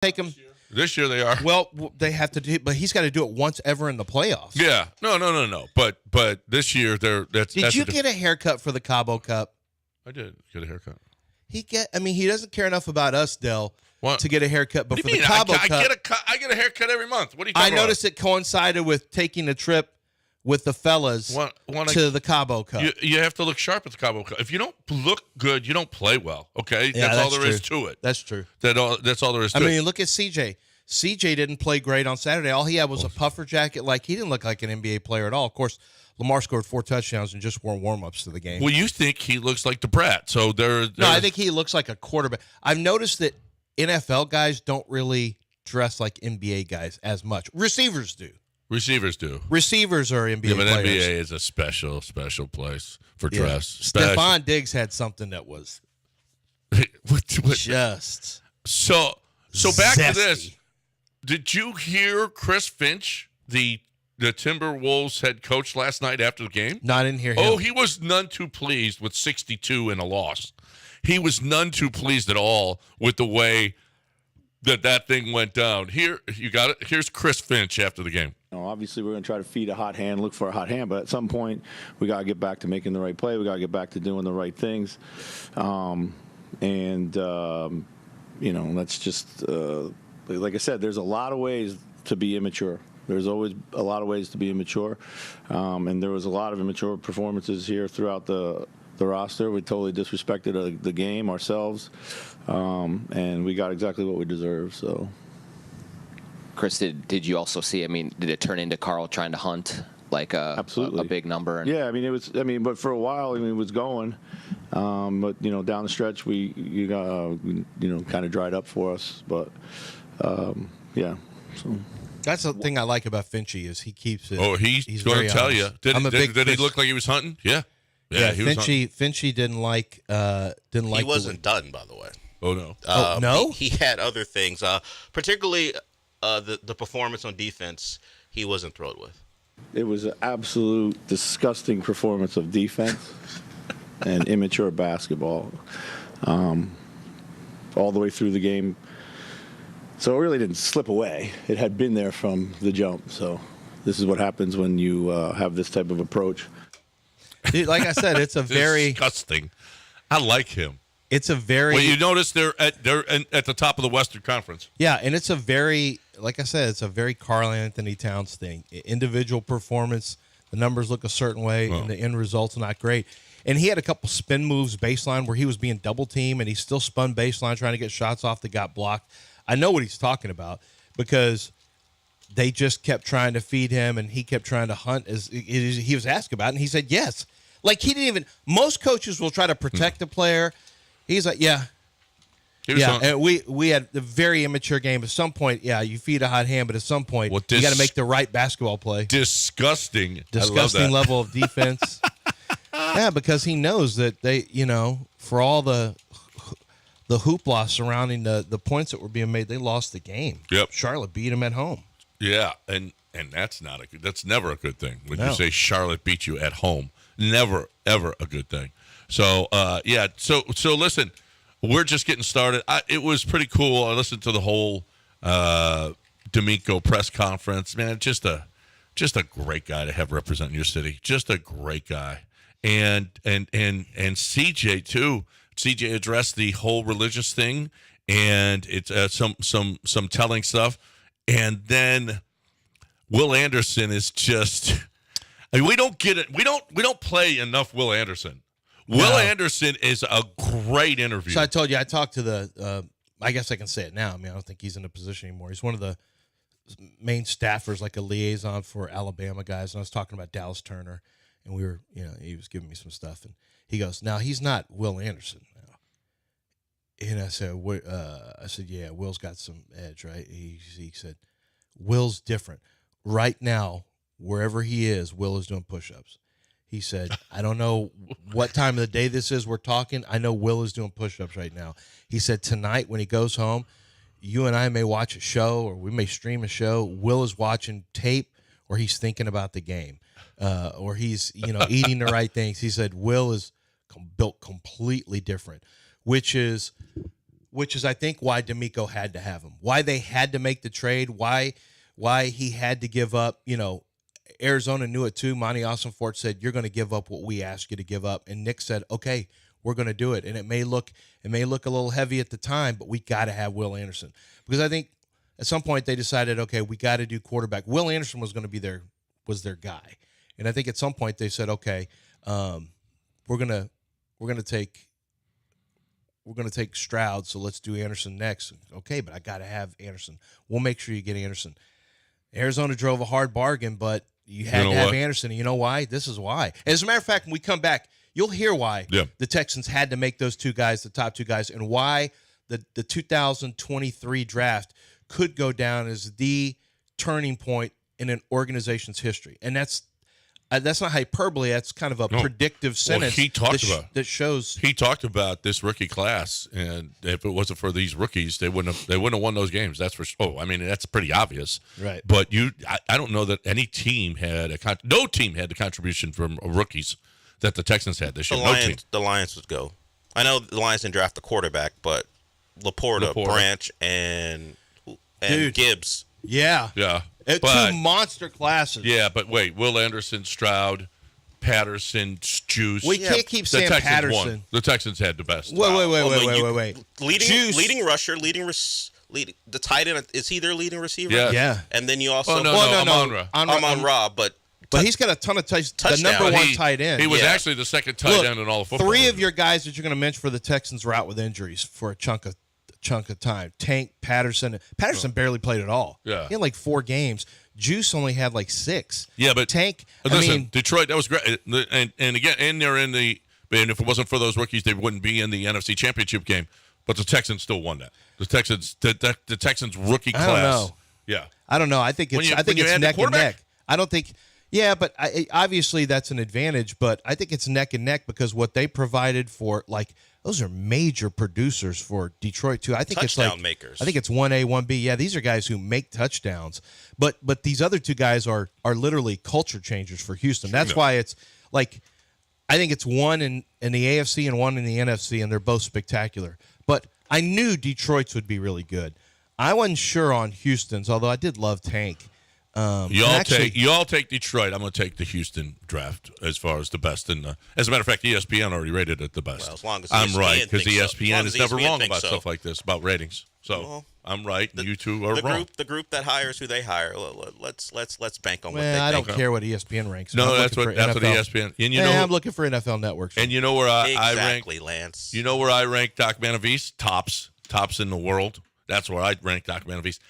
take him. This year they are. Well, they have to do, but he's got to do it once ever in the playoffs. Yeah. No. But this year Did you get a haircut for the Cabo Cup? I did get a haircut. He doesn't care enough about us, Dell, to get a haircut. But what for do you the mean? Cabo Cup, I get a haircut every month. What are you talking about? I noticed it coincided with taking a trip with the fellas to the Cabo Cup. You have to look sharp at the Cabo Cup. If you don't look good, you don't play well. Okay, Yeah, that's all there is to it. That's true. That's all there is to it. I mean, look at CJ. CJ didn't play great on Saturday. All he had was a puffer jacket. Like, he didn't look like an NBA player at all. Of course, Lamar scored 4 touchdowns and just wore warm-ups to the game. Well, you think he looks like the brat. So No, I think he looks like a quarterback. I've noticed that NFL guys don't really dress like NBA guys as much. Receivers do. Receivers do. Receivers are NBA yeah, but players. NBA is a special place for dress. Stephon Diggs had something that was just So back zesty. to this. Did you hear Chris Finch, the Timberwolves head coach, last night after the game? No, I didn't hear him. Oh, he was none too pleased with 62 in a loss. He was none too pleased at all with the way that thing went down. Here, you got it. Here's Chris Finch after the game. Obviously, we're going to try to feed a hot hand, look for a hot hand, but at some point, we got to get back to making the right play. We got to get back to doing the right things. That's just, like I said, there's a lot of ways to be immature. There's always a lot of ways to be immature. And there was a lot of immature performances here throughout the roster. We totally disrespected the game ourselves. And we got exactly what we deserve, so. Chris, did you also see, did it turn into Carl trying to hunt like a big number? Yeah, but for a while, it was going. But, down the stretch, you got, kind of dried up for us. But, yeah. So. That's the thing I like about Finchy is he keeps it. Oh, he's going to tell you. Did he look like he was hunting? Yeah. Yeah, he was hunting. Finchy didn't like. He wasn't done, by the way. Oh, no. No? He had other things, particularly the performance on defense he wasn't thrilled with. It was an absolute disgusting performance of defense and immature basketball all the way through the game. So it really didn't slip away. It had been there from the jump. So this is what happens when you have this type of approach. Dude, like I said, it's a very disgusting. I like him. It's a very. Well, you notice they're at the top of the Western Conference. Yeah, and it's a very, like I said, it's a very Karl Anthony Towns thing. Individual performance, the numbers look a certain way, and the end result's not great. And he had a couple spin moves baseline where he was being double teamed, and he still spun baseline trying to get shots off that got blocked. I know what he's talking about because they just kept trying to feed him, and he kept trying to hunt as he was asked about it, and he said yes. Like, he didn't even – most coaches will try to protect the player. He's like, yeah. And we had a very immature game. At some point, you feed a hot hand, but at some point, you got to make the right basketball play. Disgusting Level of defense. Yeah, because he knows that they, for all the hoopla surrounding the points that were being made, they lost the game. Yep. Charlotte beat them at home. Yeah, and that's never a good thing when you say Charlotte beat you at home. Never, ever a good thing. So, So listen, we're just getting started. It was pretty cool. I listened to the whole D'Amico press conference. Man, just a great guy to have representing your city. Just a great guy. And CJ too. CJ addressed the whole religious thing, and it's some telling stuff. And then Will Anderson is just. We don't get it. We don't play enough Will Anderson. Will Anderson is a great interview. So I told you, I talked to the, I guess I can say it now. I don't think he's in a position anymore. He's one of the main staffers, like a liaison for Alabama guys. And I was talking about Dallas Turner, and we were, he was giving me some stuff. And he goes, now, he's not Will Anderson now. And I said, yeah, Will's got some edge, right? He said, Will's different. Right now, wherever he is, Will is doing push-ups. He said, I don't know what time of the day this is we're talking. I know Will is doing push-ups right now. He said tonight when he goes home, you and I may watch a show or we may stream a show. Will is watching tape or he's thinking about the game or he's eating the right things. He said Will is built completely different, which is which is I think why D'Amico had to have him, why they had to make the trade, why he had to give up. Arizona knew it too. Monty Ossenfort said, "You're going to give up what we ask you to give up," and Nick said, "Okay, we're going to do it." And it may look a little heavy at the time, but we got to have Will Anderson, because I think at some point they decided, okay, we got to do quarterback. Will Anderson was going to be their guy, and I think at some point they said, okay, we're gonna take Stroud, so let's do Anderson next. Okay, but I got to have Anderson. We'll make sure you get Anderson. Arizona drove a hard bargain, but you had to have Anderson. And you know why? This is why. As a matter of fact, when we come back, you'll hear why the Texans had to make those two guys the top two guys, and why the 2023 draft could go down as the turning point in an organization's history. And that's not hyperbole. That's kind of a predictive sentence. He talked about this rookie class, and if it wasn't for these rookies, they wouldn't have won those games. That's for I mean, that's pretty obvious, right? But I don't know that any team had no team had the contribution from rookies that the Texans had this year. The Lions would go. I know the Lions didn't draft the quarterback, but Laporta. Branch, and Gibbs. Yeah. Two monster classes. Yeah, but wait, Will Anderson, Stroud, Patterson, Juice. We can't keep saying Patterson. Won. The Texans had the best. Wait. Leading rusher, the tight end. Is he their leading receiver? Yeah. And then you also Amon-Ra, but he's got a ton of touchdowns. The number one tight end. He was actually the second tight end in all of football. Three of your guys that you're going to mention for the Texans were out with injuries for a chunk of time. Tank, Patterson barely played at all. Yeah. He had like 4 games. Juice only had like 6. Yeah, but Tank. Detroit, that was great. And again, and if it wasn't for those rookies, they wouldn't be in the NFC Championship game. But the Texans still won that. The Texans rookie class. I don't know. Yeah. I don't know. I think it's neck and neck. I don't think. Yeah, but obviously that's an advantage. But I think it's neck and neck because what they provided for, like, those are major producers for Detroit too. I think touchdown makers. I think it's 1A, 1B. Yeah, these are guys who make touchdowns. But these other two guys are literally culture changers for Houston. That's why it's like, I think it's one in the AFC and one in the NFC, and they're both spectacular. But I knew Detroit's would be really good. I wasn't sure on Houston's, although I did love Tank. You all take Detroit. I'm going to take the Houston draft as far as the best. And as a matter of fact, ESPN already rated it the best. Well, as long as I'm right, because ESPN is never wrong about stuff like this, about ratings. So I'm right, and you two are wrong. The group that hires who they hire. Let's bank on what they think. I don't care what ESPN ranks. No, that's what ESPN. And I'm looking for NFL networks. And you know where I rank Lance. You know where I rank Doc Manavis? Tops in the world. That's where I rank Doc Manavis.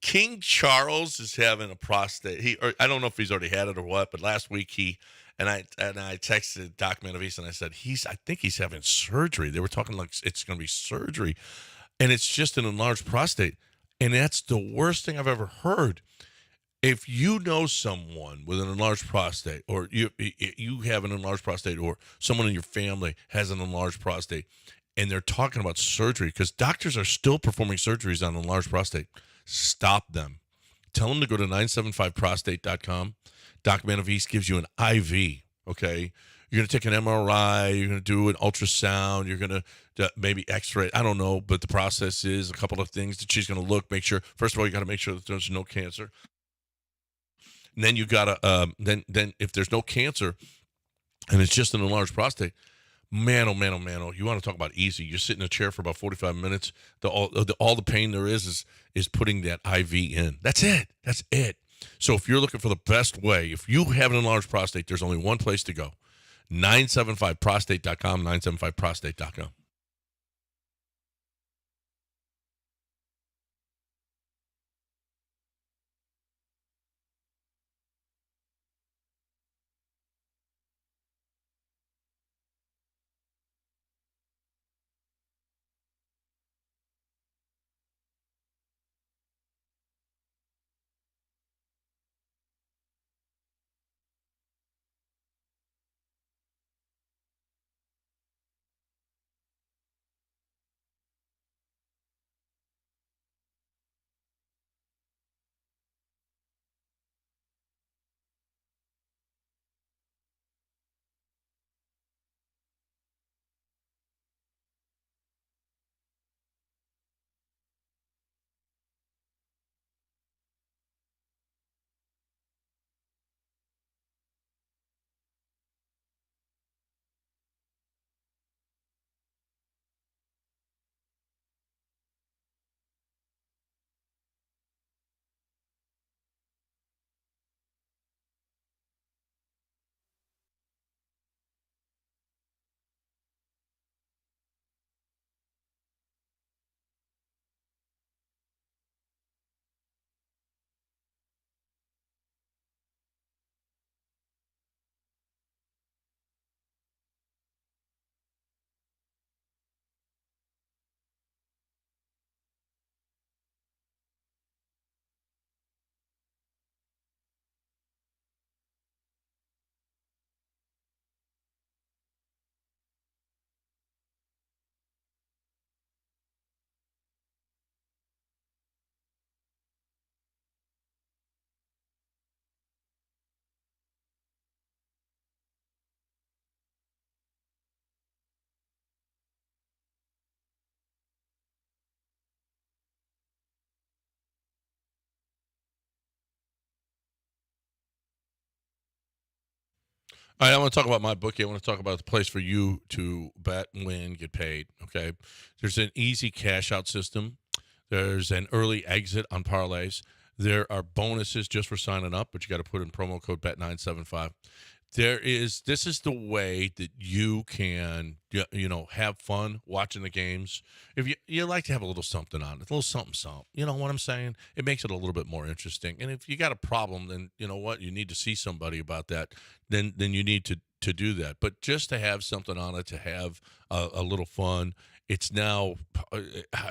King Charles is having a prostate. I don't know if he's already had it or what, but last week I texted Doc Manavis and I said I think he's having surgery. They were talking like it's going to be surgery, and it's just an enlarged prostate, and that's the worst thing I've ever heard. If you know someone with an enlarged prostate, or you have an enlarged prostate, or someone in your family has an enlarged prostate, and they're talking about surgery, because doctors are still performing surgeries on enlarged prostate. Stop them. Tell them to go to 975prostate.com. Doc Manavis gives you an IV, okay? You're going to take an MRI. You're going to do an ultrasound. You're going to maybe X-ray. I don't know, but the process is a couple of things that she's going to look, make sure. First of all, you got to make sure that there's no cancer. And then you got to, then if there's no cancer and it's just an enlarged prostate, man, oh, man, oh, man, oh, you want to talk about easy. You sit in a chair for about 45 minutes. All the pain there is putting that IV in. That's it. So if you're looking for the best way, if you have an enlarged prostate, there's only one place to go. 975prostate.com, 975prostate.com. All right, I want to talk about my bookie. I want to talk about the place for you to bet, win, get paid. Okay, there's an easy cash out system. There's an early exit on parlays. There are bonuses just for signing up, but you got to put in promo code Bet975. This is the way that you can, have fun watching the games. If you like to have a little something on it, a little something. You know what I'm saying? It makes it a little bit more interesting. And if you got a problem, then you know what? You need to see somebody about that. Then you need to do that. But just to have something on it, to have a little fun, it's now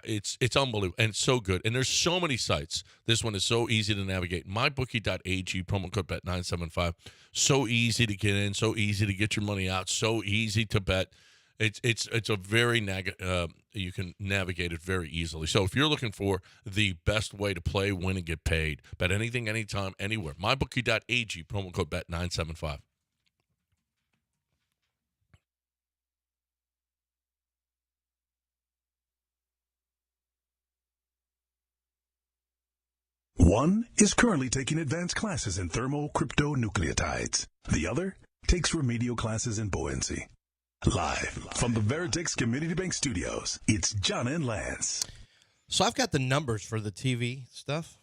it's unbelievable and it's so good. And there's so many sites. This one is so easy to navigate. MyBookie.ag, promo code Bet975. So easy to get in, so easy to get your money out, so easy to bet. It's a very you can navigate it very easily. So if you're looking for the best way to play, win, and get paid, bet anything, anytime, anywhere. MyBookie.ag, promo code Bet975. One is currently taking advanced classes in thermocryptonucleotides. The other takes remedial classes in buoyancy. Live from the Veritex Community Bank Studios, it's John and Lance. So I've got the numbers for the TV stuff.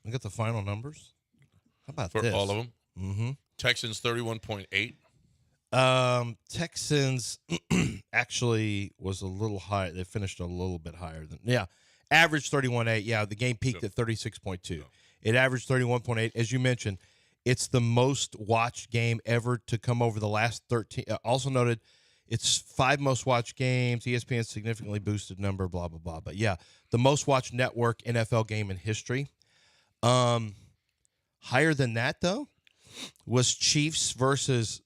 I got the final numbers. How about for this? all of them? Mm-hmm. Texans 31.8. Texans actually was a little high. They finished a little bit higher than average 31.8. Yeah, the game peaked at 36.2. It averaged 31.8. As you mentioned, it's the most watched game ever to come over the last 13. Also noted, it's 5 most watched games. ESPN significantly boosted number, blah, blah, blah. But, yeah, the most watched network NFL game in history. Higher than that, though, was Chiefs versus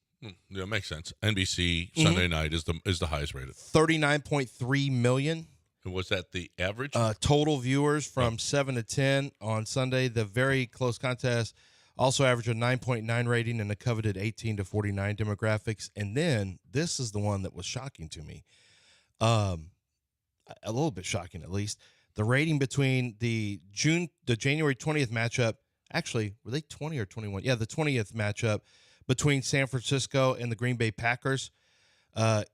Yeah, makes sense. NBC Sunday night is the highest rated. 39.3 million. And was that the average? Total viewers from 7 to 10 on Sunday. The very close contest also averaged a 9.9 rating and a coveted 18 to 49 demographics. And then this is the one that was shocking to me. A little bit shocking, at least. The rating between the January 20th matchup. Actually, were they 20 or 21? Yeah, the 20th matchup between San Francisco and the Green Bay Packers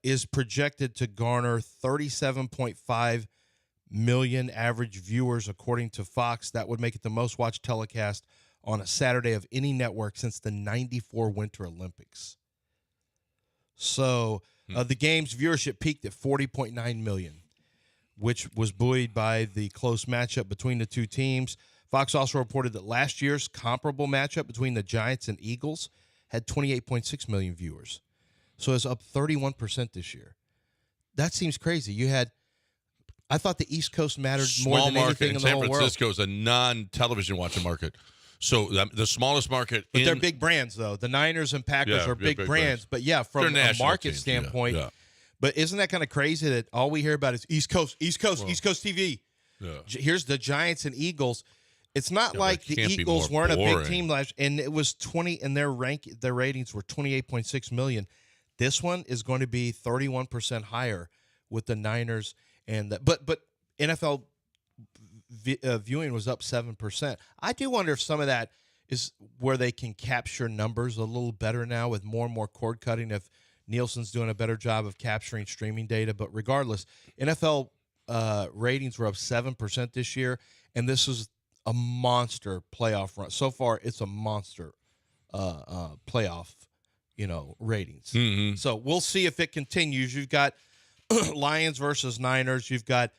is projected to garner 37.5 million average viewers, according to Fox. That would make it the most watched telecast on a Saturday of any network since the 94 Winter Olympics. So the game's viewership peaked at 40.9 million, which was buoyed by the close matchup between the two teams. Fox also reported that last year's comparable matchup between the Giants and Eagles had 28.6 million viewers. So it's up 31% this year. That seems crazy. I thought the East Coast mattered more than anything in the whole world. San Francisco is a non-television watching market. So the smallest market. But they're big brands, though. The Niners and Packers are big brands. But, from a market standpoint. Yeah. But isn't that kind of crazy that all we hear about is East Coast TV? Yeah. Here's the Giants and Eagles. It's not like the Eagles weren't a big team last, and it was 20, and their ratings were 28.6 million. This one is going to be 31% higher with the Niners but NFL viewing was up 7%. I do wonder if some of that is where they can capture numbers a little better now with more and more cord cutting. If Nielsen's doing a better job of capturing streaming data, but regardless, NFL ratings were up 7% this year, and this is a monster playoff run. So far, it's a monster playoff, ratings. Mm-hmm. So we'll see if it continues. You've got Lions versus Niners. You've got,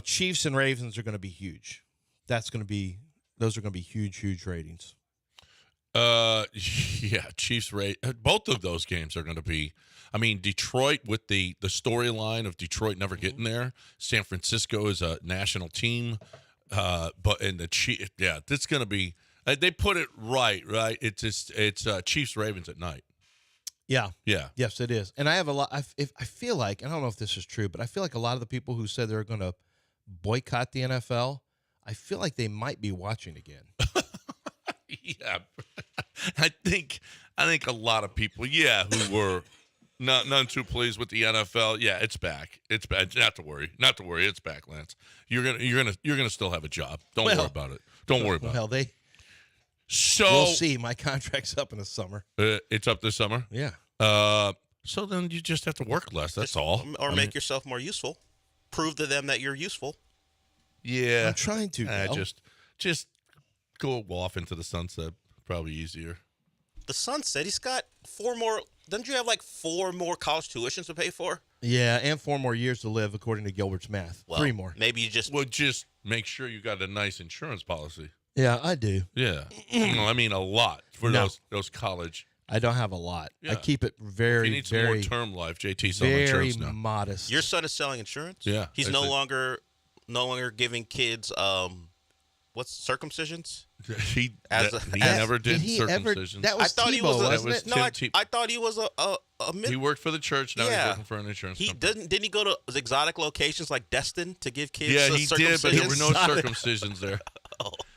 Chiefs and Ravens are going to be huge. Those are going to be huge ratings. Chiefs both of those games are going to be. I mean, Detroit with the storyline of Detroit never getting there. San Francisco is a national team. But in the Chiefs, it's going to be. They put it right. It's Chiefs Ravens at night. Yeah. Yeah. Yes, it is. And I have a lot. I feel like, I don't know if this is true, but I feel like a lot of the people who said they're going to boycott the NFL, I feel like they might be watching again. Yeah, I think a lot of people, who were none too pleased with the NFL. Yeah, it's back. It's back. Not to worry. It's back, Lance. You're gonna still have a job. Don't worry about it. Don't worry about it. So we'll see. My contract's up in the summer. It's up this summer. Yeah. So then you just have to work less. That's all. Or make yourself more useful. Prove to them that you're useful. Yeah, I'm trying to. Just go off into the sunset. Probably easier. The sunset. He's got 4 more. Doesn't you have like 4 more college tuitions to pay for? Yeah, and 4 more years to live according to Gilbert's math. Well, 3 more. Maybe you just. Well, just make sure you got a nice insurance policy. Yeah, I do. Yeah, I mean a lot for those college. I don't have a lot. Yeah. I keep it very, you need some very more term life. JT selling very insurance now. modest. Your son is selling insurance. Yeah, He's I no see. longer giving kids what's circumcisions. He He never did he ever- circumcision. that was I thought he Tebow, was. wasn't it? I thought he was a He worked for the church. Now he's Yeah. working for an insurance He company. didn't he go to exotic locations like Destin to give kids? Yeah, he did, but there were no Exotic. circumcisions there.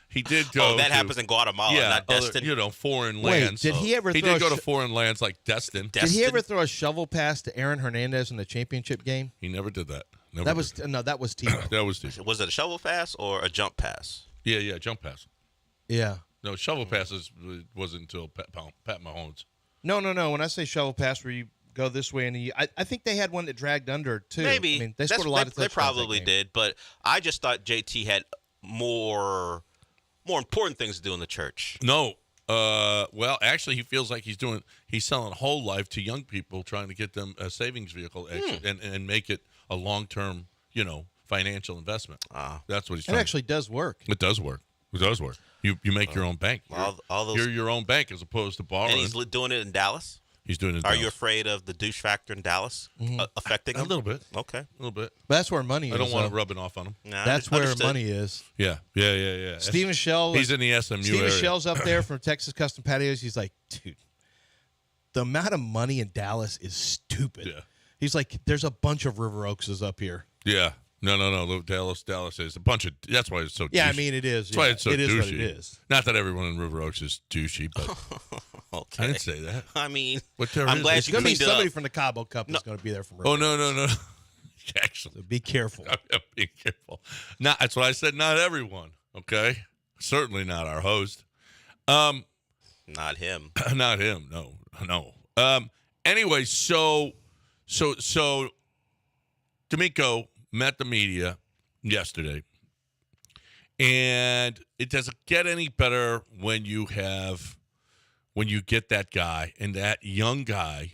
He did go. Oh, that to, happens in Guatemala, yeah, not Destin. foreign Wait, lands. did he ever He throw did go a to sh- foreign lands like Destin. Did he ever throw a shovel pass to Aaron Hernandez in the championship game? He never did that. Never That did was that was Tebow. that was Steve. Was it a shovel pass or a jump pass? Yeah, jump pass. Yeah. No, shovel passes wasn't until Pat Mahomes. No. When I say shovel pass, where you go this way and I think they had one that dragged under too. Maybe. I mean, they scored a lot of touchdowns. They probably that game. did, but I just thought JT had more important things to do in the church. No. Well, actually, he feels like he's selling whole life to young people, trying to get them a savings vehicle and make it a long-term, financial investment. That's what he's It trying. actually does work. It does work. It does work. You make your own bank. All those, You're your own bank as opposed to borrowing. and he's doing it in Dallas. He's doing it. Are you afraid of the douche factor in Dallas affecting A him? little bit. Okay. A little bit. But that's where money is. I don't want though. it rubbing off on him. Nah, That's where understood. money is. Yeah. Steven Shell. He's in the SMU Steven area. Shell's up there from Texas Custom Patios. He's like, dude, the amount of money in Dallas is stupid. Yeah. He's like, there's a bunch of River Oakses up here. Yeah. No. Dallas is a bunch of. That's why it's so. Yeah, douchey. I mean it is. That's why it's so it is douchey. what it is. Not that everyone in River Oaks is douchey, but Okay. I didn't say that. I mean, What there I'm is- glad it's you There's gonna be cleaned it somebody up. from the Cabo Cup that's gonna be there from River. Oh no. Actually, So be careful. I'm being careful. Not. That's what I said. Not everyone. Okay. Certainly not our host. Not him. Not him. No. Anyway, so D'Amico met the media yesterday, and it doesn't get any better when you get that guy, and that young guy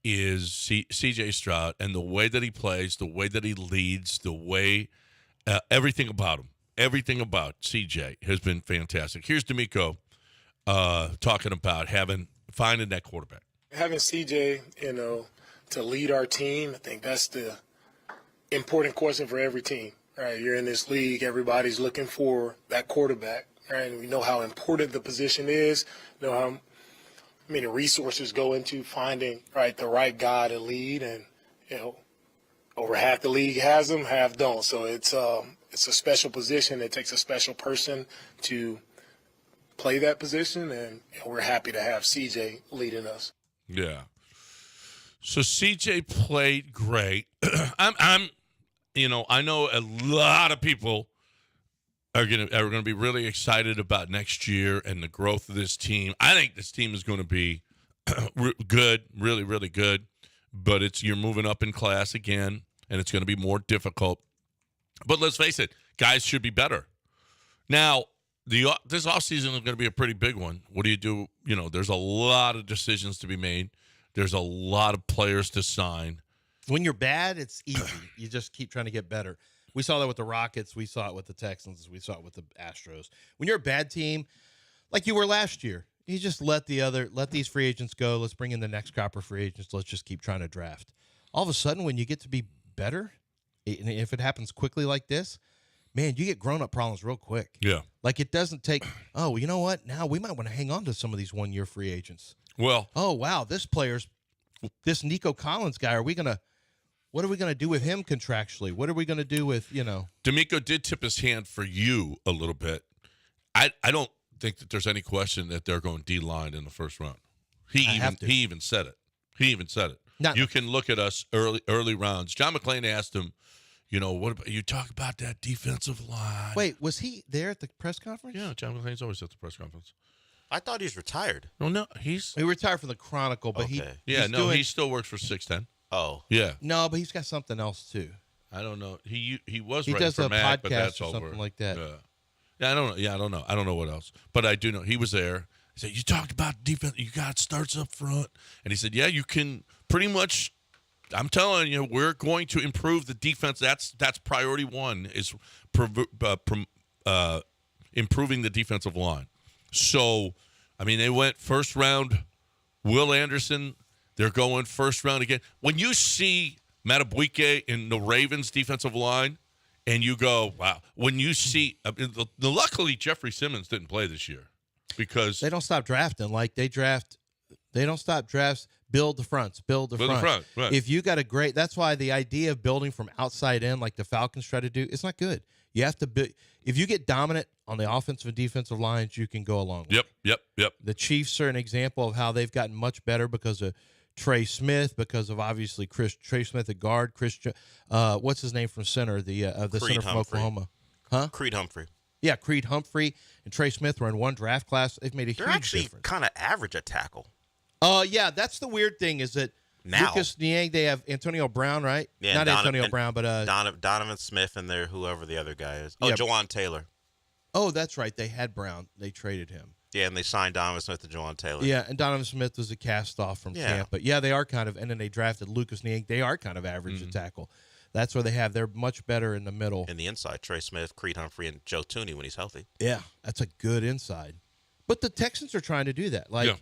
is C.J. Stroud, and the way that he plays, the way that he leads, the way everything about him, everything about C.J. has been fantastic. Here's D'Amico talking about finding that quarterback. Having CJ, to lead our team, I think that's the important question for every team, right? You're in this league, everybody's looking for that quarterback, right? And we know how important the position is, how many resources go into finding, right, the right guy to lead, and, over half the league has them, half don't. So it's a special position. It takes a special person to play that position, and we're happy to have CJ leading us. Yeah. So CJ played great. I know a lot of people are gonna be really excited about next year and the growth of this team. I think this team is going to be good, really, really good. But you're moving up in class again, and it's going to be more difficult. But let's face it, guys should be better. Now, this offseason is going to be a pretty big one. What do you do? There's a lot of decisions to be made. There's a lot of players to sign. When you're bad, it's easy. You just keep trying to get better. We saw that with the Rockets. We saw it with the Texans. We saw it with the Astros. When you're a bad team, like you were last year, you just let these free agents go. Let's bring in the next crop of free agents. Let's just keep trying to draft. All of a sudden, when you get to be better, and if it happens quickly like this, man, you get grown-up problems real quick. Yeah. Like it doesn't take, you know what? Now we might want to hang on to some of these one-year free agents. Well, Oh, wow, this Nico Collins guy, what are we going to do with him contractually? What are we going to do with, D'Amico did tip his hand for you a little bit. I don't think that there's any question that they're going D-line in the first round. He even said it. Not- You can look at us early rounds. John McClain asked him, what about, you talk about that defensive line. Wait, was he there at the press conference? Yeah, John McClain's always at the press conference. I thought he's retired. No, he's He retired from the Chronicle, but Okay. he still works for 610. Oh. Yeah. No, but he's got something else too. I don't know. He was He writing does for a Mac, but podcast that's or over. something like that. Yeah, I don't know. Yeah, I don't know. I don't know what else. But I do know he was there. He said, "You talked about defense. You got starts up front." And he said, "Yeah, you can pretty much. I'm telling you, we're going to improve the defense. That's priority one is improving the defensive line." So, I mean, they went first round. Will Anderson. They're going first round again. When you see Madubuike in the Ravens defensive line, and you go, wow. When you see, luckily Jeffrey Simmons didn't play this year because they don't stop drafting. Like they don't stop drafts. Build the fronts. Build the front. Right. If you got a great, that's why the idea of building from outside in, like the Falcons try to do, it's not good. You have to build. If you get dominant on the offensive and defensive lines, you can go a long way. Yep. The Chiefs are an example of how they've gotten much better because of Trey Smith, because of obviously Trey Smith at guard, what's his name from center, the center from Oklahoma, huh? Creed Humphrey. Yeah, Creed Humphrey and Trey Smith were in one draft class. They've made a They're huge actually difference. kind of average at tackle. Yeah, that's the weird thing is that Now. Lucas Niang, they have Antonio Brown, right? Yeah, Not Antonio Brown, but Donovan Smith and there whoever the other guy is. Oh, Yeah. Jawan Taylor. oh, that's right. They had Brown. They traded him. Yeah, and they signed Donovan Smith and Jawan Taylor. Yeah, and Donovan Smith was a cast off from Yeah. Tampa. Yeah, they are kind of, and then they drafted Lucas Niang. They are kind of average at tackle. That's where they have. They're much better in the middle. In the inside, Trey Smith, Creed Humphrey, and Joe Tooney when he's healthy. Yeah, that's a good inside. But the Texans are trying to do that. Like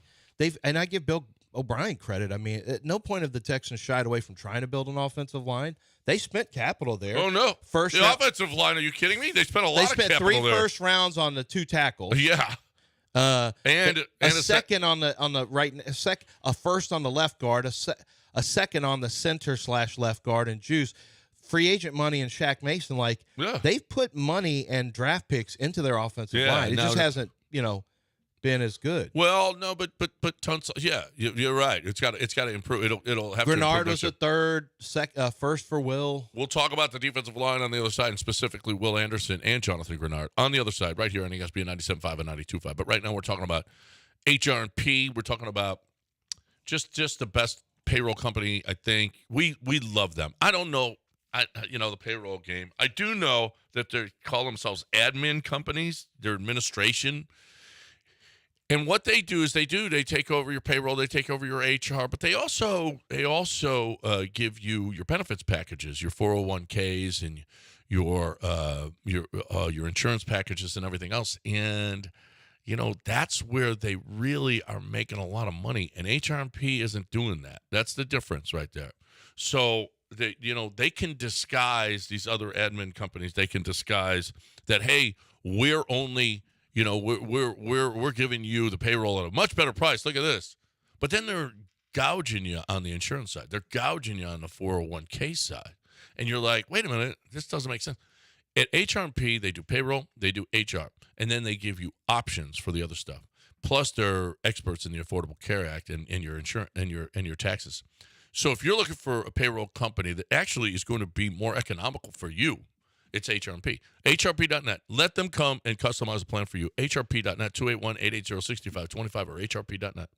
and I give Bill O'Brien credit. I mean, at no point have the Texans shied away from trying to build an offensive line. They spent capital there. Oh no! First the offensive line? Are you kidding me? They spent a lot. They of spent capital three there. first rounds on the two tackles. Yeah. And a a second on the right, a first on the left guard, a second on the center / left guard, and Juice. Free agent money and Shaq Mason, they've put money and draft picks into their offensive line. It just hasn't, been as good. Well, no, but tons. Yeah, you're right. It's got to improve. It'll have. Grenard to was a third, first for Will. We'll talk about the defensive line on the other side, and specifically Will Anderson and Jonathan Grenard on the other side, right here on ESPN 97.5 and 92.5. But right now we're talking about HR&P. We're talking about just the best payroll company. I think we love them. I don't know. The payroll game. I do know that they call themselves admin companies. Their administration. And what they do is they take over your payroll, they take over your HR, but they also give you your benefits packages, your 401ks and your insurance packages and everything else. And that's where they really are making a lot of money. And HR&P isn't doing that. That's the difference right there. So they can disguise these other admin companies. They can disguise that, hey, we're only. We're giving you the payroll at a much better price. Look at this. But then they're gouging you on the insurance side. They're gouging you on the 401k side. And you're like, wait a minute, this doesn't make sense. At HR&P, they do payroll, they do HR, and then they give you options for the other stuff. Plus, they're experts in the Affordable Care Act and your insurance and your taxes. So if you're looking for a payroll company that actually is going to be more economical for you, it's HR&P. HRP.net. Let them come and customize a plan for you. HRP.net, 281-880-6525 or HRP.net.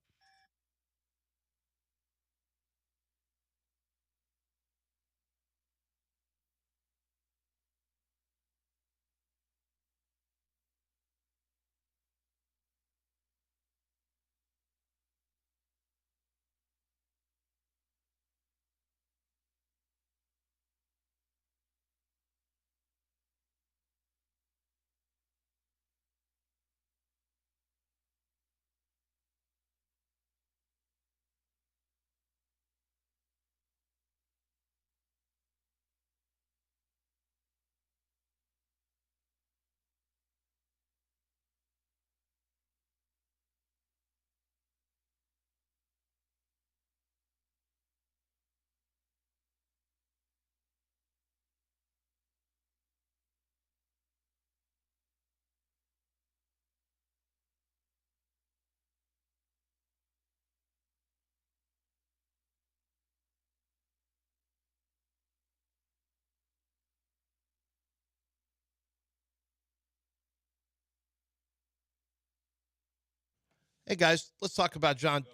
Hey, guys, let's talk about John.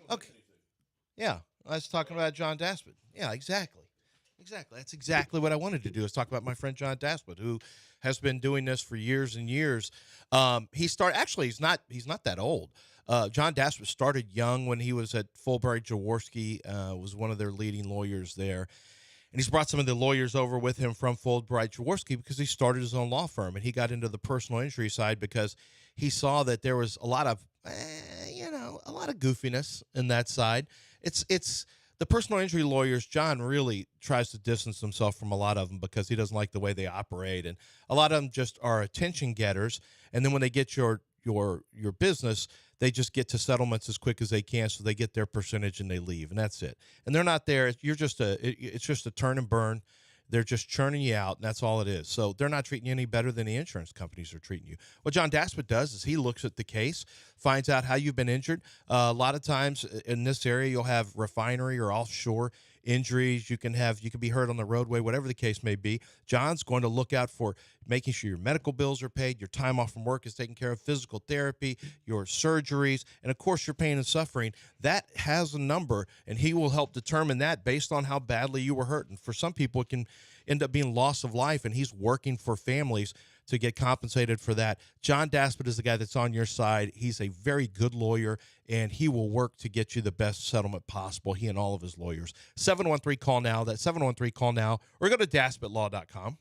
Okay. Yeah, I was talking about John Daspit. Yeah, exactly. Exactly. That's exactly what I wanted to do, is talk about my friend John Daspit, who has been doing this for years and years. He's not that old. John Daspit started young when he was at Fulbright Jaworski, was one of their leading lawyers there. And he's brought some of the lawyers over with him from Fulbright Jaworski because he started his own law firm, and he got into the personal injury side because he saw that there was a lot of goofiness in that side. It's the personal injury lawyers. John really tries to distance himself from a lot of them because he doesn't like the way they operate, and a lot of them just are attention getters. And then when they get your business, they just get to settlements as quick as they can, so they get their percentage and they leave, and that's it. And they're not there. It's just a turn and burn. They're just churning you out, and that's all it is. So they're not treating you any better than the insurance companies are treating you. What John Daspit does is he looks at the case, finds out how you've been injured. A lot of times in this area, you'll have refinery or offshore injuries. You can be hurt on the roadway, whatever the case may be. John's going to look out for making sure your medical bills are paid, your time off from work is taken care of, physical therapy, your surgeries, and of course your pain and suffering. That has a number, and he will help determine that based on how badly you were hurt. And for some people, it can end up being loss of life, and he's working for families to get compensated for that. John Daspit is the guy that's on your side. He's a very good lawyer, and he will work to get you the best settlement possible, he and all of his lawyers. 713-CALL-NOW. That's 713-CALL-NOW. Or go to DaspitLaw.com.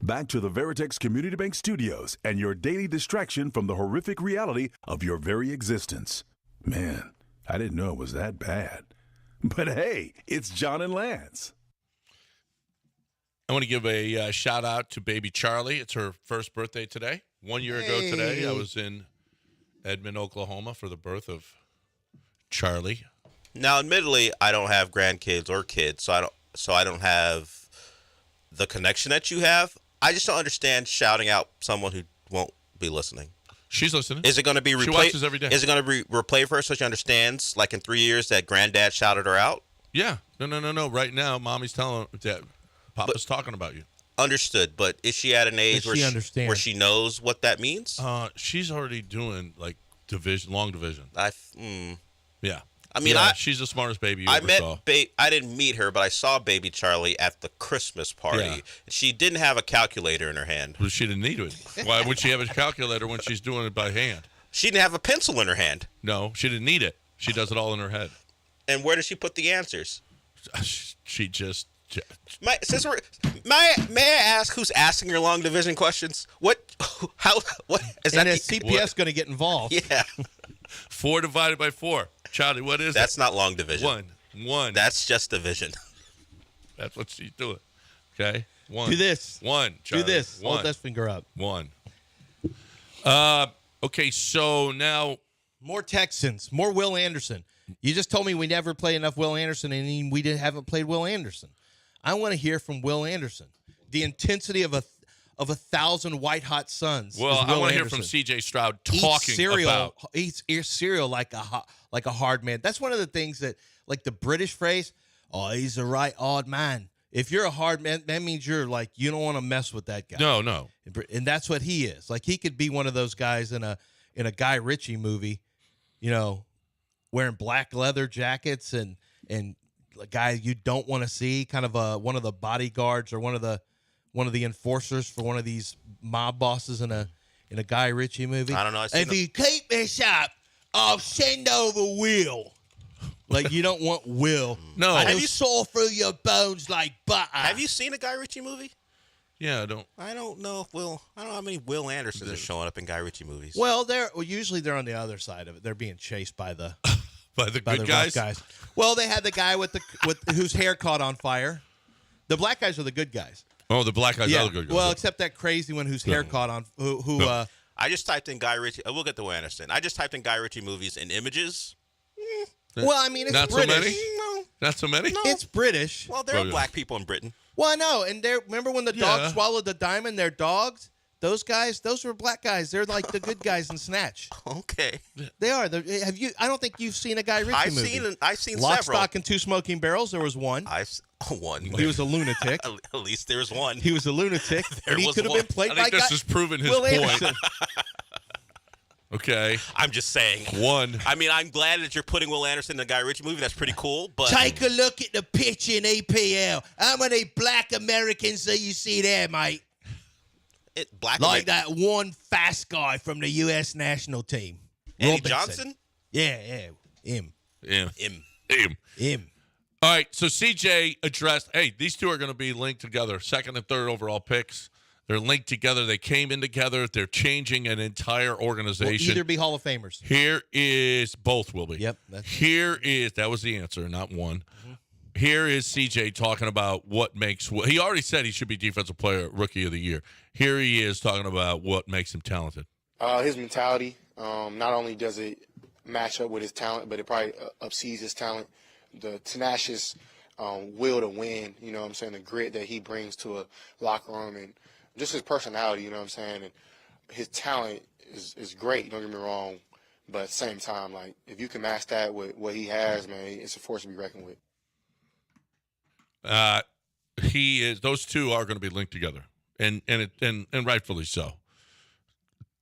Back to the Veritex Community Bank Studios and your daily distraction from the horrific reality of your very existence. Man, I didn't know it was that bad. But hey, it's John and Lance. I want to give a shout out to baby Charlie. It's her first birthday today. 1 year ago today, I was in Edmond, Oklahoma for the birth of Charlie. Now, admittedly, I don't have grandkids or kids, so I don't have the connection that you have. I just don't understand shouting out someone who won't be listening. She's listening. Is it going to be replayed? She watches every day. Is it going to be replayed for her so she understands, like in 3 years, that granddad shouted her out? Yeah. No. Right now, mommy's telling that Papa's talking about you. Understood. But is she at an age where she knows what that means? She's already doing like long division. Yeah. I mean, she's the smartest baby you ever saw. I didn't meet her, but I saw baby Charlie at the Christmas party. Yeah. She didn't have a calculator in her hand. Well, she didn't need it. Why would she have a calculator when she's doing it by hand? She didn't have a pencil in her hand. No, she didn't need it. She does it all in her head. And where does she put the answers? She just. May I ask who's asking your long division questions? What is that? Is CPS going to get involved? Yeah. 4 divided by 4. Charlie, what is That's not long division. 1. That's just division. That's what she's doing. Okay? 1. Do this. 1. Charlie. Do this. 1. Hold this finger up. 1. Okay, so now. More Texans. More Will Anderson. You just told me we never play enough Will Anderson, and we haven't played Will Anderson. I want to hear from Will Anderson. The intensity of 1,000 white-hot suns. Well, I want to hear from C.J. Stroud talking about. Eats cereal like a hard man. That's one of the things that, like the British phrase, oh, he's a right odd man. If you're a hard man, that means you're like, you don't want to mess with that guy. No. And that's what he is. Like, he could be one of those guys in a Guy Ritchie movie, wearing black leather jackets and a guy you don't want to see, kind of one of the bodyguards or one of the enforcers for one of these mob bosses in a Guy Ritchie movie. I don't know. If you keep this up, I'll send over Will. Like, you don't want Will. No. He'll saw through your bones like butter. Have you seen a Guy Ritchie movie? Yeah, I don't. I don't know how many Will Andersons are showing up in Guy Ritchie movies. Well, usually they're on the other side of it. They're being chased by the Good rough guys. Well, they had the guy with whose hair caught on fire. The black guys are the good guys. Oh, the black guys are the good guys. Well, except that crazy one whose hair caught on I just typed in Guy Ritchie. We'll get to Will Anderson. I just typed in Guy Ritchie movies in images. Well, I mean, it's Not British. so many? No. Not so many? No. It's British. Well, there are black people in Britain. Well, I know. And remember when the Yeah. dog swallowed the diamond? They're dogs. Those guys, those were black guys. They're like the good guys in Snatch. Okay. They are. Have you? I don't think you've seen a Guy Ritchie movie. I've seen Lock, several. Stock, and Two Smoking Barrels. There was one. One. He was a lunatic. At least there's one. He was a lunatic. There and he was could have one. been played I by think this has proven his Will point. Anderson. Okay. I'm just saying. One. I mean, I'm glad that you're putting Will Anderson in a Guy Ritchie movie. That's pretty cool. But Take a look at the pitch in EPL. How many black Americans do you see there, mate? Like that one fast guy from the U.S. national team. Eddie Robinson. Johnson? Yeah. Him. All right, so CJ addressed, hey, these two are going to be linked together, second and third overall picks. They're linked together. They came in together. They're changing an entire organization. Will either be Hall of Famers. Here is, both will be. Yep. That was the answer, not one. Mm-hmm. Here is CJ talking about what makes, he already said he should be Defensive Player Rookie of the Year. Here he is talking about what makes him talented. His mentality, not only does it match up with his talent, but it probably exceeds his talent. The tenacious will to win, you know what I'm saying, the grit that he brings to a locker room, and just his personality, you know what I'm saying, and his talent is great, don't get me wrong, but at the same time, like, if you can match that with what he has, man, it's a force to be reckoned with. Those two are going to be linked together, and rightfully so.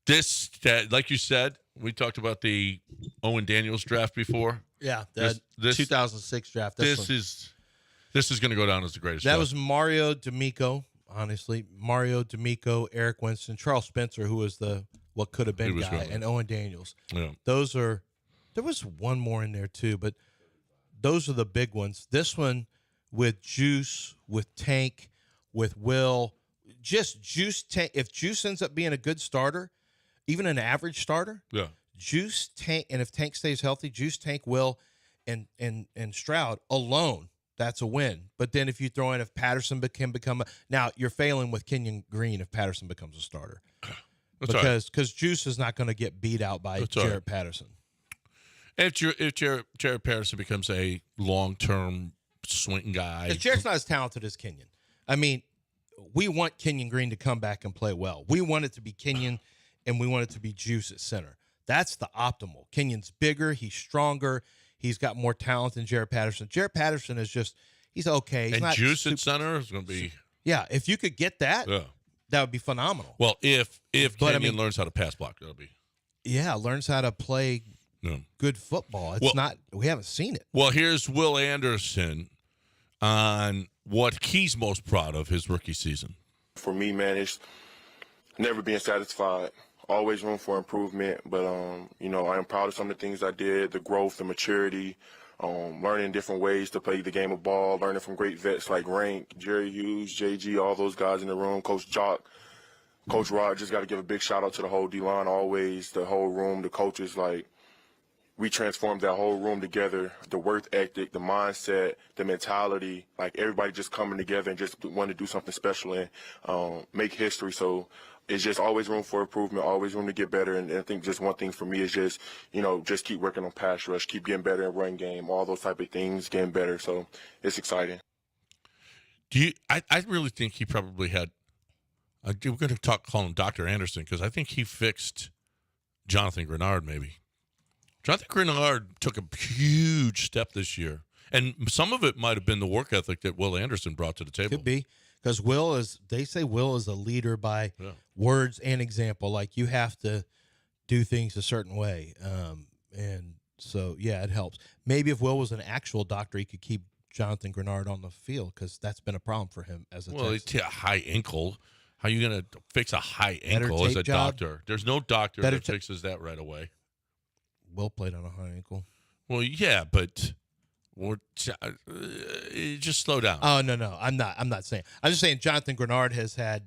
This, like you said, we talked about the Owen Daniels draft before. Yeah, the 2006 draft. This is going to go down as the greatest. That draft. was Mario D'Amico, honestly. Mario D'Amico, Eric Winston, Charles Spencer, who was what could have been guy, and Owen Daniels. Yeah. There was one more in there too, but those are the big ones. This one with Juice, with Tank, with Will, just Juice. Tank. If Juice ends up being a good starter, even an average starter, yeah. Juice, Tank, and if Tank stays healthy, Juice, Tank, Will, and Stroud alone, that's a win. But then if you throw in if Patterson can become now you're failing with Kenyon Green if Patterson becomes a starter. Because Juice is not going to get beat out by Jarrett Patterson. If Jarrett Patterson becomes a long-term swing guy. If Jarrett's not as talented as Kenyon. I mean, we want Kenyon Green to come back and play well. We want it to be Kenyon, and we want it to be Juice at center. That's the optimal. Kenyon's bigger. He's stronger. He's got more talent than Jarrett Patterson. Jarrett Patterson is just, he's okay. He's and not Juice at center is going to be. Yeah, if you could get that, that would be phenomenal. Well, if Kenyon learns how to pass block, that'll be. Yeah, learns how to play good football. We haven't seen it. Well, here's Will Anderson on what he's most proud of his rookie season. For me, man, it's never being satisfied. Always room for improvement, but I am proud of some of the things I did, the growth, the maturity, learning different ways to play the game of ball, learning from great vets like Rank, Jerry Hughes, JG, all those guys in the room, Coach Jock, Coach Rod. Just got to give a big shout out to the whole D-line, always, the whole room, the coaches. Like, we transformed that whole room together, the work ethic, the mindset, the mentality, like everybody just coming together and just want to do something special and make history. So it's just always room for improvement, always room to get better. And I think just one thing for me is just, just keep working on pass rush, keep getting better in run game, all those type of things, getting better. So it's exciting. I really think he probably had, we're going to call him Dr. Anderson, because I think he fixed Jonathan Grenard maybe. Jonathan Grenard took a huge step this year. And some of it might have been the work ethic that Will Anderson brought to the table. Could be. Because they say Will is a leader by words and example. Like, you have to do things a certain way. And so, yeah, it helps. Maybe if Will was an actual doctor, he could keep Jonathan Grenard on the field because that's been a problem for him as a Well, it's a high ankle. How are you going to fix a high ankle as a doctor? There's no doctor that fixes that right away. Will played on a high ankle. Well, yeah, but just slow down. Oh, no. I'm not saying. I'm just saying Jonathan Grenard has had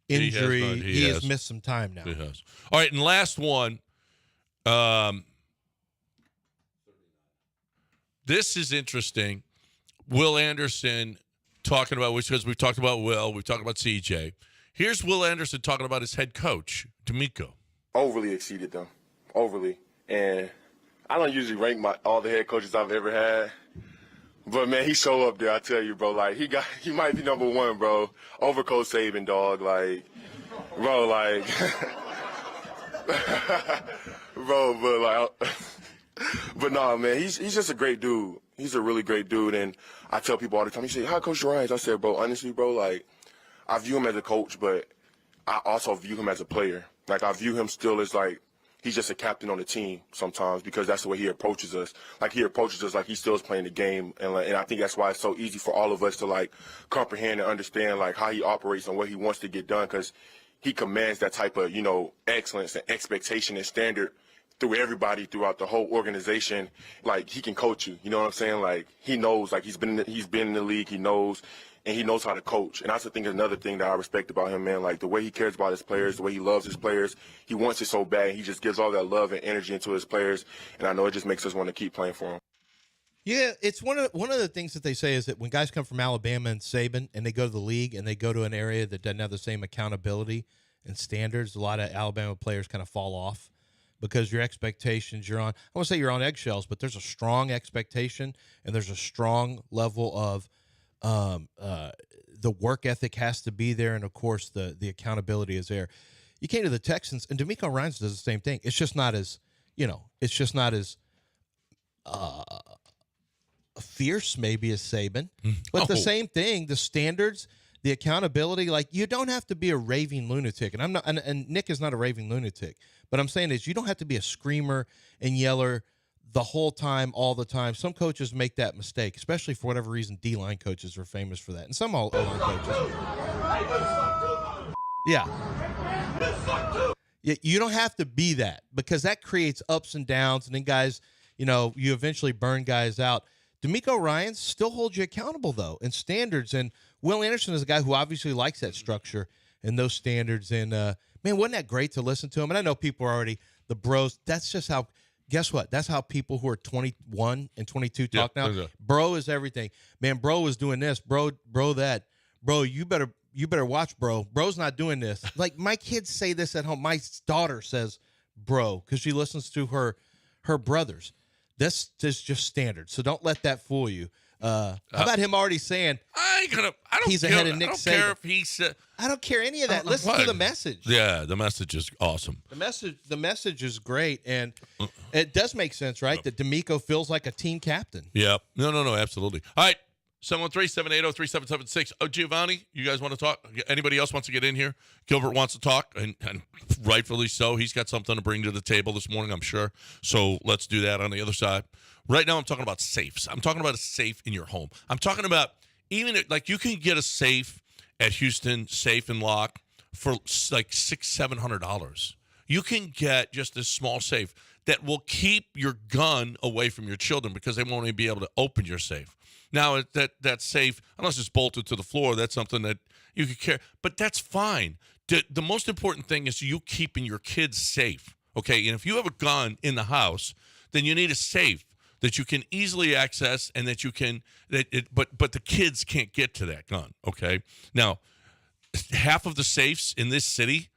injury. He has missed some time now. He has. All right, and last one. This is interesting. Will Anderson talking about, because we've talked about Will, we've talked about CJ. Here's Will Anderson talking about his head coach, D'Amico. Overly exceeded them. Overly. And I don't usually rank all the head coaches I've ever had. But, man, he show up there, I tell you, bro. Like, he might be number one, bro. Over Coach Saban, dog. Like, bro, like. Bro, but, like. But, nah, man, he's just a great dude. He's a really great dude. And I tell people all the time, he say, how Coach Ryan? I said, bro, honestly, bro, like, I view him as a coach, but I also view him as a player. Like, I view him still as, like, he's just a captain on the team sometimes because that's the way he approaches us. Like, he approaches us like he still is playing the game. And I think that's why it's so easy for all of us to, like, comprehend and understand, like, how he operates and what he wants to get done because he commands that type of, you know, excellence and expectation and standard through everybody throughout the whole organization. Like, he can coach you. You know what I'm saying? Like, he knows. Like, he's been in the league. He knows. And he knows how to coach. And I also think another thing that I respect about him, man, like the way he cares about his players, the way he loves his players. He wants it so bad. He just gives all that love and energy into his players. And I know it just makes us want to keep playing for him. Yeah, it's one of the things that they say is that when guys come from Alabama and Saban and they go to the league and they go to an area that doesn't have the same accountability and standards, a lot of Alabama players kind of fall off because your expectations you're on. I won't say you're on eggshells, but there's a strong expectation and there's a strong level of the work ethic has to be there, and of course the accountability is there. You came to the Texans, and D'Amico Ryans does the same thing. It's just not as fierce maybe as Saban, but the same thing. The standards, the accountability. Like, you don't have to be a raving lunatic, and I'm not. And Nick is not a raving lunatic, but I'm saying is you don't have to be a screamer and yeller the whole time, all the time. Some coaches make that mistake, especially for whatever reason. D-line coaches are famous for that, and some O-line coaches. Yeah. You don't have to be that because that creates ups and downs, and then guys, you eventually burn guys out. D'Amico Ryans still holds you accountable, though, and standards. And Will Anderson is a guy who obviously likes that structure and those standards. And, man, wasn't that great to listen to him? And I know people are already the bros. That's just how – guess what? That's how people who are 21 and 22 talk now. Exactly. Bro is everything. Man, bro is doing this. Bro that. Bro, you better watch, bro. Bro's not doing this. Like, my kids say this at home. My daughter says bro because she listens to her brothers. This is just standard. So don't let that fool you. How about him already saying he's ahead of Nick Saban? Care if he said. I don't care any of that. Listen to the message. Yeah, the message is awesome. The message is great, and it does make sense, right? That D'Amico feels like a team captain. Yeah. No, absolutely. All right. 713-780-3776. Oh, Giovanni, you guys want to talk? Anybody else wants to get in here? Gilbert wants to talk, and rightfully so. He's got something to bring to the table this morning, I'm sure. So let's do that on the other side. Right now I'm talking about safes. I'm talking about a safe in your home. I'm talking about even like you can get a safe at Houston Safe and Lock for like $600-700. You can get just this small safe that will keep your gun away from your children because they won't even be able to open your safe. Now, that safe, unless it's bolted to the floor, that's something that you could carry. But that's fine. The most important thing is you keeping your kids safe, okay? And if you have a gun in the house, then you need a safe that you can easily access and that you can but the kids can't get to that gun, okay? Now, half of the safes in this city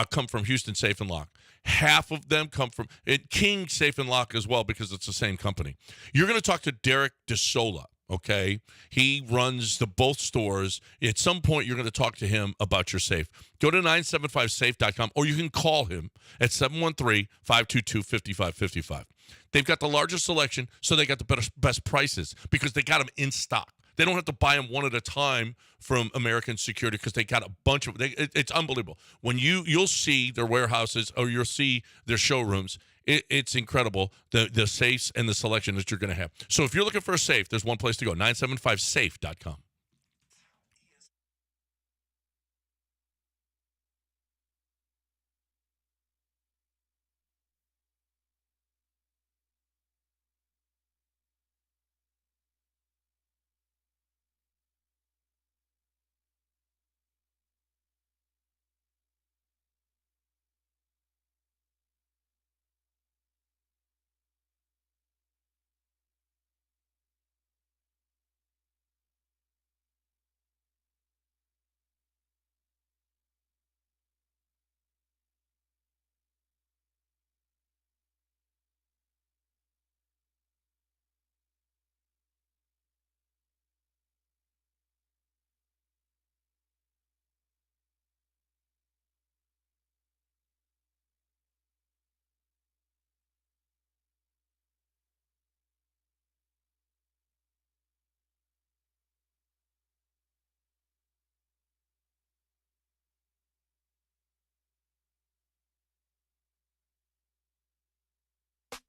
come from Houston Safe and Lock. Half of them come from King Safe and Lock as well because it's the same company. You're going to talk to Derek DeSola, okay? He runs both stores. At some point, you're going to talk to him about your safe. Go to 975safe.com, or you can call him at 713-522-5555. They've got the largest selection, so they got the best prices because they got them in stock. They don't have to buy them one at a time from American Security because they got a bunch of. It's unbelievable. When you'll see their warehouses or you'll see their showrooms, It's incredible, the safes and the selection that you're going to have. So if you're looking for a safe, there's one place to go, 975safe.com.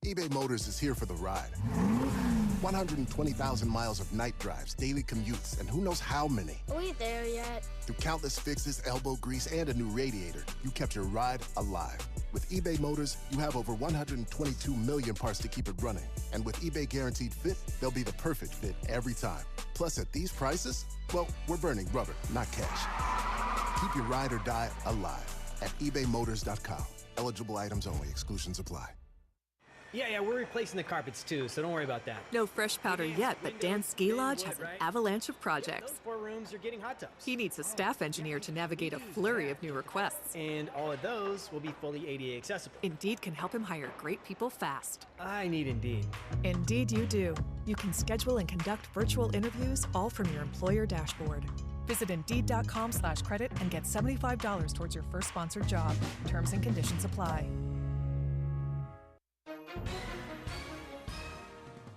eBay Motors is here for the ride. 120,000 miles of night drives, daily commutes, and who knows how many. Are we there yet? Through countless fixes, elbow grease, and a new radiator, you kept your ride alive. With eBay Motors, you have over 122 million parts to keep it running. And with eBay Guaranteed Fit, they'll be the perfect fit every time. Plus, at these prices, well, we're burning rubber, not cash. Keep your ride or die alive at ebaymotors.com. Eligible items only. Exclusions apply. Yeah, we're replacing the carpets too, so don't worry about that. No fresh powder yet, but Dan's Ski Lodge has an avalanche of projects. Those 4 rooms are getting hot tubs. He needs a staff engineer to navigate a flurry of new requests. And all of those will be fully ADA accessible. Indeed can help him hire great people fast. I need Indeed. Indeed you do. You can schedule and conduct virtual interviews all from your employer dashboard. Visit Indeed.com/credit and get $75 towards your first sponsored job. Terms and conditions apply.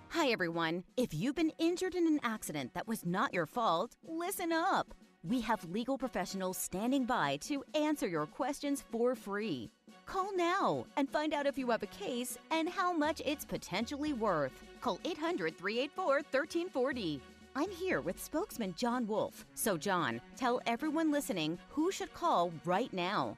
Hi, everyone. If you've been injured in an accident that was not your fault, listen up. We have legal professionals standing by to answer your questions for free. Call now and find out if you have a case and how much it's potentially worth. Call 800-384-1340. I'm here with spokesman John Wolf. So, John, tell everyone listening who should call right now.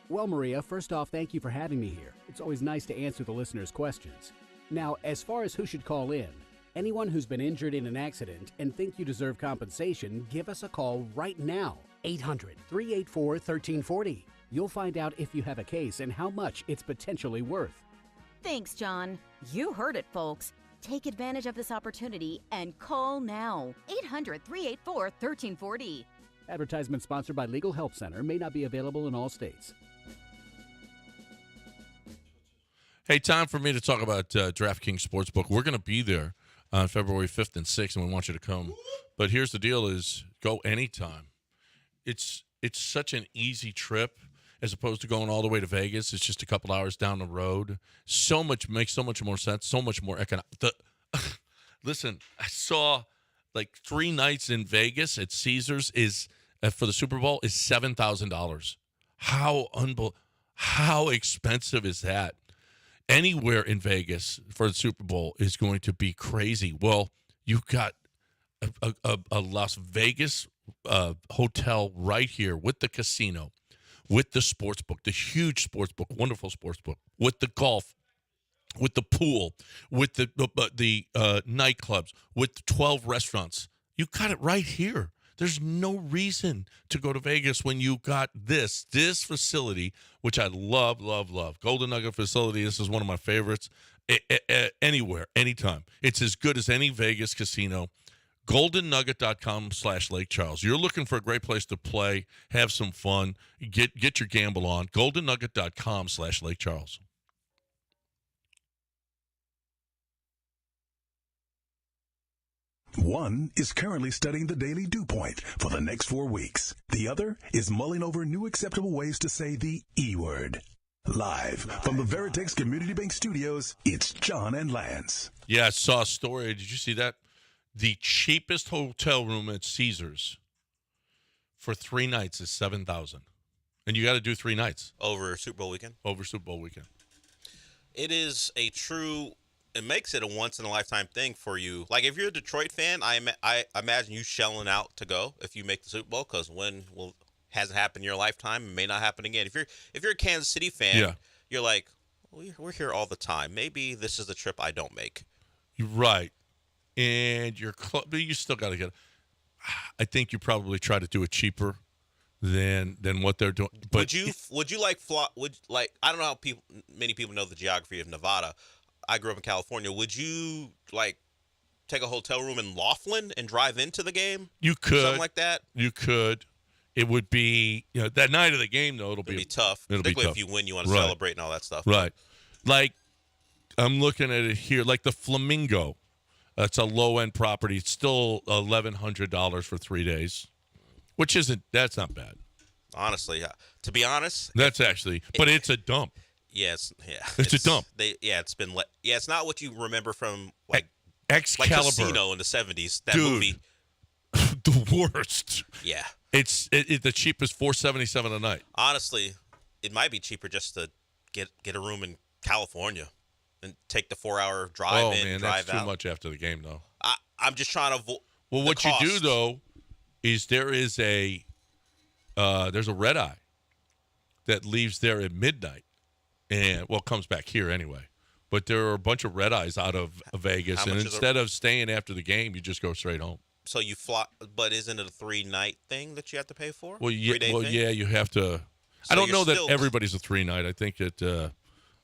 Well, Maria, first off, thank you for having me here. It's always nice to answer the listeners' questions. Now, as far as who should call in, anyone who's been injured in an accident and think you deserve compensation, give us a call right now. 800-384-1340. You'll find out if you have a case and how much it's potentially worth. Thanks, John. You heard it, folks. Take advantage of this opportunity and call now. 800-384-1340. Advertisement sponsored by Legal Help Center, may not be available in all states. Hey, time for me to talk about DraftKings Sportsbook. We're going to be there on February 5th and 6th, and we want you to come. But here's the deal is go anytime. It's such an easy trip as opposed to going all the way to Vegas. It's just a couple hours down the road. Makes so much more sense, so much more economic. Listen, I saw like 3 nights in Vegas at Caesars is for the Super Bowl is $7,000. How expensive is that? Anywhere in Vegas for the Super Bowl is going to be crazy. Well, you've got a Las Vegas hotel right here with the casino, with the sports book, the huge sports book, wonderful sports book, with the golf, with the pool, with the nightclubs, with the 12 restaurants. You got it right here. There's no reason to go to Vegas when you got this facility, which I love. Golden Nugget facility. This is one of my favorites. Anywhere, anytime. It's as good as any Vegas casino. GoldenNugget.com/Lake Charles. You're looking for a great place to play, have some fun, get your gamble on. GoldenNugget.com/Lake Charles. One is currently studying the Daily Dew Point for the next 4 weeks. The other is mulling over new acceptable ways to say the E word. Live from the Veritex Community Bank Studios, it's John and Lance. Yeah, I saw a story. Did you see that? The cheapest hotel room at Caesars for 3 nights is $7,000. And you got to do 3 nights. Over Super Bowl weekend? Over Super Bowl weekend. it is a true. It makes it a once in a lifetime thing for you. Like if you're a Detroit fan, I imagine you shelling out to go if you make the Super Bowl, because hasn't happened in your lifetime, it may not happen again. If you're a Kansas City fan, you're like, we're here all the time. Maybe this is the trip I don't make. You're right, and but you still got to get. I think you probably try to do it cheaper than what they're doing. But would you like fly? I don't know how many people know the geography of Nevada. I grew up in California. Would you take a hotel room in Laughlin and drive into the game? You could. Something like that? You could. It would be, that night of the game, though, it'll be tough. Particularly if you win, you want to celebrate and all that stuff. Right. Like, I'm looking at it here. Like the Flamingo. That's a low-end property. It's still $1,100 for 3 days, which that's not bad. Honestly, to be honest. That's but it's a dump. Yes, It's a dump. It's been it's not what you remember from Excalibur, Casino in the 70s. That Dude, movie, the worst. Yeah, it's the cheapest $477 a night. Honestly, it might be cheaper just to get a room in California and take the 4-hour drive. Oh man, drive that's out. Too much after the game, though. I'm just trying to avoid. Well, what cost. you do though is there's a red eye that leaves there at midnight. And comes back here anyway. But there are a bunch of red eyes out of Vegas, and instead of staying after the game, you just go straight home. So you fly, but isn't it a 3-night thing that you have to pay for? Well, yeah, 3-day thing? yeah, you have to. So I don't know that everybody's a 3-night. I think that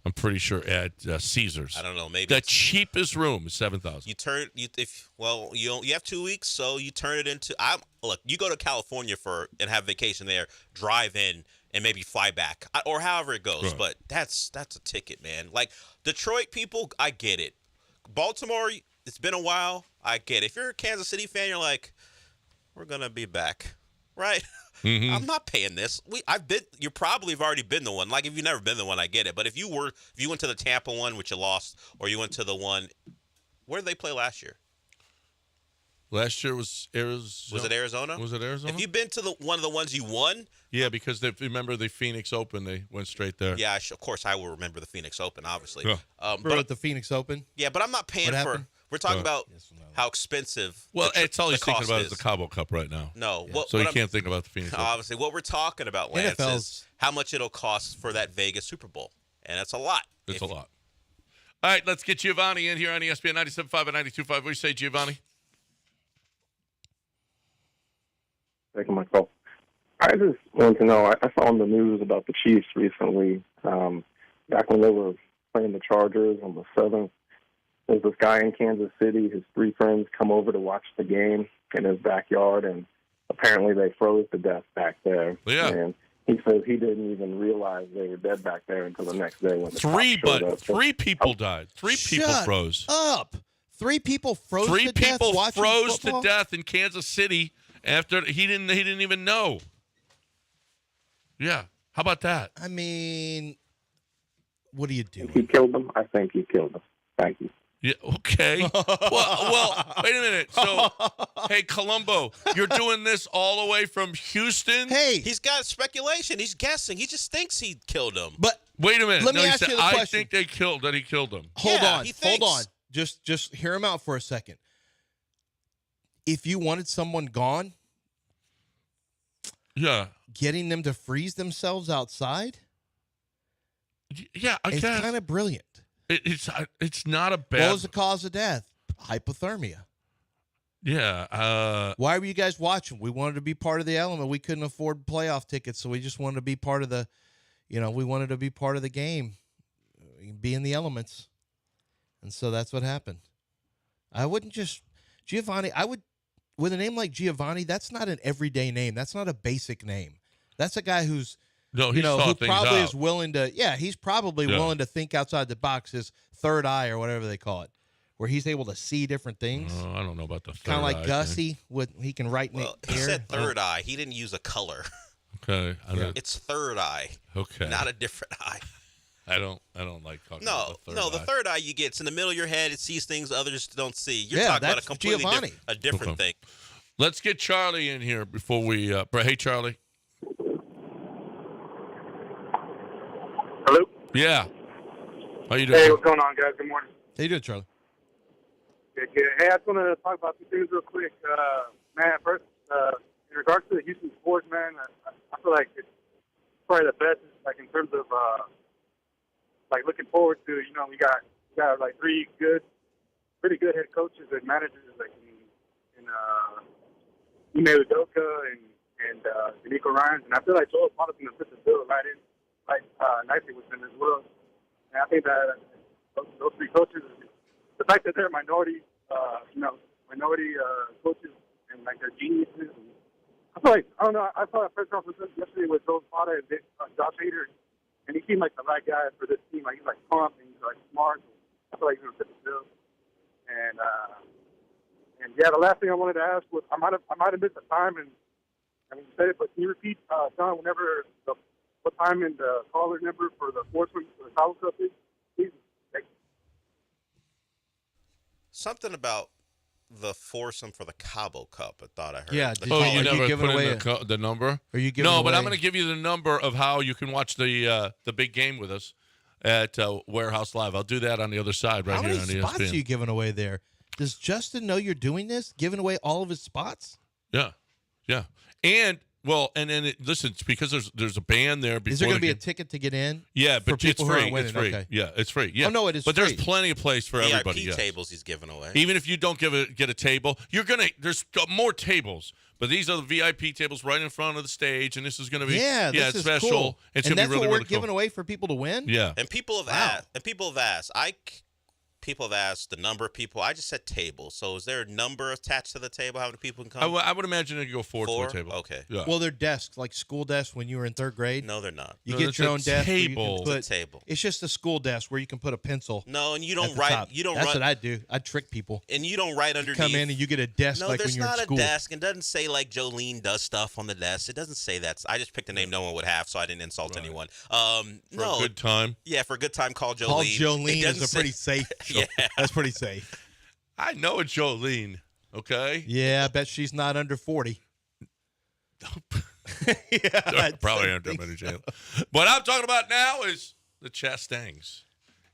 I'm pretty sure at Caesars. I don't know. Maybe the cheapest room is $7,000. You have 2 weeks, so you turn it into. Look, you go to California and have vacation there, drive in. And maybe fly back, or however it goes. Right. But that's a ticket, man. Like Detroit people, I get it. Baltimore, it's been a while. I get it. If you're a Kansas City fan, you're like, we're gonna be back, right? Mm-hmm. I'm not paying this. You probably have already been the one. Like if you've never been the one, I get it. But if you went to the Tampa one, which you lost, or you went to the one, where did they play last year? Last year was Arizona. Was it Arizona? Was it Arizona? Have you been to one of the ones you won? Yeah, because remember the Phoenix Open, they went straight there. Yeah, of course I will remember the Phoenix Open, obviously. Yeah. But at the Phoenix Open? Yeah, but I'm not paying for. We're talking about how expensive. Well, it's all he's thinking about is the Cabo Cup right now. No, so you can't think about the Phoenix Open. Obviously, what we're talking about, Lance, is how much it'll cost for that Vegas Super Bowl, and that's a lot. It's a lot. All right, let's get Giovanni in here on ESPN 97.5 and 92.5. What do you say, Giovanni? Taking my call. I just wanted to know, I saw on the news about the Chiefs recently, back when they were playing the Chargers on the 7th, there's this guy in Kansas City, his 3 friends come over to watch the game in his backyard, and apparently they froze to death back there. Yeah. And he says he didn't even realize they were dead back there until the next day when the cops showed up. 3 people died. 3 people froze. Up. 3 people froze 3 to death. 3 people watching froze football? to death in Kansas City after he didn't even know. Yeah. How about that? I mean, what do you do? He killed them? I think he killed them. Thank you. Yeah, okay. well, wait a minute. So, hey, Columbo, you're doing this all the way from Houston? Hey. He's got speculation. He's guessing. He just thinks he killed him. But wait a minute. Let me ask you the question. I think he killed him. Hold on. Just hear him out for a second. If you wanted someone gone, yeah, getting them to freeze themselves outside, yeah, I it's guess. kind of brilliant. It's not a bad. What was the cause of death? Hypothermia. Yeah. Why were you guys watching? We wanted to be part of the element. We couldn't afford playoff tickets, so we just wanted to be part of the, we wanted to be part of the game, be in the elements. And so that's what happened. I wouldn't just, Giovanni, with a name like Giovanni, that's not an everyday name. That's not a basic name. That's a guy who's, who probably out. is willing to, he's probably willing to think outside the box, his third eye or whatever they call it, where he's able to see different things. I don't know about the third eye. Kind of like Gussie, he can write in the he air. said third eye. He didn't use a color. Okay. It's third eye. Okay. Not a different eye. I don't like talking about the third eye. The third eye you get, it's in the middle of your head. It sees things others don't see. You're talking about a completely different thing. Let's get Charlie in here before we. Hey, Charlie. Hello? Yeah. How you doing? Hey, what's going on, guys? Good morning. How you doing, Charlie? Good. Hey, I just want to talk about two things real quick. Man, first, in regards to the Houston sports, man, I feel like it's probably the best, like in terms of like looking forward to. You know, we got like pretty good head coaches and managers like in Ime Udoka and Nico Ryans, and I feel like Joel Pott's going to fit the bill nicely with them as well. And I think that those three coaches, the fact that they're minority coaches and like they're geniuses. I feel like, I don't know, I saw that press conference yesterday with Joel Potter and Josh Hader, and he seemed like the right guy for this team. Like he's like pumped and he's like smart. I feel like he's going to fit the bill. And yeah, the last thing I wanted to ask was I might have missed the time and you said it, but can you repeat, John, what time and the caller number for the Sportsman for the Cabo Cup is? Please. Thank you. Something about the foursome for the Cabo Cup. I thought I heard. Yeah. You never giving put away in the number? Are you giving No, away? but I'm going to give you the number of how you can watch the big game with us at Warehouse Live. I'll do that on the other side right How here many on ESPN. spots are you giving away there? Does Justin know you're doing this? Giving away all of his spots? Yeah. And listen, it's because there's a band there. Is there going to be a ticket to get in? Yeah, for but it's people who free. aren't winning? It's free. Okay. Yeah, it's free. Yeah. Oh, no, it is But free. there's plenty of place for everybody. VIP Yes. tables he's giving away. Even if you don't get a table, there's more tables. But these are the VIP tables right in front of the stage, and this is going to be this is special. cool. It's and going to that's be really, what we're really cool. giving away for people to win? Yeah. And people have asked. People have asked the number of people. I just said table. So is there a number attached to the table? How many people can come? I would imagine it could go four to a table. Okay. Yeah. Well, they're desks, like school desks when you were in third grade. No, they're not. You No, get it's your a own desk. where you can table. put- It's a table. It's just a school desk where you can put a pencil. No, and you at don't the write. top. You don't. That's write, what I do. I trick people. And you don't write underneath. Come in and you get a desk No, like when there's you're in not school. a desk. It doesn't say like Jolene does stuff on the desk. It doesn't say that. I just picked a name no one would have, so I didn't insult anyone. For a good time. Yeah, for a good time, call Jolene. Call It Jolene doesn't is a pretty safe. Yeah. That's pretty safe. I know it's Jolene. Okay. Yeah, I bet she's not under 40. Probably aren't that many jail. What I'm talking about now is the Chastangs.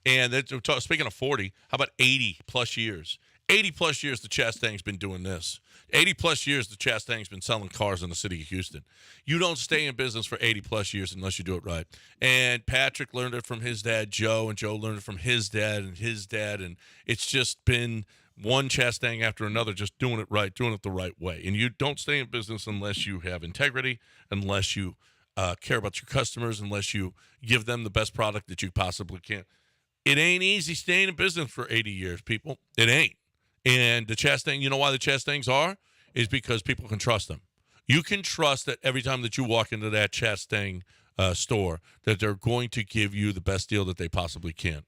And speaking of 40, how about 80 plus years? 80 plus years the Chastang's been doing this. 80 plus years the Chastang's been selling cars in the city of Houston. You don't stay in business for 80 plus years unless you do it right. And Patrick learned it from his dad, Joe, and Joe learned it from his dad and his dad. And it's just been one Chastang after another, just doing it right, doing it the right way. And you don't stay in business unless you have integrity, unless you care about your customers, unless you give them the best product that you possibly can. It ain't easy staying in business for 80 years, people. It ain't. And the Chastang, you know why the Chastangs are? Is because people can trust them. You can trust that every time that you walk into that Chastang store, that they're going to give you the best deal that they possibly can.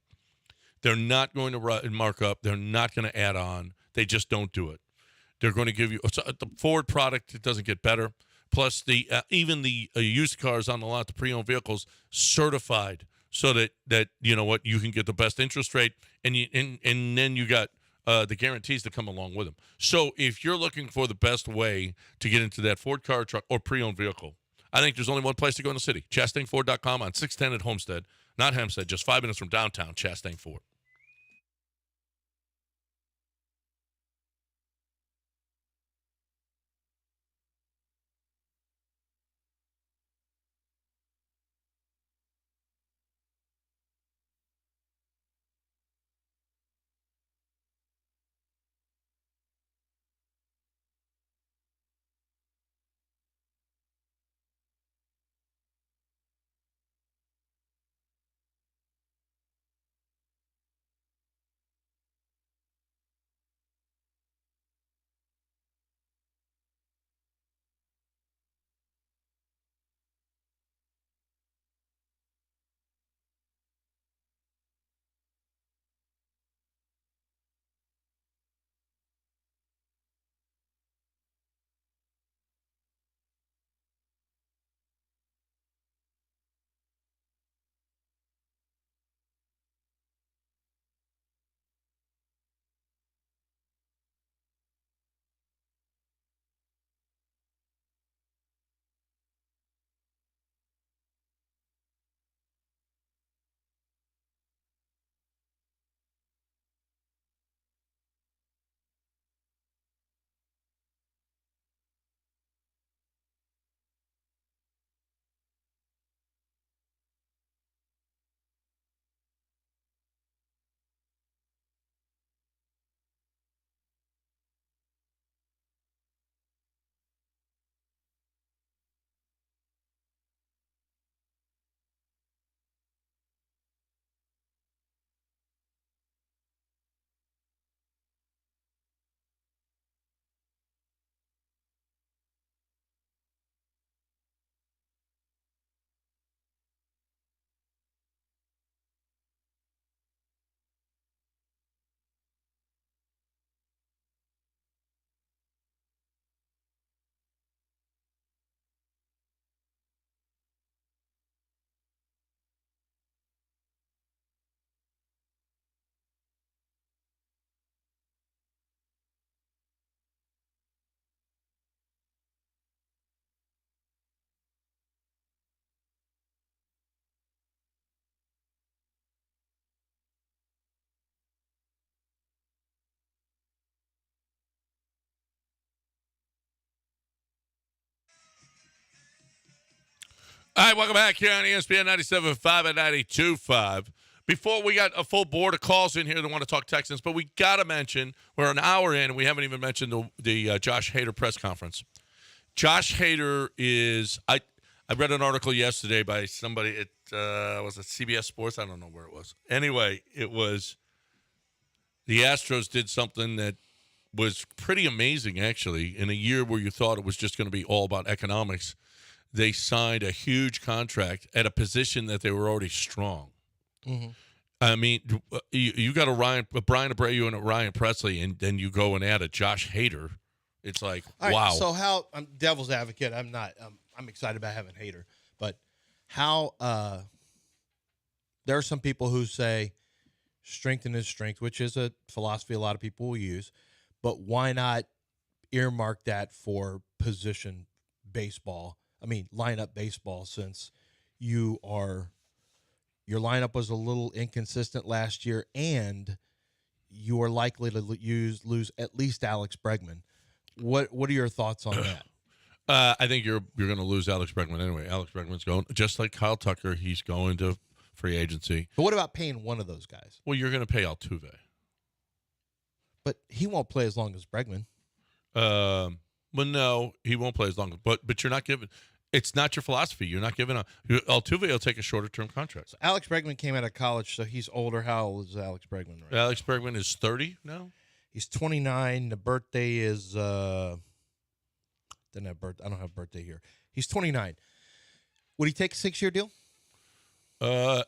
They're not going to mark up. They're not going to add on. They just don't do it. They're going to give you the Ford product. It doesn't get better. Plus, even the used cars on the lot, the pre-owned vehicles, certified so that you know what, you can get the best interest rate, and then you got the guarantees that come along with them. So if you're looking for the best way to get into that Ford car, truck, or pre-owned vehicle, I think there's only one place to go in the city: ChastangFord.com on 610 at Homestead, not Hempstead, just 5 minutes from downtown. Chastang Ford. All right, welcome back here on ESPN 97.5 and 92.5. Before we got a full board of calls in here that want to talk Texans, but we got to mention, we're an hour in, and we haven't even mentioned the Josh Hader press conference. Josh Hader is, I read an article yesterday by somebody at, was it CBS Sports? I don't know where it was. Anyway, it was the Astros did something that was pretty amazing, actually, in a year where you thought it was just going to be all about economics. They signed a huge contract at a position that they were already strong. Mm-hmm. I mean, you got a Brian Abreu and a Ryan Presley, and then you go and add a Josh Hader. It's like, all right, wow. So how I'm devil's advocate. I'm not. I'm excited about having Hader, but how there are some people who say strength in his strength, which is a philosophy a lot of people will use, but why not earmark that for position baseball? I mean, lineup baseball, since your lineup was a little inconsistent last year, and you are likely to lose at least Alex Bregman. What are your thoughts on that? I think you're going to lose Alex Bregman anyway. Alex Bregman's going, just like Kyle Tucker, he's going to free agency. But what about paying one of those guys? Well, you're going to pay Altuve. But he won't play as long as Bregman. Well, no, he won't play as long. But you're not giving. It's not your philosophy. You're not giving up. Altuve will take a shorter-term contract. So Alex Bregman came out of college, so he's older. How old is Alex Bregman right Alex Bregman is 30 now? He's 29. The birthday is I don't have birthday here. He's 29. Would he take a 6-year deal?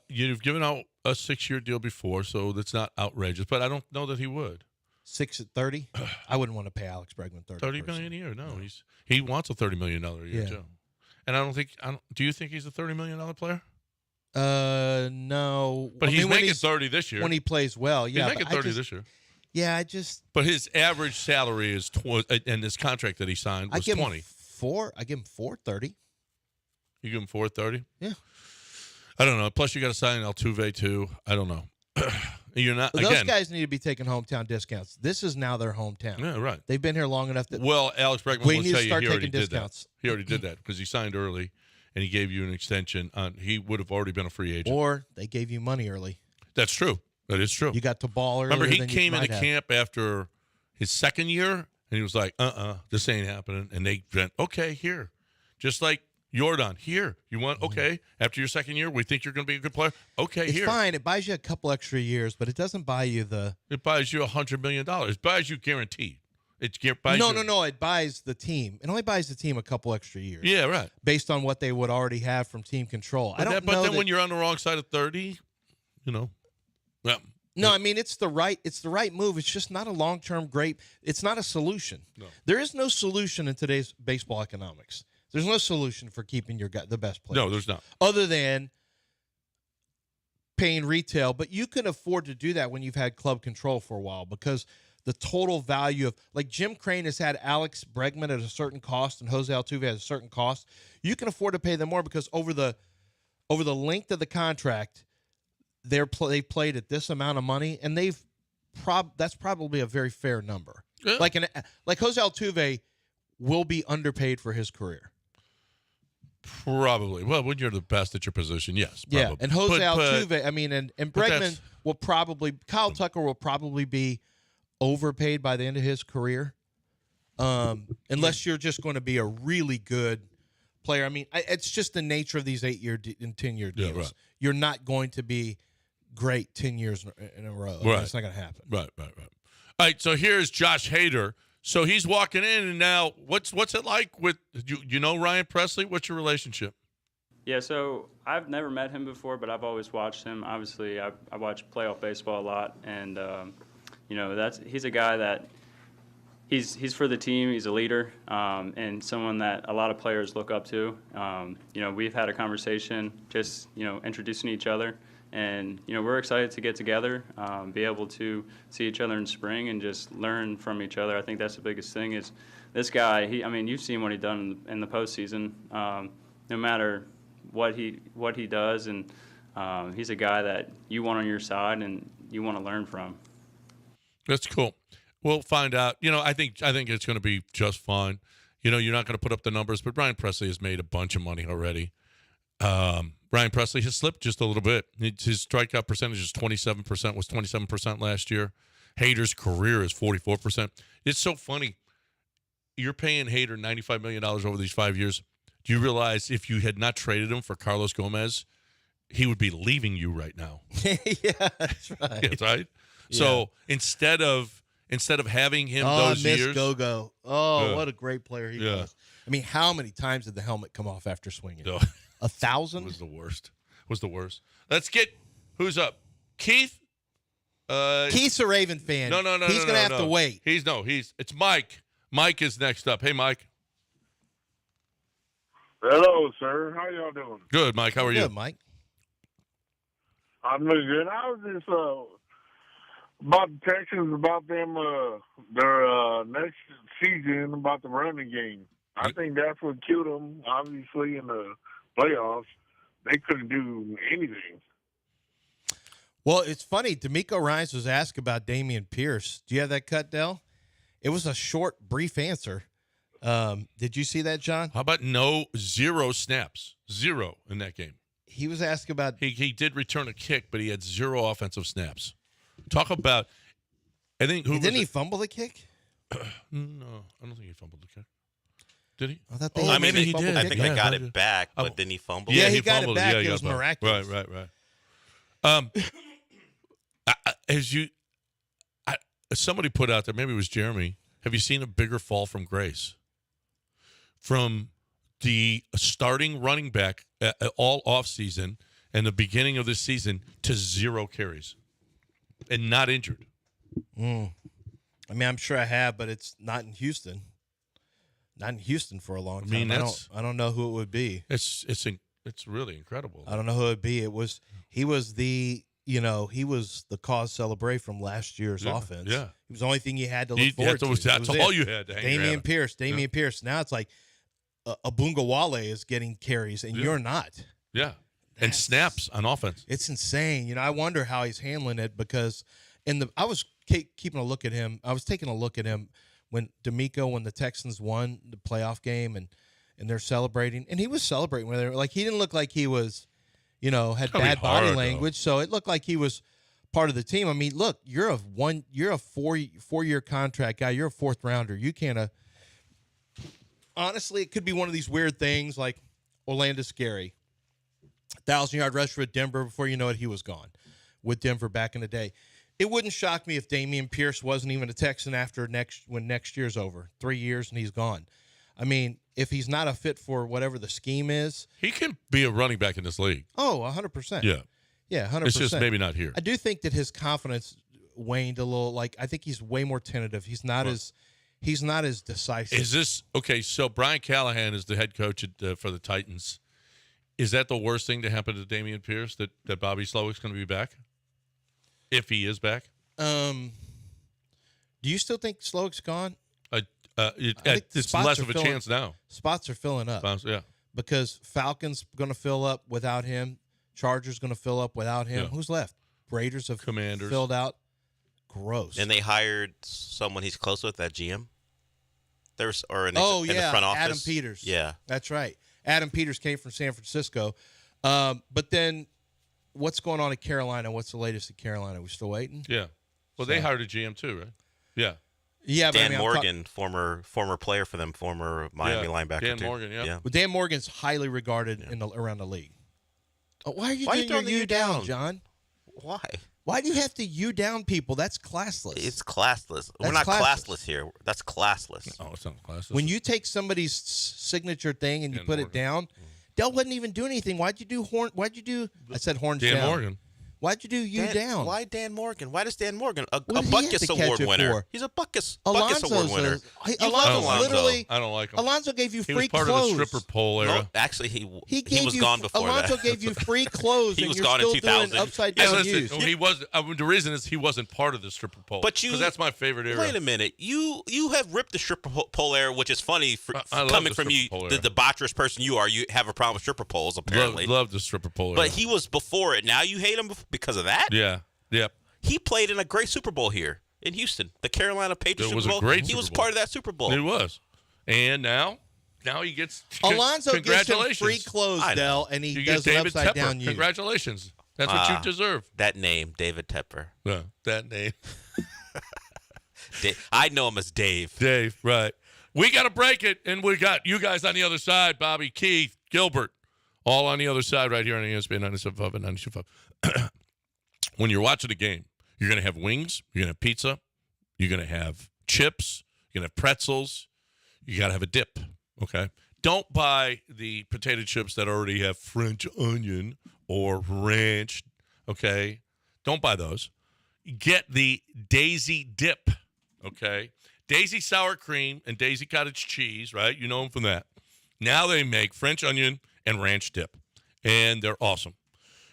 You've given out a 6-year deal before, so that's not outrageous. But I don't know that he would. 6 at 30? I wouldn't want to pay Alex Bregman $30 million a year. No, he wants a $30 million a year too. And do you think he's a $30 million player? No. But he's making 30 this year. When he plays well, yeah. He's making 30 this year. Yeah, But his average salary is and this contract that he signed was 20. I give him $430. You give him $430? Yeah. I don't know. Plus, you got to sign Altuve too. I don't know. You're not. But again, those guys need to be taking hometown discounts. This is now their hometown. Yeah, right. They've been here long enough that. Well, Alex Bregman we will need tell to you start he already taking did discounts. that. He already did that because he signed early, and he gave you an extension. He would have already been a free agent. Or they gave you money early. That's true. That is true. You got to ball early. Remember, he came into camp after his second year, and he was like, this ain't happening. And they went, okay, here. Just like Jordan, here. You want, okay, after your second year, we think you're going to be a good player. Okay, it's here. Fine. It buys you a couple extra years, but it doesn't buy you the. It buys you $100 million. It buys you guaranteed. No. It buys the team. It only buys the team a couple extra years. Yeah, right. Based on what they would already have from team control. But then when you're on the wrong side of 30, yeah. No, I mean it's the right move. It's just not a long-term great. It's not a solution. No. There is no solution in today's baseball economics. There's no solution for keeping the best players. No, there's not. Other than paying retail, but you can afford to do that when you've had club control for a while because the total value of, like Jim Crane has had Alex Bregman at a certain cost and Jose Altuve at a certain cost. You can afford to pay them more because over the length of the contract, they played at this amount of money, and that's probably a very fair number. Yeah. Like Jose Altuve will be underpaid for his career. Probably. Well, when you're the best at your position, yes. Probably. Yeah, and Jose Altuve, and Bregman will probably, Kyle Tucker will probably be overpaid by the end of his career, unless you're just going to be a really good player. I mean, it's just the nature of these 8-year and 10-year deals. Yeah, right. You're not going to be great 10 years in a row. Right. That's not going to happen. Right. All right, so here's Josh Hader. So he's walking in, and now what's it like with you know Ryan Presley? What's your relationship? Yeah, so I've never met him before, but I've always watched him. Obviously, I watch playoff baseball a lot, and he's a guy that he's for the team. He's a leader, and someone that a lot of players look up to. We've had a conversation, just introducing each other. And, we're excited to get together, be able to see each other in spring and just learn from each other. I think that's the biggest thing is this guy, you've seen what he's done in the postseason. No matter what he does, and he's a guy that you want on your side and you want to learn from. That's cool. We'll find out. I think it's going to be just fine. You're not going to put up the numbers, but Ryan Presley has made a bunch of money already. Brian Presley has slipped just a little bit. His strikeout percentage is 27%, was 27% last year. Hader's career is 44%. It's so funny. You're paying Hader $95 million over these 5 years. Do you realize if you had not traded him for Carlos Gomez, he would be leaving you right now? Yeah, that's right. That's right. Yeah. So instead of having him those I miss years, Go-Go. Oh, what a great player he Yeah. was. I mean, how many times did the helmet come off after swinging? No. 1,000? was the worst. Let's get who's up. Keith. Keith's a Raven fan. No. He's gonna have to wait. It's Mike. Mike is next up. Hey, Mike. Hello, sir. How y'all doing? Good, Mike. How are you? Good, Mike. I'm doing good. I was just about the Texans, about them, their next season, about the running game. I think that's what killed them, obviously, in the playoffs. They couldn't do anything. Well, it's funny. D'Amico Ryans was asked about Dameon Pierce. Do you have that cut, Del? It was a short, brief answer. Did you see that, John? How about zero snaps? Zero in that game. He was asked about... He did return a kick, but he had 0 offensive snaps. Talk about... I think Didn't he fumble the kick? No, I don't think he fumbled the kick. Did he? I thought maybe he did. I think they got it back, but then he fumbled. Yeah, he got fumbled it back. Yeah, it was back. miraculous. Right. Somebody put out there, maybe it was Jeremy, have you seen a bigger fall from grace? From the starting running back all offseason and the beginning of this season to 0 carries and not injured. I mean, I'm sure I have, but it's not in Houston. Not in Houston for a long time. I don't know who it would be. It's really incredible. I don't know who it would be. He was the cause celebre from last year's offense. Yeah. It was the only thing you had to look forward to. That's all you had to hang your hat on. Dameon Pierce. Now it's like Abunga Wale is getting carries, and you're not. Yeah. And snaps on offense. It's insane. I wonder how he's handling it because I was keeping a look at him. I was taking a look at him when the Texans won the playoff game and they're celebrating, and he was celebrating with it. Like he didn't look like he was, had bad body language. So it looked like he was part of the team. I mean, look, you're a 4-year contract guy. You're a 4th rounder. You can't. Honestly, it could be one of these weird things like Orlando Scary, 1,000-yard rush for Denver. Before you know it, he was gone with Denver back in the day. It wouldn't shock me if Dameon Pierce wasn't even a Texan when next year's over. 3 years and he's gone. I mean, if he's not a fit for whatever the scheme is. He can be a running back in this league. Oh, 100%. Yeah. Yeah, 100%. It's just maybe not here. I do think that his confidence waned a little. Like, I think he's way more tentative. He's not as decisive. Is this okay? So Brian Callahan is the head coach for the Titans. Is that the worst thing to happen to Dameon Pierce? That Bobby Slowick's going to be back, if he is back? Do you still think Slowick's gone? It's less of a chance now. Spots are filling up. Yeah, because Falcons going to fill up without him. Chargers going to fill up without him. Yeah. Who's left? Raiders have Commanders filled out. Gross. And they hired someone he's close with at GM. In the front office. Adam Peters. Yeah, that's right. Adam Peters came from San Francisco. But then, what's going on at Carolina? What's the latest at Carolina? Are we still waiting? Yeah. Well, they hired a GM too, right? Yeah. Yeah. Dan Morgan, former player for them, former Miami linebacker. Dan Morgan. Yeah. Well, Dan Morgan's highly regarded around the league. Why are you doing you down, John? Why? Why do you have to down people? That's classless. It's classless. We're not classless here. That's classless. Oh, it's not classless. When you take somebody's signature thing and you put it down, Dell wouldn't even do anything. Why'd you do Horn? I said Horns down. Dan Morgan. Why'd you do down? Why Dan Morgan? Why does Dan Morgan? A Butkus Award winner. He's a Butkus Award winner. Alonso literally. I don't like him. Alonso gave you free clothes. He was part of the stripper pole era. No, actually, he was gone before Alonso that. gave you free clothes. He was gone in 2000. Upside down use. He was. The reason is he wasn't part of the stripper pole. Because that's my favorite era. Wait a minute. You have ripped the stripper pole era, which is funny coming from you, the debaucherous person you are. You have a problem with stripper poles, apparently. Love the stripper pole era. But he was before it. Now you hate him because of that? Yeah. Yep. He played in a great Super Bowl here in Houston, the Carolina Patriots Super Bowl. Great he Super was Bowl. part of that Super Bowl. He was. And now now he gets Alonzo gets him congratulations. free clothes, Dell, and he You does get an David upside Tepper. down U. Congratulations. That's what you deserve. That name, David Tepper. Yeah, that name. I know him as Dave. Dave, right. We got to break it, and we got you guys on the other side, Bobby, Keith, Gilbert, all on the other side right here on ESPN 97.5 and 92.5. When you're watching a game, you're going to have wings, you're going to have pizza, you're going to have chips, you're going to have pretzels, you got to have a dip, okay? Don't buy the potato chips that already have French onion or ranch, okay? Don't buy those. Get the Daisy dip, okay? Daisy sour cream and Daisy cottage cheese, right? You know them from that. Now they make French onion and ranch dip, and they're awesome.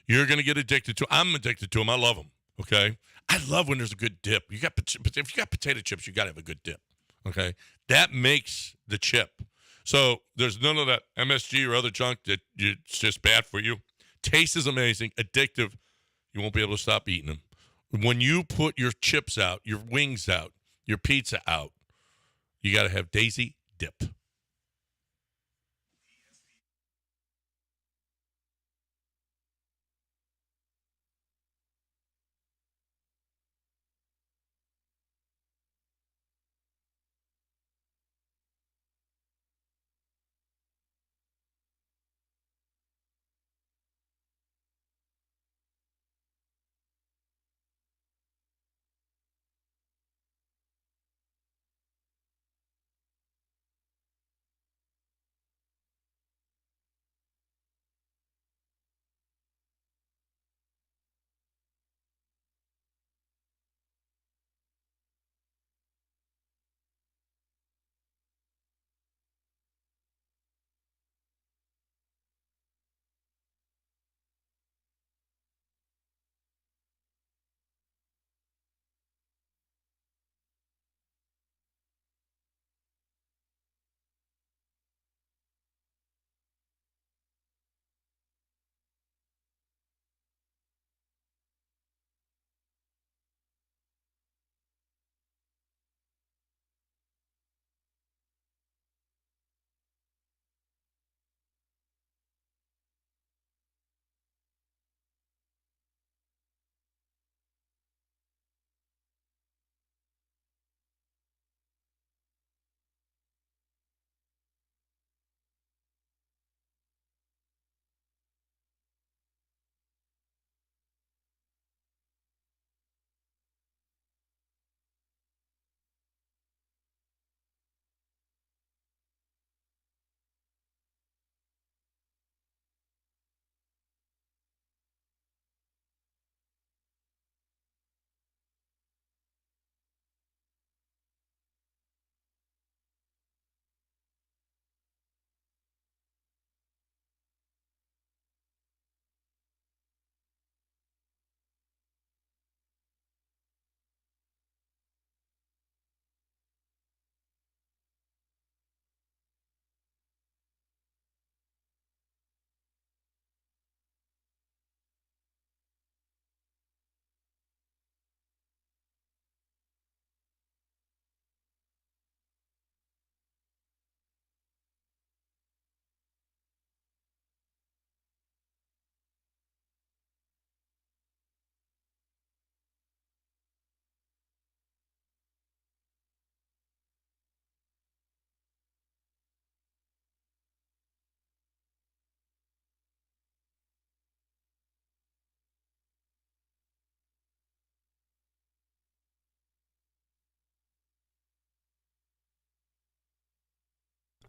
You're going to get addicted to them. I'm addicted to them. I love them, okay? I love when there's a good dip. If you got potato chips, you got to have a good dip, okay? That makes the chip. So there's none of that MSG or other junk that it's just bad for you. Taste is amazing, addictive. You won't be able to stop eating them. When you put your chips out, your wings out, your pizza out, you got to have Daisy dip.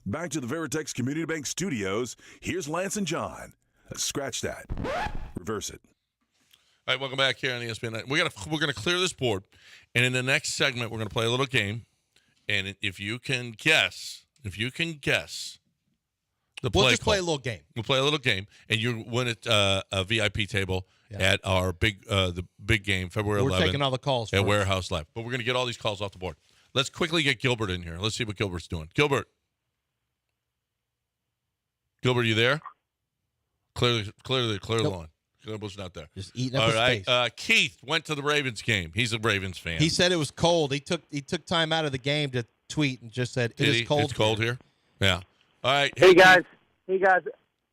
Back to the Veritex Community Bank Studios. Here's Lance and John. Scratch that. Reverse it. All right, welcome back here on ESPN. We're gonna clear this board, and in the next segment, we're gonna play a little game. And if you can guess, the we'll just play a little game. We'll play a little game, and you win a VIP table at our the big game, February 11th. We're taking all the calls at first. Warehouse Live. But we're gonna get all these calls off the board. Let's quickly get Gilbert in here. Let's see what Gilbert's doing. Gilbert, you there? Clear the line. Gilbert's not there. Just eating up all his right. space. Keith went to the Ravens game. He's a Ravens fan. He said it was cold. He took time out of the game to tweet and just said it is cold. It's cold here. Yeah. All right. Hey, guys.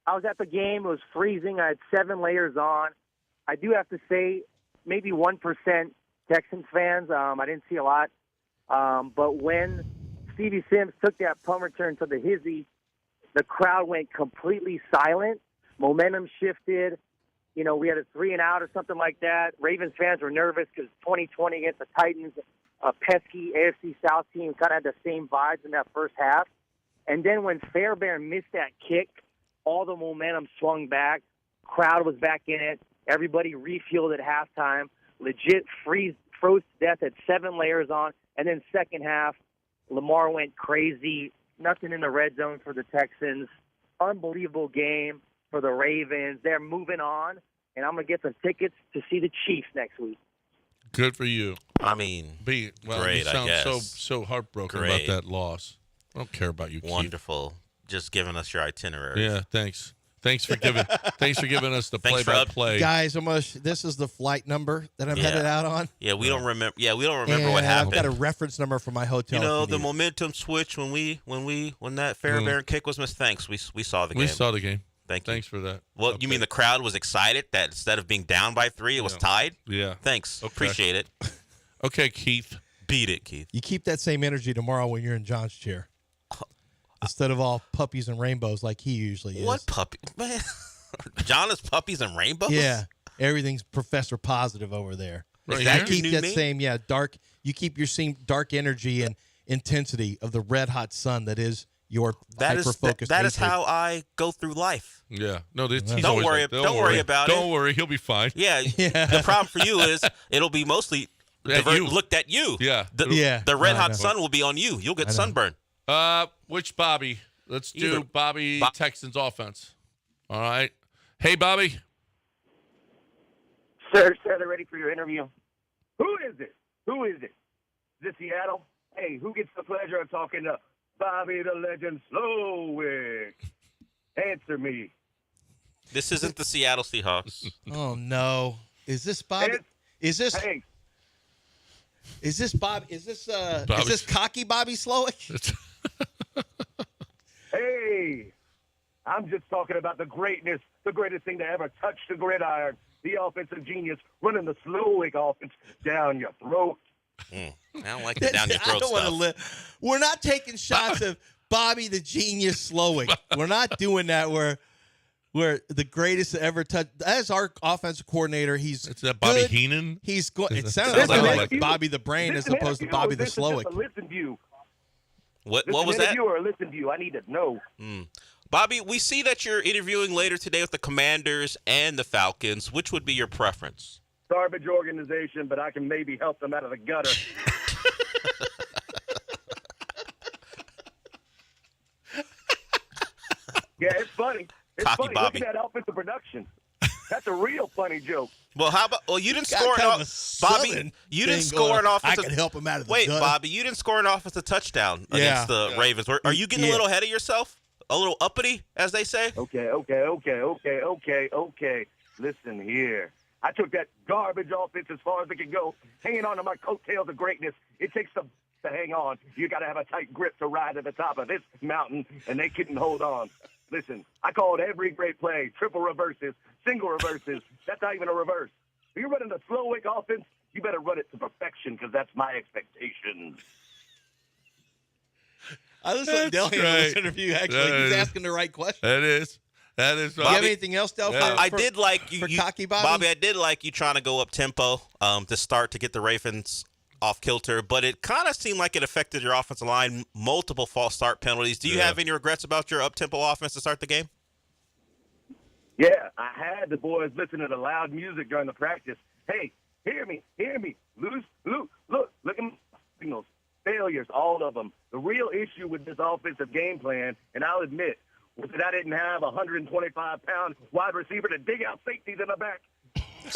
I was at the game. It was freezing. I had 7 layers on. I do have to say, maybe 1% Texans fans. I didn't see a lot. But when Stevie Sims took that punt return to the hizzy, the crowd went completely silent. Momentum shifted. You know, we had a 3-and-out or something like that. Ravens fans were nervous because 2020 against the Titans, a pesky AFC South team, kind of had the same vibes in that first half. And then when Fairbairn missed that kick, all the momentum swung back. Crowd was back in it. Everybody refueled at halftime. Legit froze to death, had 7 layers on. And then second half, Lamar went crazy. Nothing in the red zone for the Texans. Unbelievable game for the Ravens. They're moving on, and I'm going to get some tickets to see the Chiefs next week. Good for you. I mean, great, you sound I guess. so heartbroken about that loss. I don't care about you, Keith. Wonderful. Just giving us your itinerary. Yeah, thanks. Thanks for giving us the play-by-play. Guys, this is the flight number that I'm headed out on. Yeah, we don't remember. Yeah, we don't remember what happened. I've got a reference number for my hotel. You know, the momentum switch when that Fairbairn kick was missed. Thanks, we saw the game. We saw the game. Thanks for that. Well, you mean the crowd was excited that instead of being down by 3, it was tied? Yeah. Thanks. Okay. Appreciate it. Okay, Keith. Beat it, Keith. You keep that same energy tomorrow when you're in John's chair. Instead of all puppies and rainbows like he usually is. What puppy? Man, John is puppies and rainbows? Yeah. Everything's Professor Positive over there. Is that you keep your new that name? same, dark. You keep your same dark energy and intensity of the red hot sun that is your hyper-focused That is hatred. how I go through life. Yeah. No, he's Don't always worry. like, Don't worry about it. Don't worry. He'll be fine. Yeah. The problem for you is it'll be mostly looked at you. Yeah. The red hot sun will be on you. You'll get sunburned. Which Bobby? Let's do Bobby Texans offense. All right. Hey, Bobby. Sir, they're ready for your interview. Who is it? Is this Seattle? Hey, who gets the pleasure of talking to Bobby the Legend Slowick? Answer me. This isn't the Seattle Seahawks. Oh no! Is this Bobby? Is this Bob? Is this cocky Bobby Slowick? Hey, I'm just talking about the greatness, the greatest thing to ever touch the gridiron, the offensive genius running the Slowick offense down your throat. I don't like the down your throat stuff. We're not taking shots of Bobby the genius Slowick. We're not doing that. We're the greatest to ever touch. As our offensive coordinator, he's Bobby Heenan. He's good. It sounds like Bobby the Brain as opposed to Bobby the Slowick. Listen to you. What was that? Interview or listen to you? I need to know. Bobby, we see that you're interviewing later today with the Commanders and the Falcons. Which would be your preference? Garbage organization, but I can maybe help them out of the gutter. Yeah, it's funny. It's Cocky funny. Bobby. Look at that offensive production. That's a real funny joke. Well, how about? Well, you didn't score an Bobby. You didn't score an offensive. I can help him out of the Wait, gutter. Bobby, you didn't score an offensive touchdown against the Ravens. Are you getting a little ahead of yourself? A little uppity, as they say? Okay. Listen here. I took that garbage offense as far as it could go, hanging on to my coattails of greatness. It takes some to hang on. You got to have a tight grip to ride to the top of this mountain, and they couldn't hold on. Listen, I called every great play, triple reverses, single reverses. That's not even a reverse. If you're running the Slowick offense, you better run it to perfection because that's my expectations. I listened to Delhi in this interview. Actually, he's asking the right question. That is. Do you have anything else, Del? I did like you, cocky Bobby. I did like you trying to go up tempo to start to get the Ravens off kilter, but it kind of seemed like it affected your offensive line. Multiple false start penalties. Do you have any regrets about your up tempo offense to start the game? Yeah, I had the boys listening to loud music during the practice. Hey, hear me. Look at my signals. Failures, all of them. The real issue with this offensive game plan, and I'll admit, was that I didn't have a 125-pound wide receiver to dig out safeties in the back. He's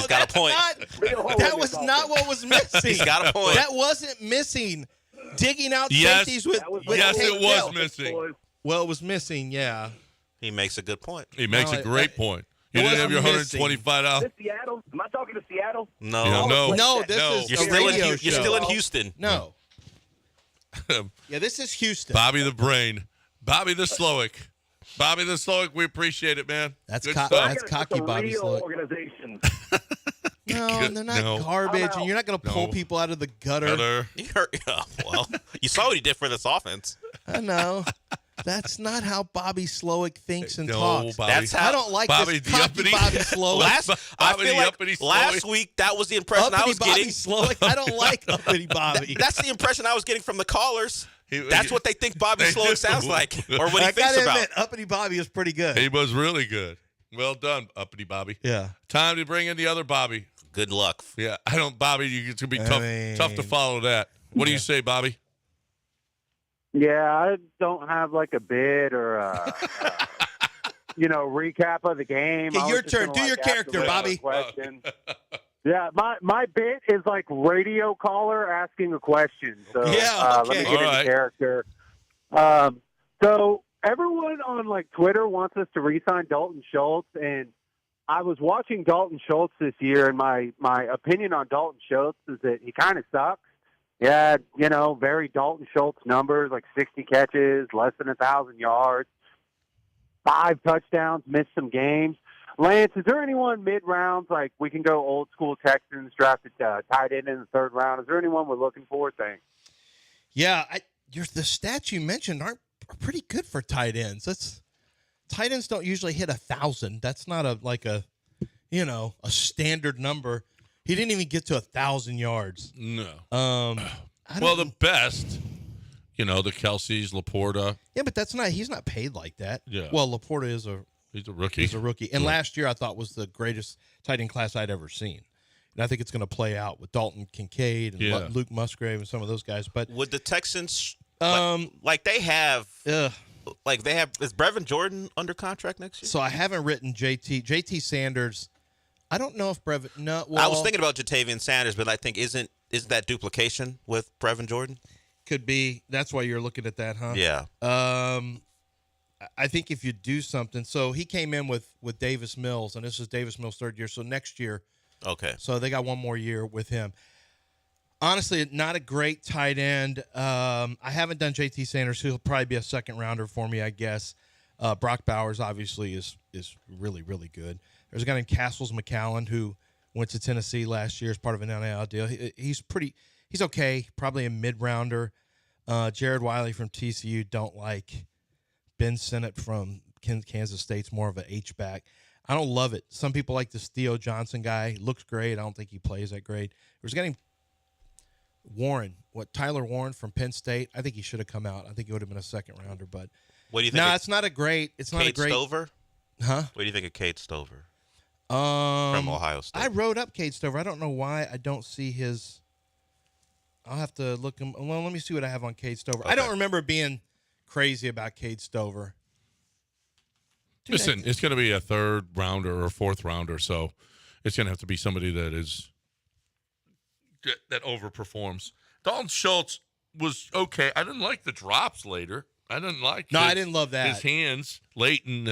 got a point. That was not what was missing. He's got a point. That wasn't missing. Digging out safeties with it was missing. Well, it was missing, yeah. He makes a good point. He makes a great point. You didn't have your $125. This Seattle? Am I talking to Seattle? No, this is You're still in Houston. No. Yeah, this is Houston. Bobby the Brain. Bobby the Slowick. Bobby the Slowick, we appreciate it, man. That's Good that's stuff. cocky, Bobby Slowick. Organizations. No, and they're not garbage, and you're not going to pull people out of the gutter. Well, you saw what he did for this offense. I know. That's not how Bobby Slowick thinks and No, talks. Bobby. That's how I don't like Bobby, this the cocky uppity- Bobby Slowick. I feel like last week that was the impression I was Bobby getting. Slowick. I don't like uppity Bobby. That's the impression I was getting from the callers. That's what they think Bobby They Slowick do. sounds like, or what he I thinks gotta about. admit, uppity Bobby is pretty good. He was really good. Well done, uppity Bobby. Yeah. Time to bring in the other Bobby. Good luck. Yeah, Bobby, it's going to be tough to follow that. What do you say, Bobby? Yeah, I don't have like a bid or a recap of the game. Okay, your turn. Do your character, Bobby. Yeah, my bit is like radio caller asking a question. So okay. Let me get into character. So everyone on like Twitter wants us to re-sign Dalton Schultz, and I was watching Dalton Schultz this year, and my opinion on Dalton Schultz is that he kind of sucks. Yeah, very Dalton Schultz numbers, like 60 catches, less than 1,000 yards, 5 touchdowns, missed some games. Lance, is there anyone mid-rounds, like we can go old school Texans, drafted tight end in the 3rd round? Is there anyone we're looking for? Thanks. Yeah, the stats you mentioned are pretty good for tight ends. Tight ends don't usually hit 1,000. That's not a standard number. He didn't even get to 1,000 yards. No. The best, the Kelce's, Laporta. Yeah, but he's not paid like that. Yeah. Well, Laporta he's a rookie. He's a rookie. And last year I thought was the greatest tight end class I'd ever seen. And I think it's going to play out with Dalton Kincaid and Luke Musgrave and some of those guys. But would the Texans they have is Brevin Jordan under contract next year? So I haven't written JT Sanders. I don't know if Brevin. No, well, I was thinking about Jatavian Sanders, but I think isn't that duplication with Brevin Jordan? Could be. That's why you're looking at that, huh? Yeah. I think if you do something, so he came in with Davis Mills, and this is Davis Mills' 3rd year. So next year, okay. So they got one more year with him. Honestly, not a great tight end. I haven't done JT Sanders. He'll probably be a 2nd rounder for me, I guess. Brock Bowers obviously is really, really good. There's a guy named Castles McCallan who went to Tennessee last year as part of an NIL deal. He's okay, probably a mid-rounder. Jared Wiley from TCU, don't like. Ben Sinnott from Kansas State's more of an H-back. I don't love it. Some people like this Theo Johnson guy. Looks great. I don't think he plays that great. There's a guy named Tyler Warren from Penn State. I think he should have come out. I think he would have been a 2nd rounder. But what do you think? No, it's not a great. It's not a great. Stover? Huh? What do you think of Cade Stover? From Ohio State. I wrote up Cade Stover. I don't know why I don't see his. I'll have to look him. Well, let me see what I have on Cade Stover. Okay. I don't remember being crazy about Cade Stover. Dude, listen, it's going to be a 3rd rounder or 4th rounder, so it's going to have to be somebody that overperforms. Dalton Schultz was okay. I didn't like the drops later. I didn't like. I didn't love that. His hands late in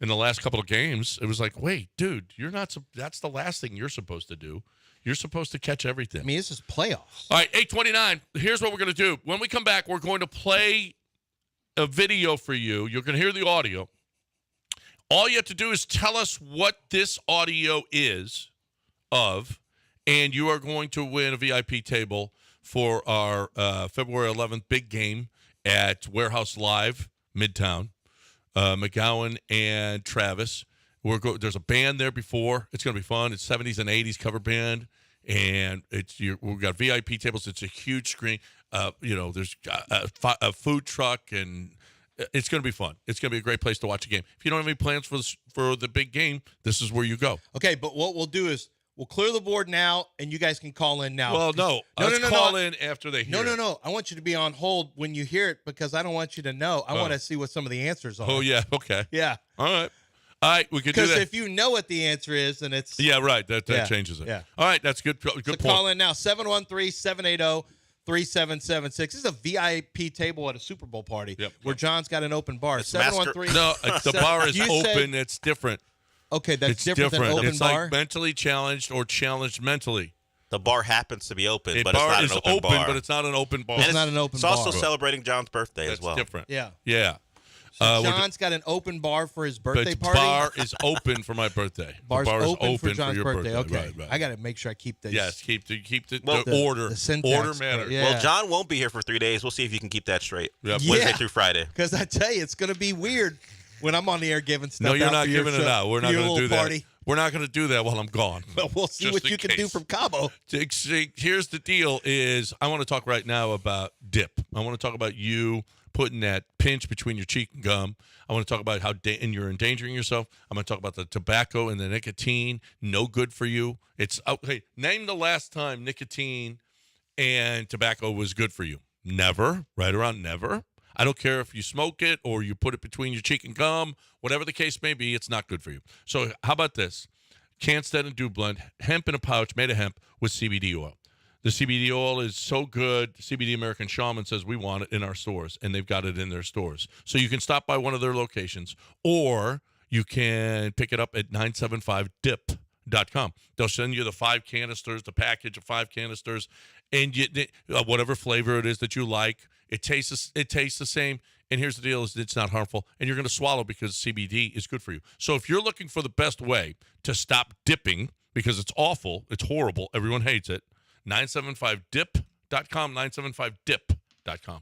in the last couple of games. It was like, wait, dude, you're not. That's the last thing you're supposed to do. You're supposed to catch everything. I mean, this is playoffs. All right, 8:29. Here's what we're going to do. When we come back, we're going to play a video for you. You're going to hear the audio. All you have to do is tell us what this audio is of, and you are going to win a VIP table for our February 11th big game at Warehouse Live, Midtown. McGowan and Travis. There's a band there before. It's going to be fun. It's 70s and 80s cover band, and we've got VIP tables. It's a huge screen. There's a food truck, and it's going to be fun. It's going to be a great place to watch a game. If you don't have any plans for the big game, this is where you go. Okay, but what we'll do is we'll clear the board now, and you guys can call in now. Well, no. Let's call in after they hear it. No. I want you to be on hold when you hear it because I don't want you to know. I want to see what some of the answers are. Oh, yeah. Okay. Yeah. All right, we could do that. Because if you know what the answer is, then it's... Yeah, right. That changes it. Yeah. All right, that's good. Good point. Call in now, 713-780-3776. This is a VIP table at a Super Bowl party where John's got an open bar. 713. No, the bar is open. It's different. Okay, that's different than open it's bar? Like mentally challenged or challenged mentally. The bar happens to be open, A but it's bar not is an open bar. but it's not an open bar. And It's not an open It's also bar. celebrating John's birthday That's as well. different. Yeah. Yeah. So John's got an open bar for his birthday But party. bar is open for my birthday. Bar's the bar is open for John's your birthday. Okay, Right, right. I got to make sure I keep this. Yes, keep the Well, order. the syntax Order correct. matters. Yeah. Well, John won't be here for 3 days. We'll see if you can keep that straight. Yep. Wednesday through Friday. Because I tell you, it's going to be weird when I'm on the air giving stuff. No, you're out not for your giving it show, out. We're for not your going to little do that. party. We're not going to do that while I'm gone. But we'll see Just what in you can do case. from Cabo. Here's the deal: is I want to talk right now about dip. I want to talk about you putting that pinch between your cheek and gum. I want to talk about how and you're endangering yourself. I'm going to talk about the tobacco and the nicotine. No good for you. It's okay. Name the last time nicotine and tobacco was good for you. Never. Right around never. I don't care if you smoke it or you put it between your cheek and gum. Whatever the case may be, it's not good for you. So how about this? Canstead and Dew Blend, hemp in a pouch made of hemp with CBD oil. The CBD oil is so good. CBD American Shaman says we want it in our stores, and they've got it in their stores. So you can stop by one of their locations, or you can pick it up at 975dip.com. They'll send you the 5 canisters, the package of 5 canisters, and whatever flavor it is that you like. It tastes the same. And here's the deal: is it's not harmful, and you're going to swallow because CBD is good for you. So if you're looking for the best way to stop dipping, because it's awful, it's horrible, everyone hates it, 975dip.com, 975dip.com.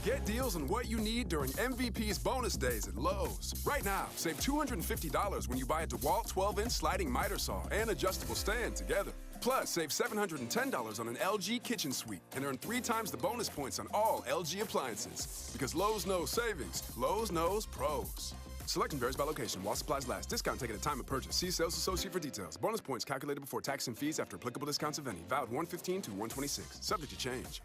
Get deals on what you need during MVP's bonus days at Lowe's. Right now, save $250 when you buy a DeWalt 12-inch sliding miter saw and adjustable stand together. Plus, save $710 on an LG kitchen suite and earn 3 times the bonus points on all LG appliances. Because Lowe's knows savings, Lowe's knows pros. Selection varies by location while supplies last. Discount taken at time of purchase. See sales associate for details. Bonus points calculated before tax and fees after applicable discounts of any. Valid 1/15 to 1/26. Subject to change.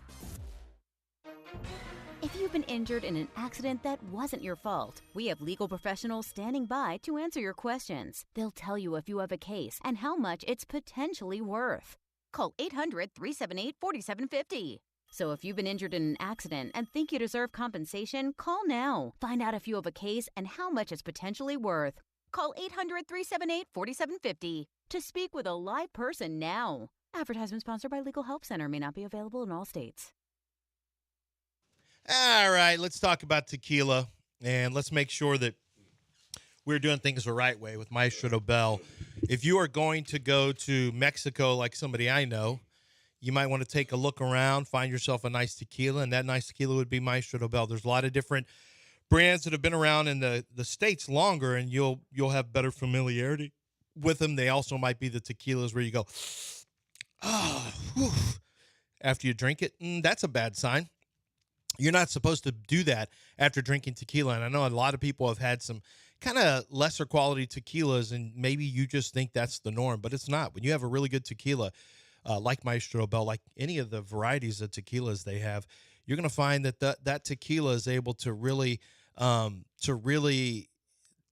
If you've been injured in an accident that wasn't your fault, we have legal professionals standing by to answer your questions. They'll tell you if you have a case and how much it's potentially worth. Call 800-378-4750. So if you've been injured in an accident and think you deserve compensation, call now. Find out if you have a case and how much it's potentially worth. Call 800-378-4750 to speak with a live person now. Advertisement sponsored by Legal Help Center. May not be available in all states. All right, let's talk about tequila, and let's make sure that we're doing things the right way with Maestro Dobel. If you are going to go to Mexico like somebody I know, you might want to take a look around, find yourself a nice tequila, and that nice tequila would be Maestro Dobel. There's a lot of different brands that have been around in the States longer, and you'll have better familiarity with them. They also might be the tequilas where you go, oh, whew, after you drink it. That's a bad sign. You're not supposed to do that after drinking tequila. And I know a lot of people have had some kind of lesser quality tequilas, and maybe you just think that's the norm, but it's not. When you have a really good tequila, like Maestro Dobel, like any of the varieties of tequilas they have, you're going to find that that tequila is able to really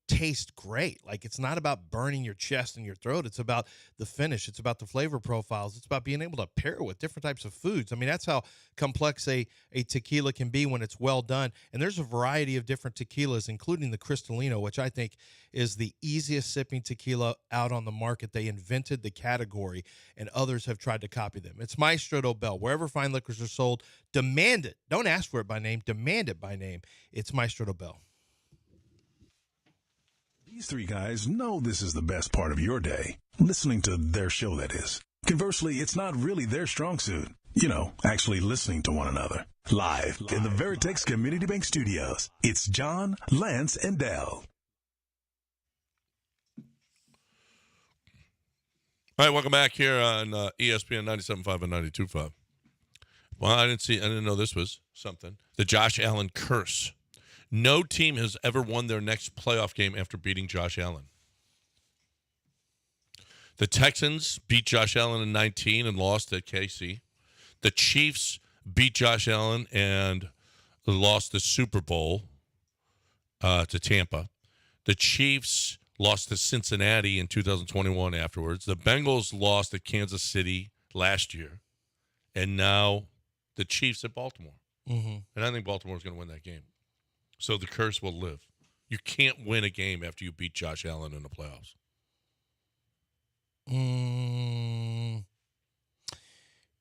taste great. Like, it's not about burning your chest and your throat. It's about the finish. It's about the flavor profiles. It's about being able to pair it with different types of foods. I mean, that's how complex a tequila can be when it's well done. And there's a variety of different tequilas, including the Cristalino, which I think is the easiest sipping tequila out on the market. They invented the category, and others have tried to copy them. It's Maestro Dobel. Wherever fine liquors are sold, demand it. Don't ask for it by name. Demand it by name. It's Maestro Dobel. These three guys know this is the best part of your day. Listening to their show, that is. Conversely, it's not really their strong suit. You know, actually listening to one another. Live in the Veritex Community Bank Studios, it's John, Lance, and Dell. All right, welcome back here on ESPN 97.5 and 92.5. Well, I didn't know this was something. The Josh Allen curse. No team has ever won their next playoff game after beating Josh Allen. The Texans beat Josh Allen in 19 and lost at KC. The Chiefs beat Josh Allen and lost the Super Bowl to Tampa. The Chiefs lost to Cincinnati in 2021 afterwards. The Bengals lost at Kansas City last year. And now the Chiefs at Baltimore. Mm-hmm. And I think Baltimore's going to win that game. So the curse will live. You can't win a game after you beat Josh Allen in the playoffs.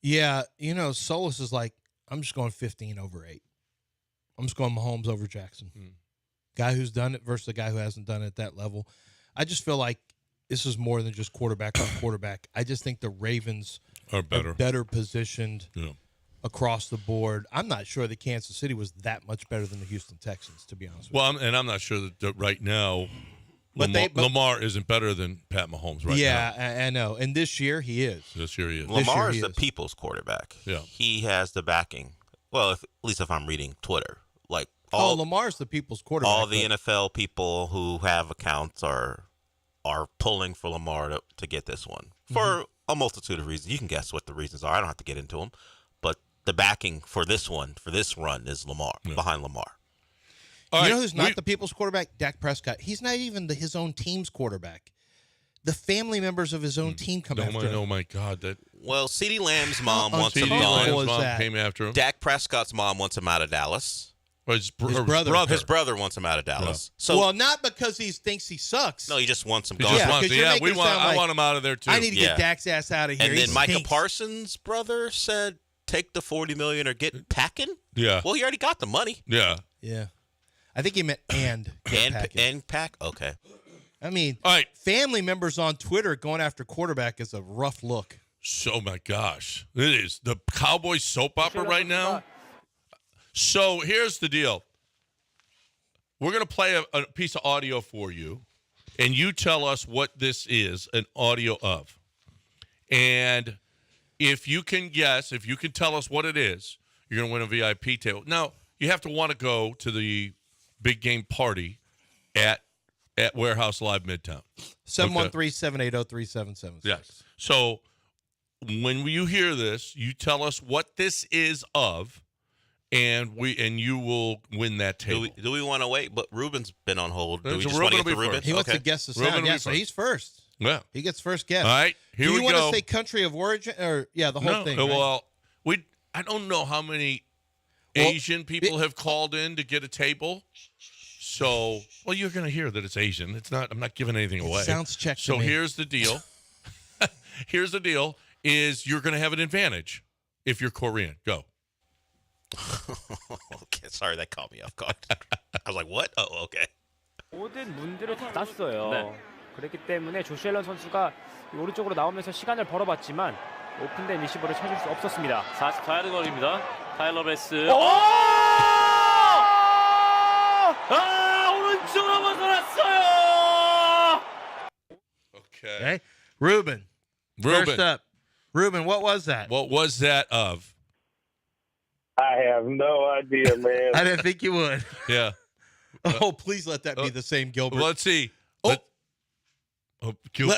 Yeah, you know, Solis is like, I'm just going 15 over 8. I'm just going Mahomes over Jackson. Guy who's done it versus the guy who hasn't done it at that level. I just feel like this is more than just quarterback on quarterback. I just think the Ravens are better positioned across the board. I'm not sure that Kansas City was that much better than the Houston Texans, to be honest with you. Well, and I'm not sure that right now Lamar isn't better than Pat Mahomes right now. Yeah, I know. And this year he is. This year he is. Lamar is the people's quarterback. Yeah. He has the backing. Well, at least if I'm reading Twitter. Like Lamar's the people's quarterback. All the NFL people who have accounts are pulling for Lamar to get this one for a multitude of reasons. You can guess what the reasons are. I don't have to get into them. But the backing for this run, is Lamar, behind Lamar. You know who's not the people's quarterback? Dak Prescott. He's not even his own team's quarterback. The family members of his own team come after him. Oh, my God. Well, CeeDee Lamb's mom wants him CeeDee gone. Lamb's mom came after him. Dak Prescott's mom wants him out of Dallas. His brother. His brother wants him out of Dallas. Yeah. So, not because he thinks he sucks. No, he just wants him He gone. just wants I want him out of there, too. I need to get Dak's ass out of here. And then Micah Parsons' brother said, take the $40 million or get packing? Yeah. Well, he already got the money. Yeah. Yeah. I think he meant and pack? Okay. I mean, all right. Family members on Twitter going after quarterback is a rough look. So, my gosh. It is. The Cowboys soap opera right now. So, here's the deal. We're going to play a piece of audio for you, and you tell us what this is an audio of. And if you can guess, if you can tell us what it is, you're going to win a VIP table. Now, you have to want to go to the big game party at Warehouse Live Midtown. 713-780-3776. Yes. So when you hear this, you tell us what this is of, and you will win that table. Do we want to wait? But Ruben's been on hold. Do we So just want to Ruben get will to be Ruben? He wants to guess the sound. Yeah, so he's first. Yeah. He gets first guess. All right, here we go. Do you want to say country of origin or the whole thing? Right? Well, I don't know how many Asian people have called in to get a table. So, you're going to hear that it's Asian. It's not. I'm not giving anything away. Sounds checked. So to me. here's the deal. Here's the deal: is you're going to have an advantage if you're Korean. Go. Okay, sorry, that caught me off guard. I was like, what? Oh, okay. 모든 문들을 닫았어요. 그렇기 때문에 조시 앨런 선수가 오른쪽으로 나오면서 시간을 벌어봤지만 오픈된 리시버를 찾을 수 없었습니다. 44야드 거리입니다. 타일러 베스. 오른쪽으로 벗어났어요. Okay. Ruben. First up. Ruben, what was that? What was that of? I have no idea, man. I didn't think you would. Yeah. Oh, please let that be the same Gilbert. Let's see. Gilbert.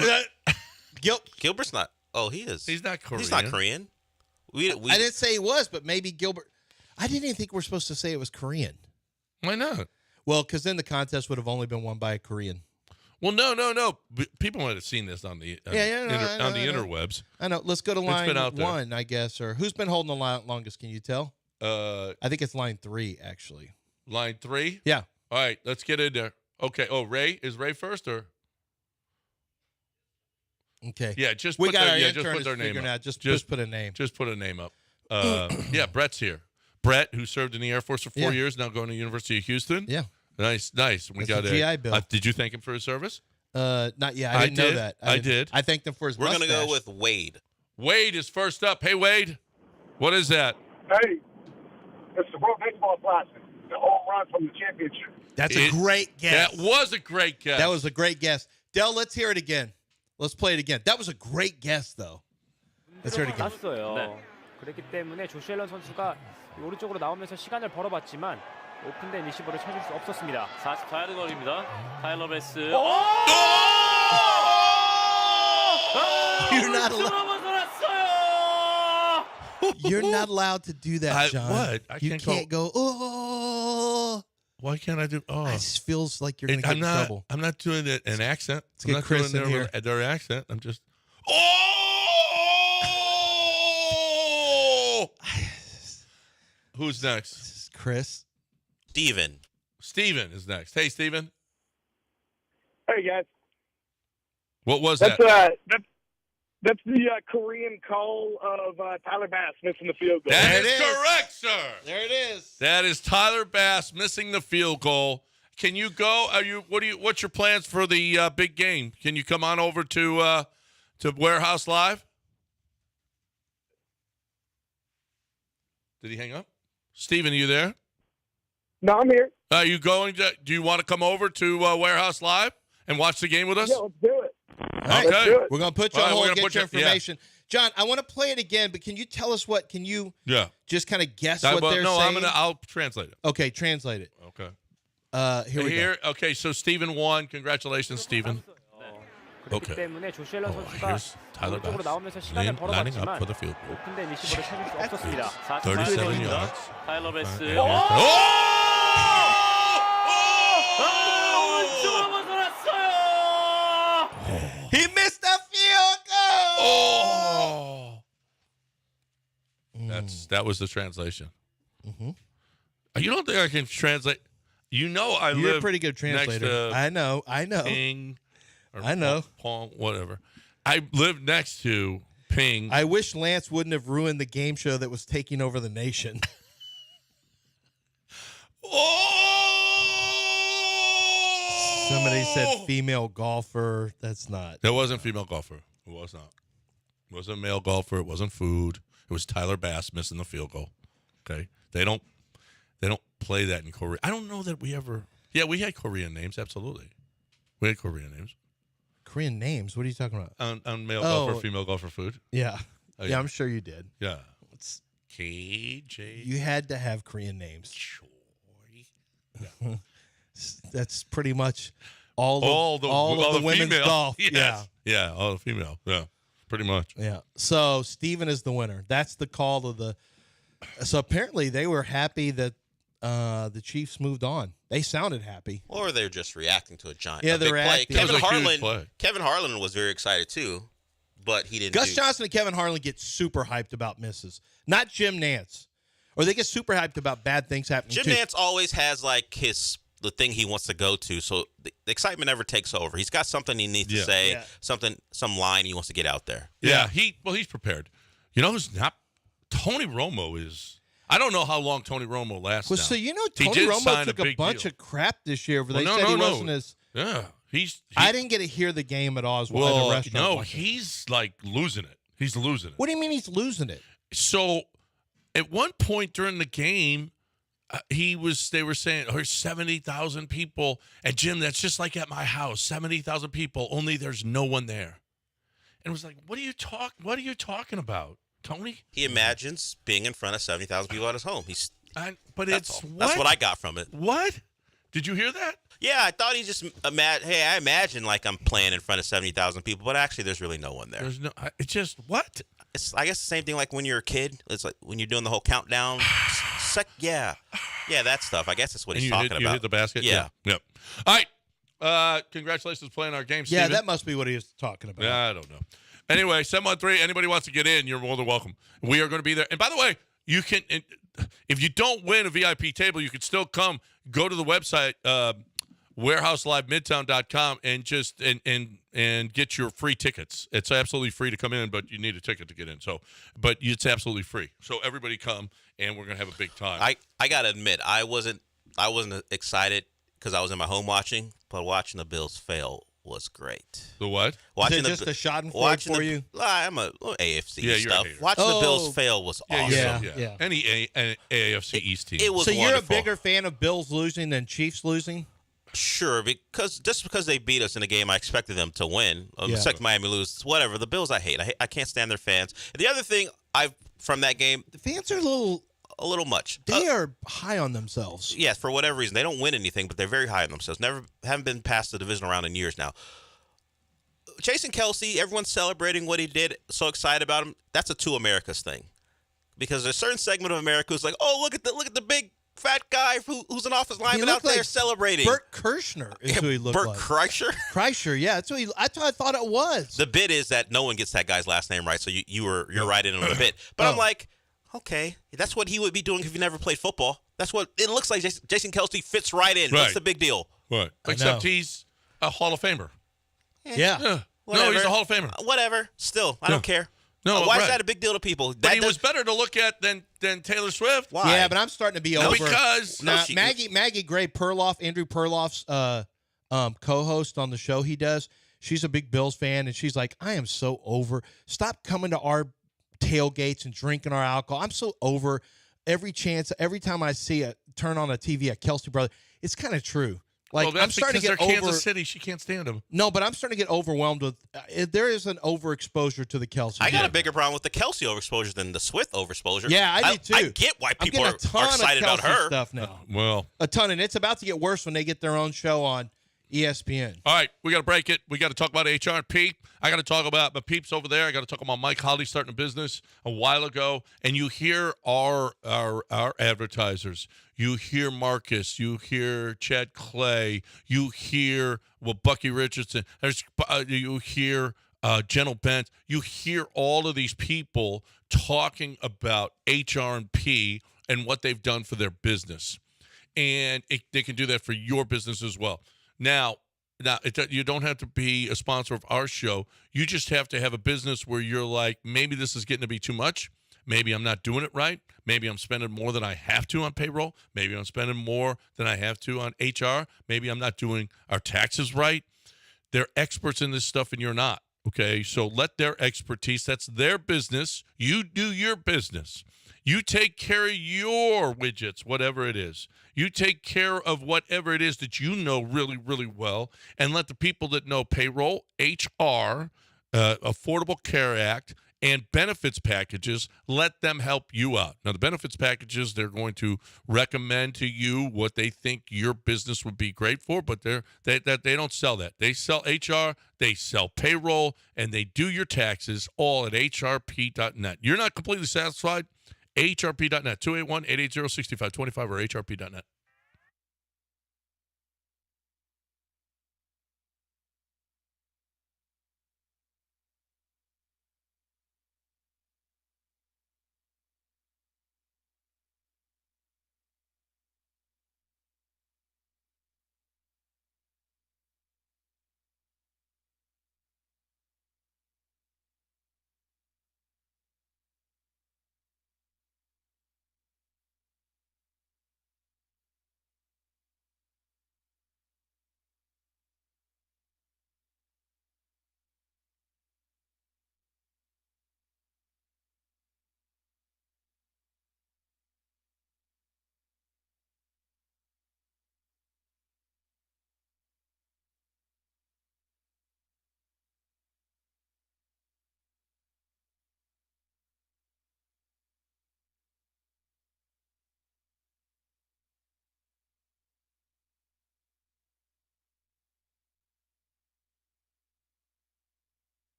Gilbert's not. Oh, he is. He's not Korean. He's not Korean. We I didn't say he was, but maybe Gilbert. I didn't even think we're supposed to say it was Korean. Why not? Well, because then the contest would have only been won by a Korean. Well, no. People might have seen this on the interwebs. I know. Let's go to line been out there. 1, I guess. Or who's been holding the line longest? Can you tell? I think it's line 3, actually. Line 3? Yeah. All right, let's get in there. Okay. Oh, Ray? Is Ray first or? Okay. Yeah, just we put got their, our yeah, intern just put is their name figuring up. out. Just put a name. Just put a name up. Yeah, Brett's here. Brett, who served in the Air Force for 4 years, now going to the University of Houston. Yeah. Nice. We That's got a GI Bill. Did you thank him for his service? Not yet. I didn't know that. I did. I thanked him for his We're mustache. going to go with Wade. Wade is first up. Hey, Wade. What is that? Hey, it's the World Baseball Classic. The home run from the championship. That's a great guess. That was a great guess. That was a great guess. Del, let's hear it again. Let's play it again. That was a great guess, though. Let's hear it again. 났어요. 그렇기 때문에 조시 앨런 선수가 오른쪽으로 나오면서 시간을 벌어봤지만 오픈된 리시버를 찾을 수 없었습니다. 44야드 거리입니다. 타일러 베스. You're not allowed. You're not allowed to do that, John. What? You can't go. Oh. Why can't I do? Oh, It just feels like you're going to get in trouble. I'm not doing it an accent. Let's I'm get not Chris doing in here. their accent. I'm just. Oh! Who's next? This is Chris. Steven. Steven is next. Hey, Steven. Hey guys, What was that's that? that's the Korean call of Tyler Bass missing the field goal. That is correct, sir. There it is. That is Tyler Bass missing the field goal. Can you go? What's your plans for the big game? Can you come on over to Warehouse Live? Did he hang up? Steven, are you there? No, I'm here. Are you going to? Do you want to come over to Warehouse Live and watch the game with us? Yeah, let's do it. All right. Okay. do it. We're going to put you All on right, we're hold and gonna get your put you- yeah. information. John, I want to play it again, but can you tell us can you just kind of guess what they're saying? I'll translate it. Okay, translate it. Okay. Here we go. Okay, so Steven won. Congratulations, Steven. 그렇기 때문에 조시 앨런 선수가 here's Tyler 오른쪽으로 Bass 나오면서 시간을 lining up 벌어봤지만 for the field goal. 오픈된 리시버를 찾을 수 없었습니다. 37 yards. 타일러 베스. He missed the field goal. Oh. That was the translation. Mm-hmm. You don't think I can translate? You know I live. You're a pretty good Next translator. to I know. Ping. Or I know. Pong, whatever. I live next to Ping. I wish Lance wouldn't have ruined the game show that was taking over the nation. Somebody said female golfer. That's not. That wasn't female golfer. It was not. It wasn't male golfer. It wasn't food. It was Tyler Bass missing the field goal. Okay. They don't play that in Korea. I don't know that we ever. Yeah, we had Korean names. Absolutely. We had Korean names. Korean names? What are you talking about? On male golfer, female golfer food. Yeah. Oh, yeah, I'm sure you did. Yeah. It's KJ. You had to have Korean names. Yeah. That's pretty much all the women's female. golf. Yes. Yeah. Yeah, all the female. Yeah. Pretty much. Yeah. So Steven is the winner. That's the call of the. So apparently they were happy that the Chiefs moved on. They sounded happy. Or they're just reacting to a giant. Yeah, a big they're play. reacting. Kevin That was a huge Harlan. play. Kevin Harlan was very excited too, but he didn't. Gus Johnson and Kevin Harlan get super hyped about misses. Not Jim Nance. Or they get super hyped about bad things happening Jim too. Nance always has like the thing he wants to go to, so the excitement never takes over. He's got something he needs to say, some line he wants to get out there. Yeah, he's prepared. You know who's not? Tony Romo is. I don't know how long Tony Romo lasts. Well, now. so you know He Tony did Romo sign took a big bunch deal. of crap this year, but Well, they no, said he no. wasn't as. Yeah, I didn't get to hear the game at all. At well, the restaurant. no, watching. he's like losing it. He's losing it. What do you mean he's losing it? So, at one point during the game, they were saying, "There's 70,000 people." And Jim, that's just like at my house, 70,000 people. Only there's no one there. And it was like, what are you talking about, Tony? He imagines being in front of 70,000 people at his home. That's what I got from it. What? Did you hear that? Yeah, I thought he just I imagine like I'm playing in front of 70,000 people, but actually there's really no one there. There's no. It's just what? It's I guess the same thing like when you're a kid. It's like when you're doing the whole countdown. Yeah, that stuff. I guess that's what And he's you talking hit, about. You hit the basket? Yeah. Yep. All right. Congratulations playing our game, Yeah, Steven. that must be what he was talking about. Yeah, I don't know. Anyway, 713, anybody wants to get in, you're more than welcome. We are going to be there. And by the way, you can, if you don't win a VIP table, you can still come, go to the website, warehouselivemidtown.com, and just and get your free tickets. It's absolutely free to come in, but you need a ticket to get in. So, but it's absolutely free. So everybody come, and we're going to have a big time. I got to admit, I wasn't excited because I was in my home watching, but watching the Bills fail was great. The what? Watching Is it just a schadenfreude for you? I'm a AFC Yeah, you're a stuff. hater. Watching the Bills fail was awesome. Yeah. Any AFC East team. It was so you're wonderful. a bigger fan of Bills losing than Chiefs losing? Sure, because they beat us in a game, I expected them to win. I expect Miami to lose. Whatever. The Bills, I hate. I can't stand their fans. And the other thing from that game, the fans are a little much. They are high on themselves. Yes, for whatever reason, they don't win anything, but they're very high on themselves. Haven't been past the divisional round in years now. Jason Kelsey, everyone's celebrating what he did. So excited about him. That's a two Americas thing, because there's a certain segment of America who's like, oh, look at the big fat guy who's an offensive lineman out there celebrating. Bert Kirshner is who he looked Bert like. Kreischer? Kreischer, yeah. That's what I thought it was. The bit is that no one gets that guy's last name right, so you're right in on the bit. But I'm like, okay, that's what he would be doing if he never played football. That's what it looks like. Jason Kelsey fits right in. What's the big deal? Right. Except he's a Hall of Famer. Yeah. No, he's a Hall of Famer. Whatever. Still, I don't care. No, why is that a big deal to people? But he was better to look at than Taylor Swift. Why? Yeah, but I'm starting to be over. Because Maggie Gray Perloff, Andrew Perloff's co-host on the show he does, she's a big Bills fan, and she's like, I am so over. Stop coming to our tailgates and drinking our alcohol. I'm so over every time I see turn on a TV at Kelsey Brothers. It's kind of true. Like, well, that's I'm starting to because get they're over Kansas City. She can't stand them. No, but I'm starting to get overwhelmed with. There is an overexposure to the Kelsey. I got a bigger problem with the Kelsey overexposure than the Swift overexposure. Yeah, I do too. I get why people are excited about her. Stuff now. Well, a ton, and it's about to get worse when they get their own show on ESPN. All right, we got to break it. We got to talk about HRP. I got to talk about my peeps over there. I got to talk about Mike Holly starting a business a while ago. And you hear our advertisers. You hear Marcus. You hear Chad Clay. You hear Bucky Richardson. You hear Gentle Bent. You hear all of these people talking about HR&P and what they've done for their business. And they can do that for your business as well. Now, you don't have to be a sponsor of our show. You just have to have a business where you're like, maybe this is getting to be too much. Maybe I'm not doing it right. Maybe I'm spending more than I have to on payroll. Maybe I'm spending more than I have to on HR. Maybe I'm not doing our taxes right. They're experts in this stuff and you're not. Okay, so let their expertise, that's their business. You do your business. You take care of your widgets, whatever it is. You take care of whatever it is that you know really, really well, and let the people that know payroll, HR, Affordable Care Act, and benefits packages, let them help you out. Now, the benefits packages, they're going to recommend to you what they think your business would be great for, but they don't sell that. They sell HR, they sell payroll, and they do your taxes all at hrp.net. You're not completely satisfied? hrp.net, 281-880-6525 or hrp.net.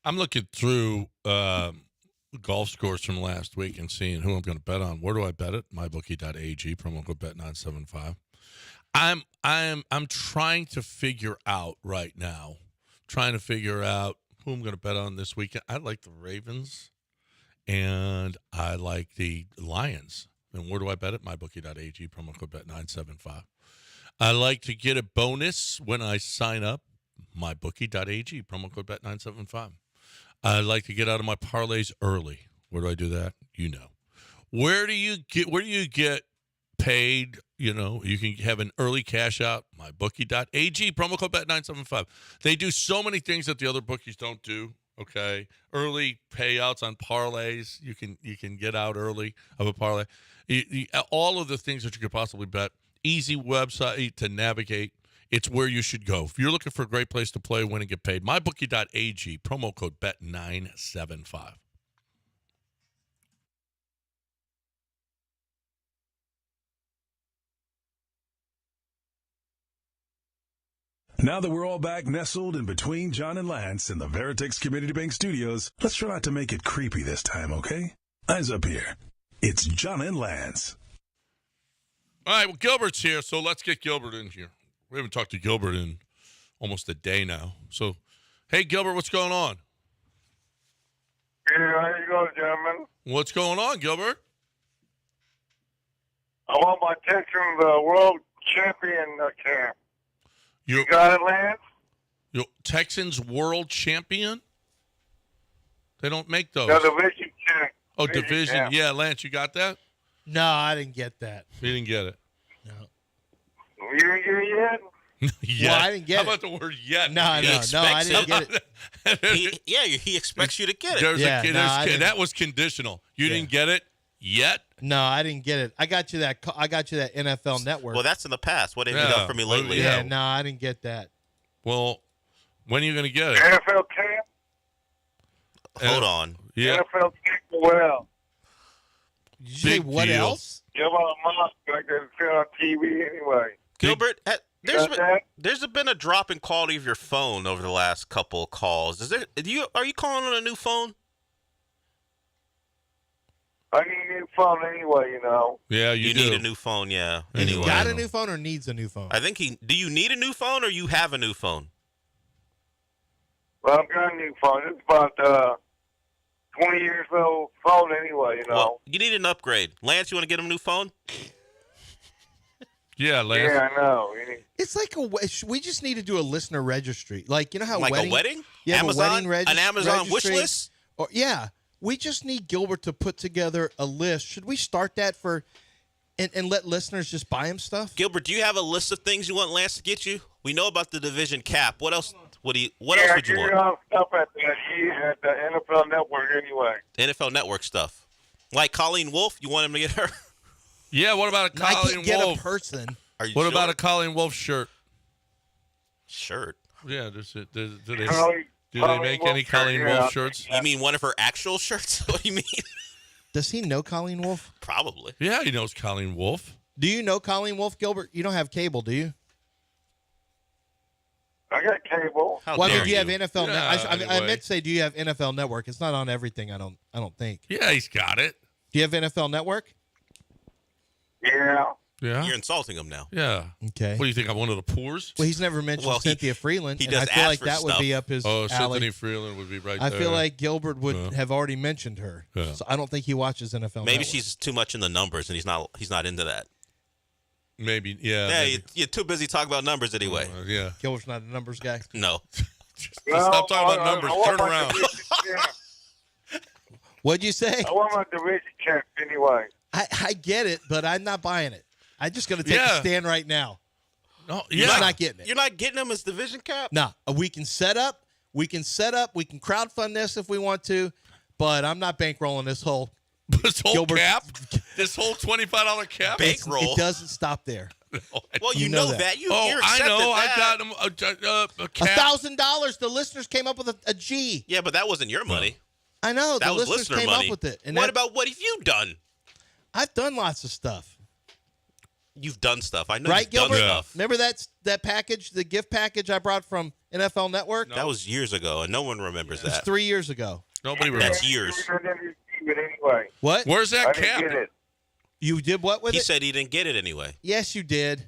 I'm looking through golf scores from last week and seeing who I'm going to bet on. Where do I bet it? MyBookie.ag, promo code bet975. I'm trying to figure out right now, who I'm going to bet on this weekend. I like the Ravens and I like the Lions. And where do I bet it? MyBookie.ag, promo code bet975. I like to get a bonus when I sign up. MyBookie.ag, promo code bet975. I like to get out of my parlays early. Where do I do that? You know. Where do you get paid? You know, you can have an early cash out. MyBookie.ag, promo code bet975. They do so many things that the other bookies don't do. Okay, early payouts on parlays. You can get out early of a parlay. All of the things that you could possibly bet. Easy website to navigate. It's where you should go. If you're looking for a great place to play, win, and get paid, mybookie.ag, promo code bet975. Now that we're all back nestled in between John and Lance in the Veritex Community Bank Studios, let's try not to make it creepy this time, okay? Eyes up here. It's John and Lance. All right, well, Gilbert's here, so let's get Gilbert in here. We haven't talked to Gilbert in almost a day now. So, hey, Gilbert, what's going on? Hey, how you going, gentlemen? What's going on, Gilbert? I want my Texans world champion camp. You got it, Lance? Your Texans world champion? They don't make those. The division champ. Oh, division. Champ. Yeah, Lance, you got that? No, I didn't get that. You didn't get it. You didn't get it yet? Yet. Well, I didn't get How it. about the word yet? No, I didn't get it. He expects you to get it. That was conditional. You didn't get it yet? No, I didn't get it. I got you that NFL Network. Well, that's in the past. What have you done for me lately? Yeah, no, I didn't get that. Well, when are you going to get it? NFL camp? Hold on. Yeah. NFL camp, well. Did you say what else? Give out a month like they see on TV anyway. Gilbert, there's been a drop in quality of your phone over the last couple of calls. Are you calling on a new phone? I need a new phone anyway, you know. Yeah, you need a new phone, yeah. Anyway. Got a new phone or needs a new phone? I think do you need a new phone or you have a new phone? Well, I've got a new phone. It's about 20 years old phone anyway, you know. Well, you need an upgrade. Lance, you want to get him a new phone? Yeah, Lance. Yeah, I know. It's like we just need to do a listener registry. Like, you know how a wedding? Yeah, Amazon? A wedding an Amazon registry? wish list? Or, yeah. We just need Gilbert to put together a list. Should we start that and let listeners just buy him stuff? Gilbert, do you have a list of things you want Lance to get you? We know about the division cap. What else? What else would you want? I stuff at the NFL Network anyway. NFL Network stuff, like Colleen Wolfe. You want him to get her? Yeah. What about a Colleen Wolfe? I can't get a person. What about a Colleen Wolfe shirt? Shirt. Yeah. Do they make any Colleen Wolfe shirts? You mean one of her actual shirts? What do you mean? Does he know Colleen Wolfe? Probably. Yeah, he knows Colleen Wolfe. Do you know Colleen Wolfe, Gilbert? You don't have cable, do you? I got cable. Well, do you have NFL Network? I meant to say, do you have NFL Network? It's not on everything, I don't think. Yeah, he's got it. Do you have NFL Network? Yeah. Yeah. You're insulting him now. Yeah. Okay. What do you think? I'm one of the poors? Well, he's never mentioned Cynthia Freeland. He and does I feel ask like for that stuff. would be up his alley. Cynthia Freeland would be right there. I feel like Gilbert would have already mentioned her. Yeah. So I don't think he watches NFL Maybe Network. she's too much in the numbers and he's not into that. Maybe, yeah. Yeah, maybe. you're too busy talking about numbers anyway. Yeah. Gilbert's not a numbers guy. No. Stop talking about numbers. Turn around. What'd you say? I want my division champ anyway. I get it, but I'm not buying it. I'm just going to take a stand right now. No, You're not getting it. You're not getting him as division cap? No, we can set up. We can crowdfund this if we want to, but I'm not bankrolling this whole cap? This whole $25 cap? Bankroll? It doesn't stop there. Well, you know that. You're I know. that. I got him a cap. $1,000. The listeners came up with a G. Yeah, but that wasn't your money. I know. That the was listeners listener came money. up with it. And what have you done? I've done lots of stuff. You've done stuff. I know right, you've done Gilbert? stuff. Remember that package, the gift package I brought from NFL Network? That was years ago, and no one remembers It was that. 3 years ago. Nobody remembers. That's years. Anyway. What? Where's that cap? You did what with He it? said he didn't get it anyway. Yes, you did.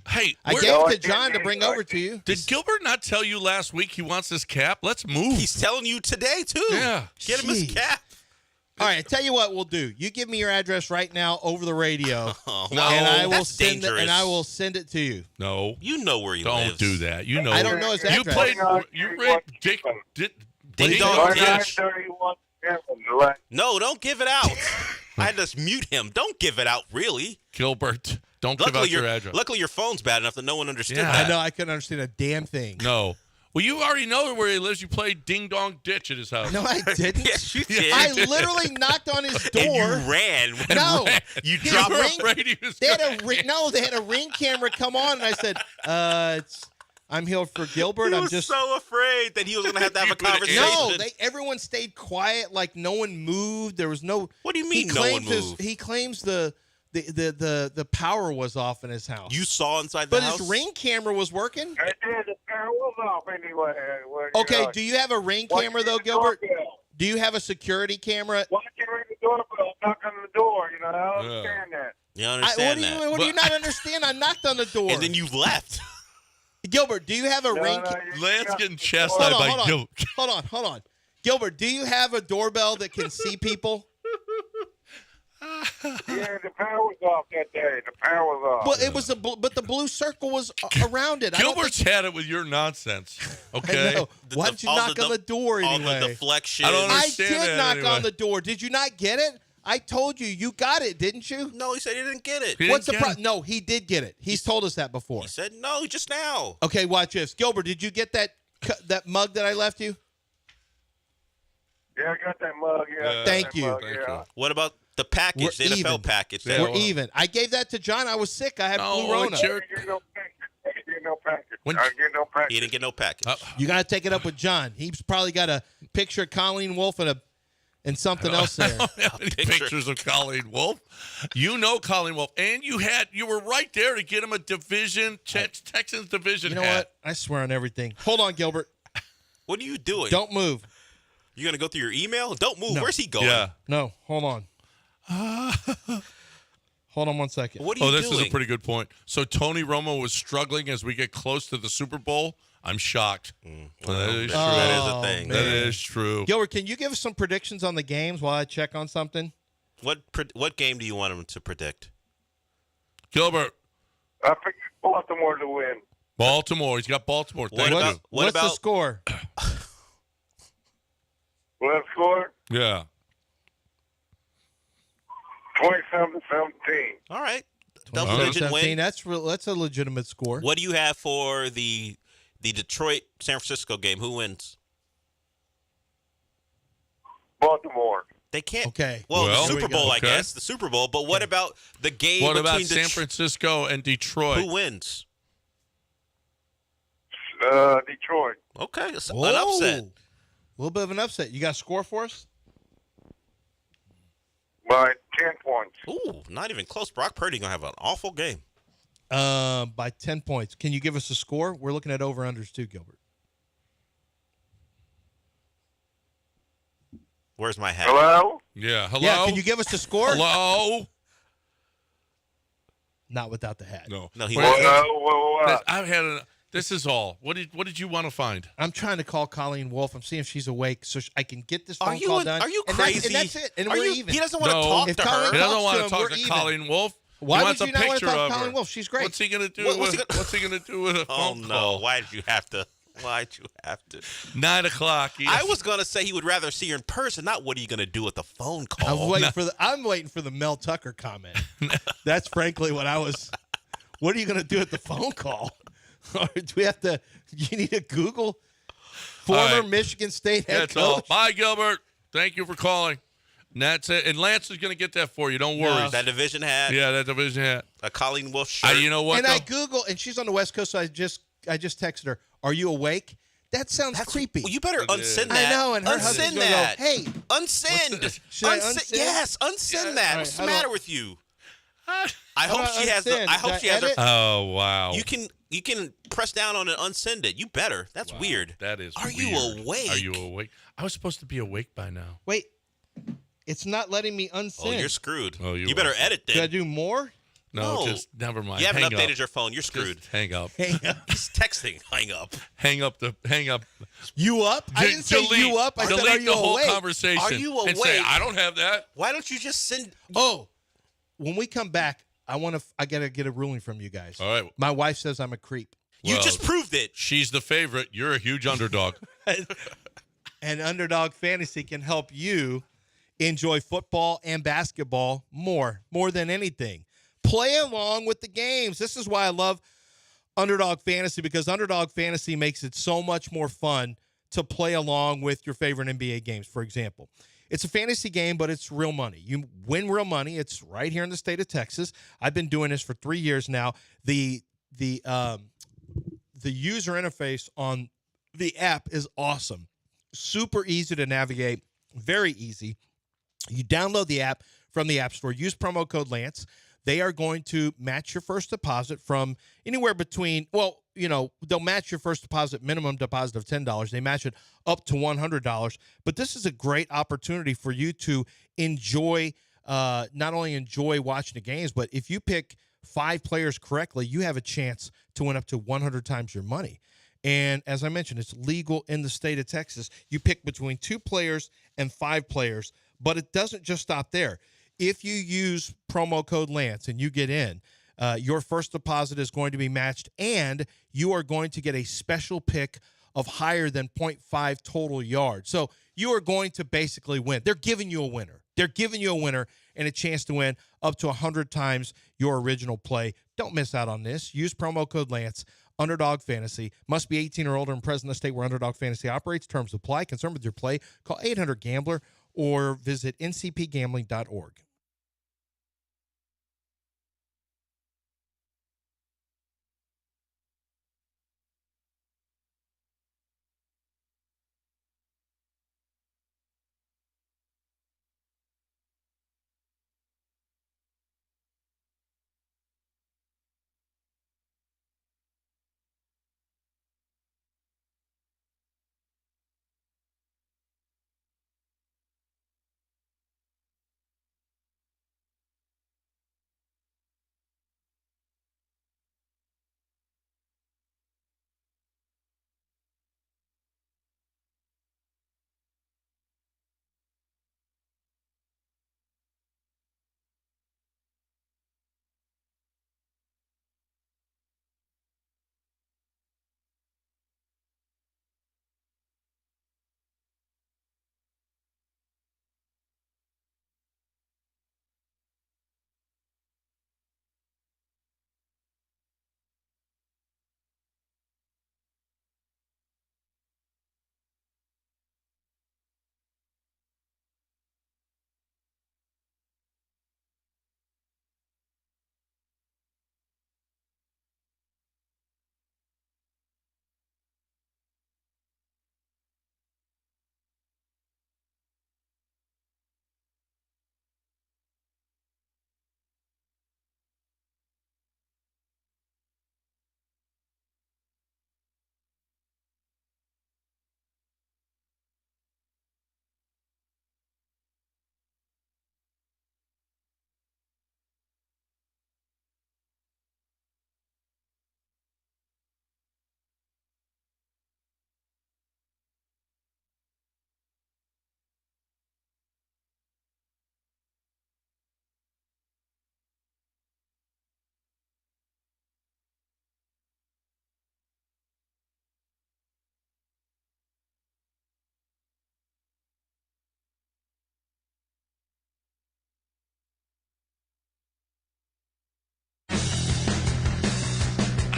Hey, I gave it to John to bring over to you. Did Gilbert not tell you last week he wants this cap? Let's move. He's telling you today too. Yeah. Get him his Jeez. cap. All right, tell you what we'll do. You give me your address right now over the radio, Oh, No, and I will that's send it. dangerous. And I will send it to you. No. You know where he Don't lives. do that. You know. I don't know his You address. played. You read Dick. Ding dong ditch. 931 No, don't give it out. I had to mute him. Don't give it out, really. Gilbert. Don't give out your address. Luckily, your phone's bad enough that no one understood Yeah. that. I know I couldn't understand a damn thing. No. Well, you already know where he lives. You played Ding Dong Ditch at his house. No, I didn't. Yes, you did. I literally knocked on his door. And you ran. No, You his dropped ring- They had a ring camera come on, and I said, I'm here for Gilbert. He I'm was just so afraid that he was going to have a conversation. No, everyone stayed quiet, like no one moved. There was no. What do you mean no one moved? He claims the power was off in his house. You saw inside the but house? his ring camera was working. The power was off anyway. Okay, do you have a ring camera though, Gilbert? Do you have a security camera? Why can't you ring the doorbell? Knock on the door. I don't understand that. You understand that? What do you not understand? I knocked on the door. And then you left. Gilbert, do you have a ring? Lance getting chastised by Gilbert. Hold on. Gilbert, do you have a doorbell that can see people? Yeah, the power was off that day. The power was off. Well, it was but the blue circle was around it. Gilbert's had it with your nonsense. Okay. I know. Why didn't you knock on the door anyway? All the deflection. I don't understand I did that knock anyway. on the door. Did you not get it? I told you. You got it, didn't you? No, he said he didn't get it. What's the problem? No, he did get it. He's told us that before. He said no just now. Okay, watch this. Gilbert, did you get that mug that I left you? Yeah, I got that mug. Yeah. Thank you. What about the package, We're the NFL even. package? We're even. I gave that to John. I was sick. I had blue Rona. I didn't get no package. I didn't get no package. He didn't get no package. You got to take it up with John. He's probably got a picture of Colleen Wolfe and something else there. Pictures of Colleen Wolfe. You know Colleen Wolfe, and you were right there to get him a division Texans division. You know hat. what? I swear on everything. Hold on, Gilbert. What are you doing? Don't move. You gonna go through your email? Don't move. No. Where's he going? Yeah. No, hold on. Hold on 1 second. What are you this doing? is a pretty good point. So Tony Romo was struggling as we get close to the Super Bowl. I'm shocked. That is true. That is a thing. That is true. Gilbert, can you give us some predictions on the games while I check on something? What game do you want him to predict? Gilbert. I picked Baltimore to win. Baltimore. He's got Baltimore. Thank you. What's the score? What score? Yeah. 27-17. All right. Double-digit win. That's a legitimate score. What do you have for the Detroit-San Francisco game? Who wins? Baltimore. They can't. Okay. Well, the There we Super go. Bowl, I Okay. guess. The Super Bowl. But what about the game What between about San Francisco and Detroit? Who wins? Detroit. Okay. It's an Whoa. upset. A little bit of an upset. You got a score for us? By 10 points. Ooh, not even close. Brock Purdy going to have an awful game. By 10 points. Can you give us a score? We're looking at over-unders too, Gilbert. Where's my hat? Hello? Yeah. Hello? Yeah, can you give us a score? Hello? Not without the hat. No. No, he Well, I've had this is all. What did you want to find? I'm trying to call Colleen Wolfe. I'm seeing if she's awake so I can get this phone Are you call in- done. are you And crazy? that's it. And Are we're you- even. he doesn't want to talk If to Colleen her. He doesn't talks want to to him, talk we're to even. Colleen Wolfe. Why he would wants you a not want to picture talk of to her. Colleen Wolfe? She's great. What's he gonna do? What's he What's he gonna do with a Oh, phone no. call? Why'd you have to? 9 o'clock. I was going to say he would rather see her in person, not what are you going to do with the phone call. I'm waiting for the Mel Tucker comment. That's frankly what I was. What are you going to do at the phone call? Or do we have to? You need to Google former right. Michigan State head That's all. coach. Bye, Gilbert. Thank you for calling. And that's it. And Lance is going to get that for you. Don't worry. That division hat. Yeah, that division hat. A Colleen Wolfe shirt. You know what? And though? I Google, and she's on the West Coast, so I just texted her. Are you awake? That sounds creepy. Well, you better unsend that. I know, and her unsend husband's gonna that. go, hey, unsend. Should I unsend? Yes, unsend that. All right, What's the how do matter I- with you? How I do hope I she has. unsend? I hope Did she I has her. edit? Oh, wow. You can You can press down on it, unsend it. You better. That's weird. That is. Are weird. you awake? Are you awake? I was supposed to be awake by now. Wait, it's not letting me unsend. Oh, you're screwed. Oh, you better edit then. Should I do more? No, just never mind. You haven't Hang updated up. your phone. You're screwed. Just hang up. Hang up. He's texting. Hang up. Hang up. You up? I didn't say delete, you up. I said, delete are you the whole awake? conversation. Are you And say, awake? I don't have that. Why don't you just send? Oh, when we come back, I gotta get a ruling from you guys. All right. My wife says I'm a creep. You Well, just proved it. She's the favorite. You're a huge underdog. And Underdog Fantasy can help you enjoy football and basketball more than anything. Play along with the games. This is why I love Underdog Fantasy, because Underdog Fantasy makes it so much more fun to play along with your favorite NBA games, for example. It's a fantasy game, but it's real money. You win real money. It's right here in the state of Texas. I've been doing this for 3 years now. The user interface on the app is awesome. Super easy to navigate, very easy. You download the app from the App Store. Use promo code Lance. They are going to match your first deposit from anywhere between, they'll match your first deposit, minimum deposit of $10. They match it up to $100. But this is a great opportunity for you to enjoy, not only enjoy watching the games, but if you pick 5 players correctly, you have a chance to win up to 100 times your money. And as I mentioned, it's legal in the state of Texas. You pick between 2 players and 5 players, but it doesn't just stop there. If you use promo code Lance and you get in, your first deposit is going to be matched, and you are going to get a special pick of higher than 0.5 total yards. So you are going to basically win. They're giving you a winner. They're giving you a winner and a chance to win up to 100 times your original play. Don't miss out on this. Use promo code Lance. Underdog Fantasy. Must be 18 or older and present in the state where Underdog Fantasy operates. Terms apply. Concerned with your play? Call 800-GAMBLER or visit ncpgambling.org.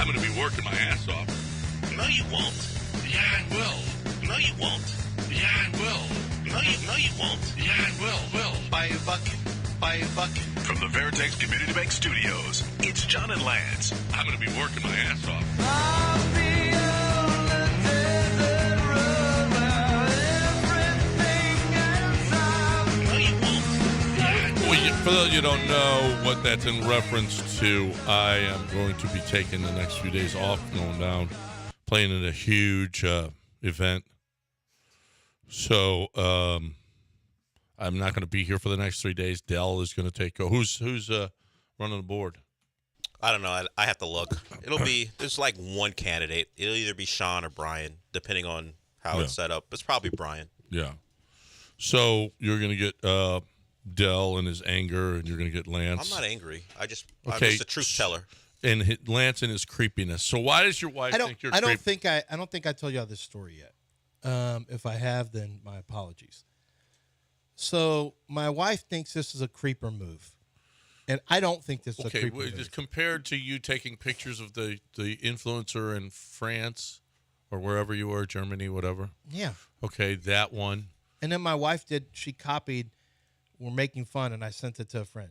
I'm going to be working my ass off. No, you won't. Yeah, I will. No, you won't. Yeah, I will. No, you won't. Yeah, I will. Buy a bucket. Buy a bucket. From the Veritex Community Bank Studios, it's John and Lance. I'm going to be working my ass off. No, you won't. Well, for For those you don't know what that's in reference to, I am going to be taking the next few days off, going down, playing in a huge event. So I'm not going to be here for the next 3 days. Dell is going to take over. Who's running the board? I don't know. I have to look. There's like one candidate. It'll either be Sean or Brian, depending on how it's set up. It's probably Brian. Yeah. So you're going to get Dell and his anger, and you're going to get Lance. I'm not angry. I'm just a truth teller. And Lance and his creepiness. So why does your wife think you're creepy? I don't think I told y'all this story yet. If I have, then my apologies. So my wife thinks this is a creeper move. And I don't think this is a creeper move. Compared to you taking pictures of the influencer in France or wherever you were, Germany, whatever. Yeah. Okay, that one. And then my wife she copied, we're making fun, and I sent it to a friend.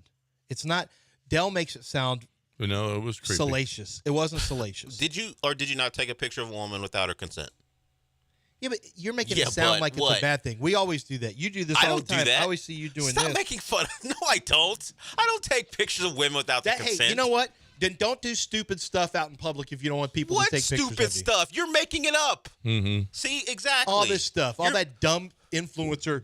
It's not, Dell makes it sound no, it was creepy. Salacious. It wasn't salacious. Did you not take a picture of a woman without her consent? Yeah, but you're making it sound like it's a bad thing. We always do that. You do this all the time. I always see you doing this. Stop making fun. No, I don't. I don't take pictures of women without their consent. Hey, you know what? Then don't do stupid stuff out in public if you don't want people to take pictures of you. What stupid stuff? You're making it up. Mm-hmm. See, exactly. All this stuff. All that dumb influencer,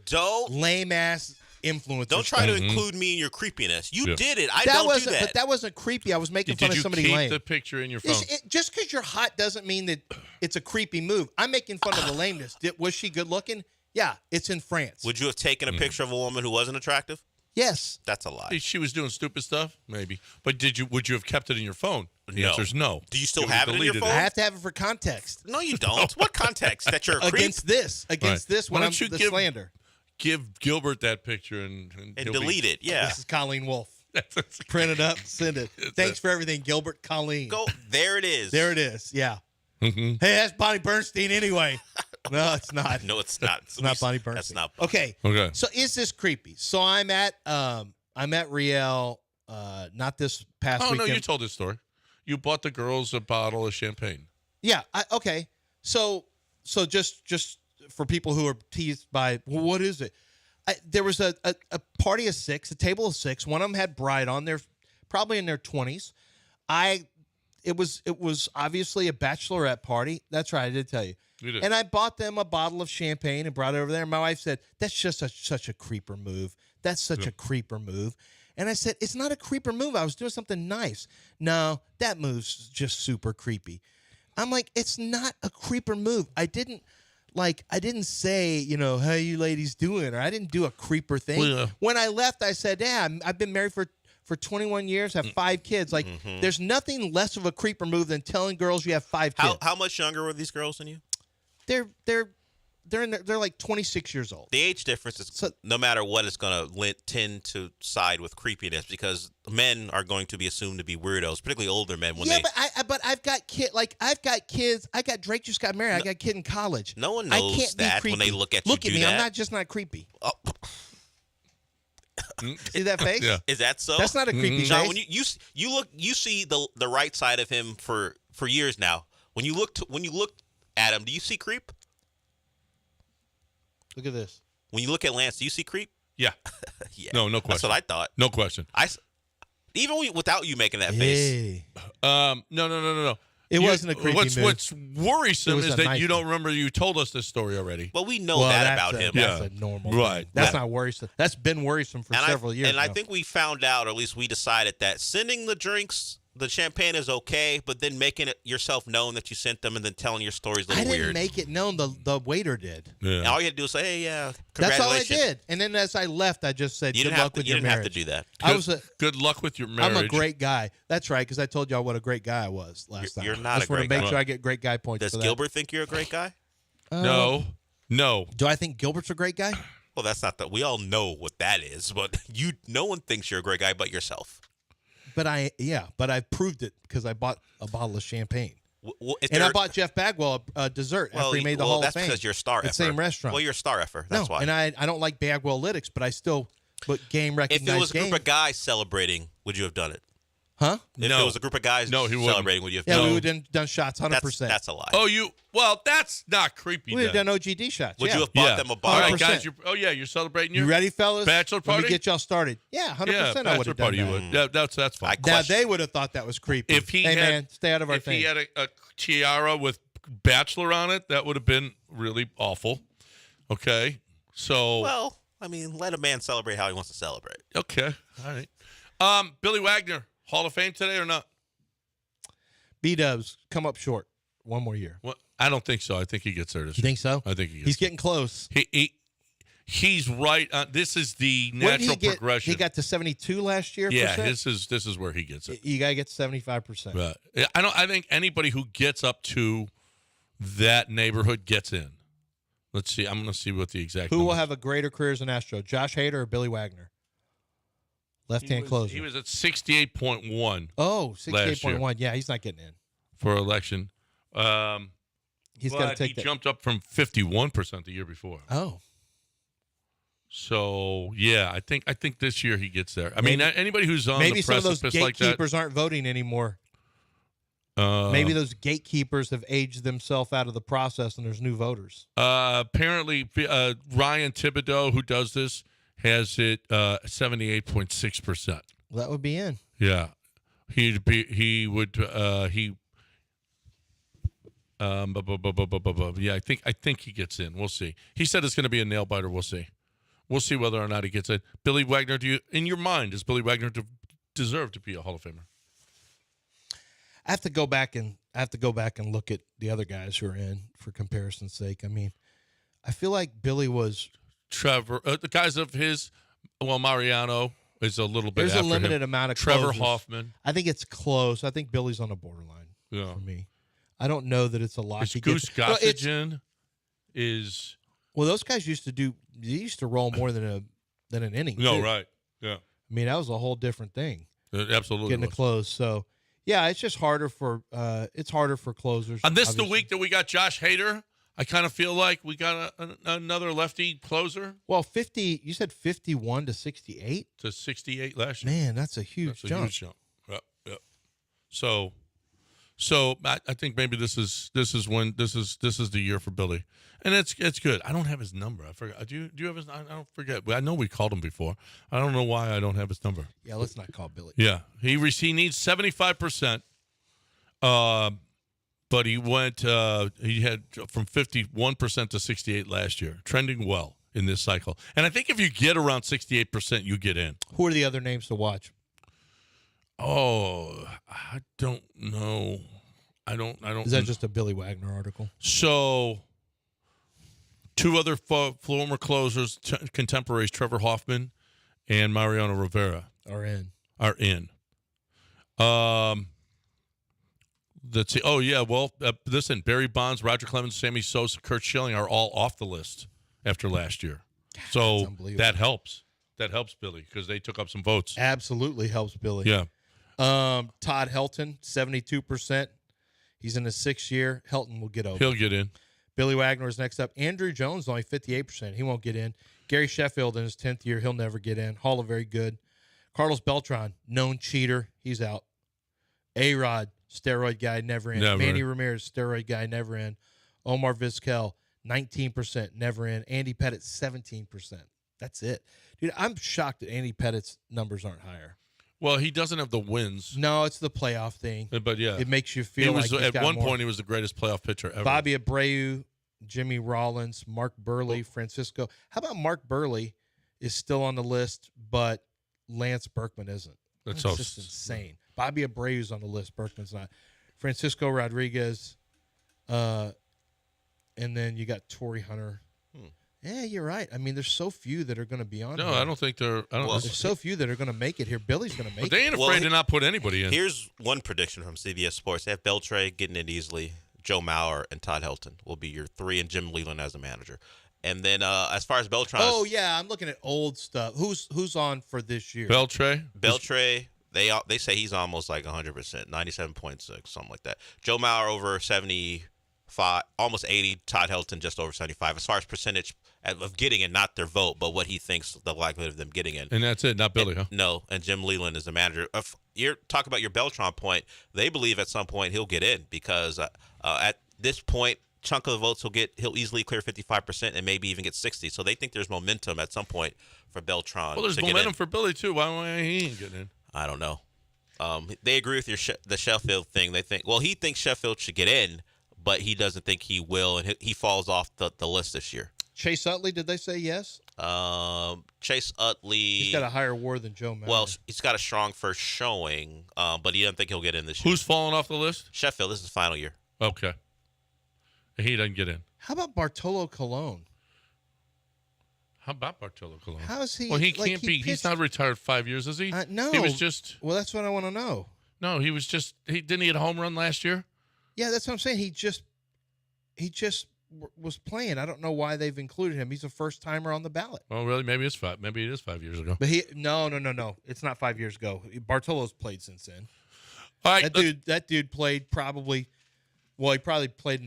lame-ass influencer Don't try stuff. to include me in your creepiness. You did it. I don't do that. But that wasn't creepy. I was making fun of somebody lame. Did you keep the picture in your phone? Just because you're hot doesn't mean that it's a creepy move. I'm making fun of the lameness. Was she good looking? Yeah, it's in France. Would you have taken a picture of a woman who wasn't attractive? Yes. That's a lie. She was doing stupid stuff? Maybe. But would you have kept it in your phone? The answer is no. Do you still have it in your phone? I have to have it for context. No, you don't. What context? That you're a creep? Against this. When I'm the slander. Give Gilbert that picture and delete it. Yeah. This is Colleen Wolfe. Print it up, send it. Thanks for everything, Gilbert. Colleen. There it is. There it is. Yeah. Mm-hmm. Hey, that's Bonnie Bernstein anyway. No, it's not. No, it's not. It's not Bonnie Bernstein. That's not. Okay. Okay. So is this creepy? So I'm at Riel, not this past weekend. Oh no, you told this story. You bought the girls a bottle of champagne. Yeah. Okay. So just for people who are teased by, well, what is it? There was a party of six, a table of six. One of them had bride on. They're probably in their 20s. It was obviously a bachelorette party. That's right, I did tell you. You did. And I bought them a bottle of champagne and brought it over there. And my wife said, "That's just such a creeper move. That's such a creeper move." And I said, "It's not a creeper move. I was doing something nice." "No, that move's just super creepy." I'm like, "It's not a creeper move. I didn't say, how you ladies doing, or I didn't do a creeper thing." Well, yeah. When I left, I said, "Yeah, I've been married for 21 years, have 5 kids." Like, there's nothing less of a creeper move than telling girls you have 5 kids. How much younger were these girls than you? They're like 26 years old. The age difference is no matter what, it's going to tend to side with creepiness because men are going to be assumed to be weirdos, particularly older men. But I've got kids. I got Drake just got married. I got a kid in college. No one knows that when they look at you. Look at me. That. I'm not creepy. Oh. See that face? Yeah. Is that so? That's not a creepy face. John, when you see the right side of him for years now. When you look at him, do you see creep? Look at this. When you look at Lance, do you see creep? Yeah. Yeah. No question. That's what I thought. No question. Even without you making that face. No. It wasn't a creepy move. What's worrisome is that you don't remember you told us this story already. Well, we know that about him. That's a normal thing. That's not worrisome. That's been worrisome for several years And now. I think we found out, or at least we decided, that sending the drinks, the champagne is okay, but then making it yourself known that you sent them and then telling your stories a little weird. I didn't make it known. The waiter did. Yeah. And all you had to do was say, "Hey, yeah, That's all I congratulations." did. And then as I left, I just said, "Good luck with your marriage." You didn't have to do that. Good luck with your marriage. I'm a great guy. That's right, because I told y'all what a great guy I was last time. You're not a great guy. guy. Make sure I get great guy points. Does for that. Gilbert think you're a great guy? No. Do I think Gilbert's a great guy? Well, that's not that. We all know what that is, but no one thinks you're a great guy but yourself. But I've proved it because I bought a bottle of champagne. I bought Jeff Bagwell a dessert after he made the Hall of Fame. That's because you're a star effer. The same restaurant. Well, you're a star effer. That's why. And I don't like Bagwell lytics, but I still game recognized. If it was a group of guys celebrating, would you have done it? Huh? If there was a group of guys celebrating, would you have Yeah, done? we would have done shots 100%. That's a lie. Oh, well, that's not creepy. We would have then. done OGD shots. Would yeah. you have bought them a All bottle? right, guys. You're celebrating your You ready, fellas? bachelor party? Let me get y'all started. Yeah, 100%. Yeah, I would bachelor have party. done You that. would. Yeah, that's fine. Now they would have thought that was creepy. If he hey had, man, stay out of our if thing. he had a tiara with bachelor on it, that would have been really awful. Okay, so Well, I mean, let a man celebrate how he wants to celebrate. okay, all right. Billy Wagner, Hall of Fame today or not? B-Dubs come up short. One more year. Well, I don't think so. I think he gets there this You year. think so? I think he gets He's there. getting close. He's right. This is the What did he natural get? progression. He got to 72 last year. Yeah, percent? this is where he gets it. You got to get 75%. Right. I think anybody who gets up to that neighborhood gets in. Let's see. I'm going to see what the exact. Who will numbers- have a greater career as an Astro, Josh Hader or Billy Wagner? Left-hand closer. He was at 68.1. Oh, last year 68.1. Yeah, he's not getting in. for election. He's got to but take he that. jumped up from 51% the year before. Oh. So yeah, I think this year he gets there. I mean, anybody who's on maybe the some of those precipice like that, gatekeepers aren't voting anymore. Maybe those gatekeepers have aged themselves out of the process, and there's new voters. apparently Ryan Thibodeau, who does this, has it 78.6%. Well, that would be in. Yeah, yeah. I think he gets in. We'll see. He said it's going to be a nail biter. We'll see. We'll see whether or not he gets in. Billy Wagner, in your mind, does Billy Wagner deserve to be a Hall of Famer? I have to go back and look at the other guys who are in for comparison's sake. I mean, I feel like Billy was Trevor. The guys of his, Mariano is a little bit. There's a after limited him. amount of Trevor closes. Hoffman. I think it's close. I think Billy's on the borderline for me. I don't know that it's a lock. Is to Goose get. Well, Gossage is. Well, those guys used to roll more than an inning. No, too. right. Yeah. I mean, that was a whole different thing. It absolutely Getting was. to close. So, yeah, it's just harder for closers. On this obviously. the week that we got Josh Hader, I kind of feel like we got another lefty closer. Well, 50. You said 51 to 68 to 68 last year. Man, that's a huge jump. Huge jump. Yep. So I think maybe this is the year for Billy, and it's good. I don't have his number. I forgot. Do you have his? I don't forget. I know we called him before. I don't know why I don't have his number. Yeah, let's not call Billy. Yeah, he needs 75%. But he went. He had from 51% to 68 last year, trending well in this cycle. And I think if you get around 68%, you get in. Who are the other names to watch? Oh, I don't know. I don't. Is that just a Billy Wagner article? So, two other former closers, contemporaries, Trevor Hoffman and Mariano Rivera, are in. Let's see. Oh yeah. Well, listen, Barry Bonds, Roger Clemens, Sammy Sosa, Kurt Schilling are all off the list after last year. So that helps. That helps Billy because they took up some votes. Absolutely helps Billy. Yeah. Todd Helton, 72%. He's in his 6th year. Helton will get over. He'll get in. Billy Wagner is next up. Andrew Jones, only 58%. He won't get in. Gary Sheffield in his 10th year. He'll never get in. Hall of very good. Carlos Beltran, known cheater. He's out. A-Rod, steroid guy, never in. Never. Manny Ramirez, steroid guy, never in. Omar Vizquel, 19%, never in. Andy Pettit, 17%. That's it. Dude, I'm shocked that Andy Pettit's numbers aren't higher. Well, he doesn't have the wins. No, it's the playoff thing. But yeah, it makes you feel like he's at got one more. point he was the greatest playoff pitcher ever. Bobby Abreu, Jimmy Rollins, Mark Burley, Francisco. How about Mark Burley is still on the list, but Lance Berkman isn't? That's just insane. Bobby Abreu's on the list. Berkman's not. Francisco Rodriguez, and then you got Torrey Hunter. Yeah, you're right. I mean, there's so few that are going to be on. No, here. I don't think they're. There's so few that are going to make it here. Billy's going to make But they ain't afraid to not put anybody in. Here's one prediction from CBS Sports. They have Beltray getting in easily. Joe Mauer and Todd Helton will be your 3, and Jim Leland as a manager. And then as far as Beltran, yeah, I'm looking at old stuff. Who's on for this year? Beltray, they say he's almost like 100%, 97.6, something like that. Joe Mauer over 75, almost 80. Todd Helton just over 75. As far as percentage of getting in, not their vote, but what he thinks the likelihood of them getting in. And that's it, not Billy, huh? No, and Jim Leland is the manager. You're talking about your Beltran point. They believe at some point he'll get in because at this point, chunk of the votes he'll easily clear 55% and maybe even get 60. So they think there's momentum at some point for Beltran. Well, there's momentum for Billy too. Why he ain't getting in? I don't know. They agree with the Sheffield thing. They think, well, he thinks Sheffield should get in, but he doesn't think he will, and he falls off the list this year. Chase Utley, did they say yes? Chase Utley. He's got a higher WAR than Joe Mauer. Well, he's got a strong first showing, but he doesn't think he'll get in this year. Who's falling off the list? Sheffield. This is his final year. Okay. He doesn't get in. How about Bartolo Colon? How about Bartolo Colon? How is he? Well, he like, can't be. He's not retired 5 years, is he? No. He was just. Well, that's what I want to know. No, he was just. Didn't he hit a home run last year? Yeah, that's what I'm saying. He just was playing. I don't know why they've included him. He's a first timer on the ballot. Oh, really? Maybe it's 5. Maybe it is 5 years ago. But no. It's not 5 years ago. Bartolo's played since then. All right, that dude played probably. Well, he probably played in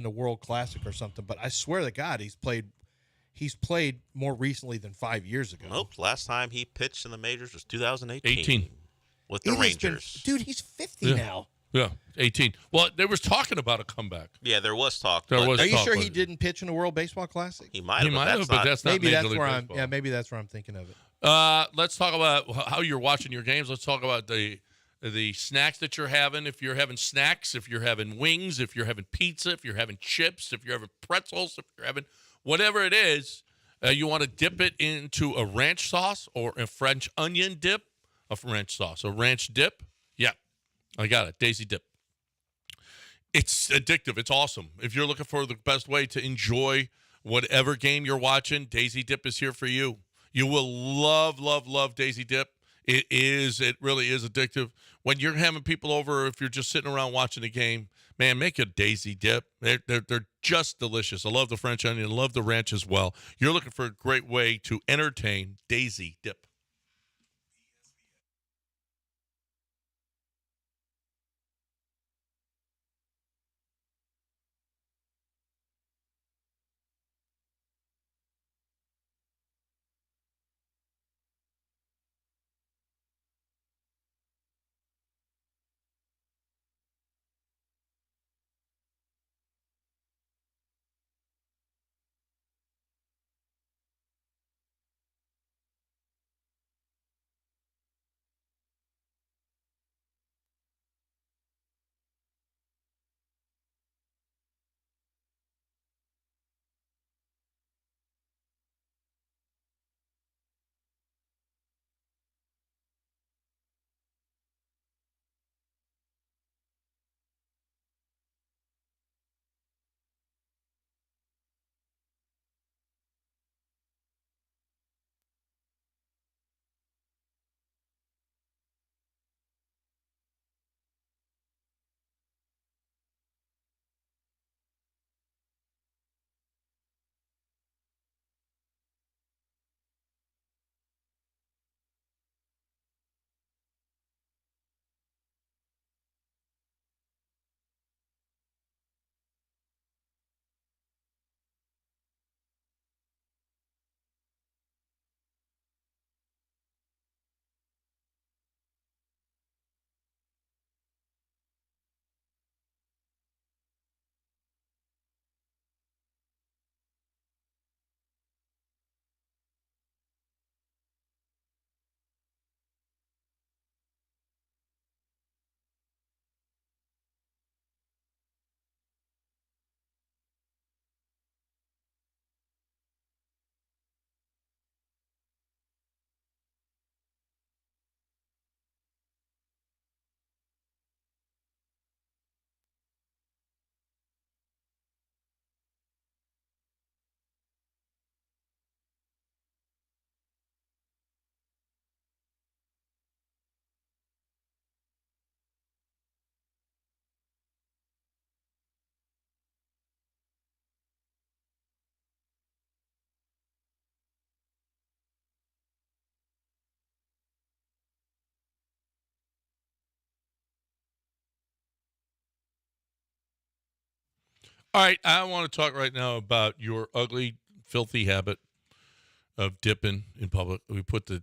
the World Classic or something. But I swear to God, he's played more recently than 5 years ago. Nope. Last time he pitched in the majors was 2018. 18. With the Rangers. Dude, he's 50 now. Yeah, 18. Well, they was talking about a comeback. Yeah, there was talk. Are you sure he didn't pitch in the World Baseball Classic? He might have, but that's not maybe Major that's League where Baseball. maybe that's where I'm thinking of it. Let's talk about how you're watching your games. Let's talk about the snacks that you're having. If you're having snacks, if you're having wings, if you're having pizza, if you're having chips, if you're having pretzels, if you're having whatever it is, you want to dip it into a ranch sauce or a French onion dip, a ranch sauce, a ranch dip. Yeah, I got it. Daisy dip. It's addictive. It's awesome. If you're looking for the best way to enjoy whatever game you're watching, Daisy Dip is here for you. You will love, love, love Daisy Dip. It really is addictive. When you're having people over, if you're just sitting around watching a game, man, make a Daisy Dip. They're just delicious. I love the French onion. I love the ranch as well. You're looking for a great way to entertain, Daisy Dip. All right, I want to talk right now about your ugly filthy habit of dipping in public. We put the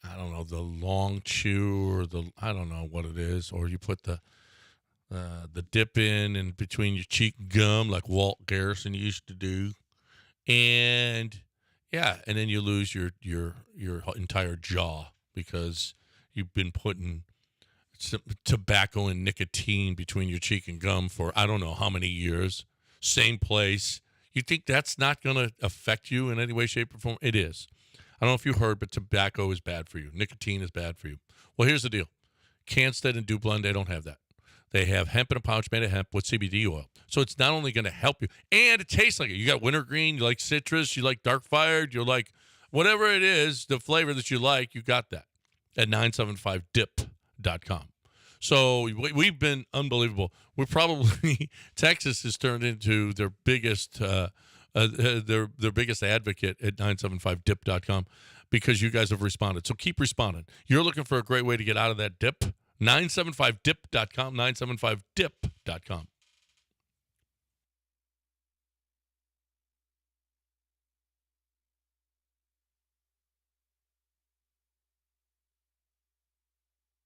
I don't know, the long chew or I don't know what it is, or you put the dip in between your cheek and gum like Walt Garrison used to do, and then you lose your entire jaw because you've been putting tobacco and nicotine between your cheek and gum for I don't know how many years. Same place. You think that's not going to affect you in any way, shape, or form? It is. I don't know if you heard, but tobacco is bad for you. Nicotine is bad for you. Well, here's the deal. Canstead and Dublin, they don't have that. They have hemp in a pouch made of hemp with CBD oil. So it's not only going to help you, and it tastes like it. You got wintergreen, you like citrus, you like dark fired, you like whatever it is, the flavor that you like, you got that at 975dip.com. So we've been unbelievable. We're probably Texas has turned into their biggest their biggest advocate at 975dip.com because you guys have responded. So keep responding. You're looking for a great way to get out of that dip. 975dip.com, 975dip.com.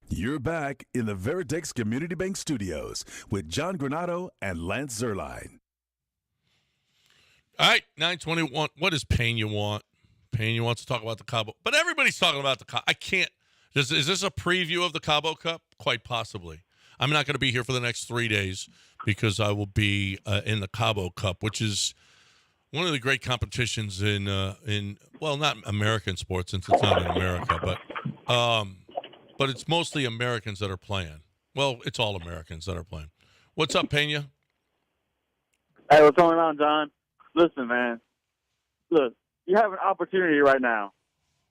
You're back in the Veritex Community Bank Studios with John Granado and Lance Zerline. All right, 921. What does Pena want? Pena wants to talk about the Cabo. But everybody's talking about the Cabo. I can't. Is this a preview of the Cabo Cup? Quite possibly. I'm not going to be here for the next 3 days because I will be in the Cabo Cup, which is one of the great competitions in not American sports since it's not in America, but it's mostly Americans that are playing. Well, it's all Americans that are playing. What's up, Pena? Hey, what's going on, John? Listen, man. Look, you have an opportunity right now.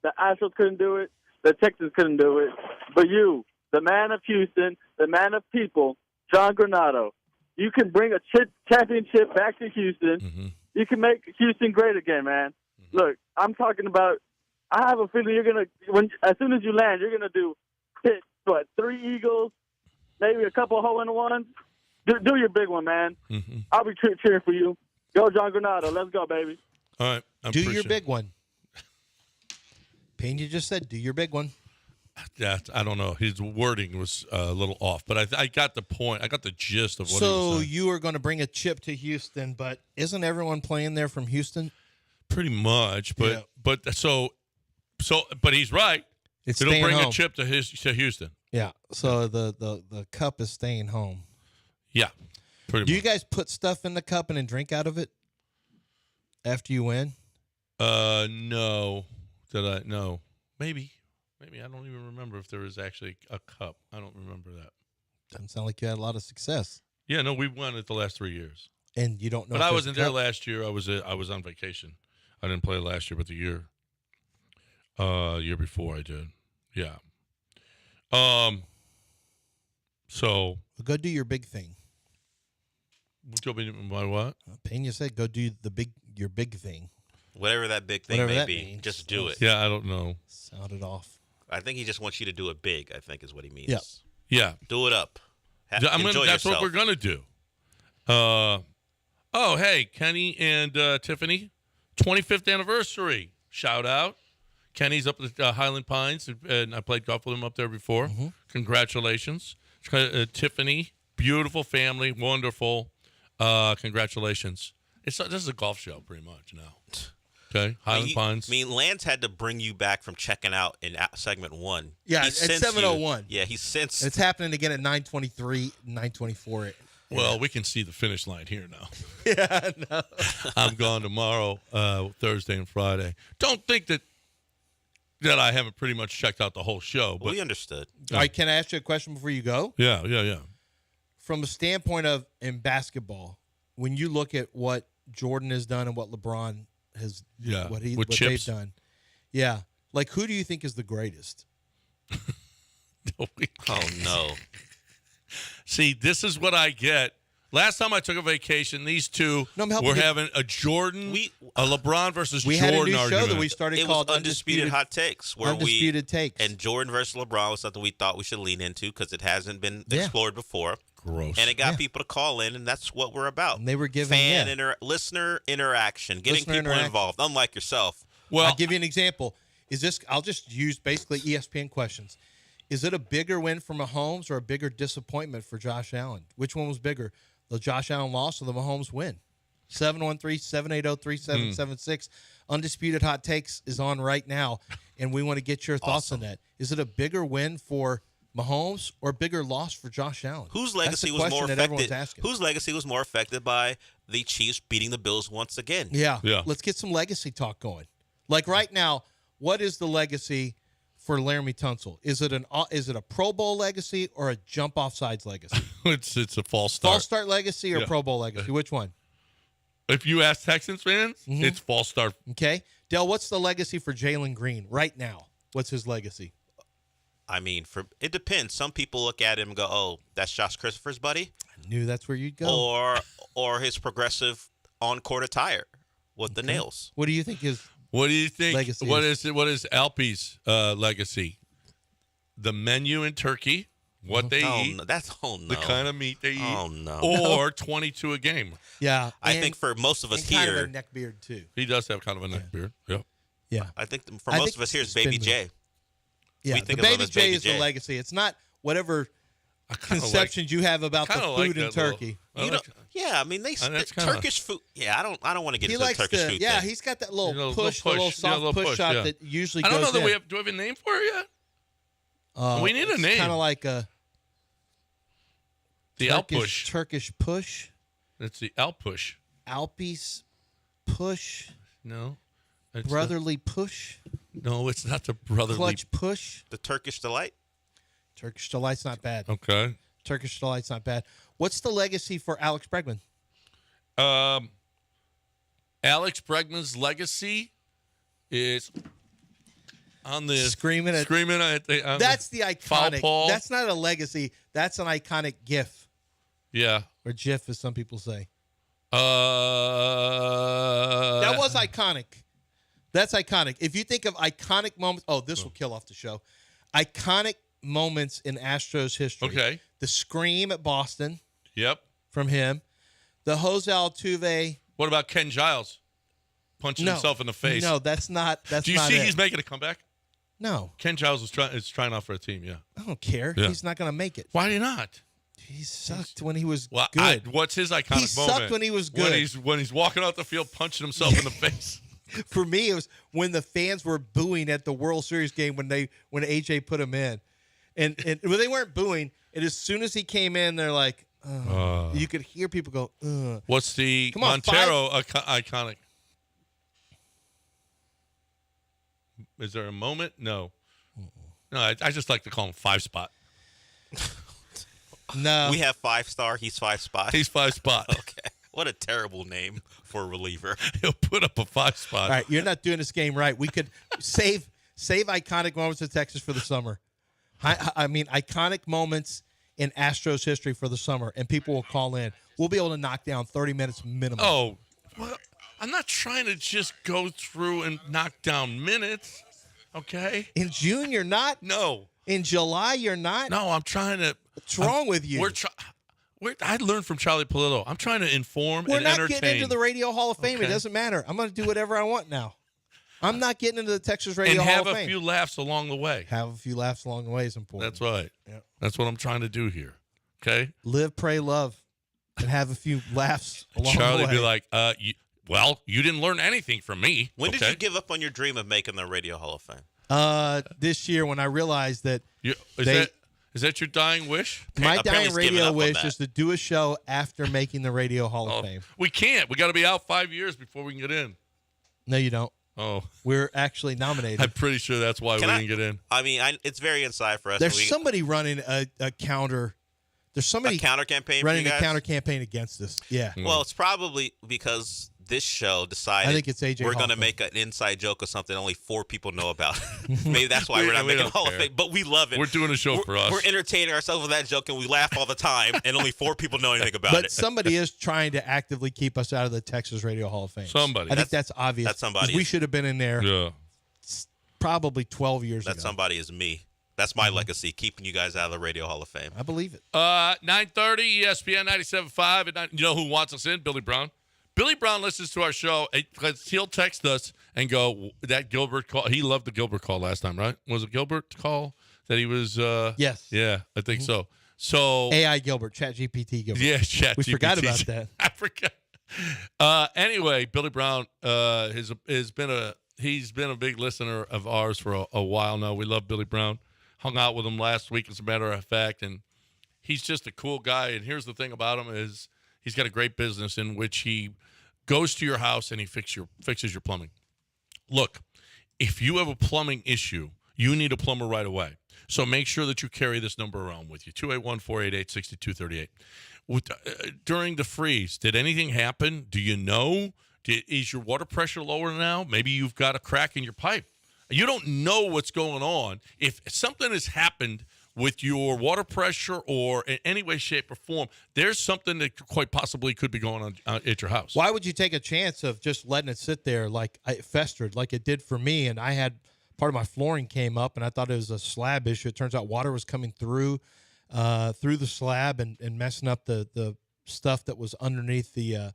The Astros couldn't do it. The Texans couldn't do it. But you, the man of Houston, the man of people, John Granado, you can bring a championship back to Houston. Mm-hmm. You can make Houston great again, man. Mm-hmm. Look, I'm talking about – I have a feeling you're going to – as soon as you land, you're going to do – 3 Eagles, maybe a couple hole-in-ones. Do your big one, man. Mm-hmm. I'll be cheering for you. Go, John Granado. Let's go, baby. All right. Do your big one. Pena just said, do your big one. Yeah, I don't know. His wording was a little off, but I got the point. I got the gist of what he was saying. So you are going to bring a chip to Houston, but isn't everyone playing there from Houston? Pretty much, but he's right. It's It'll bring home. a chip to Houston. Yeah. So the cup is staying home. Yeah. Pretty much. Do you guys put stuff in the cup and then drink out of it after you win? No. No. Maybe. I don't even remember if there was actually a cup. I don't remember that. Doesn't sound like you had a lot of success. Yeah, no, we won it the last 3 years. And you don't know. But I wasn't there last year. I was on vacation. I didn't play last year, but the year before I did. Yeah. So go do your big thing. My what? Pena said, "Go do your big thing." Whatever that big thing may be, means. Just do it. Yeah, I don't know. Sound it off. I think he just wants you to do it big. I think is what he means. Yeah. Yeah. Do it up. Enjoy that's yourself. What we're gonna do. Hey, Kenny and Tiffany, 25th anniversary. Shout out. Kenny's up at Highland Pines, and I played golf with him up there before. Mm-hmm. Congratulations. Tiffany, beautiful family, wonderful. Congratulations. This is a golf show pretty much now. Okay, Highland Pines. I mean, Lance had to bring you back from checking out in segment 1. Yeah, at 7:01. Yeah, he's since. It's happening again at 9:23, 9:24. Well, we can see the finish line here now. Yeah, no. I'm gone tomorrow, Thursday and Friday. Don't think that I haven't pretty much checked out the whole show. But we understood. All right, can I ask you a question before you go? Yeah. From a standpoint of in basketball, when you look at what Jordan has done and what LeBron has, what they've done, like who do you think is the greatest? Oh no! See, this is what I get. Last time I took a vacation, these two were having a Jordan, a LeBron versus Jordan had a new argument. show that we started called Undisputed Hot Takes, where Undisputed Takes. And Jordan versus LeBron was something we thought we should lean into because it hasn't been explored before. Gross. And it got people to call in, and that's what we're about. And they were giving listener interaction, getting Listener people interaction. involved, unlike yourself. Well, I'll give you an example. I'll just use basically ESPN questions. Is it a bigger win for Mahomes or a bigger disappointment for Josh Allen? Which one was bigger, the Josh Allen loss or the Mahomes win? 713-780-3776. Undisputed Hot Takes is on right now, and we want to get your thoughts on that. Is it a bigger win for Mahomes or a bigger loss for Josh Allen? Whose legacy was more affected? Whose legacy was more affected by the Chiefs beating the Bills once again? Yeah. Let's get some legacy talk going. Like right now, what is the legacy for Laramie Tunsil? Is it a Pro Bowl legacy or a jump off sides legacy? It's a false start. False start legacy or Pro Bowl legacy? Which one? If you ask Texans fans, it's false start. Okay. Dell, what's the legacy for Jalen Green right now? What's his legacy? I mean, it depends. Some people look at him and go, "Oh, that's Josh Christopher's buddy." I knew that's where you'd go. Or his progressive on-court attire with the nails. What do you think is? What do you think? Legacy What is Alpe's legacy? The menu in Turkey, what they eat. No, the kind of meat they eat. Oh no. Or 22 a game. Yeah, I think for most of us and here, kind of a neck beard too. He does have kind of a neck beard. Yeah. Yeah. I think for most of us here, it's Baby J. Yeah, We the think of him Baby as J Baby is J. the legacy. It's not whatever conceptions you have about the food in Turkey. Yeah, I mean Turkish food. Yeah, I don't want to get He into the likes Turkish food. Yeah, thing. he's got that little push, the little soft push shot that usually I goes don't know that in. do we have a name for it yet? We need a name. Kind of like a the Alpush. Turkish push. It's the Alpush. Alpe's push. No. Brotherly push. No, it's not the brotherly Clutch push. The Turkish delight. Turkish delight's not bad. Okay. Turkish delight's not bad. What's the legacy for Alex Bregman? Alex Bregman's legacy is on the screaming at the that's the iconic. foul ball. That's not a legacy. That's an iconic GIF. Yeah. Or GIF, as some people say. That was iconic. That's iconic. If you think of iconic moments, this will kill off the show. Iconic moments in Astros history. Okay. The scream at Boston. Yep. From him. The Jose Altuve. What about Ken Giles punching himself in the face? No, that's not. Do you see he's making a comeback? No. Ken Giles is trying out for a team. Yeah. I don't care. Yeah. He's not going to make it. Why did he not? He sucked when he was good. What's his iconic moment? He sucked when he was good. When he's walking out the field punching himself in the face. For me, it was when the fans were booing at the World Series game when AJ put him in, and well, they weren't booing. And as soon as he came in, they're like, you could hear people go. What's the Montero iconic? Is there a moment? No. No, I just like to call him 5-spot. No, we have 5-star. He's 5-spot. He's 5-spot. Okay. What a terrible name for a reliever. He'll put up a 5-spot. All right, you're not doing this game right. We could save iconic moments in Texas for the summer. I mean, iconic moments in Astros history for the summer, and people will call in. We'll be able to knock down 30 minutes minimum. Oh, well, I'm not trying to just go through and knock down minutes, okay? In June, you're not? No. In July, you're not? No, I'm trying to. What's wrong with you? I learned from Charlie Polillo. I'm trying to inform and entertain. We're not getting into the Radio Hall of Fame. Okay. It doesn't matter. I'm going to do whatever I want now. I'm not getting into the Texas Radio Hall of Fame. And have a few laughs along the way. Have a few laughs along the way is important. That's right. Yep. That's what I'm trying to do here. Okay? Live, pray, love, and have a few laughs along the way. Charlie be like, you didn't learn anything from me. When did you give up on your dream of making the Radio Hall of Fame? This year when I realized that is that your dying wish? My dying radio wish is to do a show after making the Radio Hall of Fame. We can't. We got to be out 5 years before we can get in. No, you don't. Oh. We're actually nominated. I'm pretty sure that's why we didn't get in. I mean, it's very inside for us. There's somebody running a counter. There's somebody a counter campaign running for you a guys? counter campaign against us. Yeah. Well, it's probably because this show decided I think it's AJ we're going to Hoffman. make an inside joke or something only 4 people know about. Maybe that's why we're not making Hall of Fame. But we love it. We're doing a show for us. We're entertaining ourselves with that joke, and we laugh all the time, and only 4 people know anything about it. But somebody is trying to actively keep us out of the Texas Radio Hall of Fame. Somebody. I think that's obvious. That somebody 'cause we should have been in there Yeah. probably 12 years ago. That somebody is me. That's my legacy, keeping you guys out of the Radio Hall of Fame. I believe it. 9:30, ESPN 97.5. You know who wants us in? Billy Brown. Billy Brown listens to our show. He'll text us and go, that Gilbert call. He loved the Gilbert call last time, right? Was it Gilbert call that he was? Yes. Yeah, I think so. So AI Gilbert, ChatGPT Gilbert. Yeah, ChatGPT. We forgot about that. I forgot. Anyway, Billy Brown he's been a big listener of ours for a while now. We love Billy Brown. Hung out with him last week, as a matter of fact, and he's just a cool guy. And here's the thing about him is he's got a great business in which he goes to your house and he fixes your plumbing. Look, if you have a plumbing issue, you need a plumber right away. So make sure that you carry this number around with you, 281-488-6238. During the freeze, did anything happen? Do you know? Is your water pressure lower now? Maybe you've got a crack in your pipe. You don't know what's going on. If something has happened with your water pressure or in any way, shape, or form, there's something that quite possibly could be going on at your house. Why would you take a chance of just letting it sit there like it festered, like it did for me? And I had part of my flooring came up, and I thought it was a slab issue. It turns out water was coming through the slab and messing up the stuff that was underneath the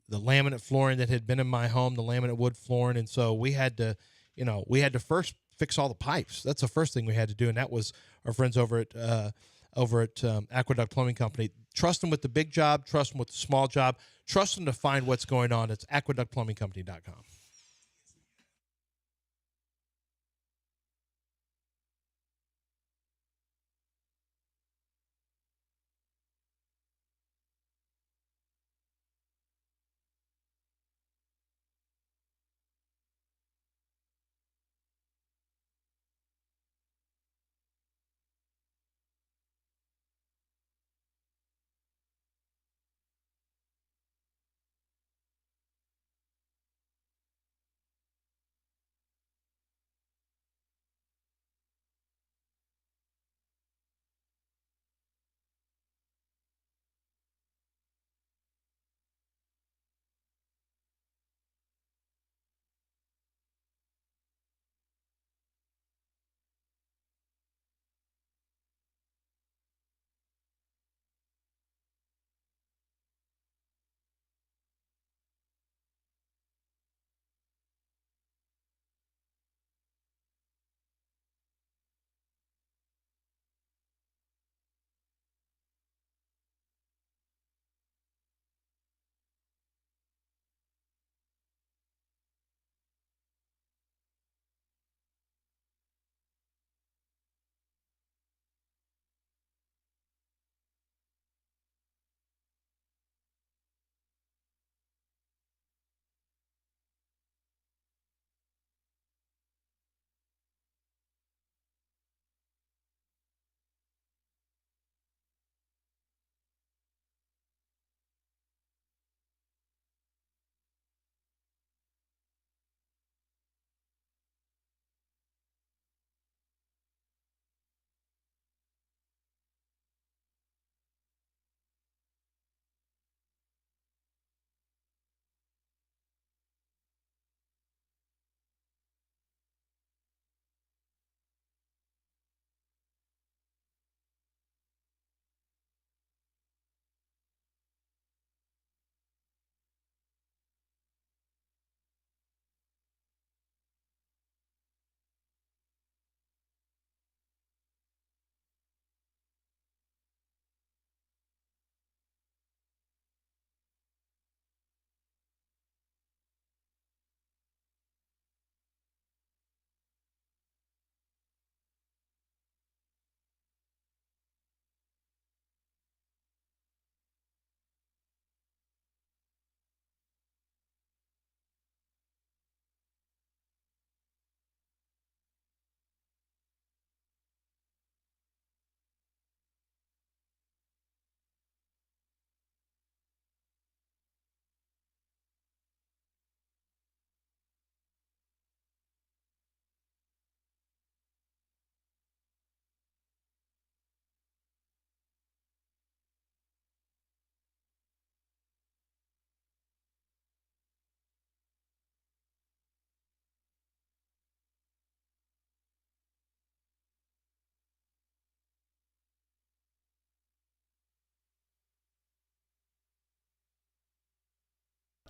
laminate flooring that had been in my home, the laminate wood flooring. And so we had to first fix all the pipes. That's the first thing we had to do, and that was our friends over at Aqueduct Plumbing Company. Trust them with the big job. Trust them with the small job. Trust them to find what's going on. It's aqueductplumbingcompany.com.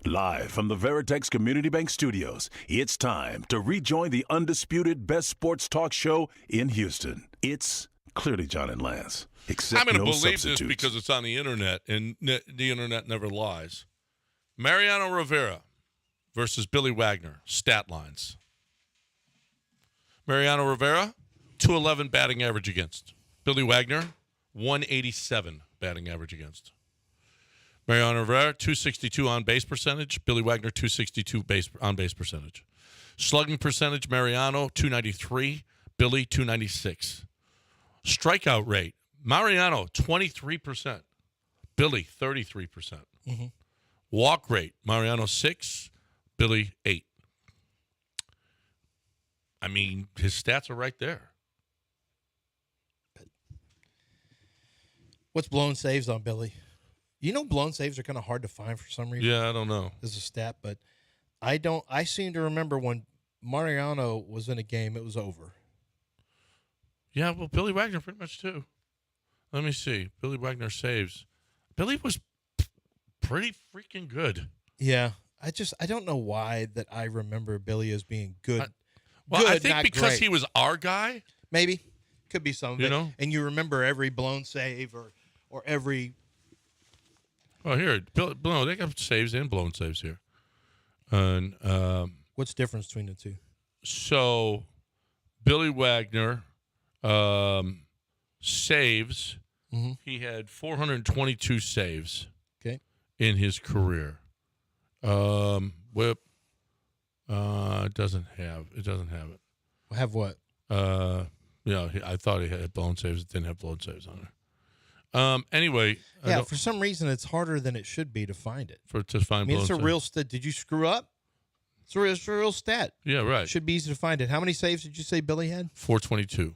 Live from the Veritex Community Bank Studios, it's time to rejoin the undisputed best sports talk show in Houston. It's Clearly John and Lance. Except I'm going to no believe substitutes. this because it's on the internet, and the internet never lies. Mariano Rivera versus Billy Wagner, stat lines. Mariano Rivera, 211 batting average against. Billy Wagner, 187 batting average against. Mariano Rivera, 262 on base percentage. Billy Wagner, 262 on base percentage. Slugging percentage, Mariano, 293. Billy, 296. Strikeout rate, Mariano, 23%. Billy, 33%. Mm-hmm. Walk rate, Mariano, 6. Billy, 8. I mean, his stats are right there. What's blown saves on Billy? You know, blown saves are kind of hard to find for some reason. Yeah, I don't know. As a stat, but I seem to remember when Mariano was in a game, it was over. Yeah, well, Billy Wagner pretty much too. Let me see. Billy Wagner saves. Billy was pretty freaking good. Yeah, I don't know why that I remember Billy as being good. I think not because great. he was our guy. Maybe could be some of it. know, and you remember every blown save or every. Oh, here, no, they got saves and blown saves here. And what's the difference between the two? So, Billy Wagner saves. Mm-hmm. He had 422 saves. Okay. In his career. Whip. It doesn't have it. Have what? I thought he had blown saves. It didn't have blown saves on it. Anyway, yeah. For some reason, it's harder than it should be to find it. To find. I mean, it's a blown real stat. Did you screw up? It's a real stat. Yeah, right. Should be easy to find it. How many saves did you say Billy had? 422.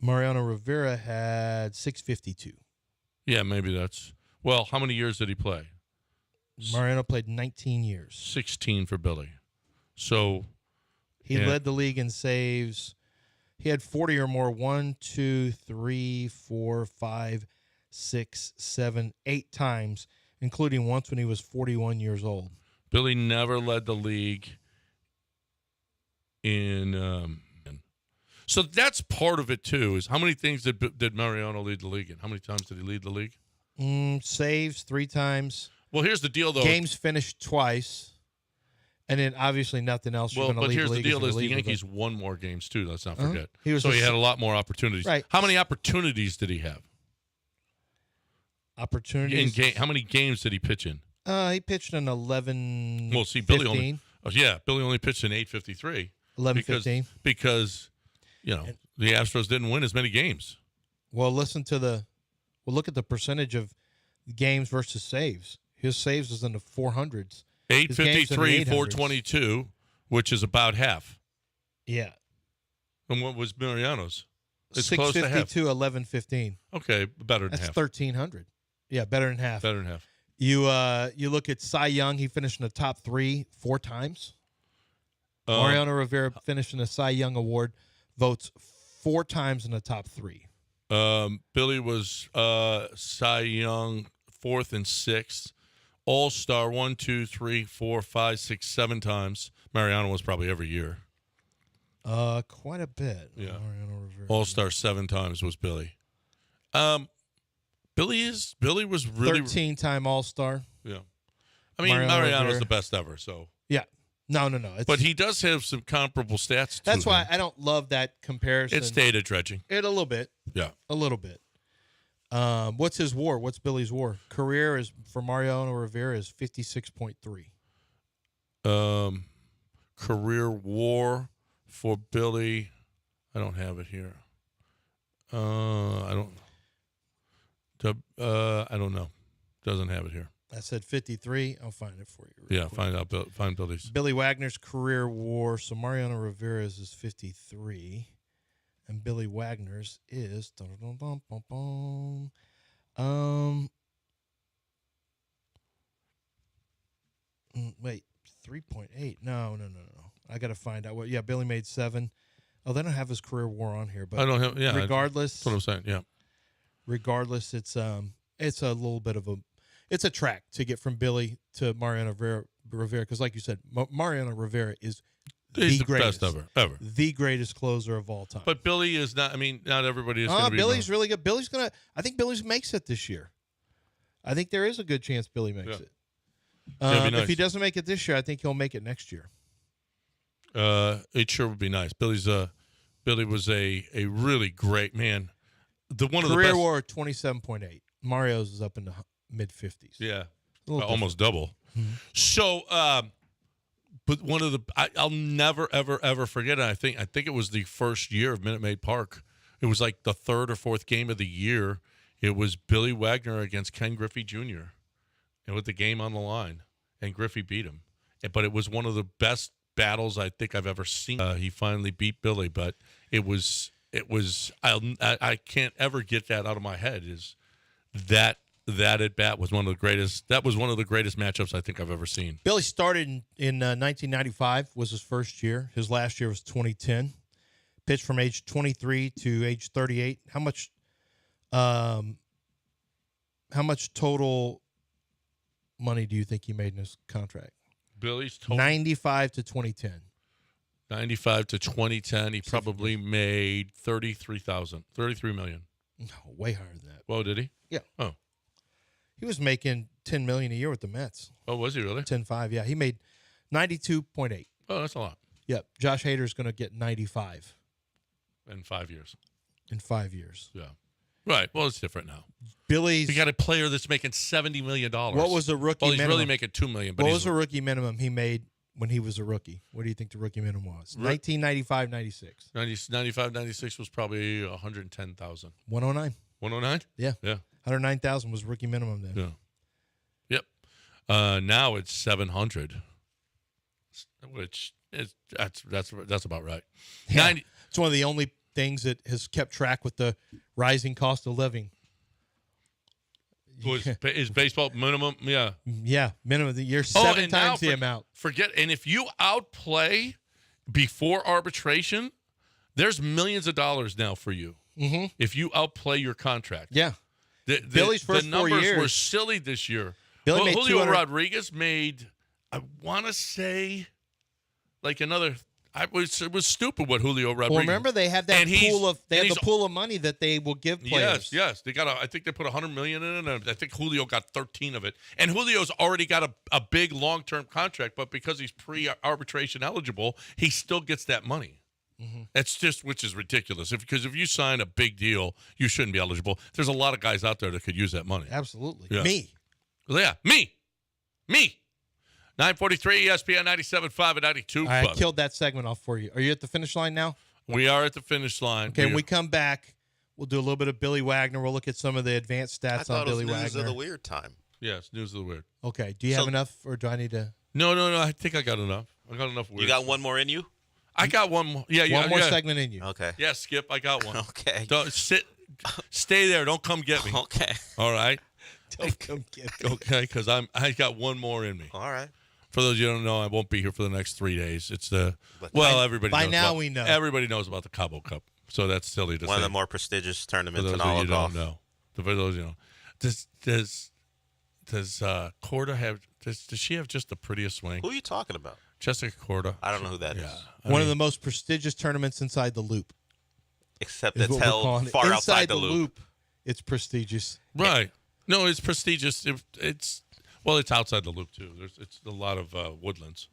Mariano Rivera had 652. Yeah, maybe that's. Well, how many years did he play? Mariano played 19 years. 16 for Billy. So he led the league in saves. He had 40 or more. 1, 2, 3, 4, 5, 6, 7, 8 times, including once when he was 41 years old. Billy never led the league in. So that's part of it too. Is how many things did Mariano lead the league in? How many times did he lead the league? Saves 3 times. Well, here's the deal, though. Games finished twice, and then obviously nothing else. Well, but here's the deal: is the Yankees won more games too. Let's not forget. He had a lot more opportunities. Right. How many opportunities did he have? Opportunities in game. How many games did he pitch in? He pitched in 11. Well, see, 15. Billy only pitched in 853. 11-15. Because the Astros didn't win as many games. Well, look at the percentage of games versus saves. His saves was in the 400s. 853, 422, which is about half. Yeah. And what was Mariano's? It's close to half. 652, 11-15. Okay, better than half. That's 1,300. Yeah, better than half. Better than half. You look at Cy Young. He finished in the top 3 4 times. Mariano Rivera finished in the Cy Young Award votes 4 times in the top 3. Billy was Cy Young 4th and 6th. All-Star 1, 2, 3, 4, 5, 6, 7 times. Mariano was probably every year. Quite a bit. Yeah. Mariano Rivera. All-Star 7 times was Billy. Billy was really 13-time All-Star. Yeah. I mean, Mariano's the best ever, so. Yeah. No. But he does have some comparable stats. That's why I don't love that comparison. It's data dredging. A little bit. Yeah. A little bit. What's his WAR? What's Billy's WAR? Career is for Mariano Rivera is 56.3. Career WAR for Billy, I don't have it here. I don't know. Doesn't have it here. I said 53. I'll find it for you. Yeah, quick. Find Billy's. Billy Wagner's career WAR. So Mariano Rivera's is 53. And Billy Wagner's is wait, 3.8. No. I got to find out what. Yeah, Billy made 7. Oh, they don't have his career WAR on here, but I don't have. Yeah, regardless, that's what I'm saying. Yeah. Regardless, it's a little bit of a. it's a track to get from Billy to Mariano Rivera because, like you said, Mariano Rivera is He's the greatest, best ever. The greatest closer of all time. But Billy is not. I mean, not everybody is going to be. Billy's really good. I think Billy makes it this year. I think there is a good chance Billy makes it. Nice. If he doesn't make it this year, I think he'll make it next year. It sure would be nice. Billy was a really great man. One of the career best. WAR 27.8. Mario's is up in the mid-50s. Yeah, almost double. Mm-hmm. So, but one of the I'll never ever forget it. I think it was the first year of Minute Maid Park. It was like the third or fourth game of the year. It was Billy Wagner against Ken Griffey Jr. and with the game on the line, and Griffey beat him. But it was one of the best battles I think I've ever seen. He finally beat Billy, but it was I can't ever get that out of my head. Is that at bat was one of the greatest. That was one of the greatest matchups I think I've ever seen. Billy started in 1995 was his first year. His last year was 2010. Pitched from age 23 to age 38. How much total money do you think he made in his contract? Billy's total 95 to 2010. 95 to 2010, he probably made $33 million. No, way higher than that. Well, did he? Yeah. Oh. He was making $10 million a year with the Mets. Oh, was he really? 10.5, yeah. He made 92.8. Oh, that's a lot. Yep. Josh Hader's going to get 95. In 5 years. In 5 years. Yeah. Right. Well, it's different now. Billy's. You got a player that's making $70 million. What was the rookie minimum? Well, he's minimum? really making $2 million. But what was the rookie minimum he made when he was a rookie? What do you think the rookie minimum was? 1995-96. 95-96 was probably 110,000. 109. 109? Yeah. Yeah. 109,000 was rookie minimum then. Yeah. Yep. Now it's 700, which is that's about right. Yeah. It's one of the only things that has kept track with the rising cost of living. Is baseball minimum? Yeah. Yeah, minimum of the year, 7 times the amount. And if you outplay before arbitration, there's millions of dollars now for you. Mm-hmm. If you outplay your contract. Yeah. Billy's first 4 years. The numbers were silly this year. Billy made Julio Rodriguez made, I want to say, like another. It was stupid what Julio Rodriguez. Well, remember they have that pool of money that they will give players. Yes. They got. I think they put $100 million in it, and I think Julio got 13 of it. And Julio's already got a big long-term contract, but because he's pre-arbitration eligible, he still gets that money. Mm-hmm. That's just, which is ridiculous. Because if you sign a big deal, you shouldn't be eligible. There's a lot of guys out there that could use that money. Absolutely. Yeah. Me. Yeah, me. 943 ESPN 97.5 and 92. I killed that segment off for you. Are you at the finish line now? We are at the finish line. Okay, when we come back, we'll do a little bit of Billy Wagner. We'll look at some of the advanced stats on Billy Wagner. News of the weird time. Yes, news of the weird. Okay, do you have enough, or do I need to? No. I think I got enough. I got enough weird. You got one more in you? I got one more. Yeah, one more segment in you. Okay. Yeah, Skip, I got one. Okay. Don't stay there. Don't come get me. Okay. All right. Don't come get me. Okay, because I got one more in me. All right. For those of you who don't know, I won't be here for the next 3 days. It's everybody. By knows now about, we know. Everybody knows about the Cabo Cup, so that's silly to say. One of the more prestigious tournaments for those in all of of you golf. don't know. For those you know, does Korda have? Does she have just the prettiest swing? Who are you talking about? Jessica Korda. I don't know who that is. One of the most prestigious tournaments inside the loop. Except it's held far outside the loop. It's prestigious. Right. No, it's prestigious. It's outside the loop too. It's a lot of woodlands.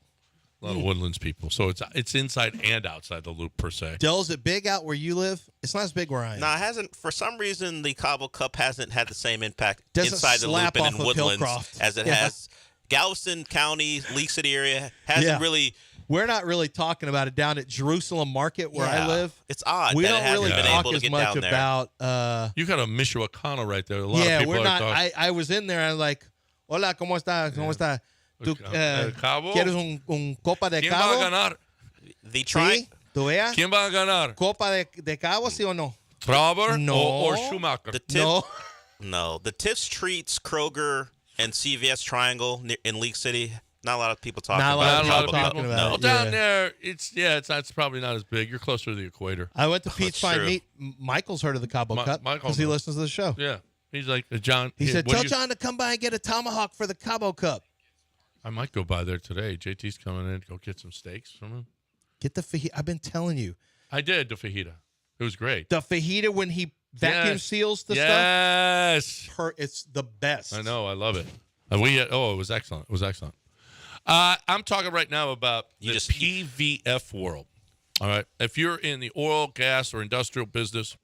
A lot of woodlands people. So it's inside and outside the loop per se. Del, is it big out where you live? It's not as big where I am. No, it hasn't. For some reason, the Cabo Cup hasn't had the same impact Doesn't inside the loop slap and off in of woodlands Hillcroft. as it has. Galveston County, League City area hasn't really. We're not really talking about it down at Jerusalem Market where I live. It's odd. We that don't it hasn't really been talk able to as get much down there. about. You got a Michoacana right there. A lot of people we're are not. talking. I was in there and like, hola, ¿cómo está? ¿Cómo está? ¿Tú, Cabo? ¿Quieres un Copa de ¿Quién Cabo? va a ganar? ¿Sí? ¿Tú veas? ¿Quién va a ganar? ¿Copa de Cabo, sí o no? Trauber No. or Schumacher? No. The Tiffs Treats, Kroger, and CVS Triangle in League City. Not a lot of people talking about it. Not a lot of people. about No, it, down there, it's probably not as big. You're closer to the equator. I went to Pete's Fine true. Meat. Michael's heard of the Cabo Cup because he listens to the show. Yeah. He's like, John. He said, what tell do you- John to come by and get a tomahawk for the Cabo Cup. I might go by there today. JT's coming in to go get some steaks from him. Get the fajita. I've been telling you. I did the fajita. It was great. The fajita when he vacuum seals the stuff. Yes. It's the best. I know. I love it. It was excellent. It was excellent. I'm talking right now about the PVF world. All right. If you're in the oil, gas, or industrial business,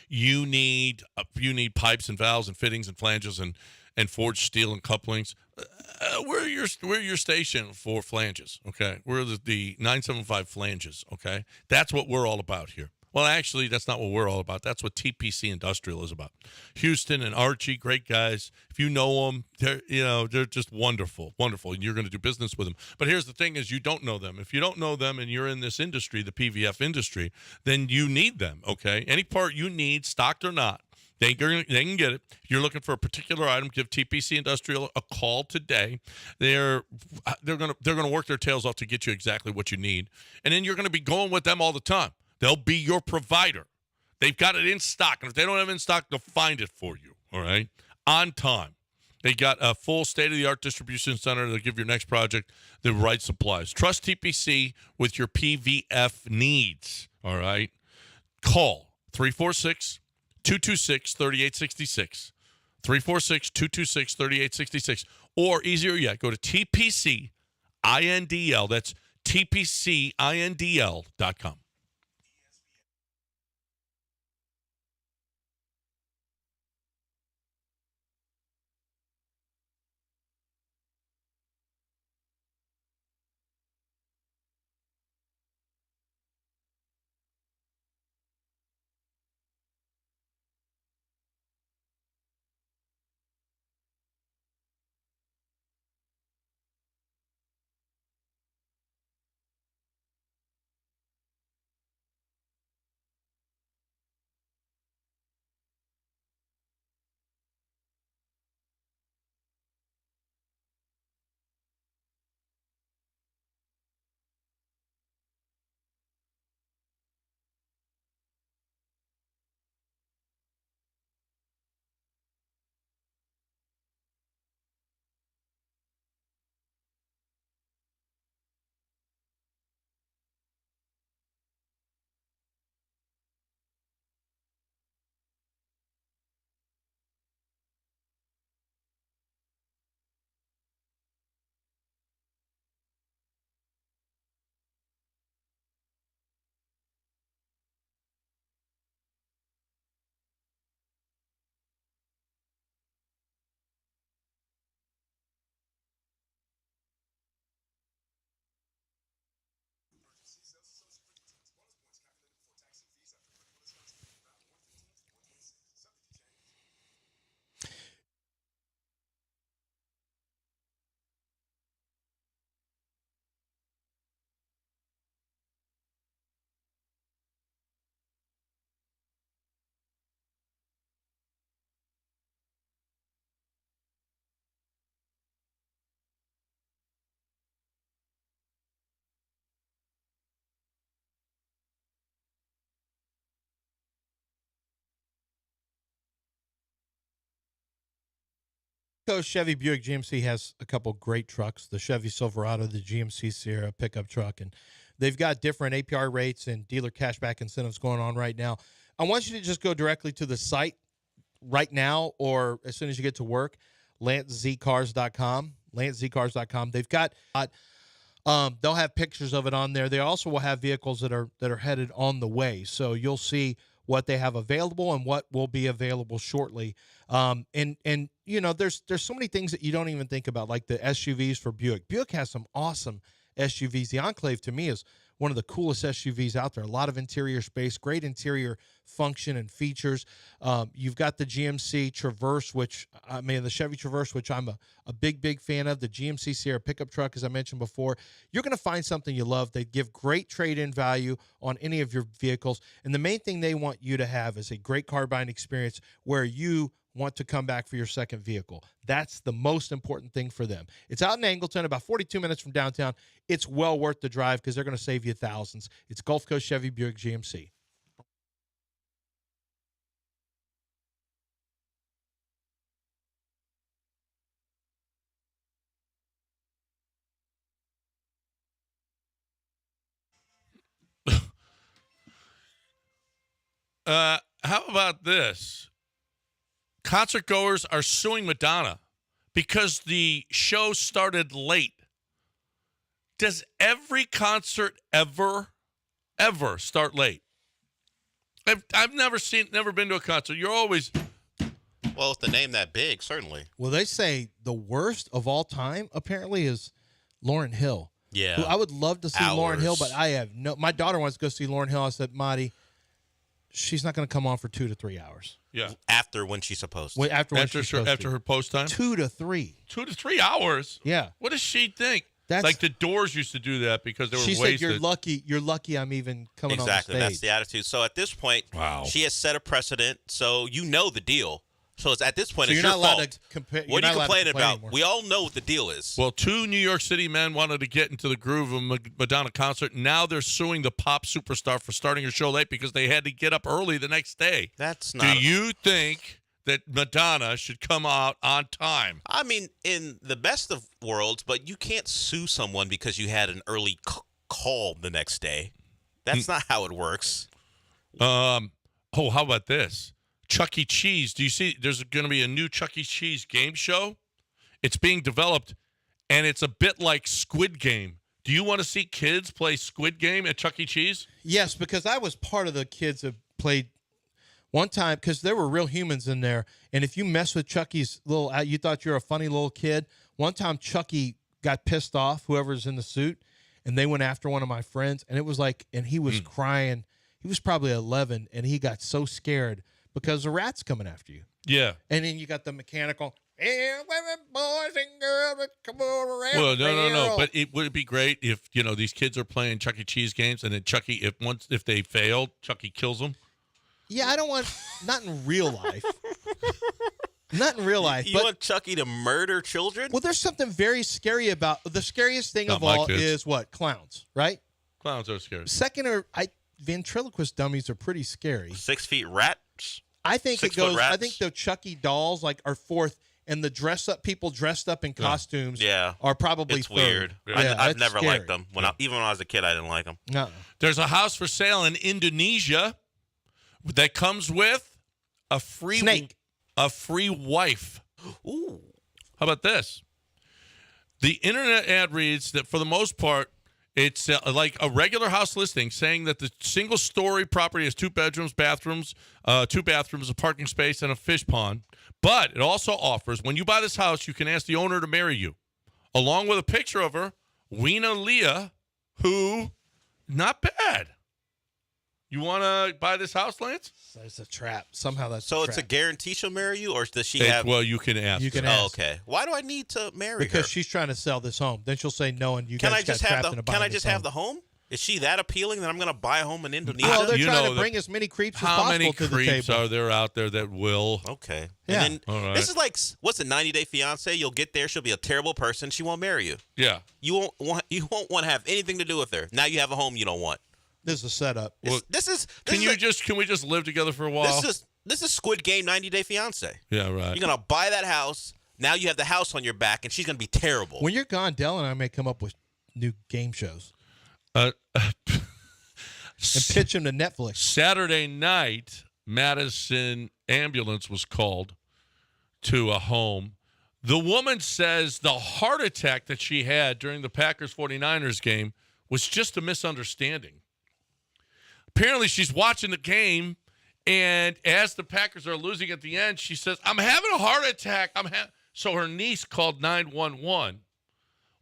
you need pipes and valves and fittings and flanges and forged steel and couplings. We're your station for flanges. Okay, we're the 975 flanges. Okay, that's what we're all about here. Well, actually, that's not what we're all about. That's what TPC Industrial is about. Houston and Archie, great guys. If you know them, they're just wonderful, wonderful, and you're going to do business with them. But here's the thing: is you don't know them. If you don't know them and you're in this industry, the PVF industry, then you need them. Okay, any part you need, stocked or not, they can get it. If you're looking for a particular item, give TPC Industrial a call today. They're gonna work their tails off to get you exactly what you need, and then you're going to be going with them all the time. They'll be your provider. They've got it in stock. And if they don't have it in stock, they'll find it for you, all right, on time. They got a full state-of-the-art distribution center to give your next project the right supplies. Trust TPC with your PVF needs, all right? Call 346-226-3866, 346-226-3866, or easier yet, go to TPCINDL. That's TPCINDL.com. Chevy Buick GMC has a couple great trucks, the Chevy Silverado, the GMC Sierra pickup truck, and they've got different APR rates and dealer cashback incentives going on right now. I want you to just go directly to the site right now or as soon as you get to work, lantzcars.com, lantzcars.com. They've got they'll have pictures of it on there. They also will have vehicles that are headed on the way, so you'll see what they have available and what will be available shortly. And you know, there's so many things that you don't even think about, like the SUVs for Buick. Buick has some awesome SUVs. The Enclave, to me, is one of the coolest SUVs out there. A lot of interior space, great interior function and features. You've got the GMC Traverse, the Chevy Traverse, which I'm a big fan of. The GMC Sierra pickup truck, as I mentioned before. You're going to find something you love. They give great trade-in value on any of your vehicles. And the main thing they want you to have is a great car buying experience where you want to come back for your second vehicle. That's the most important thing for them. It's out in Angleton, about 42 minutes from downtown. It's well worth the drive because they're going to save you thousands. It's Gulf Coast Chevy Buick GMC. how about this? Concert goers are suing Madonna because the show started late. Does every concert ever start late? I've never been to a concert. You're always... Well, with the name that big, certainly. Well, they say the worst of all time, apparently, is Lauryn Hill. Yeah. Who I would love to see Lauryn Hill, but I have no... My daughter wants to go see Lauryn Hill. I said, Marty, she's not going to come on for 2 to 3 hours. Yeah. After when she's supposed to. Wait, after her post time? 2 to 3. 2 to 3 hours? Yeah. What does she think? That's like the Doors used to do that because they were wasted. She said, you're lucky I'm even coming on the stage. Exactly. That's the attitude. So at this point, she has set a precedent, so you know the deal. So it's at this point, it's your fault. What are you complaining about? Anymore. We all know what the deal is. Well, 2 New York City men wanted to get into the groove of a Madonna concert. Now they're suing the pop superstar for starting her show late because they had to get up early the next day. That's not. Do you think that Madonna should come out on time? I mean, in the best of worlds, but you can't sue someone because you had an early call the next day. That's not how it works. How about this? Chuck E. Cheese. Do you see there's going to be a new Chuck E. Cheese game show? It's being developed, and it's a bit like Squid Game. Do you want to see kids play Squid Game at Chuck E. Cheese? Yes, because I was part of the kids that played one time because there were real humans in there. And if you mess with Chucky's you thought you were a funny little kid. One time Chucky got pissed off, whoever's in the suit, and they went after one of my friends. And it was like, and he was crying. He was probably 11, and he got so scared because the rat's coming after you. Yeah. And then you got the mechanical, and women, boys, and girls, come on around. Well, no. But would it be great if, these kids are playing Chuck E. Cheese games, and then Chucky, if they failed, Chucky kills them? Yeah, I don't want, not in real life. Not in real life. You want Chucky to murder children? Well, there's something very scary about, the scariest thing of all is what? Clowns, right? Clowns are scary. Second, ventriloquist dummies are pretty scary. 6 feet rats? I think it goes, I think the Chucky dolls are fourth, and the people dressed up in costumes are probably it's third. Weird. Yeah, I've never scary. liked them. Even when I was a kid, I didn't like them. No. There's a house for sale in Indonesia that comes with a free snake, a free wife. Ooh. How about this? The internet ad reads that for the most part, it's like a regular house listing saying that the single-story property has 2 bedrooms, 2 bathrooms, a parking space, and a fish pond. But it also offers, when you buy this house, you can ask the owner to marry you, along with a picture of her, Weena Leah, who, not bad. You want to buy this house, Lance? It's a trap. Somehow that's so. A it's trap. a guarantee she'll marry you, or does she have? Well, you can ask. You can her. ask. Oh, okay. Why do I need to marry her? Because she's trying to sell this home. Then she'll say no, and you guys got trapped in a Can I just have the home? Is she that appealing that I'm going to buy a home in Indonesia? Well, they're trying to bring as many creeps as possible to the table. How many creeps are there out there that will? Okay. Yeah. And then, this is like, what's a 90-day fiance? You'll get there. She'll be a terrible person. She won't marry you. Yeah. You won't want to have anything to do with her. Now you have a home you don't want. This is a setup. Can we just live together for a while? This is Squid Game 90-day fiance. Yeah, right. You're going to buy that house. Now you have the house on your back, and she's going to be terrible. When you're gone, Dell and I may come up with new game shows. And pitch them to Netflix. Saturday night, Madison ambulance was called to a home. The woman says the heart attack that she had during the Packers-49ers game was just a misunderstanding. Apparently, she's watching the game, and as the Packers are losing at the end, she says, I'm having a heart attack. So her niece called 911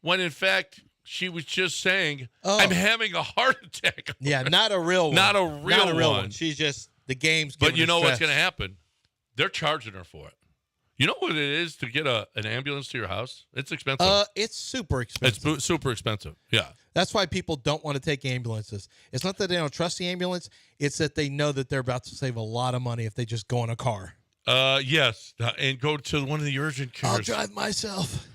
when, in fact, she was just saying, I'm having a heart attack. Yeah, not a real one. Not a real one. She's just, the game's But you know stress. what's going to happen? They're charging her for it. You know what it is to get an ambulance to your house? It's expensive. It's super expensive. It's super expensive, yeah. That's why people don't want to take ambulances. It's not that they don't trust the ambulance. It's that they know that they're about to save a lot of money if they just go in a car. Yes, and go to one of the urgent cares. I'll drive myself.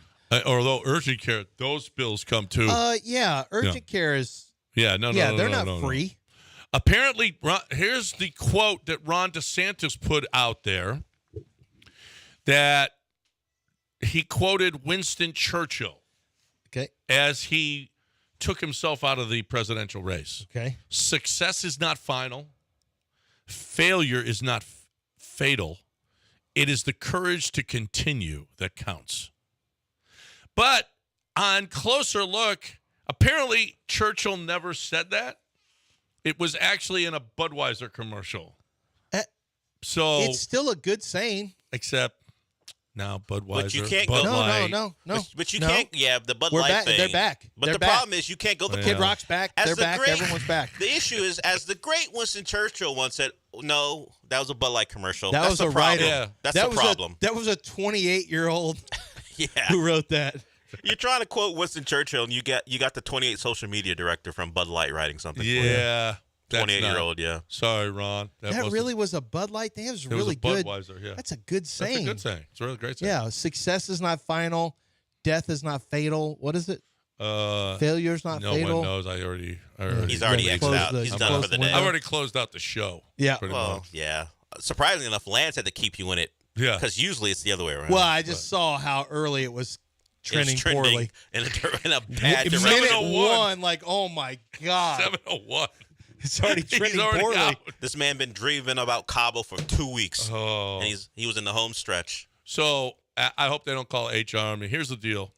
Although urgent care, those bills come too. Yeah, urgent care is. Yeah, they're not free. Apparently, here's the quote that Ron DeSantis put out there. That he quoted Winston Churchill. Okay. As he took himself out of the presidential race. Okay. Success is not final. failure is not fatal. It is the courage to continue that counts. But on closer look, apparently Churchill never said that. It was actually in a Budweiser commercial. So it's still a good saying. Except now Budweiser. But you can't Bud go. Light. No. But you can't. Yeah, the Bud We're Light back. thing. They're back. But They're the back. problem is you can't go. The Kid Rock's back. They're back. Everyone's back. The issue is, as the great Winston Churchill once said, "No, that was a Bud Light commercial. That That's was the a problem. writer. That's that the was problem." That was a 28-year-old Yeah. who wrote that. You're trying to quote Winston Churchill, and you got the 28 social media director from Bud Light writing something. Yeah. 28-year-old. Yeah. Sorry, Ron. That really was a Bud Light thing. That was really good. Budweiser, yeah. That's a good saying. That's a good saying. It's a really great saying. Yeah. Success is not final. Death is not fatal. What is it? Failure is not no fatal. No one knows. I already He's already exited out. He's done for the day. I've already closed out the show. Yeah. Well, yeah. Surprisingly enough, Lance had to keep you in it. Yeah. Because usually it's the other way around. Well, I just saw how early it was trending poorly. In a bad direction. Minute one, like, oh my God. 7:01. It's already trending poorly. Out. This man been dreaming about Cabo for 2 weeks. Oh. And he was in the home stretch. So I hope they don't call HR. I mean, here's the deal: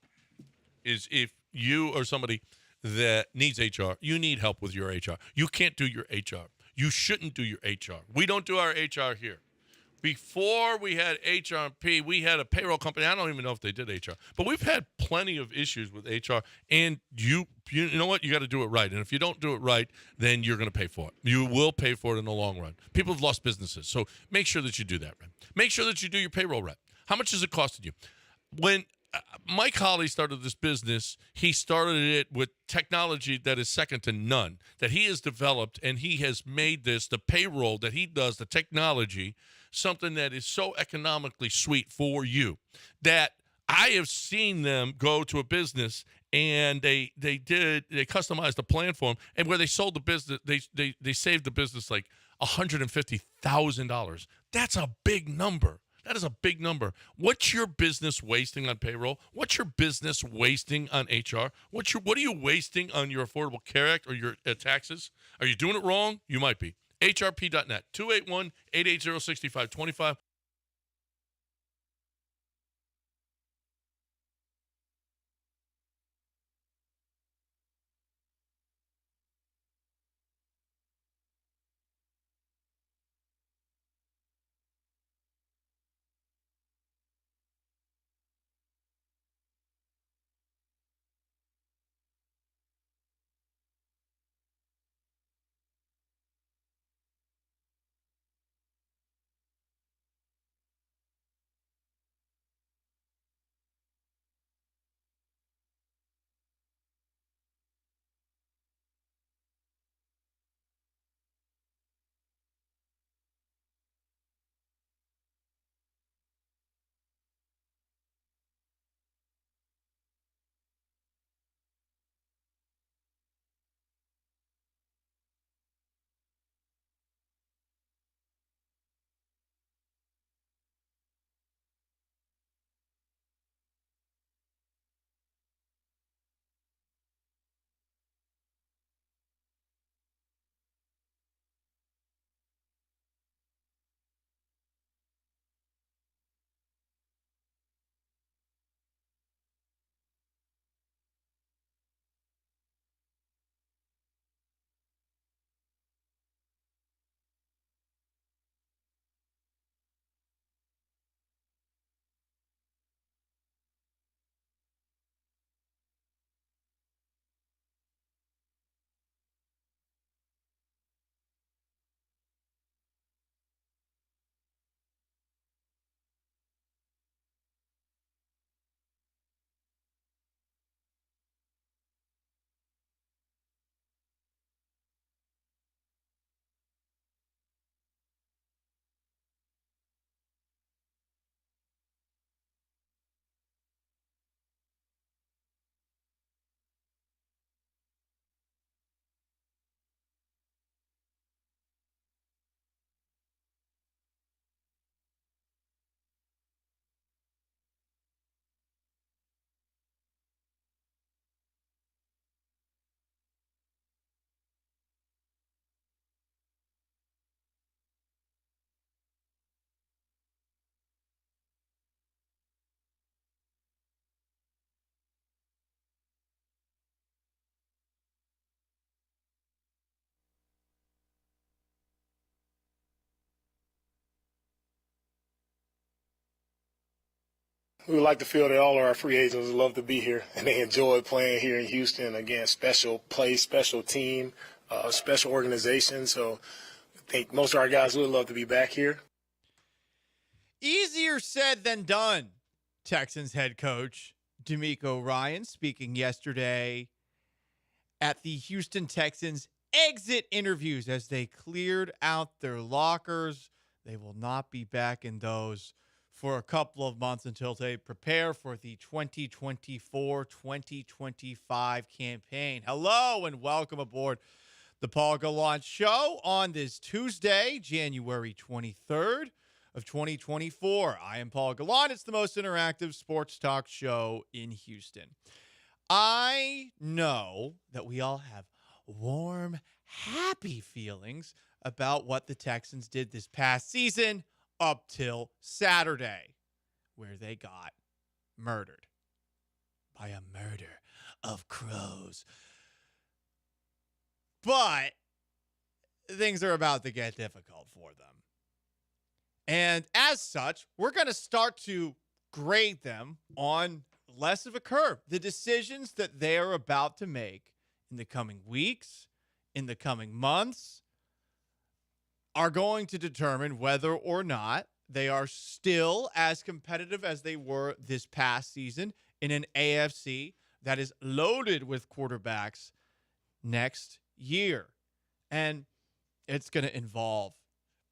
is if you or somebody that needs HR, you need help with your HR. You can't do your HR. You shouldn't do your HR. We don't do our HR here. Before we had HRP, we had a payroll company. I don't even know if they did HR, but we've had plenty of issues with HR. And you know what? You got to do it right. And if you don't do it right, then you're going to pay for it. You will pay for it in the long run. People have lost businesses, so make sure that you do that right. Make sure that you do your payroll right. How much has it costed you? When Mike Holly started this business, he started it with technology that is second to none, that he has developed, and he has made this, the payroll that he does, the technology, something that is so economically sweet for you that I have seen them go to a business and they customized a plan for them, and where they sold the business, they saved the business like $150,000. That's a big number. That is a big number. What's your business wasting on payroll? What's your business wasting on HR? What are you wasting on your Affordable Care Act or your taxes? Are you doing it wrong? You might be. HRP.net, 281-880-6525. We would like to feel that all of our free agents love to be here, and they enjoy playing here in Houston. Again, special place, special team, special organization. So I think most of our guys would love to be back here. Easier said than done, Texans head coach DeMeco Ryans speaking yesterday at the Houston Texans exit interviews as they cleared out their lockers. They will not be back in those for a couple of months until they prepare for the 2024-2025 campaign. Hello and welcome aboard the Paul Gallant Show on this Tuesday, January 23rd of 2024. I am Paul Gallant. It's the most interactive sports talk show in Houston. I know that we all have warm, happy feelings about what the Texans did this past season up till Saturday, where they got murdered by a murder of crows. But things are about to get difficult for them. And as such, we're going to start to grade them on less of a curve. The decisions that they are about to make in the coming weeks, in the coming months, are going to determine whether or not they are still as competitive as they were this past season in an AFC that is loaded with quarterbacks next year. And it's going to involve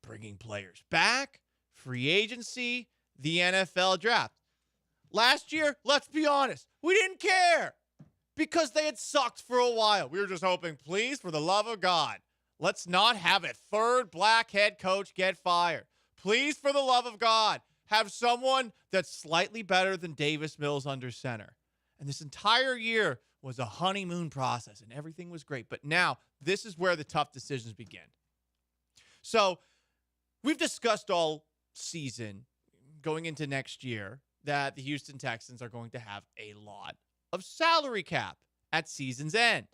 bringing players back, free agency, the NFL draft. Last year, let's be honest, we didn't care because they had sucked for a while. We were just hoping, please, for the love of God, let's not have a third black head coach get fired. Please, for the love of God, have someone that's slightly better than Davis Mills under center. And this entire year was a honeymoon process, and everything was great. But now, this is where the tough decisions begin. So, we've discussed all season, going into next year, that the Houston Texans are going to have a lot of salary cap at season's end,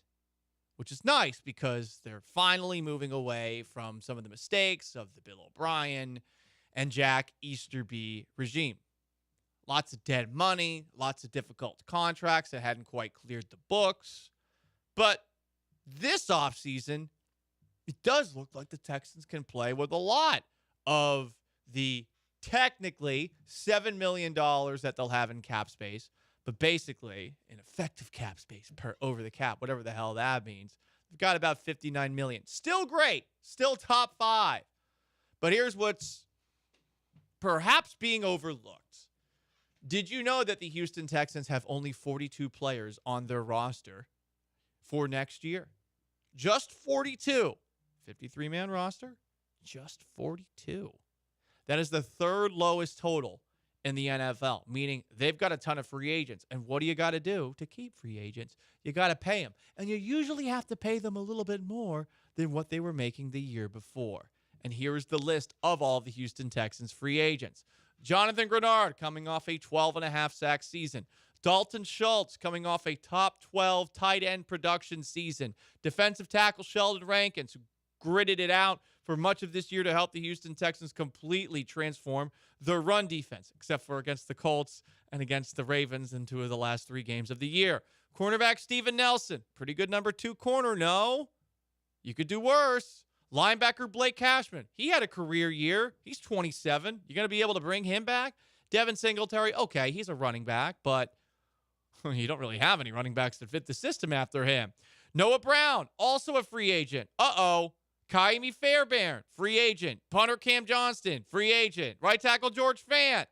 which is nice because they're finally moving away from some of the mistakes of the Bill O'Brien and Jack Easterby regime. Lots of dead money, lots of difficult contracts that hadn't quite cleared the books. But this offseason, it does look like the Texans can play with a lot of the technically $7 million that they'll have in cap space, but basically in effective cap space per over the cap, whatever the hell that means. They've got about $59 million. Still great. Still top 5. But here's what's perhaps being overlooked. Did you know that the Houston Texans have only 42 players on their roster for next year? Just 42. 53-man roster, just 42. That is the third lowest total in the NFL, meaning they've got a ton of free agents. And what do you got to do to keep free agents? You got to pay them. And you usually have to pay them a little bit more than what they were making the year before. And here is the list of all the Houston Texans free agents. Jonathan Grenard coming off a 12.5 sack season. Dalton Schultz coming off a top 12 tight end production season. Defensive tackle Sheldon Rankins, who gritted it out for much of this year to help the Houston Texans completely transform their run defense, except for against the Colts and against the Ravens in 2 of the last 3 games of the year. Cornerback Steven Nelson, pretty good number 2 corner, no? You could do worse. Linebacker Blake Cashman, he had a career year. He's 27. You're going to be able to bring him back? Devin Singletary, okay, he's a running back, but you don't really have any running backs that fit the system after him. Noah Brown, also a free agent. Kaimi Fairbairn, free agent. Punter Cam Johnston, free agent. Right tackle George Fant,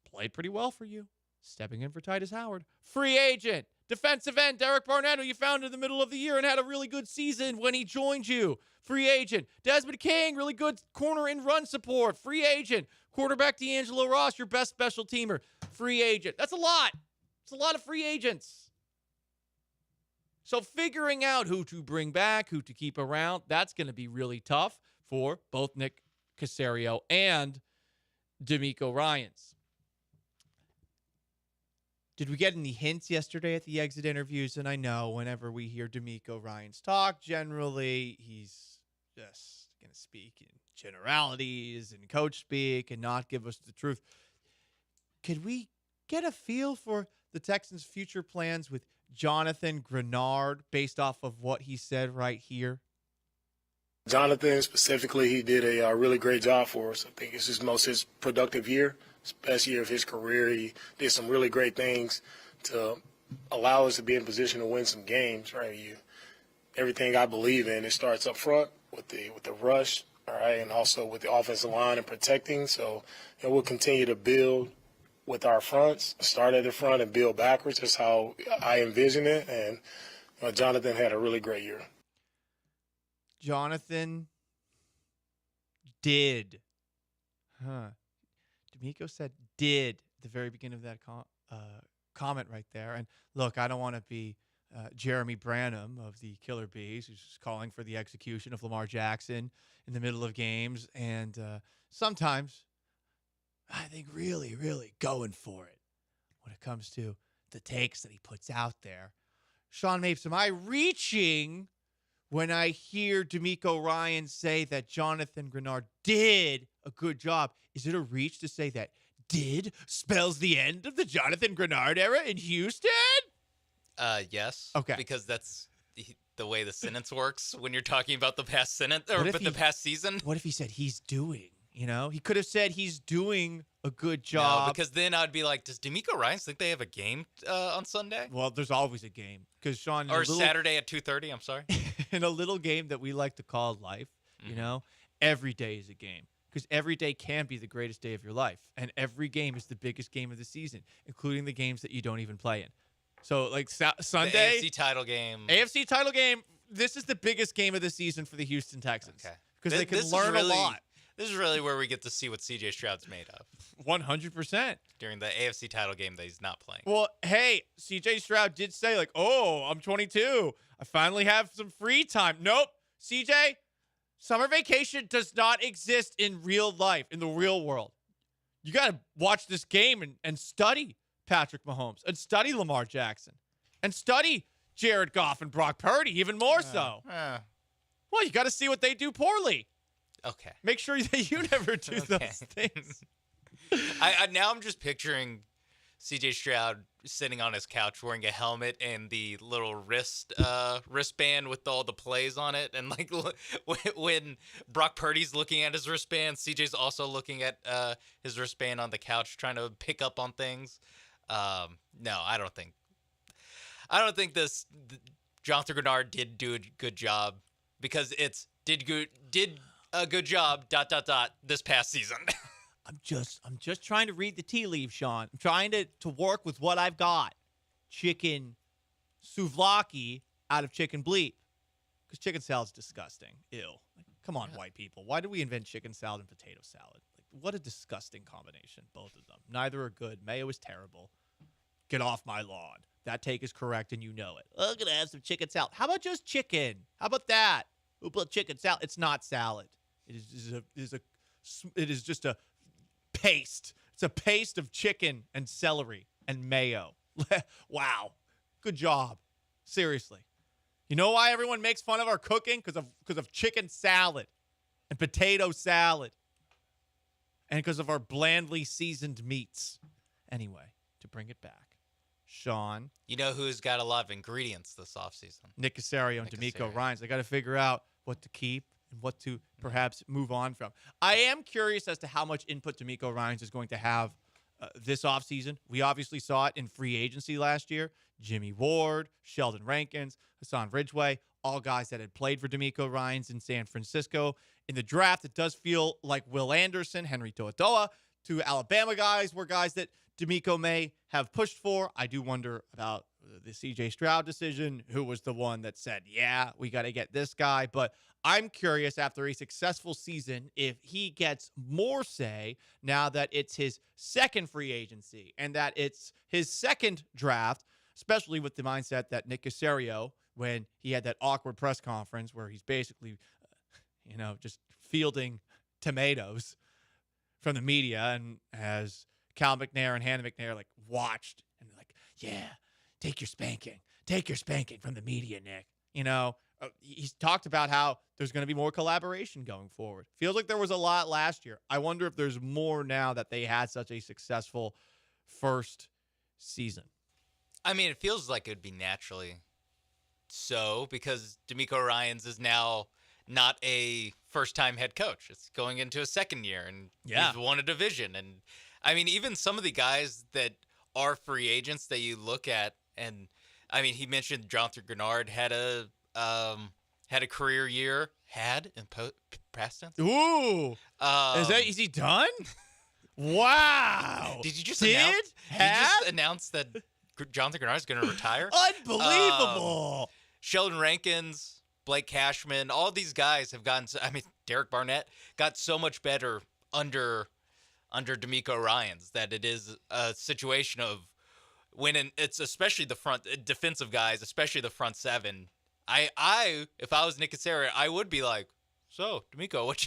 played pretty well for you. Stepping in for Titus Howard, free agent. Defensive end Derek Barnett, who you found in the middle of the year and had a really good season when he joined you, free agent. Desmond King, really good corner and run support, free agent. Quarterback D'Angelo Ross, your best special teamer, free agent. That's a lot. It's a lot of free agents. So figuring out who to bring back, who to keep around, that's going to be really tough for both Nick Caserio and DeMeco Ryans. Did we get any hints yesterday at the exit interviews? And I know whenever we hear DeMeco Ryans talk, generally he's just going to speak in generalities and coach speak and not give us the truth. could we get a feel for the Texans' future plans with Jonathan Grenard based off of what he said right here? Jonathan, specifically, he did a really great job for us. I think it's his productive year, his best year of his career. He did some really great things to allow us to be in position to win some games, right? Everything I believe in, it starts up front with the rush, all right, and also with the offensive line and protecting. So we'll continue to build with our fronts, start at the front and build backwards. That's how I envision it. And Jonathan had a really great year. Jonathan did. D'Amico said did at the very beginning of that comment right there. And look, I don't want to be Jeremy Branham of the Killer Bees, who's calling for the execution of Lamar Jackson in the middle of games. And sometimes I think really, really going for it when it comes to the takes that he puts out there. Sean Mapes, am I reaching when I hear D'Amico Ryan say that Jonathan Grenard did a good job? Is it a reach to say that did spells the end of the Jonathan Grenard era in Houston? Yes. Okay. Because that's the way the sentence works when you're talking about the past sentence or the past season. What if he said he's doing? You know, he could have said he's doing a good job. No, because then I'd be like, does D'Amico Ryan think they have a game on Sunday? Well, there's always a game because Sean. Or Saturday at 2:30. I'm sorry. In a little game that we like to call life, you know, every day is a game because every day can be the greatest day of your life, and every game is the biggest game of the season, including the games that you don't even play in. So, like Sunday, the AFC title game. AFC title game. This is the biggest game of the season for the Houston Texans because they can learn a lot. This is really where we get to see what C.J. Stroud's made of. 100%. During the AFC title game that he's not playing. Well, hey, C.J. Stroud did say, like, oh, I'm 22. I finally have some free time. Nope. C.J., summer vacation does not exist in real life, in the real world. You got to watch this game and study Patrick Mahomes and study Lamar Jackson and study Jared Goff and Brock Purdy even more so. Well, you got to see what they do poorly. Okay. Make sure that you never do those things. Now I'm just picturing C.J. Stroud sitting on his couch wearing a helmet and the little wristband with all the plays on it. And like when Brock Purdy's looking at his wristband, C.J.'s also looking at his wristband on the couch trying to pick up on things. No, I don't think this Jonathan Grenard did do a good job because it's did a good job, ... this past season. I'm just trying to read the tea leaves, Sean. I'm trying to work with what I've got. Chicken souvlaki out of chicken bleep. Because chicken salad's disgusting. Ew. Come on, white people. Why did we invent chicken salad and potato salad? Like, what a disgusting combination, both of them. Neither are good. Mayo is terrible. Get off my lawn. That take is correct, and you know it. I'm going to have some chicken salad. How about just chicken? How about that? We'll put chicken salad. It's not salad. It is just a paste. It's a paste of chicken and celery and mayo. Wow. Good job. Seriously. You know why everyone makes fun of our cooking? Because of chicken salad and potato salad. And because of our blandly seasoned meats. Anyway, to bring it back. Sean. You know who's got a lot of ingredients this offseason? Nick Caserio and D'Amico Ryans. They got to figure out what to keep and what to perhaps move on from. I am curious as to how much input D'Amico Ryans is going to have this offseason. We obviously saw it in free agency last year. Jimmy Ward, Sheldon Rankins, Hassan Ridgeway, all guys that had played for D'Amico Ryans in San Francisco. In the draft, it does feel like Will Anderson, Henry To'oTo'o, two Alabama guys were guys that D'Amico may have pushed for. I do wonder about the C.J. Stroud decision, who was the one that said, yeah, we got to get this guy. But I'm curious after a successful season if he gets more say now that it's his second free agency and that it's his second draft, especially with the mindset that Nick Caserio, when he had that awkward press conference where he's basically, just fielding tomatoes from the media and has Cal McNair and Hannah McNair watched and yeah, take your spanking from the media, Nick. He's talked about how there's going to be more collaboration going forward. Feels like there was a lot last year. I wonder if there's more now that they had such a successful first season. I mean, it feels like it would be naturally so because D'Amico Ryans is now not a first-time head coach. It's going into a second year, and he's won a division. And, I mean, even some of the guys that are free agents that you look at, and, I mean, he mentioned Jonathan Grenard had a career year. Had in past tense. Ooh. Is he done? Wow. Did you just announce that Jonathan Grenard is going to retire? Unbelievable. Sheldon Rankins, Blake Cashman, all these guys have gotten. I mean, Derek Barnett got so much better under D'Amico Ryans that it is a situation of when it's especially the front defensive guys, especially the front seven. I if I was Nick Cassera, I would be like, so D'Amico, what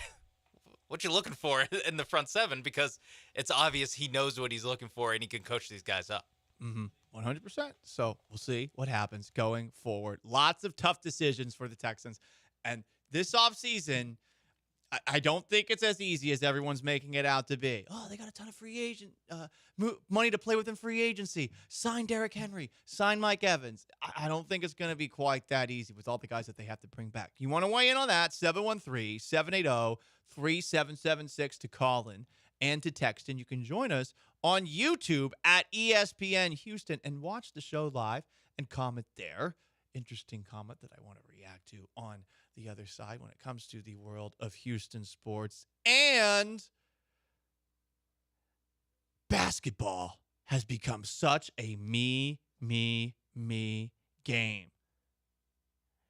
you looking for in the front seven? Because it's obvious he knows what he's looking for and he can coach these guys up. 100%. So we'll see what happens going forward. Lots of tough decisions for the Texans. And this offseason, I don't think it's as easy as everyone's making it out to be. Oh, they got a ton of free agent money to play with in free agency. Sign Derrick Henry. Sign Mike Evans. I don't think it's going to be quite that easy with all the guys that they have to bring back. You want to weigh in on that? 713-780-3776 to call in and to text. And you can join us on YouTube at ESPN Houston and watch the show live and comment there. Interesting comment that I want to react to on the other side when it comes to the world of Houston sports. And basketball has become such a me game,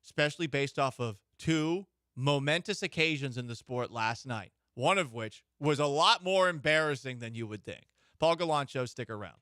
especially based off of two momentous occasions in the sport last night, one of which was a lot more embarrassing than you would think. Paul Gallant Show, stick around.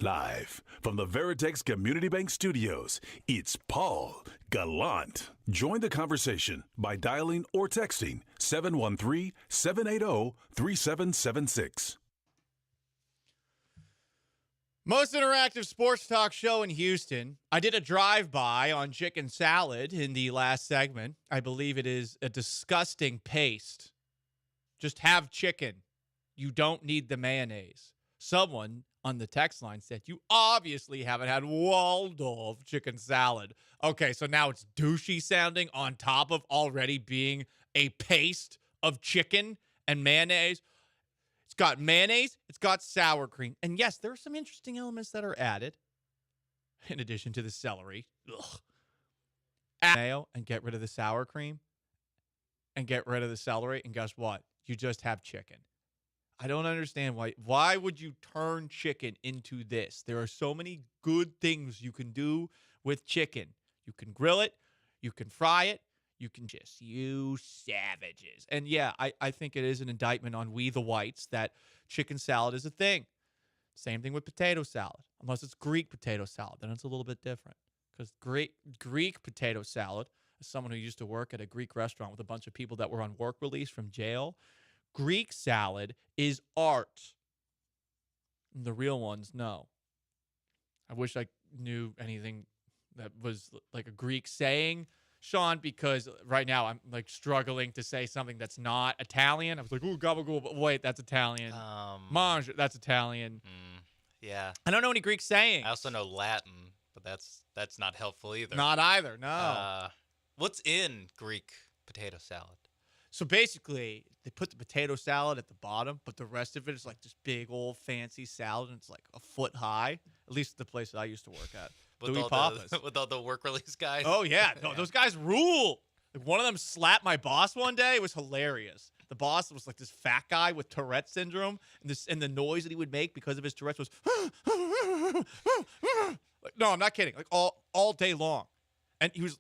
Live from the Veritex Community Bank Studios, it's Paul Gallant. Join the conversation by dialing or texting 713-780-3776. Most interactive sports talk show in Houston. I did a drive-by on chicken salad in the last segment. I believe it is a disgusting paste. Just have chicken. You don't need the mayonnaise. Someone on the text line said, you obviously haven't had Waldorf chicken salad. Okay, so now it's douchey sounding on top of already being a paste of chicken and mayonnaise. It's got mayonnaise, it's got sour cream. And yes, there are some interesting elements that are added in addition to the celery. Ugh. Add mayo and get rid of the sour cream and get rid of the celery. And guess what? You just have chicken. I don't understand why. Why would you turn chicken into this? There are so many good things you can do with chicken. You can grill it. You can fry it. You can just, you savages. And yeah, I think it is an indictment on we the whites that chicken salad is a thing. Same thing with potato salad. Unless it's Greek potato salad, then it's a little bit different. Because Greek potato salad, as someone who used to work at a Greek restaurant with a bunch of people that were on work release from jail, Greek salad is art. And the real ones, no. I wish I knew anything that was like a Greek saying, Sean, because right now I'm like struggling to say something that's not Italian. I was like, ooh, gabagool, but wait, that's Italian. Mange, that's Italian. Yeah. I don't know any Greek sayings. I also know Latin, but that's not helpful either. Not either, no. What's in Greek potato salad? So basically, they put the potato salad at the bottom, but the rest of it is like this big old fancy salad, and it's like a foot high. At least the place that I used to work at. With all the work release guys? Oh, yeah. No, those guys rule. Like, one of them slapped my boss one day. It was hilarious. The boss was like this fat guy with Tourette syndrome, and the noise that he would make because of his Tourette's was like, no, I'm not kidding. Like all day long. And he was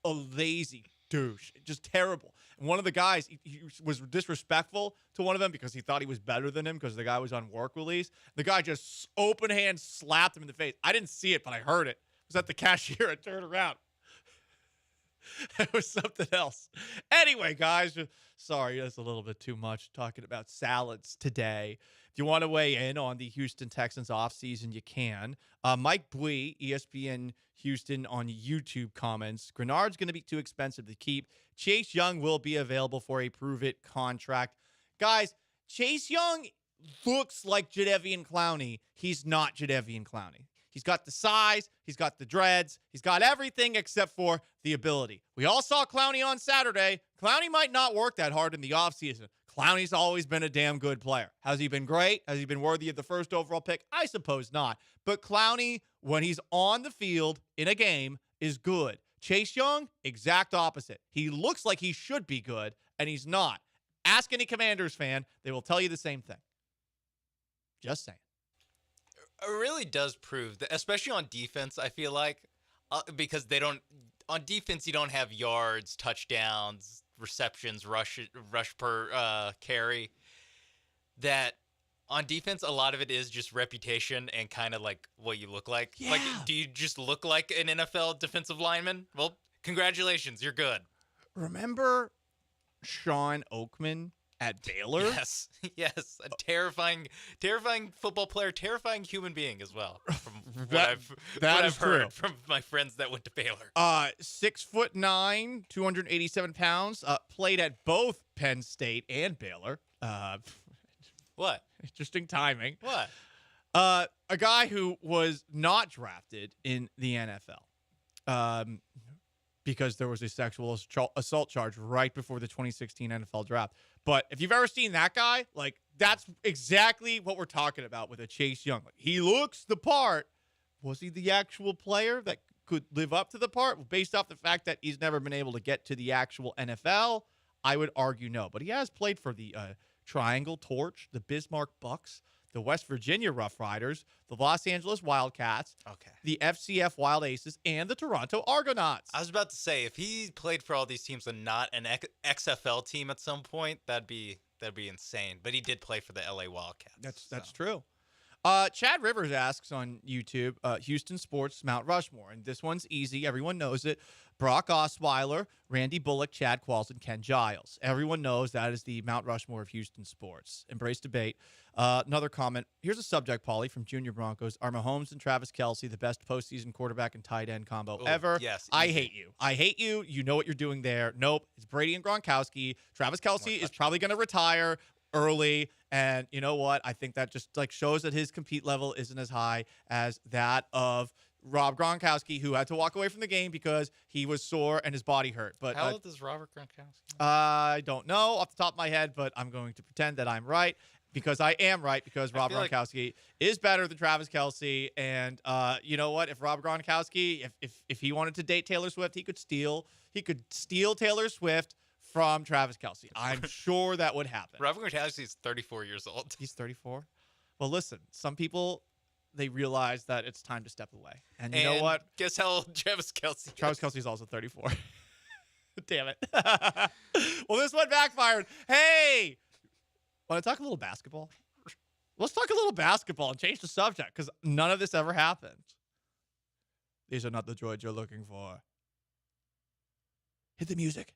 a lazy douche, just terrible. And one of the guys, he was disrespectful to one of them because he thought he was better than him because the guy was on work release. The guy just open hand slapped him in the face. I didn't see it, but I heard it. It was at the cashier. I turned around. It was something else. Anyway, guys, sorry, that's a little bit too much talking about salads today. If you want to weigh in on the Houston Texans offseason, you can. Mike Bui, ESPN Houston on YouTube comments, Grenard's going to be too expensive to keep. Chase Young will be available for a prove-it contract. Guys, Chase Young looks like Jadeveon Clowney. He's not Jadeveon Clowney. He's got the size. He's got the dreads. He's got everything except for the ability. We all saw Clowney on Saturday. Clowney might not work that hard in the offseason. Clowney's always been a damn good player. Has he been great? Has he been worthy of the first overall pick? I suppose not. But Clowney, when he's on the field in a game, is good. Chase Young, exact opposite. He looks like he should be good, and he's not. Ask any Commanders fan. They will tell you the same thing. Just saying. It really does prove that, especially on defense, I feel like, because they don't, on defense, you don't have yards, touchdowns, receptions, rush per carry. That on defense, a lot of it is just reputation and kind of like what you look like. Yeah. Like, do you just look like an NFL defensive lineman? Well, congratulations, you're good. Remember Sean Oakman at Baylor? Yes. A terrifying football player, terrifying human being as well. From what I've heard from my friends that went to Baylor. 6'9", 287 pounds. Played at both Penn State and Baylor. What? Interesting timing. What? A guy who was not drafted in the NFL. Because there was a sexual assault charge right before the 2016 NFL draft. But if you've ever seen that guy, like, that's exactly what we're talking about with a Chase Young. Like, he looks the part. Was he the actual player that could live up to the part? Based off the fact that he's never been able to get to the actual NFL, I would argue no. But he has played for the Triangle Torch, the Bismarck Bucks, the West Virginia Rough Riders, the Los Angeles Wildcats, the FCF Wild Aces, and the Toronto Argonauts. I was about to say, if he played for all these teams and not an XFL team at some point, that'd be insane. But he did play for the LA Wildcats. That's true. Chad Rivers asks on YouTube, Houston sports Mount Rushmore, and this one's easy. Everyone knows it. Brock Osweiler, Randy Bullock, Chad Qualls, and Ken Giles. Everyone knows that is the Mount Rushmore of Houston sports. Embrace debate. Another comment. Here's a subject, Paulie, from Junior Broncos. Are Mahomes and Travis Kelce the best postseason quarterback and tight end combo ever? Yes. I hate you. I hate you. You know what you're doing there. Nope. It's Brady and Gronkowski. Travis Kelce is probably going to retire early, and you know what? I think that just shows that his compete level isn't as high as that of Rob Gronkowski, who had to walk away from the game because he was sore and his body hurt. But how old is Robert Gronkowski? I don't know off the top of my head, but I'm going to pretend that I'm right because I am right, because Rob Gronkowski is better than Travis Kelce. And you know what? If Rob Gronkowski, if he wanted to date Taylor Swift, he could steal Taylor Swift from Travis Kelce. I'm sure that would happen. Robert Gronkowski is 34 years old. He's 34? Well, listen, some people, they realize that it's time to step away. And you know what? Guess how old Travis Kelce is? Travis Kelce is also 34. Damn it. Well, this one backfired. Hey, want to talk a little basketball? Let's talk a little basketball and change the subject, because none of this ever happened. These are not the droids you're looking for. Hit the music.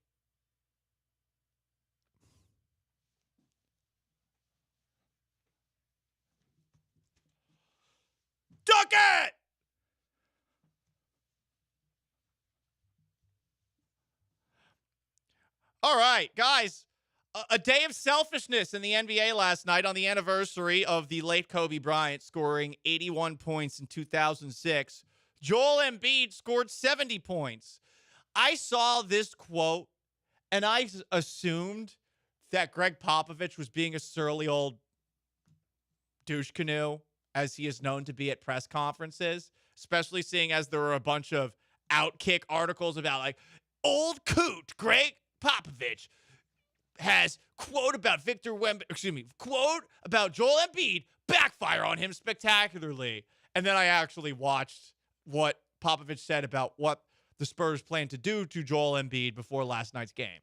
Duck it! All right, guys. A day of selfishness in the NBA last night on the anniversary of the late Kobe Bryant scoring 81 points in 2006. Joel Embiid scored 70 points. I saw this quote, and I assumed that Greg Popovich was being a surly old douche canoe, as he is known to be at press conferences, especially seeing as there were a bunch of Outkick articles about old coot Greg Popovich has quote about quote about Joel Embiid backfire on him spectacularly. And then I actually watched what Popovich said about what the Spurs plan to do to Joel Embiid before last night's game.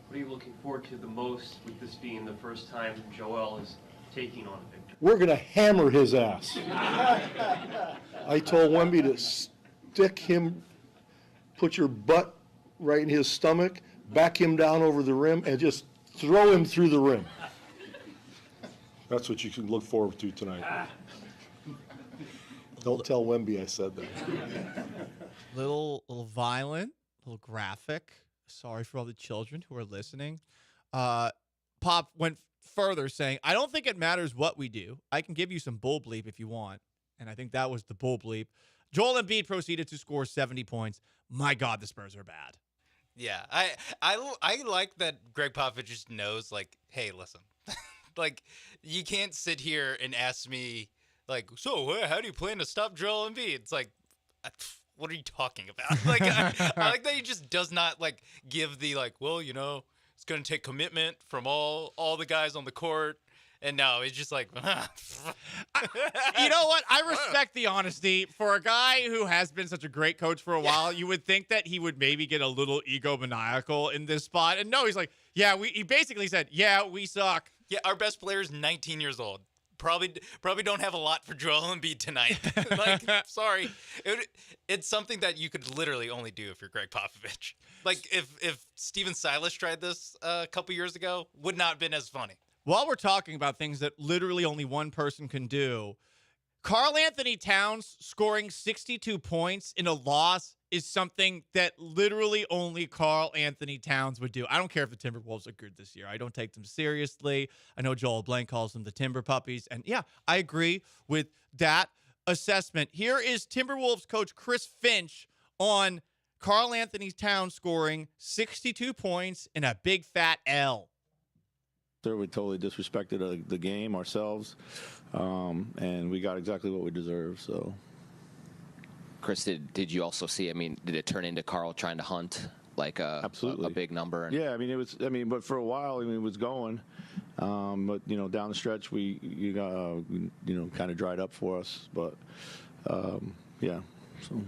What are you looking forward to the most with this being the first time Joel is taking on Victor? We're going to hammer his ass. I told Wemby to stick him, put your butt right in his stomach, back him down over the rim, and just throw him through the rim. That's what you can look forward to tonight. Don't tell Wemby I said that. Little violent, little graphic. Sorry for all the children who are listening. Pop went further, saying, I don't think it matters what we do. I can give you some bull bleep if you want. And I think that was the bull bleep. Joel Embiid proceeded to score 70 points. My God, the Spurs are bad. Yeah, I like that Greg Popovich just knows, hey, listen, you can't sit here and ask me, so how do you plan to stop Joel Embiid? It's what are you talking about? I like that he just does not give the it's going to take commitment from all the guys on the court. And no, it's just you know what? I respect the honesty. For a guy who has been such a great coach for a while, you would think that he would maybe get a little egomaniacal in this spot. And no, he's like, he basically said, we suck. Yeah, our best player is 19 years old. Probably don't have a lot for Joel Embiid tonight. Sorry. It's something that you could literally only do if you're Greg Popovich. If Steven Silas tried this a couple years ago, would not have been as funny. While we're talking about things that literally only one person can do, Karl Anthony Towns scoring 62 points in a loss is something that literally only Karl Anthony Towns would do. I don't care if the Timberwolves are good this year. I don't take them seriously. I know Joel Blank calls them the Timber Puppies. And yeah, I agree with that assessment. Here is Timberwolves coach Chris Finch on Karl Anthony Towns scoring 62 points in a big fat L. We totally disrespected the game ourselves, and we got exactly what we deserved. So, Chris, did you also see? Did it turn into Karl trying to hunt absolutely a big number? Yeah, it was. But for a while, it was going. But down the stretch, you got kind of dried up for us. But yeah. So.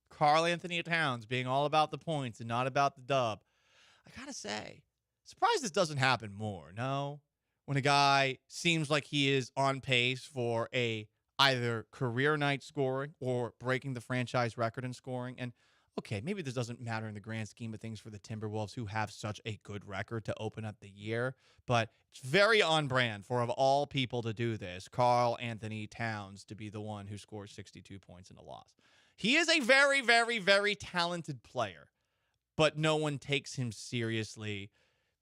Karl Anthony Towns being all about the points and not about the dub. I gotta say, surprised this doesn't happen more. No, when a guy seems like he is on pace for either career night scoring or breaking the franchise record in scoring. And okay, maybe this doesn't matter in the grand scheme of things for the Timberwolves, who have such a good record to open up the year, but it's very on brand for, of all people to do this, Karl Anthony Towns to be the one who scores 62 points in a loss. He is a very, very, very talented player, but no one takes him seriously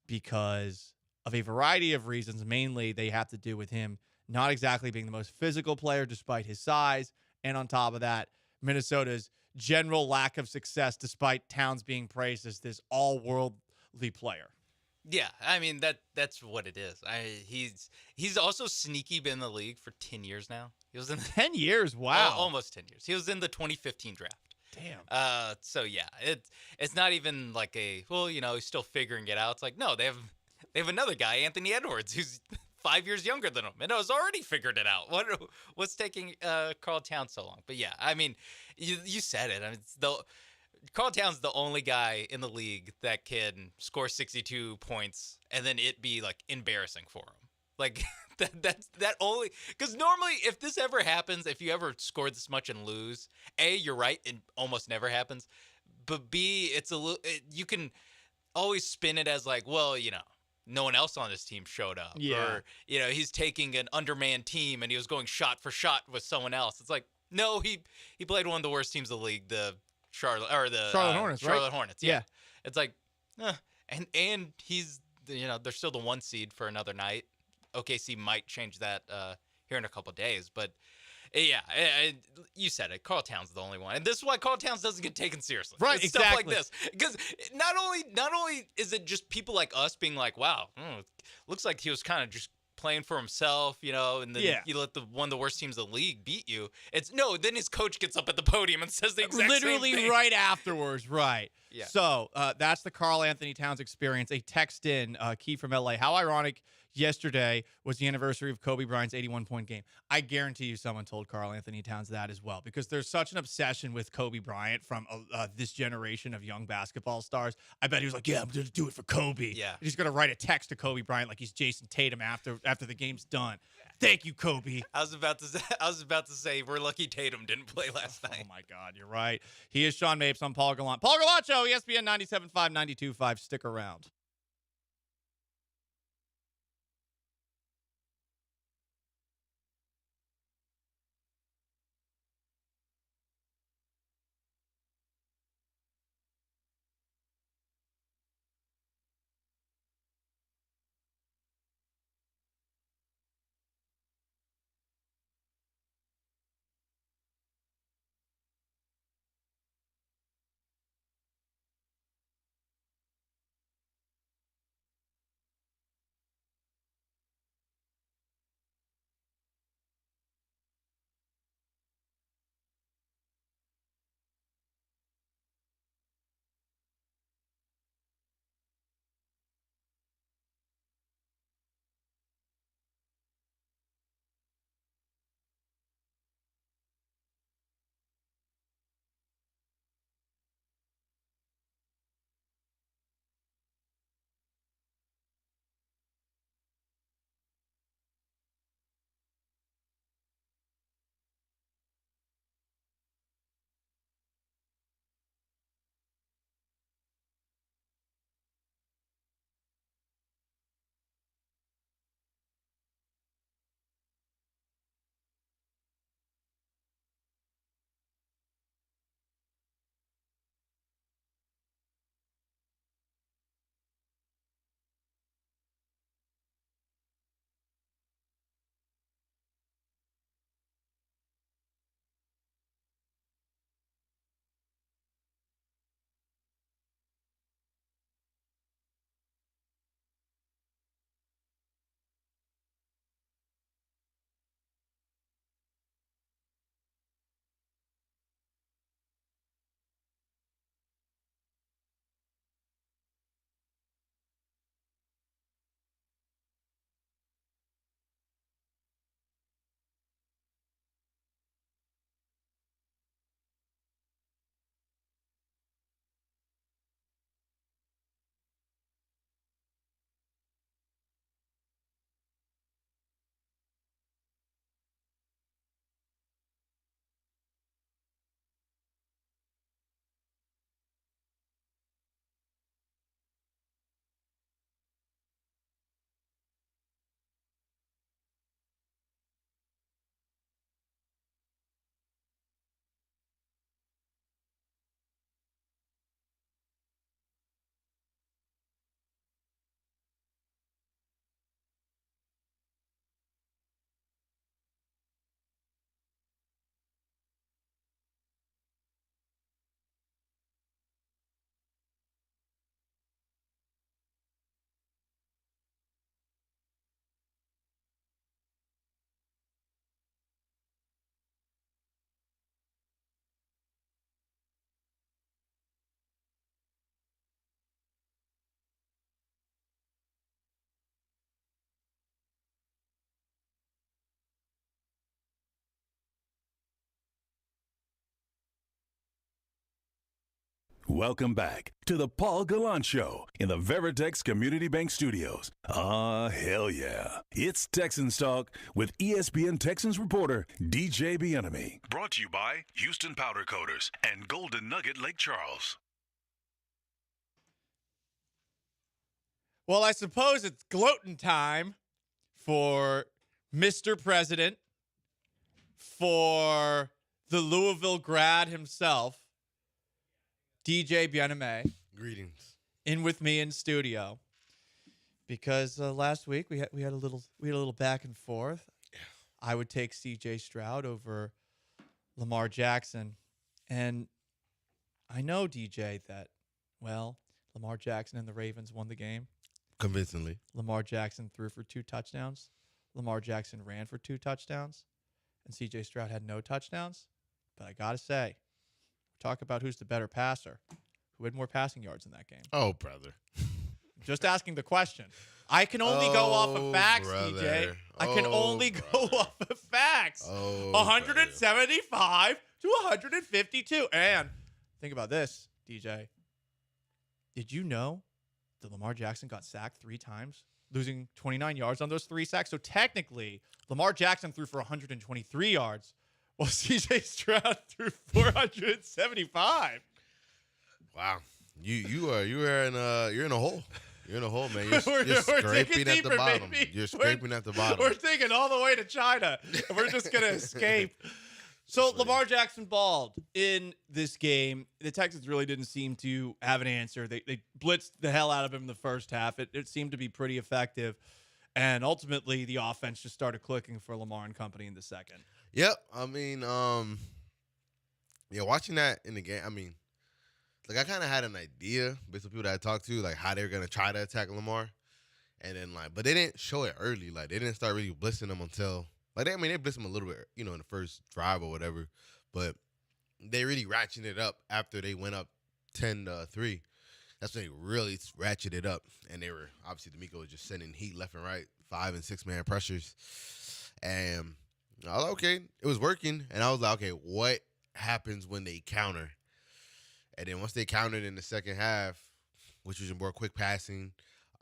because of a variety of reasons. Mainly, they have to do with him not exactly being the most physical player despite his size, and on top of that, Minnesota's general lack of success despite Towns being praised as this all-worldly player. Yeah, I mean that's what it is. He's also sneaky been in the league for 10 years now. He was in 10 years. Wow, almost 10 years. He was in the 2015 draft. Damn. So yeah, it's not even like he's still figuring it out. It's like, no, they have another guy, Anthony Edwards, who's 5 years younger than him, and has already figured it out. What's taking Karl Towns so long? But yeah, I mean, you said it. I mean, Karl Towns the only guy in the league that can score 62 points and then it be like embarrassing for him. Like that only, because normally if this ever happens, if you ever score this much and lose, A, you're right, it almost never happens. But B, you can always spin it as like, well, no one else on his team showed up. Yeah. Or, he's taking an undermanned team and he was going shot for shot with someone else. It's like, no, he played one of the worst teams in the league, the Charlotte Hornets, right? Charlotte Hornets. Yeah. It's like, and he's, they're still the 1 seed for another night. OKC might change that here in a couple of days, but yeah, you said it. Karl Towns is the only one, and this is why Karl Towns doesn't get taken seriously. Right, It's exactly. Stuff like this, because not only is it just people like us being like, "Wow, looks like he was kind of just playing for himself," and then you let one of the worst teams in the league beat you. Then his coach gets up at the podium and says the exact literally same thing. right afterwards, right? Yeah. So that's the Karl Anthony Towns experience. A text in, Key from LA. How ironic yesterday was the anniversary of Kobe Bryant's 81-point game. I guarantee you someone told Karl Anthony Towns that as well, because there's such an obsession with Kobe Bryant from this generation of young basketball stars. I bet he was like, yeah, I'm going to do it for Kobe. Yeah. And he's going to write a text to Kobe Bryant like he's Jason Tatum after the game's done. Thank you, Kobe. I was about to say we're lucky Tatum didn't play last night. Oh my God, you're right. He is Sean Mapes. I'm Paul Gallant. Paul Gallant Show, ESPN 97.5, 92.5. Stick around. Welcome back to the Paul Gallant Show in the Veritex Community Bank Studios. Hell yeah. It's Texans Talk with ESPN Texans reporter DJ Bieniemy. Brought to you by Houston Powder Coaters and Golden Nugget Lake Charles. Well, I suppose it's gloating time for Mr. President, for the Louisville grad himself, DJ Bieniemy. Greetings. In with me in studio, because last week we had a little back and forth. Yeah. I would take C.J. Stroud over Lamar Jackson, and I know, DJ, that Lamar Jackson and the Ravens won the game convincingly. Lamar Jackson threw for 2 touchdowns. Lamar Jackson ran for 2 touchdowns, and C.J. Stroud had no touchdowns. But I gotta say, talk about who's the better passer. Who had more passing yards in that game? Oh, brother. Just asking the question. I can only go off of facts, DJ. I can only go off of facts. 175 to 152. And think about this, DJ. Did you know that Lamar Jackson got sacked 3 times, losing 29 yards on those 3 sacks? So technically, Lamar Jackson threw for 123 yards, while C.J. Stroud threw 475. Wow, you're in a hole. You're in a hole, man. You're scraping at the bottom. Baby. You're scraping at the bottom. We're taking all the way to China, and we're just gonna escape. So Lamar Jackson balled in this game. The Texans really didn't seem to have an answer. They blitzed the hell out of him in the first half. It seemed to be pretty effective, and ultimately the offense just started clicking for Lamar and company in the second. Yep. I mean, watching that in the game, I mean, like, I kind of had an idea based on people that I talked to, like, how they were going to try to attack Lamar. And then, like, but they didn't show it early. Like, they didn't start really blitzing him until, like, they blitzed him a little bit, in the first drive or whatever. But they really ratcheted it up after they went up 10-3. That's when they really ratcheted it up. And they were, obviously, D'Amico was just sending heat left and right, 5- and 6-man pressures. And I was like, okay, it was working. And I was like, okay, what happens when they counter? And then once they countered in the second half, which was more quick passing,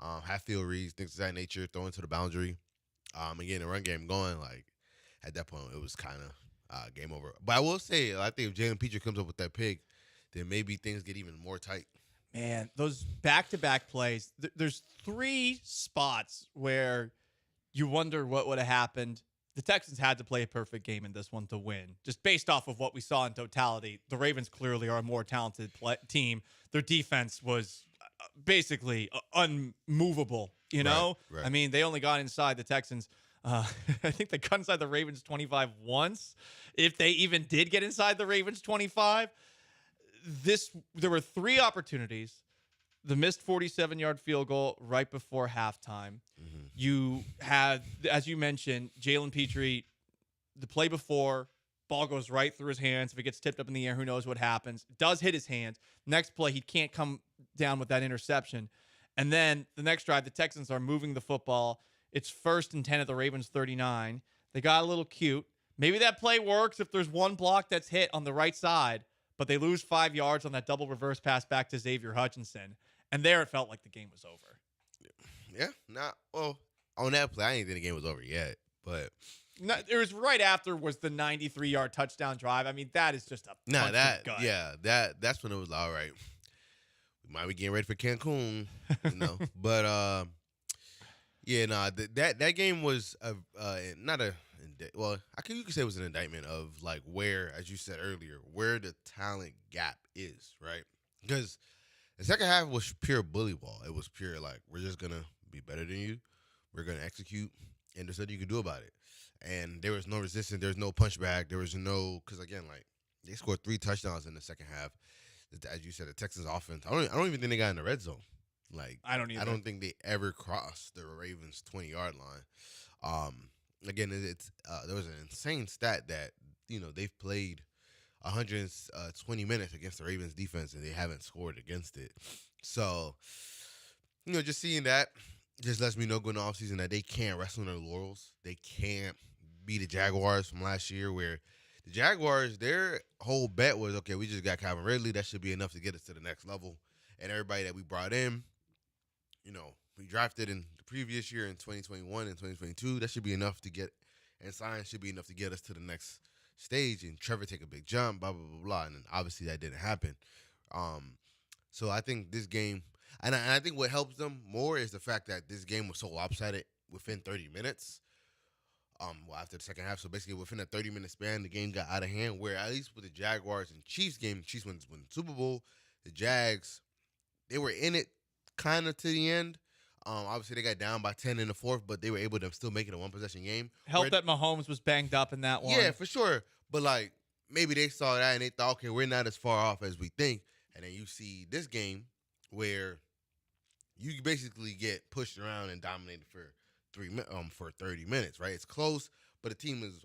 half-field reads, things of that nature, throwing to the boundary, and getting the run game going, like, at that point, it was kind of game over. But I will say, I think if Jalen Petrie comes up with that pick, then maybe things get even more tight. Man, those back-to-back plays, there's 3 spots where you wonder what would have happened. The Texans had to play a perfect game in this one to win. Just based off of what we saw in totality, the Ravens clearly are a more talented team. Their defense was basically unmovable, Right. I mean, they only got inside the Texans. I think they got inside the Ravens 25 once. If they even did get inside the Ravens 25, there were 3 opportunities. The missed 47-yard field goal right before halftime. Mm-hmm. You had, as you mentioned, Jalen Petrie, the play before, ball goes right through his hands. If it gets tipped up in the air, who knows what happens. It does hit his hands. Next play, he can't come down with that interception. And then the next drive, the Texans are moving the football. It's 1st and 10 at the Ravens 39. They got a little cute. Maybe that play works if there's one block that's hit on the right side, but they lose 5 yards on that double reverse pass back to Xavier Hutchinson. And there it felt like the game was over. Yeah, on that play, I didn't think the game was over yet. But it was right after was the 93-yard touchdown drive. I mean, that is just a punch to the gut. That's when it was all right. We might be getting ready for Cancun, But that game was not a. Well, you could say it was an indictment of, like, where, as you said earlier, where the talent gap is, right? Because the second half was pure bully ball. It was pure, like, we're just going to be better than you. We're going to execute, and there's nothing you can do about it. And there was no resistance. There was no punchback. There was no – because, again, like, they scored 3 touchdowns in the second half. As you said, the Texans offense, I don't even think they got in the red zone. Like, I don't either. I don't think they ever crossed the Ravens' 20-yard line. Again, there was an insane stat that, they've played 120 minutes against the Ravens defense and they haven't scored against it. So, just seeing that just lets me know going into offseason that they can't rest on their laurels. They can't be the Jaguars from last year where The Jaguars, their whole bet was, okay, we just got Calvin Ridley. That should be enough to get us to the next level. And everybody that we brought in, we drafted in the previous year in 2021 and 2022. That should be enough to get, and science should be enough to get us to the next stage. And Trevor take a big jump, blah, blah, blah, blah. And then obviously that didn't happen. So I think this game, and I think what helps them more is the fact that this game was so lopsided within 30 minutes. After the second half. So basically within a 30-minute span, the game got out of hand, where at least with the Jaguars and Chiefs game, Chiefs win the Super Bowl. The Jags, they were in it kind of to the end. Obviously, they got down by 10 in the fourth, but they were able to still make it a one-possession game. Helped that Mahomes was banged up in that one. Yeah, for sure. But, maybe they saw that and they thought, okay, we're not as far off as we think. And then you see this game where you basically get pushed around and dominated for 30 minutes, right? It's close, but the team is,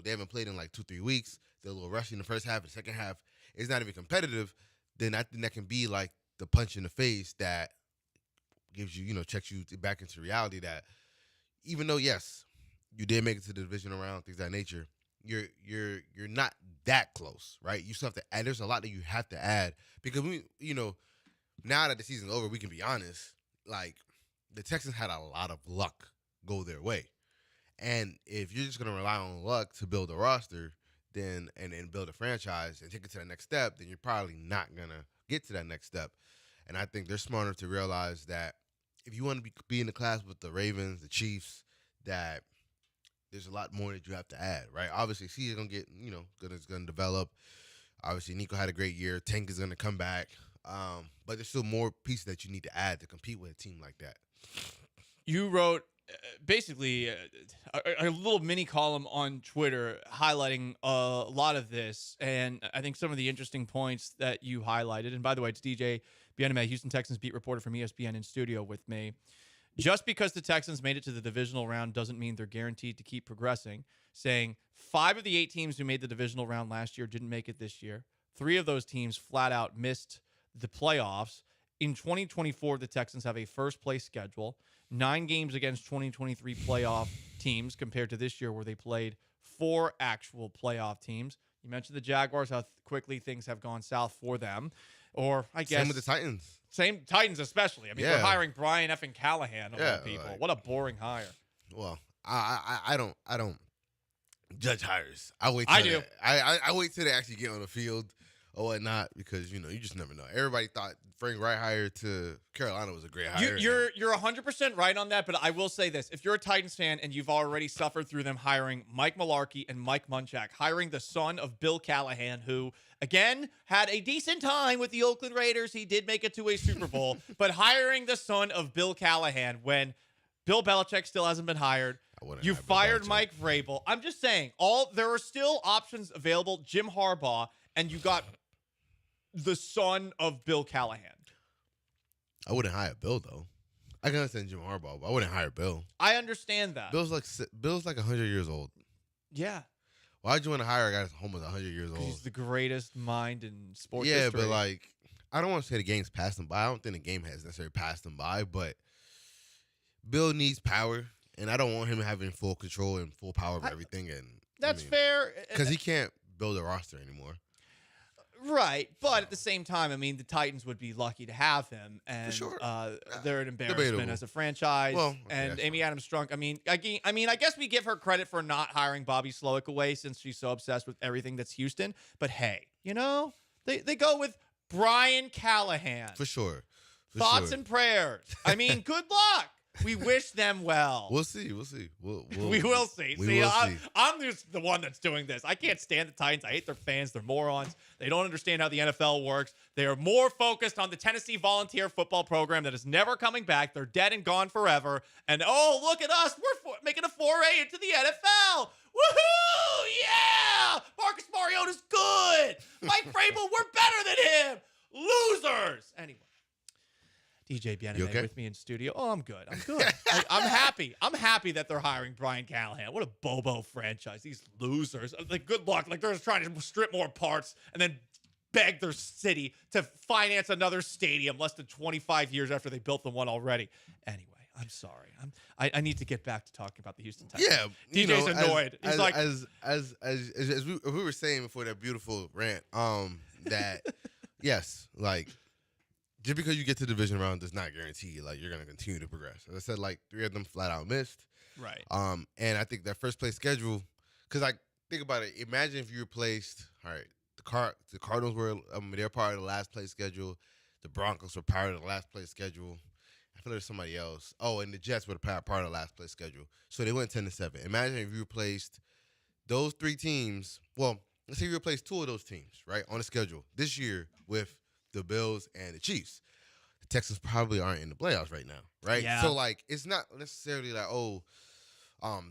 they haven't played in 2-3 weeks. They're a little rushy in the first half. The second half is not even competitive. Then I think that can be the punch in the face that gives you, checks you back into reality that even though, yes, you did make it to the divisional round, things of that nature, you're not that close, right? You still have to add. There's a lot that you have to add because now that the season's over, we can be honest. The Texans had a lot of luck go their way, and if you're just gonna rely on luck to build a roster, then and build a franchise and take it to the next step, then you're probably not gonna get to that next step. And I think they're smart enough to realize that if you want to be in the class with the Ravens, the Chiefs, that there's a lot more that you have to add, right? Obviously, C is gonna get, gonna develop. Obviously, Nico had a great year. Tank is gonna come back, but there's still more pieces that you need to add to compete with a team like that. You wrote basically a little mini column on Twitter highlighting a lot of this, and I think some of the interesting points that you highlighted. And by the way, it's DJ Bieniemy, Houston Texans beat reporter from ESPN in studio with me. Just because the Texans made it to the divisional round doesn't mean they're guaranteed to keep progressing, saying 5 of the 8 teams who made the divisional round last year didn't make it this year. 3 of those teams flat out missed the playoffs. In 2024, the Texans have a first-place schedule, 9 games against 2023 playoff teams compared to this year where they played 4 actual playoff teams. You mentioned the Jaguars, how quickly things have gone south for them. Or, I guess... Same with the Titans. Same Titans especially. I mean, they're hiring Brian effing Callahan of all people. What a boring hire. Well, I don't judge hires. I wait. I do. I wait till they actually get on the field or whatnot because you just never know. Everybody thought Frank Wright hire to Carolina was a great hire. You're 100% right on that, but I will say this: if you're a Titans fan and you've already suffered through them hiring Mike Mularkey and Mike Munchak, hiring the son of Bill Callahan, who again had a decent time with the Oakland Raiders, he did make it to a Super Bowl, but hiring the son of Bill Callahan when Bill Belichick still hasn't been hired. You fired Mike Vrabel. I'm just saying, there are still options available. Jim Harbaugh, and you got the son of Bill Callahan. I wouldn't hire Bill though. I can understand Jim Harbaugh, but I wouldn't hire Bill. I understand that. Bill's like 100 years old. Yeah. Why'd you want to hire a guy that's almost 100 years old? He's the greatest mind in sports history. Yeah, but I don't want to say the game's passed him by. I don't think the game has necessarily passed him by, but Bill needs power, and I don't want him having full control and full power of everything. And that's fair. Because he can't build a roster anymore. Right, but at the same time, I mean, the Titans would be lucky to have him, and For sure. They're an embarrassment Debatable. as a franchise. Well, okay, and Amy Adams Strunk. I guess we give her credit for not hiring Bobby Slowick away since she's so obsessed with everything that's Houston. But hey, they go with Brian Callahan. For sure. Thoughts and prayers. I mean, good luck. We wish them well. We'll see. We will see. We will see. I'm just the one that's doing this. I can't stand the Titans. I hate their fans. They're morons. They don't understand how the NFL works. They are more focused on the Tennessee Volunteer Football Program that is never coming back. They're dead and gone forever. And, oh, look at us. We're making a foray into the NFL. Woohoo! Yeah! Marcus Mariota's good. Mike Vrabel, we're better than him. Losers. Anyway. DJ Bieniemy with me in studio. Oh, I'm good. I'm good. I'm happy. I'm happy that they're hiring Brian Callahan. What a bobo franchise. These losers. Good luck. They're just trying to strip more parts and then beg their city to finance another stadium less than 25 years after they built the one already. Anyway, I'm sorry. I need to get back to talking about the Houston Texans. Yeah, DJ's annoyed. He's like, as we were saying before that beautiful rant, that yes, like just because you get to the division round does not guarantee like you're gonna continue to progress. As I said, like 3 of them flat out missed. Right. And I think that first place schedule, because like think about it. Imagine if you replaced, all right, the Cardinals were they're part of the last place schedule. The Broncos were part of the last place schedule. I feel like there's somebody else. Oh, and the Jets were part of the last place schedule. So they went 10-7. Imagine if you replaced those 3 teams. Well, let's say you replaced 2 of those teams, right, on the schedule this year with the Bills and the Chiefs. The Texans probably aren't in the playoffs right now, right? Yeah. So like it's not necessarily like,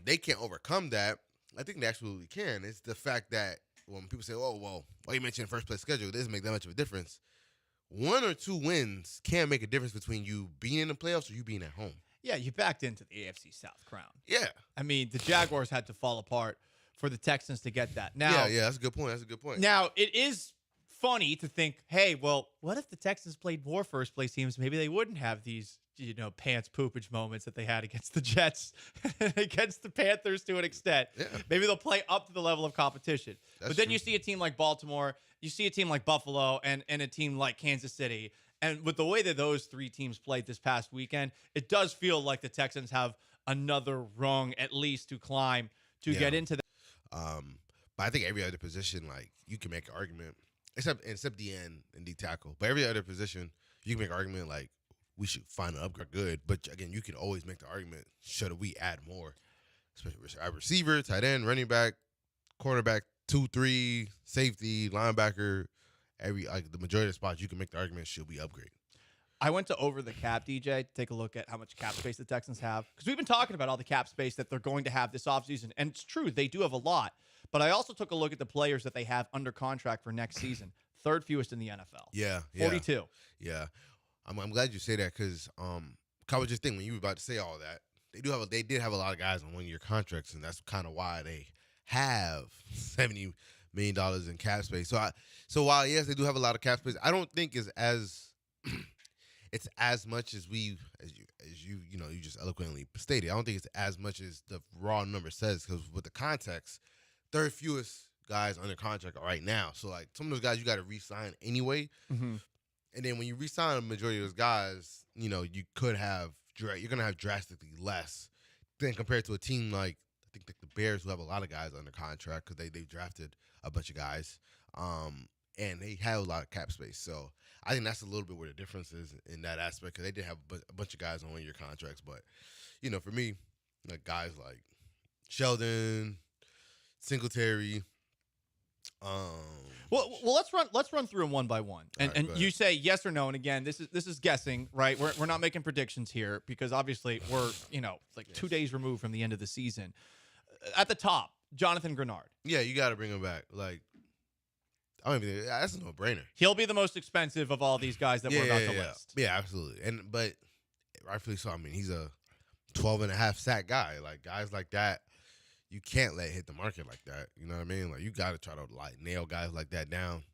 they can't overcome that. I think they absolutely can. It's the fact that when people say, oh, well, you mentioned first place schedule, it doesn't make that much of a difference. 1 or 2 wins can make a difference between you being in the playoffs or you being at home. yeah, you backed into the AFC South crown. Yeah. I mean, the Jaguars had to fall apart for the Texans to get that. Now, Yeah, that's a good point. Now, it is funny to think, hey, well, what if the Texans played more first place teams? Maybe they wouldn't have these, pants poopage moments that they had against the Jets, against the Panthers to an extent. Yeah. Maybe they'll play up to the level of competition. That's but then true. you see a team like Baltimore, you see a team like Buffalo, and a team like Kansas City. And with the way that those 3 teams played this past weekend, it does feel like the Texans have another rung at least to climb to get into that. But I think every other position, like, you can make an argument, except the end and D tackle. But every other position, you can make an argument like we should find an upgrade good. But again, you can always make the argument, should we add more? Especially a receiver, tight end, running back, cornerback, 2-3, safety, linebacker. The majority of the spots, you can make the argument, should we upgrade? I went to Over the Cap, DJ, to take a look at how much cap space the Texans have. Because we've been talking about all the cap space that they're going to have this offseason. And it's true, they do have a lot. But I also took a look at the players that they have under contract for next season. 3rd fewest in the NFL. Yeah. 42. Yeah. I'm glad you say that because I was just thinking when you were about to say all that, they did have a lot of guys on 1-year contracts, and that's kind of why they have $70 million in cap space. So while yes, they do have a lot of cap space, I don't think it's as much as you just eloquently stated. I don't think it's as much as the raw number says, because with the context, 3rd fewest guys under contract right now. So like some of those guys you got to re-sign anyway. Mm-hmm. And then when you re-sign a majority of those guys, you're gonna have drastically less than compared to a team like I think like the Bears, who have a lot of guys under contract because they've drafted a bunch of guys, and they have a lot of cap space. So I think that's a little bit where the difference is in that aspect, because they did have a bunch of guys on 1-year contracts. But for me, like guys like Sheldon, Singletary. Well, let's run through them one by one, and you say yes or no. And again, this is guessing, right? We're not making predictions here because obviously we're 2 days removed from the end of the season. At the top, Jonathan Grenard. Yeah, you got to bring him back. Like, I don't even think that's a no-brainer. He'll be the most expensive of all these guys that we're about to list. Yeah, absolutely. But rightfully so. I mean, he's a 12.5 sack guy. Like guys like that, you can't let hit the market like that. You know what I mean? Like you got to try to nail guys like that down,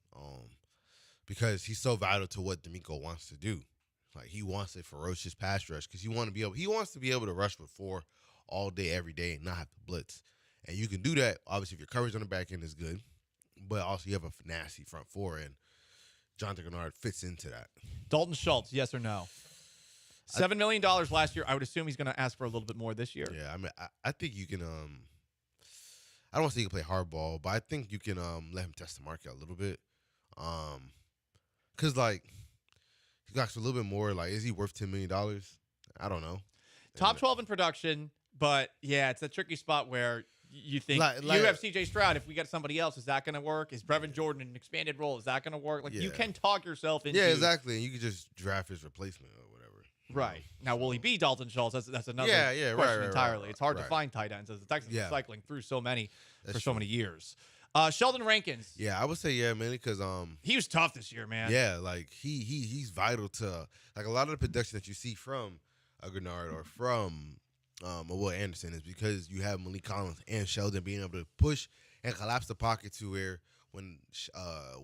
because he's so vital to what D'Amico wants to do. Like he wants a ferocious pass rush because he wants to be able to rush with 4 all day, every day, and not have to blitz. And you can do that obviously if your coverage on the back end is good, but also you have a nasty front 4, and Jonathan Grenard fits into that. Dalton Schultz, yes or no? $7 million last year. I would assume he's going to ask for a little bit more this year. Yeah, I mean, I think you can. I don't want to say you can play hardball, but I think you can let him test the market a little bit. Because like he got a little bit more. Like, is he worth $10 million? I don't know. Top 12 in production, but yeah, it's a tricky spot where you think you have C.J. Stroud. If we get somebody else, is that going to work? Is Brevin Jordan in an expanded role? Is that going to work? Like you can talk yourself into. Yeah, exactly. And you can just draft his replacement or whatever. Right. Now, will he be Dalton Schultz? That's another question entirely. It's hard to find tight ends as the Texans are cycling through so many so many years. Sheldon Rankins. Yeah, I would say mainly because he was tough this year, man. Yeah, like he's vital to like a lot of the production that you see from a Grenard or from a Will Anderson is because you have Malik Collins and Sheldon being able to push and collapse the pocket to where when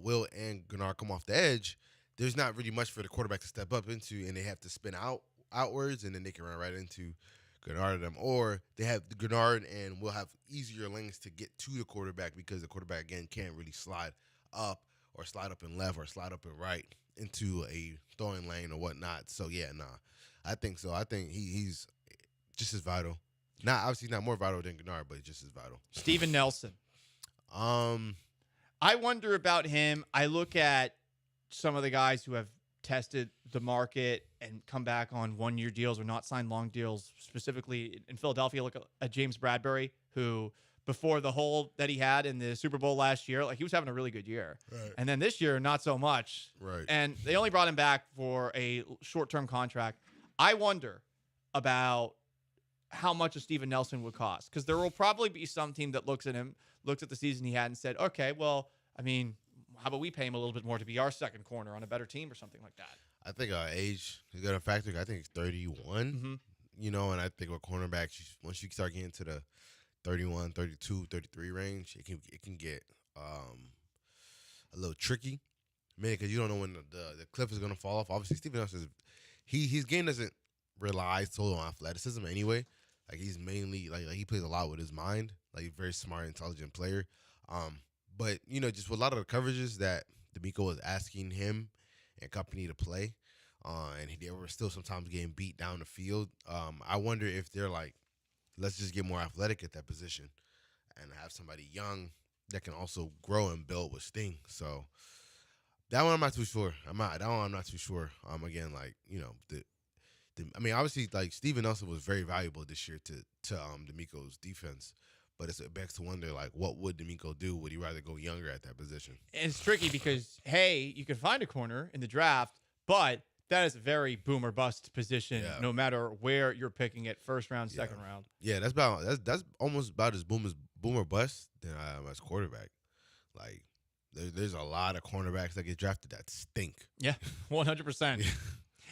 Will and Grenard come off the edge, there's not really much for the quarterback to step up into, and they have to spin out outwards, and then they can run right into Gennard and them. Or they have Gennard and will have easier lanes to get to the quarterback because the quarterback, again, can't really slide up or slide up and left or slide up and right into a throwing lane or whatnot. So, yeah, I think so. I think he's just as vital. Obviously not more vital than Gennard, but just as vital. Steven Nelson. I wonder about him. I look at some of the guys who have tested the market and come back on one-year deals or not signed long deals. Specifically in Philadelphia, look at James Bradbury, who before the hole that he had in the Super Bowl last year, like he was having a really good year. Right. And then this year, not so much. Right. And they only brought him back for a short-term contract. I wonder about how much a Steven Nelson would cost, because there will probably be some team that looks at him, looks at the season he had and said, okay, well, I mean, how about we pay him a little bit more to be our second corner on a better team or something like that? I think age is going to factor. I think it's 31, and I think with cornerbacks, once you start getting to the 31, 32, 33 range, it can get a little tricky, man, because you don't know when the cliff is going to fall off. Obviously, Steven Nelson, his game doesn't rely solely on athleticism anyway. Like he's mainly like he plays a lot with his mind, like a very smart, intelligent player. But just with a lot of the coverages that D'Amico was asking him and company to play, and they were still sometimes getting beat down the field. I wonder if they're like, let's just get more athletic at that position and have somebody young that can also grow and build with Sting. So that one I'm not too sure. I'm not too sure. Again, like I mean, obviously, like Steven Nelson was very valuable this year to D'Amico's defense, but it begs to wonder, like, what would D'Amico do? Would he rather go younger at that position? And it's tricky because, hey, you can find a corner in the draft, but that is a very boom or bust position, no matter where you're picking it, first round, second round. Yeah, that's almost about as boom or bust than as quarterback. Like, there's a lot of cornerbacks that get drafted that stink. Yeah, 100%.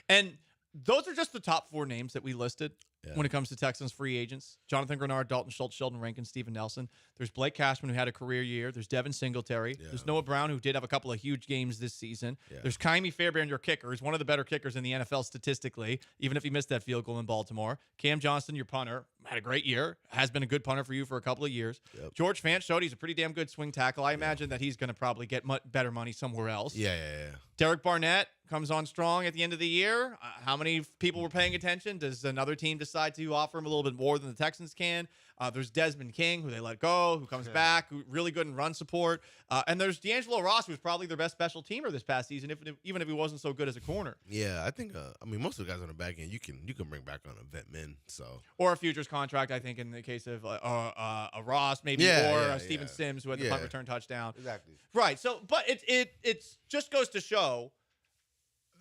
And those are just the top four names that we listed when it comes to Texans free agents. Jonathan Grenard, Dalton Schultz, Sheldon Rankin, Steven Nelson. There's Blake Cashman, who had a career year. There's Devin Singletary. There's Noah Brown, who did have a couple of huge games this season. There's Kaimi Fairbairn, your kicker. He's one of the better kickers in the NFL statistically, even if he missed that field goal in Baltimore. Cam Johnston, your punter, had a great year. Has been a good punter for you for a couple of years. George Fant showed he's a pretty damn good swing tackle. I imagine that he's going to probably get better money somewhere else. Yeah. Derek Barnett comes on strong at the end of the year. How many people were paying attention? Does another team decide to offer him a little bit more than the Texans can? There's Desmond King, who they let go, who comes back, who really good in run support. And there's D'Angelo Ross, who's probably their best special teamer this past season, even if he wasn't so good as a corner. Yeah, I think. Most of the guys on the back end, you can bring back on a vet min. So or a futures contract. I think in the case of a Ross, maybe, or Steven Sims, who had the punt return touchdown. Exactly. Right. So, but it just goes to show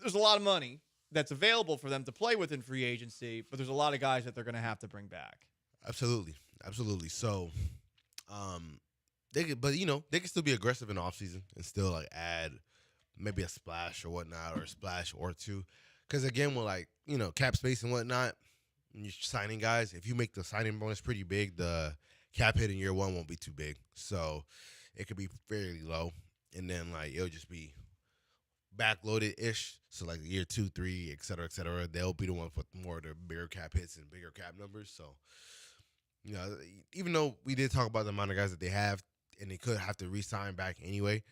there's a lot of money that's available for them to play with in free agency, but there's a lot of guys that they're going to have to bring back. Absolutely. So, they can still be aggressive in the offseason and still like add maybe a splash or whatnot, or a splash or two. Because again, with like cap space and whatnot, when you're signing guys, if you make the signing bonus pretty big, the cap hit in year one won't be too big. So it could be fairly low, and then like it'll just be backloaded-ish. So like year 2, 3, et cetera, they'll be the ones with more of the bigger cap hits and bigger cap numbers. So, even though we did talk about the amount of guys that they have, and they could have to re-sign back anyway,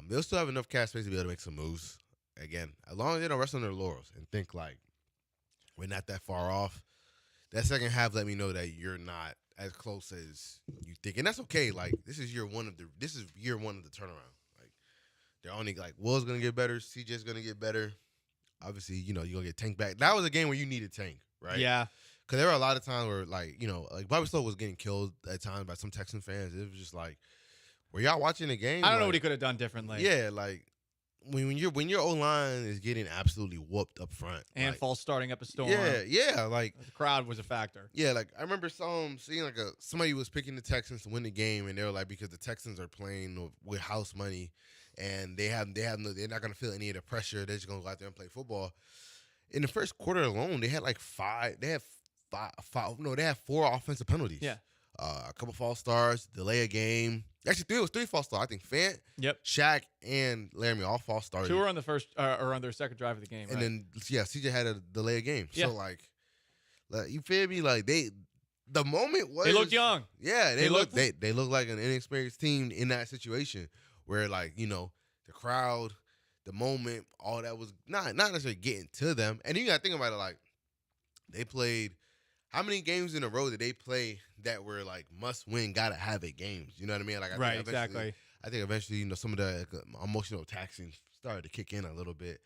they'll still have enough cap space to be able to make some moves. Again, as long as they don't rest on their laurels and think like we're not that far off. That second half let me know that you're not as close as you think, and that's okay. Like this is year one of the turnaround. They're only like Will's gonna get better, CJ's gonna get better. Obviously, you're gonna get Tank back. That was a game where you needed Tank, right? Yeah. Because there were a lot of times where like Bobby Slow was getting killed at times by some Texan fans. It was just like, were y'all watching the game? I don't know what he could have done differently. Yeah, like when your O-line is getting absolutely whooped up front. And like, false starting up a storm. Yeah, like the crowd was a factor. Yeah, like I remember seeing like somebody was picking the Texans to win the game, and they were like, because the Texans are playing with house money. And they're not gonna feel any of the pressure. They're just gonna go out there and play football. In the first quarter alone, they had 4 offensive penalties. Yeah. a couple false starts, delay a game. Actually, it was 3 false starts. I think Fant, Shaq, and Laramie all false started. 2 were on the first or on their second drive of the game, and right? then CJ had a delay a game. Yeah. So like you feel me? Like the moment was They looked young. Yeah, they looked like an inexperienced team in that situation where like the crowd, the moment, all that was not necessarily getting to them. And you got to think about it, like they played. How many games in a row did they play that were like must win, gotta have it games? You know what I mean? Like I think eventually, some of the emotional taxing started to kick in a little bit,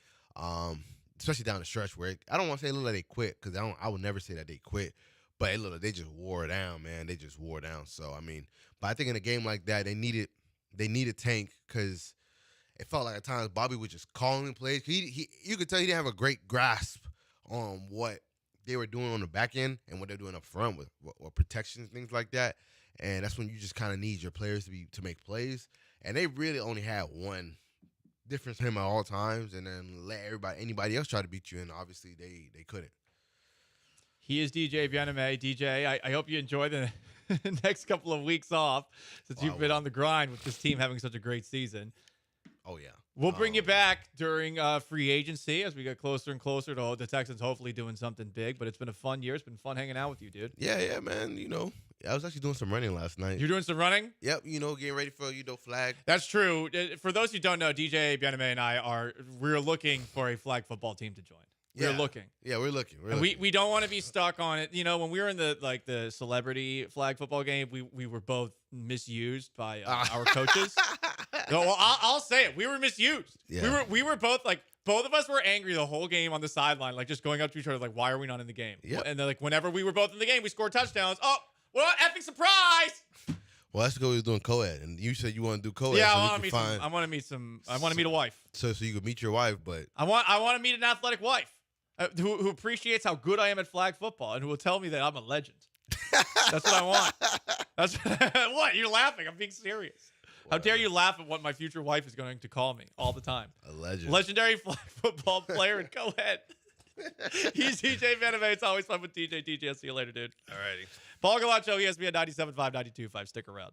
especially down the stretch where I don't want to say it looked like they quit because I would never say that they quit, but it looked like they just wore down, man. They just wore down. So I mean, but I think in a game like that, they needed Tank because it felt like at times Bobby was just calling plays. You could tell he didn't have a great grasp on what they were doing on the back end and what they're doing up front with protections, things like that. And that's when you just kind of need your players to make plays. And they really only had one difference in him at all times, and then let anybody else try to beat you. And obviously they couldn't. He is DJ Bieneme. DJ, I hope you enjoy the next couple of weeks off since you've been on the grind with this team having such a great season. Oh, yeah. We'll bring you back during free agency as we get closer and closer to the Texans hopefully doing something big. But it's been a fun year. It's been fun hanging out with you, dude. Yeah, man. I was actually doing some running last night. You're doing some running? Yep. Getting ready for flag. That's true. For those who don't know, DJ Bieneme and I we're looking for a flag football team to join. We're looking. Yeah, we're looking. We don't want to be stuck on it. When we were in the celebrity flag football game, we were both misused by our coaches. No, well, I'll say it. We were misused. Yeah. We were both both of us were angry the whole game on the sideline, like just going up to each other, like, why are we not in the game? Yeah. And then whenever we were both in the game, we scored touchdowns. Oh, what an effing surprise! Well, that's because we was doing co-ed, and you said you want to do co-ed. Yeah, so I want to meet a wife. So you could meet your wife, but I want to meet an athletic wife who appreciates how good I am at flag football and who will tell me that I'm a legend. That's what I want. That's what you're laughing. I'm being serious. How dare you laugh at what my future wife is going to call me all the time? A legend. Legendary flag football player, and go ahead. He's DJ Bieneme. It's always fun with DJ. DJ, I'll see you later, dude. All righty. Paul Gallant Show, ESPN 97.5, 92.5. Stick around.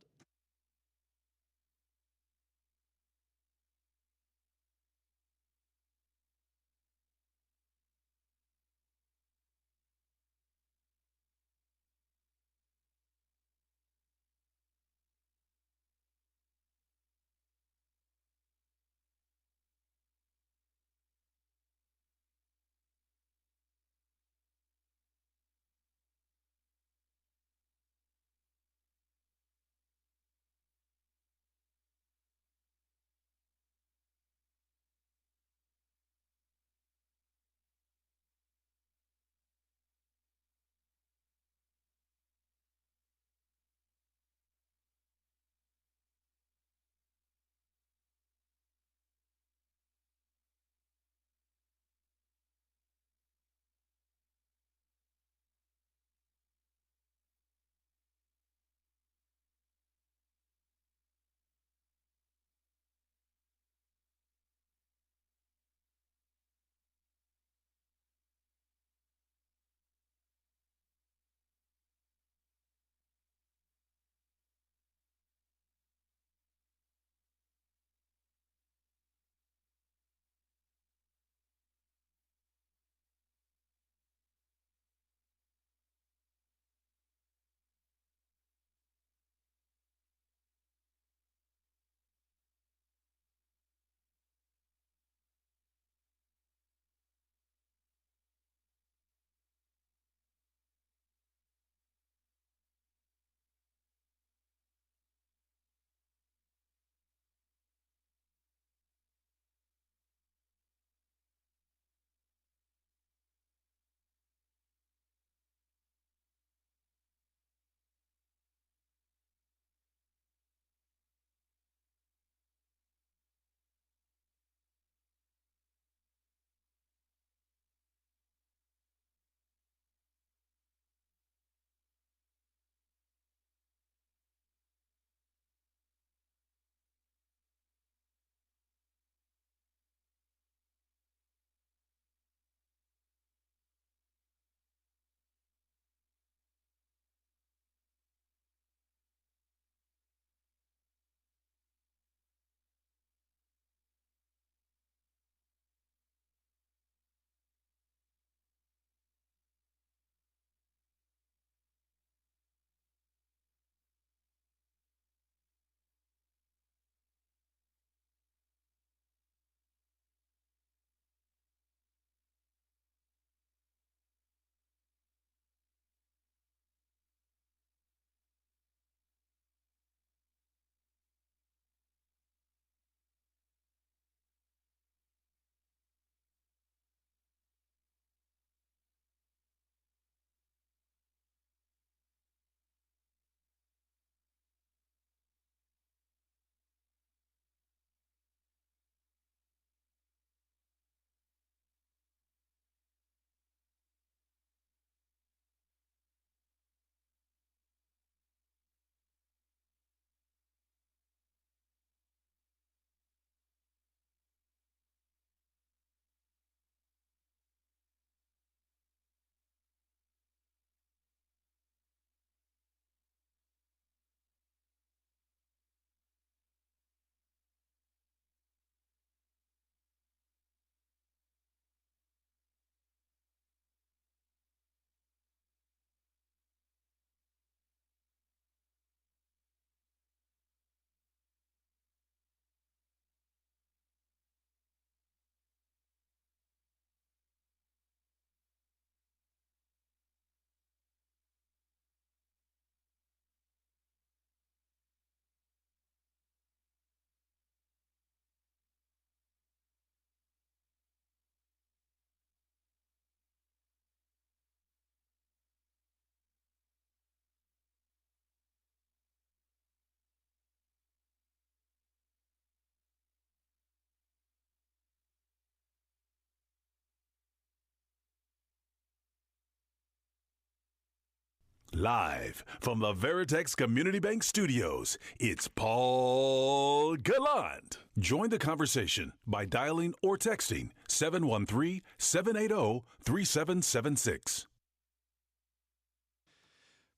Live from the Veritex Community Bank Studios, it's Paul Gallant. Join the conversation by dialing or texting 713-780-3776.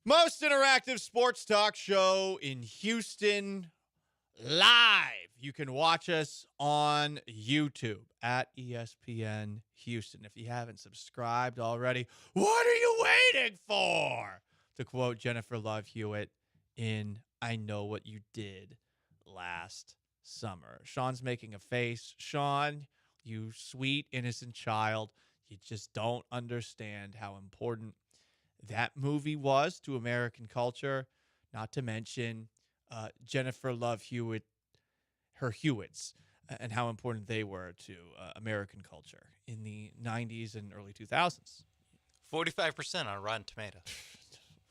Most interactive sports talk show in Houston, live. You can watch us on YouTube at ESPN Houston. If you haven't subscribed already, what are you waiting for? To quote Jennifer Love Hewitt in I Know What You Did Last Summer. Sean's making a face. Sean, you sweet, innocent child, you just don't understand how important that movie was to American culture, not to mention Jennifer Love Hewitt, her Hewitts, and how important they were to American culture in the 90s and early 2000s. 45% on Rotten Tomatoes.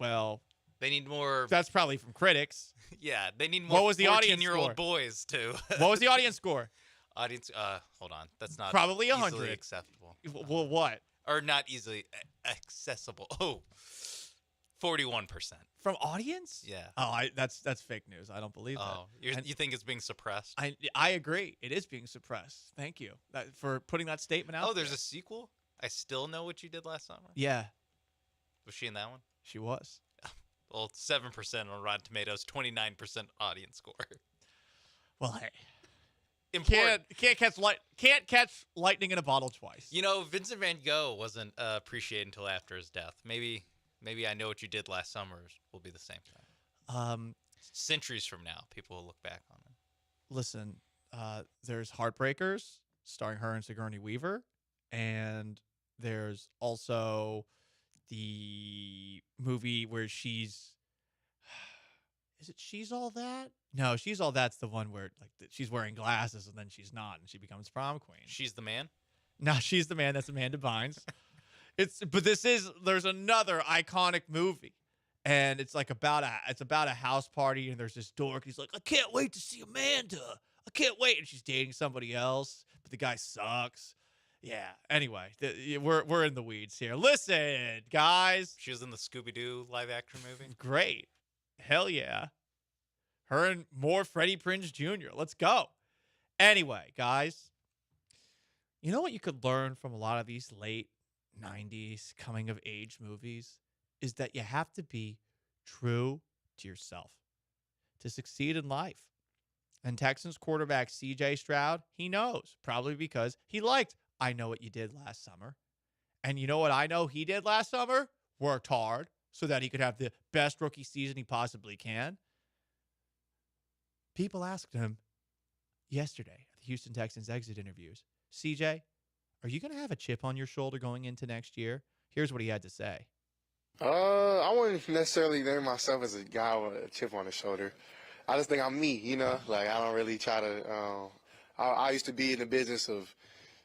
Well, they need more. That's probably from critics. Yeah, they need more. What was the audience 14-year-old score? boys too. What was the audience score? Hold on. That's not Probably easily 100. acceptable. Well, what? Or not easily accessible. Oh, 41%. From audience? Yeah. Oh, that's fake news. I don't believe that. You think it's being suppressed? I agree. It is being suppressed. Thank you for putting that statement out. Oh, there's a sequel? I Still Know What You Did Last Summer? Yeah. Was she in that one? She was. Well, 7% on Rotten Tomatoes, 29% audience score. Well, hey. Important. Can't catch lightning in a bottle twice. You know, Vincent Van Gogh wasn't appreciated until after his death. Maybe I Know What You Did Last Summer will be the same thing. Centuries from now, people will look back on it. Listen, there's Heartbreakers, starring her and Sigourney Weaver, and there's also the movie where she's All That? No, She's All That's the one where she's wearing glasses and then she's not, and she becomes prom queen. She's the Man? No, She's the Man. That's Amanda Bynes. There's another iconic movie, and it's about a house party, and there's this dork. He's like, I can't wait to see Amanda. I can't wait, and she's dating somebody else, but the guy sucks. Yeah. Anyway, we're in the weeds here. Listen, guys. She was in the Scooby-Doo live-action movie. Great. Hell yeah. Her and more Freddie Prinze Jr. Let's go. Anyway, guys, you know what you could learn from a lot of these late 90s coming-of-age movies is that you have to be true to yourself to succeed in life. And Texans quarterback C.J. Stroud, he knows, probably because he liked I Know What You Did Last Summer. And you know what I know he did last summer? Worked hard so that he could have the best rookie season he possibly can. People asked him yesterday at the Houston Texans exit interviews, CJ, are you going to have a chip on your shoulder going into next year? Here's what he had to say. I wouldn't necessarily name myself as a guy with a chip on his shoulder. I just think I'm me, you know? Like, I don't really try to I used to be in the business of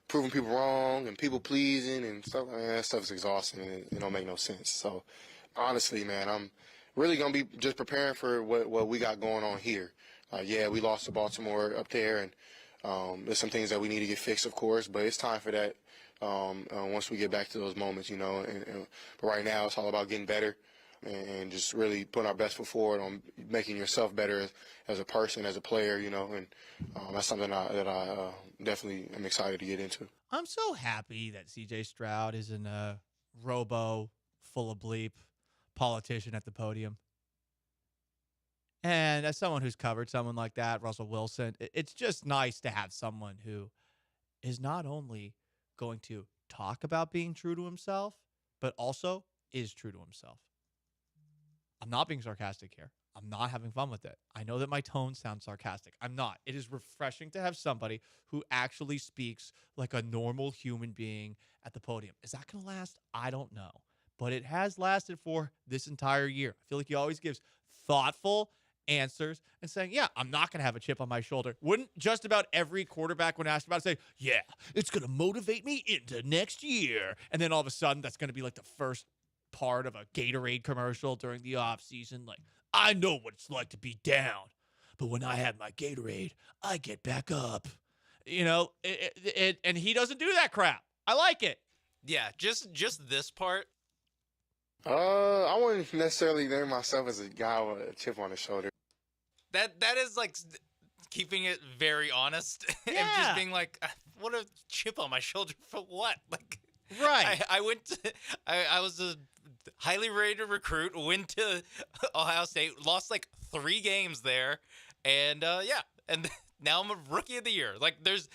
proving people wrong and people pleasing and stuff. I mean, that stuff's exhausting and it don't make no sense. So, honestly, man, I'm really going to be just preparing for what we got going on here. Yeah, we lost to Baltimore up there, and there's some things that we need to get fixed, of course, but it's time for that once we get back to those moments, you know. But right now, it's all about getting better and just really putting our best foot forward on making yourself better as a person, as a player, you know, and that's something that I definitely am excited to get into. I'm so happy that C.J. Stroud isn't a robo, full of bleep politician at the podium. And as someone who's covered someone like that, Russell Wilson, it's just nice to have someone who is not only going to talk about being true to himself, but also is true to himself. I'm not being sarcastic here. I'm not having fun with it. I know that my tone sounds sarcastic. I'm not. It is refreshing to have somebody who actually speaks like a normal human being at the podium. Is that going to last? I don't know. But it has lasted for this entire year. I feel like he always gives thoughtful answers and saying, yeah, I'm not going to have a chip on my shoulder. Wouldn't just about every quarterback when asked about it say, yeah, it's going to motivate me into next year. And then all of a sudden that's going to be like the first part of a Gatorade commercial during the offseason. Like, I know what it's like to be down, but when I have my Gatorade, I get back up. You know, and he doesn't do that crap. I like it. Yeah, just this part. I wouldn't necessarily name myself as a guy with a chip on his shoulder. That is like keeping it very honest and Yeah. just being like, what a chip on my shoulder for what? Like, right. I went to, I was a highly rated recruit, went to Ohio State, lost like 3 games there, and and now I'm a rookie of the year. Like, there's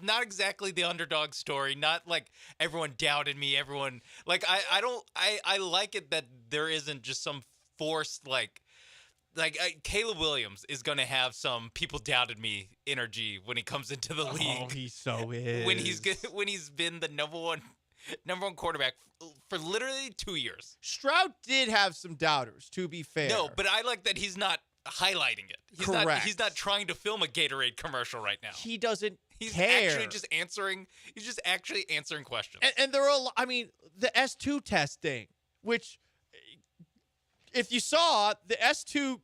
not exactly the underdog story, not like everyone doubted me, everyone, like, I like it that there isn't just some forced, like Caleb Williams is going to have some people doubted me energy when he comes into the league. Oh, he so is. When he's been the number one quarterback for literally 2 years. Stroud did have some doubters, to be fair. No, but I like that he's not highlighting it. Correct. He's not trying to film a Gatorade commercial right now. He doesn't He's care. actually just answering. He's just actually answering questions. And there are, I mean, the S2 testing, which, if you saw the S2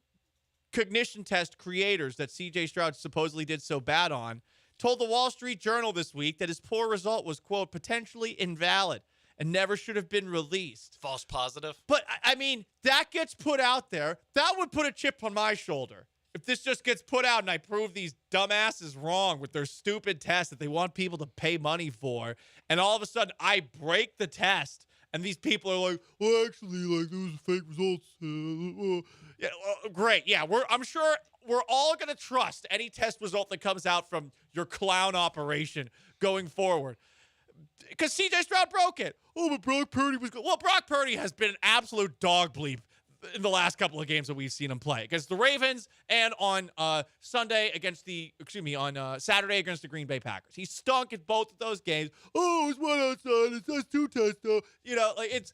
cognition test creators that CJ Stroud supposedly did so bad on, told the Wall Street Journal this week that his poor result was, quote, potentially invalid and never should have been released. False positive. But, I mean, that gets put out there. That would put a chip on my shoulder. If this just gets put out and I prove these dumbasses wrong with their stupid test that they want people to pay money for, and all of a sudden I break the test, and these people are like, well, actually, like, those are fake results. Yeah, great. Yeah, I'm sure we're all going to trust any test result that comes out from your clown operation going forward. Because CJ Stroud broke it. Oh, but Brock Purdy was good. Well, Brock Purdy has been an absolute dog bleep in the last couple of games that we've seen him play against the Ravens and on Saturday against the Green Bay Packers. He stunk at both of those games. Oh, it's one outside. It's S2 test, though. You know, like, it's.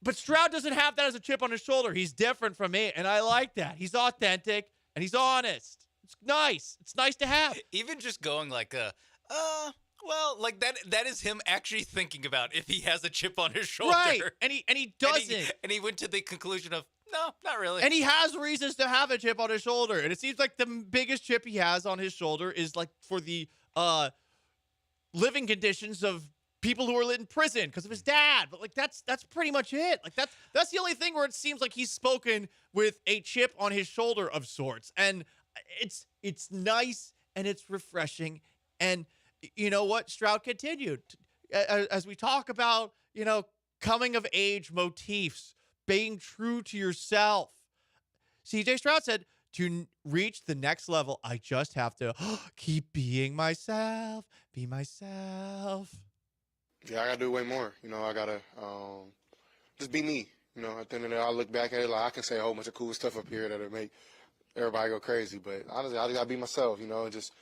But Stroud doesn't have that as a chip on his shoulder. He's different from me, and I like that. He's authentic and he's honest. It's nice. It's nice to have. Even just going like well, like that is him actually thinking about if he has a chip on his shoulder. Right. And he doesn't. And he went to the conclusion of, no, not really. And he has reasons to have a chip on his shoulder. And it seems like the biggest chip he has on his shoulder is like for the living conditions of people who are in prison because of his dad. But like that's pretty much it. Like that's the only thing where it seems like he's spoken with a chip on his shoulder of sorts. And it's nice and it's refreshing. And you know what? Stroud continued as we talk about, you know, coming of age motifs, being true to yourself. CJ Stroud said, to reach the next level, I just have to keep being myself, be myself. Yeah, I got to do way more. You know, I got to just be me. You know, at the end of the day, I look back at it like I can say a whole bunch of cool stuff up here that'll make everybody go crazy. But honestly, I just got to be myself, you know, and just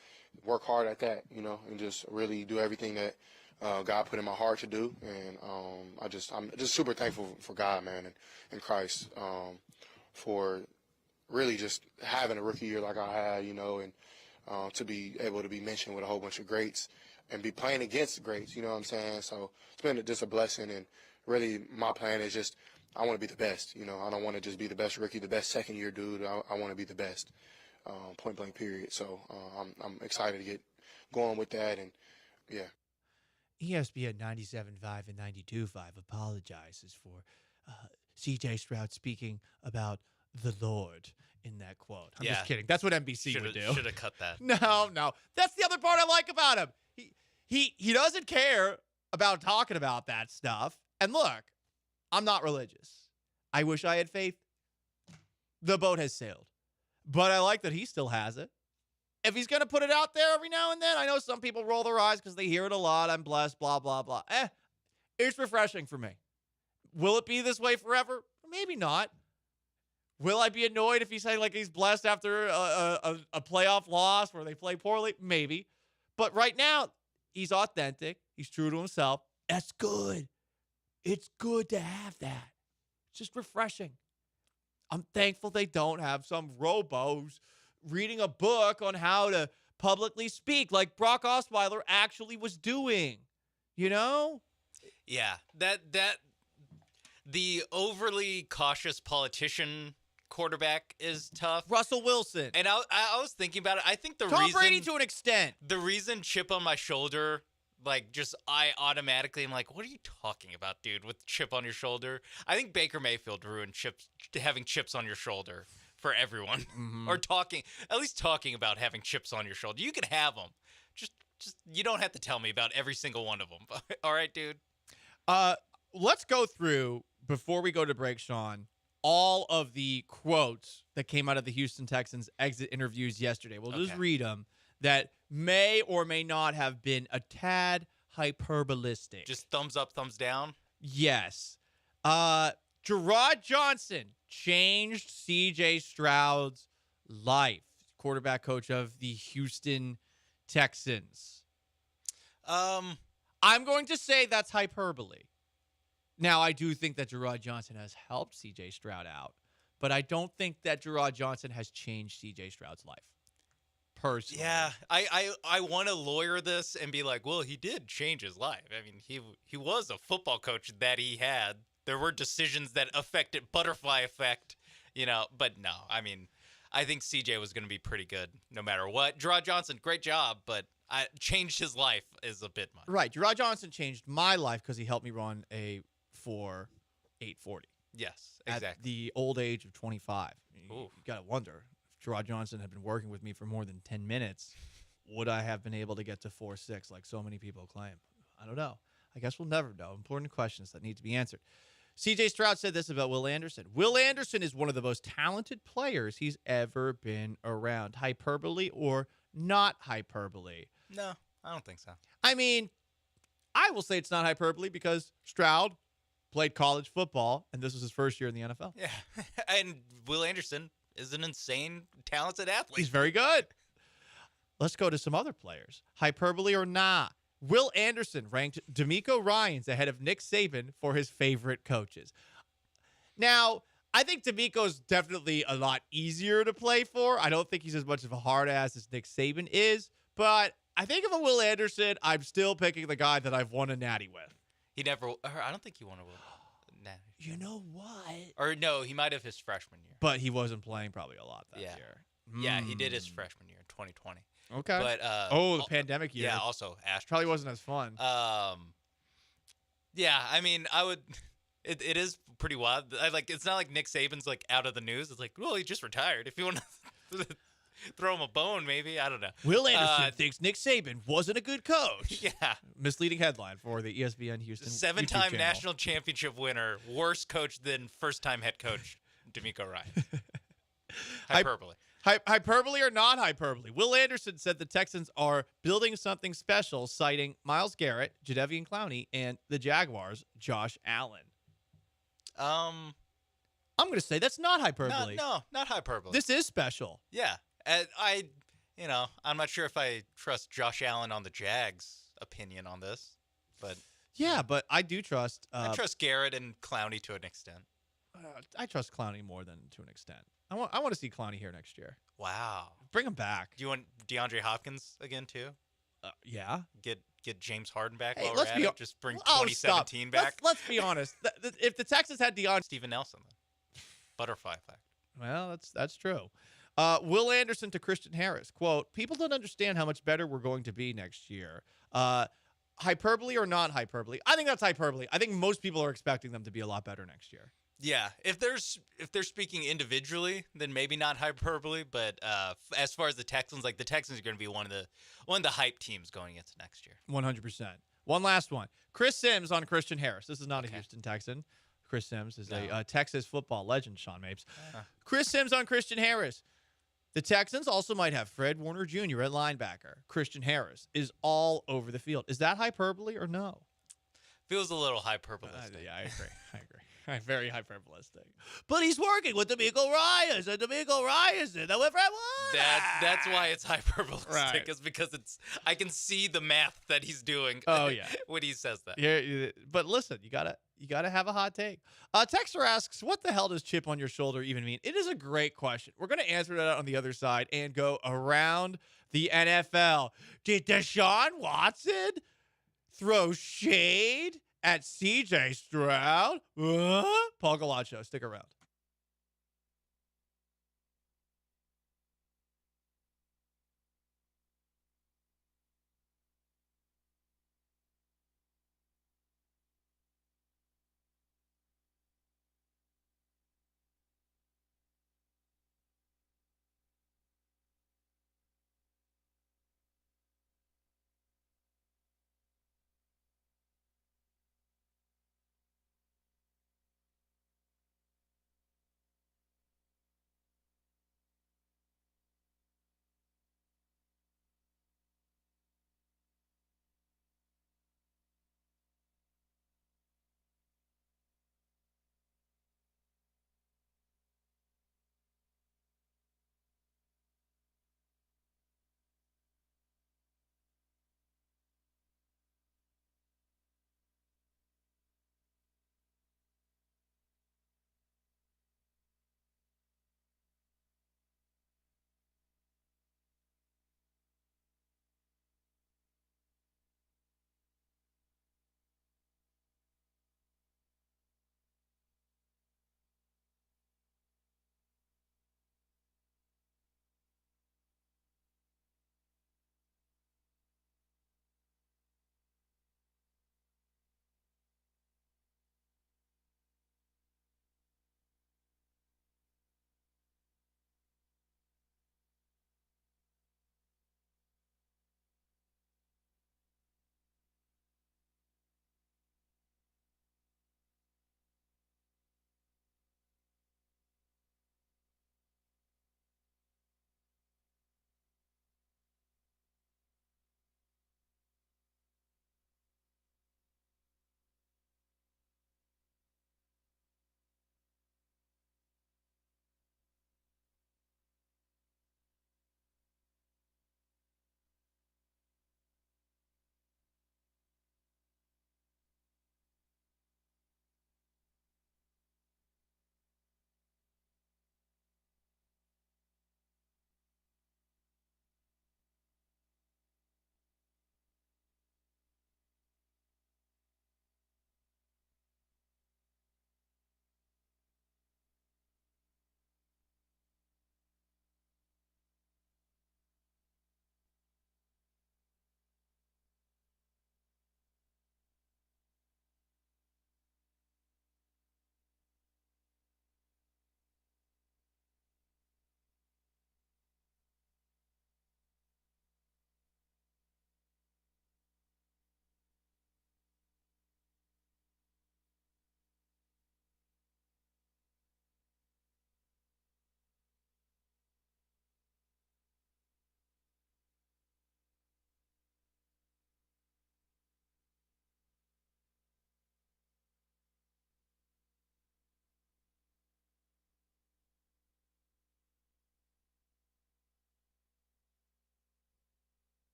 work hard at that, you know, and just really do everything that God put in my heart to do. And I'm just super thankful for God, man, and Christ for really just having a rookie year like I had, you know, and to be able to be mentioned with a whole bunch of greats and be playing against greats, you know what I'm saying? So it's been just a blessing. And really my plan is just I want to be the best. You know, I don't want to just be the best rookie, the best second-year dude. I want to be the best. Point blank period. So I'm excited to get going with that, and yeah. ESPN 97.5 and 92.5 apologizes for CJ Stroud speaking about the Lord in that quote. I'm just kidding. That's what NBC would do. Should have cut that. No. That's the other part I like about him. He doesn't care about talking about that stuff. And look, I'm not religious. I wish I had faith. The boat has sailed. But I like that he still has it. If he's going to put it out there every now and then, I know some people roll their eyes because they hear it a lot. I'm blessed, blah, blah, blah. It's refreshing for me. Will it be this way forever? Maybe not. Will I be annoyed if he's saying like he's blessed after a playoff loss where they play poorly? Maybe. But right now, he's authentic. He's true to himself. That's good. It's good to have that. It's just refreshing. I'm thankful they don't have some robos reading a book on how to publicly speak like Brock Osweiler actually was doing. You know? Yeah. That the overly cautious politician quarterback is tough. Russell Wilson. And I was thinking about it. I think Tom Brady to an extent. The reason chip on my shoulder Like, just I automatically am like, what are you talking about, dude, with chip on your shoulder? I think Baker Mayfield ruined having chips on your shoulder for everyone. Or at least talking about having chips on your shoulder. You can have them. Just you don't have to tell me about every single one of them. All right, dude? Let's go through, before we go to break, Sean, all of the quotes that came out of the Houston Texans exit interviews yesterday. We'll just read them, that may or may not have been a tad hyperbolistic. Just thumbs up, thumbs down? Yes. Gerard Johnson changed C.J. Stroud's life. Quarterback coach of the Houston Texans. I'm going to say that's hyperbole. Now, I do think that Gerard Johnson has helped C.J. Stroud out, but I don't think that Gerard Johnson has changed C.J. Stroud's life. Personally. Yeah, I want to lawyer this and be like, well, he did change his life. I mean, he was a football coach that he had. There were decisions that affected butterfly effect, but no. I mean, I think CJ was going to be pretty good no matter what. Gerard Johnson, great job, but changed his life is a bit much. Right. Gerard Johnson changed my life because he helped me run a 4.840. Yes, exactly. At the old age of 25. You got to wonder, if Gerard Johnson had been working with me for more than 10 minutes, would I have been able to get to 4.6 like so many people claim? I don't know. I guess we'll never know. Important questions that need to be answered. C.J. Stroud said this about Will Anderson. Will Anderson is one of the most talented players he's ever been around. Hyperbole or not hyperbole? No, I don't think so. I mean, I will say it's not hyperbole because Stroud played college football, and this was his first year in the NFL. Yeah, and Will Anderson is an insane, talented athlete. He's very good. Let's go to some other players. Hyperbole or not? Will Anderson ranked DeMeco Ryans ahead of Nick Saban for his favorite coaches. Now, I think DeMeco's definitely a lot easier to play for. I don't think he's as much of a hard ass as Nick Saban is, but I think of a Will Anderson, I'm still picking the guy that I've won a natty with. I don't think he won a natty. You know what? Or no, he might have his freshman year. But he wasn't playing probably a lot that year. Yeah, he did his freshman year in 2020. Okay. But the pandemic year. Yeah, also Astros. Probably wasn't as fun. Yeah, I mean, I would. It is pretty wild. It's not like Nick Saban's like out of the news. It's like, well, he just retired. If you want to throw him a bone, maybe, I don't know. Will Anderson thinks Nick Saban wasn't a good coach. Yeah. Misleading headline for the ESPN Houston. 7-time national championship winner, worse coach than first-time head coach DeMeco Ryan. Hyperbole. Hyperbole or not hyperbole? Will Anderson said the Texans are building something special, citing Myles Garrett, Jadeveon Clowney, and the Jaguars' Josh Allen. I'm going to say that's not hyperbole. No, not hyperbole. This is special. Yeah. I'm not sure if I trust Josh Allen on the Jags' opinion on this, but yeah, but I do trust. I trust Garrett and Clowney to an extent. I trust Clowney more than to an extent. I want to see Clowney here next year. Wow. Bring him back. Do you want DeAndre Hopkins again too? Yeah. Get James Harden back Hey, while we're at it. Just bring 2017 stop. back. Let's be honest. If the Texans had DeAndre Steven Nelson, then. Butterfly effect. Well, that's true. Will Anderson to Christian Harris, quote, people don't understand how much better we're going to be next year. Hyperbole or not hyperbole? I think that's hyperbole. I think most people are expecting them to be a lot better next year. Yeah, if they're speaking individually, then maybe not hyperbole. But as far as the Texans, the Texans are going to be one of the hype teams going into next year. 100%. One last one. Chris Sims on Christian Harris. This is not a Houston Texan. Chris Sims is a Texas football legend, Sean Mapes. Chris Sims on Christian Harris. The Texans also might have Fred Warner Jr. at linebacker. Christian Harris is all over the field. Is that hyperbole or no? Feels a little hyperbolistic. Yeah, I agree. Very hyperbolistic. But he's working with DeMeco Ryans, and DeMeco Ryans did that with Fred Warner. That's why it's hyperbolistic, Right. is because I can see the math that he's doing. Oh, yeah. when he says that. Yeah, but listen, you gotta have a hot take. Texter asks, what the hell does chip on your shoulder even mean? It is a great question. We're gonna answer that on the other side and go around the NFL. Did Deshaun Watson throw shade at CJ Stroud? Paul Gallant Show. Stick around.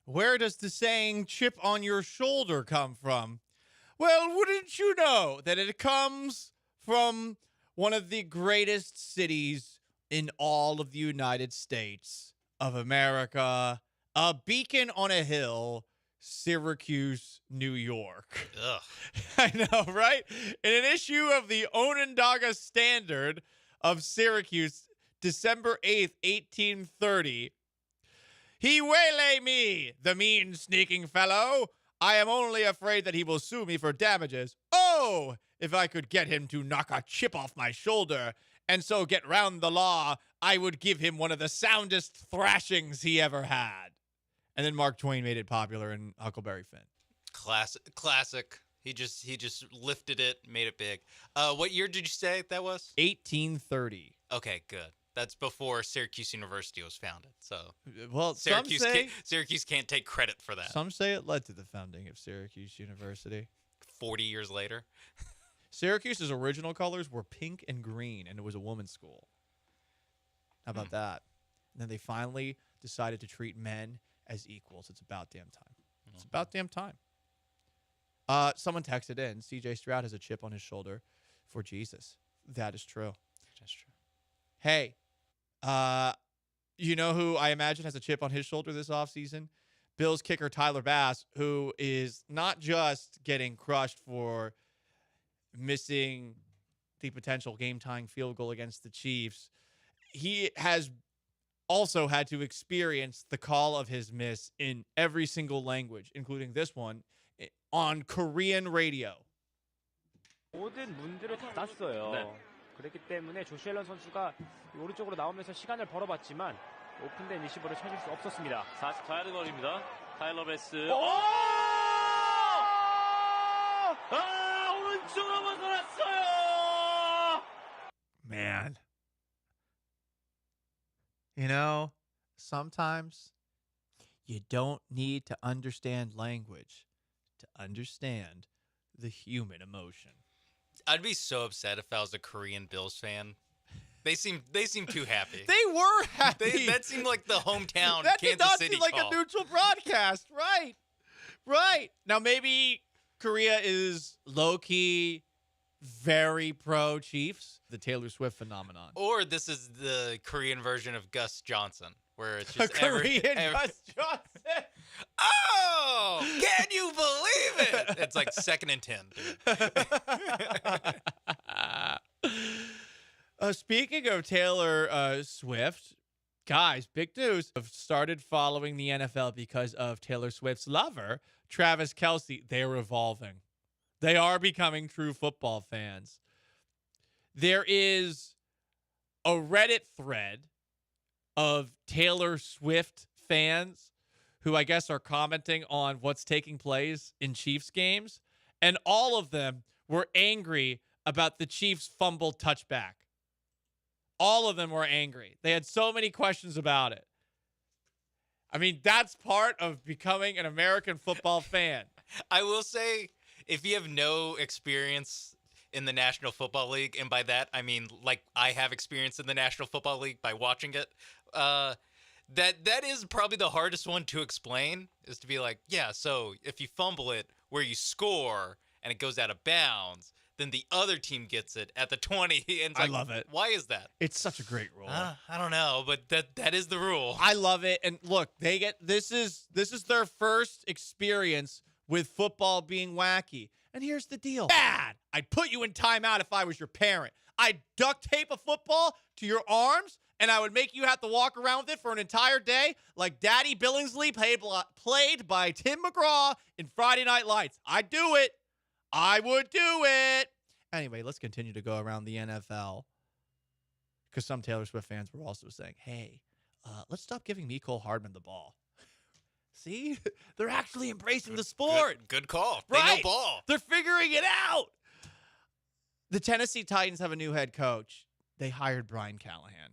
where does the saying chip on your shoulder come from? Well, wouldn't you know that it comes from one of the greatest cities in all of the United States of America, a beacon on a hill, Syracuse, New York. Ugh. I know, right? In an issue of the Onondaga Standard of Syracuse, December 8th, 1830, he waylay me, the mean sneaking fellow. I am only afraid that he will sue me for damages. Oh, if I could get him to knock a chip off my shoulder and so get round the law, I would give him one of the soundest thrashings he ever had. And then Mark Twain made it popular in Huckleberry Finn. Classic. He just lifted it, made it big. What year did you say that was? 1830. Okay, good. That's before Syracuse University was founded. So, well, Syracuse can't take credit for that. Some say it led to the founding of Syracuse University. 40 years later. Syracuse's original colors were pink and green, and it was a woman's school. How about that? And then they finally decided to treat men as equals. It's about damn time. It's about damn time. Someone texted in, CJ Stroud has a chip on his shoulder for Jesus. That is true. That's true. Hey, you know who I imagine has a chip on his shoulder this offseason? Bills kicker Tyler Bass, who is not just getting crushed for missing the potential game-tying field goal against the Chiefs. He has also had to experience the call of his miss in every single language, including this one, on Korean radio. 모든 문들을 닫았어요. 네. 그렇기 때문에 조시 앨런 선수가 오른쪽으로 나오면서 시간을 벌어봤지만 오픈된 리시버를 찾을 수 없었습니다. 44야드 거리입니다. 타일러 베스. 오른쪽으로 벗어났어요. Man. You know, sometimes you don't need to understand language to understand the human emotion. I'd be so upset if I was a Korean Bills fan. They seem too happy. They were happy. That seemed like the hometown that Kansas did not City seem like call. a neutral broadcast, right? Right. Now maybe Korea is low-key very pro-Chiefs, the Taylor Swift phenomenon. Or this is the Korean version of Gus Johnson, where it's just Korean Gus Johnson. Oh, can you believe it? It's like 2nd and 10. Speaking of Taylor Swift, guys, big news. I've started following the NFL because of Taylor Swift's lover, Travis Kelce. They're evolving. They are becoming true football fans. There is a Reddit thread of Taylor Swift fans who I guess are commenting on what's taking place in Chiefs games, and all of them were angry about the Chiefs' fumbled touchback. All of them were angry. They had so many questions about it. I mean, that's part of becoming an American football fan. I will say, if you have no experience in the National Football League, and by that I mean like I have experience in the National Football League by watching it, that is probably the hardest one to explain, is to be like, yeah, so if you fumble it where you score and it goes out of bounds, then the other team gets it at the 20. And it's I like, love it. Why is that? It's such a great rule. I don't know, but that is the rule. I love it. And look, they get this is their first experience with football being wacky. And here's the deal. Bad. I'd put you in timeout if I was your parent. I'd duct tape a football to your arms, and I would make you have to walk around with it for an entire day like Daddy Billingsley played by Tim McGraw in Friday Night Lights. I'd do it. I would do it. Anyway, let's continue to go around the NFL, because some Taylor Swift fans were also saying, hey, let's stop giving Mecole Hardman the ball. See? They're actually embracing the sport. Good call. Right? They know ball. They're figuring it out. The Tennessee Titans have a new head coach. They hired Brian Callahan.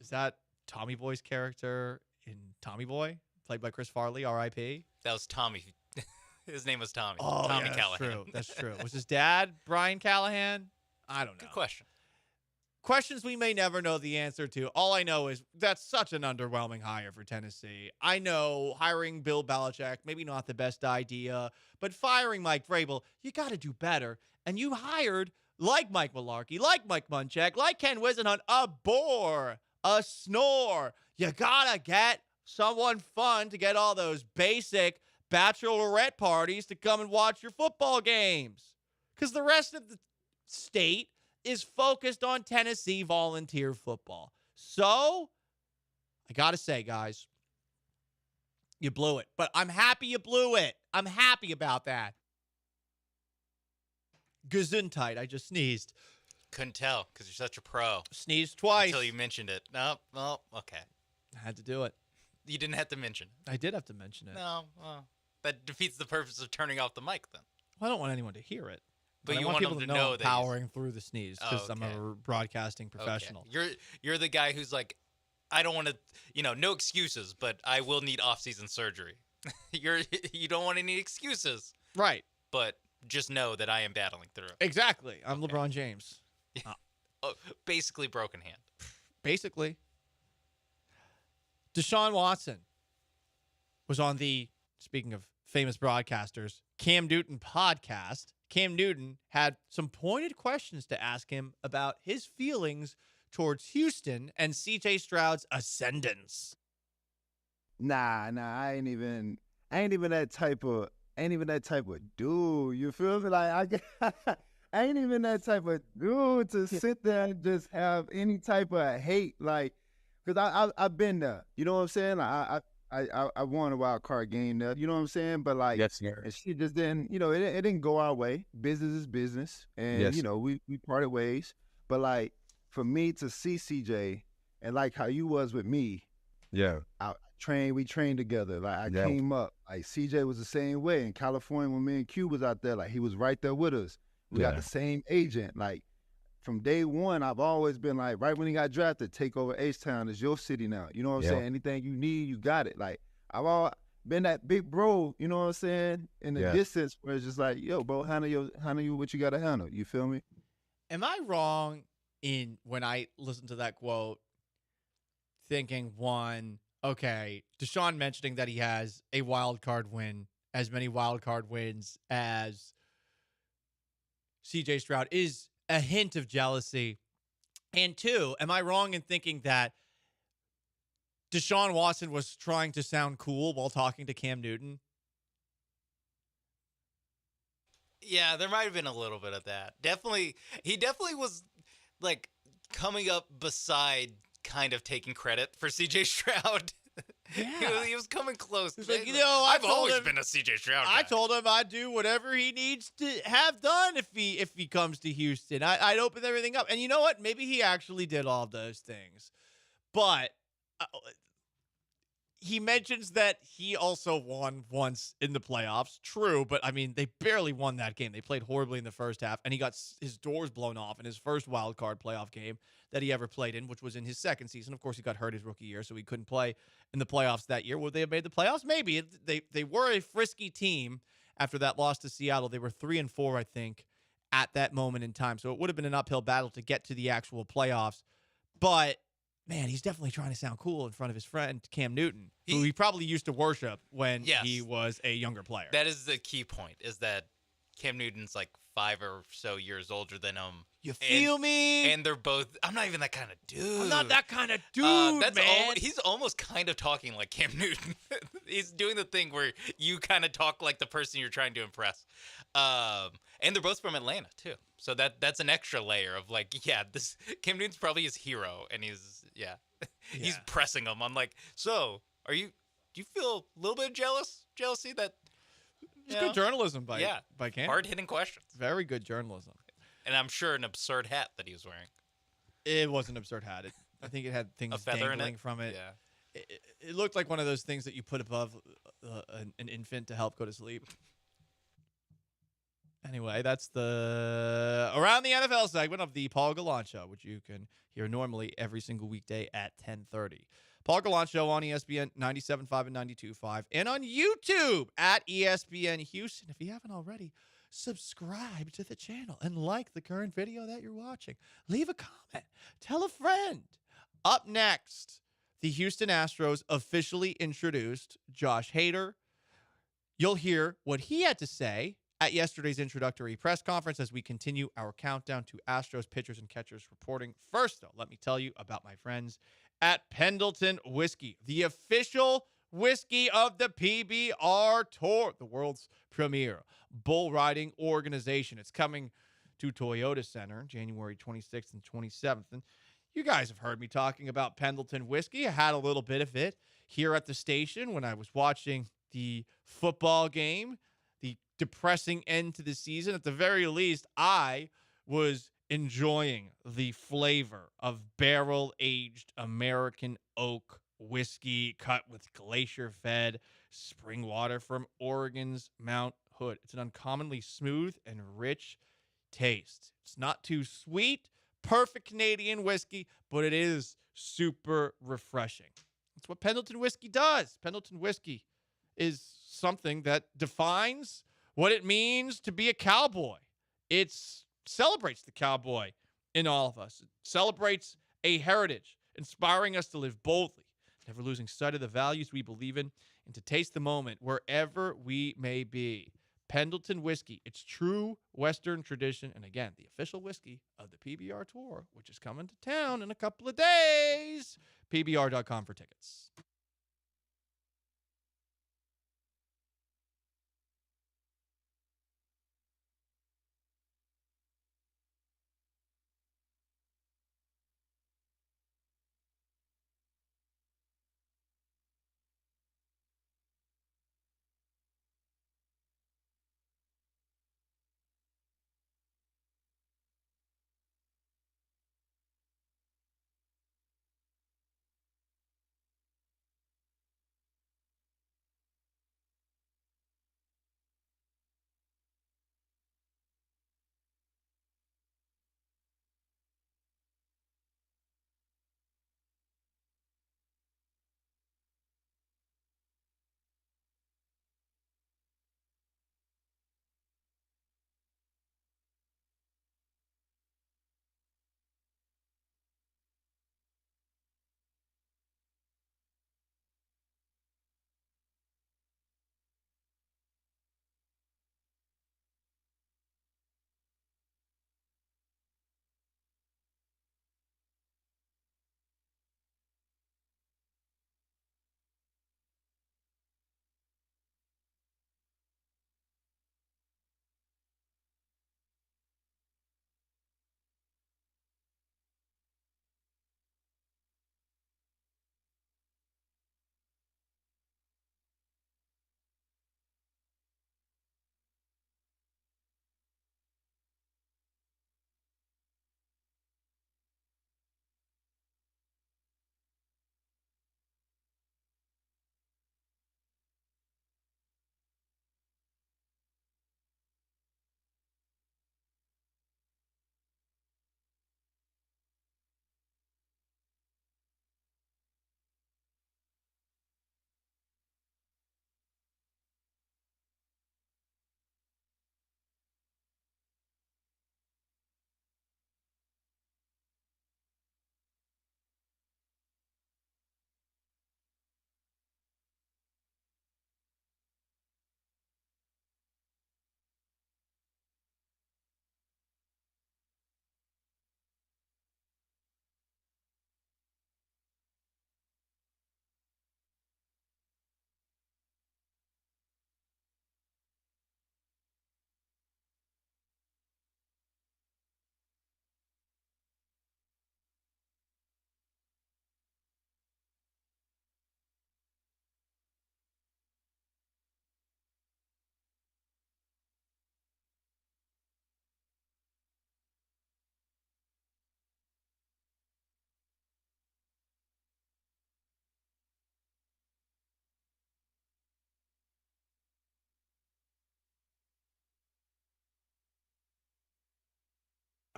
Is that Tommy Boy's character in Tommy Boy, played by Chris Farley, R.I.P.? That was Tommy. His name was Tommy. Oh, Tommy yeah, Callahan. That's true. Was his dad Brian Callahan? I don't know. Good question. questions we may never know the answer to. All I know is that's such an underwhelming hire for Tennessee. I know hiring Bill Belichick, maybe not the best idea, but firing Mike Vrabel, you got to do better. And you hired, like Mike Mularkey, like Mike Munchak, like Ken Wisenhunt, a bore, a snore. You got to get someone fun to get all those basic bachelorette parties to come and watch your football games. Because the rest of the state is focused on Tennessee Volunteer football. So, I got to say, guys, you blew it. But I'm happy you blew it. I'm happy about that. Gesundheit. I just sneezed. Couldn't tell because you're such a pro. Sneezed twice. Until you mentioned it. No, well, okay. I had to do it. You didn't have to mention it. I did have to mention it. No, well, that defeats the purpose of turning off the mic then. Well, I don't want anyone to hear it. But I you want want people them to to know know I'm that powering through the sneeze because okay. I'm a broadcasting professional. Okay. You're the guy who's like, I don't want to, no excuses, but I will need off-season surgery. You don't want any excuses. Right. But just know that I am battling through it. Exactly. I'm LeBron James. Basically broken hand. Basically. Deshaun Watson was on the, speaking of famous broadcasters, Cam Newton podcast. Cam Newton had some pointed questions to ask him about his feelings towards Houston and CJ Stroud's ascendance. Nah, I ain't even that type of dude. You feel me? Like I ain't even that type of dude to sit there and just have any type of hate, like, because I've been there. You know what I'm saying? Like, I won a wild card game there. You know what I'm saying? But like, yes, sir. And she just didn't. It didn't go our way. Business is business, and yes. We parted ways. But like, for me to see CJ and like how you was with me, yeah, we trained together. Like I came up. Like CJ was the same way in California when me and Q was out there. Like he was right there with us. We got the same agent. Like from day one, I've always been like, right when he got drafted, take over H-Town. It's your city now. You know what I'm saying? Anything you need, you got it. Like I've all been that big bro. You know what I'm saying? In the distance, where it's just like, yo, bro, handle you what you got to handle. You feel me? Am I wrong in when I listened to that quote, thinking one, okay, Deshaun mentioning that he has a wild card win, as many wild card wins as CJ Stroud is a hint of jealousy. And two, am I wrong in thinking that Deshaun Watson was trying to sound cool while talking to Cam Newton? Yeah, there might have been a little bit of that. He definitely was like coming up beside kind of taking credit for CJ Stroud. Yeah. he was coming close. He's like, I've always been a CJ Stroud guy. I told him I'd do whatever he needs to have done if he comes to Houston. I'd open everything up. And you know what? Maybe he actually did all of those things. But he mentions that he also won once in the playoffs. True, but I mean, they barely won that game. They played horribly in the first half, and he got his doors blown off in his first wild card playoff game that he ever played in, which was in his second season. Of course, he got hurt his rookie year, so he couldn't play in the playoffs that year. Would they have made the playoffs? Maybe. They were a frisky team after that loss to Seattle. They were 3-4, I think, at that moment in time. So it would have been an uphill battle to get to the actual playoffs. But man, he's definitely trying to sound cool in front of his friend Cam Newton, who he probably used to worship when he was a younger player. That is the key point, is that Cam Newton's like 5 or so years older than him. You feel me? And they're both, I'm not even that kind of dude. I'm not that kind of dude, man. He's almost kind of talking like Cam Newton. He's doing the thing where you kind of talk like the person you're trying to impress. And they're both from Atlanta, too. So that's an extra layer of like, this Cam Newton's probably his hero, and he's pressing him. I'm like, so do you feel a little bit of jealousy that it's good journalism by Cam. Hard-hitting questions. Very good journalism. And I'm sure an absurd hat that he was wearing. It was an absurd hat. I think it had things dangling from it. Yeah. It looked like one of those things that you put above an infant to help go to sleep. Anyway, that's the Around the NFL segment of the Paul Gallant Show, which you can hear normally every single weekday at 10:30. Paul Gallant Show on ESPN 97.5 and 92.5, and on YouTube at ESPN Houston. If you haven't already, subscribe to the channel and like the current video that you're watching. Leave a comment. Tell a friend. Up next, the Houston Astros officially introduced Josh Hader. You'll hear what he had to say at yesterday's introductory press conference as we continue our countdown to Astros pitchers and catchers reporting. First, though, let me tell you about my friends at Pendleton Whiskey, the official whiskey of the PBR Tour, the world's premier bull riding organization. It's coming to Toyota Center January 26th and 27th. And you guys have heard me talking about Pendleton Whiskey. I had a little bit of it here at the station when I was watching the football game, the depressing end to the season. At the very least, I was enjoying the flavor of barrel-aged American oak whiskey cut with glacier-fed spring water from Oregon's Mount Hood. It's an uncommonly smooth and rich taste. It's not too sweet, perfect Canadian whiskey, but it is super refreshing. That's what Pendleton Whiskey does. Pendleton Whiskey is something that defines what it means to be a cowboy. It celebrates the cowboy in all of us. It celebrates a heritage, inspiring us to live boldly, never losing sight of the values we believe in, and to taste the moment wherever we may be. Pendleton Whiskey, it's true Western tradition, and again, the official whiskey of the PBR Tour, which is coming to town in a couple of days. PBR.com for tickets.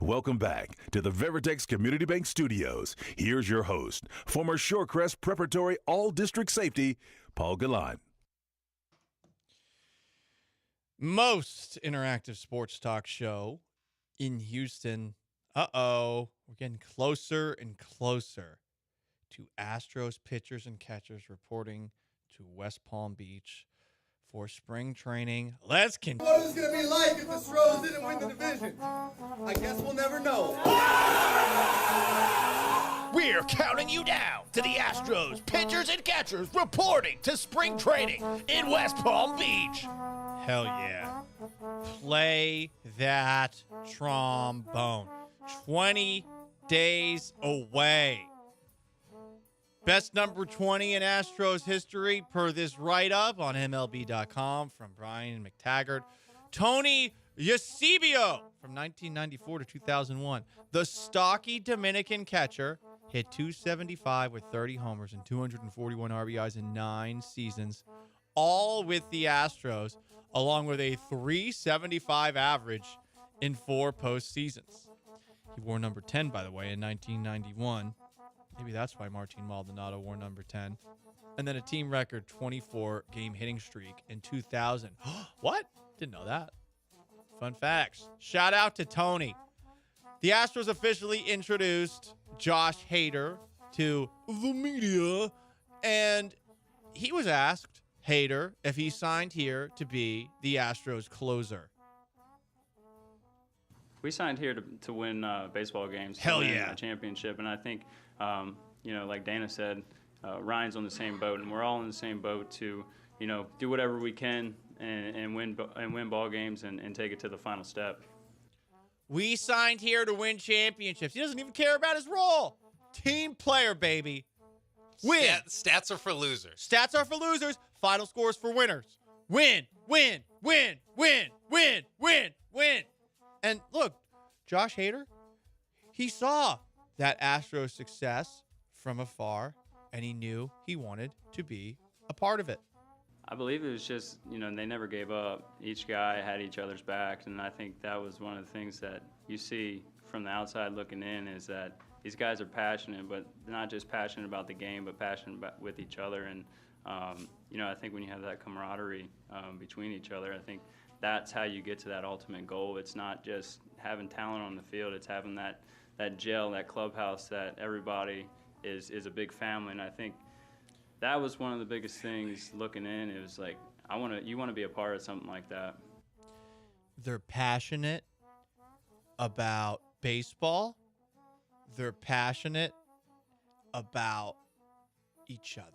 Welcome back to the Veritex Community Bank Studios. Here's your host, former Shorecrest Preparatory All-District Safety, Paul Gallant. most interactive sports talk show in Houston. We're getting closer and closer to Astros pitchers and catchers reporting to West Palm Beach for spring training. Let's continue. What is it going to be like if the Astros didn't win the division? I guess we'll never know. We're counting you down to the Astros pitchers and catchers reporting to spring training in West Palm Beach. Hell yeah. Play that trombone. 20 days away. Best number 20 in Astros history per this write-up on MLB.com from Brian McTaggart. Tony Eusebio from 1994 to 2001. The stocky Dominican catcher hit .275 with 30 homers and 241 RBIs in 9 seasons, all with the Astros, along with a .375 average in 4 postseasons. He wore number 10, by the way, in 1991. Maybe that's why Martin Maldonado wore number 10. And then a team record 24-game hitting streak in 2000. What? Didn't know that. Fun facts. Shout out to Tony. The Astros officially introduced Josh Hader to the media, and he was asked, Hader, if he signed here to be the Astros closer. We signed here to win baseball games. Hell to win yeah. A championship, and I think, like Dana said, Ryan's on the same boat, and we're all in the same boat to, do whatever we can and win ball games and take it to the final step. We signed here to win championships. He doesn't even care about his role. Team player, baby. Win. Stats are for losers. Stats are for losers. Final scores for winners. Win, win, win, win, win, win, win. And look, Josh Hader, he saw that Astros success from afar, and he knew he wanted to be a part of it. I believe it was just, they never gave up. Each guy had each other's back, and I think that was one of the things that you see from the outside looking in is that these guys are passionate, but not just passionate about the game, but passionate with each other. And, I think when you have that camaraderie between each other, I think that's how you get to that ultimate goal. It's not just having talent on the field, it's having that gel, that clubhouse that everybody is a big family. And I think that was one of the biggest things looking in. It was like, you want to be a part of something like that. They're passionate about baseball. They're passionate about each other.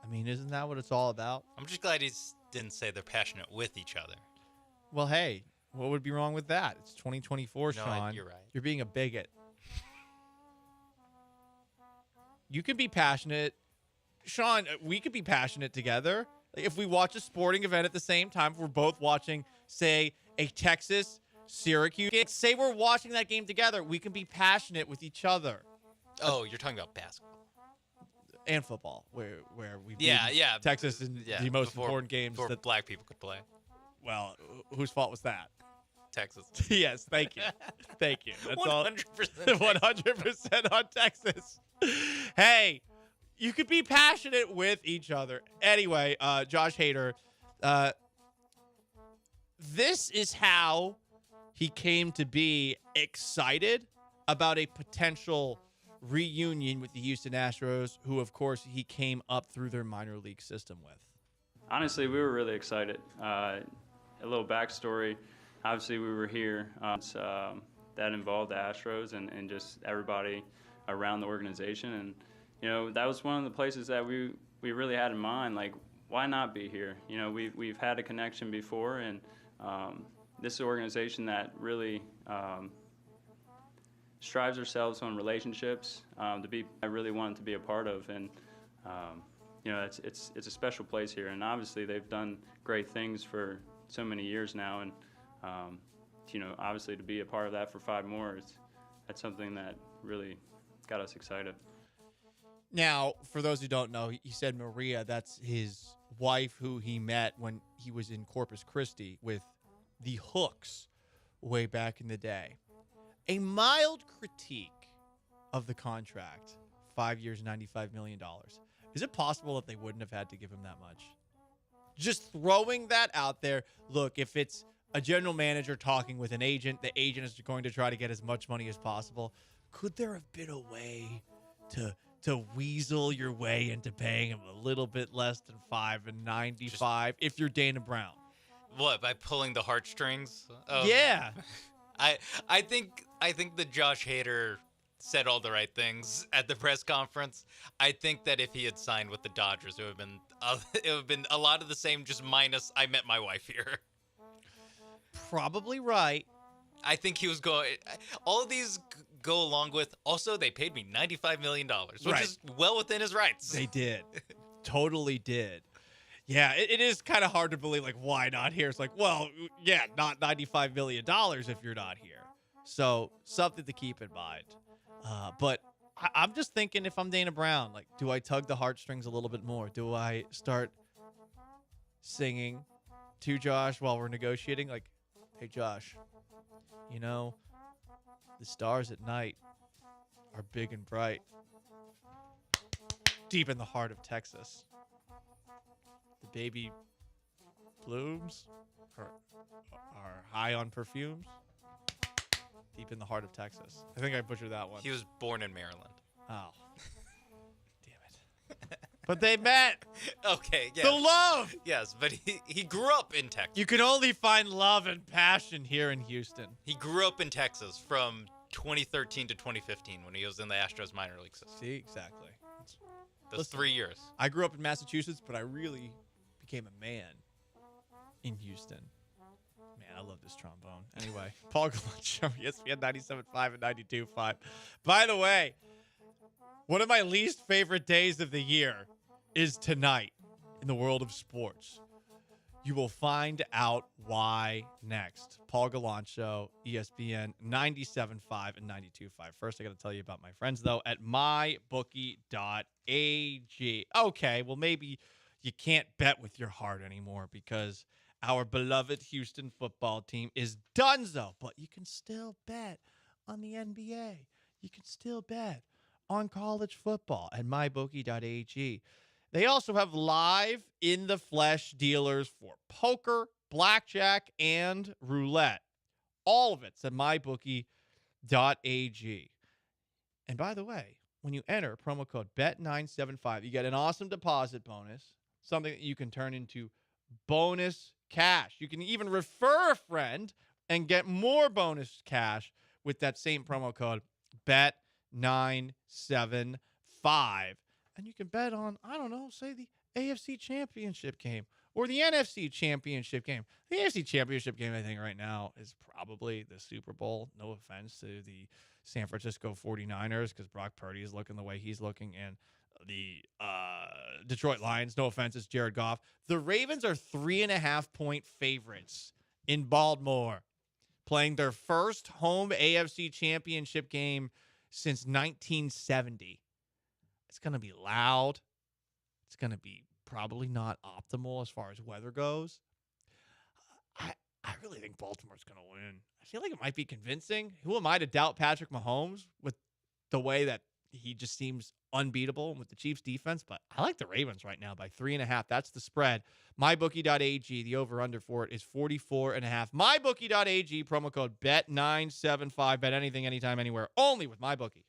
I mean, isn't that what it's all about? I'm just glad he didn't say they're passionate with each other. Well, hey, what would be wrong with that? It's 2024, No, Sean. you're right. You're being a bigot. You can be passionate. Sean, we could be passionate together. If we watch a sporting event at the same time, if we're both watching, say, a Texas-Syracuse game, say we're watching that game together, we can be passionate with each other. Oh, you're talking about basketball. And football, where we beat Yeah. Texas in the most important games before that black people could play. Well, whose fault was that? Texas. Yes, thank you. Thank you. That's 100%. 100% on Texas. Hey, you could be passionate with each other. Anyway, Josh Hader, this is how he came to be excited about a potential reunion with the Houston Astros, who, of course, he came up through their minor league system with. Honestly, we were really excited. A little backstory. Obviously, we were here. That involved the Astros and just everybody around the organization. And, that was one of the places that we really had in mind. Like, why not be here? We've had a connection before, and this is an organization that really strives ourselves on relationships. I really wanted to be a part of, and it's a special place here. And obviously, they've done great things for so many years now, and obviously to be a part of that for 5 more, that's something that really got us excited. Now, for those who don't know, he said Maria, that's his wife who he met when he was in Corpus Christi with the Hooks way back in the day. A mild critique of the contract, 5 years, $95 million. Is it possible that they wouldn't have had to give him that much? just throwing that out there. Look, if it's a general manager talking with an agent, the agent is going to try to get as much money as possible. Could there have been a way to weasel your way into paying him a little bit less than $5.95 if you're Dana Brown? What, by pulling the heartstrings? Yeah. I think that Josh Hader said all the right things at the press conference. I think that if he had signed with the Dodgers, it would have been a lot of the same, just minus I met my wife here. Probably right. I think he was going. All of these go along with. Also, they paid me $95 million, which is well within his rights. They did. Totally did. Yeah, it is kind of hard to believe, like, why not here? It's like, well, yeah, not $95 million if you're not here. So, something to keep in mind. But I'm just thinking, if I'm Dana Brown, like, do I tug the heartstrings a little bit more? Do I start singing to Josh while we're negotiating? Like, hey, Josh, you know, the stars at night are big and bright. Deep in the heart of Texas. The baby blooms are high on perfumes. Deep in the heart of Texas. I think I butchered that one. He was born in Maryland. Oh. Damn it. But they met. Okay, yeah. The love. Yes, but he grew up in Texas. You can only find love and passion here in Houston. He grew up in Texas from 2013 to 2015 when he was in the Astros minor league system. See, exactly. Those 3 years. I grew up in Massachusetts, but I really became a man in Houston. Man, I love this trombone. Anyway, Paul Gallant Show, ESPN 97.5 and 92.5. By the way, one of my least favorite days of the year is tonight in the world of sports. You will find out why next. Paul Gallant Show, ESPN 97.5 and 92.5. First, I got to tell you about my friends, though, at mybookie.ag. Okay, well, maybe you can't bet with your heart anymore because our beloved Houston football team is donezo, but you can still bet on the NBA. You can still bet on college football at mybookie.ag. They also have live in the flesh dealers for poker, blackjack, and roulette. All of it's at mybookie.ag. And by the way, when you enter promo code BET975, you get an awesome deposit bonus, something that you can turn into bonus cash. You can even refer a friend and get more bonus cash with that same promo code BET975. And you can bet on, I don't know, say the AFC Championship game or the NFC Championship game. The AFC Championship game, I think, right now is probably the Super Bowl. No offense to the San Francisco 49ers because Brock Purdy is looking the way he's looking, and the Detroit Lions, no offense, it's Jared Goff. The Ravens are 3.5-point favorites in Baltimore, playing their first home AFC Championship game since 1970. It's going to be loud. It's going to be probably not optimal as far as weather goes. I really think Baltimore's going to win. I feel like it might be convincing. Who am I to doubt Patrick Mahomes with the way that he just seems unbeatable with the Chiefs defense? But I like the Ravens right now by 3.5. That's the spread. MyBookie.ag, the over-under for it is 44.5. MyBookie.ag, promo code BET975. Bet anything, anytime, anywhere. Only with MyBookie.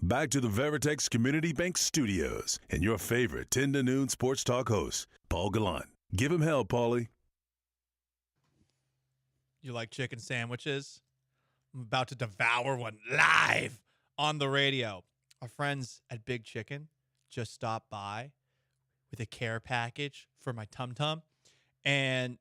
Back to the Veritex Community Bank Studios and your favorite 10 to noon sports talk host, Paul Gallant. Give him hell, Paulie. You like chicken sandwiches? I'm about to devour one live on the radio. Our friends at Big Chicken just stopped by with a care package for my tum-tum. And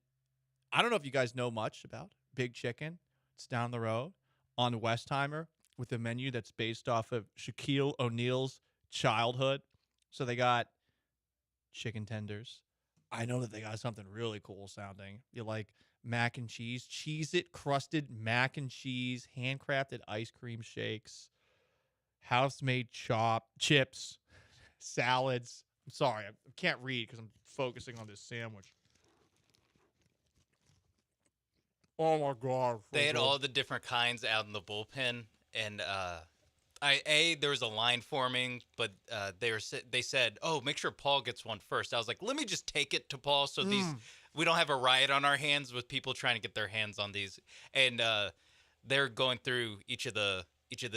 I don't know if you guys know much about Big Chicken. It's down the road on Westheimer with a menu that's based off of Shaquille O'Neal's childhood. So they got chicken tenders. I know that they got something really cool sounding. You like mac and cheese, Cheez-It crusted mac and cheese, handcrafted ice cream shakes, house-made chips, salads. I'm sorry, I can't read because I'm focusing on this sandwich. Oh my God. They had all the different kinds out in the bullpen, and there was a line forming, but they said, "Oh, make sure Paul gets one first." I was like, "Let me just take it to Paul, so we don't have a riot on our hands with people trying to get their hands on these." And they're going through each of the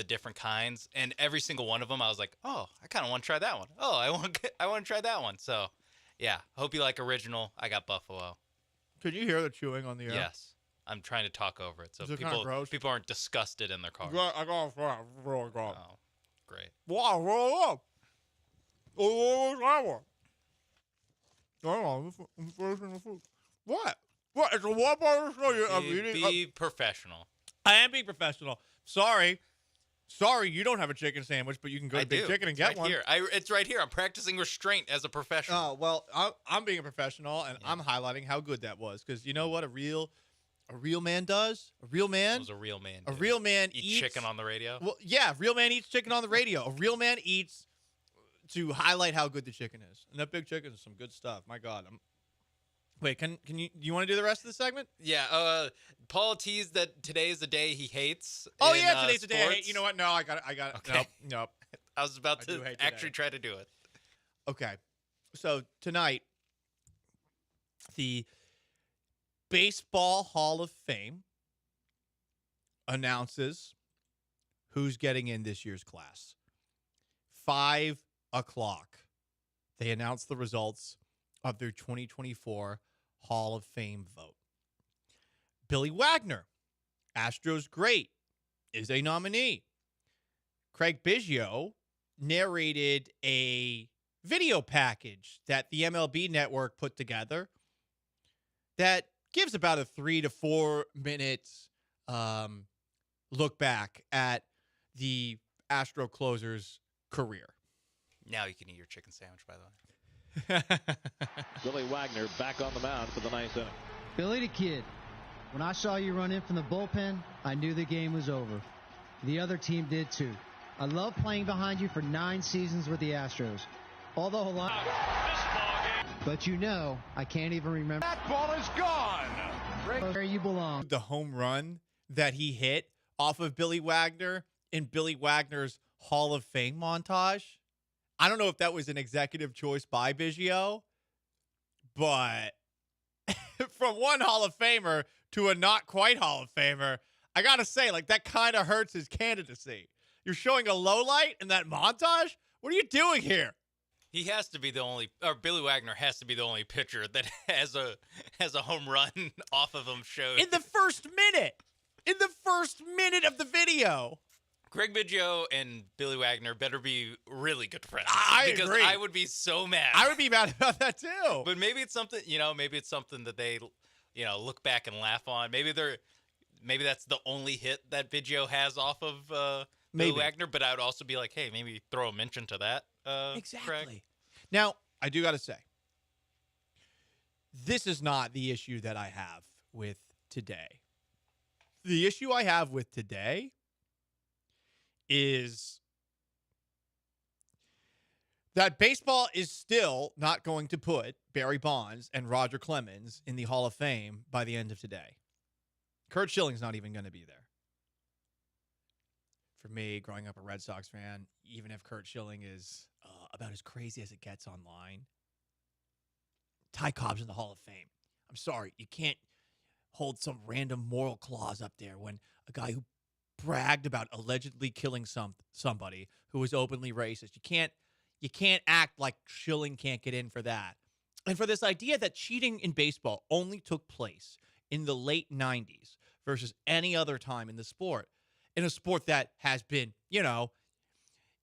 different kinds, and every single one of them, I was like, "Oh, I kind of want to try that one. Oh, I want to try that one." So, yeah, hope you like original. I got buffalo. Could you hear the chewing on the air? Yes. I'm trying to talk over it, so people aren't disgusted in their car. I got really good. Oh, great. Wow, roll up. What? What? It's a one part of the show. I'm eating. Be professional. I am being professional. Sorry, you don't have a chicken sandwich, but you can go to Big Chicken and get one. Here. It's right here. I'm practicing restraint as a professional. Oh, well, I'm being a professional, and I'm highlighting how good that was. Because you know what a real man does? A real man? What was a real man? A real man eats chicken on the radio? Well, yeah, real man eats chicken on the radio. A real man eats to highlight how good the chicken is. And that Big Chicken is some good stuff. My God. Wait, can you want to do the rest of the segment? Yeah, Paul teased that today is the day he hates. Oh, yeah, today's the day I hate. You know what? No, I got it. Okay. Nope. I was about to actually try to do it. Okay. So tonight, the Baseball Hall of Fame announces who's getting in this year's class. 5:00. They announce the results of their 2024 Hall of Fame vote. Billy Wagner, Astros great, is a nominee. Craig Biggio narrated a video package that the MLB network put together that gives about a 3 to 4 minutes look back at the Astro closer's career. Now you can eat your chicken sandwich, by the way. Billy Wagner back on the mound for the ninth inning. Billy the Kid, when I saw you run in from the bullpen, I knew the game was over. The other team did too. I love playing behind you for 9 seasons with the Astros. Although a lot, but you know, I can't even remember. That ball is gone. Where you belong. The home run that he hit off of Billy Wagner in Billy Wagner's Hall of Fame montage. I don't know if that was an executive choice by Biggio, but from one Hall of Famer to a not quite Hall of Famer, I got to say, like, that kind of hurts his candidacy. You're showing a low light in that montage? What are you doing here? He has to be the only, or Billy Wagner has to be the only pitcher that has a home run off of him showed. In the first minute of the video. Craig Biggio and Billy Wagner better be really good friends. I because agree. I would be so mad. I would be mad about that too. But maybe it's something, that they, look back and laugh on. Maybe that's the only hit that Biggio has off of Billy Wagner. But I would also be like, hey, maybe throw a mention to that. Exactly. Craig. Now, I do got to say, this is not the issue that I have with today. The issue I have with today is that baseball is still not going to put Barry Bonds and Roger Clemens in the Hall of Fame by the end of today. Curt Schilling's not even going to be there. For me, growing up a Red Sox fan, even if Curt Schilling is about as crazy as it gets online, Ty Cobb's in the Hall of Fame. I'm sorry, you can't hold some random moral clause up there when a guy who bragged about allegedly killing somebody who was openly racist. You can't act like Schilling can't get in for that. And for this idea that cheating in baseball only took place in the late 90s versus any other time in the sport, in a sport that has been,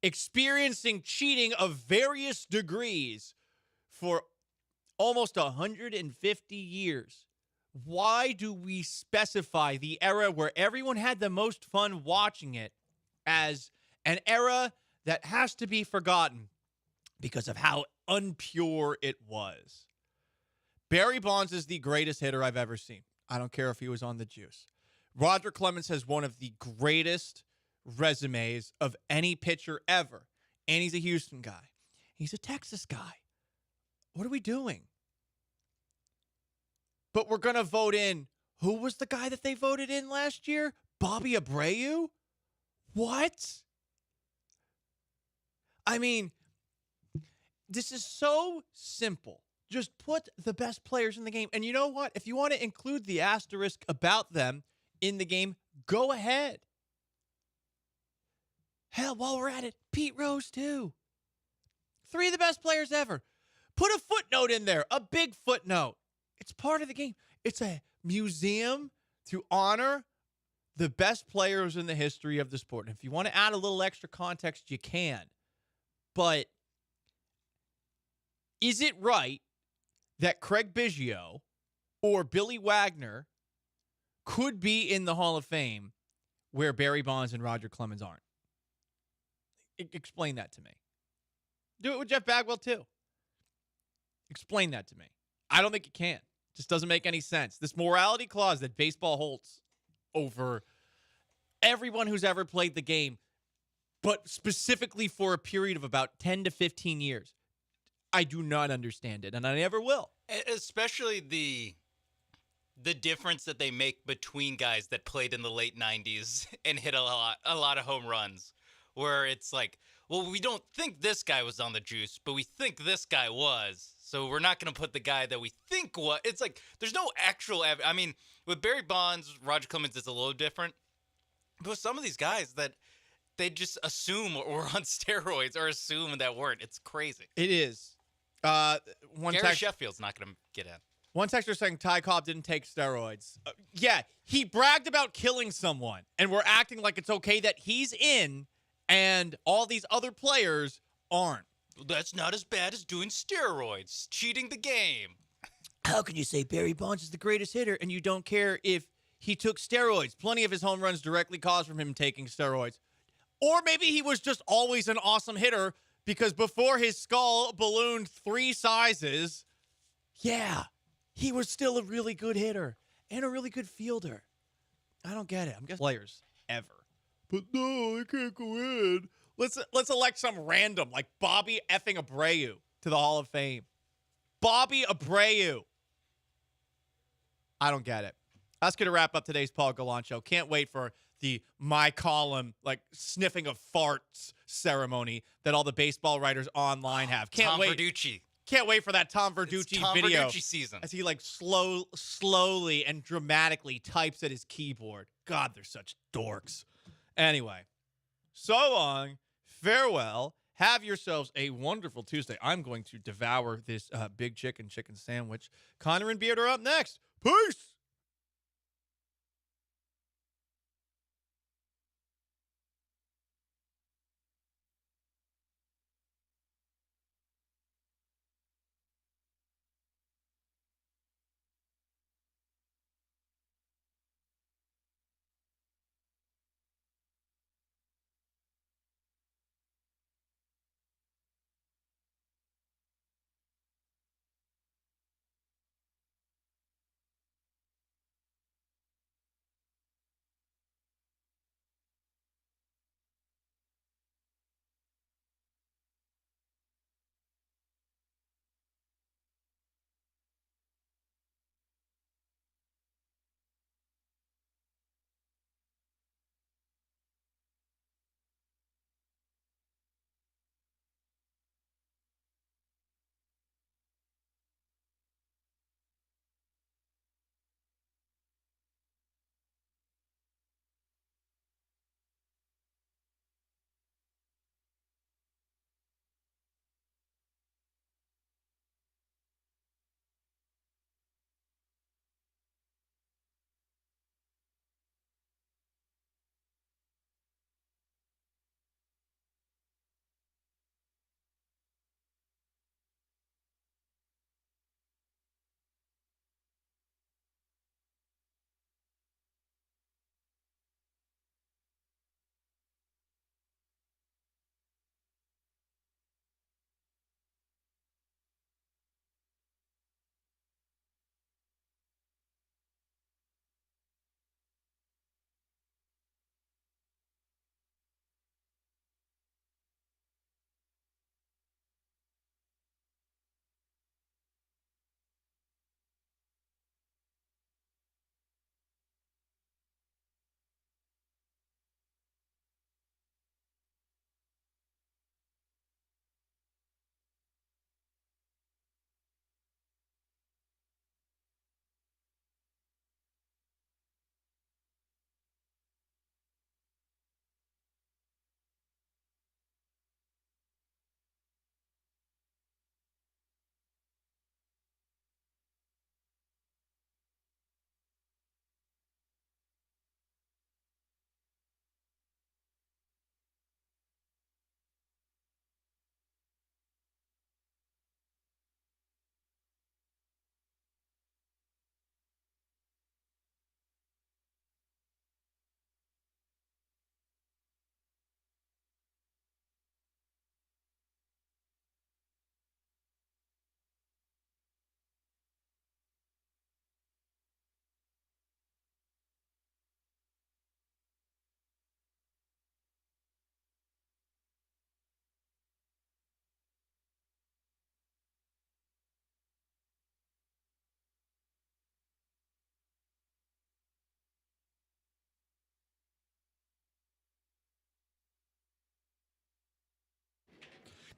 experiencing cheating of various degrees for almost 150 years. Why do we specify the era where everyone had the most fun watching it as an era that has to be forgotten because of how unpure it was? Barry Bonds is the greatest hitter I've ever seen. I don't care if he was on the juice. Roger Clemens has one of the greatest resumes of any pitcher ever, and he's a Houston guy. He's a Texas guy. What are we doing? But we're going to vote in. Who was the guy that they voted in last year? Bobby Abreu? What? I mean, this is so simple. Just put the best players in the game. And you know what? If you want to include the asterisk about them in the game, go ahead. Hell, while we're at it, Pete Rose, too. 3 of the best players ever. Put a footnote in there, a big footnote. It's part of the game. It's a museum to honor the best players in the history of the sport. And if you want to add a little extra context, you can. But is it right that Craig Biggio or Billy Wagner could be in the Hall of Fame where Barry Bonds and Roger Clemens aren't? Explain that to me. Do it with Jeff Bagwell, too. Explain that to me. I don't think it can. Just doesn't make any sense. This morality clause that baseball holds over everyone who's ever played the game, but specifically for a period of about 10 to 15 years, I do not understand it, and I never will. Especially the difference that they make between guys that played in the late 90s and hit a lot of home runs, where it's like, well, we don't think this guy was on the juice, but we think this guy was. So we're not going to put the guy that we think was. It's like there's no actual I mean, with Barry Bonds, Roger Clemens, it's a little different. But with some of these guys that they just assume were on steroids or assume that weren't. It's crazy. It is. Gary Sheffield's not going to get in. One texter saying Ty Cobb didn't take steroids. Yeah, he bragged about killing someone, and we're acting like it's okay that he's in and all these other players aren't. That's not as bad as doing steroids, cheating the game. How can you say Barry Bonds is the greatest hitter and you don't care if he took steroids? Plenty of his home runs directly caused from him taking steroids. Or maybe he was just always an awesome hitter because before his skull ballooned 3 sizes, yeah, he was still a really good hitter and a really good fielder. I don't get it. I'm guessing players ever. But no, I can't go in. Let's elect some random, like Bobby effing Abreu to the Hall of Fame. Bobby Abreu. I don't get it. That's going to wrap up today's Paul Gallant Show. Can't wait for the my column, like sniffing of farts ceremony that all the baseball writers online have. Tom Verducci. Can't wait for that Tom Verducci video. Verducci season. As he like slowly and dramatically types at his keyboard. God, they're such dorks. Anyway, so long. Farewell. Have yourselves a wonderful Tuesday. I'm going to devour this big chicken sandwich. Connor and Beard are up next. Peace.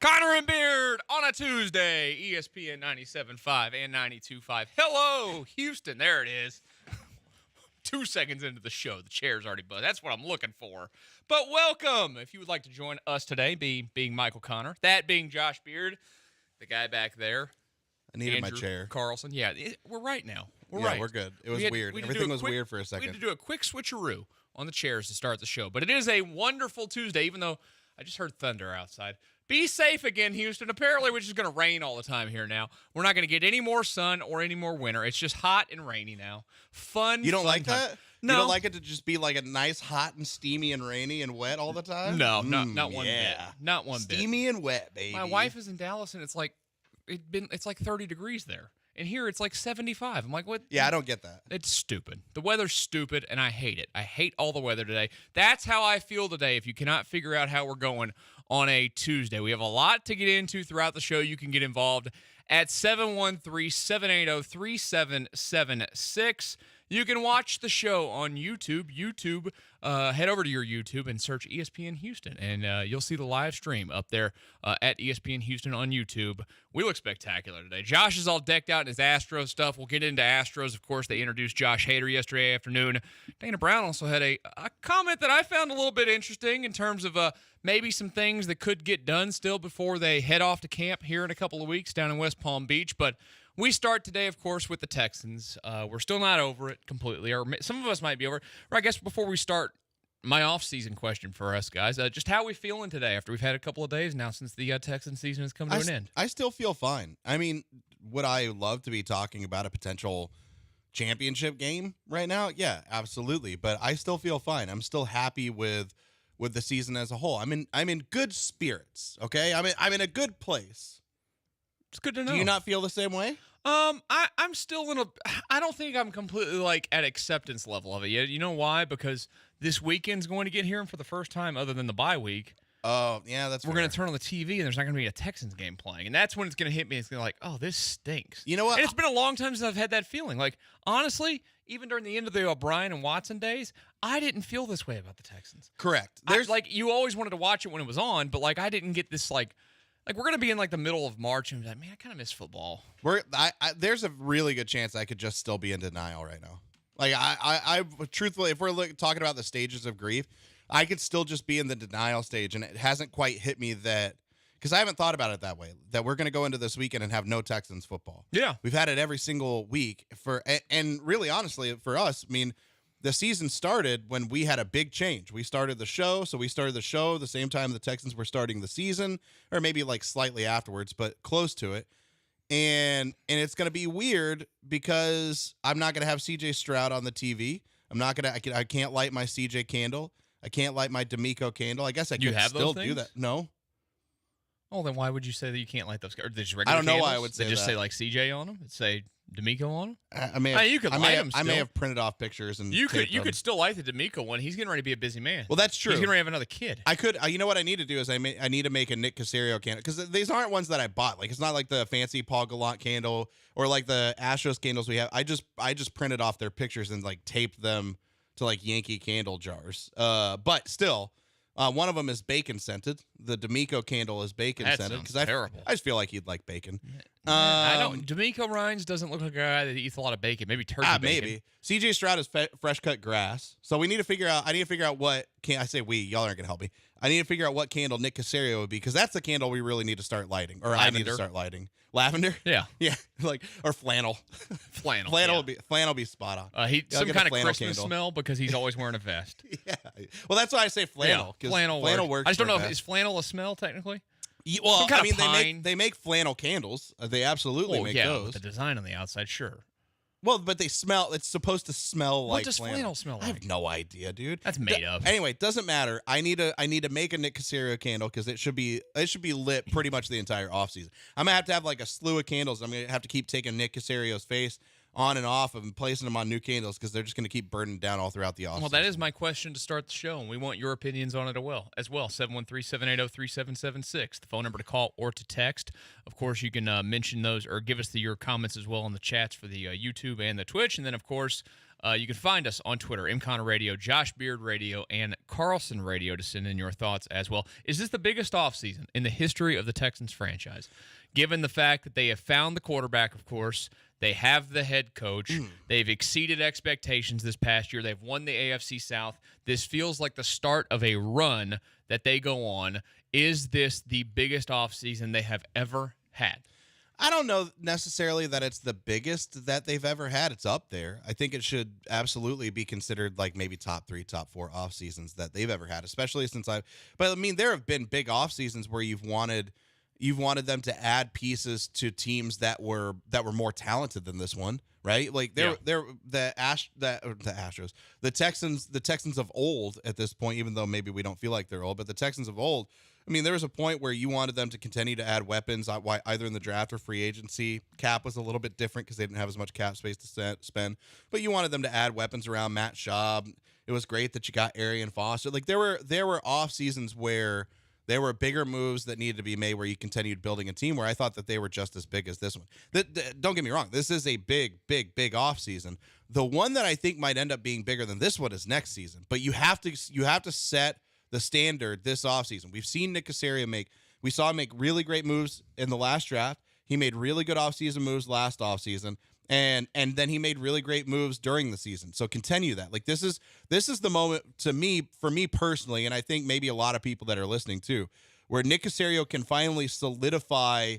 Connor and Beard on a Tuesday, ESPN 97.5 and 92.5. Hello, Houston. There it is. 2 seconds into the show, the chair's already buzzed. That's what I'm looking for. But welcome. If you would like to join us today, being Michael Connor, that being Josh Beard, the guy back there. I needed Andrew my chair. Carlson. Yeah, we're right now. We're yeah, right. We're good. It was weird. Everything was weird for a second. We had to do a quick switcheroo on the chairs to start the show. But it is a wonderful Tuesday, even though I just heard thunder outside. Be safe again, Houston. Apparently, we're just going to rain all the time here now. We're not going to get any more sun or any more winter. It's just hot and rainy now. Fun. You don't fun like time. that? No. You don't like it to just be like a nice, hot and steamy and rainy and wet all the time? No, not one bit. Not one bit. Steamy and wet, baby. My wife is in Dallas, and it's like 30 degrees there. And here it's like 75. I'm like, what? Yeah, I don't get that. It's stupid. The weather's stupid, and I hate it. I hate all the weather today. That's how I feel today. If you cannot figure out how we're going on a Tuesday, we have a lot to get into throughout the show. You can get involved at 713-780-3776. You can watch the show on YouTube. Head over to your YouTube and search ESPN Houston, and you'll see the live stream up there at ESPN Houston on YouTube. We look spectacular today. Josh is all decked out in his Astros stuff. We'll get into Astros. Of course, they introduced Josh Hader yesterday afternoon. Dana Brown also had a comment that I found a little bit interesting in terms of maybe some things that could get done still before they head off to camp here in a couple of weeks down in West Palm Beach. But we start today, of course, with the Texans. We're still not over it completely, or some of us might be over it. Or I guess before we start, my off-season question for us guys, just how are we feeling today after we've had a couple of days now since the Texan season has come to an end? I still feel fine. I mean, would I love to be talking about a potential championship game right now? Yeah, absolutely. But I still feel fine. I'm still happy with the season as a whole. I'm in good spirits. Okay, I'm in a good place. It's good to know. Do you not feel the same way? I'm still I don't think I'm completely like at acceptance level of it yet. You know why? Because this weekend's going to get here, and for the first time other than the bye week. Oh, yeah, we're going to turn on the TV, and there's not going to be a Texans game playing. And that's when it's going to hit me. It's going to be like, oh, this stinks. You know what? And it's been a long time since I've had that feeling. Like, honestly, even during the end of the O'Brien and Watson days, I didn't feel this way about the Texans. Correct. You always wanted to watch it when it was on, but, I didn't get this, we're going to be in, the middle of March, and be like, man, I kind of miss football. There's a really good chance I could just still be in denial right now. I truthfully, if we're talking about the stages of grief, I could still just be in the denial stage, and it hasn't quite hit me that, because I haven't thought about it that way, that we're going to go into this weekend and have no Texans football. Yeah. We've had it every single week and really, honestly, for us, I mean, the season started when we had a big change. We started the show, so we started the show the same time the Texans were starting the season, or maybe slightly afterwards, but close to it. And it's going to be weird because I'm not going to have CJ Stroud on the TV. I can't light my CJ candle. I can't light my D'Amico candle. I guess I could still do that. No. Oh, then why would you say that you can't light those? Or just I don't know why I would say they just that. say CJ on them. It'd say D'Amico on them. You could light them. I may have printed off pictures and you could still light the D'Amico one. He's getting ready to be a busy man. Well, that's true. He's getting ready to have another kid. I could. You know what I need to do is I need to make a Nick Caserio candle, because these aren't ones that I bought. It's not like the fancy Paul Gallant candle or like the Astros candles we have. I just printed off their pictures and taped them to Yankee candle jars. But still. One of them is bacon scented. The D'Amico candle is bacon scented because terrible. I just feel like you'd like bacon. I don't. D'Amico Rhines doesn't look like a guy that eats a lot of bacon. Maybe turkey bacon. Maybe. CJ Stroud is fresh cut grass. So we need to figure out. I need to figure out what. I say we. Y'all aren't gonna help me. I need to figure out what candle Nick Caserio would be, because that's the candle we really need to start lighting, or I need to start lighting. Lavender. Yeah. Yeah. Or flannel. Flannel. Flannel be spot on. Some kind of Christmas candle. smell because he's always wearing a vest. Yeah. Well, that's why I say flannel. Yeah, flannel works. I just don't know if is flannel a smell technically. Well, they make flannel candles. They absolutely make those. With the design on the outside, sure. Well, but they smell. It's supposed to smell like. What does flannel smell like? I have no idea, dude. That's made up. Anyway, it doesn't matter. I need to make a Nick Caserio candle because it should be lit pretty much the entire offseason. I'm gonna have to have a slew of candles. I'm gonna have to keep taking Nick Caserio's face on and off and placing them on new candles because they're just gonna keep burning down all throughout the offseason. Well, that is my question to start the show, and we want your opinions on it as well. 713-780-3776, the phone number to call or to text. Of course, you can mention those or give us your comments as well in the chats for the YouTube and the Twitch. And then, of course, You can find us on Twitter, MConnor Radio, Josh Beard Radio, and Carlson Radio to send in your thoughts as well. Is this the biggest offseason in the history of the Texans franchise? Given the fact that they have found the quarterback, of course, they have the head coach. They've exceeded expectations this past year. They've won the AFC South. This feels like the start of a run that they go on. Is this the biggest offseason they have ever had? I don't know necessarily that it's the biggest that they've ever had. It's up there. I think it should absolutely be considered like maybe top 3, top 4 off seasons that they've ever had, especially but I mean, there have been big off seasons where you've wanted them to add pieces to teams that were more talented than this one, right? Like the Astros, the Texans of old at this point, even though maybe we don't feel like they're old, but the Texans of old, I mean, there was a point where you wanted them to continue to add weapons, either in the draft or free agency. Cap was a little bit different because they didn't have as much cap space to spend, but you wanted them to add weapons around Matt Schaub. It was great that you got Arian Foster. Like there were off seasons where there were bigger moves that needed to be made where you continued building a team where I thought that they were just as big as this one. Don't get me wrong. This is a big off season. The one that I think might end up being bigger than this one is next season, but you have to set the standard this offseason. We've seen Nick Caserio we saw him make really great moves in the last draft. He made really good offseason moves last offseason. And then he made really great moves during the season. So continue that. Like this is the moment for me personally, and I think maybe a lot of people that are listening too, where Nick Caserio can finally solidify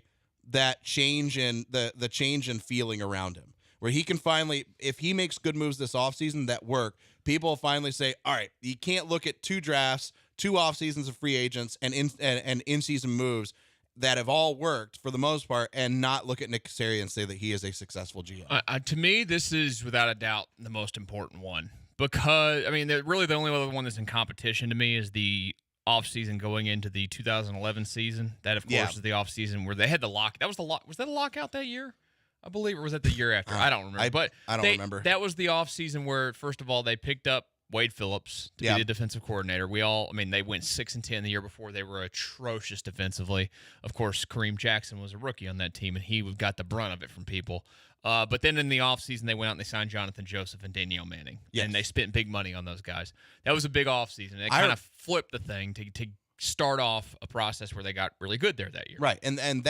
that change in the change in feeling around him. Where he can finally, if he makes good moves this offseason that work, people will finally say, all right, you can't look at 2 drafts, 2 off seasons of free agents and in-season moves that have all worked for the most part and not look at Nick Caserio and say that he is a successful GM. To me, this is without a doubt the most important one because, I mean, really the only other one that's in competition to me is the offseason going into the 2011 season. That, of course, is the offseason where they had the lock. Was that a lockout that year? I believe, or was that the year after? I don't remember. I don't remember. That was the offseason where, first of all, they picked up Wade Phillips to be the defensive coordinator. They went 6-10 the year before. They were atrocious defensively. Of course, Kareem Jackson was a rookie on that team, and he got the brunt of it from people. But then in the offseason, they went out and they signed Jonathan Joseph and Danielle Manning. Yes. And they spent big money on those guys. That was a big offseason. They kind of flipped the thing to start off a process where they got really good there that year. Right, and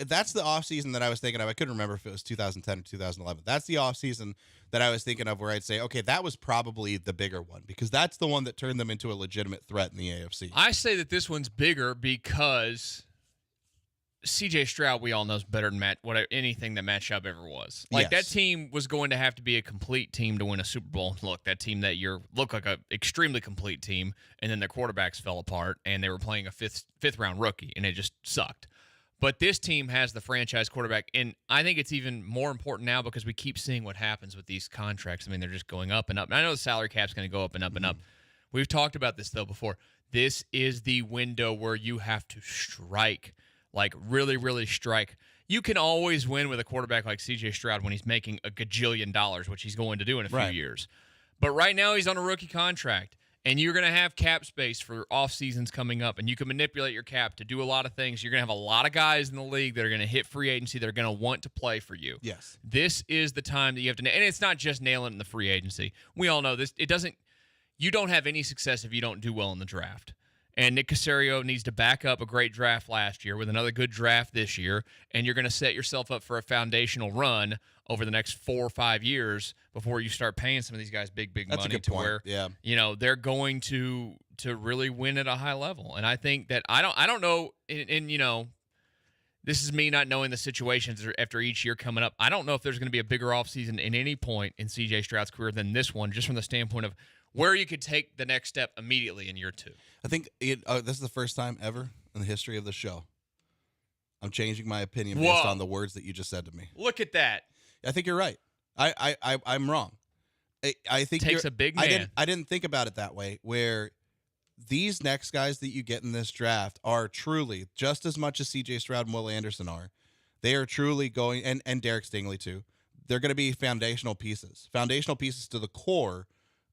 that's the offseason that I was thinking of. I couldn't remember if it was 2010 or 2011. That's the offseason that I was thinking of where I'd say, okay, that was probably the bigger one because that's the one that turned them into a legitimate threat in the AFC. I say that this one's bigger because C.J. Stroud, we all know, is better than anything that Matt Schaub ever was. That team was going to have to be a complete team to win a Super Bowl. Look, that team that year looked like an extremely complete team, and then their quarterbacks fell apart, and they were playing a fifth-round rookie, and it just sucked. But this team has the franchise quarterback, and I think it's even more important now because we keep seeing what happens with these contracts. I mean, they're just going up and up. And I know the salary cap's going to go up and up and up. We've talked about this, though, before. This is the window where you have to strike, like really, really strike. You can always win with a quarterback like C.J. Stroud when he's making $1 gajillion, which he's going to do in a few years. But right now he's on a rookie contract. And you're going to have cap space for off seasons coming up, and you can manipulate your cap to do a lot of things. You're going to have a lot of guys in the league that are going to hit free agency that are going to want to play for you. Yes. This is the time that you have to, and it's not just nailing in the free agency. We all know this. You don't have any success if you don't do well in the draft. And Nick Caserio needs to back up a great draft last year with another good draft this year, and you're going to set yourself up for a foundational run over the next 4 or 5 years before you start paying some of these guys big That's money a good to point. where they're going to really win at a high level. And I think that I don't know, and this is me not knowing the situations after each year coming up. I don't know if there's going to be a bigger offseason in any point in C.J. Stroud's career than this one, just from the standpoint of where you could take the next step immediately in year 2. I think this is the first time ever in the history of the show I'm changing my opinion based on the words that you just said to me. Look at that. I think you're right. I'm wrong. I think takes a big man. I didn't think about it that way. Where these next guys that you get in this draft are truly just as much as C.J. Stroud and Will Anderson are. They are truly going, and Derek Stingley too. They're going to be foundational pieces to the core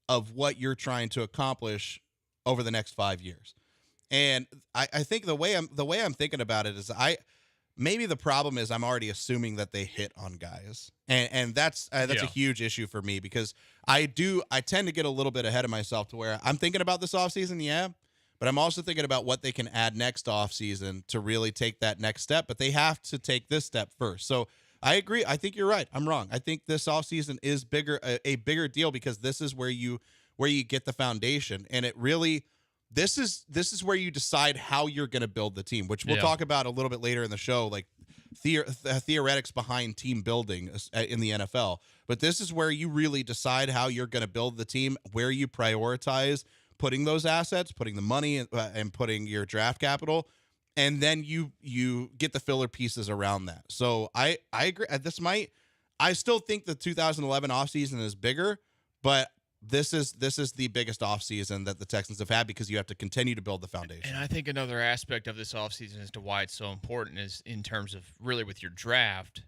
of what you're trying to accomplish over the next 5 years. And I think the way I'm thinking about it is maybe the problem is I'm already assuming that they hit on guys, and that's a huge issue for me because I tend to get a little bit ahead of myself to where I'm thinking about this offseason, but I'm also thinking about what they can add next offseason to really take that next step, but they have to take this step first. So I agree. I think you're right. I'm wrong. I think this offseason is a bigger deal because this is where you get the foundation, and it really this is where you decide how you're going to build the team, which we'll talk about a little bit later in the show, like theoretics behind team building in the NFL. But this is where you really decide how you're going to build the team, where you prioritize putting those assets, putting the money, and putting your draft capital. And then you get the filler pieces around that. So I agree. I still think the 2011 offseason is bigger, but this is the biggest offseason that the Texans have had because you have to continue to build the foundation. And I think another aspect of this offseason as to why it's so important is in terms of really with your draft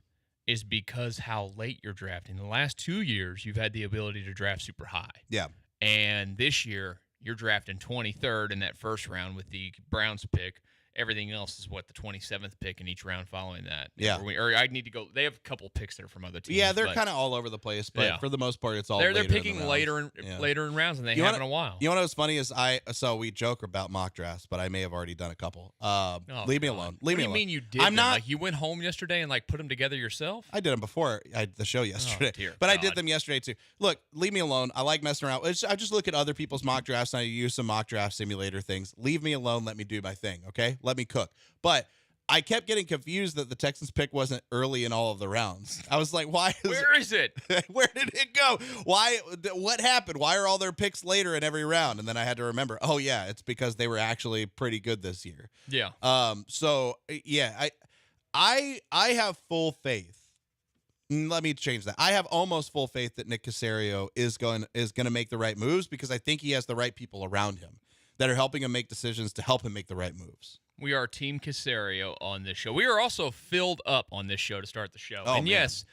is because how late you're drafting. The last 2 years, you've had the ability to draft super high. Yeah. And this year, you're drafting 23rd in that first round with the Browns pick. Everything else is the 27th pick in each round following that. Yeah. Or I need to go. They have a couple picks that are from other teams. Yeah, they're kind of all over the place, but for the most part, it's all they're picking later in rounds than they have in a while. You know what's funny is so we joke about mock drafts, but I may have already done a couple. Leave me alone. Leave me alone. What do you mean you did? I'm not. Like you went home yesterday and put them together yourself? I did them before the show yesterday, but I did them yesterday too. Look, leave me alone. I like messing around. I just look at other people's mock drafts and I use some mock draft simulator things. Leave me alone. Let me do my thing. Okay, let me cook. But I kept getting confused that the Texans pick wasn't early in all of the rounds. I was like, why? Where is it? Where did it go? Why? What happened? Why are all their picks later in every round? And then I had to remember, oh, yeah, it's because they were actually pretty good this year. Yeah. So, yeah, I have full faith. Let me change that. I have almost full faith that Nick Caserio is going to make the right moves because I think he has the right people around him that are helping him make decisions to help him make the right moves. We are Team Caserio on this show. We are also filled up on this show to start the show. Oh, and man. yes,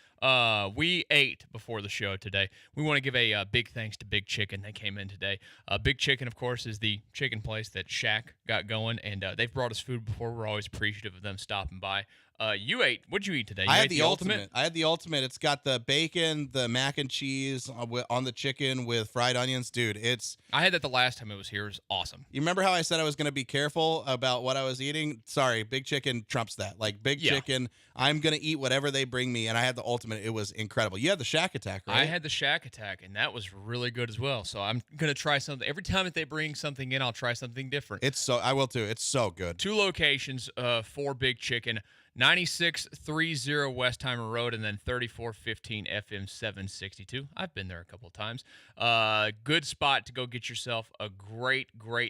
we ate before the show today. We want to give a big thanks to Big Chicken. They came in today. Big Chicken, of course, is the chicken place that Shaq got going, and they've brought us food before. We're always appreciative of them stopping by. You ate. What'd you eat today? You I ate had the ultimate. I had the ultimate. It's got the bacon, the mac and cheese on the chicken with fried onions. Dude, I had that the last time it was here. It was awesome. You remember how I said I was going to be careful about what I was eating? Sorry, Big Chicken trumps that. Like, Big Chicken, I'm going to eat whatever they bring me, and I had the ultimate. It was incredible. You had the Shack Attack, right? I had the Shack Attack, and that was really good as well. So I'm going to try something. Every time that they bring something in, I'll try something different. I will too. It's so good. 2 locations for Big Chicken. 9630 Westheimer Road and then 3415 FM 762. I've been there a couple of times. Good spot to go get yourself a great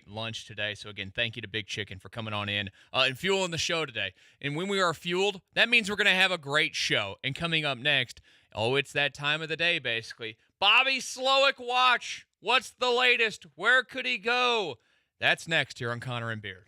lunch today. So, again, thank you to Big Chicken for coming on in and fueling the show today. And when we are fueled, that means we're going to have a great show. And coming up next, it's that time of the day, basically. Bobby Slowick watch. What's the latest? Where could he go? That's next here on Connor and Beard.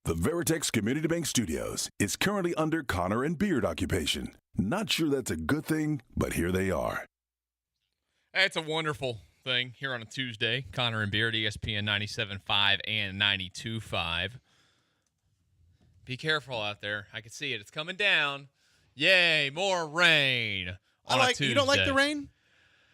The Veritex Community Bank Studios is currently under Connor and Beard occupation. Not sure that's a good thing, but here they are. It's a wonderful thing here on a Tuesday. Connor and Beard, ESPN 97.5 and 92.5. Be careful out there. I can see it. It's coming down. Yay, more rain on a Tuesday. You don't like the rain?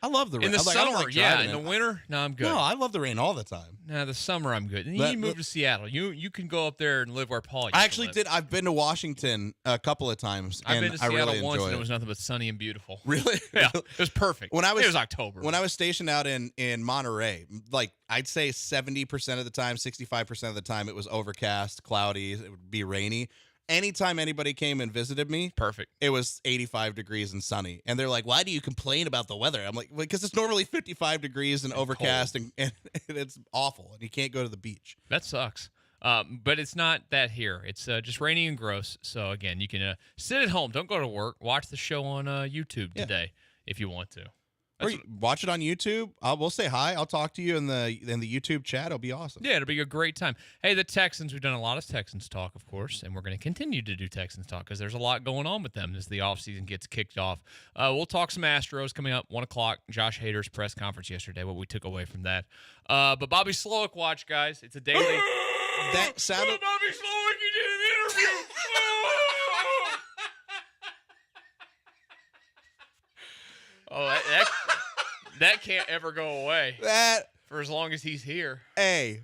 I love the rain. In the summer, yeah. In the winter, no, I'm good. No, I love the rain all the time. No, the summer, I'm good. And you move to Seattle. You can go up there and live where Paul used I actually to live. did. I've been to Washington a couple of times. I've been to Seattle really once, and it it was nothing but sunny and beautiful. Really? Yeah, it was perfect. It was October. When I was stationed out in Monterey, like I'd say 70% of the time, 65% of the time, it was overcast, cloudy. It would be rainy. Anytime anybody came and visited me, perfect. It was 85 degrees and sunny. And they're like, why do you complain about the weather? I'm like, because it's normally 55 degrees and overcast and it's awful. And you can't go to the beach. That sucks. But it's not that here. It's just rainy and gross. So, again, you can sit at home. Don't go to work. Watch the show on YouTube today if you want to. Or watch it on YouTube. We'll say hi. I'll talk to you in the YouTube chat. It'll be awesome. Yeah, it'll be a great time. Hey, the Texans, we've done a lot of Texans talk, of course, and we're going to continue to do Texans talk because there's a lot going on with them as the offseason gets kicked off. We'll talk some Astros coming up, 1 o'clock. Josh Hader's press conference yesterday, what we took away from that. But Bobby Slowick watch, guys. It's a daily. That sounded. Bobby Slowick, he did an interview. That can't ever go away. For as long as he's here. Hey,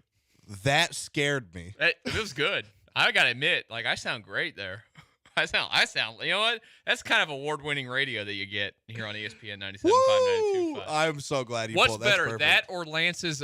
that scared me. It was good. I gotta admit, I sound great there. I sound. You know what? That's kind of award-winning radio that you get here on ESPN 97.5, 92.5. I'm so glad you What's pulled better, perfect. that or Lance's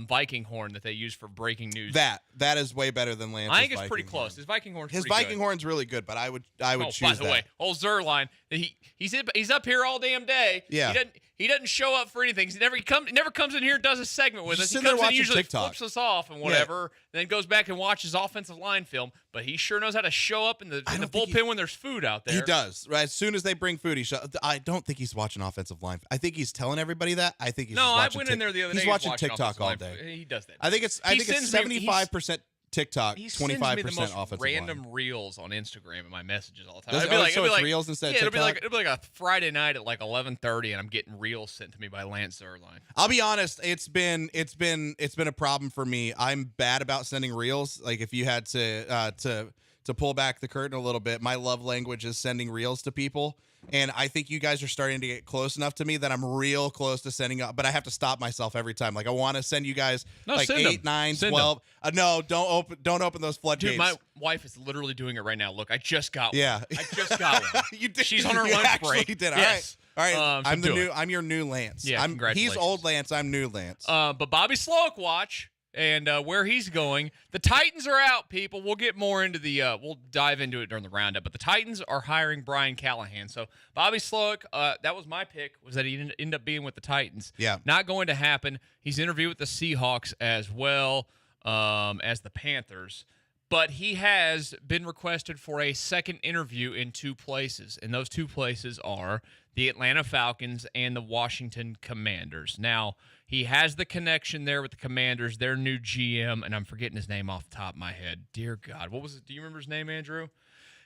Viking horn that they use for breaking news? That is way better than Lance's. I think it's pretty close. His Viking horn's His pretty Viking good. horn's really good, but I would choose by the that. way, old Zerline, he's up here all damn day. Yeah. He doesn't show up for anything. He never comes in here and does a segment with us. He sitting there comes in watching usually TikTok. flips us off and whatever, then goes back and watches offensive line film. But he sure knows how to show up in the bullpen when there's food out there. He does. Right as soon as they bring food, I don't think he's watching offensive line. I think he's telling everybody that. I think he's just I watching went in there the other day. He's watching watching TikTok all offensive line. day. He does that. I think it's 75% TikTok, 25% offensive random line. reels on Instagram in my messages all the time. Does It'll be it's reels instead of it'll TikTok? be like a Friday night at 11:30, and I'm getting reels sent to me by Lance Zerline. I'll be honest, it's been a problem for me. I'm bad about sending reels. Like if you had to pull back the curtain a little bit, my love language is sending reels to people. And I think you guys are starting to get close enough to me that I'm real close to sending up, but I have to stop myself every time. Like I want to send you guys send 8, 9, Send 12. No, don't open those floodgates. Dude, my wife is literally doing it right now. Look, I just got one. Yeah. I just got one. You did. She's on her You lunch actually break. did. Yes. All right. So I'm your new Lance. Yeah, he's congratulations. old Lance. I'm new Lance. But Bobby Slowick watch and where he's going. The Titans are out, people. We'll get more into we'll dive into it during the roundup. But the Titans are hiring Brian Callahan. So Bobby Slowick, that was my pick, was that he didn't end up being with the Titans. Yeah. Not going to happen. He's interviewed with the Seahawks as well as the Panthers. But he has been requested for a second interview in 2 places. And those 2 places are the Atlanta Falcons and the Washington Commanders. Now, he has the connection there with the Commanders, their new GM, and I'm forgetting his name off the top of my head. Dear God, what was it? Do you remember his name, Andrew?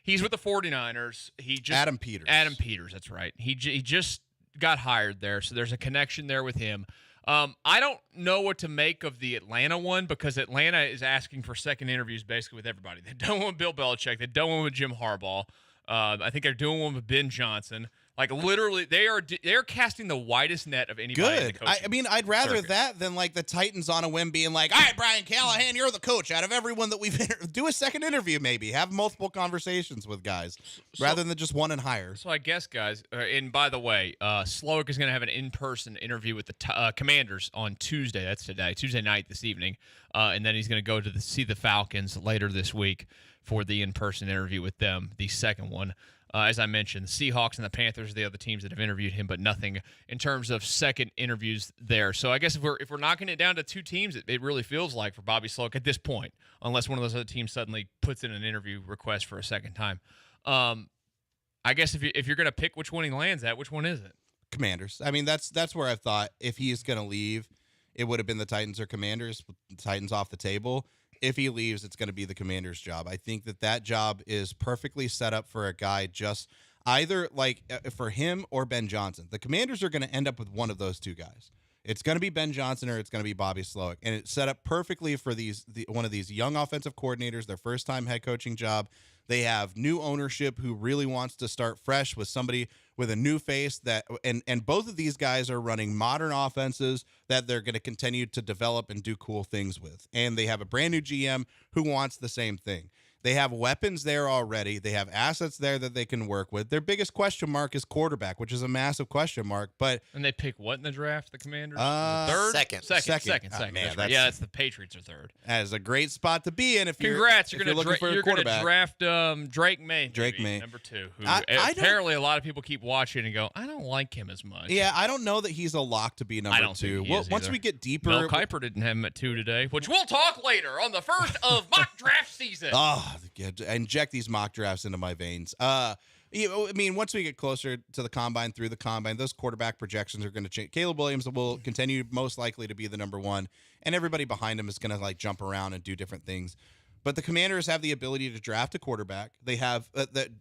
He's with the 49ers. Adam Peters. Adam Peters, that's right. He just got hired there, so there's a connection there with him. I don't know what to make of the Atlanta one because Atlanta is asking for second interviews basically with everybody. They don't want Bill Belichick. They don't want Jim Harbaugh. I think they're doing one with Ben Johnson. Like literally, they are casting the widest net of anybody. In the Good. coaching I mean, I'd rather circuit. that than like the Titans on a whim being like, all right, Brian Callahan, you're the coach. Out of everyone that we've do a second interview, maybe have multiple conversations with guys rather than just one and hire. So I guess, guys, and by the way, Slowick is going to have an in-person interview with the Commanders on Tuesday. That's today, Tuesday night this evening, and then he's going to go to see the Falcons later this week for the in-person interview with them, the second one. As I mentioned, the Seahawks and the Panthers are the other teams that have interviewed him, but nothing in terms of second interviews there. So I guess if we're knocking it down to 2 teams, it really feels like for Bobby Slowick at this point, unless one of those other teams suddenly puts in an interview request for a second time. I guess if you're going to pick which one he lands at, which one is it? Commanders. I mean, that's where I thought if he is going to leave, it would have been the Titans or Commanders. With the Titans off the table. if he leaves, it's going to be the Commanders' job. I think that job is perfectly set up for a guy just either for him or Ben Johnson. The Commanders are going to end up with one of those two guys. It's going to be Ben Johnson or it's going to be Bobby Slowick. And it's set up perfectly for one of these young offensive coordinators, their first-time head coaching job. They have new ownership who really wants to start fresh with somebody with a new face and both of these guys are running modern offenses that they're going to continue to develop and do cool things with. And they have a brand new GM who wants the same thing. They have weapons there already. They have assets there that they can work with. Their biggest question mark is quarterback, which is a massive question mark. And they pick what in the draft? The Commanders? Third? Second. Man, it's the Patriots are third. That is a great spot to be in. Congrats! You're going to draft Drake May. Drake May, number 2. Who apparently a lot of people keep watching and go, I don't like him as much. Yeah, I don't know that he's a lock to be number 2. I don't think he is once either. we get deeper, Mel Kiper didn't have him at 2 today, which we'll talk later on the first of mock draft season. Inject these mock drafts into my veins. I mean, once we get closer to the combine, through the combine, those quarterback projections are going to change. Caleb Williams will continue most likely to be the number 1, and everybody behind him is going to jump around and do different things. But the Commanders have the ability to draft a quarterback. They have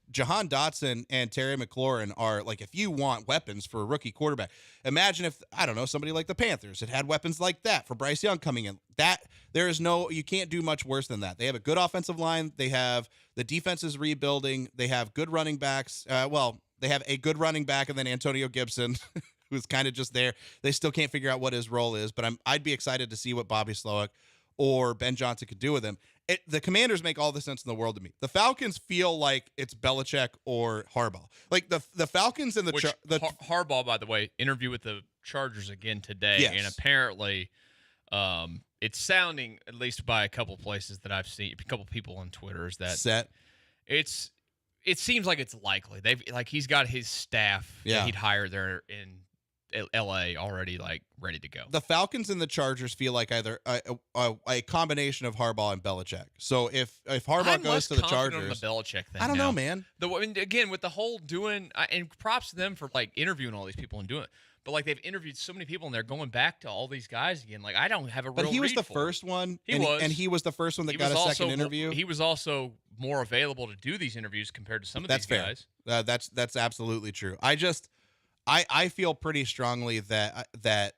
Jahan Dotson and Terry McLaurin are if you want weapons for a rookie quarterback. Imagine if, I don't know, somebody like the Panthers had weapons like that for Bryce Young coming in. You can't do much worse than that. They have a good offensive line. They have the defense is rebuilding. They have good running backs. They have a good running back and then Antonio Gibson, who's kind of just there. They still can't figure out what his role is, but I'd be excited to see what Bobby Slowick or Ben Johnson could do with him. The Commanders make all the sense in the world to me. The Falcons feel like it's Belichick or Harbaugh. The Falcons and Harbaugh, by the way, interview with the Chargers again today, yes. And apparently, it's sounding, at least by a couple places that I've seen, a couple people on Twitter, is that it seems like it's likely. He's got his staff that he'd hire there in LA already ready to go. The Falcons and the Chargers feel like either a combination of Harbaugh and Belichick. So if Harbaugh goes to the Chargers, on the Belichick thing. I don't know, man. Again, with the whole doing, and props to them for interviewing all these people and doing it. But they've interviewed so many people and they're going back to all these guys again. I don't have a real. But he was read the for first him. one. He was, and he was the first one that got a second interview. He was also more available to do these interviews compared to some of these guys. That's absolutely true. I feel pretty strongly that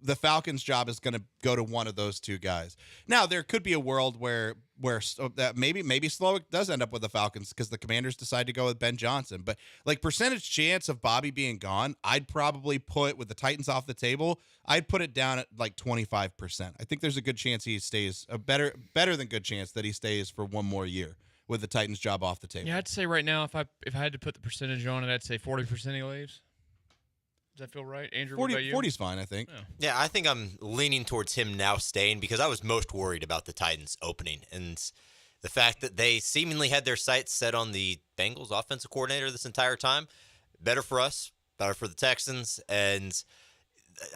the Falcons' job is going to go to one of those two guys. Now, there could be a world where maybe Slowick does end up with the Falcons because the Commanders decide to go with Ben Johnson. But percentage chance of Bobby being gone, I'd probably put, with the Titans off the table, I'd put it down at 25%. I think there's a good chance he stays, a better than good chance that he stays for one more year with the Titans' job off the table. Yeah, I'd say right now, if I had to put the percentage on it, I'd say 40% he leaves. Does that feel right, Andrew? 40's fine, I think. Yeah, I think I'm leaning towards him now staying because I was most worried about the Titans opening and the fact that they seemingly had their sights set on the Bengals offensive coordinator this entire time. Better for us, better for the Texans, and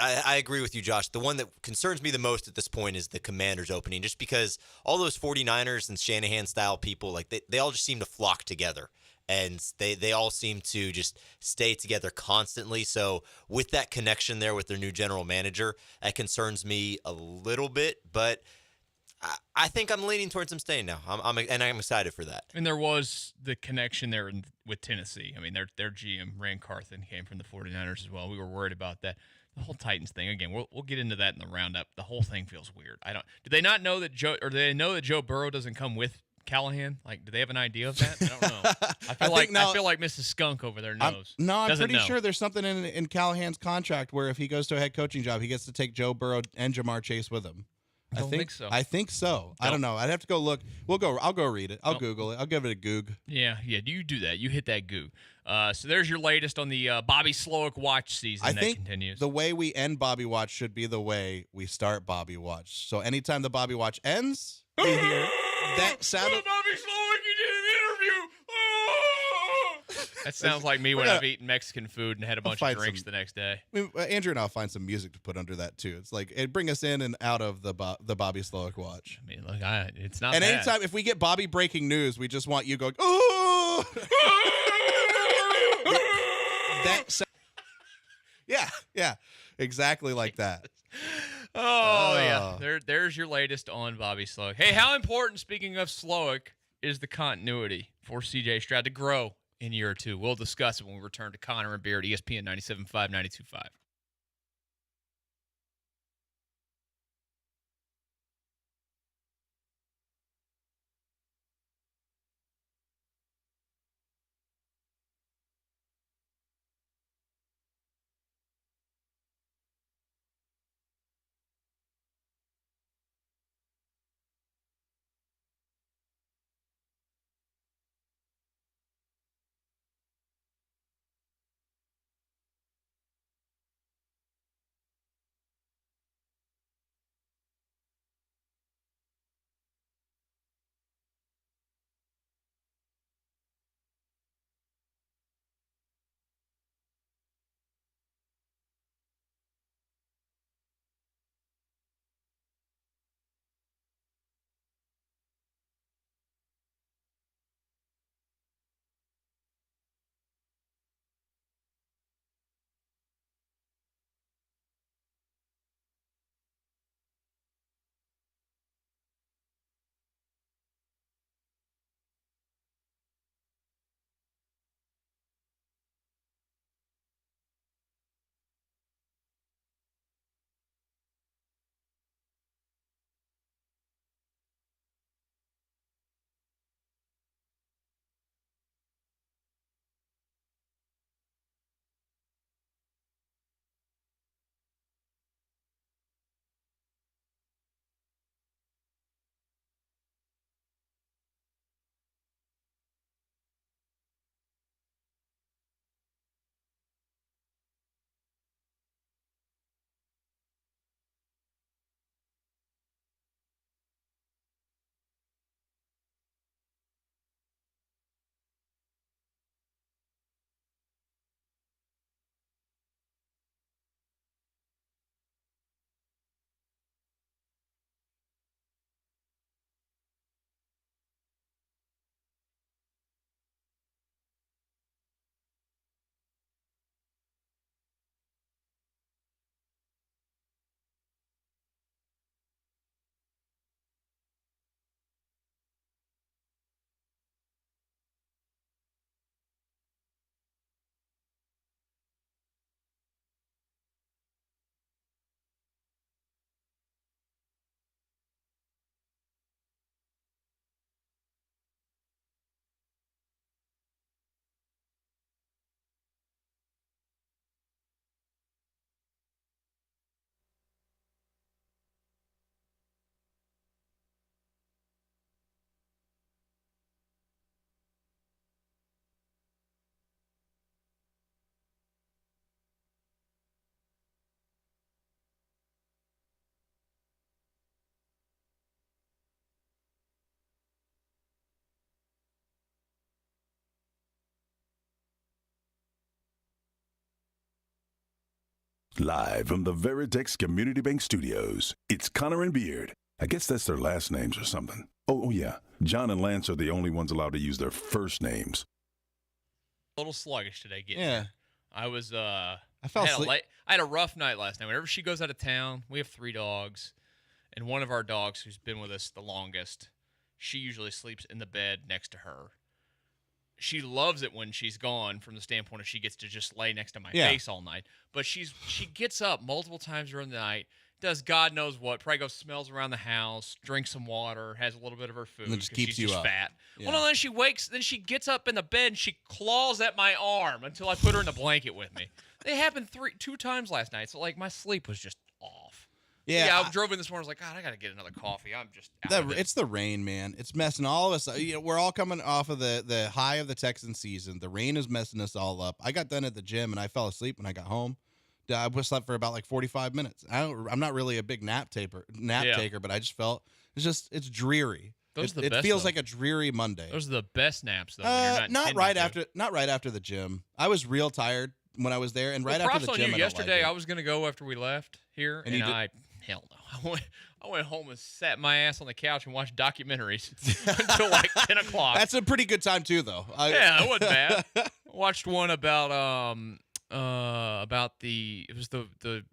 I agree with you, Josh. The one that concerns me the most at this point is the Commanders opening, just because all those 49ers and Shanahan-style people, they all just seem to flock together. And they all seem to just stay together constantly. So with that connection there with their new general manager, that concerns me a little bit. But I think I'm leaning towards them staying now. I'm excited for that. And there was the connection there with Tennessee. I mean, their GM, Rand Carthen, came from the 49ers as well. We were worried about that. The whole Titans thing, again, we'll get into that in the roundup. The whole thing feels weird. Do they not know that do they know that Joe Burrow doesn't come with Callahan? Do they have an idea of that? I don't know. I feel like Mrs. Skunk over there knows. I'm pretty sure there's something in Callahan's contract where if he goes to a head coaching job, he gets to take Joe Burrow and Jamar Chase with him. I think so. I think so. I don't know. I'd have to go look. I'll go read it. I'll Google it. I'll give it a goog. Yeah. You do that. You hit that goo. So there's your latest on the Bobby Slowick watch season. I think continues. The way we end Bobby Watch should be the way we start Bobby Watch. So anytime the Bobby Watch ends, we hear that sound. Bobby Slowick, you did an interview. That sounds like me when I've eaten Mexican food and had a bunch of drinks the next day. I mean, Andrew and I'll find some music to put under that too. It's it bring us in and out of the Bobby Slowick watch. I mean, look, it's not. And bad. anytime if we get Bobby breaking news, we just want you going, oh. Yeah, exactly like that. Oh, yeah. There's your latest on Bobby Slowick. Hey, how important, speaking of Slowick, is the continuity for C.J. Stroud to grow in year 2? We'll discuss it when we return to Connor and Beard, ESPN 97.5, 92.5. Live from the Veritex Community Bank Studios, it's Connor and Beard. I guess that's their last names or something. Oh, yeah. John and Lance are the only ones allowed to use their first names. A little sluggish today getting Yeah. here. I was I fell had asleep. I had a rough night last night. Whenever she goes out of town, we have 3 dogs, and one of our dogs who's been with us the longest, she usually sleeps in the bed next to her. She loves it when she's gone from the standpoint of she gets to just lay next to my Yeah. face all night. But she gets up multiple times during the night, does God knows what, probably goes smells around the house, drinks some water, has a little bit of her food. And then just 'cause keeps she's you just up. fat. Yeah. Well, no, then she wakes, then she gets up in the bed and she claws at my arm until I put her in the blanket with me. They happened 2 times last night, so like my sleep was just off. Yeah, I drove in this morning. I was like, God, I got to get another coffee. I'm just out of it. It's the rain, man. It's messing all of us up. You know, we're all coming off of the high of the Texan season. The rain is messing us all up. I got done at the gym and I fell asleep when I got home. I slept for about like 45 minutes. I'm not really a big nap taker, but I just felt it's dreary. Those are the it best, feels though. like a dreary Monday. Those are the best naps, though. when you're not intending right to. after the gym. I was real tired when I was there, and right Well, after props the on gym. you. I don't like Yesterday, it. I was going to go after we left here, And and you did- hell no. I went home and sat my ass on the couch and watched documentaries until like 10 o'clock. That's a pretty good time too, though. Yeah, it wasn't bad. I watched one about the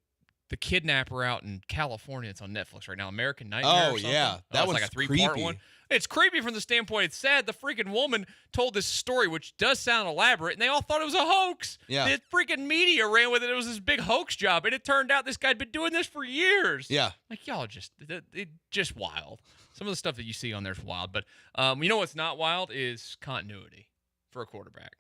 the kidnapper out in California. It's on Netflix right now. American Nightmare. Oh, or something. yeah. That was one's like a 3-part creepy. one. It's creepy from the standpoint. It's sad. The freaking woman told this story, which does sound elaborate, and they all thought it was a hoax. Yeah. The freaking media ran with it. It was this big hoax job, and it turned out this guy'd been doing this for years. Yeah. Like, y'all just wild. Some of the stuff that you see on there is wild. But you know what's not wild is continuity for a quarterback.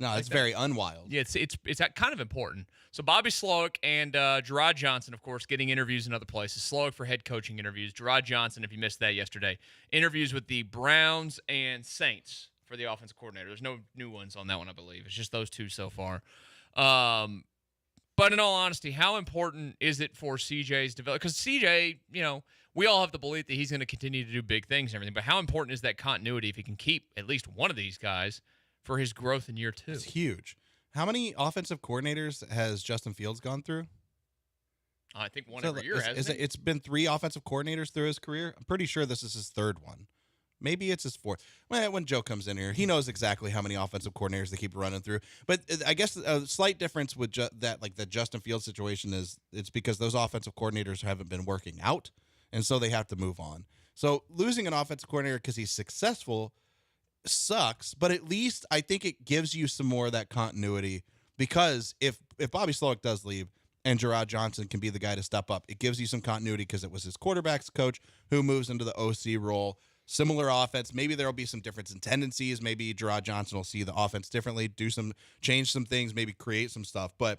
No, Like it's that. very unwild. Yeah, it's kind of important. So Bobby Slowick and Gerard Johnson, of course, getting interviews in other places. Slowick for head coaching interviews. Gerard Johnson, if you missed that yesterday, interviews with the Browns and Saints for the offensive coordinator. There's no new ones on that one, I believe. It's just those two so far. But in all honesty, how important is it for CJ's development? Because CJ, we all have the belief that he's going to continue to do big things and everything. But how important is that continuity if he can keep at least one of these guys for his growth in year 2? It's huge. How many offensive coordinators has Justin Fields gone through? I think one every year, hasn't it? It's been 3 offensive coordinators through his career. I'm pretty sure this is his 3rd one. Maybe it's his 4th. When Joe comes in here, he knows exactly how many offensive coordinators they keep running through. But I guess a slight difference with the Justin Fields situation is it's because those offensive coordinators haven't been working out, and so they have to move on. So losing an offensive coordinator because he's successful sucks, but at least I think it gives you some more of that continuity, because if Bobby Slowick does leave and Gerard Johnson can be the guy to step up, it gives you some continuity because it was his quarterback's coach who moves into the OC role. Similar offense. Maybe there will be some difference in tendencies. Maybe Gerard Johnson will see the offense differently, change some things, maybe create some stuff. But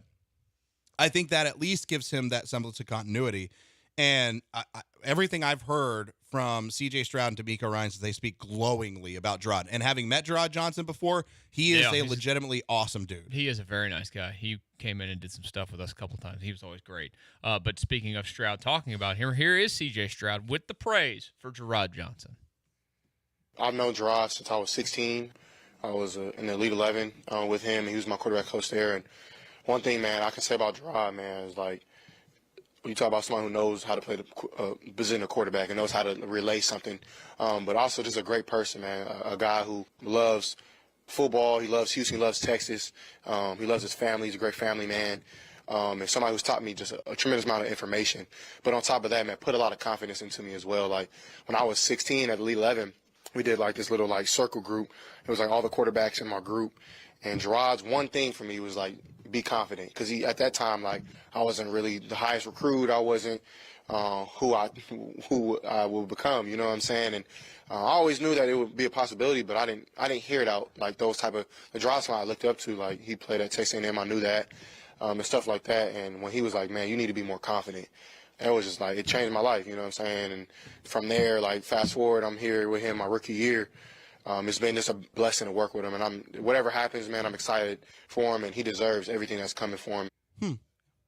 I think that at least gives him that semblance of continuity. And everything I've heard from C.J. Stroud and D'Amico Ryans is they speak glowingly about Gerard. And having met Gerard Johnson before, he is a legitimately awesome dude. He is a very nice guy. He came in and did some stuff with us a couple times. He was always great. But speaking of Stroud, talking about him, here is C.J. Stroud with the praise for Gerard Johnson. I've known Gerard since I was 16. I was in the Elite 11 with him. He was my quarterback coach there. And one thing, man, I can say about Gerard, man, is like, when you talk about someone who knows how to play the position of quarterback and knows how to relay something, but also just a great person, man, a guy who loves football. He loves Houston. He loves Texas. He loves his family. He's a great family man. And somebody who's taught me just a tremendous amount of information. But on top of that, man, put a lot of confidence into me as well. Like when I was 16 at Elite 11, we did like this little like circle group. It was like all the quarterbacks in my group. And Gerard's one thing for me was like, be confident, because at that time, like, I wasn't really the highest recruit. I wasn't who I would become. You know what I'm saying? And I always knew that it would be a possibility, but I didn't hear it out like those type of the Gerard I looked up to. Like he played at Texas A&M, I knew that, and stuff like that. And when he was like, man, you need to be more confident. It was just like, it changed my life. You know what I'm saying? And from there, like, fast forward, I'm here with him my rookie year. It's been just a blessing to work with him, and whatever happens, man, I'm excited for him, and he deserves everything that's coming for him.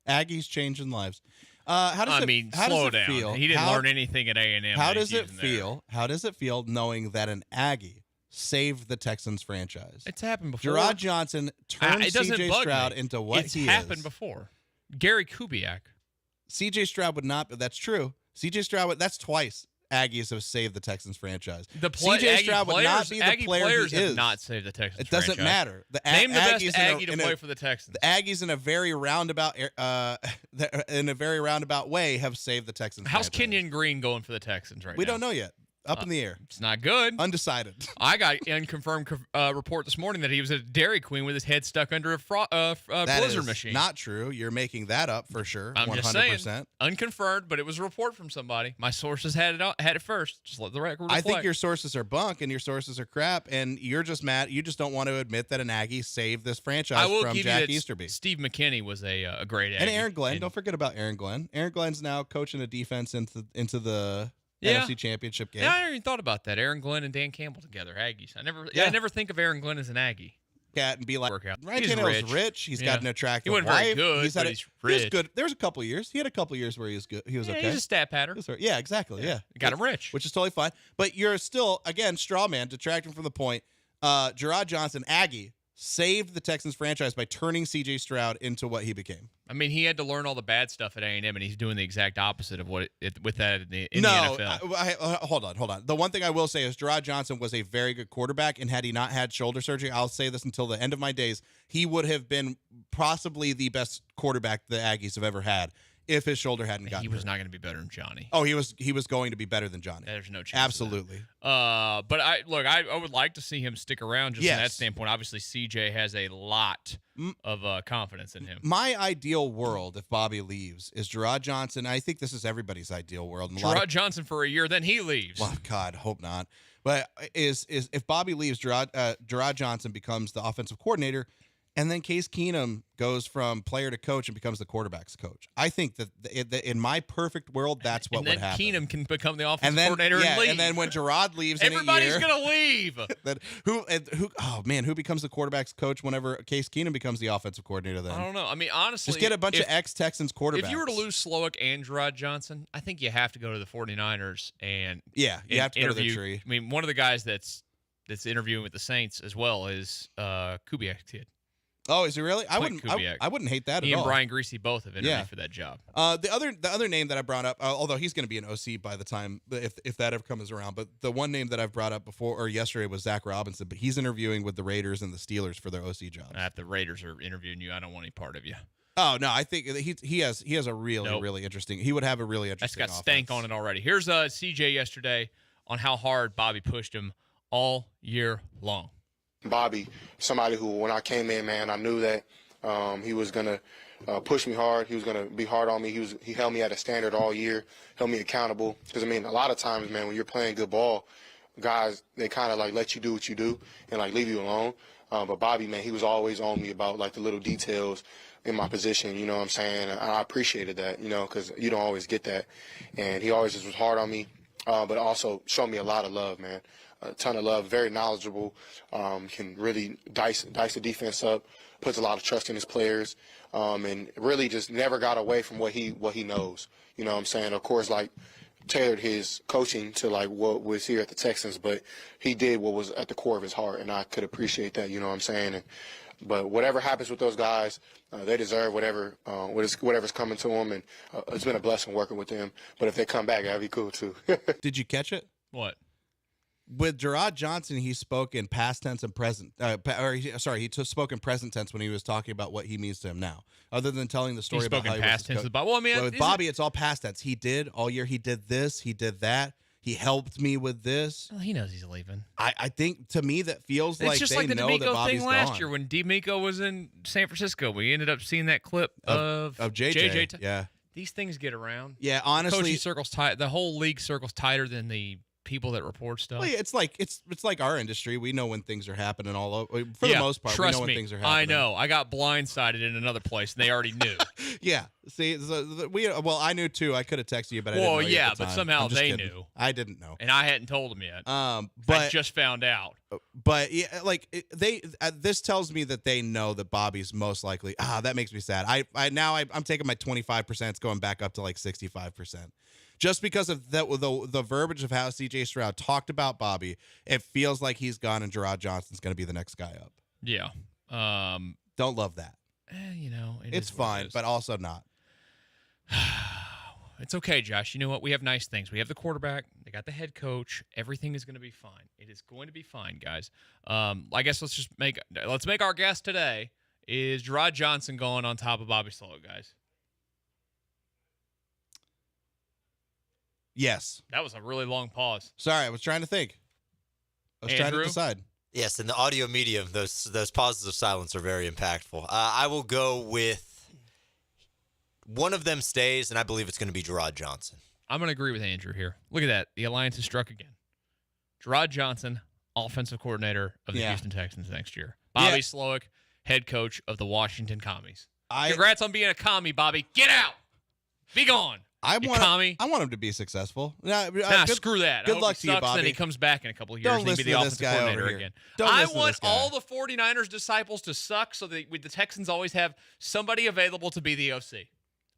Aggies changing lives. How does slow it down. feel? He didn't learn anything at A&M. How does it feel? How does it feel knowing that an Aggie saved the Texans franchise? It's happened before. Gerard Johnson turned C.J. Stroud into what it's he is. It's happened before. Gary Kubiak. C.J. Stroud would not. That's true. C.J. Stroud. That's twice Aggies have saved the Texans franchise. C.J. Stroud would not be the player he is. Have not saved the Texans. It doesn't matter. Name the best Aggie to play for the Texans. The Aggies, in a very roundabout, way, have saved the Texans. How's franchise. Kenyon Green going for the Texans right now? We don't know yet. Up in the air. It's not good. Undecided. I got an unconfirmed report this morning that he was at a Dairy Queen with his head stuck under a blizzard machine. Not true. You're making that up for sure. I'm 100%. just saying. Unconfirmed, but it was a report from somebody. My sources had it first. Just let the record reflect. I think your sources are bunk and your sources are crap, and you're just mad. You just don't want to admit that an Aggie saved this franchise from Jack Easterby. Steve McKinney was a great Aggie. And Aaron Glenn. Don't forget about Aaron Glenn. Aaron Glenn's now coaching a defense into the NFC Championship game. Yeah, I never even thought about that. Aaron Glenn and Dan Campbell together, Aggies. I never think of Aaron Glenn as an Aggie. And be like, Ryan he's Tannehill's rich. He's got an attractive He wasn't wife. very good, he's rich. He was good. There was a couple years. He had a couple years where he was good. He was okay. He's a stat pattern. Yeah, exactly. Yeah. Got him rich. Which is totally fine. But you're still, again, straw man, detracting from the point. Gerard Johnson, Aggie, saved the Texans franchise by turning C.J. Stroud into what he became. I mean, he had to learn all the bad stuff at A&M, and he's doing the exact opposite of what with that in the NFL. Hold on. The one thing I will say is Gerard Johnson was a very good quarterback, and had he not had shoulder surgery, I'll say this until the end of my days, he would have been possibly the best quarterback the Aggies have ever had. if his shoulder hadn't gotten He was hurt. not going to be better than Johnny. Oh, he was going to be better than Johnny. There's no chance. Absolutely. But I would like to see him stick around just from that Yes. standpoint. Obviously, CJ has a lot of confidence in him. My ideal world, if Bobby leaves, is Gerard Johnson. I think this is everybody's ideal world. And Gerard Johnson for a year, then he leaves. Well, God, hope not. But is if Bobby leaves, Gerard Johnson becomes the offensive coordinator, and then Case Keenum goes from player to coach and becomes the quarterback's coach. I think that in my perfect world, that's what would happen. Keenum can become the offensive coordinator and leave. And then when Gerard leaves everybody's in a year, going to leave. then who becomes the quarterback's coach whenever Case Keenum becomes the offensive coordinator then? I don't know. I mean, honestly, just get a bunch of ex-Texans quarterbacks. If you were to lose Slowick and Gerard Johnson, I think you have to go to the 49ers and you have to interview. go to the tree. I mean, one of the guys that's interviewing with the Saints as well is Kubiak's kid. Oh, is he really? I Clint wouldn't. Kubiak. I wouldn't hate that He at and all. Brian Greasy both have interviewed for that job. The other name that I brought up, although he's going to be an OC by the time if that ever comes around, but the one name that I've brought up before or yesterday was Zach Robinson, but he's interviewing with the Raiders and the Steelers for their OC jobs. If the Raiders are interviewing you, I don't want any part of you. Oh no, I think he has a really really interesting. He would have a really That's interesting. got stank on it already. Here's CJ yesterday on how hard Bobby pushed him all year long. Bobby, somebody who, when I came in, man, I knew that he was going to push me hard. He was going to be hard on me. He held me at a standard all year, held me accountable. Because, I mean, a lot of times, man, when you're playing good ball, guys, they kind of, like, let you do what you do and, like, leave you alone. But Bobby, man, he was always on me about, like, the little details in my position, you know what I'm saying? And I appreciated that, you know, because you don't always get that. And he always just was hard on me, but also showed me a lot of love, man. A ton of love, very knowledgeable, can really dice the defense up, puts a lot of trust in his players, and really just never got away from what he knows. You know what I'm saying? Of course, like, tailored his coaching to, like, what was here at the Texans, but he did what was at the core of his heart, and I could appreciate that, you know what I'm saying? But whatever happens with those guys, they deserve whatever's coming to them, and it's been a blessing working with them. But if they come back, that'd be cool, too. Did you catch it? What? With Gerard Johnson, he spoke in past tense and present. He spoke in present tense when he was talking about what he means to him now. Other than telling the story about how he past tense. with Well, I mean, with Bobby, it's all past tense. He did all year. He did this. He did that. He helped me with this. Well, he knows he's leaving. I think to me that feels It's like just they like the know that D'Amico Bobby's thing last gone. year when D'Amico was in San Francisco. We ended up seeing that clip of JJ. Yeah. These things get around. Yeah, honestly, coaching circles tight. The whole league circles tighter than the people that report stuff. Well, yeah, it's like our industry. We know when things are happening all over. For the most part, trust we know when me, things are happening. I know. I got blindsided in another place, and they already knew. Yeah. See, I knew too. I could have texted you, but I didn't know you at the but time. somehow I'm just they kidding. knew. I didn't know, and I hadn't told them yet. But I just found out. But yeah, like this tells me that they know that Bobby's most likely. That makes me sad. I'm taking my 25%. It's going back up to like 65%. Just because of the verbiage of how C.J. Stroud talked about Bobby, it feels like he's gone and Gerard Johnson's going to be the next guy up. Yeah. Don't love that. You know, it's fine, but also not. It's okay, Josh. You know what? We have nice things. We have the quarterback. They got the head coach. Everything is going to be fine. It is going to be fine, guys. I guess let's make our guess today. Is Gerard Johnson going on top of Bobby Slowick, guys? Yes. That was a really long pause. Sorry, I was trying to think. I was trying to decide. Yes, in the audio medium, those pauses of silence are very impactful. I will go with one of them stays, and I believe it's going to be Gerard Johnson. I'm going to agree with Andrew here. Look at that. The alliance is struck again. Gerard Johnson, offensive coordinator of the Houston Texans next year. Bobby Slowick, head coach of the Washington Commies. Congrats on being a commie, Bobby. Get out. Be gone. I want him to be successful. Screw that. Good luck to you, Bobby. Then he comes back in a couple of years Don't and he'll be the listen to this offensive guy coordinator over here. again. Don't I listen to want this guy. all the 49ers disciples to suck so that the Texans always have somebody available to be the OC.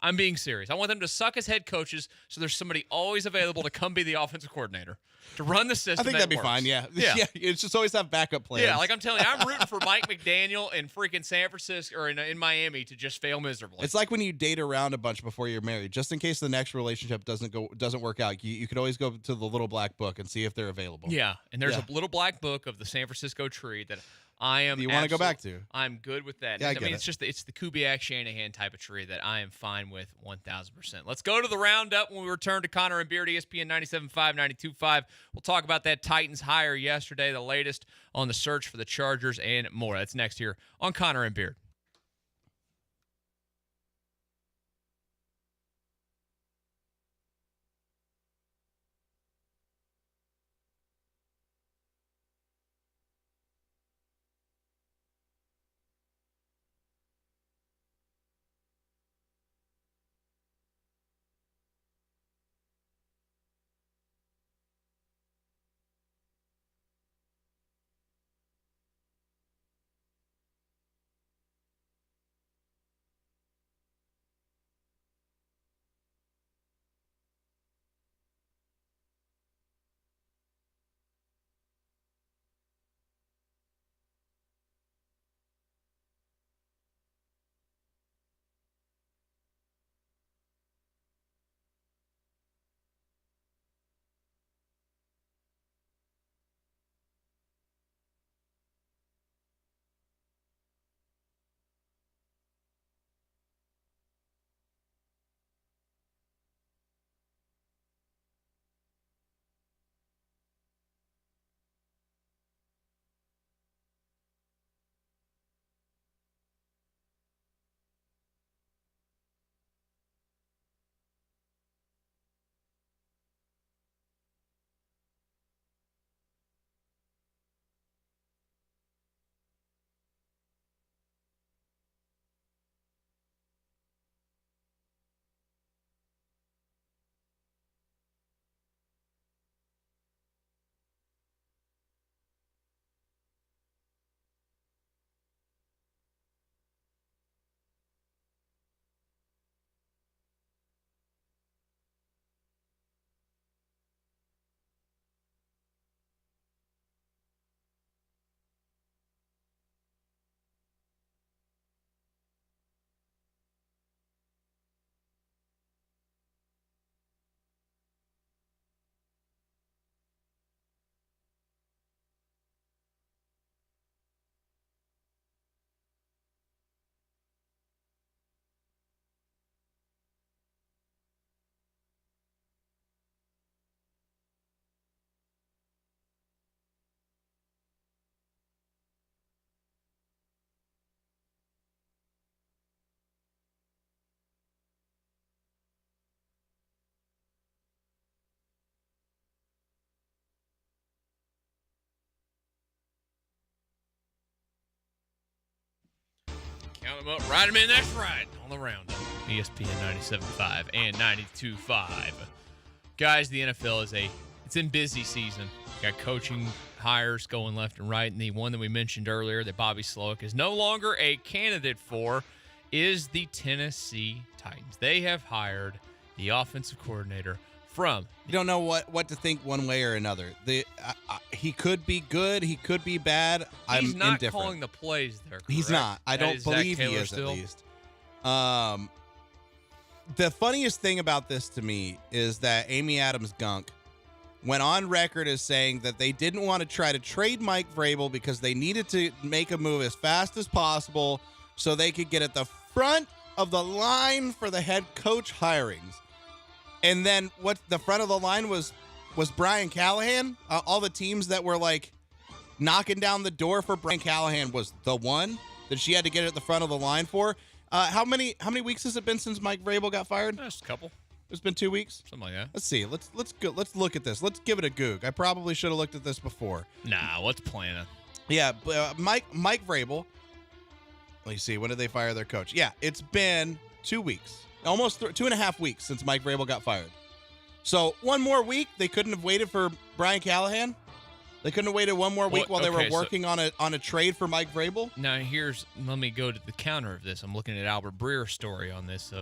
I'm being serious. I want them to suck as head coaches so there's somebody always available to come be the offensive coordinator, to run the system. I think that'd be works. fine, yeah. Yeah. It's just always have backup plans. Yeah, like I'm telling you, I'm rooting for Mike McDaniel in freaking San Francisco or in Miami to just fail miserably. It's like when you date around a bunch before you're married, just in case the next relationship doesn't work out. You could always go to the little black book and see if they're available. Yeah, and there's a little black book of the San Francisco tree that I am. Do you want to go back to? I'm good with that. Yeah, I mean, get it's just it's the Kubiak Shanahan type of tree that I am fine with 1,000%. Let's go to the roundup when we return to Connor and Beard, ESPN 97.5, 92.5. We'll talk about that Titans hire yesterday, the latest on the search for the Chargers, and more. That's next here on Connor and Beard. Count them up, write them in, that's right, on the roundup. ESPN 97.5 and 92.5. Guys, the NFL it's in busy season. Got coaching hires going left and right, and the one that we mentioned earlier that Bobby Slowick is no longer a candidate for is the Tennessee Titans. They have hired the offensive coordinator from. You don't know what to think one way or another. He could be good. He could be bad. He's I'm not indifferent. calling the plays there. Correct? He's not. I don't believe he is still? at least. The funniest thing about this to me is that Amy Adams Gunk went on record as saying that they didn't want to try to trade Mike Vrabel because they needed to make a move as fast as possible so they could get at the front of the line for the head coach hirings. And then what the front of the line was Brian Callahan. All the teams that were like knocking down the door for Brian Callahan was the one that she had to get at the front of the line for. How many weeks has it been since Mike Vrabel got fired? Just a couple. It's been 2 weeks. Something like that. Let's see. Let's look at this. Let's give it a goog. I probably should have looked at this before. Nah, what's planning? Yeah, Mike Vrabel. Let me see. When did they fire their coach? Yeah, it's been 2 weeks. Almost 2.5 weeks since Mike Vrabel got fired. So one more week, they couldn't have waited for Brian Callahan? They couldn't have waited one more week while they were working on a trade for Mike Vrabel? Now let me go to the counter of this. I'm looking at Albert Breer's story on this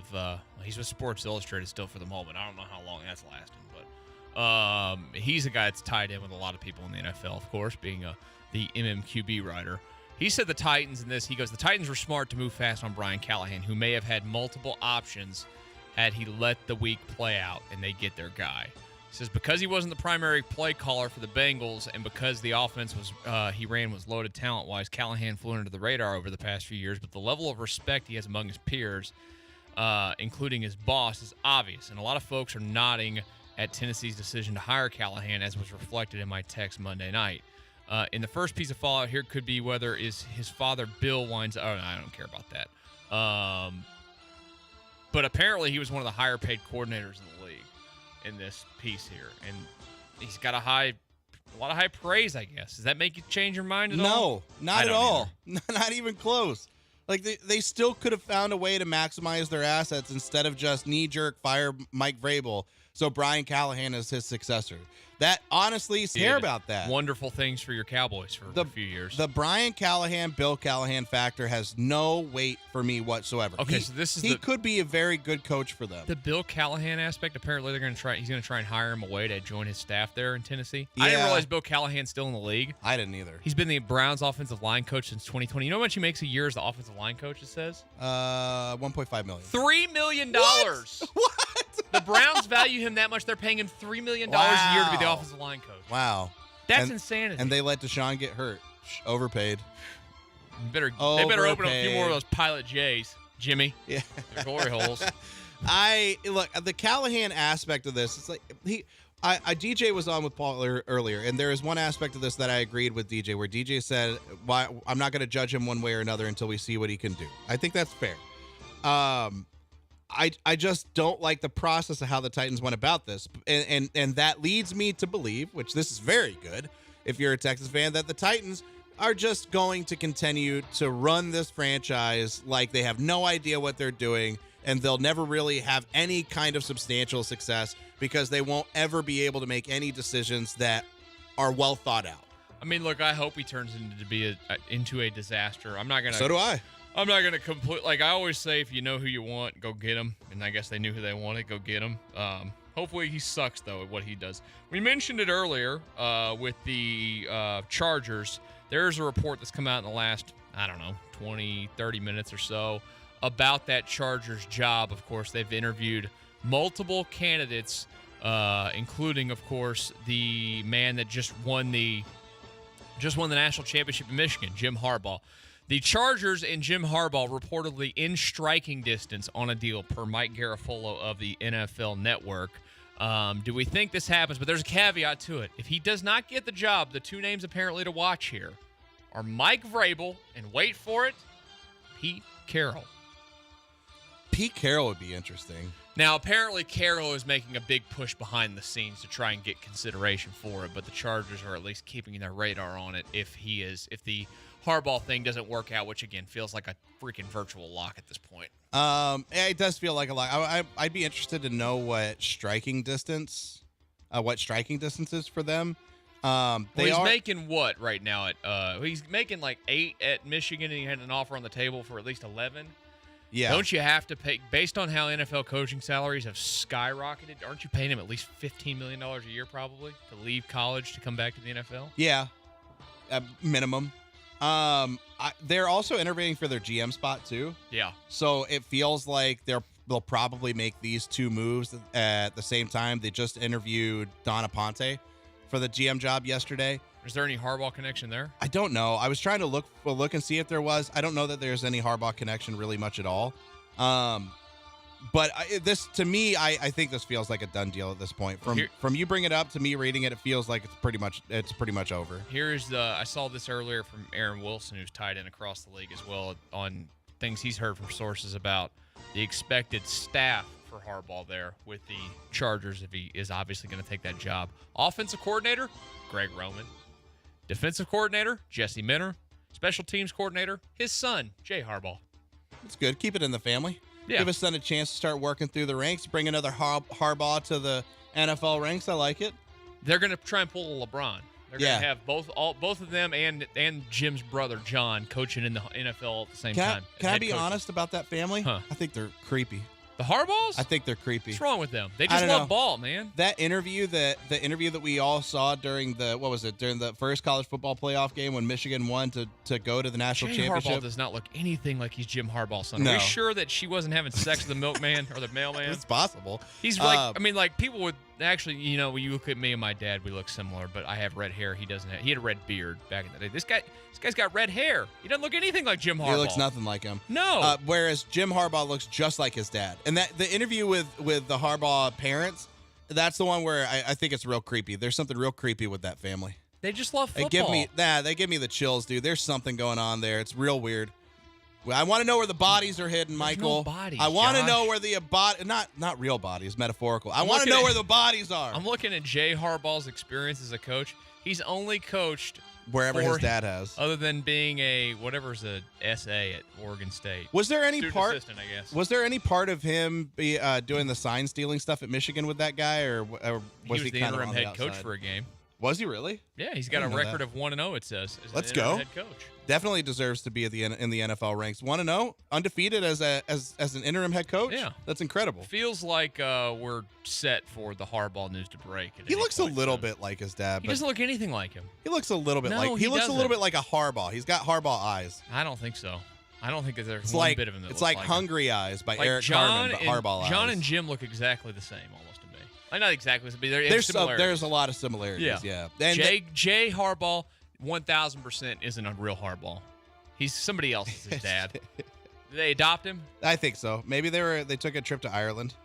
he's with Sports Illustrated still for the moment. I don't know how long that's lasting, but he's a guy that's tied in with a lot of people in the NFL, of course, being the MMQB writer. He said the Titans he goes, the Titans were smart to move fast on Brian Callahan, who may have had multiple options had he let the week play out and they get their guy. says because he wasn't the primary play caller for the Bengals and because the offense he ran was loaded talent-wise, Callahan flew under the radar over the past few years, but the level of respect he has among his peers, including his boss, is obvious, and a lot of folks are nodding at Tennessee's decision to hire Callahan, as was reflected in my text Monday night. In the first piece of fallout here could be whether is his father Bill winds. Oh, no, I don't care about that. But apparently he was one of the higher paid coordinators in the league in this piece here, and he's got a lot of high praise, I guess. Does that make you change your mind at all? No, not at all. Not even close. Like they still could have found a way to maximize their assets instead of just knee-jerk fire Mike Vrabel so Brian Callahan is his successor. That honestly, care about that. Wonderful things for your Cowboys for a few years. The Brian Callahan, Bill Callahan factor has no weight for me whatsoever. Okay, so he could be a very good coach for them. The Bill Callahan aspect, apparently he's going to try and hire him away to join his staff there in Tennessee. Yeah. I didn't realize Bill Callahan's still in the league. I didn't either. He's been the Browns offensive line coach since 2020. You know how much he makes a year as the offensive line coach, it says? $1.5 million. $3 million. What? The Browns value him that much. They're paying him $3 million a year to be the offensive line coach. Wow. That's insanity. And they let Deshaun get hurt. Overpaid. They better open up a few more of those Pilot J's, Jimmy. Yeah. They're glory holes. Look, the Callahan aspect of this, it's like DJ was on with Paul earlier, and there is one aspect of this that I agreed with DJ, where DJ said, I'm not going to judge him one way or another until we see what he can do. I think that's fair. I just don't like the process of how the Titans went about this. And that leads me to believe, which this is very good, if you're a Texans fan, that the Titans are just going to continue to run this franchise like they have no idea what they're doing, and they'll never really have any kind of substantial success because they won't ever be able to make any decisions that are well thought out. I mean, look, I hope he turns into a disaster. I'm not going to. So do I. I'm not going to like I always say, if you know who you want, go get him. And I guess they knew who they wanted. Go get him. Hopefully he sucks, though, at what he does. We mentioned it earlier with the Chargers. There's a report that's come out in the last, 20, 30 minutes or so about that Chargers job. Of course, they've interviewed multiple candidates, including, of course, the man that just won the national championship in Michigan, Jim Harbaugh. The Chargers and Jim Harbaugh reportedly in striking distance on a deal, per Mike Garafolo of the NFL Network. Do we think this happens? But there's a caveat to it. If he does not get the job, the two names apparently to watch here are Mike Vrabel and, wait for it, Pete Carroll. Pete Carroll would be interesting. Now, apparently Carroll is making a big push behind the scenes to try and get consideration for it, but the Chargers are at least keeping their radar on it if the Harbaugh thing doesn't work out, which again feels like a freaking virtual lock at this point. It does feel like a lock. I'd be interested to know what striking distance is for them. He's making what right now at he's making like 8 at Michigan, and he had an offer on the table for at least 11. Yeah. Don't you have to pay, based on how NFL coaching salaries have skyrocketed, aren't you paying him at least $15 million a year probably to leave college to come back to the NFL? Yeah. Minimum. They're also interviewing for their GM spot too. Yeah. So it feels like they'll probably make these two moves at the same time. They just interviewed Donna Ponte for the GM job yesterday. Is there any Harbaugh connection there? I don't know. I was trying to look and see if there was. I don't know that there's any Harbaugh connection really much at all. But this, to me, I think this feels like a done deal at this point. From you bring it up to me reading it, it feels like it's pretty much over. Here's I saw this earlier from Aaron Wilson, who's tied in across the league as well, on things he's heard from sources about the expected staff for Harbaugh there with the Chargers if he is obviously going to take that job. Offensive coordinator, Greg Roman. Defensive coordinator, Jesse Minter. Special teams coordinator, his son, Jay Harbaugh. It's good. Keep it in the family. Yeah. Give his son a chance to start working through the ranks. Bring another Harbaugh to the NFL ranks. I like it. They're going to try and pull a LeBron. They're going to have both of them and Jim's brother, John, coaching in the NFL at the same time. Can I be honest about that family? Huh. I think they're creepy. The Harbaughs? I think they're creepy. What's wrong with them? They just love ball, man. That interview, the interview that we all saw during the first college football playoff game when Michigan won to go to the national championship. Harbaugh does not look anything like he's Jim Harbaugh's son. No. Are we sure that she wasn't having sex with the milkman or the mailman? It's possible. He's like, people would actually, you know, when you look at me and my dad, we look similar, but I have red hair. He doesn't have. He had a red beard back in the day. This guy's got red hair. He doesn't look anything like Jim Harbaugh. He looks nothing like him. No. Whereas Jim Harbaugh looks just like his dad. And that the interview with the Harbaugh parents, that's the one where I think it's real creepy. There's something real creepy with that family. They just love football. They give me the chills, dude. There's something going on there. It's real weird. I want to know where the bodies are hidden, Michael. No bodies, I want to Josh. know where the not real bodies, metaphorical. I want to know where the bodies are. I'm looking at Jay Harbaugh's experience as a coach. He's only coached wherever his dad has, other than being a SA at Oregon State. Was there any Student part? assistant, I guess. Was there any part of him doing the sign stealing stuff at Michigan with that guy, or was he was the kind of interim on the head coach outside? for a game? Was he really? Yeah, he's got a record of 1-0. It says. As Let's an interim go. Head coach. Definitely deserves to be in the NFL ranks. 1-0, undefeated as an interim head coach. Yeah, that's incredible. Feels like we're set for the Harbaugh news to break. He looks a little bit like his dad. He doesn't look anything like him. He looks a little bit like he looks a little bit like a Harbaugh. He's got Harbaugh eyes. I don't think so. I don't think that there's It's one like bit of him that it's looks like him. Hungry Eyes by Like Eric John Carmen, but and, Harbaugh eyes. John and Jim look exactly the same almost to me. Like, not exactly, but There's a lot of similarities. Yeah. And Jay Harbaugh, 1,000% isn't a real Harbaugh. He's somebody else's his dad. Did they adopt him? I think so. Maybe they took a trip to Ireland.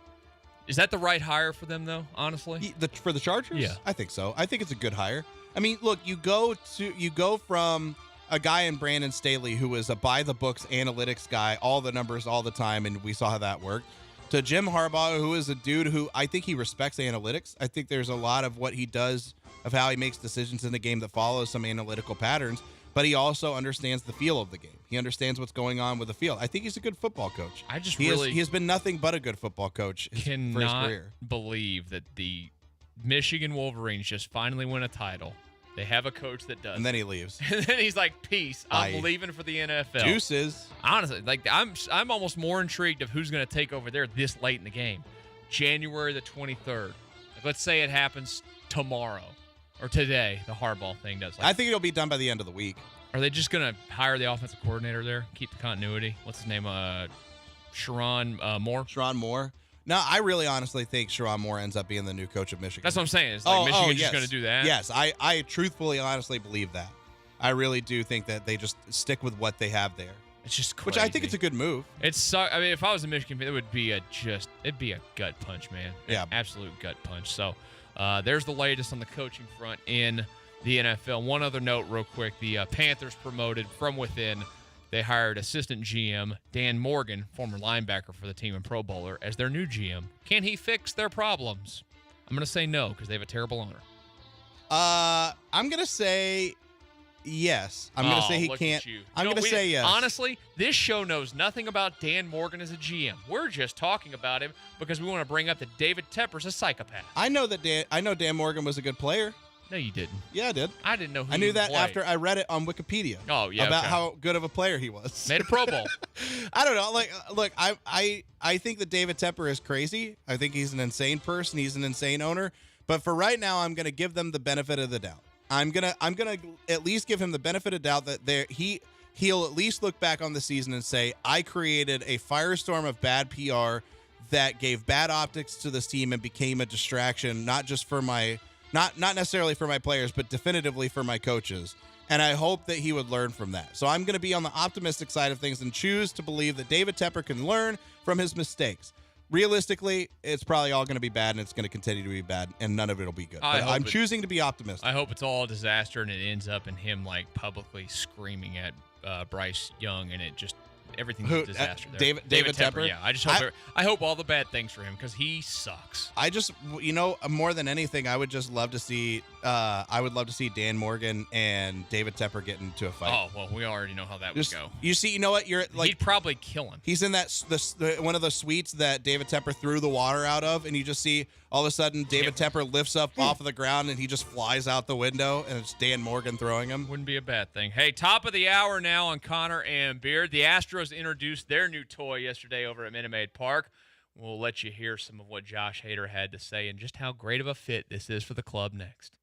Is that the right hire for them, though? Honestly, For the Chargers? Yeah. I think so. I think it's a good hire. I mean, look, you go from a guy in Brandon Staley who was a by the books analytics guy, all the numbers all the time, and we saw how that worked, to Jim Harbaugh, who is a dude who I think he respects analytics. I think there's a lot of what he does, of how he makes decisions in the game that follows some analytical patterns, but he also understands the feel of the game. He understands what's going on with the field. I think he's a good football coach. He has been nothing but a good football coach for his cannot career. believe that the Michigan Wolverines just finally win a title. They have a coach that does. And then he leaves. And then he's like, peace, I'm Bye. leaving for the NFL. Deuces. Honestly, like I'm almost more intrigued of who's going to take over there this late in the game. January the 23rd. Like, let's say it happens tomorrow or today, the Harbaugh thing does. Like, I think it'll be done by the end of the week. Are they just going to hire the offensive coordinator there, keep the continuity? What's his name? Sharon Moore? Sharon Moore. No, I really honestly think Sharon Moore ends up being the new coach of Michigan. That's what I'm saying. It's like Michigan's just going to do that? Yes, I truthfully, honestly believe that. I really do think that they just stick with what they have there. It's just crazy. Which I think it's a good move. I mean, if I was a Michigan fan, it would be it'd be a gut punch, man. Yeah. An absolute gut punch. So there's the latest on the coaching front in the NFL. One other note real quick. The Panthers promoted from within. They hired assistant GM Dan Morgan, former linebacker for the team and Pro Bowler, as their new GM. Can he fix their problems? I'm going to say no because they have a terrible owner. I'm going to say yes. I'm going to say he look can't. at you. I'm going to say yes. Honestly, this show knows nothing about Dan Morgan as a GM. We're just talking about him because we want to bring up that David Tepper's a psychopath. I know Dan Morgan was a good player. No, you didn't. Yeah, I did. I didn't know who I knew you that played. after I read it on Wikipedia. Oh, yeah. About okay. how good of a player he was. Made a Pro Bowl. I don't know. Like, look, I think that David Tepper is crazy. I think he's an insane person. He's an insane owner. But for right now, I'm going to give them the benefit of the doubt. I'm gonna at least give him the benefit of doubt that he'll at least look back on the season and say, I created a firestorm of bad PR that gave bad optics to this team and became a distraction, not just for not necessarily for my players, but definitively for my coaches. And I hope that he would learn from that. So I'm going to be on the optimistic side of things and choose to believe that David Tepper can learn from his mistakes. Realistically, it's probably all going to be bad, and it's going to continue to be bad, and none of it will be good. But I'm choosing to be optimistic. I hope it's all a disaster, and it ends up in him like publicly screaming at Bryce Young, and it just everything's a disaster. There. David Tepper? Yeah, I hope all the bad things for him because he sucks. I just, more than anything, I would just love to see. I would love to see Dan Morgan and David Tepper get into a fight. Oh well, we already know how that would go. You see, you know what? You're like he'd probably kill him. He's in one of the suites that David Tepper threw the water out of, and you just see all of a sudden David Tepper lifts up off of the ground and he just flies out the window, and it's Dan Morgan throwing him. Wouldn't be a bad thing. Hey, top of the hour now on Connor and Beard. The Astros introduced their new toy yesterday over at Minute Maid Park. We'll let you hear some of what Josh Hader had to say and just how great of a fit this is for the club next.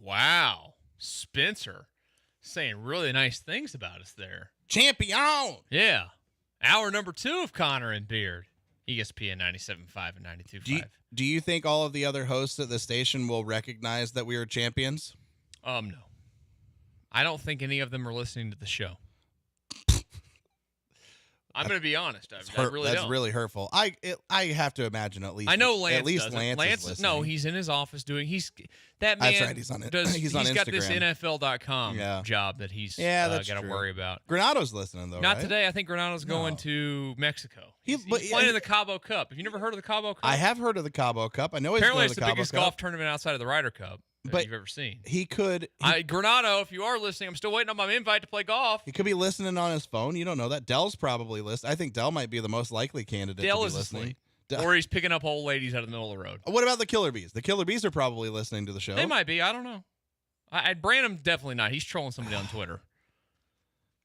Wow. Spencer saying really nice things about us there. Champion! Yeah. Hour number 2 of Connor and Beard. ESPN 97.5 and 92.5. Do you think all of the other hosts at the station will recognize that we are champions? No. I don't think any of them are listening to the show. I'm going to be honest. I really That's don't. really hurtful. I have to imagine at least. I know Lance. At least doesn't. Lance is listening. No, he's in his office doing. That man. That's right. He's on it. He's on got this Instagram. NFL.com job that he's that's got to true. worry about. Granado's listening though. Not right? today. I think Granado's going to Mexico. He's but- playing in the Cabo Cup. Have you never heard of the Cabo Cup? I have heard of the Cabo Cup. I know he's Apparently going it's to the the Cabo biggest Cup. golf tournament outside of the Ryder Cup that you've ever seen. He could. Granado, if you are listening, I'm still waiting on my invite to play golf. He could be listening on his phone. You don't know that. Dell's probably listening. I think Dell might be the most likely candidate Dell to be is listening. asleep. Or he's picking up old ladies out of the middle of the road. What about the Killer Bees? The Killer Bees are probably listening to the show. They might be. I don't know. Branham definitely not. He's trolling somebody on Twitter.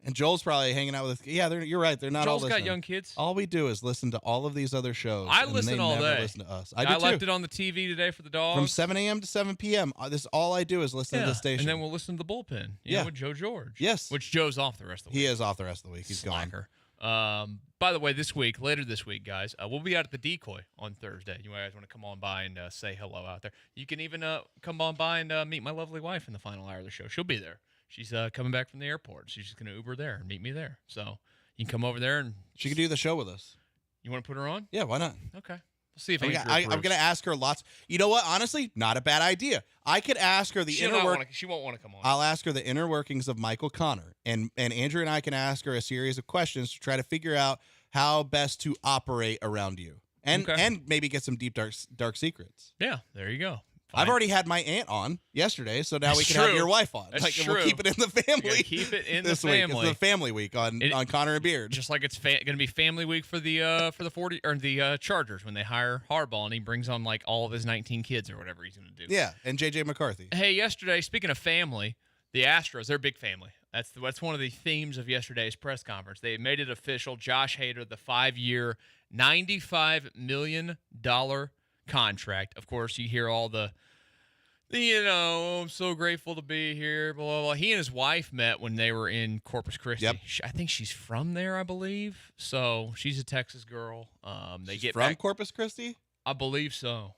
And Joel's probably hanging out with. Yeah, you're right. They're not Joel's all got listening. young kids. All we do is listen to all of these other shows. I and listen they all never day. Listen to us. I do left too. it on the TV today for the dogs. From 7 a.m. to 7 p.m. This all I do is listen to the station. And then we'll listen to the bullpen. You know, with Joe George. Yes. Which Joe's off the rest of the week. He is off the rest of the week. He's Slacker. By the way, later this week, guys, we'll be out at the Decoy on Thursday. You guys want to come on by and say hello out there. You can even come on by and meet my lovely wife in the final hour of the show. She'll be there. She's coming back from the airport. She's just going to Uber there and meet me there. So you can come over there and she could do the show with us. You want to put her on? Yeah, why not? Okay. We'll see if I'm Andrew going to ask her lots. You know what? Honestly, not a bad idea. I could ask her the she inner work. She won't want to come on. I'll ask her the inner workings of Michael Connor, and Andrew and I can ask her a series of questions to try to figure out how best to operate around you, and maybe get some deep dark secrets. Yeah, there you go. I've already had my aunt on yesterday, so now we can true. have your wife on. That's true. We'll keep it in the family. Keep it in this the family. Week. It's the family week on Connor and Beard. Just like it's going to be family week for the 40 or the Chargers when they hire Harbaugh and he brings on like all of his 19 kids or whatever he's going to do. Yeah, and JJ McCarthy. Hey, yesterday, speaking of family, the Astros, they're a big family. That's one of the themes of yesterday's press conference. They made it official. Josh Hader, the 5-year, $95 million contract. Of course, you hear all the I'm so grateful to be here, blah, blah, blah. He and his wife met when they were in Corpus Christi. Yep. I think she's from there, I believe. So she's a Texas girl. They get from back, Corpus Christi? I believe so.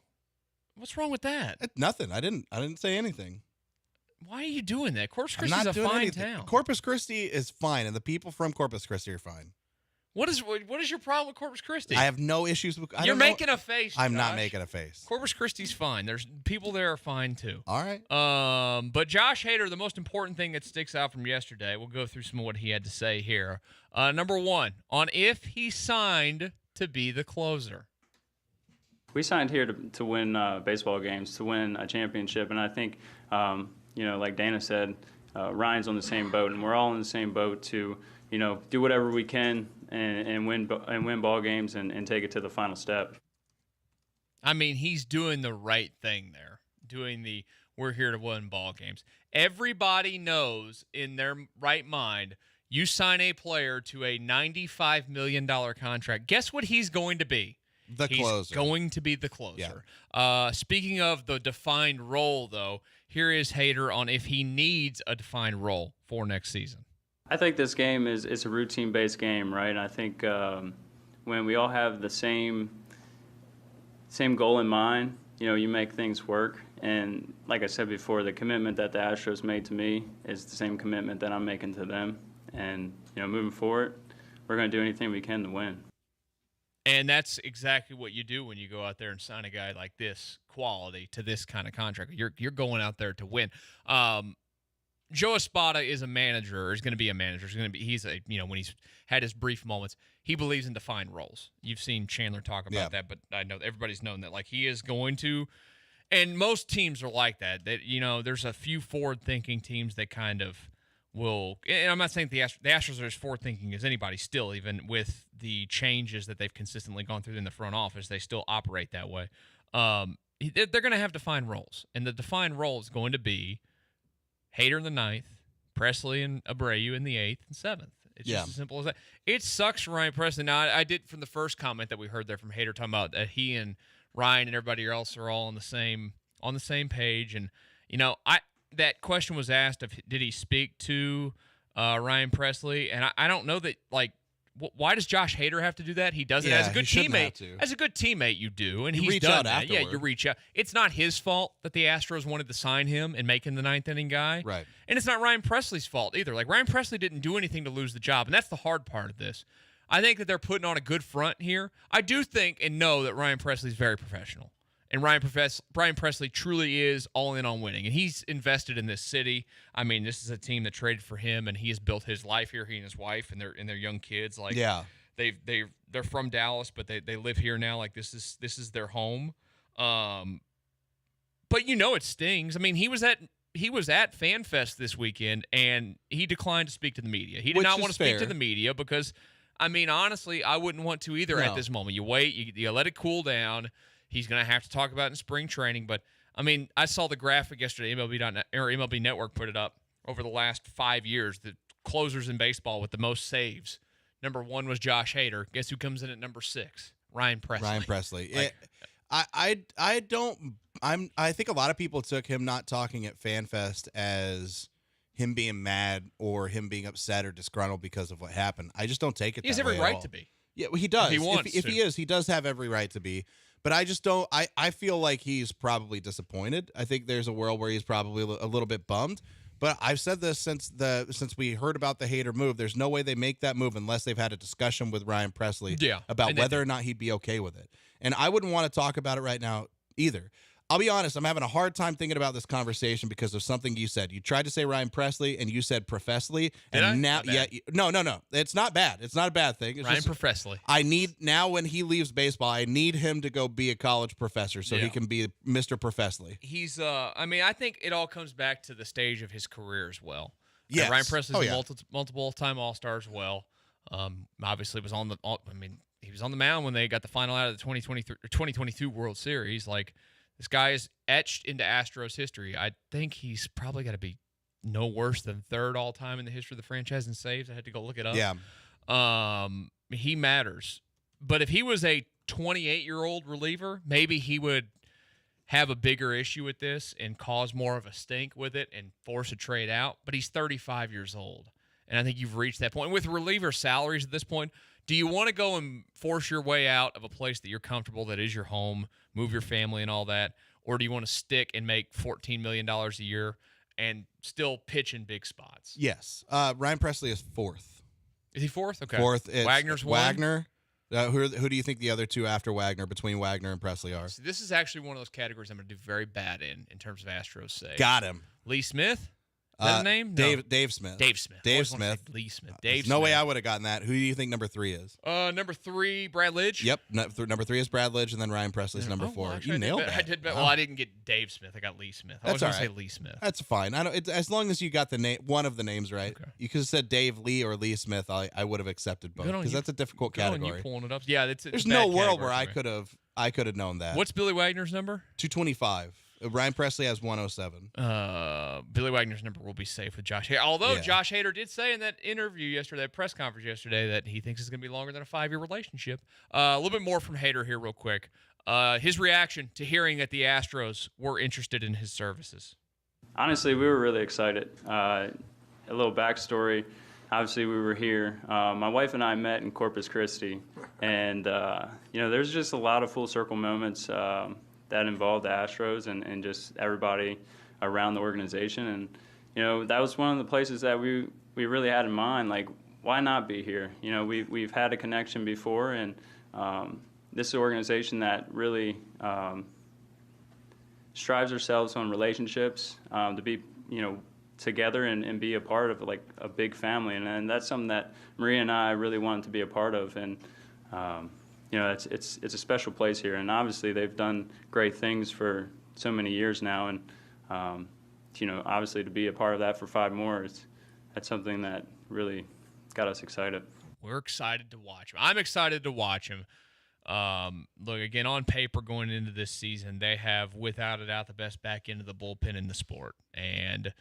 What's wrong with that? Nothing. I didn't say anything. Why are you doing that? Corpus I'm Christi's not a doing fine anything. town. Corpus Christi is fine, and the people from Corpus Christi are fine. What is your problem with Corpus Christi? I have no issues with. You're making a face. I'm not Josh. making a face. Corpus Christi's fine. There's people there are fine too. All right. But Josh Hader, the most important thing that sticks out from yesterday, we'll go through some of what he had to say here. Number one, on if he signed to be the closer. We signed here to win baseball games, to win a championship, and I think, like Dana said, Ryan's on the same boat, and we're all in the same boat to, do whatever we can and win ball games and take it to the final step. I mean, he's doing the right thing there, we're here to win ball games. Everybody knows in their right mind, you sign a player to a $95 million contract. Guess what he's going to be? He's closer. Going to be the closer. Yeah. Speaking of the defined role, though, here is Hader on if he needs a defined role for next season. I think this game is a routine-based game, right? And I think when we all have the same goal in mind, you make things work. And like I said before, the commitment that the Astros made to me is the same commitment that I'm making to them. And, moving forward, we're going to do anything we can to win. And that's exactly what you do when you go out there and sign a guy like this quality to this kind of contract. You're going out there to win. Joe Espada is a manager, or is going to be a manager. When he's had his brief moments, he believes in defined roles. You've seen Chandler talk about that, but I know everybody's known that. Like, he is going to, and most teams are like that. That there's a few forward-thinking teams that kind of will, and I'm not saying the Astros are as forward-thinking as anybody still, even with the changes that they've consistently gone through in the front office, they still operate that way. They're going to have defined roles, and the defined role is going to be Hader in the 9th, Presley and Abreu in the 8th and 7th. It's just as simple as that. It sucks for Ryan Presley. Now, I did from the first comment that we heard there from Hader talking about that he and Ryan and everybody else are all on the same page. And, that question was asked of did he speak to Ryan Presley, and I don't know that, like, why does Josh Hader have to do that? He does it as a good teammate. As a good teammate, you do, and You he's reach done out that. Yeah, afterward. you reach out. It's not his fault that the Astros wanted to sign him and make him the ninth inning guy. Right. And it's not Ryan Presley's fault either. Like, Ryan Presley didn't do anything to lose the job, and that's the hard part of this. I think that they're putting on a good front here. I do think and know that Ryan Presley's very professional. And Ryan Presley truly is all in on winning, and he's invested in this city. I mean, this is a team that traded for him, and he has built his life here. He and his wife and their young kids. Like, Yeah. they're from Dallas, but they live here now. Like, this is their home. But it stings. I mean, he was at FanFest this weekend, and he declined to speak to the media. He did not want to speak to the media because, I mean, honestly, I wouldn't want to either at this moment. You wait, you let it cool down. He's going to have to talk about it in spring training. But, I mean, I saw the graphic yesterday. MLB Network put it up over the last 5 years. The closers in baseball with the most saves. Number 1 was Josh Hader. Guess who comes in at number 6? Ryan Presley. Like, I think a lot of people took him not talking at FanFest as him being mad or him being upset or disgruntled because of what happened. I just don't take it. He has that every way right at all. to be. Yeah, well, he does. If he wants if to. he does have every right to be. But I just don't. I feel like he's probably disappointed. I think there's a world where he's probably a little bit bummed. But I've said this since we heard about the Hader move. There's no way they make that move unless they've had a discussion with Ryan Presley about whether or not he'd be okay with it. And I wouldn't want to talk about it right now either. I'll be honest, I'm having a hard time thinking about this conversation because of something you said. You tried to say Ryan Presley, and you said Professly. And now, no. It's not bad. It's not a bad thing. It's Ryan Professly. I need, now when he leaves baseball, I need him to go be a college professor so he can be Mr. Professly. He's, I think it all comes back to the stage of his career as well. Yes. Ryan Presley's a multiple-time All-Star as well. Obviously was he was on the mound when they got the final out of the 2022 World Series. Like, this guy is etched into Astros history. I think he's probably got to be no worse than 3rd all-time in the history of the franchise in saves. I had to go look it up. Yeah. He matters. But if he was a 28-year-old reliever, maybe he would have a bigger issue with this and cause more of a stink with it and force a trade out. But he's 35 years old, and I think you've reached that point. With reliever salaries at this point, do you want to go and force your way out of a place that you're comfortable, that is your home, move your family and all that, or do you want to stick and make $14 million a year and still pitch in big spots? Yes. Ryan Presley is 4th. Is he 4th? Okay. 4th. Wagner's Wagner. Who do you think the other two after Wagner, between Wagner and Presley, are? So this is actually one of those categories I'm going to do very bad in terms of Astros say. Got him. Lee Smith? Is that his name? Dave Smith. Dave Smith. Dave Smith. Lee Smith. There's no way I would have gotten that. Who do you think number 3 is? Number 3, Brad Lidge. Yep. Number 3 is Brad Lidge, and then Ryan Presley's number 4. Actually, you nailed that. I did. Well, I didn't get Dave Smith. I got Lee Smith. I was That's going all to say Lee Smith. That's fine. I don't. As long as you got the name, one of the names right. Okay. You could have said Dave Lee or Lee Smith. I would have accepted both because that's a difficult Good on category. you pulling it up. Yeah, There's no world where I could have known that. What's Billy Wagner's number? 225. Ryan Presley has 107. Billy Wagner's number will be safe with Josh Hader. Although Josh Hader did say in that interview yesterday, that press conference yesterday, that he thinks it's going to be longer than a 5-year relationship. A little bit more from Hader here real quick. His reaction to hearing that the Astros were interested in his services. Honestly, we were really excited. A little backstory. Obviously, we were here. My wife and I met in Corpus Christi. And, there's just a lot of full circle moments that involved the Astros and just everybody around the organization. And, that was one of the places that we really had in mind, like, why not be here? We've had a connection before, and this is an organization that really strives ourselves on relationships, to be, together and be a part of, like, a big family. And that's something that Maria and I really wanted to be a part of. And, it's a special place here, and obviously they've done great things for so many years now, and obviously to be a part of that for 5 more, that's something that really got us excited. We're excited to watch him. I'm excited to watch him. Look, again, on paper going into this season, they have, without a doubt, the best back end of the bullpen in the sport. And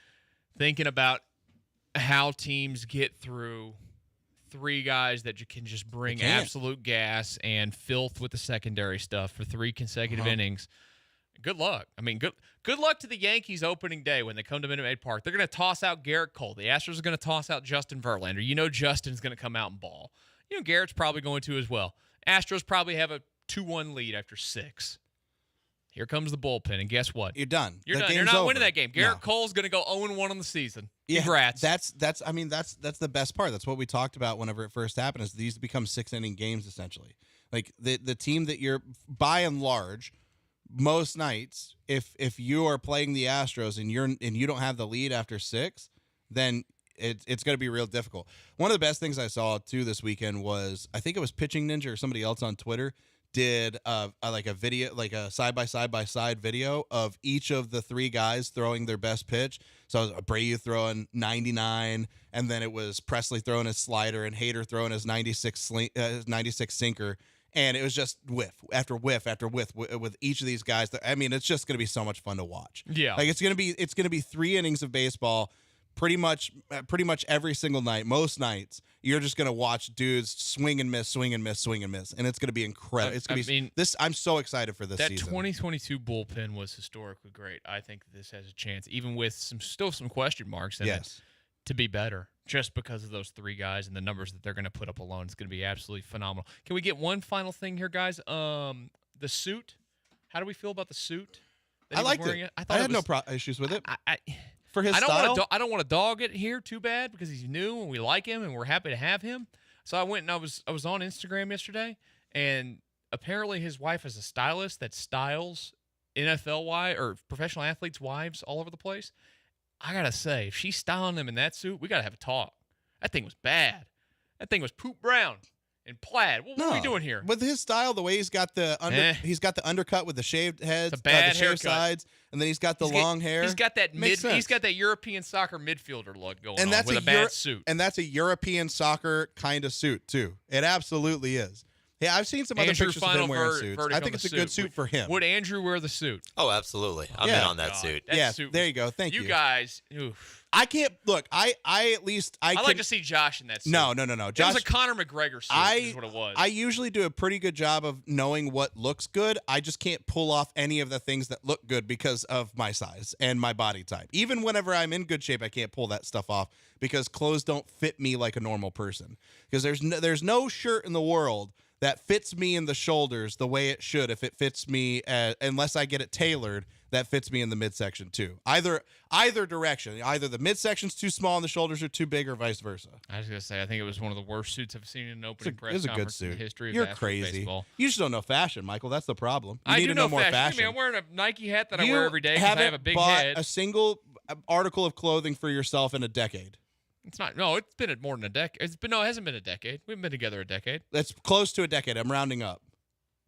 thinking about how teams get through 3 guys that you can just bring absolute gas and filth with the secondary stuff for 3 consecutive innings, Good luck. I mean, good luck to the Yankees opening day when they come to Minute Maid Park. They're going to toss out Garrett Cole. The Astros are going to toss out Justin Verlander. You know Justin's going to come out and ball. You know Garrett's probably going to as well. Astros probably have a 2-1 lead after 6. Here comes the bullpen, and guess what? You're done. You're The done. You're game's not over. winning that game. Garrett No. Cole's going to go 0-1 on the season. Yeah, Congrats. That's the best part. That's what we talked about whenever it first happened. Is these become 6-inning games essentially? Like the team that you're by and large, most nights, if you are playing the Astros and you don't have the lead after 6, then it's going to be real difficult. One of the best things I saw too this weekend was, I think it was Pitching Ninja or somebody else on Twitter did like a video, like a side by side video of each of the 3 guys throwing their best pitch. So it was Abreu throwing 99, and then it was Presley throwing his slider and Hader throwing his 96 sinker. And it was just whiff after whiff after whiff with each of these guys. I mean, it's just going to be so much fun to watch. Yeah, like it's going to be 3 innings of baseball, pretty much every single night. Most nights, you're just going to watch dudes swing and miss, swing and miss, swing and miss, and it's going to be incredible. It's going to be this. I'm so excited for this that season. 2022 bullpen was historically great. I think this has a chance, even with still some question marks in it, to be better. Just because of those 3 guys and the numbers that they're going to put up alone, it's going to be absolutely phenomenal. Can we get one final thing here, guys? The suit. How do we feel about the suit? I liked it. I had no issues with it. For his style, I don't want to dog it here too bad because he's new and we like him and we're happy to have him. So I went and I was on Instagram yesterday, and apparently his wife is a stylist that styles or professional athletes' wives all over the place. I gotta say, if she's styling them in that suit, we gotta have a talk. That thing was bad. That thing was poop brown and plaid. What are we doing here? With his style, the way he's got the undercut with the shaved heads, it's a bad the haircut. shaved sides, and then he's got the long hair. He's got that Makes sense. He's got that European soccer midfielder look going and on that's with a bad suit. And that's a European soccer kind of suit too. It absolutely is. Yeah, I've seen some other pictures of him wearing suits. I think it's a good suit for him. Would Andrew wear the suit? Oh, absolutely. I'm in on that suit. That suit there you go. Thank you. You guys, oof. I can't look. I like to see Josh in that suit. No. Josh, Josh, it was a Conor McGregor suit. Is what it was. I usually do a pretty good job of knowing what looks good. I just can't pull off any of the things that look good because of my size and my body type. Even whenever I'm in good shape, I can't pull that stuff off because clothes don't fit me like a normal person. Because there's no shirt in the world that fits me in the shoulders the way it should if it fits me, unless I get it tailored, that fits me in the midsection too. Either direction. Either the midsection's too small and the shoulders are too big or vice versa. I was going to say, I think it was one of the worst suits I've seen in an opening press It's a good conference suit. in the history of You're Astros crazy. baseball. You just don't know fashion, Michael. That's the problem. You I need do to know more fashion. I mean, I'm wearing a Nike hat that I wear every day because I have a big bought head. a single article of clothing for yourself in a decade. It's not. No, it's been more than a decade. It hasn't been a decade. We've been together a decade. That's close to a decade. I'm rounding up.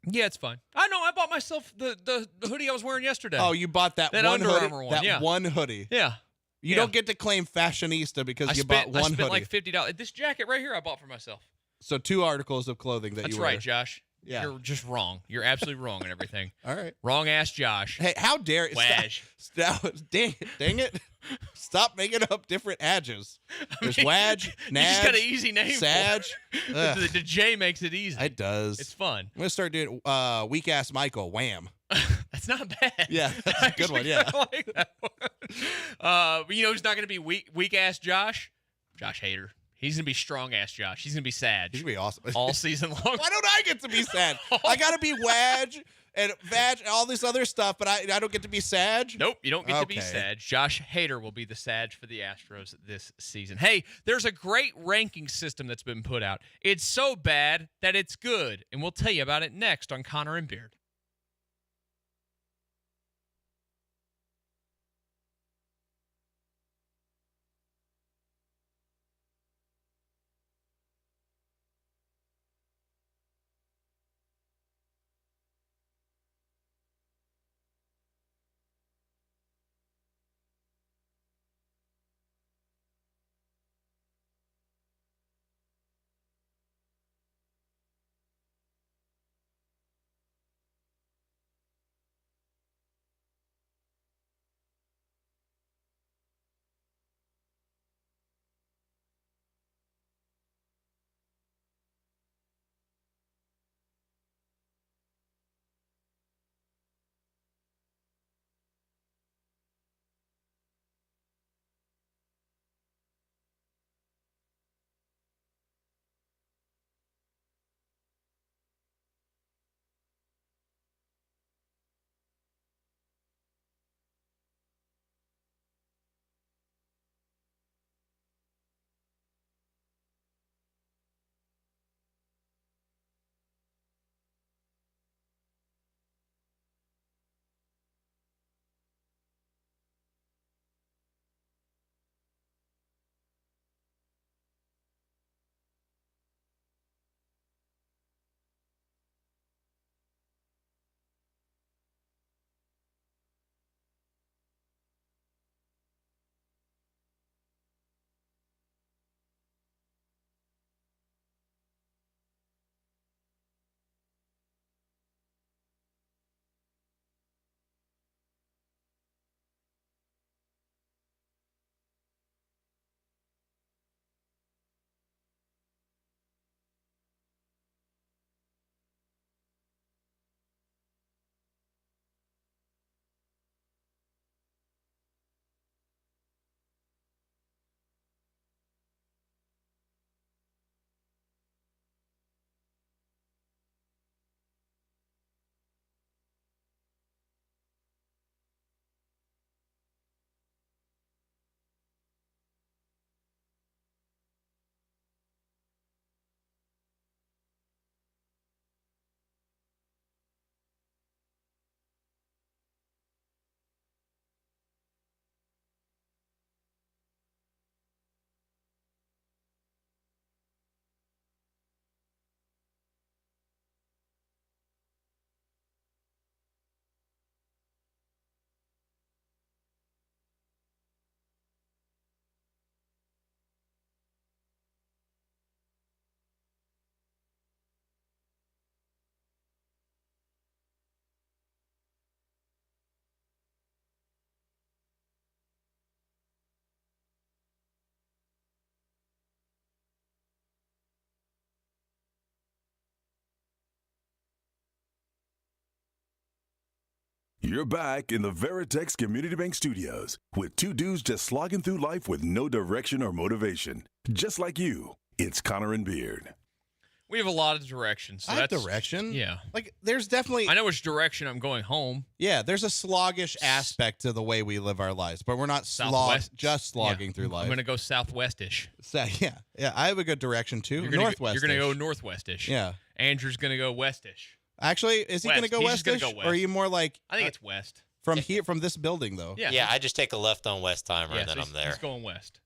Yeah, it's fine. I know. I bought myself the hoodie I was wearing yesterday. Oh, you bought that one Under hoodie? Armour one. That one hoodie. Yeah. You don't get to claim fashionista because you bought one hoodie. I spent like $50. This jacket right here I bought for myself. So 2 articles of clothing that That's you wear. right, Josh. Yeah. You're just wrong. You're absolutely wrong on everything. All right. Wrong ass Josh. Hey, how dare Waj. Dang it. Stop making up different adjectives. There's Waj, Nadge, You just got an easy name Sag. for it. The J makes it easy. It does. It's fun. I'm going to start doing weak ass Michael. Wham. That's not bad. Yeah, that's a good one. Yeah. I like that one. But you know who's not going to be weak ass Josh? Josh Hader. He's going to be strong ass Josh. He's going to be Sag. He's going to be awesome. All season long. Why don't I get to be Sag? I got to be Waj and Vag and all this other stuff, but I don't get to be Sag? Nope, you don't get to be Sag. Josh Hader will be the Sag for the Astros this season. Hey, there's a great ranking system that's been put out. It's so bad that it's good, and we'll tell you about it next on Connor and Beard. You're back in the Veritex Community Bank Studios with two dudes just slogging through life with no direction or motivation. Just like you, it's Connor and Beard. We have a lot of directions. So I have that's direction. Yeah. Like, there's definitely. I know which direction I'm going home. Yeah, there's a sloggish aspect to the way we live our lives, but we're not just slogging through life. I'm going to go southwest-ish. So, yeah. I have a good direction too. Northwest-ish. You're going to go northwest-ish. Yeah. Andrew's going to go west-ish. Actually, is he going to go He's just west-ish? gonna go west. Or are you more like? I think it's west. From this building though. Yeah, I just take a left on West Timer and then so I'm there. He's going west.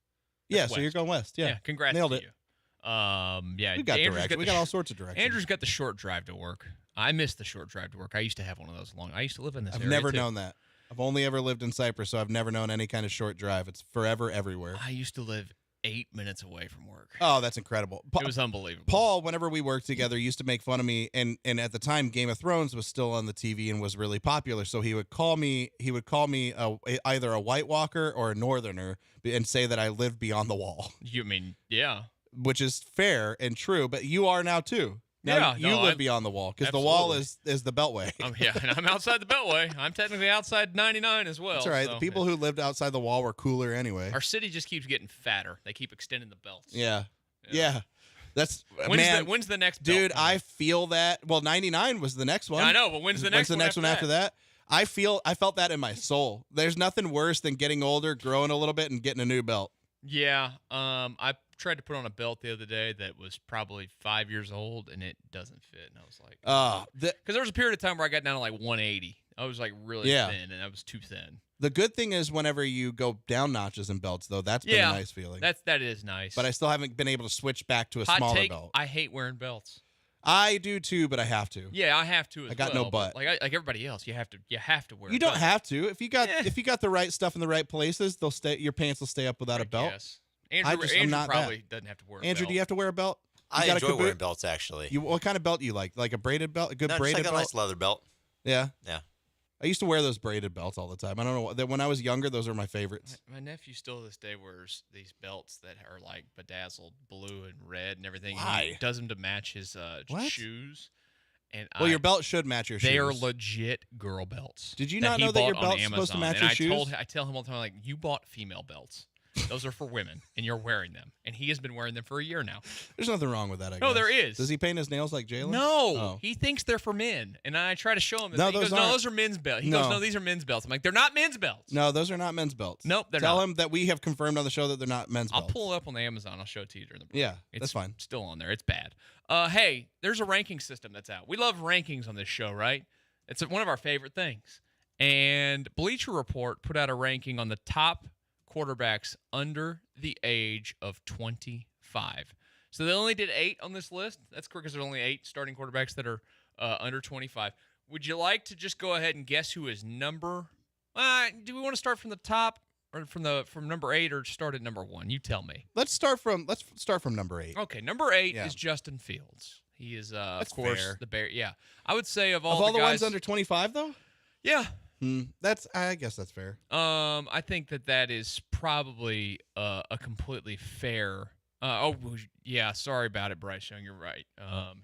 Yeah, so you're going west. Yeah. Congrats Nailed to it. you. Yeah, We got direction. We got all sorts of direction. Andrew's got the short drive to work. I miss the short drive to work. I used to have one of those long. I used to live in this area. I've never too. known that. I've only ever lived in Cyprus, so I've never known any kind of short drive. It's forever everywhere. I used to live 8 minutes away from work. Oh, that's incredible. It was unbelievable. Paul, whenever we worked together, used to make fun of me, and at the time, Game of Thrones was still on the TV and was really popular. So he would call me either a White Walker or a Northerner, and say that I lived beyond the wall. You mean, yeah, which is fair and true, but you are now too. Now you live beyond the wall because the wall is the Beltway. And I'm outside the Beltway. I'm technically outside 99 as well. That's all right. So. The people who lived outside the wall were cooler anyway. Our city just keeps getting fatter. They keep extending the belts. Yeah. That's when's the next belt? Dude, I feel that. Well, 99 was the next one. I know, but when's the next one after that? I felt that in my soul. There's nothing worse than getting older, growing a little bit, and getting a new belt. Yeah. I tried to put on a belt the other day that was probably 5 years old, and it doesn't fit. And I was like, because there was a period of time where I got down to like 180. I was like really thin, and I was too thin. The good thing is whenever you go down notches in belts, though, that's been a nice feeling. That is nice. But I still haven't been able to switch back to a Hot smaller take, belt. I hate wearing belts. I do too, but I have to. Yeah, I have to. I got no butt. Like everybody else, you have to wear. You don't have to. If you got the right stuff in the right places, they'll stay. Your pants will stay up without a belt. Yes. Andrew probably doesn't have to wear a Andrew, belt. do you have to wear a belt? I enjoy wearing belts, actually. What kind of belt do you like? Like a braided belt? A good braided belt? A nice leather belt. Yeah? Yeah. I used to wear those braided belts all the time. I don't know. When I was younger, those were my favorites. My nephew still to this day wears these belts that are like bedazzled blue and red and everything. Why? He does them to match his shoes. And your belt should match your shoes. They are legit girl belts. Did you not know that your belt's supposed to match your shoes? I tell him all the time, like, you bought female belts. Those are for women, and you're wearing them. And he has been wearing them for a year now. There's nothing wrong with that, I guess. No, there is. Does he paint his nails like Jalen? No. He thinks they're for men. And I try to show him. He goes, no, those are men's belts. He goes, no, these are men's belts. I'm like, they're not men's belts. No, those are not men's belts. Nope, they're Tell not. him that we have confirmed on the show that they're not men's belts. I'll pull it up on the Amazon. I'll show it to you during the break. Yeah, that's fine. Still on there. It's bad. Hey, there's a ranking system that's out. We love rankings on this show, right? It's one of our favorite things. And Bleacher Report put out a ranking on the top quarterbacks under the age of 25. So they only did 8 on this list. That's correct because there's only 8 starting quarterbacks that are under 25. Would you like to just go ahead and guess who is number? Do we want to start from the top or from number 8 or start at number 1? You tell me. Let's start from number 8. Okay, number 8 is Justin Fields. He is of course fair. the Bear. Yeah, I would say of all the guys, ones under 25 though. Yeah. I guess that's fair. I think that is probably a completely fair. Sorry about it, Bryce Young. You're right.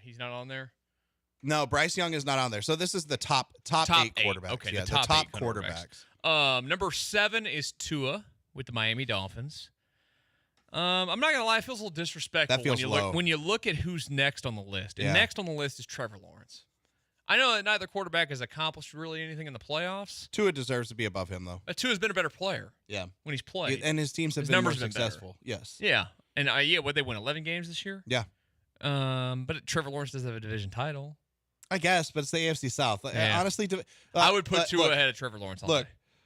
He's not on there. No, Bryce Young is not on there. So this is the top 8 quarterbacks. Okay, yeah, the top 8 quarterbacks. Number 7 is Tua with the Miami Dolphins. I'm not gonna lie, it feels a little disrespectful That feels low. when you look at who's next on the list. And Yeah. next on the list is Trevor Lawrence. I know that neither quarterback has accomplished really anything in the playoffs. Tua deserves to be above him, though. Tua's been a better player. Yeah. When he's played. And his teams have been more successful. Yes. Yeah. And what they win 11 games this year? Yeah. But Trevor Lawrence does have a division title. I guess, but it's the AFC South. Yeah. Honestly, I would put Tua ahead of Trevor Lawrence.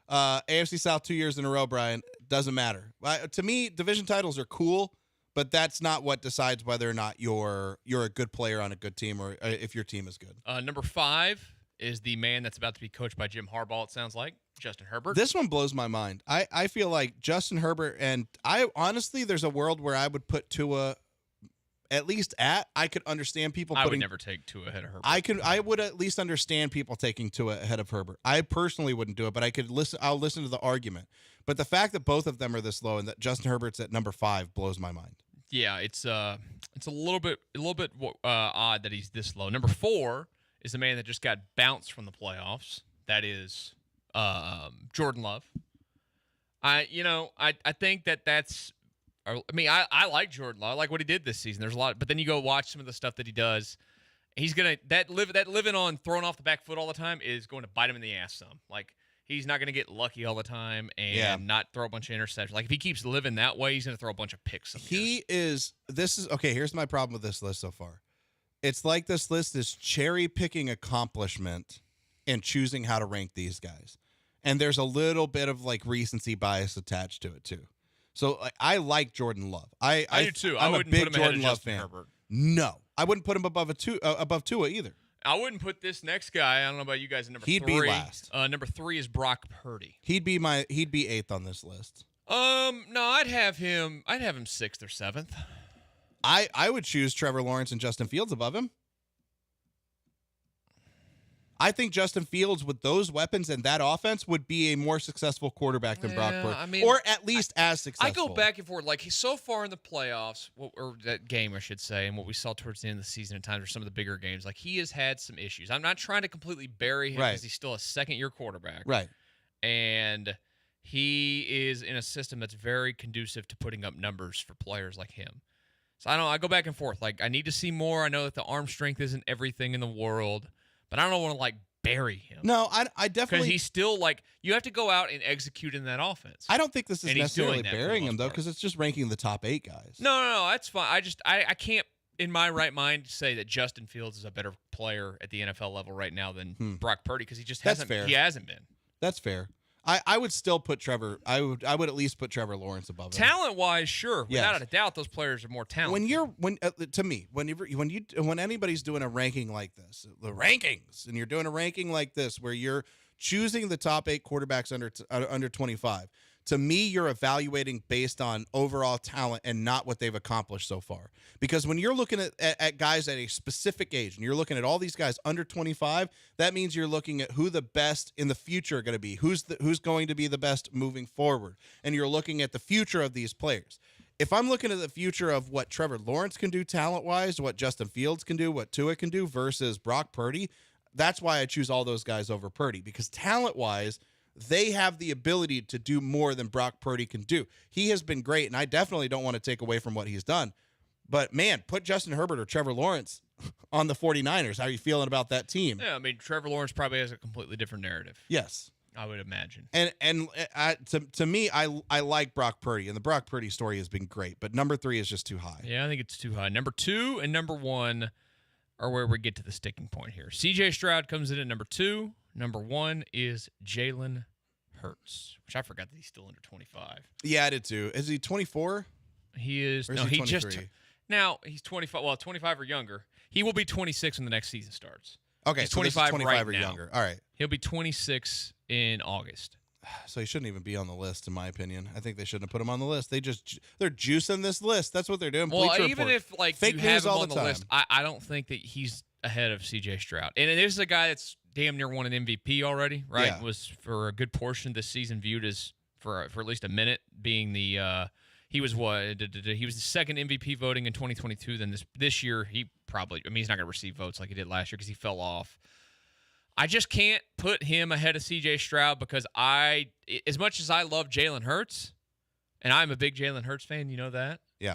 AFC South 2 years in a row, Brian, doesn't matter. To me, division titles are cool, but that's not what decides whether or not you're a good player on a good team or if your team is good. Number 5 is the man that's about to be coached by Jim Harbaugh, it sounds like, Justin Herbert. This one blows my mind. I feel like Justin Herbert, and honestly, there's a world where I would put Tua at least I could understand people I would never take Tua ahead of Herbert. I would at least understand people taking Tua ahead of Herbert. I personally wouldn't do it, but I'll listen to the argument. But the fact that both of them are this low and that Justin Herbert's at number 5 blows my mind. Yeah, it's a little bit odd that he's this low. Number 4 is the man that just got bounced from the playoffs. That is Jordan Love. I think that's. I mean, I like Jordan Love. I like what he did this season. There's a lot, but then you go watch some of the stuff that he does. He's gonna living on throwing off the back foot all the time is going to bite him in the ass some. Like he's not gonna get lucky all the time and not throw a bunch of interceptions. Like if he keeps living that way, he's gonna throw a bunch of picks. This is okay. Here's my problem with this list so far. It's like this list is cherry picking accomplishment and choosing how to rank these guys, and there's a little bit of like recency bias attached to it too. So I like Jordan Love. I do too. I'm wouldn't a big put him ahead Jordan of Love Justin fan. Herbert. No, I wouldn't put him above Tua either. I wouldn't put this next guy. I don't know about you guys. At number 3. He'd be last. Number 3 is Brock Purdy. He'd be 8th on this list. No, I'd have him 6th or 7th. I would choose Trevor Lawrence and Justin Fields above him. I think Justin Fields with those weapons and that offense would be a more successful quarterback than Brock Purdy. I mean, or at least as successful. I go back and forth. Like, he's so far in the playoffs, or that game, I should say, and what we saw towards the end of the season at times, or some of the bigger games, like, he has had some issues. I'm not trying to completely bury him because he's still a second-year quarterback. Right. And he is in a system that's very conducive to putting up numbers for players like him. So, I go back and forth. Like, I need to see more. I know that the arm strength isn't everything in the world, but I don't want to, like, bury him. No, I definitely... Because he's still, like, you have to go out and execute in that offense. I don't think this is And he's necessarily doing that for the burying him, most though, part. because it's just ranking the top 8 guys. No, that's fine. I can't, in my right mind, say that Justin Fields is a better player at the NFL level right now than Brock Purdy because he just hasn't. Fair. He hasn't been. That's fair. I would still put Trevor. I would at least put Trevor Lawrence above him. Talent wise, sure, Yes. without a doubt, those players are more talented. When anybody's doing a ranking like this, the rankings, and you're doing a ranking like this where you're choosing the top 8 quarterbacks under 25. To me, you're evaluating based on overall talent and not what they've accomplished so far. Because when you're looking at guys at a specific age, and you're looking at all these guys under 25, that means you're looking at who the best in the future are going to be, who's going to be the best moving forward, and you're looking at the future of these players. If I'm looking at the future of what Trevor Lawrence can do talent-wise, what Justin Fields can do, what Tua can do versus Brock Purdy, that's why I choose all those guys over Purdy, because talent-wise, they have the ability to do more than Brock Purdy can do. He has been great, and I definitely don't want to take away from what he's done. But, man, put Justin Herbert or Trevor Lawrence on the 49ers. How are you feeling about that team? Yeah, I mean, Trevor Lawrence probably has a completely different narrative. Yes. I would imagine. And to me, I like Brock Purdy, and the Brock Purdy story has been great, but number 3 is just too high. Yeah, I think it's too high. Number 2 and number 1 are where we get to the sticking point here. C.J. Stroud comes in at number 2. Number 1 is Jalen Hurts, which I forgot that he's still under 25. Yeah, I did too. Is he 24? He is. Or is No, he he just 23? now he's 25. Well, 25 or younger. He will be 26 when the next season starts. Okay, he's so this is 25, 25 right or now. younger. All right. He'll be 26 in August. So he shouldn't even be on the list, in my opinion. I think they shouldn't have put him on the list. They're juicing this list. That's what they're doing. Well, Bleacher even Report. if like Fake you news have him all on the the time. list, I don't think that he's ahead of C.J. Stroud. And this is a guy that's damn near won an MVP already, right? Yeah. Was for a good portion of this season viewed as for at least a minute being the he was the second MVP voting in 2022. Then this year he's not going to receive votes like he did last year because he fell off. I just can't put him ahead of C.J. Stroud because as much as I love Jalen Hurts, and I'm a big Jalen Hurts fan, you know that. Yeah.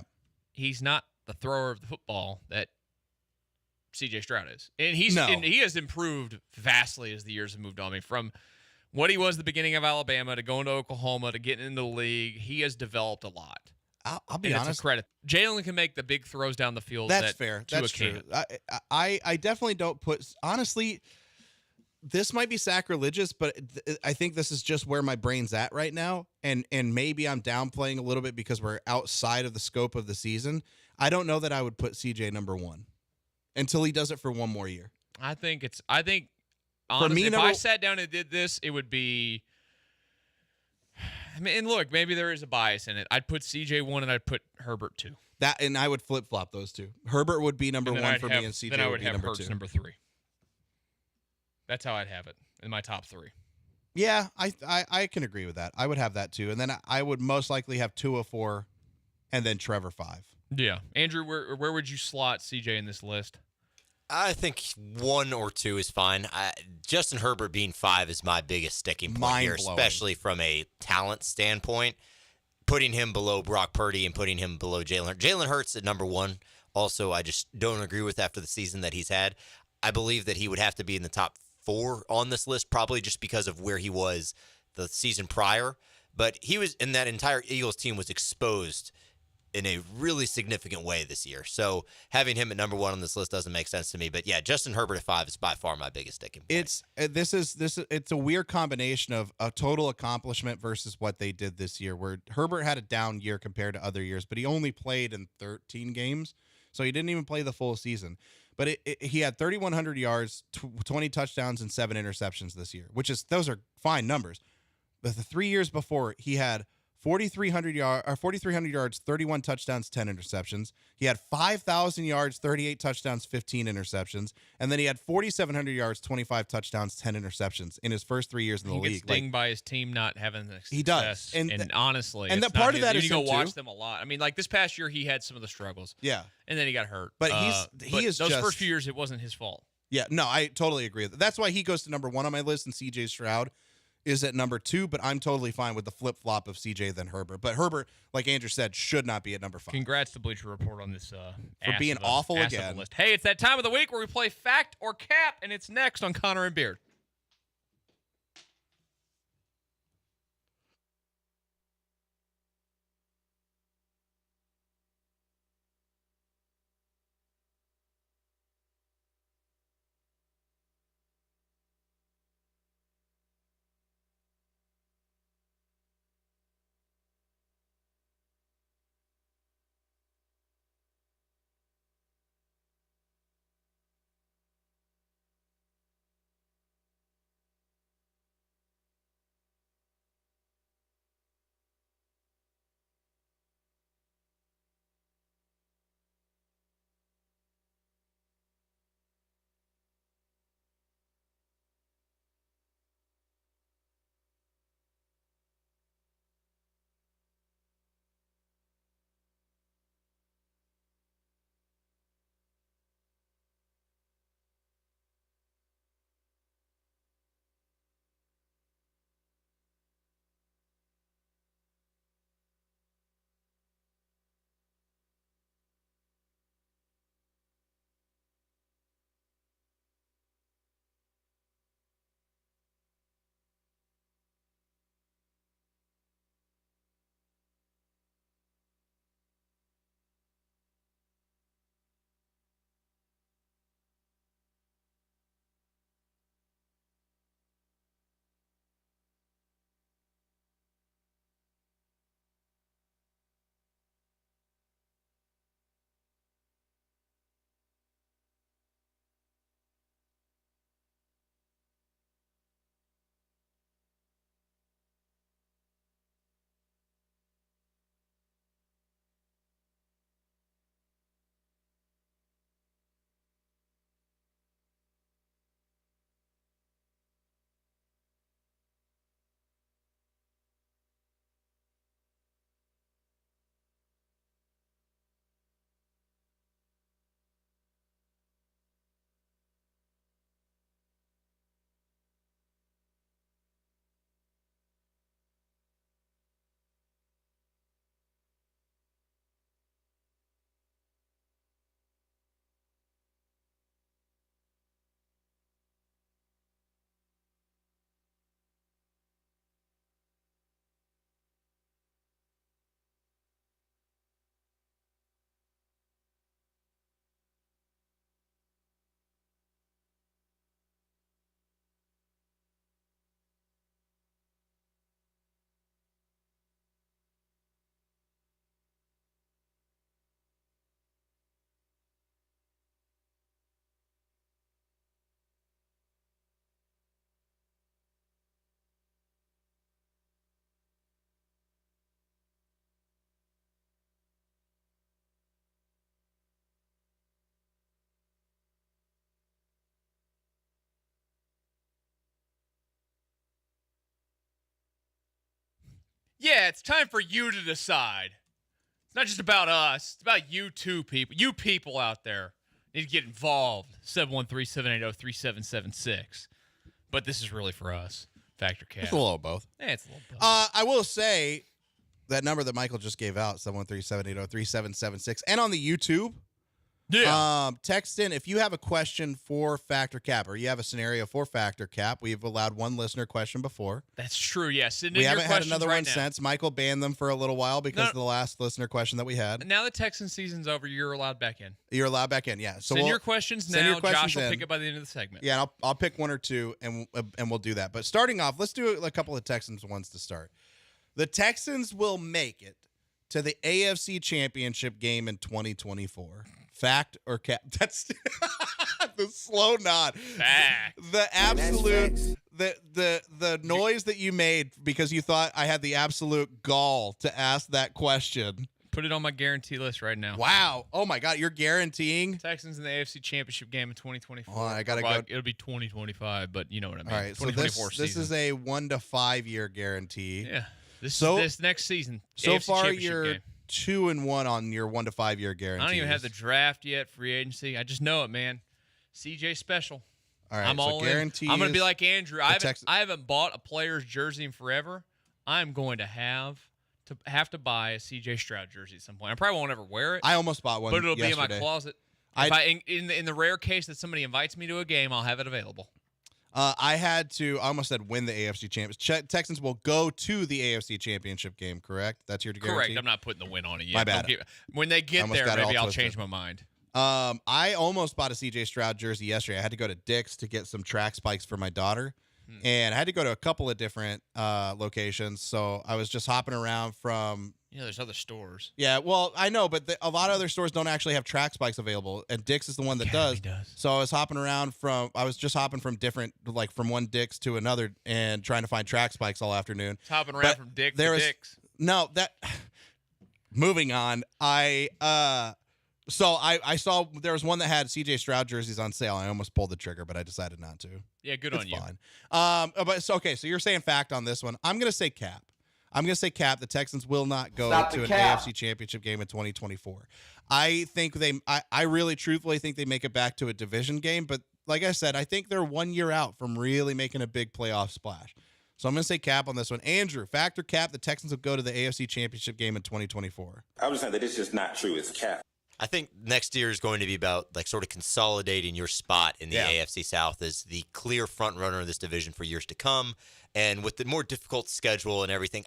He's not the thrower of the football that C.J. Stroud is. And he has improved vastly as the years have moved on. I mean, from what he was at the beginning of Alabama to going to Oklahoma to getting into the league, he has developed a lot. I'll be and honest. It's a credit. Jalen can make the big throws down the field. That's that fair. Tua That's true. can't. I definitely don't put – honestly, this might be sacrilegious, but I think this is just where my brain's at right now, and maybe I'm downplaying a little bit because we're outside of the scope of the season. I don't know that I would put CJ number 1 until he does it for one more year. I think honestly, if I sat down and did this, it would be – I mean, and look, maybe there is a bias in it. I'd put CJ 1 and I'd put Herbert 2. And I would flip-flop those two. Herbert would be number 1 for me, and CJ then I would be have number Hurts 2. number 3. That's how I'd have it in my top 3. Yeah, I can agree with that. I would have that too. And then I would most likely have Tua 4 and then Trevor 5. Yeah. Andrew, where would you slot CJ in this list? I think 1 or 2 is fine. Justin Herbert being 5 is my biggest sticking point here, Mind-blowing. especially from a talent standpoint. Putting him below Brock Purdy and putting him below Jalen Hurts. Jalen Hurts at number 1. Also, I just don't agree with after the season that he's had. I believe that he would have to be in the top 4 on this list, probably just because of where he was the season prior. But he was, and that entire Eagles team was exposed in a really significant way this year. So having him at number 1 on this list doesn't make sense to me. But yeah, Justin Herbert at 5 is by far my biggest sticking point. It's a weird combination of a total accomplishment versus what they did this year, where Herbert had a down year compared to other years, but he only played in 13 games, so he didn't even play the full season. But he had 3,100 yards, 20 touchdowns, and 7 interceptions this year, those are fine numbers. But the 3 years before, he had 4,300 yards, 31 touchdowns, 10 interceptions. He had 5,000 yards, 38 touchdowns, 15 interceptions, and then he had 4,700 yards, 25 touchdowns, 10 interceptions in his first 3 years in the league. He gets dinged by his team not having the success. He does, and honestly, and it's part of not that his, is you go him watch too. them a lot. I mean, like this past year, he had some of the struggles. Yeah, and then he got hurt. But those first few years, it wasn't his fault. Yeah, no, I totally agree with that. That's why he goes to number 1 on my list, and C.J. Stroud is at number 2, but I'm totally fine with the flip-flop of C.J. than Herbert. But Herbert, like Andrew said, should not be at number 5. Congrats to Bleacher Report on this for being awful again. List. Hey, it's that time of the week where we play Fact or Cap, and it's next on Connor and Beard. Yeah, it's time for you to decide. It's not just about us. It's about you two people. You people out there. Need to get involved. 713-780-3776. But this is really for us. Factor Cap. It's a little of both. Yeah, it's a little both. I will say that number that Michael just gave out, 713-780-3776, and on the YouTube, text in if you have a question for Factor Cap or you have a scenario for Factor Cap. We've allowed one listener question before. That's true, yes. We haven't had another one since. Michael banned them for a little while because of the last listener question that we had. Now the Texan season's over, you're allowed back in. You're allowed back in, yeah. So send your questions now. Josh will pick it by the end of the segment. Yeah, I'll pick one or two, and we'll do that. But starting off, let's do a couple of Texans ones to start. The Texans will make it to the AFC Championship game in 2024. Fact or cap? That's the slow nod. Fact. The absolute the noise that you made because you thought I had the absolute gall to ask that question. Put it on my guarantee list right now. Wow. Oh my God, you're guaranteeing Texans in the AFC Championship game in 2024. Oh, I gotta go. go. It'll be 2025, but you know what I mean. All right, so this is a 1 to 5 year guarantee. Yeah. This next season. So AFC far, Championship you're game. 2-1 on your 1 to 5 year guarantee. I don't even have the draft yet, free agency. I just know it, man. CJ special. All right, I'm all in. I'm going to be like Andrew. I haven't bought a player's jersey in forever. I'm going to have to buy a CJ Stroud jersey at some point. I probably won't ever wear it. I almost bought one, but it'll yesterday. be in my closet. In the rare case that somebody invites me to a game, I'll have it available. I almost said win the AFC Championship. Texans will go to the AFC Championship game, correct? That's your guarantee? Correct. I'm not putting the win on it yet. My bad. When they get there, maybe I'll change my mind. I almost bought a CJ Stroud jersey yesterday. I had to go to Dick's to get some track spikes for my daughter. And I had to go to a couple of different locations. So I was just hopping around from... there's other stores. Yeah, well, I know, but a lot of other stores don't actually have track spikes available, and Dick's is the one that does. So I was hopping around from different, like from one Dick's to another and trying to find track spikes all afternoon. Hopping around from Dick to Dick's. No, moving on, So I saw there was one that had CJ Stroud jerseys on sale. I almost pulled the trigger, but I decided not to. Yeah, good it's on you. Fine. So you're saying fact on this one. I'm going to say cap. The Texans will not go to an AFC Championship game in 2024. I really truthfully think they make it back to a division game, but like I said, I think they're 1 year out from really making a big playoff splash. So I'm going to say cap on this one. Andrew, fact or cap, the Texans will go to the AFC Championship game in 2024. I was saying that it's just not true. It's cap. I think next year is going to be about like sort of consolidating your spot in the AFC South as the clear front runner of this division for years to come. And with the more difficult schedule and everything,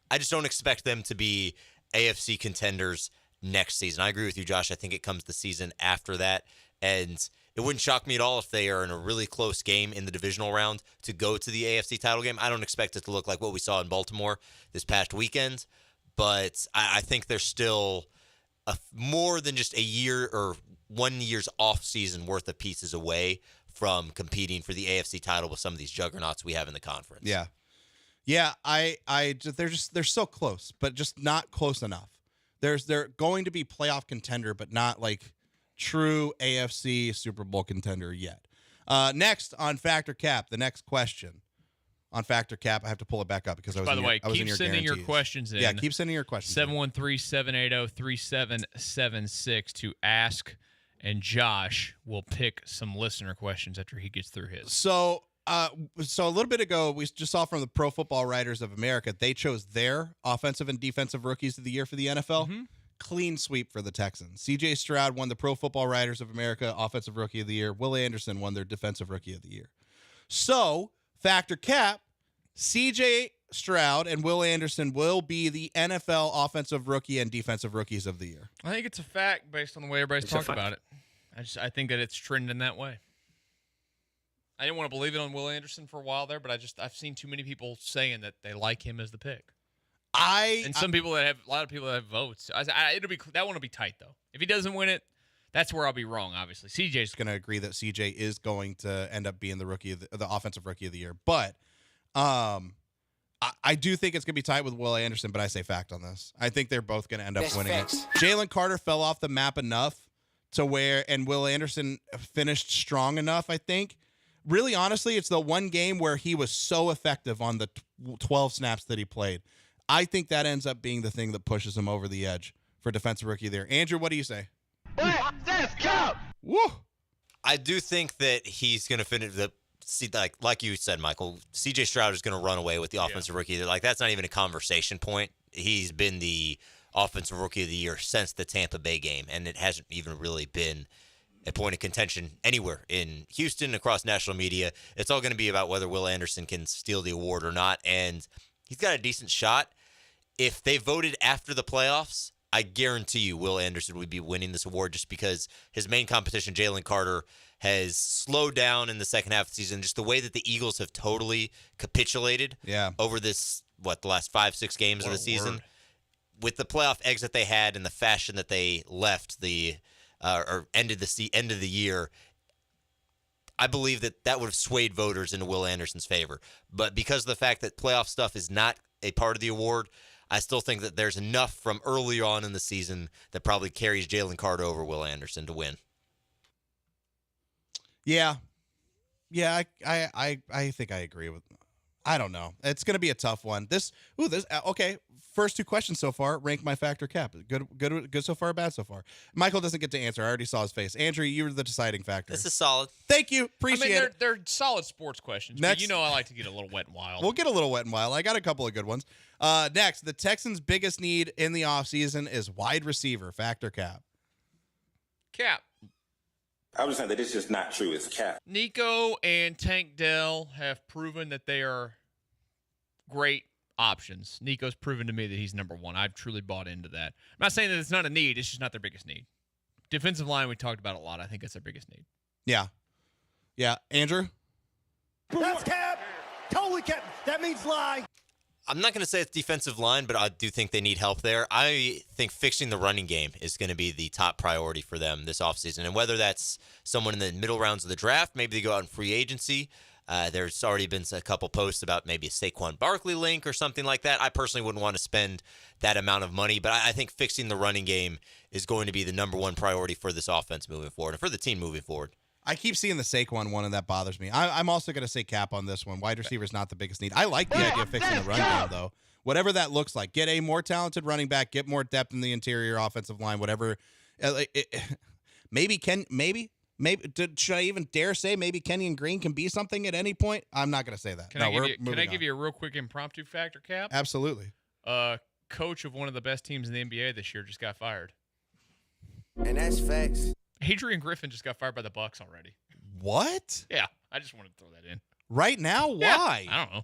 I just don't expect them to be AFC contenders next season. I agree with you, Josh. I think it comes the season after that. And it wouldn't shock me at all if they are in a really close game in the divisional round to go to the AFC title game. I don't expect it to look like what we saw in Baltimore this past weekend. But I think they're still more than just a year or 1 year's off season worth of pieces away from competing for the AFC title with some of these juggernauts we have in the conference. Yeah. They're so close, but just not close enough. They're going to be playoff contender, but not like true AFC Super Bowl contender yet. Next on Factor Cap, the next question. On Factor Cap, I have to pull it back up because I was in your keep sending your questions in. Yeah, keep sending your questions 713-780-3776 to ask, and Josh will pick some listener questions after he gets through his. So a little bit ago, we just saw from the Pro Football Writers of America, they chose their offensive and defensive rookies of the year for the NFL. Mm-hmm. Clean sweep for the Texans. C.J. Stroud won the Pro Football Writers of America Offensive Rookie of the Year. Will Anderson won their Defensive Rookie of the Year. So, Factor Cap, C.J. Stroud and Will Anderson will be the NFL Offensive Rookie and Defensive Rookies of the Year. I think it's a fact based on the way everybody's talking about it. I think that it's trending that way. I didn't want to believe it on Will Anderson for a while there, but I've seen too many people saying that they like him as the pick. A lot of people that have votes. That one will be tight though. If he doesn't win it, that's where I'll be wrong. Obviously, CJ's going to agree that CJ is going to end up being the offensive rookie of the year. But I do think it's going to be tight with Will Anderson. But I say fact on this. I think they're both going to end up winning it. Jalen Carter fell off the map enough to where, and Will Anderson finished strong enough. I think. Really, honestly, it's the one game where he was so effective on the 12 snaps that he played. I think that ends up being the thing that pushes him over the edge for Defensive Rookie of the Year. Andrew, what do you say? Let's go! Woo! I do think that he's going to finish like you said, Michael. C.J. Stroud is going to run away with the offensive rookie. Like that's not even a conversation point. He's been the offensive rookie of the year since the Tampa Bay game, and it hasn't even really been a point of contention anywhere in Houston, across national media. It's all going to be about whether Will Anderson can steal the award or not, and he's got a decent shot. If they voted after the playoffs, I guarantee you Will Anderson would be winning this award just because his main competition, Jalen Carter, has slowed down in the second half of the season. Just the way that the Eagles have totally capitulated over this, the last 5-6 games of the season. With the playoff exit they had and the fashion that they left or ended the end of the year, I believe that would have swayed voters into Will Anderson's favor. But because of the fact that playoff stuff is not a part of the award, I still think that there's enough from earlier on in the season that probably carries Jalen Carter over Will Anderson to win. Yeah. Yeah, I think I agree with. I don't know. It's going to be a tough one. Okay. First two questions so far. Rank my factor cap. Good so far, bad so far. Michael doesn't get to answer. I already saw his face. Andrew, you were the deciding factor. This is solid. Thank you. Appreciate it. They're solid sports questions. Next. But I like to get a little wet and wild. We'll get a little wet and wild. I got a couple of good ones. Next, the Texans' biggest need in the offseason is wide receiver. Factor cap. Cap. I was saying that it's just not true. It's cap. Nico and Tank Dell have proven that they are great options. Nico's proven to me that he's number one. I've truly bought into that. I'm not saying that it's not a need. It's just not their biggest need. Defensive line, we talked about a lot. I think that's their biggest need. Yeah. Yeah. Andrew? That's cap. Totally cap. That means lie. I'm not going to say it's defensive line, but I do think they need help there. I think fixing the running game is going to be the top priority for them this offseason. And whether that's someone in the middle rounds of the draft, maybe they go out in free agency. There's already been a couple posts about maybe a Saquon Barkley link or something like that. I personally wouldn't want to spend that amount of money, but I think fixing the running game is going to be the number one priority for this offense moving forward and for the team moving forward. I keep seeing the Saquon one, and that bothers me. I'm also going to say cap on this one. Wide receiver is not the biggest need. I like the idea of fixing the run game, though. Whatever that looks like. Get a more talented running back. Get more depth in the interior offensive line. Whatever. Maybe should I even dare say maybe Kenyon Green can be something at any point? I'm not going to say that. Can I give you a real quick impromptu factor cap? Absolutely. Coach of one of the best teams in the NBA this year just got fired. And that's facts. Adrian Griffin just got fired by the Bucks already. What? Yeah, I just wanted to throw that in. Right now? Why? Yeah, I don't know.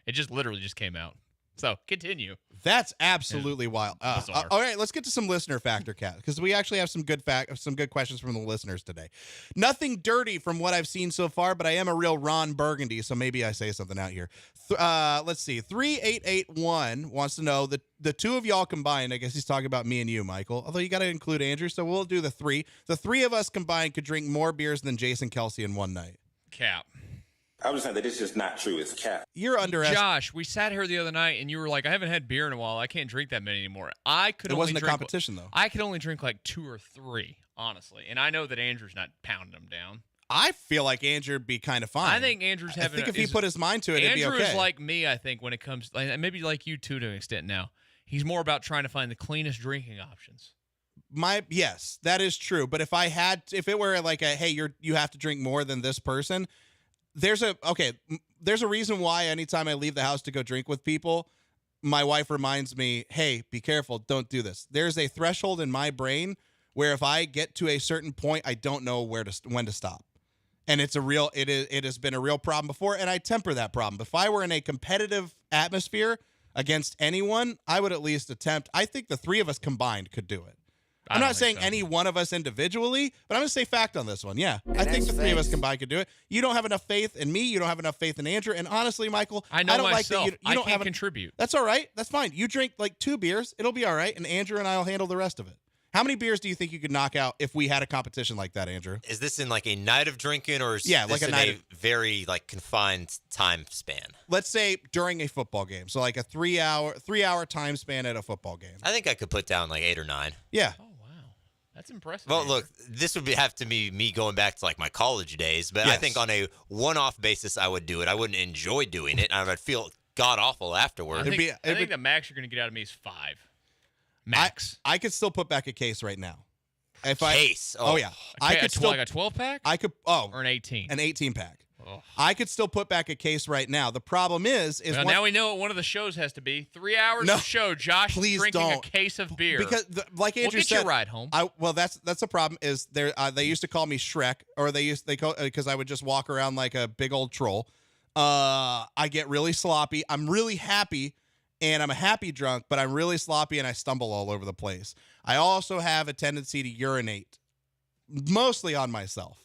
It just literally just came out. So, continue. That's absolutely wild. All right, let's get to some listener factor cap because we actually have some good questions from the listeners today. Nothing dirty from what I've seen so far, but I am a real Ron Burgundy, so maybe I say something out here. Let's see. 3881 wants to know the two of y'all combined. I guess he's talking about me and you, Michael. Although you got to include Andrew, so we'll do the three. The three of us combined could drink more beers than Jason Kelce in one night. Cap. I was saying that it's just not true. It's cap. You're underestimating. Josh, we sat here the other night and you were like, I haven't had beer in a while. I can't drink that many anymore. It wasn't a competition, though. I could only drink like 2 or 3, honestly. And I know that Andrew's not pounding them down. I feel like Andrew would be kind of fine. I think Andrew's having. I think if he put his mind to it, it'd be okay. Andrew's like me, I think, when it comes, maybe like you too to an extent now. He's more about trying to find the cleanest drinking options. Yes, that is true. But if it were like hey, you have to drink more than this person. There's a reason why anytime I leave the house to go drink with people, my wife reminds me, hey, be careful, don't do this. There's a threshold in my brain where if I get to a certain point, I don't know when to stop. And it has been a real problem before, and I temper that problem. If I were in a competitive atmosphere against anyone, I would at least attempt. I think the three of us combined could do it. I'm not saying any one of us individually, but I'm going to say fact on this one. Yeah, I think the three of us combined could do it. You don't have enough faith in me. You don't have enough faith in Andrew. And honestly, Michael, I don't myself. Like that you don't have contribute. That's all right. That's fine. You drink like 2 beers. It'll be all right. And Andrew and I will handle the rest of it. How many beers do you think you could knock out if we had a competition like that, Andrew? Is this in like a night of drinking or is this like in a very like confined time span? Let's say during a football game. So like a 3-hour time span at a football game. I think I could put down like 8 or 9. Yeah. That's impressive. Well, look, this would have to be me going back to like my college days, but Yes. I think on a one-off basis, I would do it. I wouldn't enjoy doing it. I would feel god-awful afterward. I think the max you're going to get out of me is 5. Max. I could still put back a case right now. if Case. oh yeah, I could still like a 12-pack. I could or an 18. An 18-pack. Oh. I could still put back a case right now. The problem is well, now we know what one of the shows has to be. 3 hours of show. Josh please drinking don't. a case of beer because, like Andrew we'll get said, your ride home. Well, that's the problem. Is they used to call me Shrek, or because I would just walk around like a big old troll. I get really sloppy. I'm really happy, and I'm a happy drunk, but I'm really sloppy and I stumble all over the place. I also have a tendency to urinate, mostly on myself.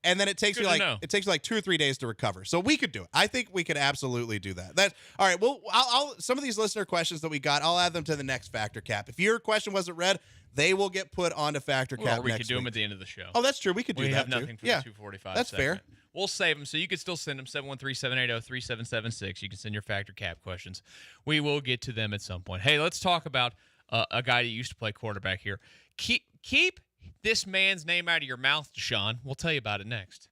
And then it takes me like 2 or 3 days to recover. So we could do it. I think we could absolutely do that. That's all right. Well, I'll some of these listener questions that we got, I'll add them to the next Factor Cap. If your question wasn't read, they will get put onto Factor Cap. Or we next could do week. them at the end of the show. Oh, that's true. We could do that. We have too. nothing for the 245. That's segment. fair. We'll save them, so you can still send them 713-780-3776. You can send your Factor Cap questions. We will get to them at some point. Hey, let's talk about a guy that used to play quarterback here. Keep this man's name out of your mouth, Deshaun. We'll tell you about it next.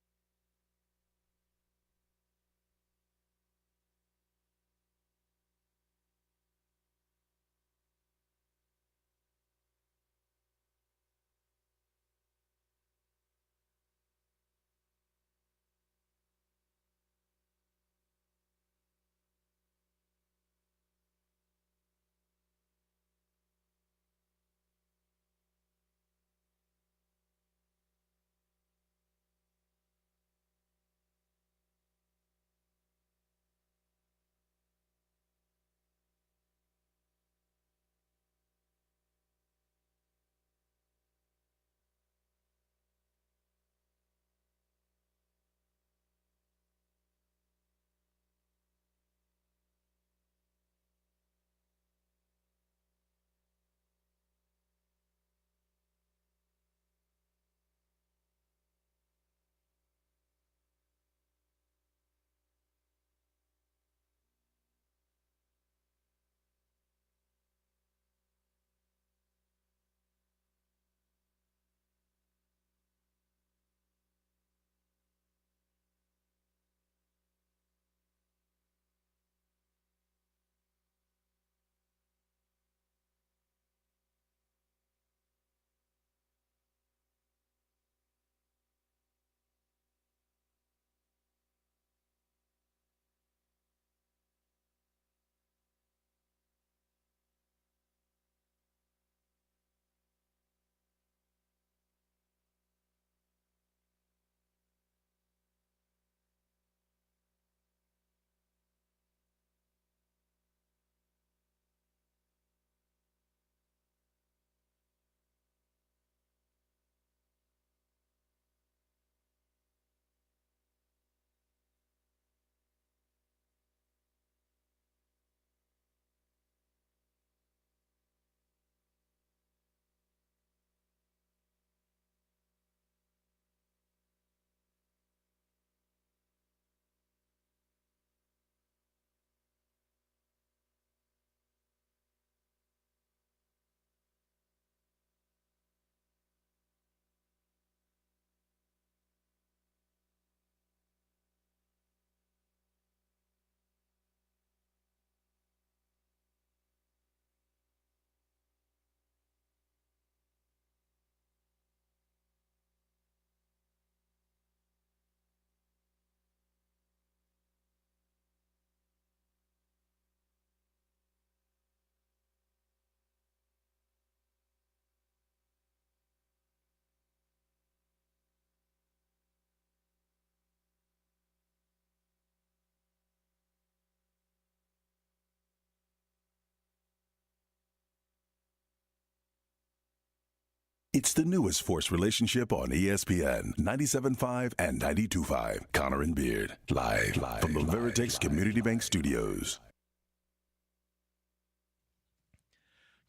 It's the newest forced relationship on ESPN 97.5 and 92.5. Connor and Beard, live from the Veritex Community Bank Studios.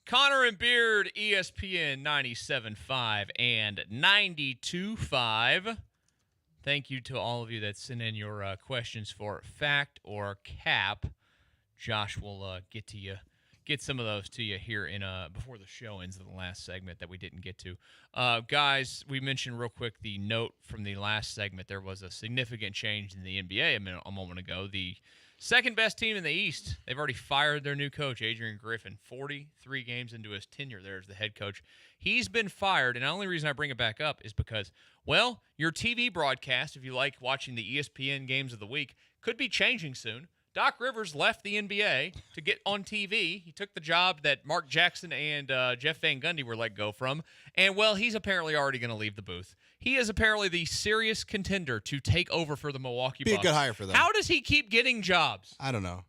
Connor and Beard, ESPN 97.5 and 92.5. Thank you to all of you that sent in your questions for Fact or Cap. Josh will get some of those to you here in before the show ends in the last segment that we didn't get to. Guys, we mentioned real quick the note from the last segment. There was a significant change in the NBA a moment ago. The Second best team in the East. They've already fired their new coach, Adrian Griffin. 43 games into his tenure there as the head coach. He's been fired, and the only reason I bring it back up is because, well, your TV broadcast, if you like watching the ESPN games of the week, could be changing soon. Doc Rivers left the NBA to get on TV. He took the job that Mark Jackson and Jeff Van Gundy were let go from. And, well, he's apparently already going to leave the booth. He is apparently the serious contender to take over for the Milwaukee Bucks. Be a good hire for them. How does he keep getting jobs? I don't know.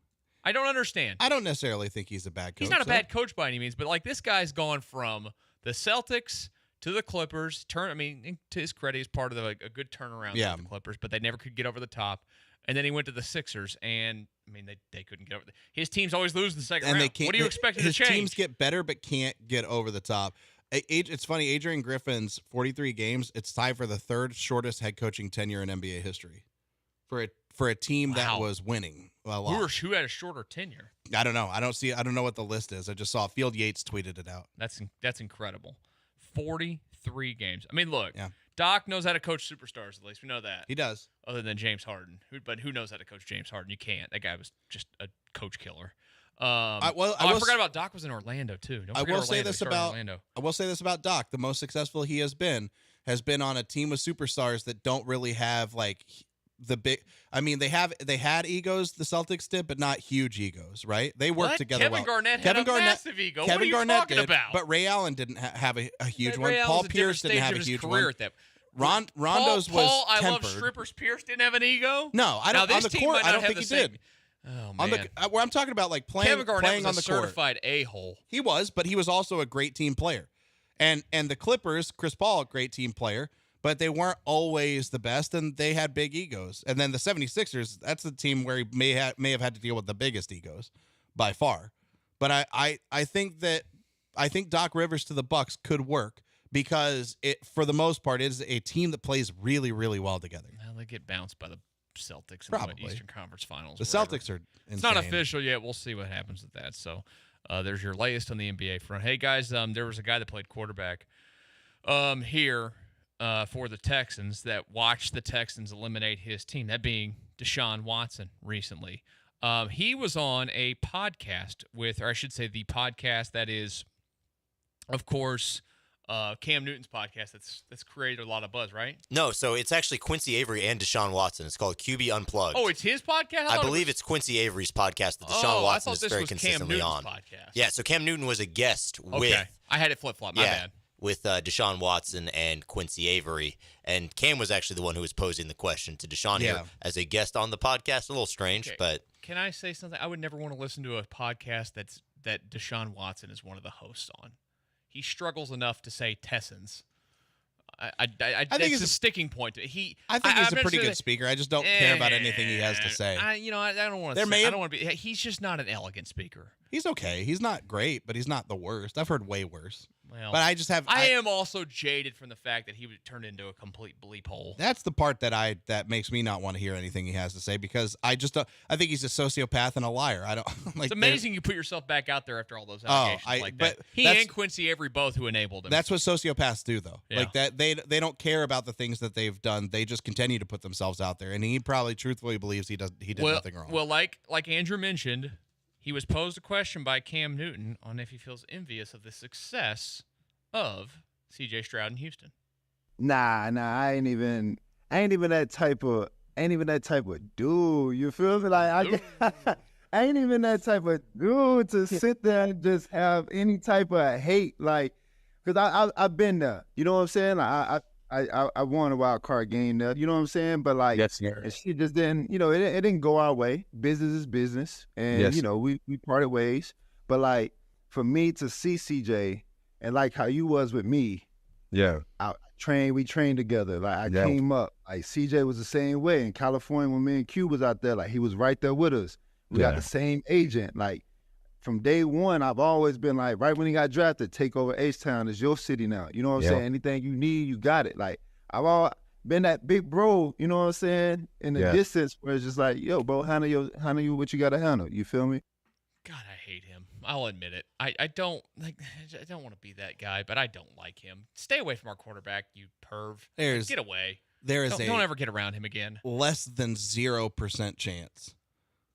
I don't understand. I don't necessarily think he's a bad coach. He's not a bad coach by any means, but, like, this guy's gone from the Celtics to the Clippers. To his credit, he's part of a good turnaround with the Clippers, but they never could get over the top. And then he went to the Sixers, and they couldn't get over. His teams always lose in the second round. What do you expect to change? His teams get better, but can't get over the top. It's funny. Adrian Griffin's 43 games. It's tied for the third shortest head coaching tenure in NBA history, for a team that was winning a lot. Who had a shorter tenure? I don't know. I don't know what the list is. I just saw Field Yates tweeted it out. That's incredible. 43 games. I mean, look. Yeah. Doc knows how to coach superstars, at least. We know that. He does. Other than James Harden. But who knows how to coach James Harden? You can't. That guy was just a coach killer. I forgot about Doc was in Orlando, too. I will say this about Doc. The most successful he has been on a team with superstars that don't really have, like, the big – I mean, they had egos, the Celtics did, but not huge egos, right? They worked together well. Kevin Garnett had a massive ego. What are you talking about? But Ray Allen didn't have a huge one. Paul Pierce didn't have a huge one. Rondo's Paul, was tempered. I love strippers. Pierce didn't have an ego? No, I don't. On the court, I don't think he did. Oh, man. Where I'm talking about, like, playing Kevin Garnett on was the a court. certified a-hole. He was, but he was also a great team player. And the Clippers, Chris Paul, great team player, but they weren't always the best, and they had big egos. And then the 76ers, that's the team where he may have had to deal with the biggest egos by far. But I think Doc Rivers to the Bucks could work because it, for the most part, is a team that plays really, really well together. Well, they get bounced by the Celtics in the Eastern Conference Finals. The Celtics are insane. It's not official yet. We'll see what happens with that. So there's your latest on the NBA front. Hey, guys, there was a guy that played quarterback here for the Texans that watched the Texans eliminate his team, that being Deshaun Watson recently. He was on a podcast with, or I should say the podcast that is, of course, Cam Newton's podcast that's created a lot of buzz, right? No, so it's actually Quincy Avery and Deshaun Watson. It's called QB Unplugged. Oh, it's his podcast? I believe it's Quincy Avery's podcast that Deshaun Watson is very consistently on. Podcast. Yeah, so Cam Newton was a guest with. I had it flip-flop, my bad. With Deshaun Watson and Quincy Avery. And Cam was actually the one who was posing the question to Deshaun here as a guest on the podcast. A little strange, but. Can I say something? I would never want to listen to a podcast that Deshaun Watson is one of the hosts on. He struggles enough to say Texans. I think it's a sticking point. I think he's a pretty good speaker. I just don't care about anything he has to say. I don't want to. I don't want to be. He's just not an elegant speaker. He's okay. He's not great, but he's not the worst. I've heard way worse. Well, but I just have. I am also jaded from the fact that he would turn into a complete bleep hole. That's the part that makes me not want to hear anything he has to say because I think he's a sociopath and a liar. I don't like. It's amazing you put yourself back out there after all those allegations like that. He and Quincy Avery both who enabled him. That's what sociopaths do, though. Yeah. Like that, they don't care about the things that they've done. They just continue to put themselves out there, and he probably truthfully believes he did nothing wrong. Well, like Andrew mentioned, he was posed a question by Cam Newton on if he feels envious of the success of C.J. Stroud in Houston. Nah, I ain't even that type of dude. You feel me? Like I ain't even that type of dude to sit there and just have any type of hate, like, because I've been there. You know what I'm saying? Like, I won a wild card game there. You know what I'm saying? But like, yes, and she just didn't. You know, it didn't go our way. Business is business, and you know we parted ways. But like for me to see CJ. And like how you was with me, we trained together. Like I came up, like CJ was the same way in California when me and Q was out there. Like he was right there with us. We got the same agent. Like from day one, I've always been like, right when he got drafted, take over H-Town. It's your city now. You know what I'm saying? Anything you need, you got it. Like I've all been that big bro. You know what I'm saying? In the distance, where it's just like, yo, bro, handle what you got to handle. You feel me? God, I hate him. I'll admit it. I don't want to be that guy, but I don't like him. Stay away from our quarterback, you perv. Get away. Don't ever get around him again. Less than 0% chance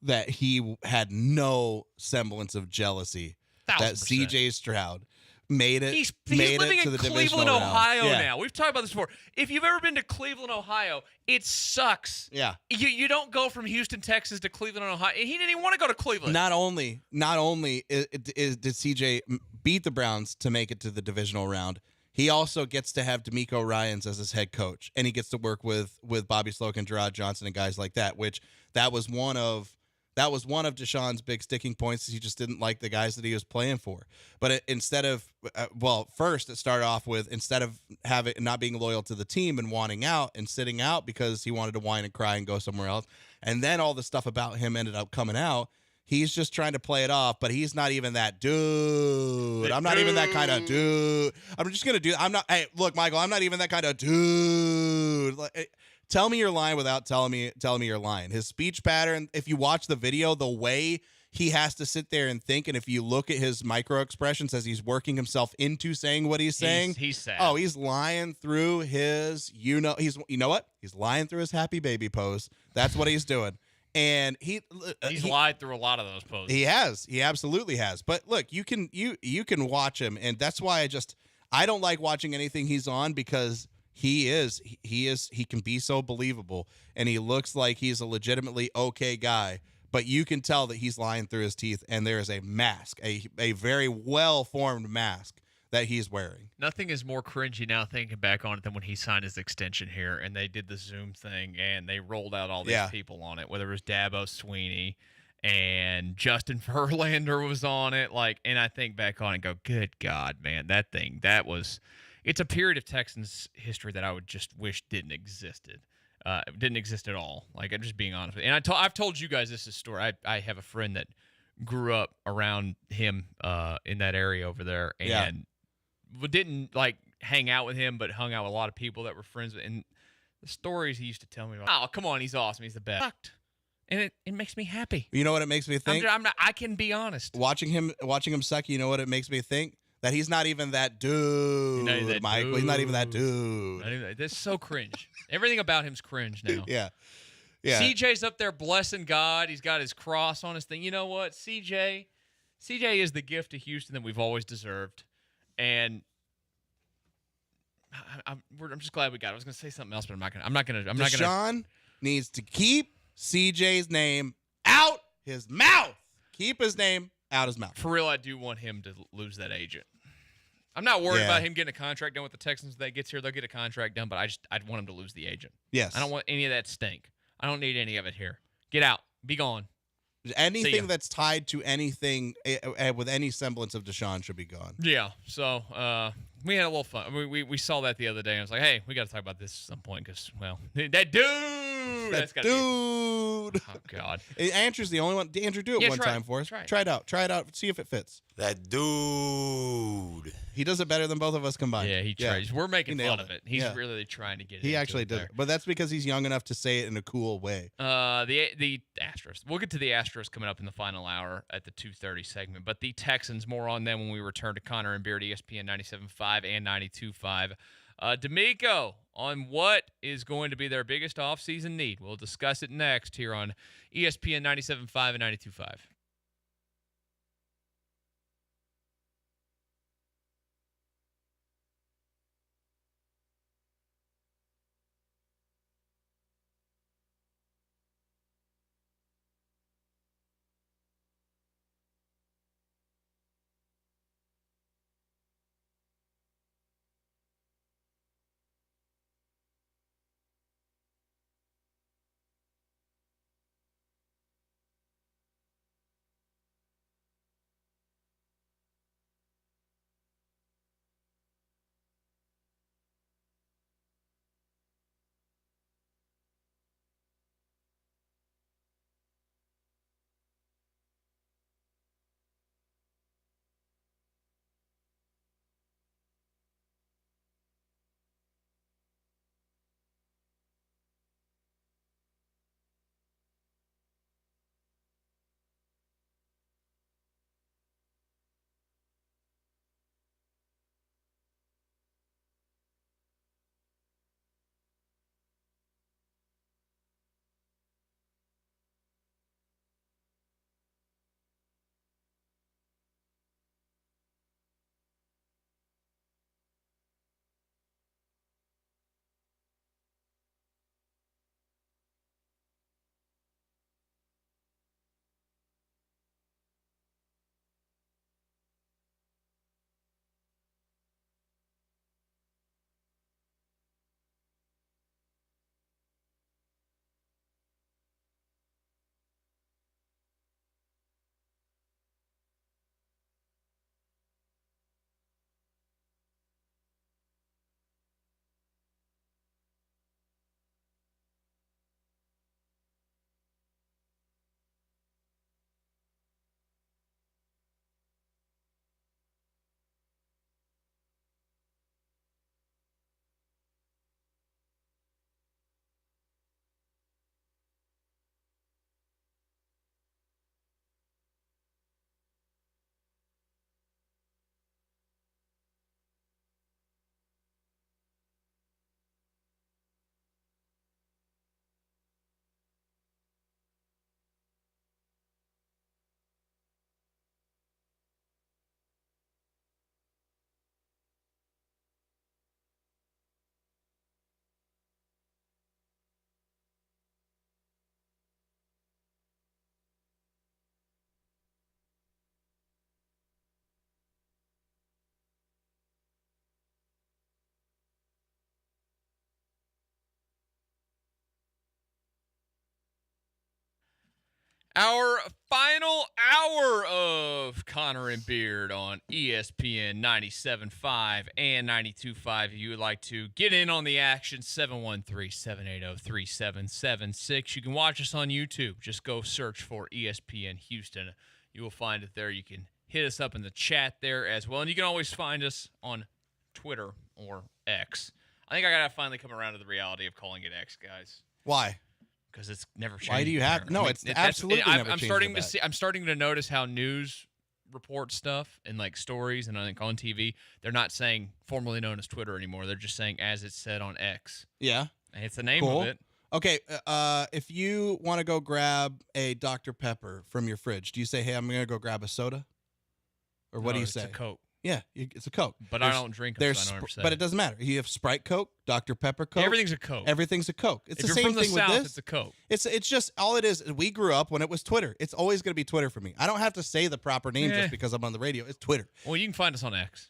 that he had no semblance of jealousy that 1000%. CJ Stroud made it. He's made living it to in the Cleveland, divisional round. Ohio Yeah. now. We've talked about this before. If you've ever been to Cleveland, Ohio, it sucks. Yeah. You don't go from Houston, Texas to Cleveland, Ohio. He didn't even want to go to Cleveland. Not only did CJ beat the Browns to make it to the divisional round, he also gets to have D'Amico Ryans as his head coach, and he gets to work with Bobby Slokin, Gerard Johnson, and guys like that. Which that was one of Deshaun's big sticking points. He just didn't like the guys that he was playing for. But first it started off with, instead of not being loyal to the team and wanting out and sitting out because he wanted to whine and cry and go somewhere else, and then all the stuff about him ended up coming out. He's just trying to play it off, but he's not even that dude. I'm not even that kind of dude. I'm just gonna do. I'm not. Hey, look, Michael. I'm not even that kind of dude. Tell me you're lying without telling me you're lying. His speech pattern, if you watch the video, the way he has to sit there and think, and if you look at his micro expressions as he's working himself into saying what he's saying, he's sad. Oh, he's lying through his, you know what? He's lying through his happy baby pose. That's what he's doing. And he's lied through a lot of those poses. He has. He absolutely has. But look, you can watch him, and that's why I don't like watching anything he's on, because he can be so believable, and he looks like he's a legitimately okay guy, but you can tell that he's lying through his teeth, and there is a mask, a very well-formed mask that he's wearing. Nothing is more cringy now thinking back on it than when he signed his extension here and they did the Zoom thing and they rolled out all these people on it, whether it was Dabo Sweeney and Justin Verlander was on it. And I think back on it and go, good God, man, it's a period of Texans history that I would just wish didn't exist at all. I'm just being honest with you. And I've told you guys this story. I have a friend that grew up around him in that area over there and didn't hang out with him, but hung out with a lot of people that were friends with. And the stories he used to tell me about, oh, come on, he's awesome. He's the best. And it makes me happy. You know what it makes me think? I can be honest. Watching him suck, you know what it makes me think? That he's not even that dude, Michael. He's not even that dude. That's so cringe. Everything about him's cringe now. Yeah. CJ's up there blessing God. He's got his cross on his thing. You know what? CJ is the gift to Houston that we've always deserved. And I'm just glad we got it. I was going to say something else, but I'm not going to. Deshaun needs to keep CJ's name out his mouth. Keep his name out his mouth. For real, I do want him to lose that agent. I'm not worried about him getting a contract done with the Texans. If they gets here, they'll get a contract done, but I'd want him to lose the agent. Yes. I don't want any of that stink. I don't need any of it here. Get out. Be gone. Anything that's tied to anything with any semblance of Deshaun should be gone. Yeah. So we had a little fun. We saw that the other day. And I was like, hey, we got to talk about this at some point because, well, that dude. That's got to be. Oh, God. Andrew's the only one. Andrew, do it one time for us. Try it out. See if it fits. That dude. He does it better than both of us combined. Yeah, he tries. We're making fun of it. He's really trying to get it. He actually does it. But that's because he's young enough to say it in a cool way. The Astros. We'll get to the Astros coming up in the final hour at the 2:30 segment. But the Texans, more on them when we return to Connor and Beard, ESPN 97.5 and 92.5. D'Amico on what is going to be their biggest offseason need. We'll discuss it next here on ESPN 97.5 and 92.5. Our final hour of Connor and Beard on ESPN 97.5 and 92.5. If you would like to get in on the action, 713-780-3776. You can watch us on YouTube. Just go search for ESPN Houston. You will find it there. You can hit us up in the chat there as well. And you can always find us on Twitter or X. I think I got to finally come around to the reality of calling it X, guys. Why? Because it's never changed. Why do you have? No, it's absolutely never I'm changed. starting to see. I'm starting to notice how news report stuff and like stories and I think on TV, they're not saying formerly known as Twitter anymore. They're just saying as it's said on X. Yeah, and it's the name cool. of it. Okay, if you want to go grab a Dr. Pepper from your fridge, do you say, "Hey, I'm going to go grab a soda," or what do you say? It's a Coke. Yeah, it's a Coke. But I don't drink them, so I don't but it doesn't matter. You have Sprite Coke, Dr. Pepper Coke. Everything's a Coke. Everything's a Coke. It's if the you're same from the thing South, with this. it's a Coke. It's just all it is. We grew up when it was Twitter. It's always going to be Twitter for me. I don't have to say the proper name just because I'm on the radio. It's Twitter. Well, you can find us on X.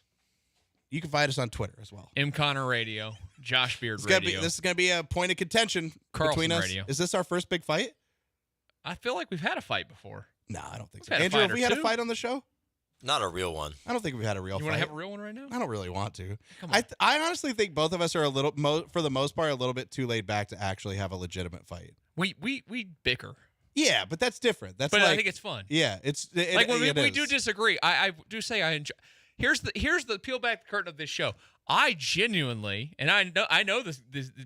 You can find us on Twitter as well. M. Connor Radio, Josh Beard This Radio. is going to be a point of contention Carlson between us. Radio. Is this our first big fight? I feel like we've had a fight before. No, I don't think so. We've had a Andrew, fight have we or had a two. fight on the show? Not a real one. I don't think we've had a real You fight. want to have a real one right now? I don't really want to. Come on. I honestly think both of us are a little, for the most part, a little bit too laid back to actually have a legitimate fight. We bicker. Yeah, but that's different. That's But like, I think it's fun. Yeah, it's Like when we is. do disagree, I do say I enjoy. Here's the peel back the curtain of this show. I genuinely, and I know this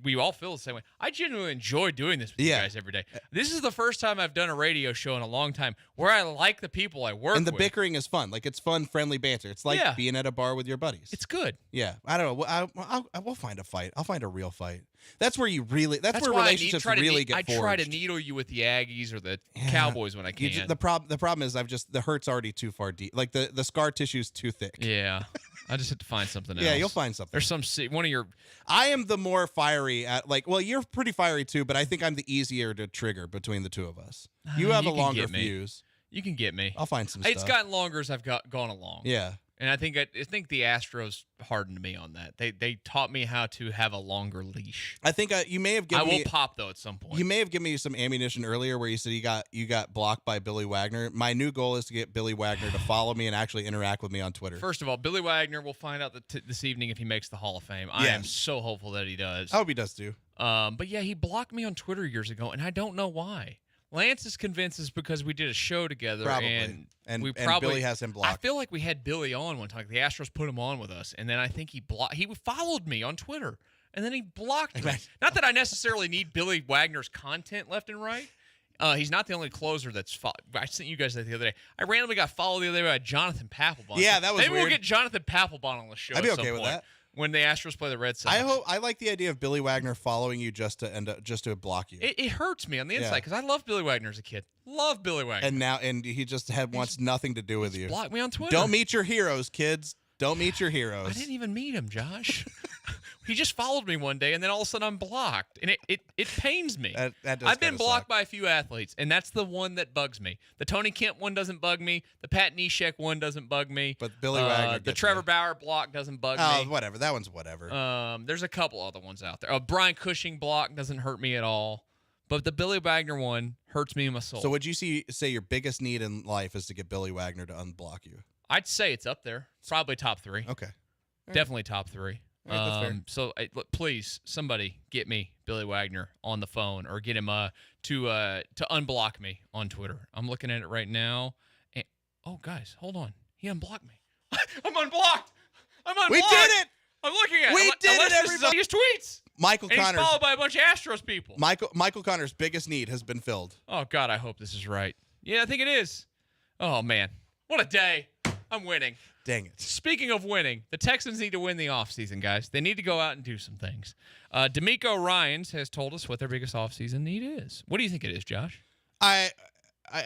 we all feel the same way. I genuinely enjoy doing this with you guys every day. This is the first time I've done a radio show in a long time where I like the people I work with. And the bickering is fun. Like it's fun, friendly banter. It's like being at a bar with your buddies. It's good. Yeah, I don't know. I will find a fight. I'll find a real fight. That's where you really. That's where why relationships really get forged. I try to needle you with the Aggies or the Cowboys when I can. The problem is the hurt's already too far deep. Like the scar tissue's too thick. Yeah, I just have to find something else. Yeah, you'll find something. There's some one of your. I am the more fiery at well, you're pretty fiery too, but I think I'm the easier to trigger between the two of us. You have a longer fuse. You can get me. I'll find some It's stuff. gotten longer as I've gone along. Yeah. And I think the Astros hardened me on that. They taught me how to have a longer leash. I think you may have given me. I will pop though at some point. You may have given me some ammunition earlier where you said you got blocked by Billy Wagner. My new goal is to get Billy Wagner to follow me and actually interact with me on Twitter. First of all, Billy Wagner, we'll find out this evening if he makes the Hall of Fame. I am so hopeful that he does. I hope he does too. But yeah, he blocked me on Twitter years ago, and I don't know why. Lance is convinced it's because we did a show together. Probably. And we and probably Billy has him blocked. I feel like we had Billy on one time. The Astros put him on with us, and then I think he followed me on Twitter, and then he blocked me. Not that I necessarily need Billy Wagner's content left and right. He's not the only closer that's I sent you guys that the other day. I randomly got followed the other day by Jonathan Papelbon. Yeah, that was Maybe weird. we'll get Jonathan Papelbon on the show. I'd be at some okay with point that. When the Astros play the Red Sox. I like the idea of Billy Wagner following you just to block you. It hurts me on the inside because I love Billy Wagner as a kid. Love Billy Wagner. And he just wants nothing to do with you. Block me on Twitter. Don't meet your heroes, kids. Don't meet your heroes. I didn't even meet him, Josh. He just followed me one day, and then all of a sudden I'm blocked, and it pains me. That does I've been kinda blocked suck. by a few athletes, and that's the one that bugs me. The Tony Kemp one doesn't bug me. The Pat Neshek one doesn't bug me. But Billy Wagner the gets Trevor Bauer block doesn't bug Oh, me. whatever. That one's whatever. There's a couple other ones out there. Brian Cushing block doesn't hurt me at all, but the Billy Wagner one hurts me in my soul. So would you say your biggest need in life is to get Billy Wagner to unblock you? I'd say it's up there. Probably top 3. Okay. Definitely top 3. All right, that's fair. So look, please, somebody get me Billy Wagner on the phone or get him to unblock me on Twitter. I'm looking at it right now. And, oh, guys, hold on. He unblocked me. I'm unblocked. I'm unblocked. We did it. I'm looking at it. We did it, This is his tweets. Michael And he's Connors. followed by a bunch of Astros people. Michael Connors' biggest need has been filled. Oh, God, I hope this is right. Yeah, I think it is. Oh, man. What a day. I'm winning. Dang it. Speaking of winning, the Texans need to win the offseason, guys. They need to go out and do some things. D'Amico Ryans has told us what their biggest offseason need is. What do you think it is, Josh?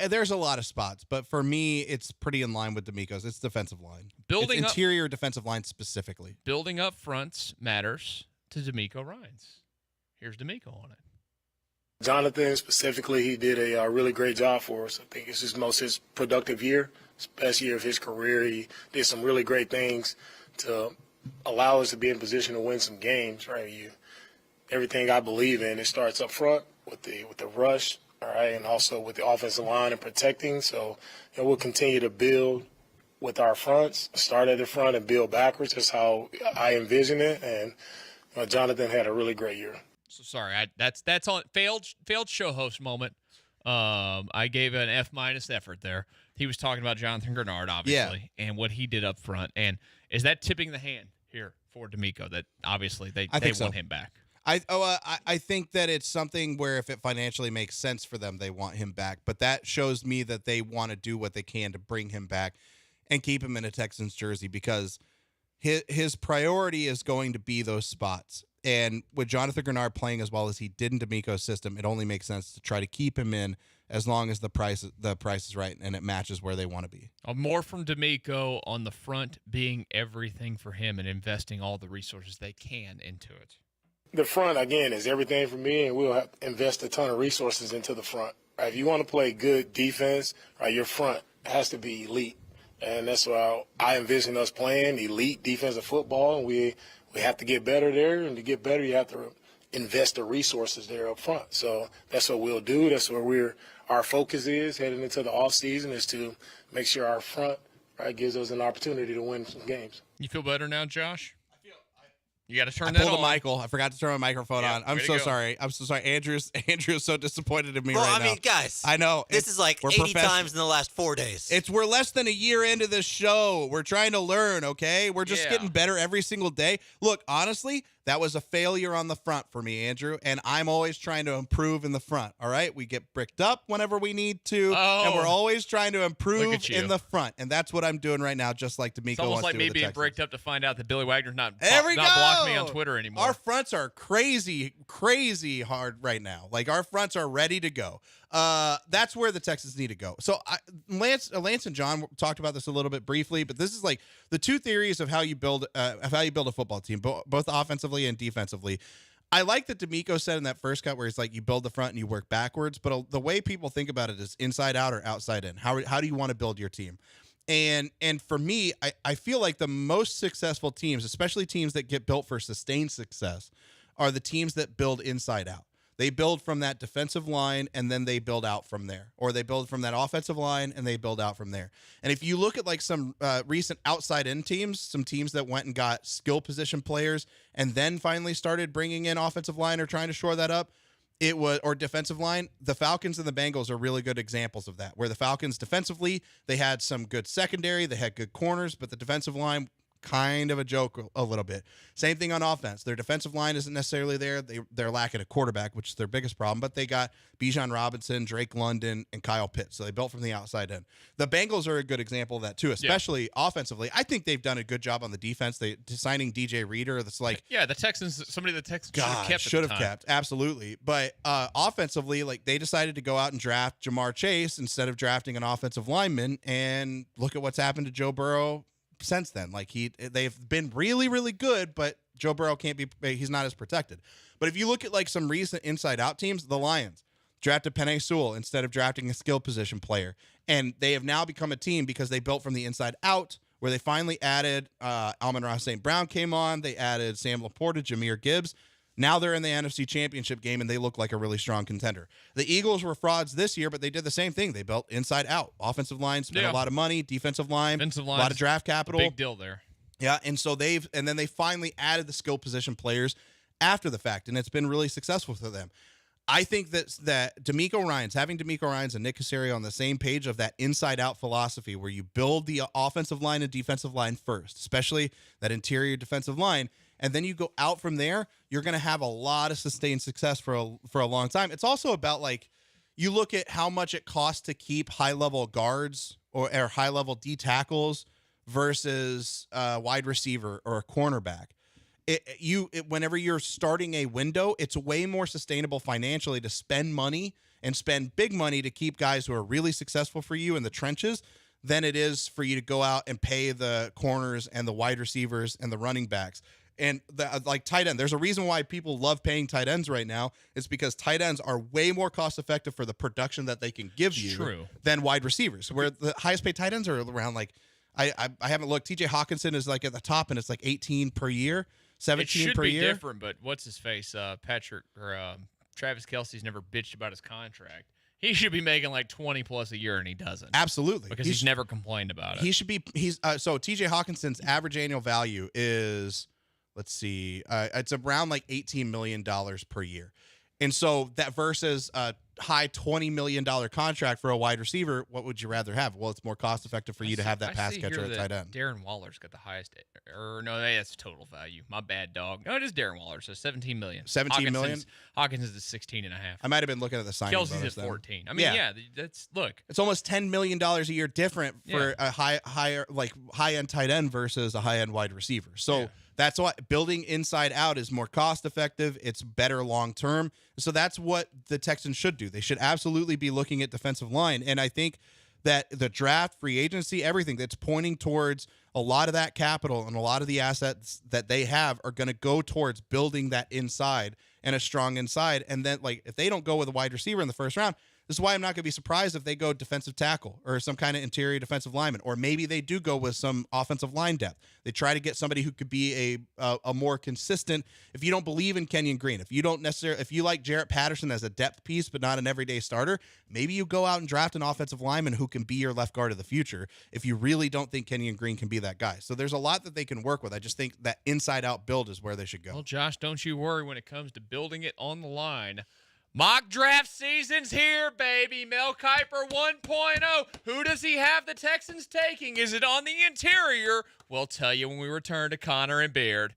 There's a lot of spots, but for me, it's pretty in line with D'Amico's. It's defensive line. It's interior defensive line specifically. Building up fronts matters to D'Amico Ryans. Here's D'Amico on it. Jonathan specifically, he did a really great job for us. I think it's his productive year, best year of his career. He did some really great things to allow us to be in position to win some games. Right, everything I believe in, it starts up front with the rush, all right, and also with the offensive line and protecting. So we'll continue to build with our fronts, start at the front and build backwards. That's how I envision it. And Jonathan had a really great year. So sorry, that's on failed show host moment. I gave an F- effort there. He was talking about Jonathan Grenard, obviously, and what he did up front. And is that tipping the hand here for D'Amico that obviously they want him back? I think that it's something where if it financially makes sense for them, they want him back. But that shows me that they want to do what they can to bring him back and keep him in a Texans jersey, because his priority is going to be those spots. And with Jonathan Grenard playing as well as he did in D'Amico's system, it only makes sense to try to keep him in as long as the price is right and it matches where they want to be. More from D'Amico on the front being everything for him and investing all the resources they can into it. The front, again, is everything for me, and we'll invest a ton of resources into the front. Right? If you want to play good defense, right, your front has to be elite. And that's why I envision us playing elite defensive football, and we have to get better there. And to get better, you have to invest the resources there up front. So that's what we'll do. That's where our focus is heading into the offseason, is to make sure our front, right, gives us an opportunity to win some games. You feel better now, Josh? You got to turn I that on. pulled a Michael. I forgot to turn my microphone on. I'm so sorry. I'm so sorry. Andrew's so disappointed in me right now. I mean, guys. I know. This is like 80 times in the last 4 days. We're less than a year into this show. We're trying to learn, okay? We're just getting better every single day. Look, honestly, that was a failure on the front for me, Andrew, and I'm always trying to improve in the front, all right? We get bricked up whenever we need to, and we're always trying to improve in the front, and that's what I'm doing right now, just like D'Amico It's almost wants like to me do with the being Texans. bricked up to find out that Billy Wagner's not There blocking me on Twitter anymore. Our fronts are crazy hard right now. Like, our fronts are ready to go. That's where the Texans need to go. So Lance and John talked about this a little bit briefly, but this is like the two theories of how you build a football team, both offensively and defensively. I like that D'Amico said in that first cut where he's like, you build the front and you work backwards, but the way people think about it is inside out or outside in. How do you want to build your team? And for me, I feel like the most successful teams, especially teams that get built for sustained success, are the teams that build inside out. They build from that defensive line, and then they build out from there. Or they build from that offensive line, and they build out from there. And if you look at like some recent outside-in teams, some teams that went and got skill position players and then finally started bringing in offensive line or trying to shore that up, or defensive line, the Falcons and the Bengals are really good examples of that, where the Falcons defensively, they had some good secondary, they had good corners, but the defensive line, kind of a joke a little bit. Same thing on offense. Their defensive line isn't necessarily there. They're lacking a quarterback, which is their biggest problem, but they got Bijan Robinson, Drake London, and Kyle Pitts. So they built from the outside in. The Bengals are a good example of that too, especially offensively. I think they've done a good job on the defense. Signing DJ Reader, that's like... Yeah, the Texans should have kept. Absolutely. But offensively, like, they decided to go out and draft Jamar Chase instead of drafting an offensive lineman, and look at what's happened to Joe Burrow since then. Like, they've been really, really good, but Joe Burrow he's not as protected. But if you look at like some recent inside out teams, the Lions drafted Penei Sewell instead of drafting a skill position player. And they have now become a team because they built from the inside out, where they finally added Amon-Ra St. Brown came on. They added Sam Laporta, Jahmyr Gibbs. Now they're in the NFC Championship game, and they look like a really strong contender. The Eagles were frauds this year, but they did the same thing. They built inside out. Offensive line spent a lot of money. Defensive line, a lot of draft capital. Big deal there. Yeah, and so then they finally added the skill position players after the fact, and it's been really successful for them. I think that having D'Amico Ryans and Nick Caserio on the same page of that inside-out philosophy, where you build the offensive line and defensive line first, especially that interior defensive line, and then you go out from there, you're going to have a lot of sustained success for a long time. It's also about, like, you look at how much it costs to keep high-level guards or high-level D tackles versus wide receiver or a cornerback. Whenever you're starting a window, it's way more sustainable financially to spend money and spend big money to keep guys who are really successful for you in the trenches than it is for you to go out and pay the corners and the wide receivers and the running backs. And like tight end, there's a reason why people love paying tight ends right now. It's because tight ends are way more cost effective for the production that they can give you than wide receivers. Where the highest paid tight ends are around, like, I haven't looked. TJ Hawkinson is like at the top, and it's like 18 per year, 17 per year. It should be different, but what's his face? Patrick or Travis Kelce's never bitched about his contract. He should be making like 20 plus a year, and he doesn't. Absolutely. Because he's never complained about it. He should be. So TJ Hawkinson's average annual value is, let's see, it's around like $18 million per year. And so that versus a high $20 million contract for a wide receiver, what would you rather have? Well, it's more cost effective for you to have that pass catcher at tight end. Darren Waller's got the highest, or no, that's total value. My bad, dog. No, it is Darren Waller. So $17 million. $17 million? Hawkins is 16 and a half. I might have been looking at the signing Kelsey's bonus at then. 14. I mean, yeah, that's look. It's almost $10 million a year different for a high end tight end versus a high end wide receiver. So that's why building inside out is more cost effective. It's better long term. So that's what the Texans should do. They should absolutely be looking at defensive line. And I think that the draft, free agency, everything that's pointing towards a lot of that capital and a lot of the assets that they have are going to go towards building that inside and a strong inside. And then, like, if they don't go with a wide receiver in the first round, this is why I'm not going to be surprised if they go defensive tackle or some kind of interior defensive lineman, or maybe they do go with some offensive line depth. They try to get somebody who could be a more consistent. If you don't believe in Kenyon Green, if you like Jarrett Patterson as a depth piece but not an everyday starter, maybe you go out and draft an offensive lineman who can be your left guard of the future if you really don't think Kenyon Green can be that guy. So there's a lot that they can work with. I just think that inside out build is where they should go. Well, Josh, don't you worry when it comes to building it on the line. Mock draft season's here, baby. Mel Kiper 1.0. Who does he have the Texans taking? Is it on the interior? We'll tell you when we return to Connor and Beard.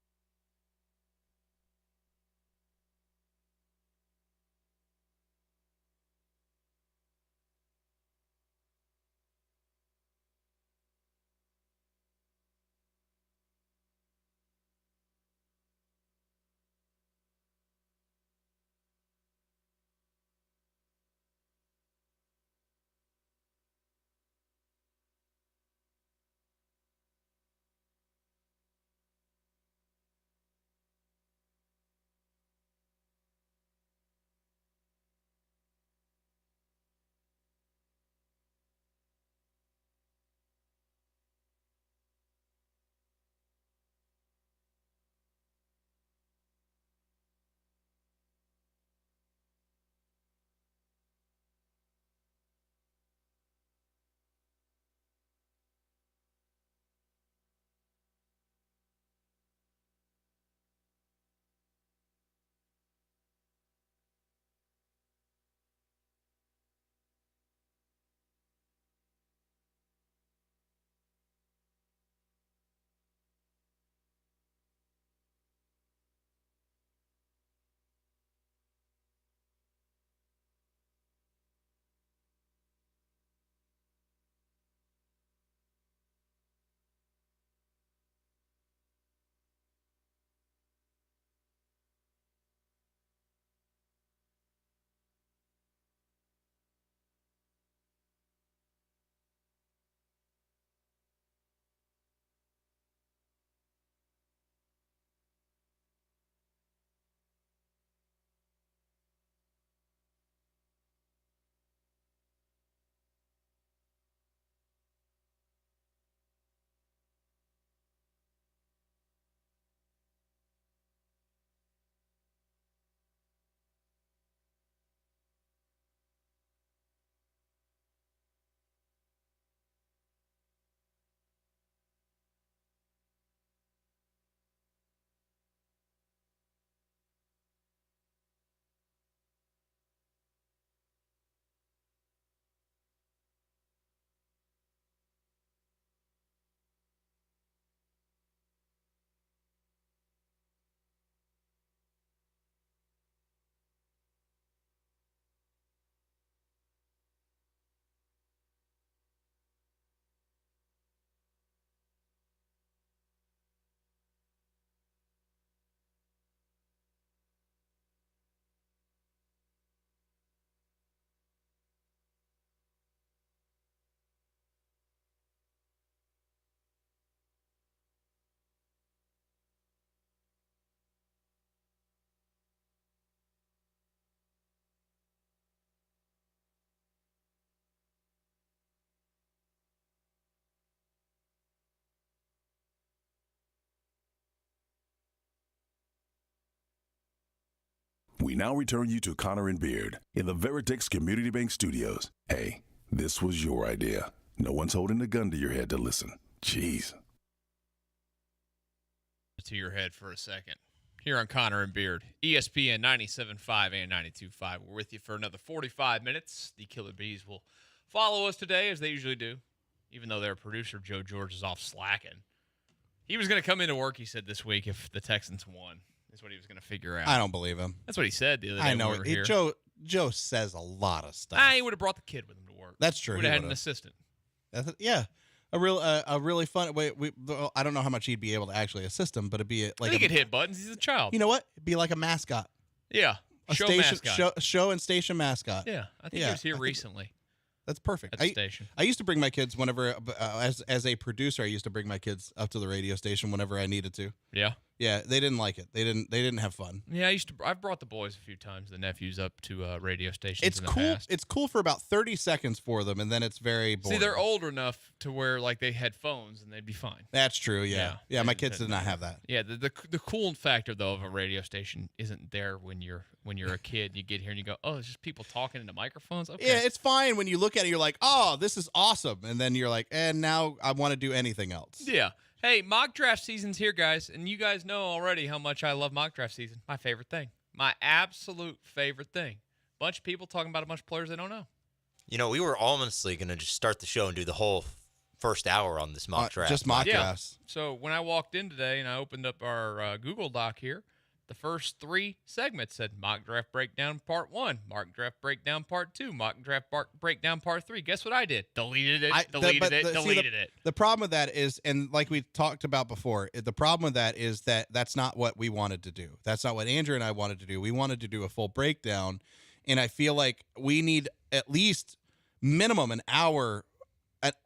We now return you to Connor and Beard in the Veritex Community Bank Studios. Hey, this was your idea. No one's holding a gun to your head to listen. Jeez. To your head for a second. Here on Connor and Beard, ESPN 97.5 and 92.5. We're with you for another 45 minutes. The Killer Bees will follow us today, as they usually do, even though their producer, Joe George, is off slacking. He was going to come into work, he said, this week if the Texans won. That's what he was going to figure out. I don't believe him. That's what he said the other day. I know. when we were here. Joe says a lot of stuff. He would have brought the kid with him to work. That's true. Would have had an assistant. Yeah. A really fun way. I don't know how much he'd be able to actually assist him, but it'd be like he could hit buttons. He's a child. You know what? It'd be like a mascot. Yeah, show and station mascot. Yeah, I think he was here recently. That's perfect. At the station. I used to bring my kids whenever, as a producer, I used to bring my kids up to the radio station whenever I needed to. Yeah. Yeah, they didn't like it. They didn't have fun. Yeah, I've brought the boys a few times, the nephews, up to radio stations. It's in the cool. past. It's cool for about 30 seconds for them, and then it's very boring. See, they're older enough to where like they had phones and they'd be fine. That's true. Yeah. My kids did not have that. Yeah. The cool factor though of a radio station isn't there when you're a kid. And you get here and you go, oh, it's just people talking into microphones. Okay. Yeah, it's fine when you look at it. You're like, oh, this is awesome, and then you're like, and now I want to do anything else. Yeah. Hey, mock draft season's here, guys, and you guys know already how much I love mock draft season. My favorite thing. My absolute favorite thing. Bunch of people talking about a bunch of players they don't know. You know, we were honestly going to just start the show and do the whole first hour on this mock draft. Just mock drafts. So when I walked in today and I opened up our Google Doc here, the first 3 segments said mock draft breakdown part 1, mock draft breakdown part 2, mock draft breakdown part 3. Guess what I did? Deleted it. Deleted it. The problem with that is, and like we talked about before, the problem with that is that that's not what we wanted to do. That's not what Andrew and I wanted to do. We wanted to do a full breakdown, and I feel like we need at least minimum an hour, at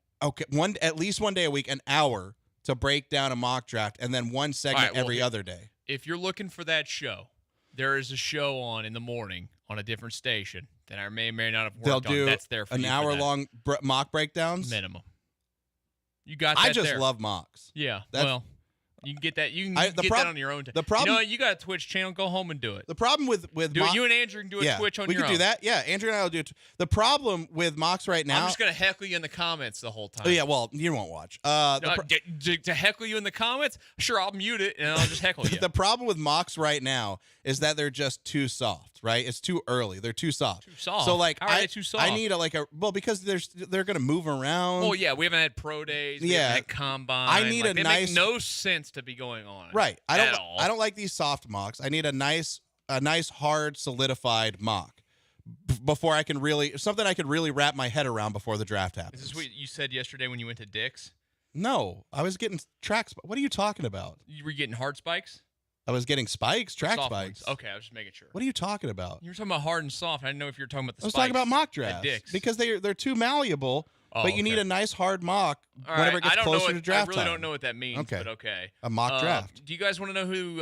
least one day a week, an hour to break down a mock draft, and then one segment every other day. If you're looking for that show, there is a show on in the morning on a different station that I may or may not have worked They'll on. do That's there for an you hour-long mock breakdowns? minimum. You got that I just there. love mocks. Yeah, well, you can get that. You can get that on your own time. The problem, you know what? You got a Twitch channel. Go home and do it. The problem with you and Andrew can do a Twitch on your own. We can do that. Yeah, Andrew and I will do it. The problem with mocks right now. I'm just gonna heckle you in the comments the whole time. Oh yeah, well you won't watch. To heckle you in the comments, sure, I'll mute it and I'll just heckle you. The problem with mocks right now is that they're just too soft. Right? It's too early. They're too soft. Too soft. So like, how are they too soft? I need because they're gonna move around. Oh yeah, we haven't had pro days. We haven't had combine. I need they make no sense to be going on. Right. I don't like these soft mocks. I need a nice, hard, solidified mock before I can something I could really wrap my head around before the draft happens. Is this what you said yesterday when you went to Dick's? No, I was getting tracks. What are you talking about? You were getting hard spikes? I was getting spikes, track soft spikes. Ones. Okay, I was just making sure. What are you talking about? You were talking about hard and soft. I didn't know if you were talking about the spikes. I was talking about mock drafts. At Dick's. Because they're too malleable, but you need a nice hard mock whenever it gets closer to draft time. I really don't know what that means, but okay. A mock draft. Do you guys want to know who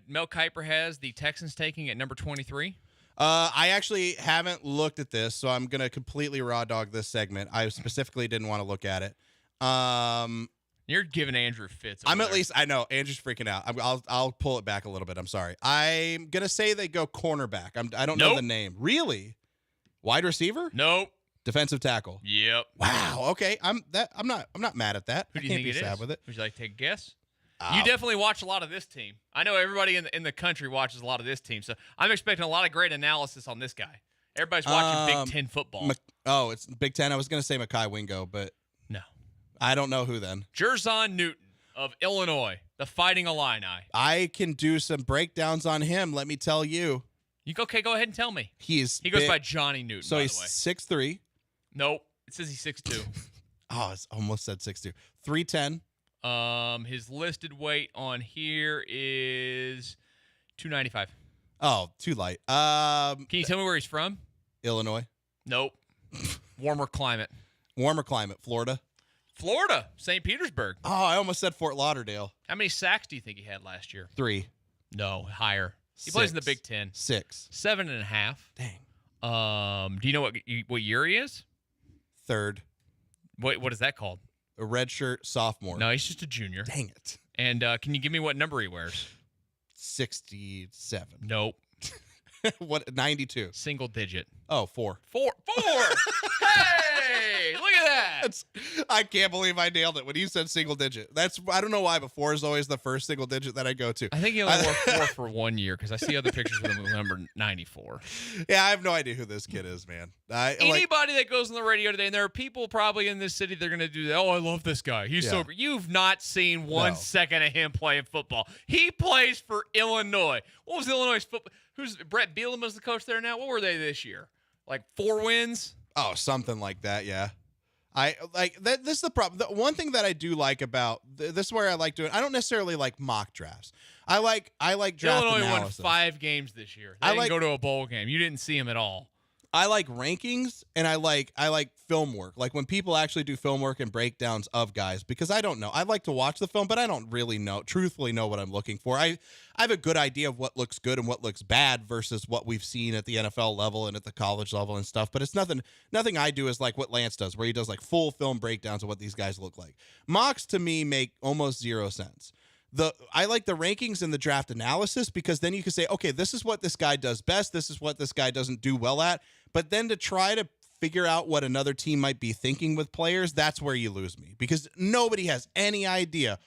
Mel Kiper has the Texans taking at number 23? I actually haven't looked at this, so I'm going to completely raw dog this segment. I specifically didn't want to look at it. You're giving Andrew fits. I know Andrew's freaking out. I'll pull it back a little bit. I'm sorry. I'm gonna say they go cornerback. I don't know the name. Really? Wide receiver? Nope. Defensive tackle. Yep. Wow. Okay. I'm not mad at that. Who do you think it is? With it. Would you like to take a guess? You definitely watch a lot of this team. I know everybody in the country watches a lot of this team, so I'm expecting a lot of great analysis on this guy. Everybody's watching Big Ten football. It's Big Ten. I was gonna say Mekhi Wingo, but no. I don't know who then. Jerzon Newton of Illinois, the Fighting Illini. I can do some breakdowns on him, let me tell you. Okay, go ahead and tell me. He goes by Johnny Newton, so by he's the way. 6'3". Nope. It says he's 6'2". Oh, it's almost said 6'2". 310. His listed weight on here is 295. Oh, too light. Can you tell me where he's from? Illinois. Nope. Warmer climate. Florida. St. Petersburg. Oh, I almost said Fort Lauderdale. How many sacks do you think he had last year? 3. No, higher. He plays in the Big Ten. 6. 7.5. Dang. Do you know what year he is? 3rd. What is that called? A redshirt sophomore. No, he's just a junior. Dang it. And can you give me what number he wears? 67. Nope. What, 92? Single digit. Oh, 4. 4. Hey, look at that. I can't believe I nailed it when you said single digit. I don't know why, but 4 is always the first single digit that I go to. I think he only wore 4 for 1 year because I see other pictures with him with number 94. Yeah, I have no idea who this kid is, man. Anybody that goes on the radio today, and there are people probably in this city, they're going to do that. Oh, I love this guy. He's so great. You've not seen one second of him playing football. He plays for Illinois. What was Illinois' football? Who's Brett Bielema is the coach there now? What were they this year? Like 4 wins? Oh, something like that, yeah. I like that. This is the problem. The one thing that I do like about this is where I like doing. I don't necessarily like mock drafts. I like draft Illinois analysis. won 5 games this year. They didn't go to a bowl game. You didn't see him at all. I like rankings and I like film work. Like when people actually do film work and breakdowns of guys, because I don't know. I like to watch the film, but I don't really truthfully know what I'm looking for. I have a good idea of what looks good and what looks bad versus what we've seen at the NFL level and at the college level and stuff. But it's nothing I do is like what Lance does, where he does like full film breakdowns of what these guys look like. Mocks to me make almost 0 sense. I like the rankings and the draft analysis because then you can say, okay, this is what this guy does best. This is what this guy doesn't do well at. But then to try to figure out what another team might be thinking with players, that's where you lose me because nobody has any idea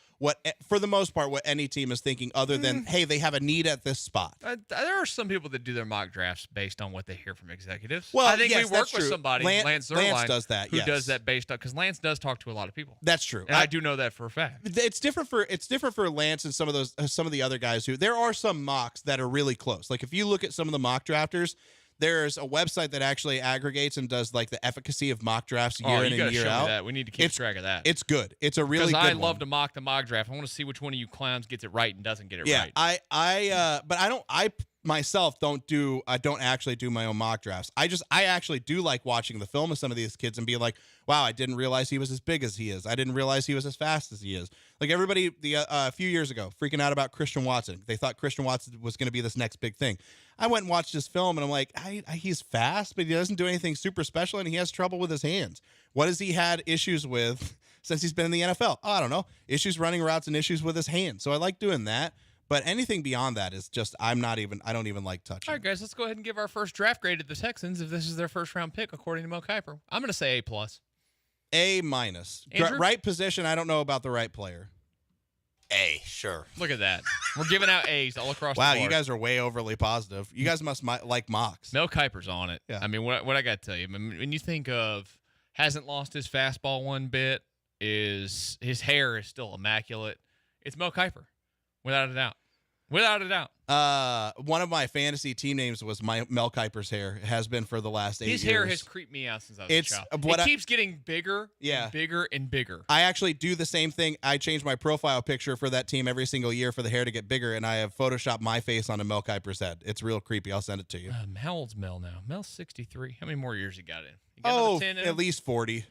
for the most part, what any team is thinking other than, hey, they have a need at this spot. There are some people that do their mock drafts based on what they hear from executives. Well, I think yes, we work that's with true. somebody, Lance Zierlein, does that, who yes. does that based on, because Lance does talk to a lot of people. That's true. And I do know that for a fact. It's different for Lance and some of the other guys who there are some mocks that are really close. Like if you look at some of the mock drafters, there's a website that actually aggregates and does like the efficacy of mock drafts year in and year out. That. We need to keep track of that. It's good. It's a really good one. Because I love to mock the mock draft. I want to see which one of you clowns gets it right and doesn't get it right. But I myself don't actually do my own mock drafts. I actually do like watching the film of some of these kids and being like, wow, I didn't realize he was as big as he is. I didn't realize he was as fast as he is. Like everybody a few years ago freaking out about Christian Watson. They thought Christian Watson was going to be this next big thing. I went and watched his film and I'm like, he's fast, but he doesn't do anything super special and he has trouble with his hands. What has he had issues with since he's been in the NFL? Oh, I don't know. Issues running routes and issues with his hands. So I like doing that. But anything beyond that is just I don't even like touching. All right, guys, let's go ahead and give our first draft grade to the Texans if this is their first round pick, according to Mel Kiper. I'm going to say A+. A-. Andrew? Right position, I don't know about the right player. A, sure. Look at that. We're giving out A's all across the board. board. Wow, you guys are way overly positive. You guys must like mocks. Mel Kiper's on it. Yeah. I mean, what I got to tell you, when you think of hasn't lost his fastball one bit, his hair is still immaculate. It's Mel Kiper, without a doubt. Without a doubt. One of my fantasy team names was Mel Kiper's hair. It has been for the last 8 years. His hair has creeped me out since I was a child. It keeps getting bigger and bigger and bigger. I actually do the same thing. I change my profile picture for that team every single year for the hair to get bigger, and I have photoshopped my face onto Mel Kiper's head. It's real creepy. I'll send it to you. How old's Mel now? Mel's 63. How many more years he got in? He got another 10 in at him? least 40.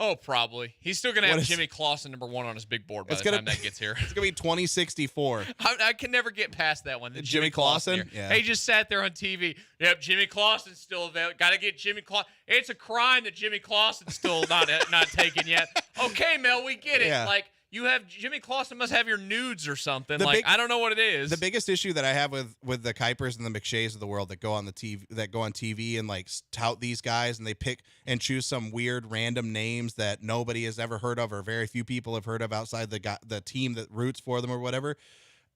Oh, probably. He's still going to have Jimmy Clausen #1 on his big board by the time that gets here. It's going to be 2064. I can never get past that one. Jimmy Clausen? Yeah. He just sat there on TV. Yep, Jimmy Clausen's still available. Got to get Jimmy Clausen. It's a crime that Jimmy Clausen's still not taken yet. Okay, Mel, we get it. Yeah. Like, you have Jimmy Clausen must have your nudes or something. I don't know what it is. The biggest issue that I have with the Kipers and the McShays of the world that go on TV and like tout these guys and they pick and choose some weird random names that nobody has ever heard of or very few people have heard of outside the team that roots for them or whatever.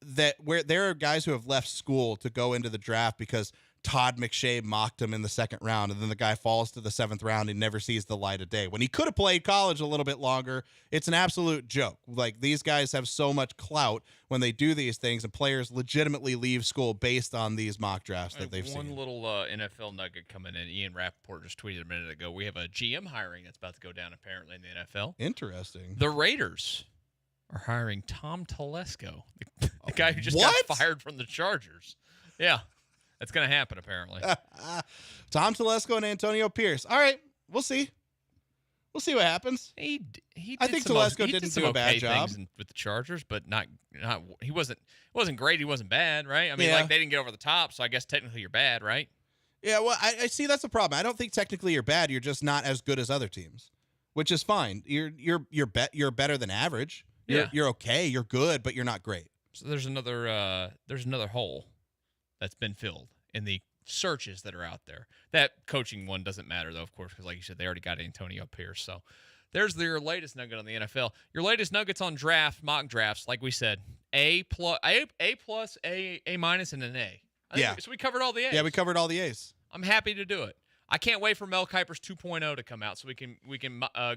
That where there are guys who have left school to go into the draft because Todd McShay mocked him in the 2nd round, and then the guy falls to the 7th round and never sees the light of day. When he could have played college a little bit longer, it's an absolute joke. Like, these guys have so much clout when they do these things, and players legitimately leave school based on these mock drafts that they've seen. One little NFL nugget coming in. Ian Rappaport just tweeted a minute ago. We have a GM hiring that's about to go down, apparently, in the NFL. Interesting. The Raiders are hiring Tom Telesco, the guy who just got fired from the Chargers. Yeah. That's going to happen, apparently. Tom Telesco and Antonio Pierce. All right, we'll see. We'll see what happens. I think Telesco didn't do a bad job with the Chargers, but not. He wasn't great. He wasn't bad, right? I mean, Yeah. like they didn't get over the top, so I guess technically you're bad, right? Yeah, well, I see that's the problem. I don't think technically you're bad. You're just not as good as other teams, which is fine. You're better than average. You're okay. You're good, but you're not great. So there's another hole that's been filled in the searches that are out there. That coaching one doesn't matter, though, of course, because like you said, they already got Antonio Pierce. So there's your latest nugget on the NFL. Your latest nuggets on mock drafts, like we said, A plus, A minus, and an A. So we covered all the A's. Yeah, we covered all the A's. I'm happy to do it. I can't wait for Mel Kiper's 2.0 to come out so we can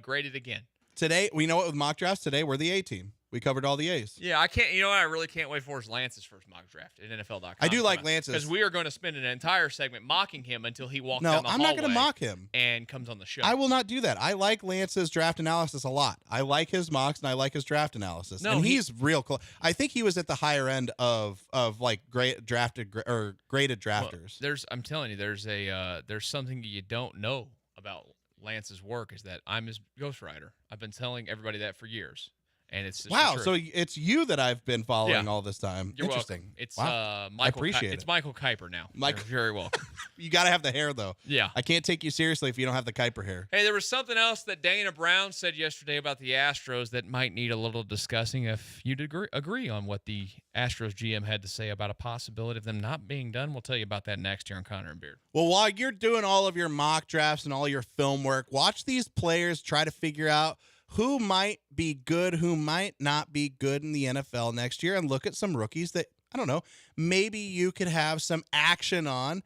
grade it again. Today, we know what with mock drafts, today we're the A team. We covered all the A's. Yeah, I can't. You know what I really can't wait for is Lance's first mock draft at NFL.com. I do like Lance's. Because we are going to spend an entire segment mocking him until he walks No, down the I'm hallway. not going to mock him. And comes on the show. I will not do that. I like Lance's draft analysis a lot. I like his mocks and I like his draft analysis. No, and he's real close. I think he was at the higher end of like great drafted or graded drafters. Well, I'm telling you, there's something you don't know about Lance's work is that I'm his ghostwriter. I've been telling everybody that for years. And it's just wow, so it's you that I've been following all this time. You're Interesting. Welcome. It's wow. Michael. I appreciate it. It's Michael Kiper now. Michael, You're very welcome. You got to have the hair though. Yeah, I can't take you seriously if you don't have the Kiper hair. Hey, there was something else that Dana Brown said yesterday about the Astros that might need a little discussing. If you'd agree on what the Astros GM had to say about a possibility of them not being done, we'll tell you about that next here on Connor and Beard. Well, while you're doing all of your mock drafts and all your film work, watch these players try to figure out who might be good, who might not be good in the NFL next year, and look at some rookies that, I don't know, maybe you could have some action on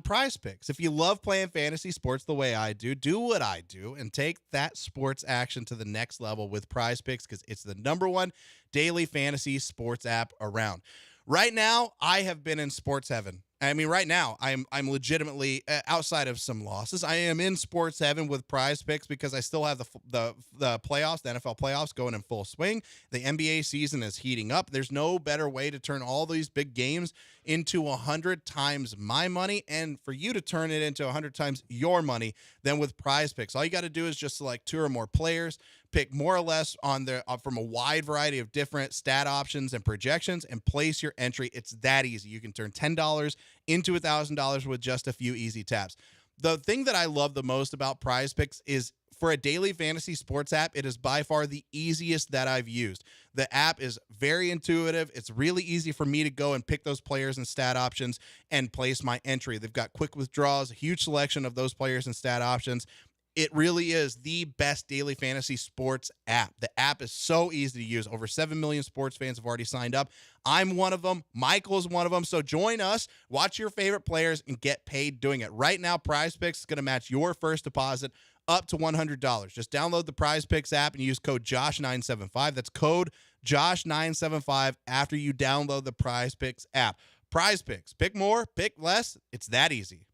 Prize Picks. If you love playing fantasy sports the way I do what I do and take that sports action to the next level with Prize Picks because it's the #1 daily fantasy sports app around. Right now, I have been in sports heaven. I mean, right now, I'm legitimately outside of some losses. I am in sports heaven with Prize Picks because I still have the playoffs, the NFL playoffs going in full swing. The NBA season is heating up. There's no better way to turn all these big games into 100 times my money and for you to turn it into 100 times your money than with Prize Picks. All you got to do is just select 2 or more players, pick more or less on from a wide variety of different stat options and projections, and place your entry. It's that easy. You can turn $10 into $1,000 with just a few easy taps. The thing that I love the most about Prize Picks is for a daily fantasy sports app, it is by far the easiest that I've used. The app is very intuitive. It's really easy for me to go and pick those players and stat options and place my entry. They've got quick withdrawals, a huge selection of those players and stat options. It really is the best daily fantasy sports app. The app is so easy to use. Over 7 million sports fans have already signed up. I'm one of them. Michael's one of them. So join us, watch your favorite players, and get paid doing it. Right now, Prize Picks is going to match your first deposit up to $100. Just download the Prize Picks app and use code JOSH975. That's code JOSH975 after you download the Prize Picks app. Prize Picks. Pick more, pick less. It's that easy.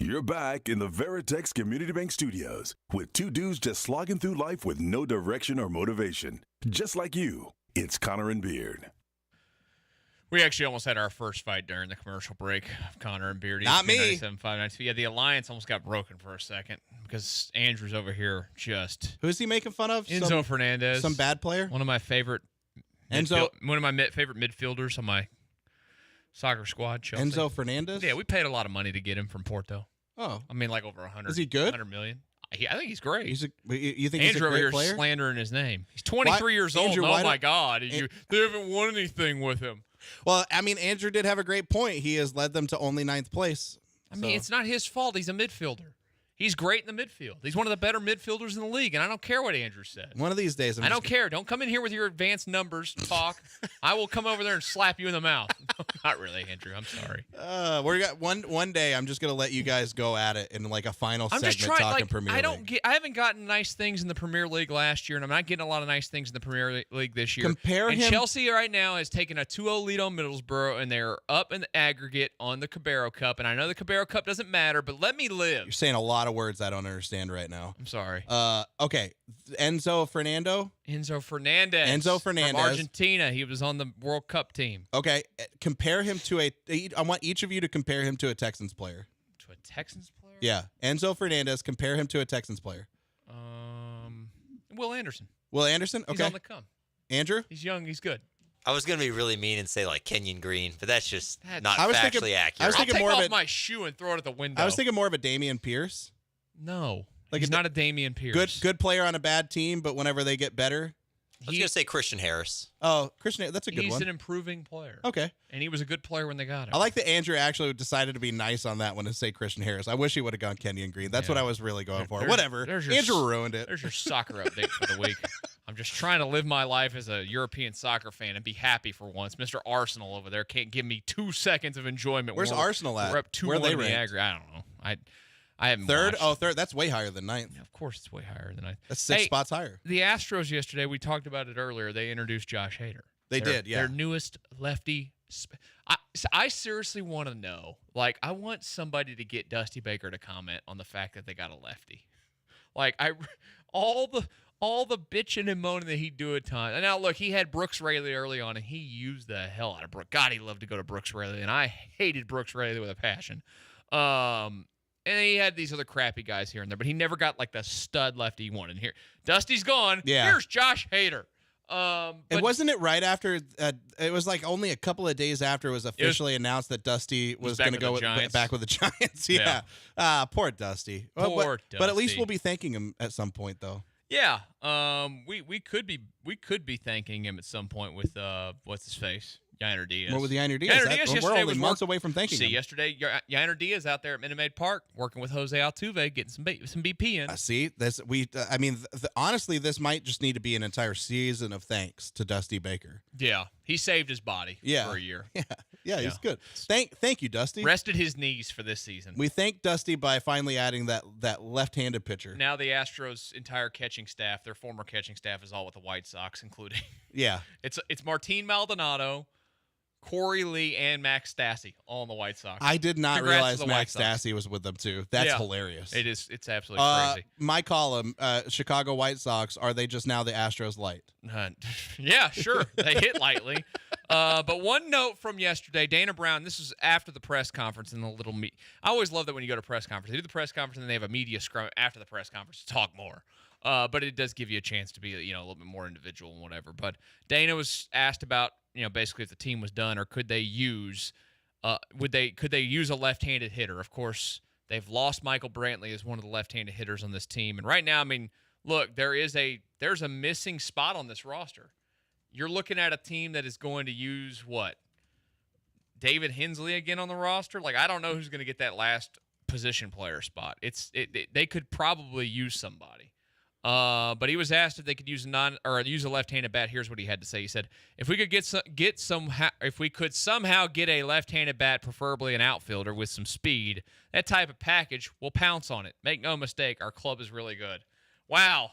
You're back in the Veritex Community Bank Studios with two dudes just slogging through life with no direction or motivation. Just like you, it's Connor and Beard. We actually almost had our first fight during the commercial break of Connor and Beard. Not me. 97.5. Yeah, the alliance almost got broken for a second because Andrew's over here just. Who's he making fun of? Enzo Fernandez. Some bad player? One of my favorite. One of my favorite midfielders on my soccer squad, Chelsea. Enzo Fernandez? Yeah, we paid a lot of money to get him from Porto. Oh. I mean, like over 100. Is he good? 100 million. I think he's great. You think Andrew he's a over great here player? Slandering his name. He's 23 years old. Andrew, Oh, my God. They haven't won anything with him. Well, I mean, Andrew did have a great point. He has led them to only 9th place. I mean, it's not his fault. He's a midfielder. He's great in the midfield. He's one of the better midfielders in the league, and I don't care what Andrew said. One of these days, I don't care. Don't come in here with your advanced numbers talk. I will come over there and slap you in the mouth. Not really, Andrew. I'm sorry. We got one day. I'm just gonna let you guys go at it in like a final I'm segment just trying. talking Like, Premier League. I haven't gotten nice things in the Premier League last year, and I'm not getting a lot of nice things in the Premier League this year. And Chelsea right now has taken a 2-0 lead on Middlesbrough, and they're up in the aggregate on the Cabero Cup. And I know the Cabero Cup doesn't matter, but let me live. You're saying a lot of words I don't understand right now. I'm sorry. Okay. Enzo Fernandez. From Argentina. He was on the World Cup team. Okay. Compare him to I want each of you to compare him to a Texans player. To a Texans player? Yeah. Enzo Fernandez, compare him to a Texans player. Will Anderson. Will Anderson? Okay. He's on the come. Andrew? He's young. He's good. I was going to be really mean and say like Kenyon Green, but that's just not I was factually thinking- accurate. I was thinking I'll more take of off my shoe and throw it at the window. I was thinking more of a Damian Pierce. No. Like he's not a Damian Pierce. Good player on a bad team, but whenever they get better. I was going to say Christian Harris. Oh, Christian, that's a good one. He's an improving player. Okay. And he was a good player when they got him. I like that Andrew actually decided to be nice on that one and say Christian Harris. I wish he would have gone Kenyon Green. That's what I was really going for. Whatever. Andrew ruined it. There's your soccer update for the week. I'm just trying to live my life as a European soccer fan and be happy for once. Mr. Arsenal over there can't give me 2 seconds of enjoyment. Where's Arsenal at? We're up 2-1 Where are they in the ranked? aggregate. I don't know. I haven't Third? watched. Oh, third. That's way higher than 9th. Yeah, of course it's way higher than 9th. That's 6 spots higher. The Astros yesterday, we talked about it earlier. They introduced Josh Hader. They did, yeah. Their newest lefty. I seriously want to know. Like, I want somebody to get Dusty Baker to comment on the fact that they got a lefty. Like, all the bitching and moaning that he'd do at times. And now, look, he had Brooks Raley early on, and he used the hell out of Brooks. God, he loved to go to Brooks Raley, and I hated Brooks Raley with a passion. And he had these other crappy guys here and there, but he never got like the stud lefty he wanted. Here, Dusty's gone. Yeah. Here's Josh Hader. And wasn't it right after? It was like only a couple of days after it was officially announced that Dusty was going to go back with the Giants. Yeah. Poor Dusty. Poor Dusty. But at least we'll be thanking him at some point, though. Yeah. We could be thanking him at some point with what's his face. Yainer Diaz. What with Yainer Diaz? We're only months away from thanking him. Yesterday, Yainer Diaz out there at Minute Maid Park working with Jose Altuve, getting some BP in. See, honestly, this might just need to be an entire season of thanks to Dusty Baker. Yeah, he saved his body for a year. Yeah, he's good. Thank you, Dusty. Rested his knees for this season. We thank Dusty by finally adding that left-handed pitcher. Now the Astros' entire catching staff, their former catching staff, is all with the White Sox, including it's Martin Maldonado, Corey Lee, and Max Stassi, all in the White Sox. I did not realize Max Stassi was with them too. That's hilarious. It is. It's absolutely crazy. My column, Chicago White Sox, are they just now the Astros light? Yeah, sure. They hit lightly. But one note from yesterday, Dana Brown, this was after the press conference and the little I always love that when you go to press conference. They do the press conference and then they have a media scrum after the press conference to talk more. But it does give you a chance to be, a little bit more individual and whatever. But Dana was asked about, basically if the team was done or could they use a left-handed hitter? Of course, they've lost Michael Brantley as one of the left-handed hitters on this team. And right now, look, there's a missing spot on this roster. You're looking at a team that is going to use what? David Hensley again on the roster? Like, I don't know who's going to get that last position player spot. They could probably use somebody. But he was asked if they could use a left-handed bat. Here's what he had to say. He said, "If we could somehow get a left-handed bat, preferably an outfielder with some speed, that type of package, we'll pounce on it. Make no mistake, our club is really good." Wow.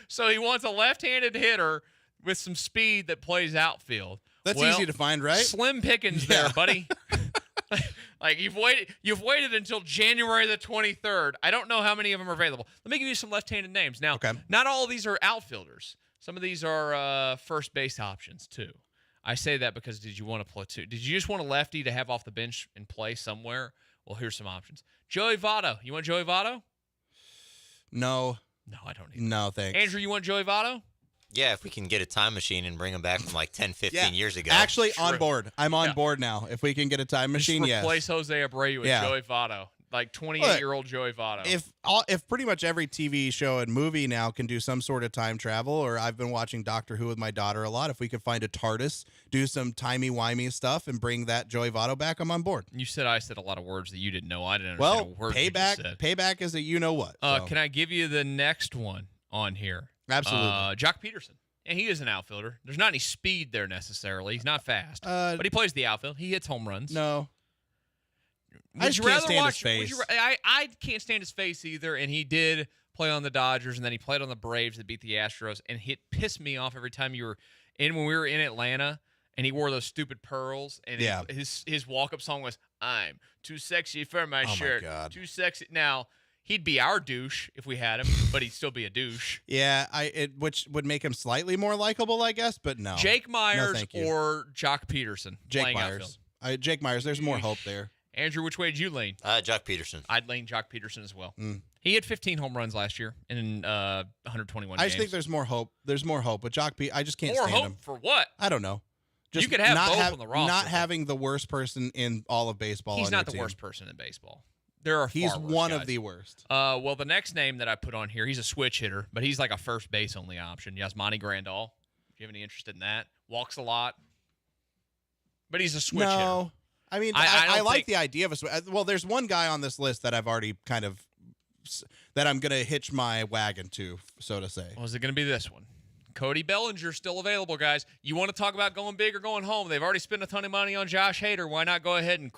So he wants a left-handed hitter with some speed that plays outfield. That's easy to find, right? Slim pickings there, buddy. Like you've waited until January the 23rd. I don't know how many of them are available. Let me give you some left-handed names. Now, not all of these are outfielders. Some of these are first base options too. I say that because did you want to platoon? Did you just want a lefty to have off the bench and play somewhere? Well, here's some options. Joey Votto. You want Joey Votto? No. No, I don't need No, thanks. Andrew, you want Joey Votto? Yeah, if we can get a time machine and bring him back from like 10, 15 years ago. Actually, on board. I'm on board now. If we can get a time machine, Just yes. replace Jose Abreu with Joey Votto. Like 28-year-old Joey Votto. If pretty much every TV show and movie now can do some sort of time travel, or I've been watching Doctor Who with my daughter a lot, if we could find a TARDIS, do some timey-wimey stuff, and bring that Joey Votto back, I'm on board. You said I said a lot of words that you didn't know. I didn't understand a word you just said. Payback is a you-know-what. So. Can I give you the next one on here? Absolutely. Jock Peterson. And he is an outfielder. There's not any speed there necessarily. He's not fast. But he plays the outfield. He hits home runs. No. I just can't stand his face. I can't stand his face either, and he did play on the Dodgers, and then he played on the Braves that beat the Astros, and it pissed me off every time when we were in Atlanta, and he wore those stupid pearls, and his walk-up song was, "I'm too sexy for my shirt, too sexy." Now, he'd be our douche if we had him, but he'd still be a douche. Yeah, which would make him slightly more likable, I guess, but no. Jake Myers or Jock Peterson. Jake Myers. Jake Myers, there's more hope there. Andrew, which way did you lean? Jock Peterson. I'd lean Jock Peterson as well. He had 15 home runs last year in 121 games. I just think there's more hope. There's more hope, but Jock P, I just can't stand him. More hope for what? I don't know. Just you could have both on the roster. Not having the worst person in all of baseball. He's not the worst person in baseball. There are He's far worse one guys. of the worst. Well, the next name that I put on here, he's a switch hitter, but he's like a first base only option. Yasmani Grandal. Do you have any interest in that? Walks a lot, but he's a switch hitter. I mean, I like the idea of a. Well, there's one guy on this list that I've already kind of that I'm gonna hitch my wagon to, so to say. Well, is it gonna be this one? Cody Bellinger still available, guys. You want to talk about going big or going home? They've already spent a ton of money on Josh Hader. Why not go ahead and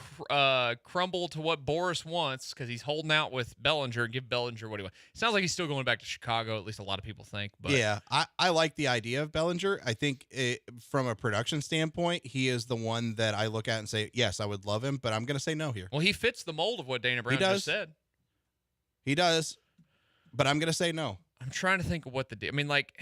crumble to what Boris wants because he's holding out with Bellinger and give Bellinger what he wants. It sounds like he's still going back to Chicago, at least a lot of people think. But yeah, I like the idea of Bellinger. I think from a production standpoint, he is the one that I look at and say, yes, I would love him, but I'm going to say no here. Well, he fits the mold of what Dana Brown just said. He does, but I'm going to say no. I'm trying to think of what I mean, like...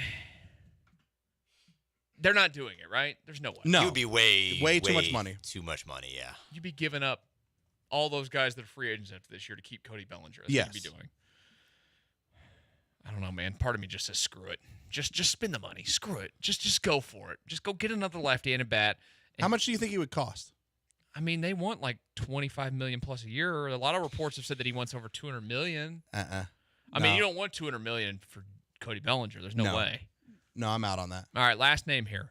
They're not doing it, right? There's no way. No. It would be way too much money. Too much money, yeah. You'd be giving up all those guys that are free agents after this year to keep Cody Bellinger. That's what you'd be doing. I don't know, man. Part of me just says screw it. Just spend the money. Screw it. Just go for it. Just go get another left-handed bat. How much do you think he would cost? I mean, they want like $25 million plus a year. A lot of reports have said that he wants over $200 million. I mean, you don't want $200 million for Cody Bellinger. There's no way. No, I'm out on that. All right, last name here.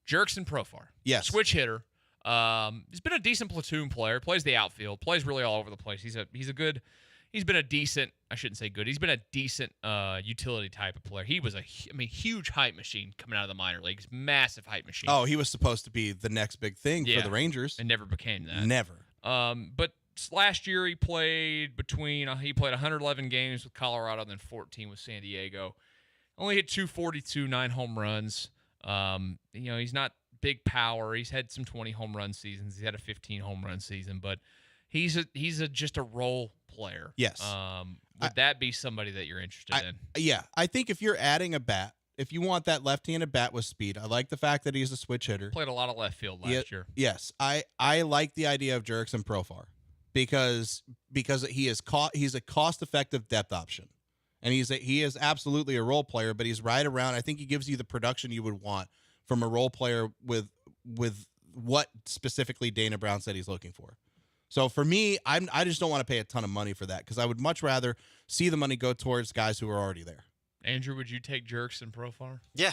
Jurickson Profar. Yes. Switch hitter. He's been a decent platoon player. Plays the outfield. Plays really all over the place. He's been a decent, I shouldn't say good. He's been a decent utility type of player. He was huge hype machine coming out of the minor leagues. Massive hype machine. Oh, he was supposed to be the next big thing for the Rangers. And never became that. Never. But last year he played 111 games with Colorado and then 14 with San Diego. Only hit 242, 9 home runs. He's not big power. He's had some 20 home run seasons. He's had a 15 home run season, but he's just a role player. Yes. Would that be somebody that you're interested in? Yeah. I think if you're adding a bat, if you want that left-handed bat with speed, I like the fact that he's a switch hitter. Played a lot of left field last year. Yes. I like the idea of Jurickson Profar because he's a cost-effective depth option. And he is absolutely a role player, but he's right around. I think he gives you the production you would want from a role player with what specifically Dana Brown said he's looking for. So for me, I just don't want to pay a ton of money for that because I would much rather see the money go towards guys who are already there. Andrew, would you take Jurickson Profar? Yeah,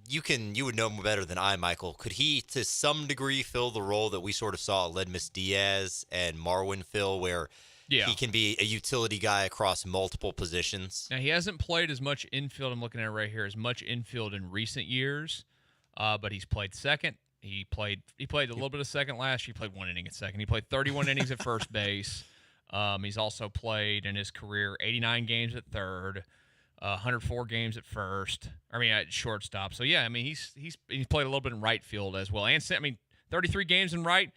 you would know better than I, Michael. Could he, to some degree, fill the role that we sort of saw Ledmus Diaz and Marwin fill, where he can be a utility guy across multiple positions? Now, he hasn't played as much infield, I'm looking at it right here, as much infield in recent years, but he's played second. He played a little bit of second last year. He played 1 inning at second. He played 31 innings at first base. He's also played in his career 89 games at third, 104 games at at shortstop. So, yeah, I mean, he's played a little bit in right field as well. And 33 games in right,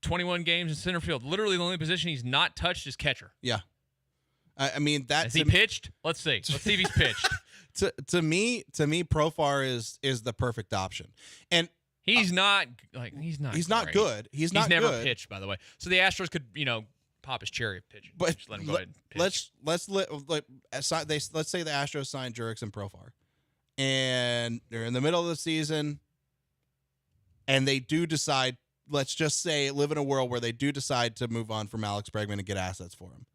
21 games in center field. Literally the only position he's not touched is catcher. Yeah. I mean, that's... Has he pitched? Let's see. Let's see if he's pitched. To me, Profar is the perfect option. And he's not he's not great. Good. He's not never good. pitched, by the way. So the Astros could, pop his cherry of pitching. But just let him go ahead and pitch. let's say the Astros signed Jurickson and Profar, and they're in the middle of the season, and they do decide. Let's just say live in a world where they do decide to move on from Alex Bregman and get assets for him.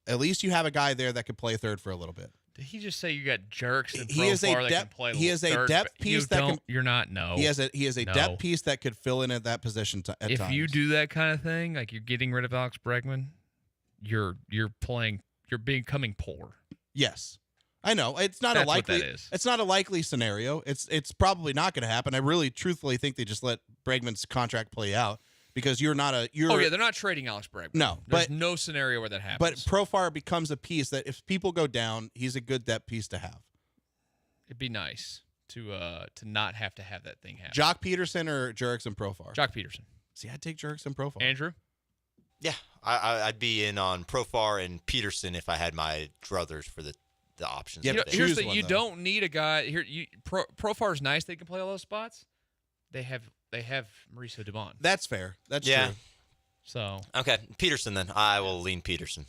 At least you have a guy there that could play third for a little bit. Did he just say you got jerks and He is a Profar that can play he is a third? depth piece that can. You're not. No. He is a No. depth piece that could fill in at that position at If times. you do that kind of thing, like you're getting rid of Alex Bregman, you're becoming poor. Yes, I know it's not That's a likely. what that is. It's not a likely scenario. It's probably not going to happen. I really, truthfully think they just let Bregman's contract play out because you're not a. Oh yeah, they're not trading Alex Bregman. No, There's but no scenario where that happens. But Profar becomes a piece that if people go down, he's a good depth piece to have. It'd be nice to not have to have that thing happen. Jock Peterson or Jurickson Profar? Jock Peterson. See, I'd take Jurickson Profar. Andrew? Yeah, I'd be in on Profar and Peterson if I had my druthers for the options. Yeah, Here's the you don't need a guy here. Profar's nice; they can play all those spots. They have Mauricio Dubon. That's fair. That's Yeah. true. So Okay, Peterson then. I will lean Peterson.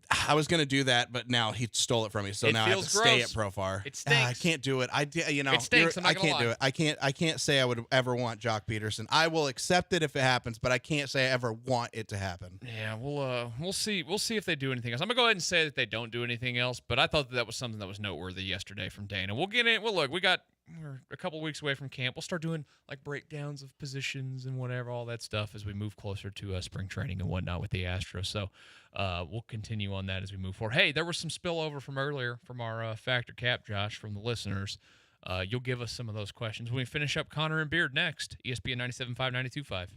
I was going to do that, but now he stole it from me, so It now I have to feels stay at gross. Profar. It stinks. I can't do it. It stinks, I'm not I gonna can't do lie. it. I can't say I would ever want Jock Peterson. I will accept it if it happens, but I can't say I ever want it to happen. yeah, we'll see. We'll see if they do anything else. I'm gonna go ahead and say that they don't do anything else. But I thought that was something that was noteworthy yesterday from Dana. We'll get in. Well, look, we're a couple weeks away from camp. We'll start doing like breakdowns of positions and whatever, all that stuff as we move closer to spring training and whatnot with the Astros. So we'll continue on that as we move forward. Hey, there was some spillover from earlier from our Factor Cap, Josh, from the listeners. You'll give us some of those questions when we finish up Connor and Beard next. ESPN 97.5, 92.5.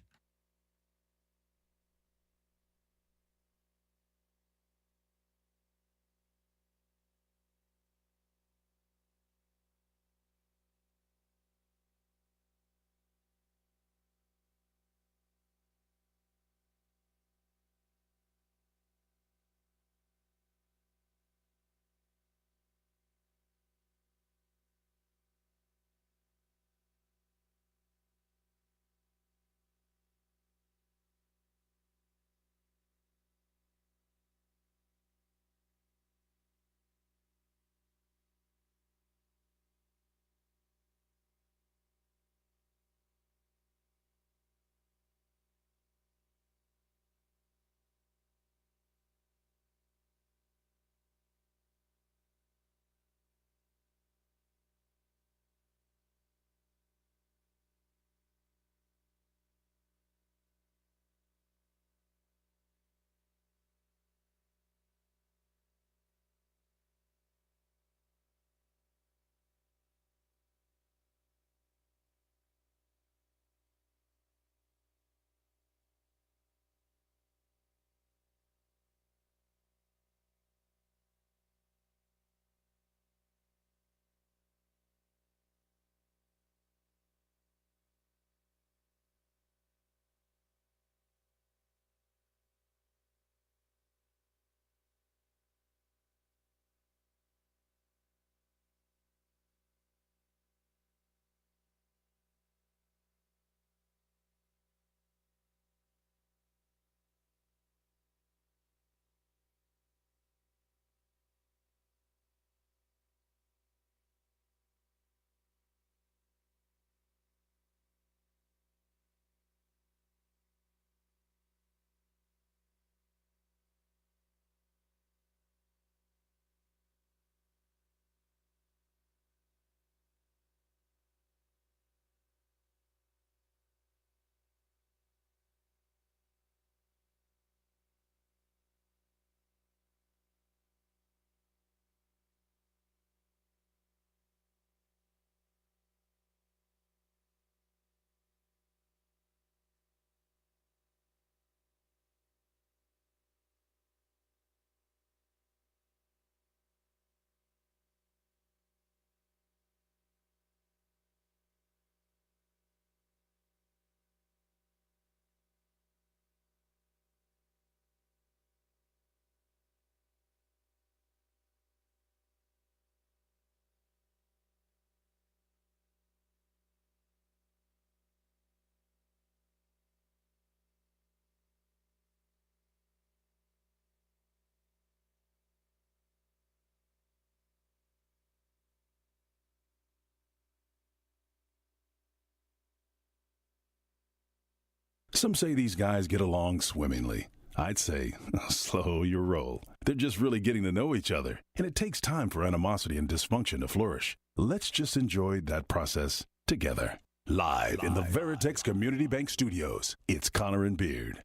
Some say these guys get along swimmingly. I'd say, slow your roll. They're just really getting to know each other, and it takes time for animosity and dysfunction to flourish. Let's just enjoy that process together. Live in the Veritex Community Bank Studios, it's Connor and Beard.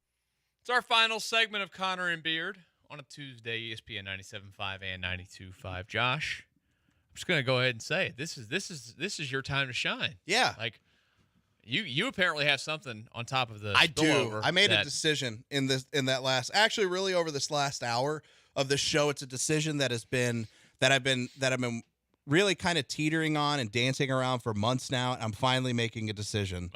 It's our final segment of Connor and Beard on a Tuesday, ESPN 97.5 and 92.5. Josh, I'm just going to go ahead and say it. This is your time to shine. Yeah. Like, you apparently have something on top of the I do. spillover I made a that- decision in that last, actually really over this last hour of the show. It's a decision that I've been really kind of teetering on and dancing around for months now. I'm finally making a decision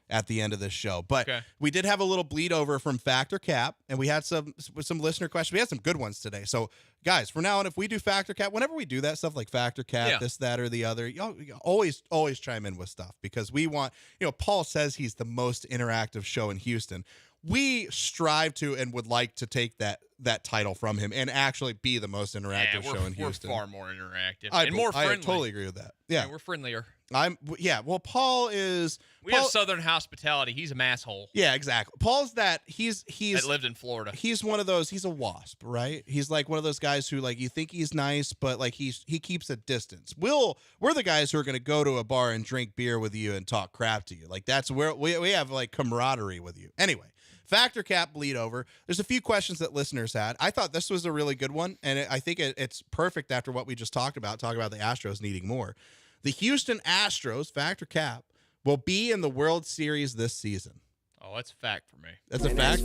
at the end of this show. But we did have a little bleed over from Factor Cap, and we had some listener questions. We had some good ones today. So, guys, from now on, if we do Factor Cap, whenever we do that stuff like Factor Cap, this, that, or the other, y'all always chime in with stuff because we want, Paul says he's the most interactive show in Houston. We strive to and would like to take that title from him and actually be the most interactive show in Houston. We're far more interactive and more friendly. I totally agree with that. Yeah, we're friendlier. Well, Paul is. We have Southern hospitality. He's a masshole. Yeah, exactly. Paul's that he's that lived in Florida. He's one of those. He's a wasp, right? He's like one of those guys who like you think he's nice, but like he keeps a distance. We're the guys who are going to go to a bar and drink beer with you and talk crap to you. Like that's where we have like camaraderie with you. Anyway. Factor Cap bleed over. There's a few questions that listeners had. I thought this was a really good one, and I think it's perfect after what we just talked about the Astros needing more. The Houston Astros, Factor Cap, will be in the World Series this season. Oh, that's a fact for me. That's a fact?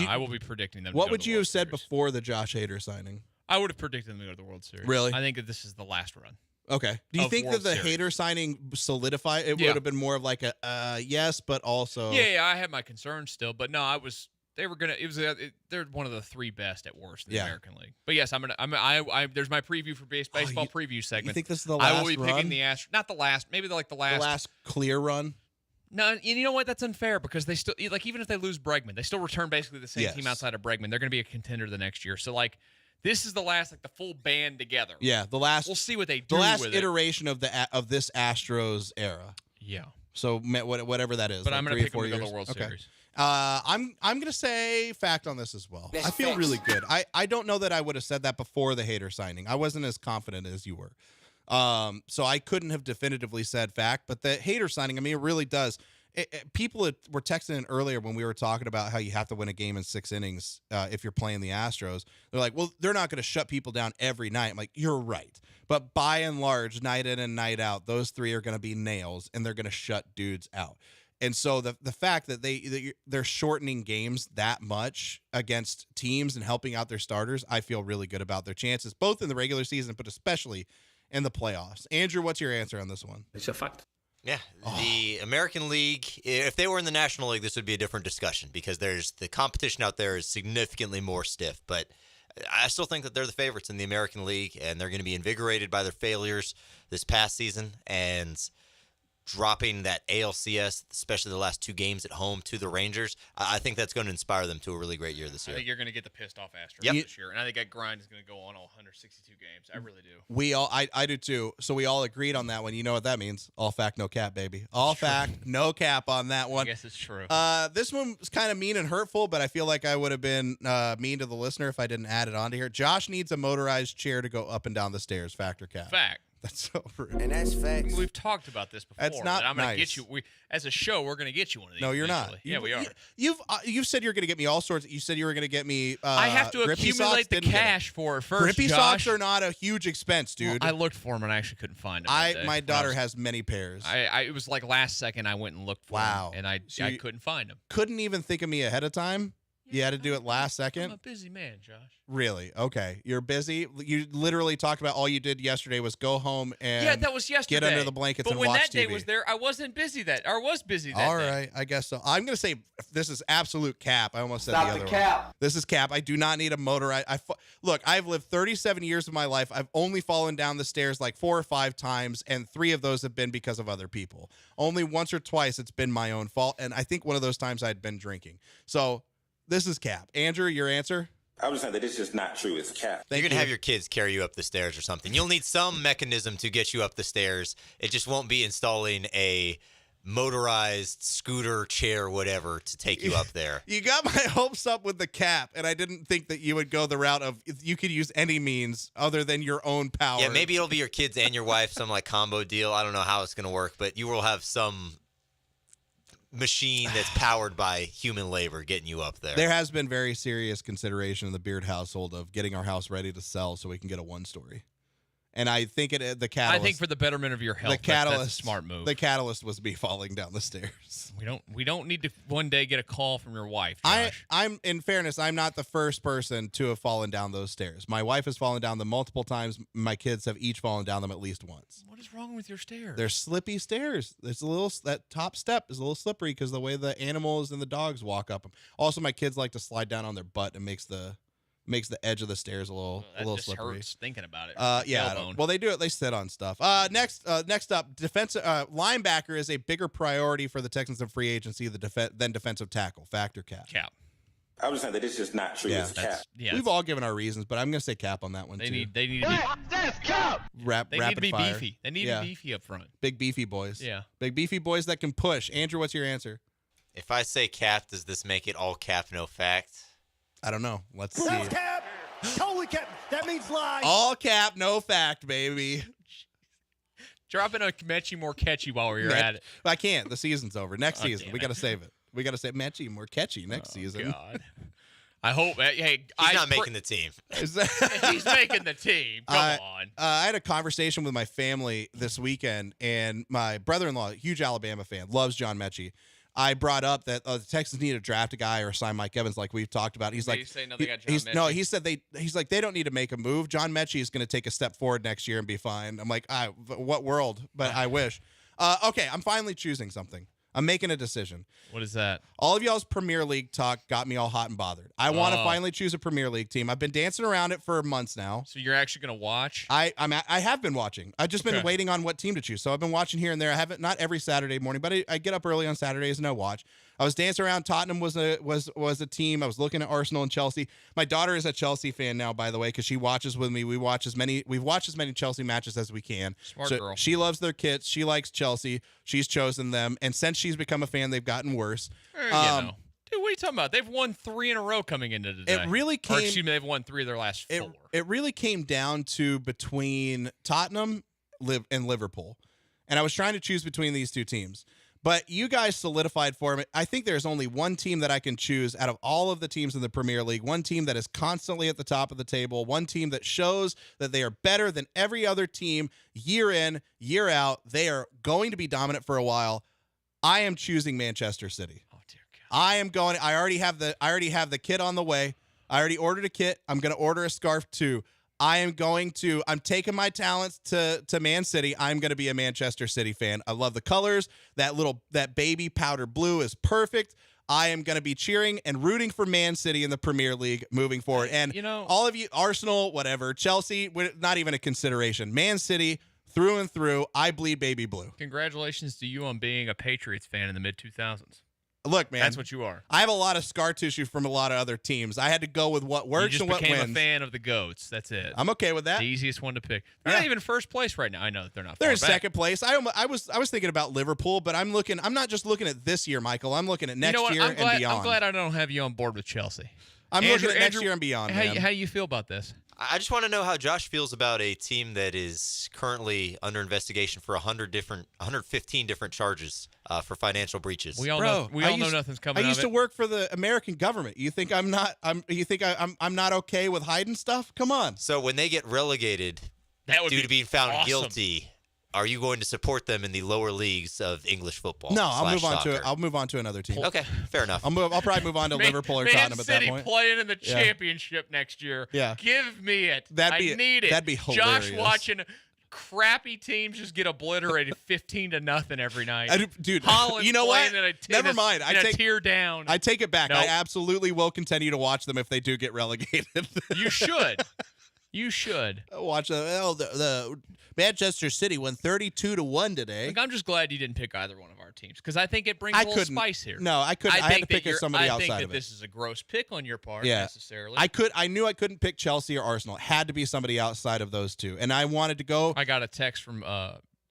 I will be predicting them to What go to would the you World have said Series. before the Josh Hader signing? I would have predicted them to go to the World Series. Really? I think that this is the last run. Okay. Do you think World that the Series. Hader signing solidified? It would have been more of like a yes, but also. Yeah, I had my concerns still, but no, they were gonna. It was. They're one of the three best at worst in the American League. But yes, there's my preview for baseball preview segment. You think this is the last I will be run? picking the Astros. Not the last. Maybe the last. The last clear run. No, you know what? That's unfair because they still even if they lose Bregman, they still return basically the same team outside of Bregman. They're going to be a contender the next year. So this is the last the full band together. Yeah, the last. We'll see what they do. The last with iteration of this Astros era. Yeah. So whatever that is. But like I'm going to pick them 3 to or go 4 to the World years. Series. I'm going to say fact on this as well. I feel really good. I don't know that I would have said that before the Hader signing. I wasn't as confident as you were. So I couldn't have definitively said fact, but the Hader signing, it really does. People were texting in earlier when we were talking about how you have to win a game in 6 innings if you're playing the Astros. They're like, well, they're not going to shut people down every night. I'm like, you're right. But by and large, night in and night out, those 3 are going to be nails, and they're going to shut dudes out. And so the fact that they're shortening games that much against teams and helping out their starters, I feel really good about their chances, both in the regular season, but especially in the playoffs. Andrew, what's your answer on this one? It's a fact. Yeah, the American League, if they were in the National League, this would be a different discussion because the competition out there is significantly more stiff. But I still think that they're the favorites in the American League, and they're going to be invigorated by their failures this past season and dropping that ALCS, especially the last 2 games at home to the Rangers. I think that's going to inspire them to a really great year this I year. think you're going to get the pissed off Astros this year, and I think that grind is going to go on all 162 games. I really do. I do too. So we all agreed on that one. You know what that means? All fact, no cap, baby. All fact, no cap on that one. I guess it's true. This one was kind of mean and hurtful, but I feel like I would have been mean to the listener if I didn't add it onto here. Josh needs a motorized chair to go up and down the stairs. Fact or cap? Fact. That's so rude. And that's facts. We've talked about this before. That's not and I'm going to nice. get you. As a show, we're going to get you one of these. No, you're not. eventually. Yeah, we are. You've said you're going to get me all sorts. You said you were going to get me. I have to grippy accumulate socks, the didn't get cash it. for it first. Grippy Josh. socks are not a huge expense, dude. Well, I looked for them and I actually couldn't find them. My daughter has many pairs. It was like last second I went and looked for them, and I couldn't find them. Couldn't even think of me ahead of time. You had to do it last second? I'm a busy man, Josh. Really? Okay. You're busy? You literally talked about all you did yesterday was go home and that was yesterday. get under the blankets and watch TV. But when that day was there, I wasn't busy was busy that day. All right. I guess so. I'm going to say this is absolute cap. I almost said Stop the the other cap. one. This is cap. I do not need a motorized. Look, I've lived 37 years of my life. I've only fallen down the stairs like 4 or 5 times, and 3 of those have been because of other people. Only once or twice it's been my own fault, and I think one of those times I'd been drinking. So this is cap. Andrew, your answer? I was saying that it's just not true. It's cap. You're going to have your kids carry you up the stairs or something. You'll need some mechanism to get you up the stairs. It just won't be installing a motorized scooter, chair, whatever, to take you up there. You got my hopes up with the cap, and I didn't think that you would go the route of you could use any means other than your own power. Yeah, maybe it'll be your kids and your wife, some like combo deal. I don't know how it's going to work, but you will have some machine that's powered by human labor getting you up there. There has been very serious consideration in the Beard household of getting our house ready to sell so we can get a one-story. And I think the catalyst. I think for the betterment of your health, that's a smart move. The catalyst was me falling down the stairs. We don't need to one day get a call from your wife, Josh. I'm in fairness, I'm not the first person to have fallen down those stairs. My wife has fallen down them multiple times. My kids have each fallen down them at least once. What is wrong with your stairs? They're slippy stairs. There's that top step is a little slippery because the way the animals and the dogs walk up them. Also, my kids like to slide down on their butt and makes the edge of the stairs a little just slippery. Hurts thinking about it. Yeah. Well, they do it. They sit on stuff. Next up, defensive linebacker is a bigger priority for the Texans in free agency than defensive tackle. Fact or cap? Cap. I was saying that it's just not true. It's cap. We've all given our reasons, but I'm going to say cap on that one They too. need to be They need to be beefy. They need to be beefy up front. Big beefy boys. Yeah. Big beefy boys that can push. Andrew, what's your answer? If I say cap, does this make it all cap, no fact? I don't know. Let's see. That's cap. Totally cap. That means lie. All cap, no fact, baby. Drop in a Mechie more catchy while you're at it. I can't. The season's over. Next season, damn we it. got to save it. We got to say Mechie more catchy next season. God. I hope. Hey, He's not making the team. He's making the team. Come on. I had a conversation with my family this weekend, and my brother-in-law, huge Alabama fan, loves John Mechie. I brought up that the Texans need to draft a guy or sign Mike Evans, like we've talked about. He's Did like, he say no, they got John he's, Mechie? no, he said they don't need to make a move. John Mechie is going to take a step forward next year and be fine. I'm like, what world? But I wish. Okay, I'm finally choosing something. I'm making a decision. What is that? All of y'all's Premier League talk got me all hot and bothered. I want to finally choose a Premier League team. I've been dancing around it for months now. So you're actually going to watch? I have been watching. I've just been waiting on what team to choose. So I've been watching here and there. I haven't, not every Saturday morning, but I get up early on Saturdays and I watch. I was dancing around. Tottenham was a team. I was looking at Arsenal and Chelsea. My daughter is a Chelsea fan now, by the way, because she watches with me. We've watched as many Chelsea matches as we can. Smart so girl. She loves their kits. She likes Chelsea. She's chosen them, and since she's become a fan, they've gotten worse. Dude, what are you talking about? They've won 3 in a row coming into today. It really came. Or excuse me, they've won 3 of their last 4. It really came down to between Tottenham and Liverpool, and I was trying to choose between these two teams. But you guys solidified for me. I think there's only one team that I can choose out of all of the teams in the Premier League, one team that is constantly at the top of the table, one team that shows that they are better than every other team year in, year out. They are going to be dominant for a while. I am choosing Manchester City. Oh, dear God. I already have the kit on the way. I already ordered a kit. I'm going to order a scarf too. I'm taking my talents to Man City. I'm going to be a Manchester City fan. I love the colors. That baby powder blue is perfect. I am going to be cheering and rooting for Man City in the Premier League moving forward. And all of you, Arsenal, whatever, Chelsea, not even a consideration. Man City, through and through, I bleed baby blue. Congratulations to you on being a Patriots fan in the mid-2000s. Look, man. That's what you are. I have a lot of scar tissue from a lot of other teams. I had to go with what works and what wins. You just became a fan of the GOATs. That's it. I'm okay with that. The easiest one to pick. They're not even first place right now. I know that they're not. They're in far back. second place. I was thinking about Liverpool, but I'm not just looking at this year, Michael. I'm looking at next year and beyond. I'm glad I don't have you on board with Chelsea. I'm looking at next year and beyond. How do you feel about this? I just want to know how Josh feels about a team that is currently under investigation for 115 different charges for financial breaches. We all know nothing's coming. I used to work for the American government. You think I'm not? I'm not okay with hiding stuff? Come on. So when they get relegated due to being found guilty, are you going to support them in the lower leagues of English football? No, I'll move on to another team. Okay, fair enough. I'll probably move on to Liverpool or Tottenham at that point. Man City playing in the championship next year. Yeah. Give me it. I need it. That'd be hilarious. Josh watching crappy teams just get obliterated 15-0 every night. Dude, Holland you know what? Never mind. I take tear down. I take it back. Nope. I absolutely will continue to watch them if they do get relegated. You should. You should. Watch the Manchester City won 32-1 today. Look, I'm just glad you didn't pick either one of our teams because I think it brings a little spice here. No, I couldn't. I had to pick somebody outside of it. I think that this is a gross pick on your part necessarily. I knew I couldn't pick Chelsea or Arsenal. It had to be somebody outside of those two. And I wanted to go. I got a text from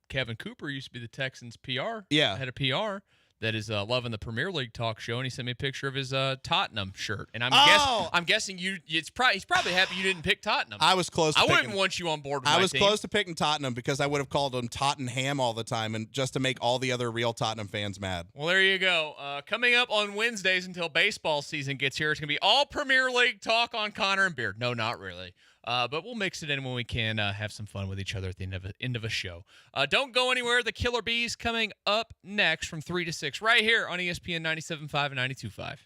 Kevin Cooper used to be the Texans PR. Yeah. Head of PR. That is loving the Premier League talk show, and he sent me a picture of his Tottenham shirt. And I'm guessing he's probably happy you didn't pick Tottenham. I was close. I wouldn't want you on board with my team. Close to picking Tottenham because I would have called him Tottenham all the time, and just to make all the other real Tottenham fans mad. Well, there you go. Coming up on Wednesdays until baseball season gets here, it's going to be all Premier League talk on Connor and Beard. No, not really. But we'll mix it in when we can have some fun with each other at the end of a show. Don't go anywhere. The Killer Bees coming up next from 3 to 6 right here on ESPN 97.5 and 92.5.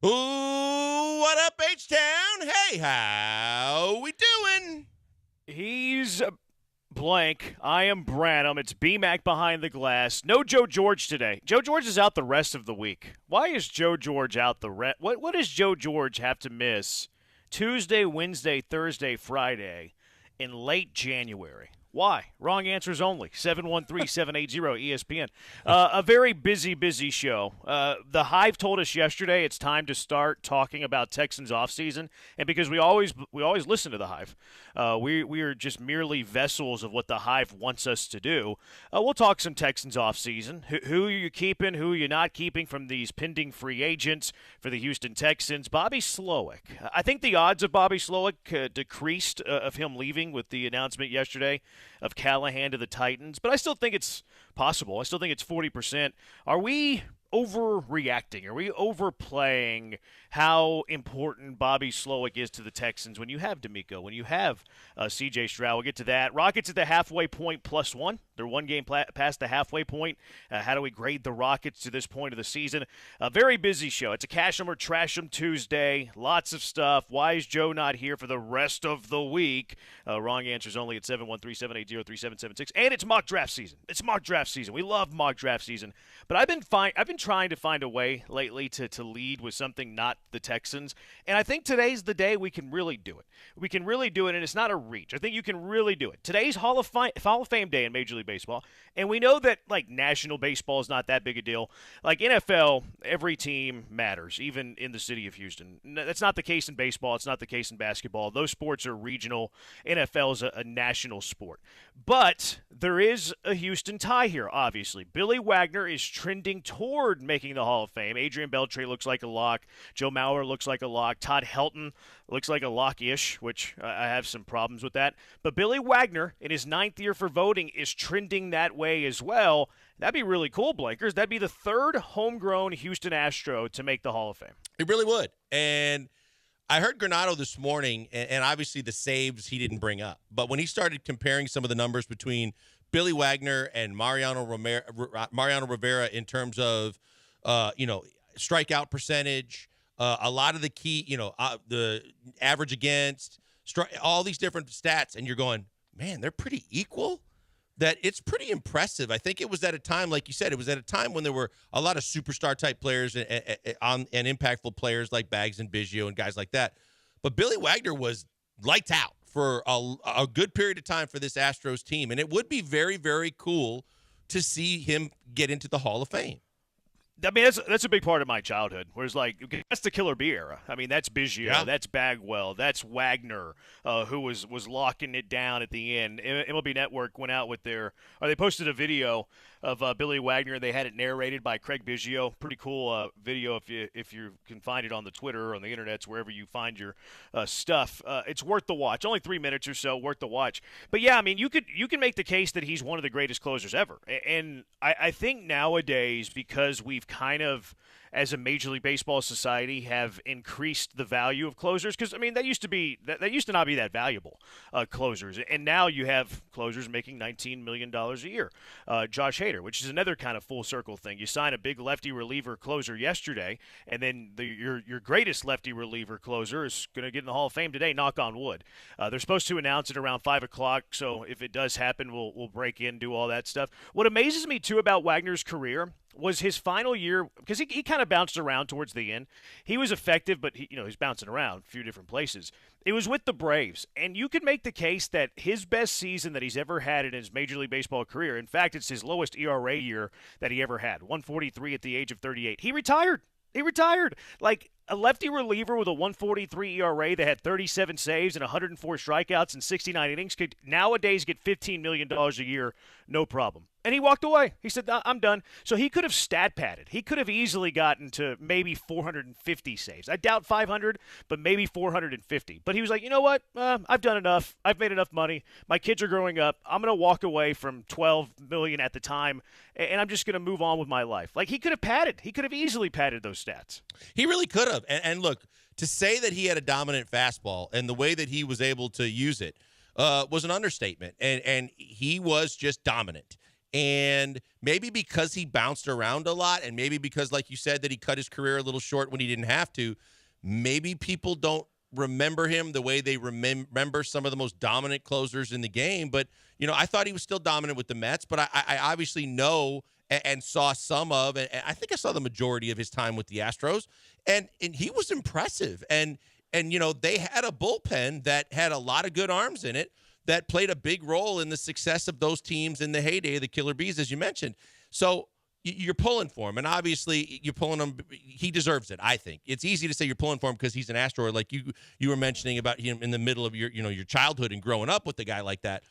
Ooh, what up, H-Town? Hey, how we doing? He's blank. I am Branham. It's B-Mac behind the glass. No Joe George today. Joe George is out the rest of the week. Why is Joe George out the rest? What does Joe George have to miss Tuesday, Wednesday, Thursday, Friday in late January? Why? Wrong answers only. 713-780-ESPN. A very busy show. The Hive told us yesterday it's time to start talking about Texans offseason, and because we always listen to the Hive. We are just merely vessels of what the Hive wants us to do. We'll talk some Texans offseason. Who are you keeping? Who are you not keeping from these pending free agents for the Houston Texans? Bobby Slowick. I think the odds of Bobby Slowick decreased of him leaving with the announcement yesterday of Callahan to the Titans, but I still think it's possible. I still think it's 40%. Are we overreacting? Are we overplaying how important Bobby Slowick is to the Texans when you have D'Amico, when you have C.J. Stroud? We'll get to that. Rockets at the halfway point +1. They're one game past the halfway point. How do we grade the Rockets to this point of the season? A very busy show. It's a Cash 'em or Trash 'em Tuesday. Lots of stuff. Why is Joe not here for the rest of the week? Wrong answers only at 713-780-3776. And it's mock draft season. It's mock draft season. We love mock draft season. But I've been trying to find a way lately to lead with something not the Texans. And I think today's the day we can really do it. We can really do it, and it's not a reach. I think you can really do it. Today's Hall of Fame day in Major League Baseball, and we know that, like, national baseball is not that big a deal. Like, NFL, every team matters, even in the city of Houston. That's not the case in baseball. It's not the case in basketball. Those sports are regional. NFL is a national sport. But there is a Houston tie here, obviously. Billy Wagner is trending toward making the Hall of Fame. Adrian Beltre looks like a lock. Joe Mauer looks like a lock. Todd Helton looks like a lock-ish, which I have some problems with that. But Billy Wagner, in his 9th year for voting, is trending that way as well. That'd be really cool, Blankers. That'd be the third homegrown Houston Astro to make the Hall of Fame. It really would. And I heard Granado this morning, and obviously the saves he didn't bring up. But when he started comparing some of the numbers between Billy Wagner and Mariano Rivera in terms of, strikeout percentage, a lot of the key, the average against, all these different stats, and you're going, man, they're pretty equal? That it's pretty impressive. I think it was at a time, like you said, it was at a time when there were a lot of superstar-type players and impactful players like Baggs and Biggio and guys like that. But Billy Wagner was lights out for a good period of time for this Astros team, and it would be very, very cool to see him get into the Hall of Fame. I mean, that's a big part of my childhood. Whereas, like, that's the Killer Bee era. I mean, that's Biggio, that's Bagwell, that's Wagner, who was locking it down at the end. MLB Network went out with they posted a video of Billy Wagner. They had it narrated by Craig Biggio. Pretty cool video if you can find it on the Twitter or on the internets, wherever you find your stuff. It's worth the watch. Only 3 minutes or so, worth the watch. But yeah, I mean, you can make the case that he's one of the greatest closers ever. And I think nowadays, because we've kind of, as a Major League Baseball society, have increased the value of closers, because I mean that used to not be that valuable, closers, and now you have closers making $19 million a year. Josh Hader, which is another kind of full circle thing. You sign a big lefty reliever closer yesterday, and then your greatest lefty reliever closer is going to get in the Hall of Fame today. Knock on wood. They're supposed to announce it around 5:00, so if it does happen, we'll break in, do all that stuff. What amazes me too about Wagner's career was his final year, because he kind of bounced around towards the end. He was effective, but he's bouncing around a few different places. It was with the Braves, and you could make the case that his best season that he's ever had in his Major League Baseball career, in fact, it's his lowest ERA year that he ever had, 143 at the age of 38. He retired. Like, a lefty reliever with a 143 ERA that had 37 saves and 104 strikeouts and 69 innings could nowadays get $15 million a year, no problem. And he walked away. He said, I'm done. So he could have stat padded. He could have easily gotten to maybe 450 saves. I doubt 500, but maybe 450. But he was like, you know what? I've done enough. I've made enough money. My kids are growing up. I'm going to walk away from $12 million at the time, and I'm just going to move on with my life. Like, he could have padded. He could have easily padded those stats. He really could have. And look, to say that he had a dominant fastball and the way that he was able to use it was an understatement. And he was just dominant. And maybe because he bounced around a lot, and maybe because, like you said, that he cut his career a little short when he didn't have to, maybe people don't remember him the way they remember some of the most dominant closers in the game. But, I thought he was still dominant with the Mets, but I obviously know and saw some of, and I think I saw the majority of his time with the Astros, and he was impressive. And they had a bullpen that had a lot of good arms in it. that played a big role in the success of those teams in the heyday of the Killer Bees, as you mentioned. So you're pulling for him, and obviously you're pulling him. He deserves it, I think. It's easy to say you're pulling for him because he's an Astro, like you were mentioning about him in the middle of your childhood and growing up with a guy like that.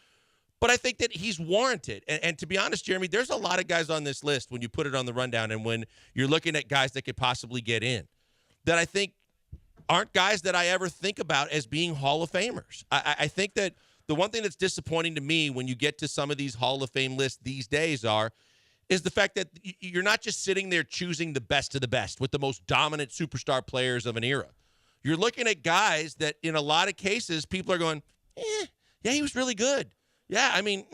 But I think that he's warranted. And to be honest, Jeremy, there's a lot of guys on this list when you put it on the rundown and when you're looking at guys that could possibly get in that I think aren't guys that I ever think about as being Hall of Famers. I think that the one thing that's disappointing to me when you get to some of these Hall of Fame lists these days is the fact that you're not just sitting there choosing the best of the best with the most dominant superstar players of an era. You're looking at guys that in a lot of cases people are going, yeah, he was really good. Yeah, I mean,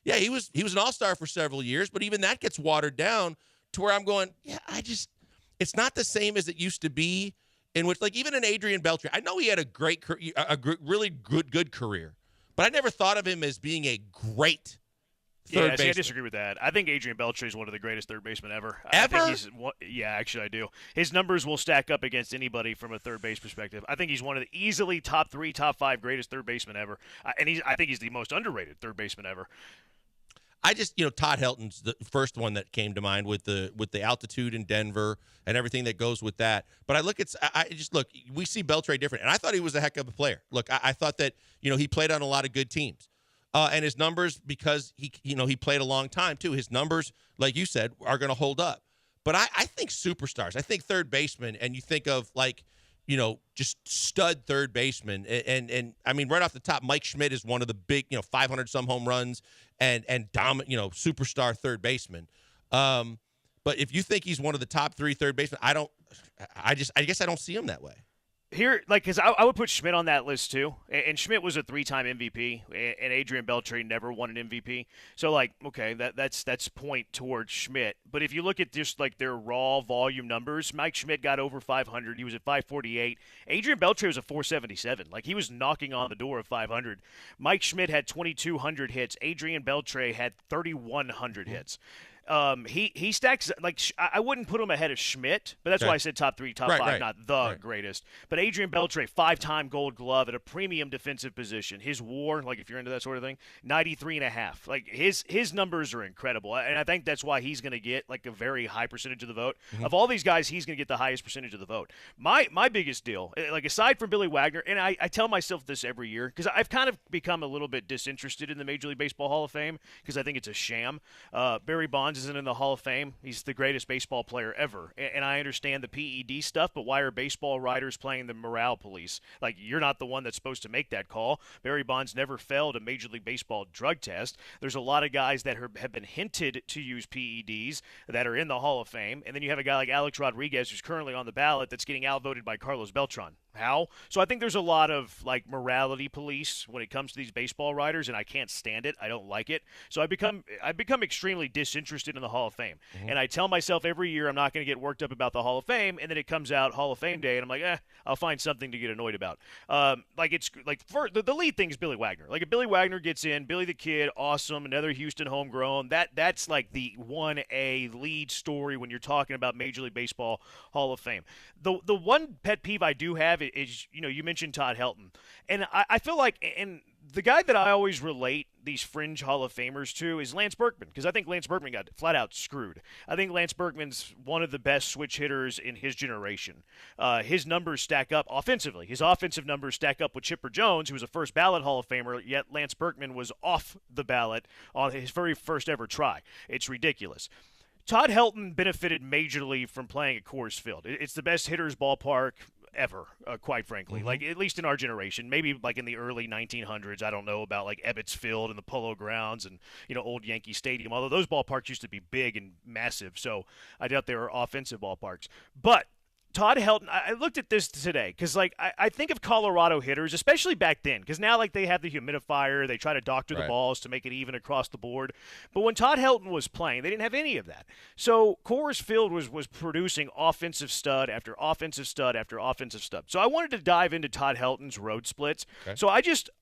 yeah, he was an all-star for several years, but even that gets watered down to where I'm going, yeah, it's not the same as it used to be, in which, like, even an Adrian Beltre, I know he had a really good career, but I never thought of him as being a great third baseman. I disagree with that. I think Adrian Beltre is one of the greatest third basemen ever. Ever? Actually, I do. His numbers will stack up against anybody from a third base perspective. I think he's one of the easily top 3, top 5 greatest third basemen ever. I think he's the most underrated third baseman ever. Todd Helton's the first one that came to mind with the altitude in Denver and everything that goes with that. But we see Beltre different, and I thought he was a heck of a player. Look, I thought that he played on a lot of good teams. And his numbers, because he played a long time too, his numbers, like you said, are going to hold up. But I think superstars, I think third baseman, and you think of just stud third baseman. And I mean, right off the top, Mike Schmidt is one of the big, 500 some home runs and dominant, superstar third baseman. But if you think he's one of the top 3 third basemen, I guess I don't see him that way. Here, because I would put Schmidt on that list too, and Schmidt was a 3-time MVP, and Adrian Beltre never won an MVP. So, okay, that's point towards Schmidt. But if you look at just their raw volume numbers, Mike Schmidt got over 500. He was at 548. Adrian Beltre was at 477. He was knocking on the door of 500. Mike Schmidt had 2,200 hits. Adrian Beltre had 3,100 hits. He stacks I wouldn't put him ahead of Schmidt, but that's why I said top 3, top 5, not the greatest. But Adrian Beltre, 5-time Gold Glove at a premium defensive position. His WAR, if you're into that sort of thing, 93.5. His numbers are incredible, and I think that's why he's going to get a very high percentage of the vote. Mm-hmm. Of all these guys, he's going to get the highest percentage of the vote. My biggest deal, aside from Billy Wagner, and I tell myself this every year because I've kind of become a little bit disinterested in the Major League Baseball Hall of Fame because I think it's a sham. Barry Bonds isn't in the Hall of Fame. He's the greatest baseball player ever. And I understand the PED stuff, but why are baseball writers playing the morale police? You're not the one that's supposed to make that call. Barry Bonds never failed a Major League Baseball drug test. There's a lot of guys that have been hinted to use PEDs that are in the Hall of Fame. And then you have a guy like Alex Rodriguez who's currently on the ballot that's getting outvoted by Carlos Beltran. How? So I think there's a lot of morality police when it comes to these baseball writers, and I can't stand it. I don't like it. So I've become extremely disinterested in the Hall of Fame. Mm-hmm. And I tell myself every year I'm not going to get worked up about the Hall of Fame, and then it comes out Hall of Fame Day, and I'm like, I'll find something to get annoyed about. The lead thing is Billy Wagner. If Billy Wagner gets in, Billy the Kid, awesome, another Houston homegrown. That's the 1A lead story when you're talking about Major League Baseball Hall of Fame. The one pet peeve I do have is, you mentioned Todd Helton. And I feel and the guy that I always relate these fringe Hall of Famers to is Lance Berkman, because I think Lance Berkman got flat out screwed. I think Lance Berkman's one of the best switch hitters in his generation. His numbers stack up offensively. His offensive numbers stack up with Chipper Jones, who was a first ballot Hall of Famer, yet Lance Berkman was off the ballot on his very first ever try. It's ridiculous. Todd Helton benefited majorly from playing at Coors Field. It's the best hitter's ballpark ever, quite frankly. Mm-hmm. At least in our generation. Maybe in the early 1900s. I don't know about Ebbets Field and the Polo Grounds and old Yankee Stadium. Although those ballparks used to be big and massive, so I doubt they were offensive ballparks. But Todd Helton, I looked at this today because, I think of Colorado hitters, especially back then, because now, they have the humidifier. They try to doctor the balls to make it even across the board. But when Todd Helton was playing, they didn't have any of that. So Coors Field was producing offensive stud after offensive stud after offensive stud. So I wanted to dive into Todd Helton's road splits. Okay. So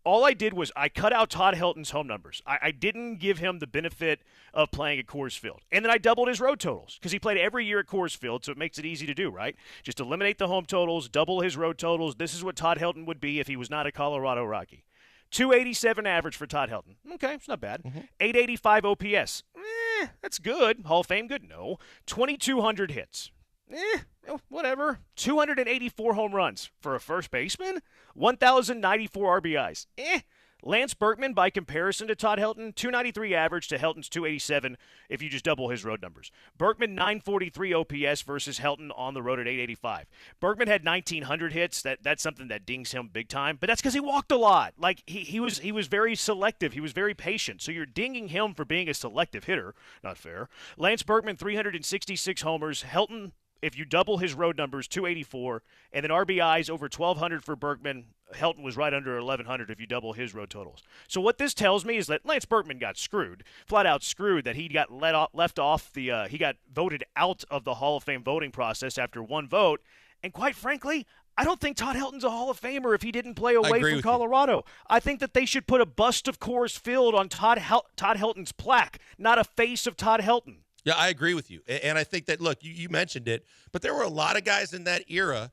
all I did was I cut out Todd Helton's home numbers. I didn't give him the benefit of playing at Coors Field. And then I doubled his road totals because he played every year at Coors Field, so it makes it easy to do, right? Just eliminate the home totals, double his road totals. This is what Todd Helton would be if he was not a Colorado Rocky. 287 average for Todd Helton. Okay, it's not bad. 885 OPS. That's good. Hall of Fame good? No. 2,200 hits. Whatever. 284 home runs for a first baseman. 1,094 RBIs. Lance Berkman, by comparison to Todd Helton, 293 average to Helton's 287 if you just double his road numbers. Berkman, 943 OPS versus Helton on the road at 885. Berkman had 1,900 hits. That's something that dings him big time, but that's because he walked a lot. Like, he was very selective. He was very patient. So you're dinging him for being a selective hitter. Not fair. Lance Berkman, 366 homers. Helton, if you double his road numbers, 284, and then RBIs over 1,200 for Berkman. Helton was right under 1,100 if you double his road totals. So what this tells me is that Lance Berkman got screwed, flat out screwed, that he got left off he got voted out of the Hall of Fame voting process after one vote. And quite frankly, I don't think Todd Helton's a Hall of Famer if he didn't play away from Colorado. I think that they should put a bust of Coors Field on Todd Helton's plaque, not a face of Todd Helton. Yeah, I agree with you. And I think that, look, you mentioned it, but there were a lot of guys in that era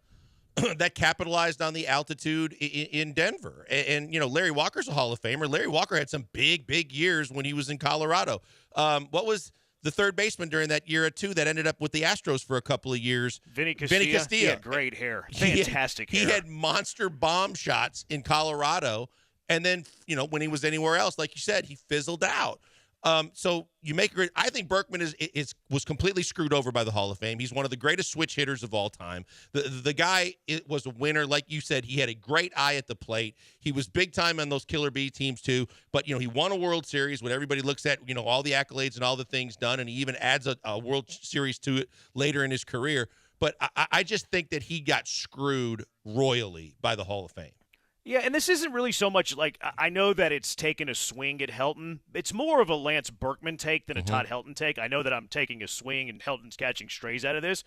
that capitalized on the altitude in Denver. And, Larry Walker's a Hall of Famer. Larry Walker had some big years when he was in Colorado. What was the third baseman during that year, too, that ended up with the Astros for a couple of years? Vinny Castilla. He had great hair. Fantastic hair. He had monster bomb shots in Colorado. And then, when he was anywhere else, like you said, he fizzled out. So you make it. I think Berkman was completely screwed over by the Hall of Fame. He's one of the greatest switch hitters of all time. The guy was a winner, like you said. He had a great eye at the plate. He was big time on those Killer Bee teams too. But he won a World Series. When everybody looks at all the accolades and all the things done, and he even adds a World Series to it later in his career. But I just think that he got screwed royally by the Hall of Fame. Yeah, and this isn't really so much like, I know that it's taken a swing at Helton. It's more of a Lance Berkman take than a Todd Helton take. I know that I'm taking a swing and Helton's catching strays out of this.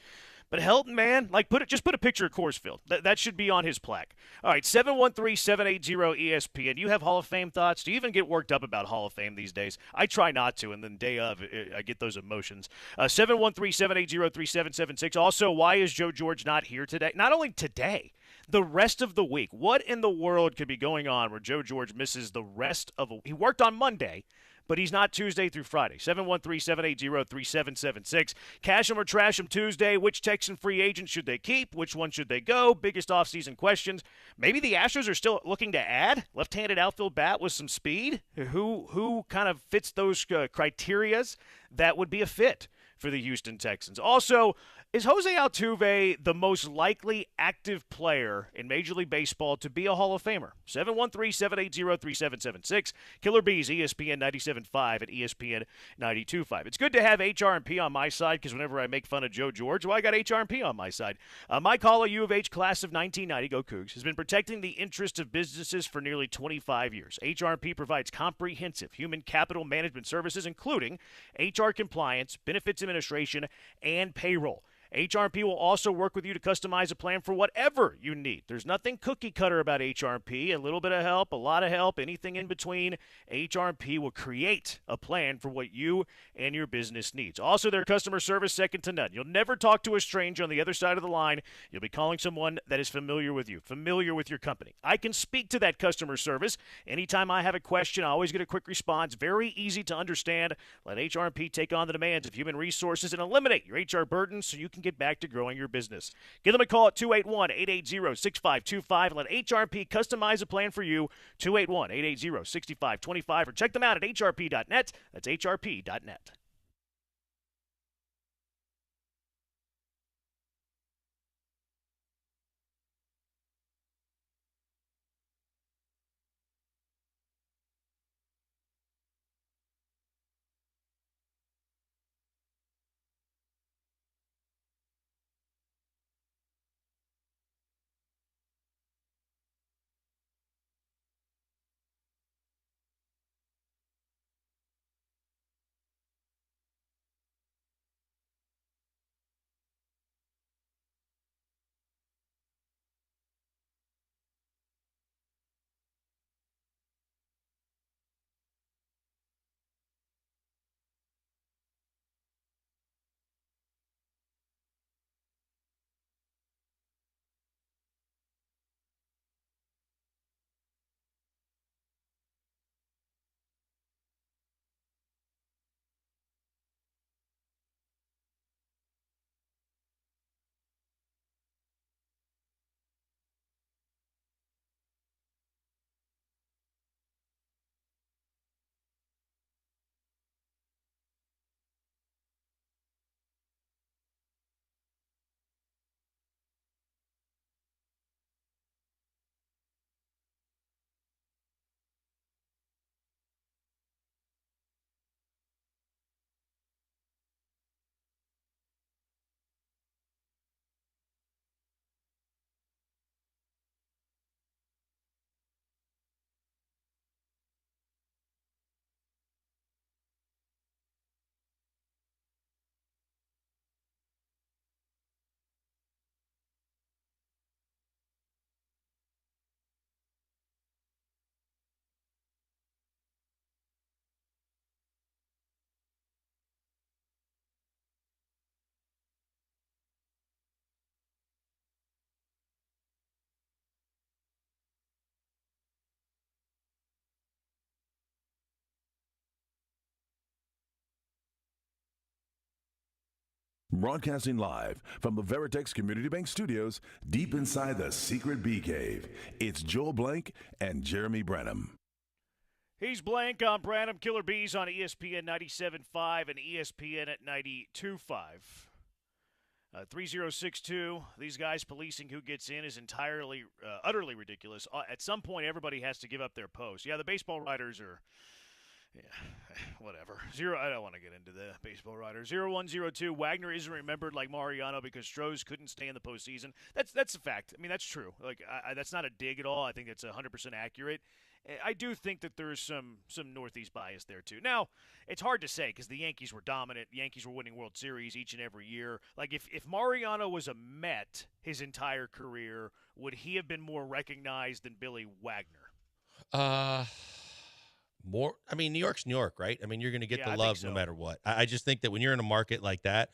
But Helton, man, just put a picture of Coors Field. That should be on his plaque. All right, 713-780-ESPN. Do you have Hall of Fame thoughts? Do you even get worked up about Hall of Fame these days? I try not to, and then day of, I get those emotions. 713-780-3776. Also, why is Joe George not here today? Not only today, the rest of the week. What in the world could be going on where Joe George misses the rest of a week? He worked on Monday, but he's not Tuesday through Friday. 713-780-3776. Cash him or trash him Tuesday. Which Texan free agent should they keep? Which one should they go? Biggest offseason questions. Maybe the Astros are still looking to add left-handed outfield bat with some speed. Who kind of fits those criterias that would be a fit for the Houston Texans? Also, is Jose Altuve the most likely active player in Major League Baseball to be a Hall of Famer? 713-780-3776. Killer Bees, ESPN 97.5 and ESPN 92.5. It's good to have HR&P on my side because whenever I make fun of Joe George, I got HR&P on my side. My call, a U of H class of 1990, go Cougs, has been protecting the interests of businesses for nearly 25 years. HR&P provides comprehensive human capital management services, including HR compliance, benefits administration, and payroll. HR&P will also work with you to customize a plan for whatever you need. There's nothing cookie cutter about HR&P. A little bit of help, a lot of help, anything in between. HR&P will create a plan for what you and your business needs. Also, their customer service second to none. You'll never talk to a stranger on the other side of the line. You'll be calling someone that is familiar with you, familiar with your company. I can speak to that customer service. Anytime I have a question, I always get a quick response. Very easy to understand. Let HR&P take on the demands of human resources and eliminate your HR burdens so you can get back to growing your business. Give them a call at 281-880-6525 and let HR&P customize a plan for you. 281-880-6525 or check them out at hrp.net. That's hrp.net. Broadcasting live from the Veritex Community Bank Studios, deep inside the secret bee cave, it's Joel Blank and Jeremy Branham. He's Blank on Branham. Killer Bees on ESPN 97.5 and ESPN at 92.5. 3062, these guys policing who gets in is entirely, utterly ridiculous. At some point, everybody has to give up their post. Yeah, the baseball writers are, whatever. I don't want to get into the baseball writers. 0102, Wagner isn't remembered like Mariano because Astros couldn't stay in the postseason. That's a fact. I mean, that's true. Like, that's not a dig at all. I think it's 100% accurate. I do think that there's some Northeast bias there, too. Now, it's hard to say because the Yankees were dominant. The Yankees were winning World Series each and every year. Like, if Mariano was a Met his entire career, would he have been more recognized than Billy Wagner? More. I mean, New York's New York, right? I mean, you're going to get the I love think so. no matter what. I just think that when you're in a market like that,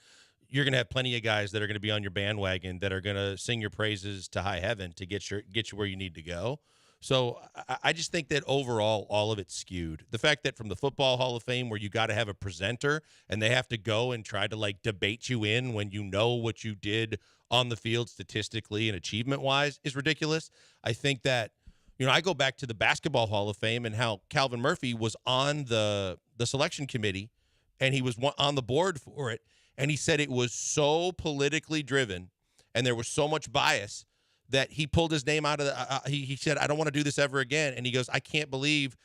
you're going to have plenty of guys that are going to be on your bandwagon that are going to sing your praises to high heaven to get you where you need to go. So I just think that overall, all of it's skewed. The fact that from the Football Hall of Fame, where you got to have a presenter and they have to go and try to like debate you in when you know what you did on the field statistically and achievement wise is ridiculous. I think that, I go back to the Basketball Hall of Fame and how Calvin Murphy was on the selection committee and he was on the board for it. And he said it was so politically driven and there was so much bias that he pulled his name out of the he said, I don't want to do this ever again. And he goes, I can't believe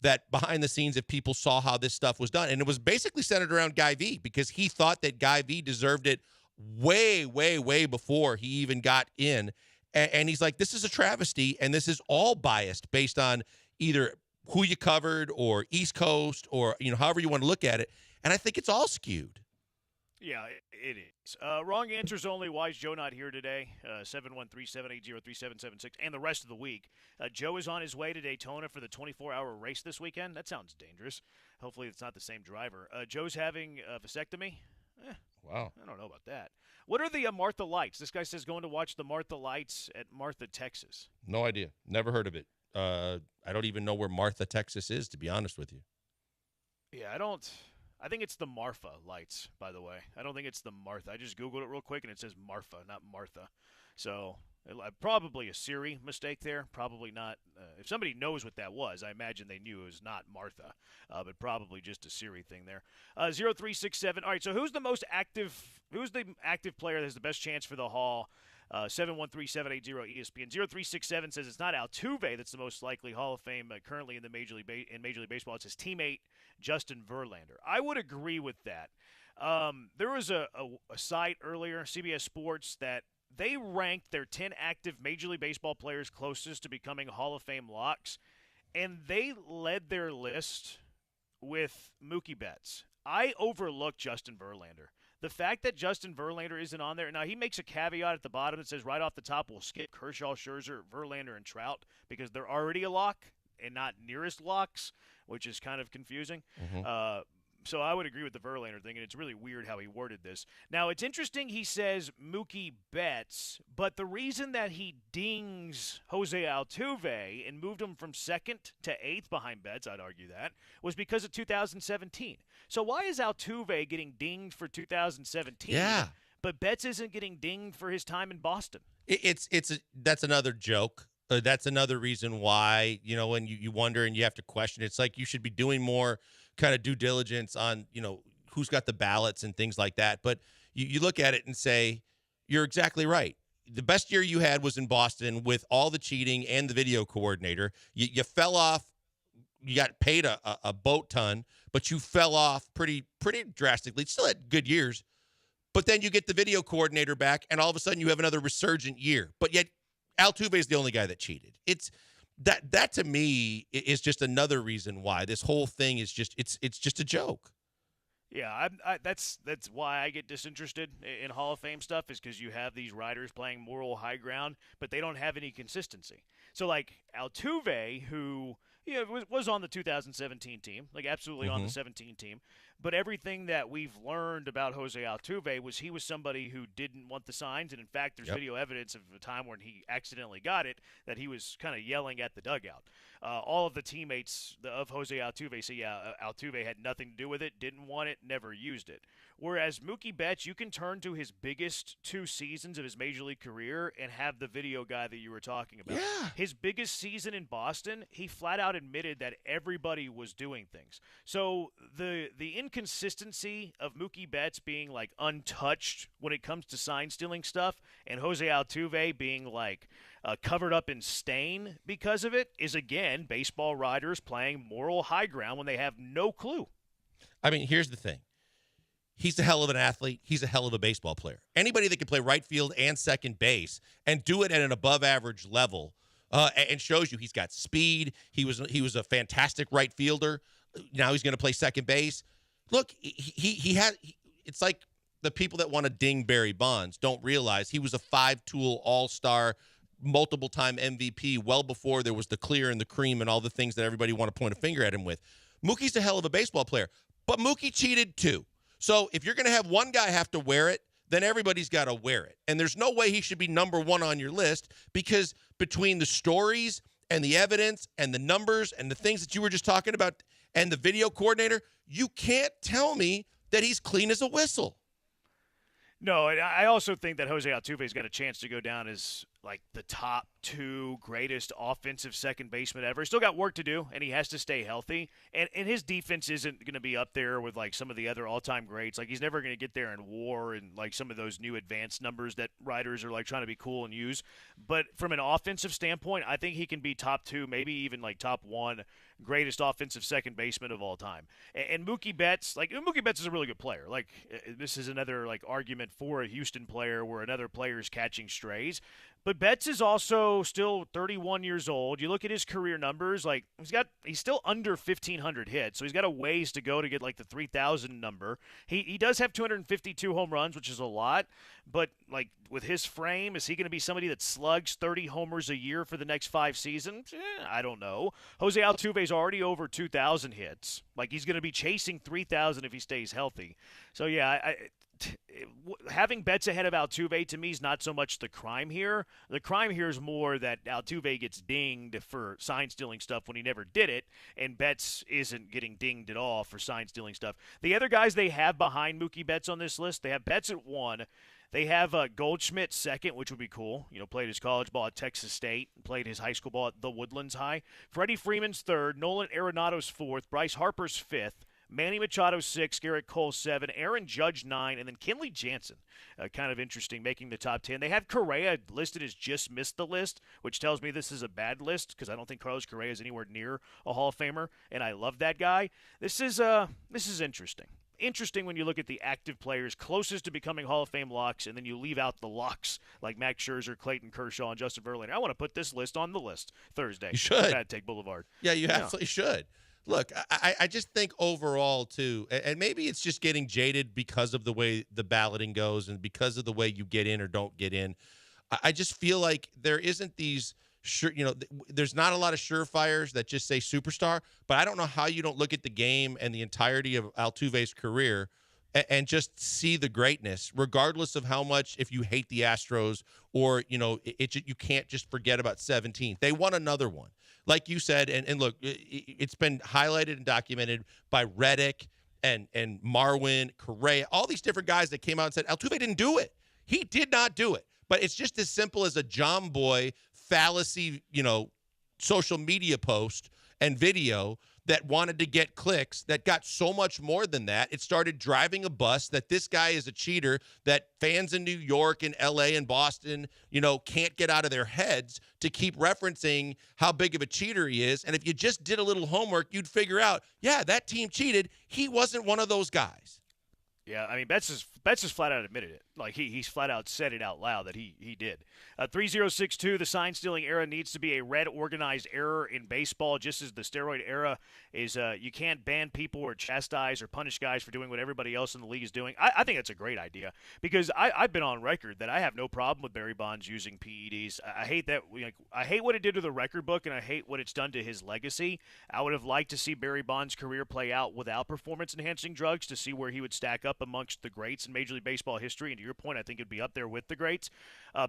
that behind the scenes if people saw how this stuff was done. And it was basically centered around Guy V because he thought that Guy V deserved it way, way, way before he even got in. And he's like, this is a travesty, and this is all biased based on either who you covered or East Coast or, however you want to look at it. And I think it's all skewed. Yeah, it is. Wrong answers only. Why is Joe not here today? 713-780-3776 and the rest of the week. Joe is on his way to Daytona for the 24-hour race this weekend. That sounds dangerous. Hopefully it's not the same driver. Joe's having a vasectomy. Wow. I don't know about that. What are the Martha Lights? This guy says going to watch the Martha Lights at Martha, Texas. No idea. Never heard of it. I don't even know where Martha, Texas is, to be honest with you. Yeah, I think it's the Marfa Lights, by the way. I don't think it's the Martha. I just Googled it real quick, and it says Marfa, not Martha. So probably a Siri mistake there. Probably not. If somebody knows what that was, I imagine they knew it was not Martha, but probably just a Siri thing there. 0367. All right, so who's the active player that has the best chance for the Hall? 713-780-ESPN. 0367 says it's not Altuve that's the most likely Hall of Fame currently in the Major League Baseball. It's his teammate, Justin Verlander. I would agree with that. There was a site earlier, CBS Sports, that they ranked their 10 active Major League Baseball players closest to becoming Hall of Fame locks, and they led their list with Mookie Betts. I overlooked Justin Verlander. The fact that Justin Verlander isn't on there, now he makes a caveat at the bottom that says right off the top we'll skip Kershaw, Scherzer, Verlander, and Trout because they're already a lock and not nearest locks, which is kind of confusing. Mm-hmm. So I would agree with the Verlander thing, and it's really weird how he worded this. Now, it's interesting he says Mookie Betts, but the reason that he dings Jose Altuve and moved him from second to eighth behind Betts, I'd argue that, was because of 2017. So why is Altuve getting dinged for 2017, but Betts isn't getting dinged for his time in Boston? That's another joke. That's another reason why, when you wonder and you have to question, it's like you should be doing more kind of due diligence on, who's got the ballots and things like that. But you look at it and say, you're exactly right. The best year you had was in Boston with all the cheating and the video coordinator. You fell off. You got paid a boat ton, but you fell off pretty drastically. Still had good years. But then you get the video coordinator back, and all of a sudden you have another resurgent year. But yet Altuve is the only guy that cheated. It's that to me is just another reason why this whole thing is just it's just a joke. Yeah, that's why I get disinterested in Hall of Fame stuff is because you have these riders playing moral high ground, but they don't have any consistency. So like Altuve, who was on the 2017 team, like absolutely on the 17 team, But everything that we've learned about Jose Altuve was he was somebody who didn't want the signs. And, in fact, there's video evidence of a time when he accidentally got it that he was kind of yelling at the dugout. All of the teammates of Jose Altuve say, Altuve had nothing to do with it, didn't want it, never used it. Whereas Mookie Betts, you can turn to his biggest 2 seasons of his Major League career and have the video guy that you were talking about. Yeah. His biggest season in Boston, he flat out admitted that everybody was doing things. So the inconsistency of Mookie Betts being like untouched when it comes to sign stealing stuff and Jose Altuve being like covered up in stain because of it is, again, baseball writers playing moral high ground when they have no clue. I mean, here's the thing. He's a hell of an athlete. He's a hell of a baseball player. Anybody that can play right field and second base and do it at an above-average level and shows you he's got speed. He was a fantastic right fielder. Now he's going to play second base. Look, it's like the people that want to ding Barry Bonds don't realize he was a 5-tool all-star, multiple-time MVP well before there was the clear and the cream and all the things that everybody want to point a finger at him with. Mookie's a hell of a baseball player, but Mookie cheated too. So if you're going to have one guy have to wear it, then everybody's got to wear it. And there's no way he should be number 1 on your list because between the stories and the evidence and the numbers and the things that you were just talking about and the video coordinator, you can't tell me that he's clean as a whistle. No, I also think that Jose Altuve's got a chance to go down as like the top 2 greatest offensive second baseman ever. He's still got work to do, and he has to stay healthy. And his defense isn't going to be up there with like some of the other all-time greats. Like he's never going to get there in WAR and like some of those new advanced numbers that writers are like trying to be cool and use. But from an offensive standpoint, I think he can be top 2, maybe even like top 1 greatest offensive second baseman of all time. And Mookie Betts is a really good player. Like this is another like argument for a Houston player where another player is catching strays. But Betts is also still 31 years old. You look at his career numbers, like he's still under 1,500 hits, so he's got a ways to go to get like the 3,000 number. He does have 252 home runs, which is a lot, but like with his frame, is he going to be somebody that slugs 30 homers a year for the next 5 seasons? I don't know. Jose Altuve's already over 2,000 hits. Like he's going to be chasing 3,000 if he stays healthy. So yeah, having Betts ahead of Altuve to me is not so much the crime here. The crime here is more that Altuve gets dinged for sign-stealing stuff when he never did it, and Betts isn't getting dinged at all for sign-stealing stuff. The other guys they have behind Mookie Betts on this list, they have Betts at 1. They have Goldschmidt second, which would be cool. You know, played his college ball at Texas State, played his high school ball at the Woodlands High. Freddie Freeman's 3rd, Nolan Arenado's 4th, Bryce Harper's 5th. Manny Machado 6, Garrett Cole 7, Aaron Judge 9, and then Kenley Jansen. Kind of interesting, making the top 10. They have Correa listed as just missed the list, which tells me this is a bad list because I don't think Carlos Correa is anywhere near a Hall of Famer, and I love that guy. This is interesting. Interesting when you look at the active players closest to becoming Hall of Fame locks, and then you leave out the locks like Max Scherzer, Clayton Kershaw, and Justin Verlander. I want to put this list on the list Thursday. You should. Bad Take Boulevard. Yeah, you absolutely should. Look, I just think overall, too, and maybe it's just getting jaded because of the way the balloting goes and because of the way you get in or don't get in. I just feel like there isn't these there's not a lot of surefires that just say superstar, but I don't know how you don't look at the game and the entirety of Altuve's career and just see the greatness, regardless of how much, if you hate the Astros or, you can't just forget about 17. They won another one. Like you said, and look, it's been highlighted and documented by Reddick and Marwin, Correa, all these different guys that came out and said, Altuve didn't do it. He did not do it. But it's just as simple as a John Boy fallacy, social media post and video that wanted to get clicks that got so much more than that. It started driving a bus that this guy is a cheater that fans in New York and LA and Boston, can't get out of their heads to keep referencing how big of a cheater he is. And if you just did a little homework, you'd figure out, yeah, that team cheated. He wasn't one of those guys. Yeah, I mean, Betts just flat out admitted it. Like, he's flat out said it out loud that he did. 3062, the sign-stealing era needs to be a red organized error in baseball, just as the steroid era is you can't ban people or chastise or punish guys for doing what everybody else in the league is doing. I think that's a great idea because I've been on record that I have no problem with Barry Bonds using PEDs. I hate that. I hate what it did to the record book, and I hate what it's done to his legacy. I would have liked to see Barry Bonds' career play out without performance-enhancing drugs to see where he would stack up amongst the greats in Major League Baseball history. And to your point, I think it'd be up there with the greats.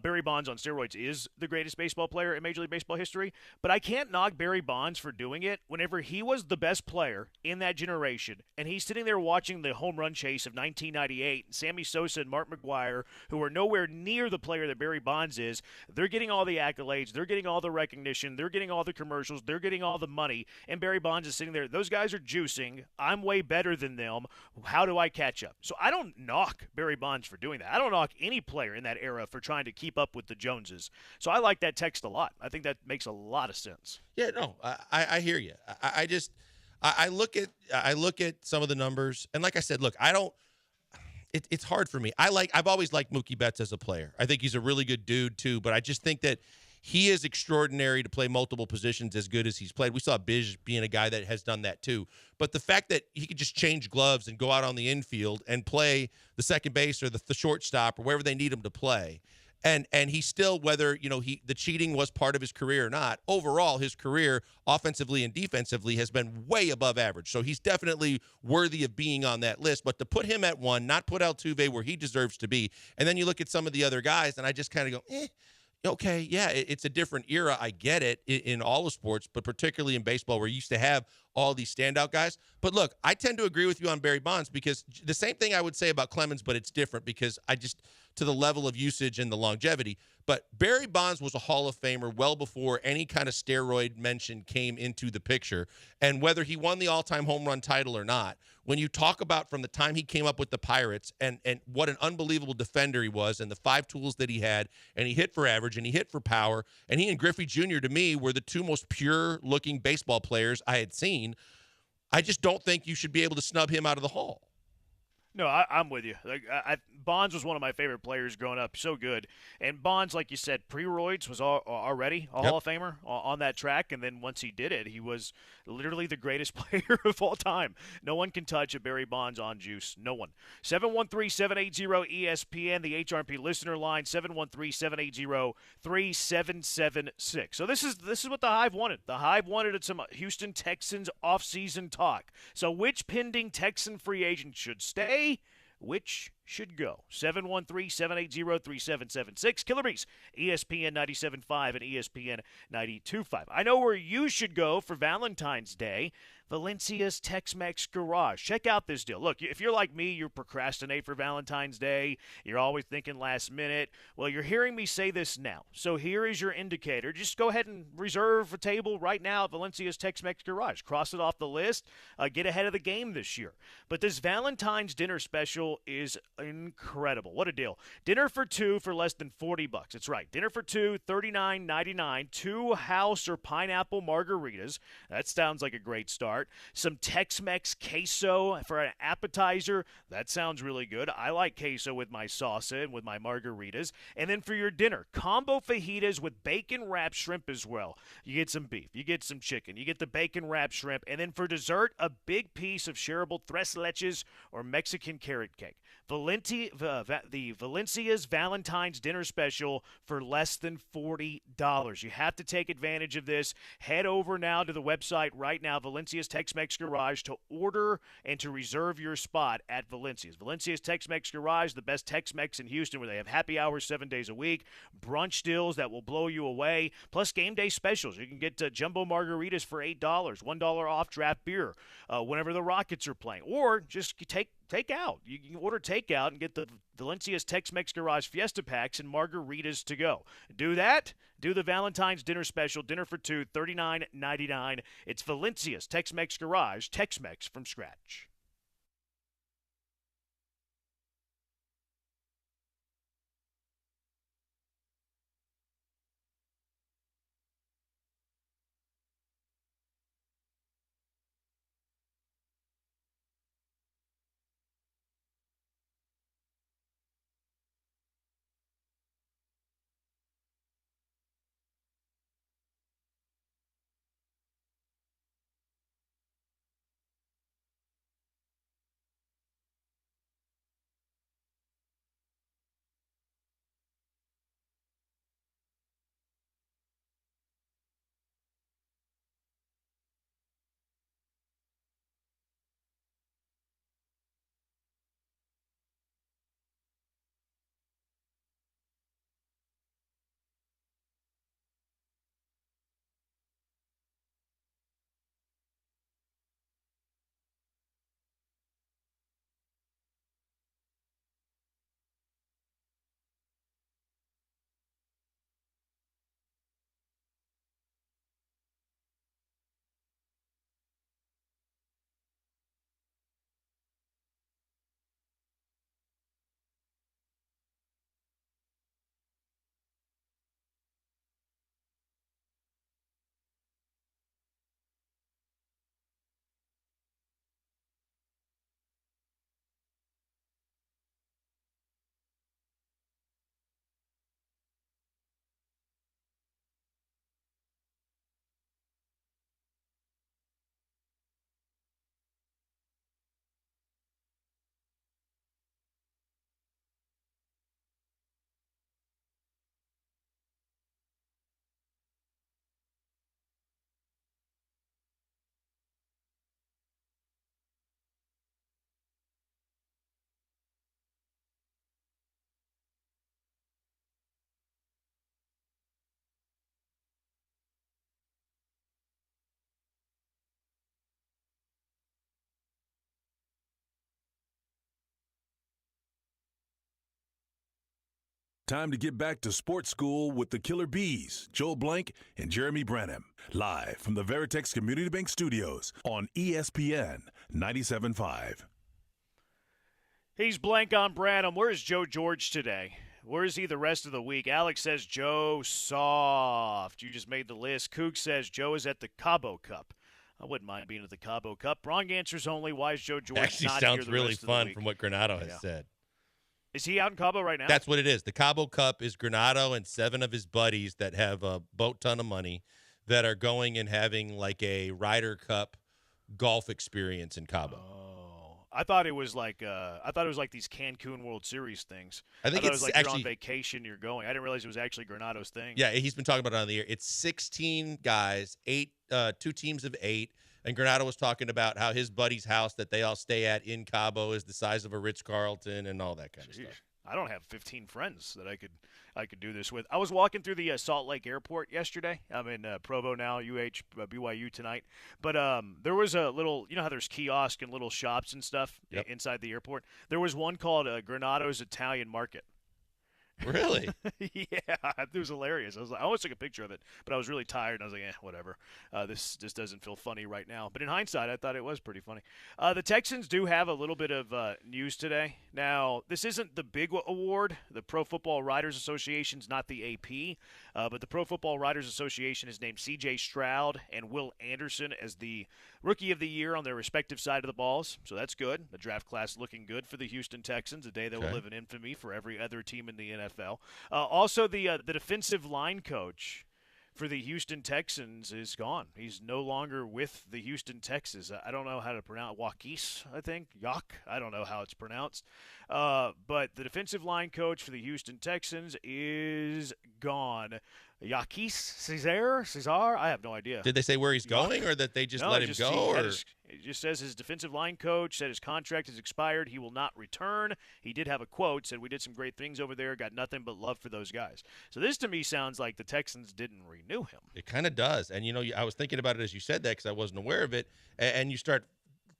Barry Bonds on steroids is the greatest baseball player in Major League Baseball history, but I can't knock Barry Bonds for doing it whenever he was the best player in that generation, and he's sitting there watching the home run chase of 1998, and Sammy Sosa and Mark McGwire, who are nowhere near the player that Barry Bonds is, they're getting all the accolades, they're getting all the recognition, they're getting all the commercials, they're getting all the money, and Barry Bonds is sitting there. Those guys are juicing. I'm way better than them. How do I catch up? So I don't knock Barry Bonds for doing that. I don't knock any player in that era for trying to keep up with the Joneses. So I like that text a lot. I think that makes a lot of sense. Yeah, no, I hear you. I look at some of the numbers, and like I said, look, it's hard for me. I've always liked Mookie Betts as a player. I think he's a really good dude too, but I just think that he is extraordinary to play multiple positions as good as he's played. We saw Bish being a guy that has done that too. But the fact that he could just change gloves and go out on the infield and play the second base or the shortstop or wherever they need him to play, and he still, whether the cheating was part of his career or not, overall his career offensively and defensively has been way above average. So he's definitely worthy of being on that list. But to put him at one, not put Altuve where he deserves to be, and then you look at some of the other guys, and I just kind of go, okay, yeah, it's a different era. I get it in all of sports, but particularly in baseball where you used to have all these standout guys. But look, I tend to agree with you on Barry Bonds because the same thing I would say about Clemens, but it's different because to the level of usage and the longevity. But Barry Bonds was a Hall of Famer well before any kind of steroid mention came into the picture. And whether he won the all-time home run title or not, when you talk about from the time he came up with the Pirates and what an unbelievable defender he was and the 5 tools that he had, and he hit for average and he hit for power, and he and Griffey Jr. to me were the two most pure-looking baseball players I had seen, I just don't think you should be able to snub him out of the Hall. No, I'm with you. Bonds was one of my favorite players growing up. So good. And Bonds, like you said, pre-roids was already a Hall of Famer on that track. And then once he did it, he was literally the greatest player of all time. No one can touch a Barry Bonds on juice. No one. 713-780-ESPN, the HRP listener line, 713-780-3776. So this is what the Hive wanted. The Hive wanted some Houston Texans offseason talk. So which pending Texan free agent should stay? Which should go? 713-780-3776. Killer Bees, ESPN 97.5 and ESPN 92.5. I know where you should go for Valentine's Day. Valencia's Tex-Mex Garage. Check out this deal. Look, if you're like me, you procrastinate for Valentine's Day. You're always thinking last minute. Well, you're hearing me say this now. So here is your indicator. Just go ahead and reserve a table right now at Valencia's Tex-Mex Garage. Cross it off the list. Get ahead of the game this year. But this Valentine's dinner special is incredible. What a deal. Dinner for 2 for less than $40. That's right. Dinner for 2, $39.99. 2 house or pineapple margaritas. That sounds like a great start. Some Tex-Mex queso for an appetizer. That sounds really good. I like queso with my salsa and with my margaritas. And then for your dinner, combo fajitas with bacon-wrapped shrimp as well. You get some beef. You get some chicken. You get the bacon-wrapped shrimp. And then for dessert, a big piece of shareable tres leches or Mexican carrot cake. The Valencia's Valentine's Dinner Special for less than $40. You have to take advantage of this. Head over now to the website right now, Valencia's Tex-Mex Garage, to order and to reserve your spot at Valencia's. Valencia's Tex-Mex Garage, the best Tex-Mex in Houston, where they have happy hours 7 days a week, brunch deals that will blow you away, plus game day specials. You can get jumbo margaritas for $8, $1 off draft beer whenever the Rockets are playing, or just take out. You can order takeout and get the Valencia's Tex-Mex Garage Fiesta Packs and margaritas to go. Do that. Do the Valentine's Dinner Special, dinner for 2, $39.99. It's Valencia's Tex-Mex Garage, Tex-Mex from scratch. Time to get back to sports school with the Killer Bees, Joel Blank and Jeremy Branham. Live from the Veritex Community Bank Studios on ESPN 97.5. He's Blank on Branham. Where's Joe George today? Where is he the rest of the week? Alex says Joe soft. You just made the list. Kook says Joe is at the Cabo Cup. I wouldn't mind being at the Cabo Cup. Wrong answers only. Why is Joe George Actually not sounds here the really rest of the fun week? from what Granado has said. Is he out in Cabo right now? That's what it is. The Cabo Cup is Granado and 7 of his buddies that have a boat ton of money that are going and having like a Ryder Cup golf experience in Cabo. I thought it was like these Cancun World Series things. I think thought it it's was like actually, you're on vacation, you're going. I didn't realize it was actually Granado's thing. Yeah, he's been talking about it on the air. It's 16 guys, 2 teams of 8. And Granado was talking about how his buddy's house that they all stay at in Cabo is the size of a Ritz-Carlton and all that kind of stuff. I don't have 15 friends that I could do this with. I was walking through the Salt Lake Airport yesterday. I'm in Provo now, BYU tonight. But there was a little, you know how there's kiosk and little shops and stuff inside the airport? There was one called Granado's Italian Market. Really? Yeah, it was hilarious. I almost took a picture of it, but I was really tired. And I was like, whatever. This just doesn't feel funny right now. But in hindsight, I thought it was pretty funny. The Texans do have a little bit of news today. Now, this isn't the big award. The Pro Football Writers Association's not the AP, but the Pro Football Writers Association has named C.J. Stroud and Will Anderson as the Rookie of the Year on their respective side of the balls. So that's good. The draft class looking good for the Houston Texans, a day that will live in infamy for every other team in the NFL. Also, the defensive line coach for the Houston Texans is gone. He's no longer with the Houston Texans. I don't know how to pronounce Waukese, I think. I don't know how it's pronounced. But the defensive line coach for the Houston Texans is gone. Yaquis Cesar? I have no idea. Did they say where he's going or that they just let him go? It just says his defensive line coach said his contract has expired. He will not return. He did have a quote, said we did some great things over there, got nothing but love for those guys. So this to me sounds like the Texans didn't renew him. It kind of does. And, I was thinking about it as you said that because I wasn't aware of it. And you start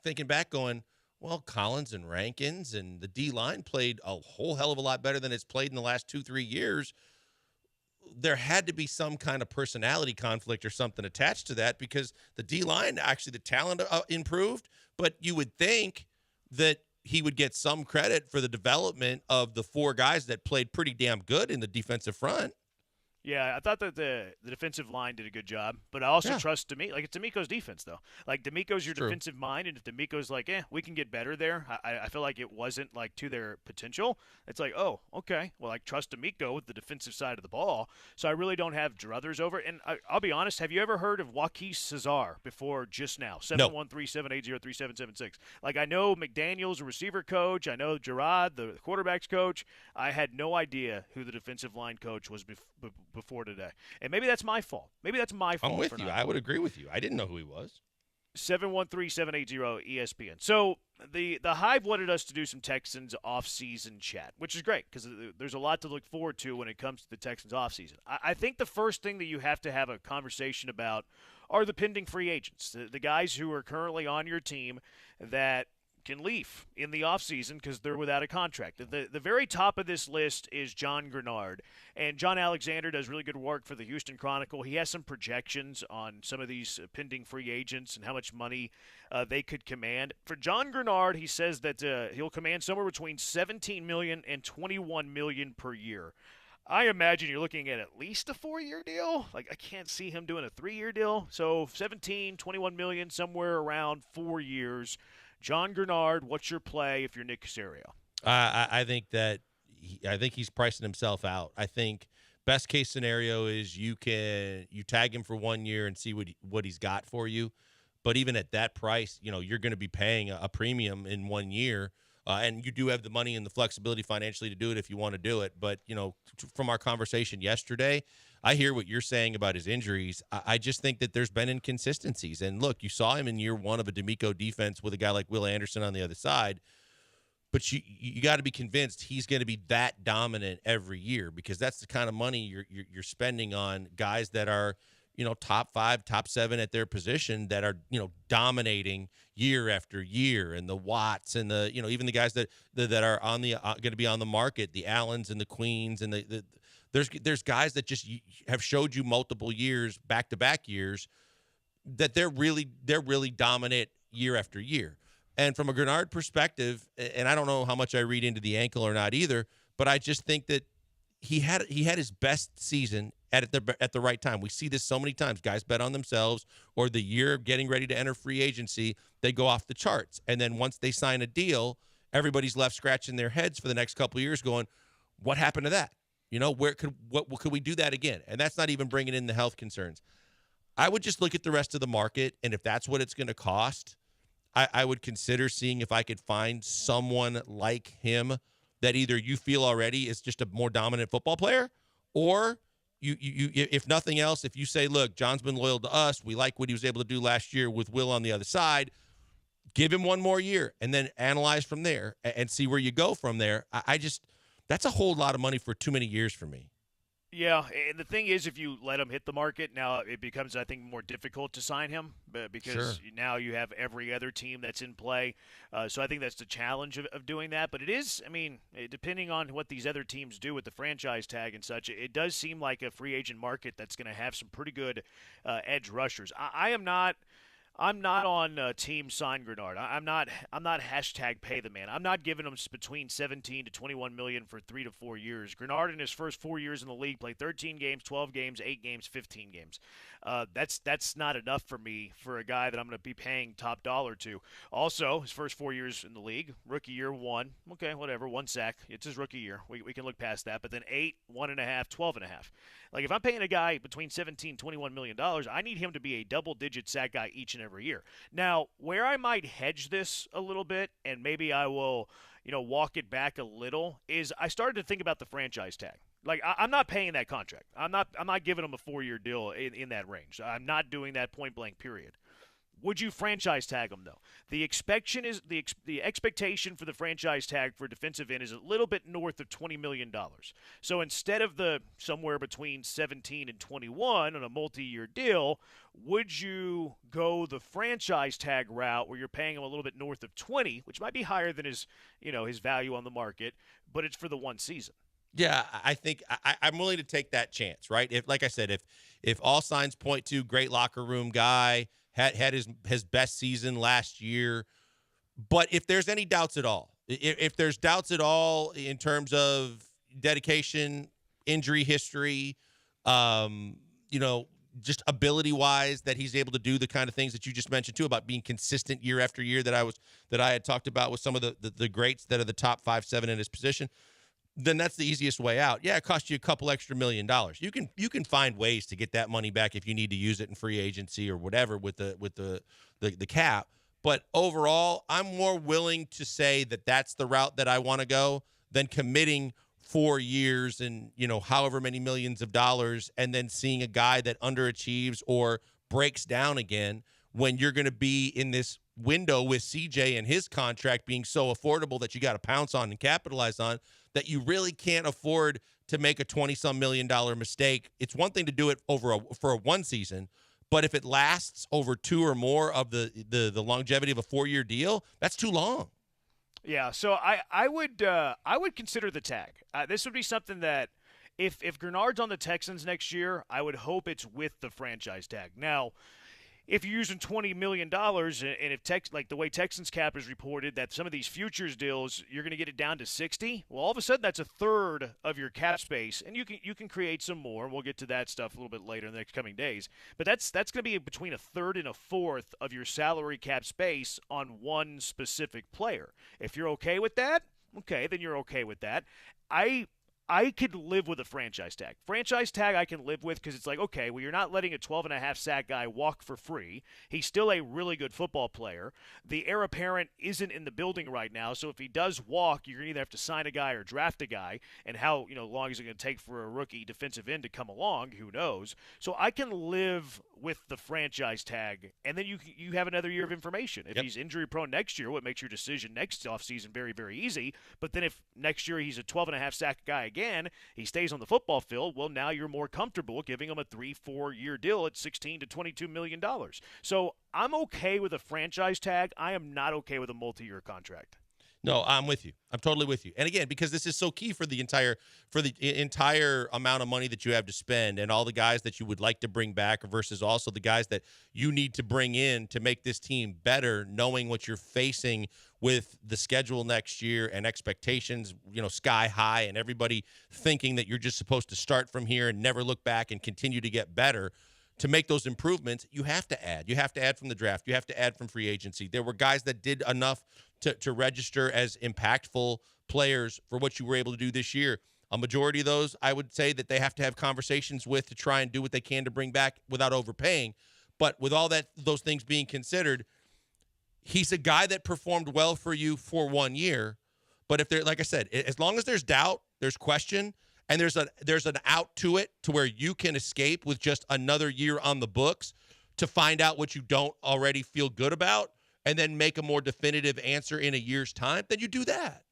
thinking back going, well, Collins and Rankins and the D-line played a whole hell of a lot better than it's played in the last 2-3 years. There had to be some kind of personality conflict or something attached to that because the D-line, actually the talent improved, but you would think that he would get some credit for the development of the 4 guys that played pretty damn good in the defensive front. Yeah, I thought that the defensive line did a good job, but I also trust it's D'Amico's defense, though. Like, D'Amico's your defensive mind, and if D'Amico's like, we can get better there, I feel like it wasn't, like, to their potential. It's like, oh, okay, well, I trust D'Amico with the defensive side of the ball, so I really don't have druthers over it. And I'll be honest, have you ever heard of Waukese Cesar before just now? 713-780-3776. Like, I know McDaniel's a receiver coach. I know Gerard, the quarterback's coach. I had no idea who the defensive line coach was before today. And maybe that's my fault. Maybe that's my fault. I'm with you. I would agree with you. I didn't know who he was. 713-780-ESPN. So the Hive wanted us to do some Texans off-season chat, which is great because there's a lot to look forward to when it comes to the Texans off-season. I think the first thing that you have to have a conversation about are the pending free agents, the guys who are currently on your team that can leave in the offseason because they're without a contract. The very top of this list is John Grenard. And John Alexander does really good work for the Houston Chronicle. He has some projections on some of these pending free agents and how much money they could command. For John Grenard, he says that he'll command somewhere between $17 million and $21 million per year. I imagine you're looking at least a 4-year deal. Like, I can't see him doing a 3-year deal. So 17, 21 million, somewhere around 4 years. John Grenard, what's your play if you're Nick Caserio? I think he's pricing himself out. I think best case scenario is you tag him for 1 year and see what he's got for you. But even at that price, you're going to be paying a premium in 1 year. And you do have the money and the flexibility financially to do it if you want to do it. But, from our conversation yesterday, I hear what you're saying about his injuries. I just think that there's been inconsistencies. And, look, you saw him in year 1 of a D'Amico defense with a guy like Will Anderson on the other side. But you got to be convinced he's going to be that dominant every year because that's the kind of money you're spending on guys that are, top 5, top 7 at their position that are, dominating year after year, and the Watts and the, even the guys that are on the going to be on the market, the Allens and the Queens, and there's guys that just have showed you multiple years, back-to-back years, that they're really dominant year after year. And from a Grenard perspective, and I don't know how much I read into the ankle or not either, but I just think that he had his best season at the right time. We see this so many times. Guys bet on themselves, or the year of getting ready to enter free agency, they go off the charts. And then once they sign a deal, everybody's left scratching their heads for the next couple of years going, what happened to that? What could we do that again? And that's not even bringing in the health concerns. I would just look at the rest of the market, and if that's what it's going to cost, I would consider seeing if I could find someone like him that either you feel already is just a more dominant football player, or you if nothing else, if you say, look, John's been loyal to us, we like what he was able to do last year with Will on the other side, give him one more year and then analyze from there and see where you go from there. That's a whole lot of money for too many years for me. Yeah, and the thing is, if you let him hit the market, now it becomes, I think, more difficult to sign him because now you have every other team that's in play. So I think that's the challenge of doing that. But it is, depending on what these other teams do with the franchise tag and such, it does seem like a free agent market that's going to have some pretty good edge rushers. I'm not on team sign Grenard. I'm not hashtag pay the man. I'm not giving him between 17 to 21 million for 3 to 4 years. Grenard in his first 4 years in the league played 13 games, 12 games, 8 games, 15 games. That's not enough for me for a guy that I'm going to be paying top dollar to. Also, his first 4 years in the league, rookie year 1, okay, whatever, 1 sack. It's his rookie year. We can look past that. But then 8, 1.5, 12.5. Like, if I'm paying a guy between 17 and $21 million, I need him to be a double-digit sack guy each and every year. Now, where I might hedge this a little bit, and maybe I will, walk it back a little, is I started to think about the franchise tag. Like, I'm not paying that contract. I'm not giving him a 4-year deal in that range. I'm not doing that point blank, period. Would you franchise tag him, though? The expectation for the franchise tag for defensive end is a little bit north of $20 million. So instead of the somewhere between 17 and 21 on a multi-year deal, would you go the franchise tag route where you're paying him a little bit north of 20, which might be higher than his value on the market, but it's for the one season? Yeah, I think I'm willing to take that chance, right? If, like I said, if all signs point to great locker room guy, had his best season last year, but if there's any doubts at all, if there's doubts at all in terms of dedication, injury history, just ability-wise, that he's able to do the kind of things that you just mentioned too about being consistent year after year that I had talked about with some of the greats that are the top 5, 7 in his position, then that's the easiest way out. Yeah, it costs you a couple extra $1 million. You can find ways to get that money back if you need to use it in free agency or whatever with the cap. But overall, I'm more willing to say that that's the route that I want to go than committing 4 years and however many millions of dollars and then seeing a guy that underachieves or breaks down again when you're going to be in this window with CJ and his contract being so affordable that you got to pounce on and capitalize on, that you really can't afford to make a $20-some million mistake. It's one thing to do it for a one season, but if it lasts over 2 or more of the longevity of a 4-year deal, that's too long. Yeah, so I would consider the tag. This would be something that if Grenard's on the Texans next year, I would hope it's with the franchise tag. Now, if you're using $20 million, and if like the way Texans cap is reported, that some of these futures deals, you're going to get it down to 60. Well, all of a sudden, that's a third of your cap space, and you can create some more. And we'll get to that stuff a little bit later in the next coming days. But that's going to be between a third and a fourth of your salary cap space on one specific player. If you're okay with that, okay, then you're okay with that. I could live with a franchise tag. Franchise tag I can live with because it's like, okay, well, you're not letting a 12.5 sack guy walk for free. He's still a really good football player. The heir apparent isn't in the building right now, so if he does walk, you're going to either have to sign a guy or draft a guy, and how long is it going to take for a rookie defensive end to come along? Who knows? So I can live with the franchise tag, and then you have another year of information. If he's injury prone next year, what makes your decision next offseason very, very easy. But then if next year he's a 12.5 sack guy again, he stays on the football field, well, now you're more comfortable giving him a 3-4 year deal at $16 to $22 million. So I'm okay with a franchise tag. I am not okay with a multi-year contract. No, I'm with you. I'm totally with you. And again, because this is so key for the entire amount of money that you have to spend and all the guys that you would like to bring back versus also the guys that you need to bring in to make this team better, knowing what you're facing with the schedule next year and expectations, sky high, and everybody thinking that you're just supposed to start from here and never look back and continue to get better. To make those improvements, you have to add. You have to add from the draft. You have to add from free agency. There were guys that did enough to register as impactful players for what you were able to do this year. A majority of those, I would say that they have to have conversations with to try and do what they can to bring back without overpaying. But with all those things being considered, he's a guy that performed well for you for 1 year. But if there, like I said, as long as there's doubt, there's question, and there's an out to it to where you can escape with just another year on the books to find out what you don't already feel good about and then make a more definitive answer in a year's time, then you do that.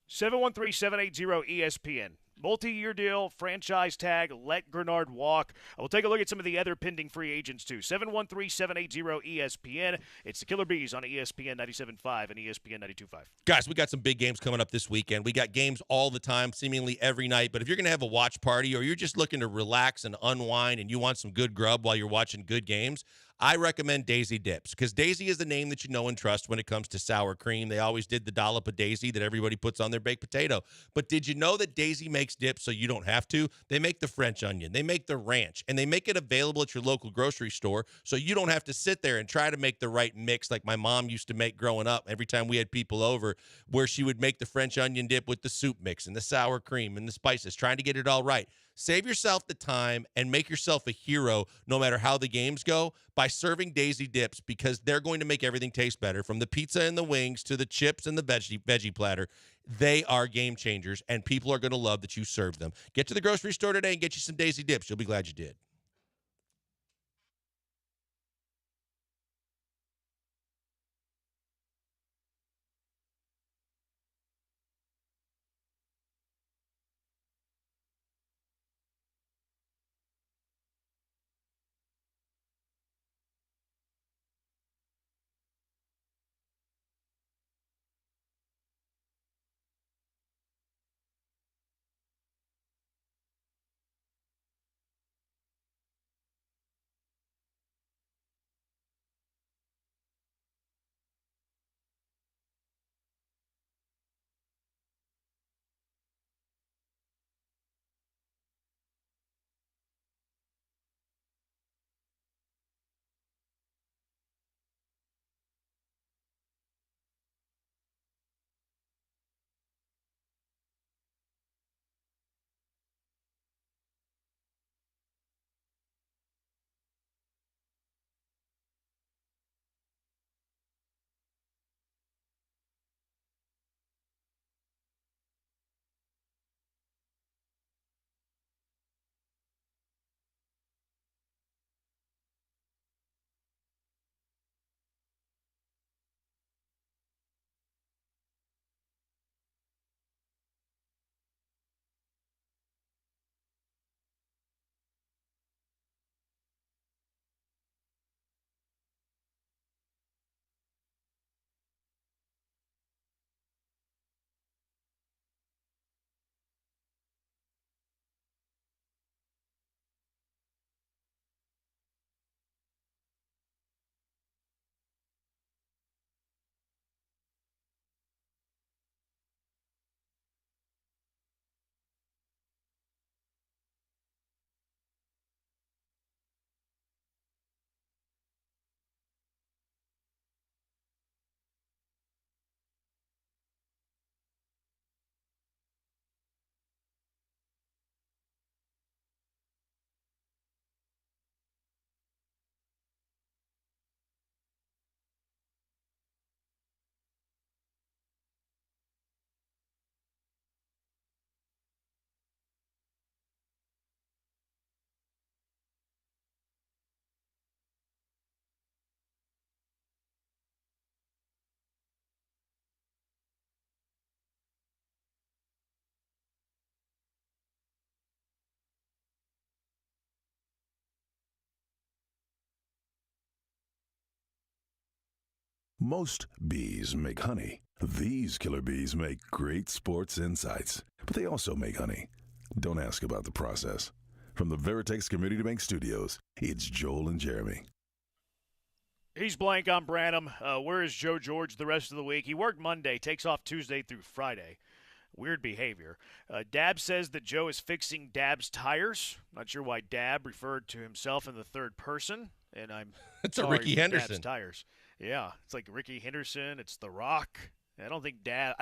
713-780-ESPN. Multi-year deal, franchise tag, let Grenard walk. We'll take a look at some of the other pending free agents, too. 713-780-ESPN. It's the Killer Bees on ESPN 97.5 and ESPN 92.5. Guys, we got some big games coming up this weekend. We got games all the time, seemingly every night. But if you're going to have a watch party or you're just looking to relax and unwind and you want some good grub while you're watching good games, I recommend Daisy Dips because Daisy is the name that you know and trust when it comes to sour cream. They always did the dollop of Daisy that everybody puts on their baked potato. But did you know that Daisy makes dips so you don't have to? They make the French onion, they make the ranch, and they make it available at your local grocery store so you don't have to sit there and try to make the right mix like my mom used to make growing up every time we had people over, where she would make the French onion dip with the soup mix and the sour cream and the spices, trying to get it all right. Save yourself the time and make yourself a hero no matter how the games go by serving Daisy Dips because they're going to make everything taste better, from the pizza and the wings to the chips and the veggie platter. They are game changers, and people are going to love that you serve them. Get to the grocery store today and get you some Daisy Dips. You'll be glad you did. Most bees make honey. These killer bees make great sports insights, but they also make honey. Don't ask about the process. From the Veritex Community Bank Studios, it's Joel and Jeremy. He's Blank. I'm Branham. Where is Joe George the rest of the week? He worked Monday, takes off Tuesday through Friday. Weird behavior. Dab says that Joe is fixing Dab's tires. Not sure why Dab referred to himself in the third person, and I'm it's a sorry Ricky for Henderson. Dab's tires. Yeah, it's like Ricky Henderson. It's The Rock. I don't think that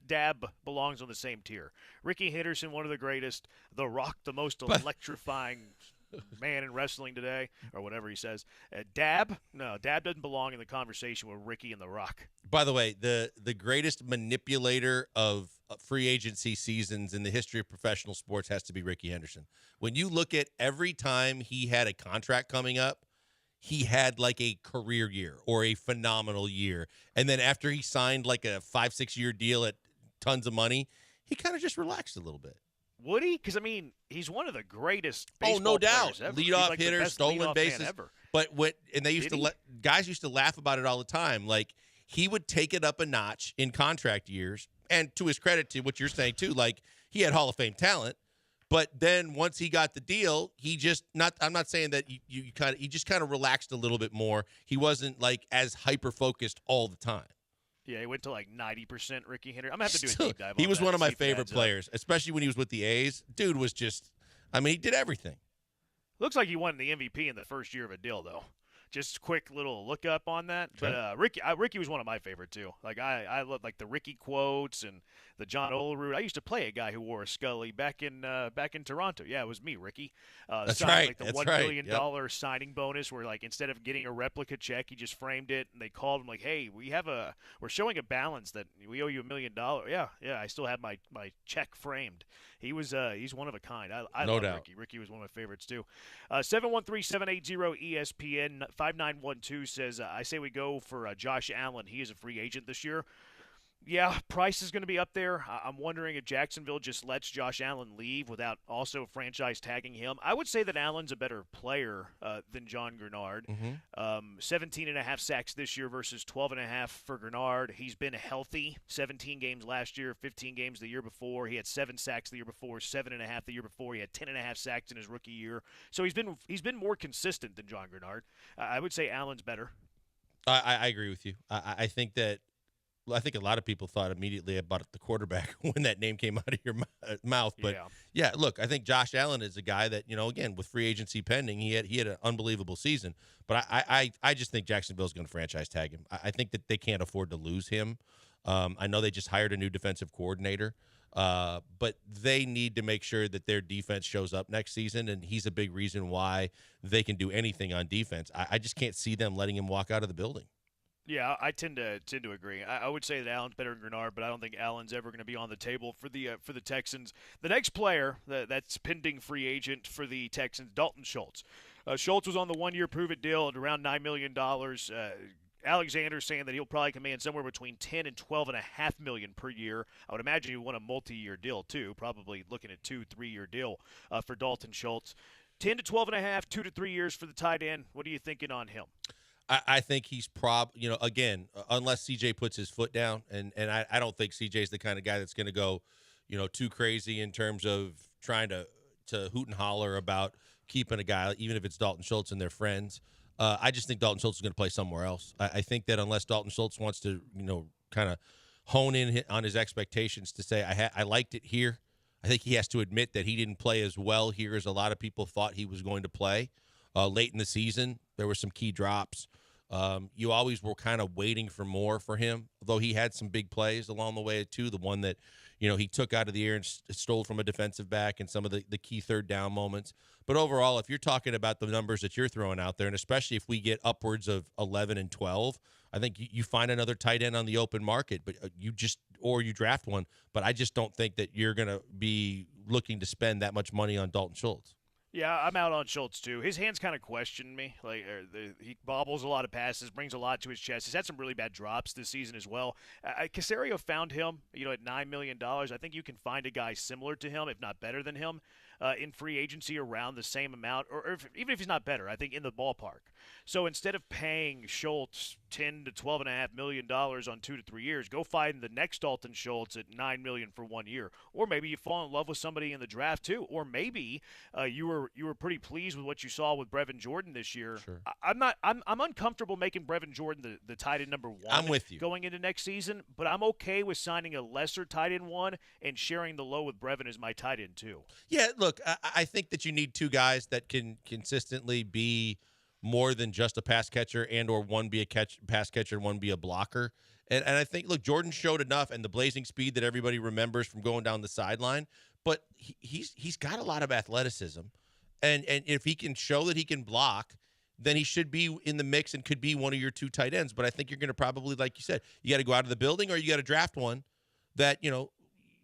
Dab belongs on the same tier. Ricky Henderson, one of the greatest. The Rock, the most electrifying man in wrestling today, or whatever he says. Dab doesn't belong in the conversation with Ricky and The Rock. By the way, the greatest manipulator of free agency seasons in the history of professional sports has to be Ricky Henderson. When you look at every time he had a contract coming up, he had like a career year or a phenomenal year. And then after he signed like a 5-6 year deal at tons of money, he kind of just relaxed a little bit. Would he? Because, I mean, he's one of the greatest Oh, no baseball doubt. players ever. Leadoff He's like hitter, the best stolen leadoff bases. man ever. But guys used to laugh about it all the time. Like, he would take it up a notch in contract years. And to his credit, to what you're saying too, like, he had Hall of Fame talent. But then once he got the deal, he just I'm not saying that he just kind of relaxed a little bit more. He wasn't like as hyper focused all the time. Yeah, he went to like 90% Ricky Henderson. I'm going to have to do a deep dive on He was that one of to my see if it favorite adds up. players, especially when he was with the A's. Dude was just, I mean, he did everything. Looks like he won the MVP in the first year of a deal, though. Just quick little look up on that. Okay. But Ricky was one of my favorite too. Like I love like the Ricky quotes and the John Olerud. I used to play a guy who wore a Scully back in Toronto. Yeah, it was me, Ricky. That's signed, right. Like the That's $1 right. million Yep. signing bonus, where like instead of getting a replica check, he just framed it, and they called him like, "Hey, we're showing a balance that we owe you $1 million." Yeah. I still have my check framed. He's one of a kind. I No love doubt. Ricky. Ricky was one of my favorites too. 713-780-ESPN 5912 says, I say we go for Josh Allen. He is a free agent this year. Yeah, price is going to be up there. I'm wondering if Jacksonville just lets Josh Allen leave without also franchise tagging him. I would say that Allen's a better player than John Gernard. 17.5 sacks this year versus 12.5 for Gernard. He's been healthy. 17 games last year, 15 games the year before. He had 7 sacks the year before, 7.5 the year before. He had 10.5 sacks in his rookie year. So he's been more consistent than John Gernard. I would say Allen's better. I agree with you. I think that. I think a lot of people thought immediately about the quarterback when that name came out of your mouth. But yeah, look, I think Josh Allen is a guy that, again, with free agency pending, he had an unbelievable season. But I just think Jacksonville's going to franchise tag him. I think that they can't afford to lose him. I know they just hired a new defensive coordinator, but they need to make sure that their defense shows up next season, and he's a big reason why they can do anything on defense. I just can't see them letting him walk out of the building. Yeah, I tend to agree. I would say that Allen's better than Gernard, but I don't think Allen's ever going to be on the table for the Texans. The next player that's pending free agent for the Texans, Dalton Schultz. Schultz was on the 1-year prove-it deal at around $9 million. Alexander's saying that he'll probably command somewhere between $10 and $12.5 million per year. I would imagine he want a multi-year deal too, probably looking at 2-3 year deal for Dalton Schultz. 10 to 12.5, 2 to 3 years for the tight end. What are you thinking on him? I think he's again, unless CJ puts his foot down, and I don't think CJ's the kind of guy that's going to go, too crazy in terms of trying to hoot and holler about keeping a guy, even if it's Dalton Schultz and they're friends. I just think Dalton Schultz is going to play somewhere else. I think that unless Dalton Schultz wants to, kind of hone in on his expectations to say, I liked it here, I think he has to admit that he didn't play as well here as a lot of people thought he was going to play. Late in the season, there were some key drops. You always were kind of waiting for more for him, although he had some big plays along the way, too. The one that, he took out of the air and stole from a defensive back and some of the key third down moments. But overall, if you're talking about the numbers that you're throwing out there, and especially if we get upwards of 11 and 12, I think you find another tight end on the open market, but you draft one. But I just don't think that you're going to be looking to spend that much money on Dalton Schultz. Yeah, I'm out on Schultz, too. His hands kind of question me. He bobbles a lot of passes, brings a lot to his chest. He's had some really bad drops this season as well. Caserio found him, at $9 million. I think you can find a guy similar to him, if not better than him. in free agency around the same amount, or even if he's not better, I think in the ballpark. So instead of paying Schultz $10 to $12.5 million on 2 to 3 years, go find the next Dalton Schultz at $9 million for 1 year. Or maybe you fall in love with somebody in the draft too. Or maybe you were pretty pleased with what you saw with Brevin Jordan this year. Sure. I'm uncomfortable making Brevin Jordan the tight end number 1. I'm with you going into next season, but I'm okay with signing a lesser tight end 1 and sharing the low with Brevin as my tight end 2. Yeah, look, I think that you need 2 guys that can consistently be more than just a pass catcher and or one be a pass catcher and one be a blocker. And I think, look, Jordan showed enough and the blazing speed that everybody remembers from going down the sideline, but he's got a lot of athleticism. And if he can show that he can block, then he should be in the mix and could be one of your 2 tight ends. But I think you're going to probably, like you said, you got to go out of the building or you got to draft one that,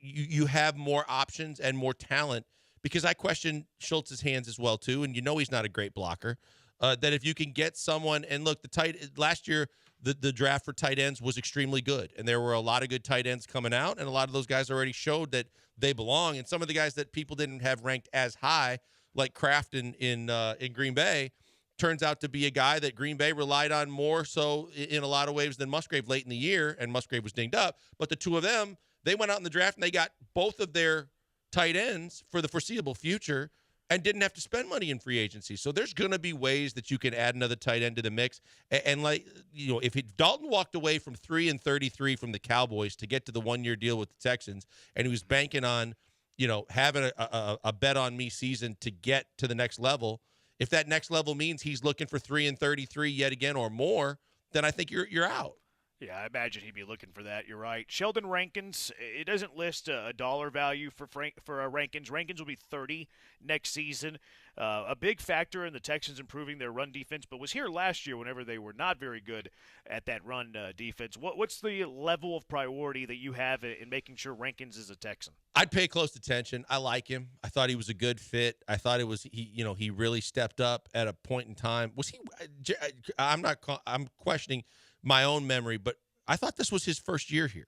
you have more options and more talent, because I question Schultz's hands as well too. And he's not a great blocker. That if you can get someone, and look, last year, the draft for tight ends was extremely good. And there were a lot of good tight ends coming out, and a lot of those guys already showed that they belong. And some of the guys that people didn't have ranked as high, like Kraft in Green Bay, turns out to be a guy that Green Bay relied on more so in a lot of ways than Musgrave late in the year, and Musgrave was dinged up. But the 2 of them, they went out in the draft and they got both of their tight ends for the foreseeable future and didn't have to spend money in free agency. So there's going to be ways that you can add another tight end to the mix. And if Dalton walked away from 3-33 from the Cowboys to get to the 1-year deal with the Texans, and he was banking on, having a bet on me season to get to the next level, if that next level means he's looking for 3-33 yet again or more, then I think you're out. Yeah, I imagine he'd be looking for that. You're right. Sheldon Rankins, it doesn't list a dollar value for Rankins. Rankins will be 30 next season. A big factor in the Texans improving their run defense, but was here last year whenever they were not very good at that run defense. What's the level of priority that you have in making sure Rankins is a Texan? I'd pay close attention. I like him. I thought he was a good fit. I thought it was he really stepped up at a point in time. Was he? I'm questioning my own memory, but I thought this was his first year here.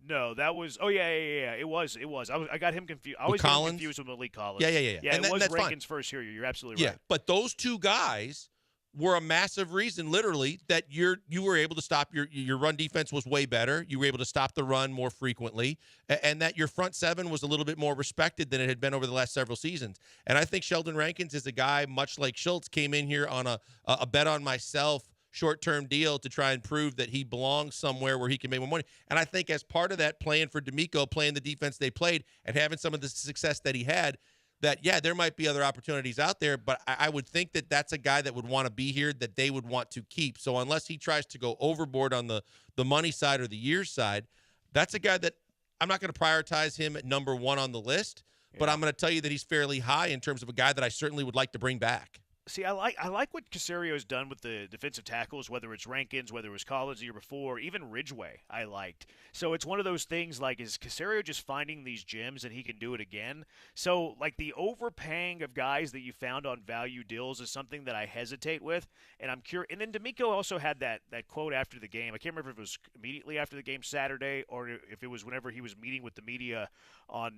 No, that was. Oh yeah. It was. I got him confused. I always get him confused with Malik Collins. Yeah. Yeah, and it was that's Rankins' first year. You're absolutely right. Yeah, but those 2 guys were a massive reason, literally, that you were able to stop your run defense was way better. You were able to stop the run more frequently, and that your front 7 was a little bit more respected than it had been over the last several seasons. And I think Sheldon Rankins is a guy, much like Schultz, came in here on a bet on myself short-term deal to try and prove that he belongs somewhere where he can make more money. And I think as part of that, playing for D'Amico, playing the defense they played, and having some of the success that he had, that, yeah, there might be other opportunities out there, but I would think that that's a guy that would want to be here, that they would want to keep. So unless he tries to go overboard on the money side or the years side, that's a guy that I'm not going to prioritize him at number 1 on the list, but I'm going to tell you that he's fairly high in terms of a guy that I certainly would like to bring back. See, I like what Caserio's done with the defensive tackles, whether it's Rankins, whether it was Collins the year before, even Ridgeway I liked. So it's one of those things like, is Caserio just finding these gems and he can do it again? So like the overpaying of guys that you found on value deals is something that I hesitate with, and I'm curious. And then D'Amico also had that quote after the game. I can't remember if it was immediately after the game Saturday or if it was whenever he was meeting with the media on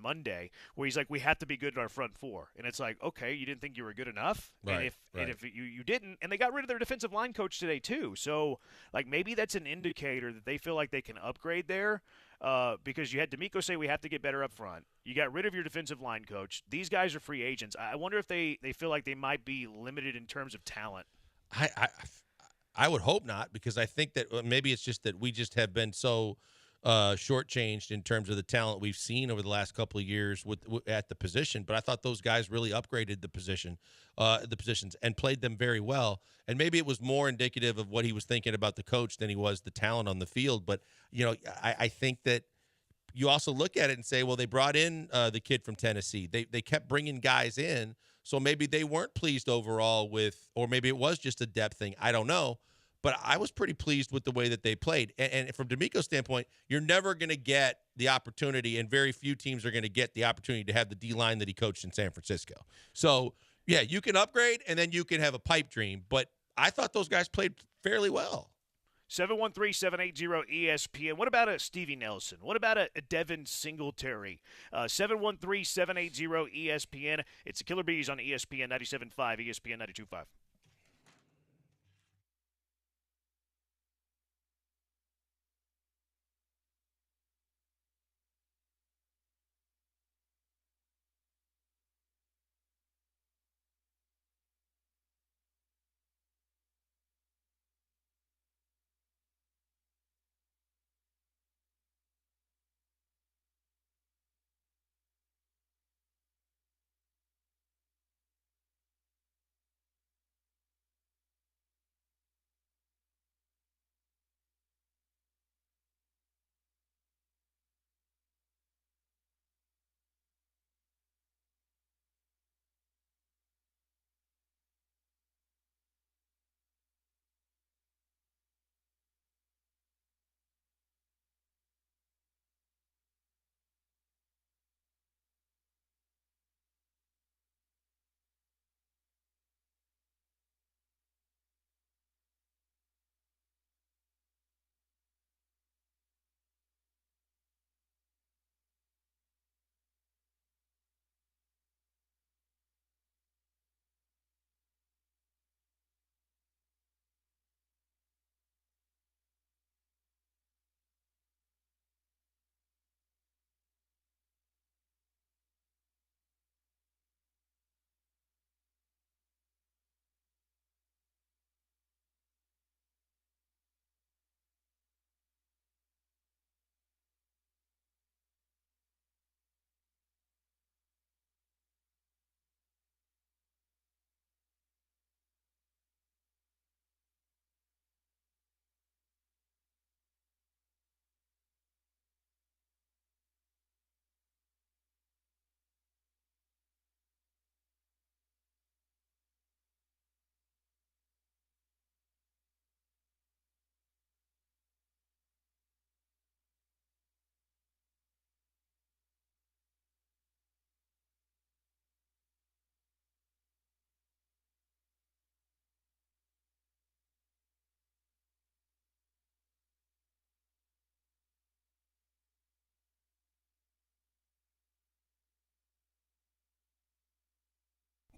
Monday, where he's like, we have to be good at our front 4. And it's like, okay, you didn't think you were good enough? Right, and if you didn't, and they got rid of their defensive line coach today too. So like maybe that's an indicator that they feel like they can upgrade there, because you had D'Amico say we have to get better up front. You got rid of your defensive line coach. These guys are free agents. I wonder if they feel like they might be limited in terms of talent. I would hope not, because I think that maybe it's just that we just have been so shortchanged in terms of the talent we've seen over the last couple of years at the position. But I thought those guys really upgraded the positions and played them very well. And maybe it was more indicative of what he was thinking about the coach than he was the talent on the field. But, I think that you also look at it and say, well, they brought in the kid from Tennessee. They kept bringing guys in. So maybe they weren't pleased overall with, or maybe it was just a depth thing. I don't know. But I was pretty pleased with the way that they played. And from D'Amico's standpoint, you're never going to get the opportunity, and very few teams are going to get the opportunity to have the D-line that he coached in San Francisco. So, yeah, you can upgrade, and then you can have a pipe dream. But I thought those guys played fairly well. 713-780-ESPN. What about a Stevie Nelson? What about a Devin Singletary? 713-780-ESPN. It's the Killer Bees on ESPN 97.5, ESPN 92.5.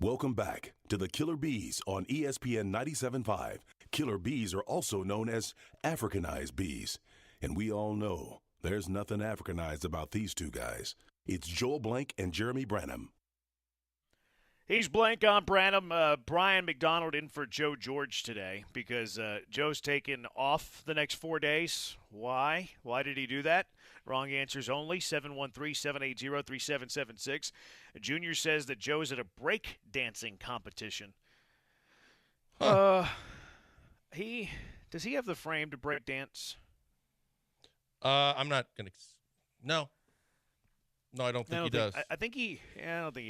Welcome back to the Killer Bees on ESPN 97.5. Killer bees are also known as Africanized bees. And we all know there's nothing Africanized about these two guys. It's Joel Blank and Jeremy Branham. He's Blank on Branham. Brian McDonald in for Joe George today because Joe's taking off the next 4 days. Why? Why did he do that? Wrong answers only. 713-780-3776. Junior says that Joe's at a break dancing competition. Does he have the frame to break dance? I'm not going to. No. No, I don't think he does. I don't think he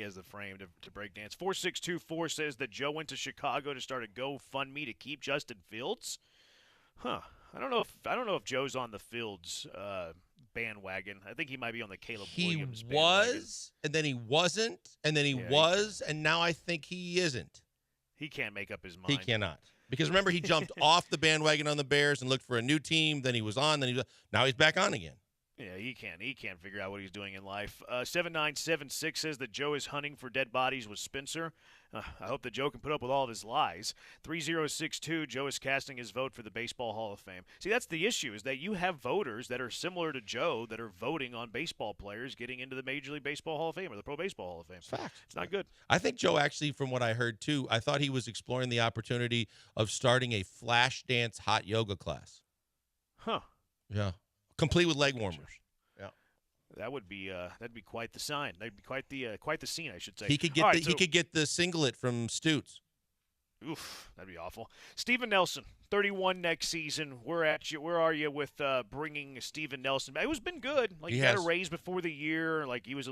has the frame to break dance. 4624 says that Joe went to Chicago to start a GoFundMe to keep Justin Fields. Huh. I don't know if Joe's on the Fields bandwagon. I think he might be on the Caleb Williams bandwagon. He was, and then he wasn't, and then he was, and now I think he isn't. He can't make up his mind. He cannot. Because remember, he jumped off the bandwagon on the Bears and looked for a new team. Then he was on. Now he's back on again. Yeah, he can't figure out what he's doing in life. 7976 says that Joe is hunting for dead bodies with Spencer. I hope that Joe can put up with all of his lies. 3062, Joe is casting his vote for the Baseball Hall of Fame. See, that's the issue, is that you have voters that are similar to Joe that are voting on baseball players getting into the Major League Baseball Hall of Fame or the Pro Baseball Hall of Fame. Fact. It's not good. I think Joe actually, from what I heard too, I thought he was exploring the opportunity of starting a flash dance hot yoga class. Huh. Yeah. Complete with leg warmers. Yeah. That would be that'd be quite the sign. That'd be quite the scene, I should say. He could get he could get the singlet from Stutes. Oof, that'd be awful. Steven Nelson, 31 next season. Where are you with bringing Steven Nelson back? It's been good. Like he got a raise before the year. Like he was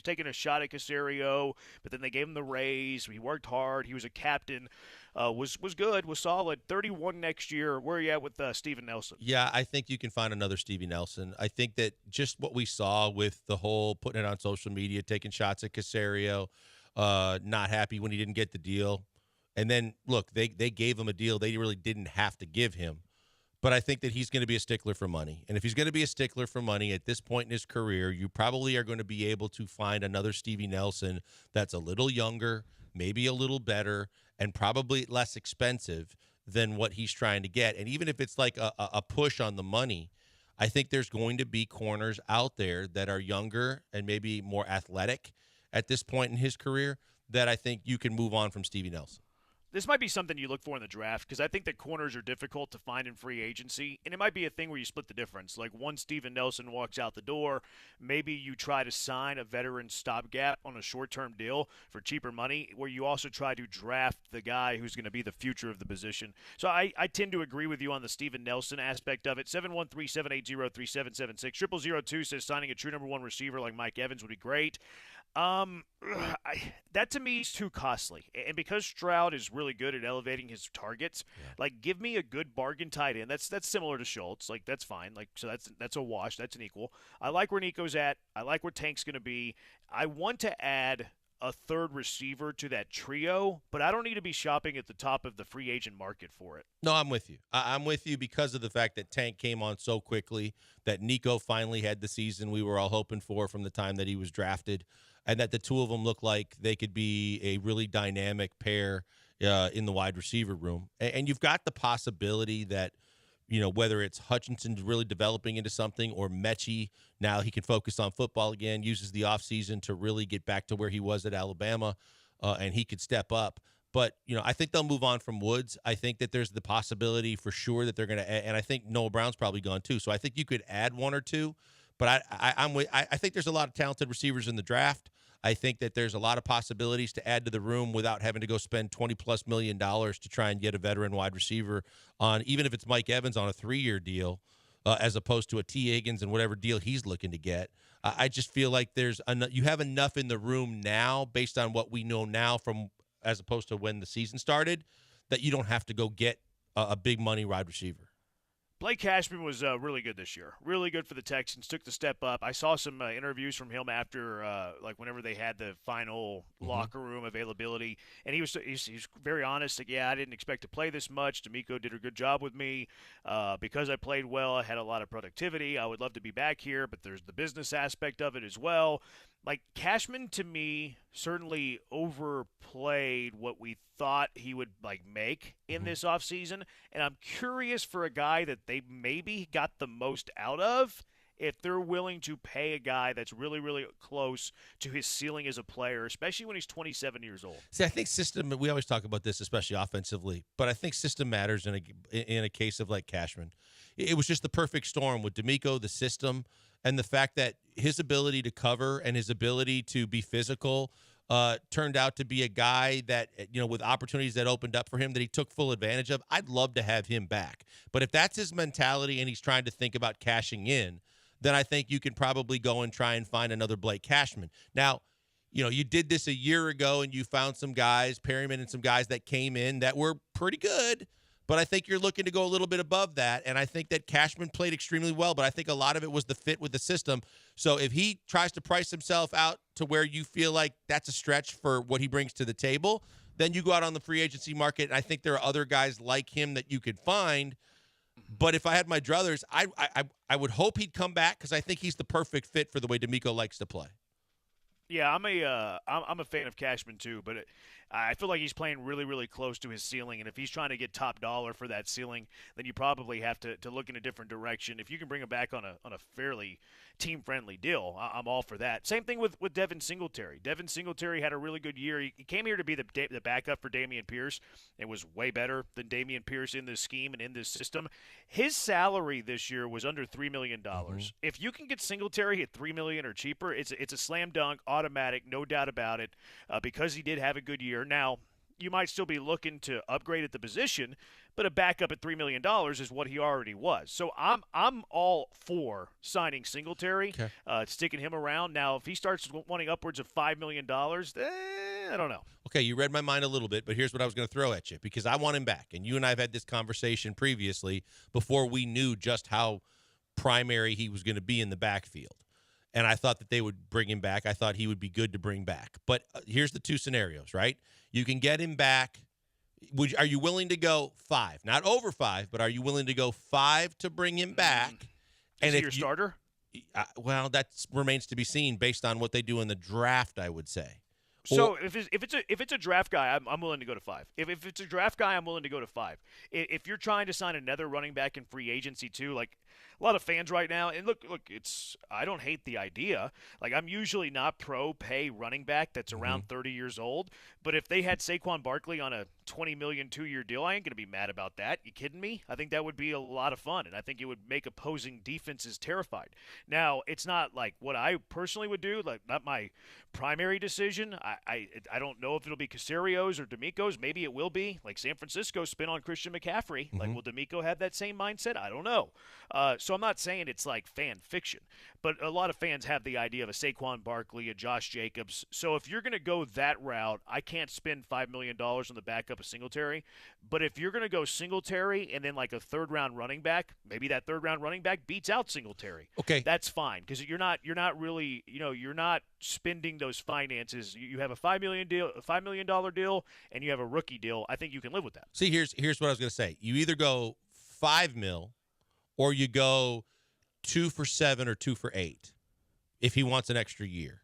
taking a shot at Caserio, but then they gave him the raise. He worked hard. He was a captain. Was good. Was solid. 31 next year. Where are you at with Steven Nelson? Yeah, I think you can find another Stevie Nelson. I think that just what we saw with the whole putting it on social media, taking shots at Caserio, not happy when he didn't get the deal. And then, look, they gave him a deal they really didn't have to give him. but I think that he's going to be a stickler for money. And if he's going to be a stickler for money at this point in his career, you probably are going to be able to find another Stevie Nelson that's a little younger, maybe a little better, and probably less expensive than what he's trying to get. And even if it's like a push on the money, I think there's going to be corners out there that are younger and maybe more athletic at this point in his career that I think you can move on from Stevie Nelson. This might be something you look for in the draft because I think that corners are difficult to find in free agency, and it might be a thing where you split the difference. Like once Steven Nelson walks out the door, maybe you try to sign a veteran stopgap on a short-term deal for cheaper money where you also try to draft the guy who's going to be the future of the position. So I tend to agree with you on the Steven Nelson aspect of it. 713-780-3776. 0002 says signing a true number one receiver like Mike Evans would be great. That to me is too costly. And because Stroud is really good at elevating his targets, like give me a good bargain tight end. That's similar to Schultz. Like that's fine. Like so that's a wash. That's an equal. I like where Nico's at. I like where Tank's going to be. I want to add a third receiver to that trio, but I don't need to be shopping at the top of the free agent market for it. No, I'm with you. I'm with you because of the fact that Tank came on so quickly, that Nico finally had the season we were all hoping for from the time that he was drafted, and that the two of them look like they could be a really dynamic pair in the wide receiver room. And you've got the possibility that, you know, whether it's Hutchinson really developing into something or Mechie, now he can focus on football again, uses the offseason to really get back to where he was at Alabama, and he could step up. But, you know, I think they'll move on from Woods. I think that there's the possibility for sure that they're going to – and I think Noah Brown's probably gone too. So I think you could add one or two. But I think there's a lot of talented receivers in the draft. I think that there's a lot of possibilities to add to the room without having to go spend $20+ million to try and get a veteran wide receiver on, even if it's Mike Evans on a 3-year deal, as opposed to a T. Higgins and whatever deal he's looking to get. I just feel like you have enough in the room now based on what we know now from as opposed to when the season started that you don't have to go get a big money wide receiver. Blake Cashman was really good this year. Really good for the Texans. Took the step up. I saw some interviews from him after, like whenever they had the final locker room availability, and he's very honest. Like, yeah, I didn't expect to play this much. D'Amico did a good job with me because I played well. I had a lot of productivity. I would love to be back here, but there's the business aspect of it as well. Like Cashman, to me, certainly overplayed what we thought he would make in this offseason. And I'm curious for a guy that they maybe got the most out of if they're willing to pay a guy that's really, really close to his ceiling as a player, especially when he's 27 years old. See, I think system, we always talk about this, especially offensively, but I think system matters in a case of like Cashman. It was just the perfect storm with D'Amico, the system, and the fact that his ability to cover and his ability to be physical turned out to be a guy that, you know, with opportunities that opened up for him that he took full advantage of. I'd love to have him back. But if that's his mentality and he's trying to think about cashing in, then I think you can probably go and try and find another Blake Cashman. Now, you know, you did this a year ago and you found some guys, Perryman and some guys that came in that were pretty good. But I think you're looking to go a little bit above that, and I think that Cashman played extremely well, but I think a lot of it was the fit with the system. So if he tries to price himself out to where you feel like that's a stretch for what he brings to the table, then you go out on the free agency market, and I think there are other guys like him that you could find. But if I had my druthers, I would hope he'd come back because I think he's the perfect fit for the way D'Amico likes to play. Yeah, I'm a fan of Cashman too, but I feel like he's playing really, really close to his ceiling, and if he's trying to get top dollar for that ceiling, then you probably have to look in a different direction. If you can bring him back on a fairly team-friendly deal, I'm all for that. Same thing with Devin Singletary. Devin Singletary had a really good year. He came here to be the backup for Dameon Pierce. It was way better than Dameon Pierce in this scheme and in this system. His salary this year was under $3 million. If you can get Singletary at $3 million or cheaper, it's a slam dunk, automatic, no doubt about it, because he did have a good year. Now, you might still be looking to upgrade at the position, but a backup at $3 million is what he already was. So I'm all for signing Singletary, sticking him around. Now, if he starts wanting upwards of $5 million, I don't know. Okay, you read my mind a little bit, but here's what I was going to throw at you because I want him back. And you and I have had this conversation previously before we knew just how primary he was going to be in the backfield. And I thought that they would bring him back. I thought he would be good to bring back. But here's the two scenarios, right? You can get him back Are you willing to go 5? Not over 5, but are you willing to go 5 to bring him back? Is he your starter? Well, that remains to be seen based on what they do in the draft, I would say. So if it's a draft guy, I'm willing to go to 5. If it's a draft guy, I'm willing to go to 5. If you're trying to sign another running back in free agency too, like a lot of fans right now, and look, I don't hate the idea. Like, I'm usually not pro pay running back that's around 30 years old, but if they had Saquon Barkley on a $20 million 2-year deal, I ain't gonna be mad about that. You kidding me? I think that would be a lot of fun, and I think it would make opposing defenses terrified. Now, it's not like what I personally would do, like not my primary decision. I don't know if it'll be Casario's or D'Amico's. Maybe it will be. Like San Francisco spin on Christian McCaffrey. Like, will D'Amico have that same mindset? I don't know. So I'm not saying it's like fan fiction, but a lot of fans have the idea of a Saquon Barkley, a Josh Jacobs. So if you're going to go that route, I can't spend $5 million on the backup of Singletary. But if you're going to go Singletary and then like a third-round running back, maybe that third-round running back beats out Singletary. Okay, that's fine because you're not really, you're not spending those finances. You have a $5 million deal, and you have a rookie deal. I think you can live with that. See, here's what I was going to say. You either go $5 million or you go 2 for $7 or 2 for $8 if he wants an extra year.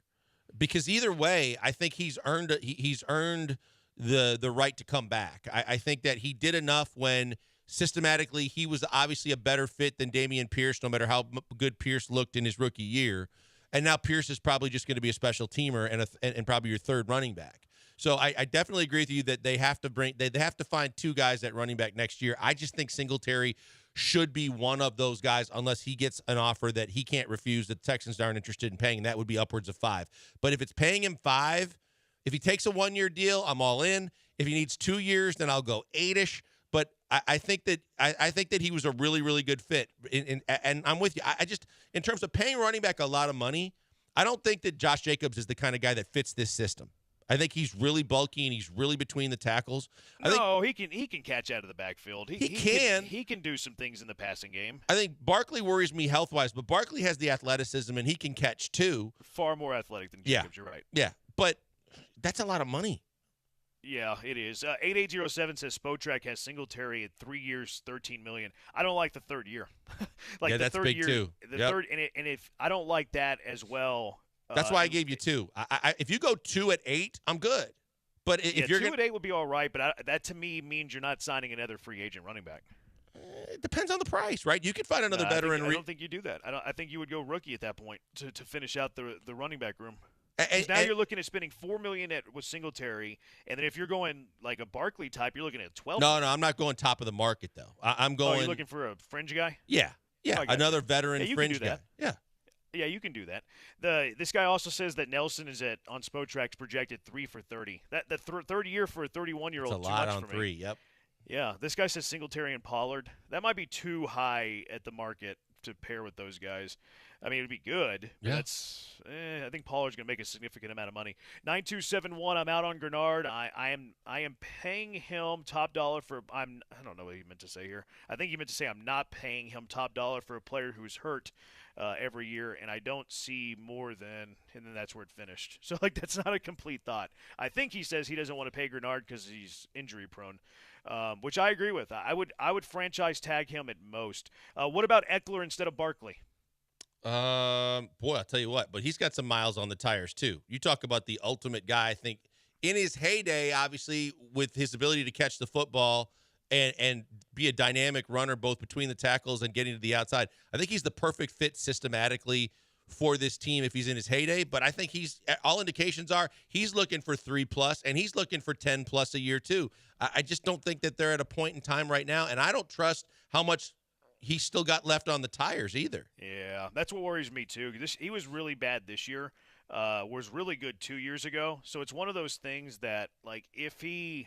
Because either way, I think he's earned the right to come back. I think that he did enough when systematically he was obviously a better fit than Dameon Pierce, no matter how good Pierce looked in his rookie year. And now Pierce is probably just going to be a special teamer and probably your third running back. So I definitely agree with you that they have to find 2 guys at running back next year. I just think Singletary should be one of those guys unless he gets an offer that he can't refuse that the Texans aren't interested in paying, and that would be upwards of 5. But if it's paying him 5, if he takes a 1-year deal, I'm all in. If he needs 2 years, then I'll go 8-ish. But I think that he was a really, really good fit. And I'm with you. I just, in terms of paying running back a lot of money, I don't think that Josh Jacobs is the kind of guy that fits this system. I think he's really bulky and he's really between the tackles. He can catch out of the backfield. He can. He can do some things in the passing game. I think Barkley worries me health-wise, but Barkley has the athleticism and he can catch too. Far more athletic than Jacobs, you're right. Yeah, but that's a lot of money. Yeah, it is. 8807 says Spotrac has Singletary at 3 years, $13 million. I don't like the third year. Like that's big year, too. Third, and if I don't like that as well. That's why I gave you 2. If you go 2 at 8, I'm good. But if you're 2 at 8 would be all right. But that to me means you're not signing another free agent running back. It depends on the price, right? You could find another veteran. I don't think you do that. I think you would go rookie at that point to finish out the running back room. Now you're looking at spending $4 million with Singletary, and then if you're going like a Barkley type, you're looking at $12 million. No, I'm not going top of the market though. I'm going. You're looking for a fringe guy? Yeah, another veteran fringe guy. Yeah. Yeah, you can do that. This guy also says that Nelson is on Spotrack's projected 3 for 30. That third year for a 31-year-old. It's a lot on 3. Yep. Yeah, this guy says Singletary and Pollard. That might be too high at the market to pair with those guys. I mean, it'd be good. But I think Pollard's going to make a significant amount of money. 9271. I'm out on Grenard. I am paying him top dollar for. I don't know what he meant to say here. I think he meant to say I'm not paying him top dollar for a player who's hurt every year, and I don't see more than, and then that's where it finished. So like that's not a complete thought. I think he says he doesn't want to pay Grenard because he's injury prone. Which I agree with. I would franchise tag him at most. What about Eckler instead of Barkley? Boy, I'll tell you what, but he's got some miles on the tires too. You talk about the ultimate guy. I think in his heyday, obviously with his ability to catch the football and be a dynamic runner both between the tackles and getting to the outside, I think he's the perfect fit systematically for this team if he's in his heyday. But I think all indications are he's looking for 3+ and he's looking for 10+ a year too. I just don't think that they're at a point in time right now, and I don't trust how much he's still got left on the tires either. Yeah, that's what worries me too. He was really bad this year, was really good 2 years ago. So it's one of those things that like if you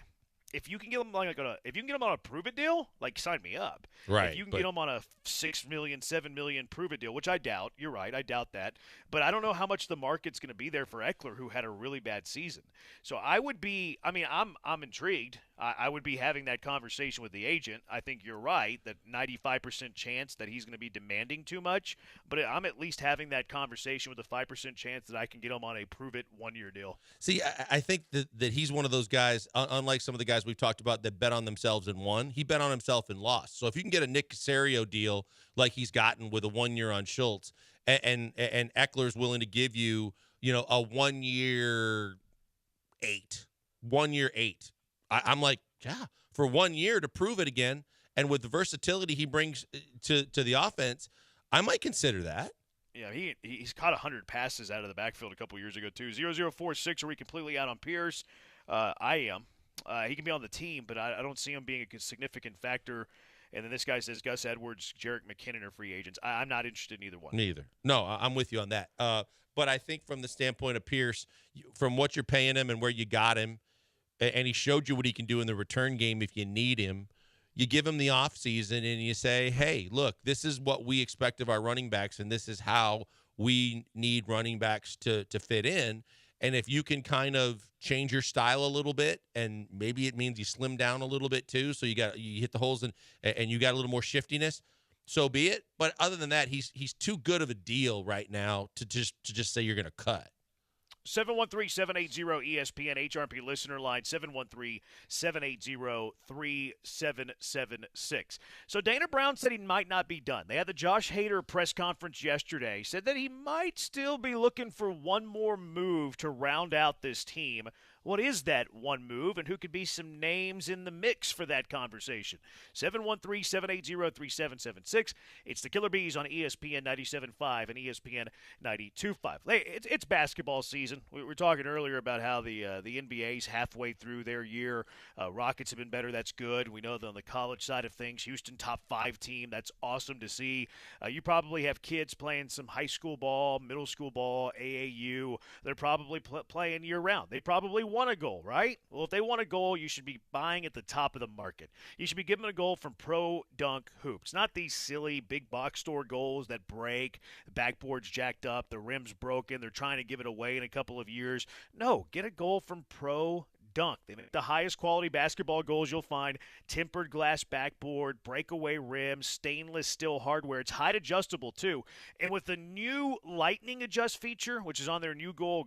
can get him on a prove it deal, like sign me up. Right. If you can get him on a $6 million, $7 million prove it deal, which I doubt. You're right, I doubt that. But I don't know how much the market's going to be there for Eckler, who had a really bad season. So I'm intrigued. I would be having that conversation with the agent. I think you're right that 95% chance that he's going to be demanding too much, but I'm at least having that conversation with a 5% chance that I can get him on a prove-it one-year deal. See, I think that he's one of those guys, unlike some of the guys we've talked about that bet on themselves and won, he bet on himself and lost. So if you can get a Nick Caserio deal like he's gotten with a 1 year on Schultz, and Eckler's willing to give you, a 1 year 8, 1 year 8. I'm like, yeah, for 1 year to prove it again, and with the versatility he brings to the offense, I might consider that. Yeah, he's caught 100 passes out of the backfield a couple years ago, too. 0046, are we completely out on Pierce? I am. He can be on the team, but I don't see him being a significant factor. And then this guy says Gus Edwards, Jerick McKinnon are free agents. I'm not interested in either one. Neither. No, I'm with you on that. But I think from the standpoint of Pierce, from what you're paying him and where you got him, and he showed you what he can do in the return game if you need him, you give him the offseason and you say, hey, look, this is what we expect of our running backs, and this is how we need running backs to fit in. And if you can kind of change your style a little bit, and maybe it means you slim down a little bit too, so you hit the holes and you got a little more shiftiness, so be it. But other than that, he's too good of a deal right now to just say you're going to cut. 713-780-ESPN HRP listener line, 713-780-3776. So Dana Brown said he might not be done. They had the Josh Hader press conference yesterday. Said that he might still be looking for one more move to round out this team. What is that one move, and who could be some names in the mix for that conversation? 713-780-3776. It's the Killer Bees on ESPN 97.5 and ESPN 92.5. Hey, it's basketball season. We were talking earlier about how the NBA's halfway through their year. Rockets have been better. That's good. We know that on the college side of things, Houston top 5 team. That's awesome to see. You probably have kids playing some high school ball, middle school ball, AAU. They're probably playing year-round. They probably want a goal, right? Well, if they want a goal, you should be buying at the top of the market. You should be giving a goal from Pro Dunk Hoops, not these silly big box store goals that break, the backboard's jacked up, the rim's broken, they're trying to give it away in a couple of years. No, get a goal from Pro Dunk. They make the highest quality basketball goals you'll find. Tempered glass backboard, breakaway rims, stainless steel hardware. It's height adjustable too. And with the new lightning adjust feature, which is on their new goal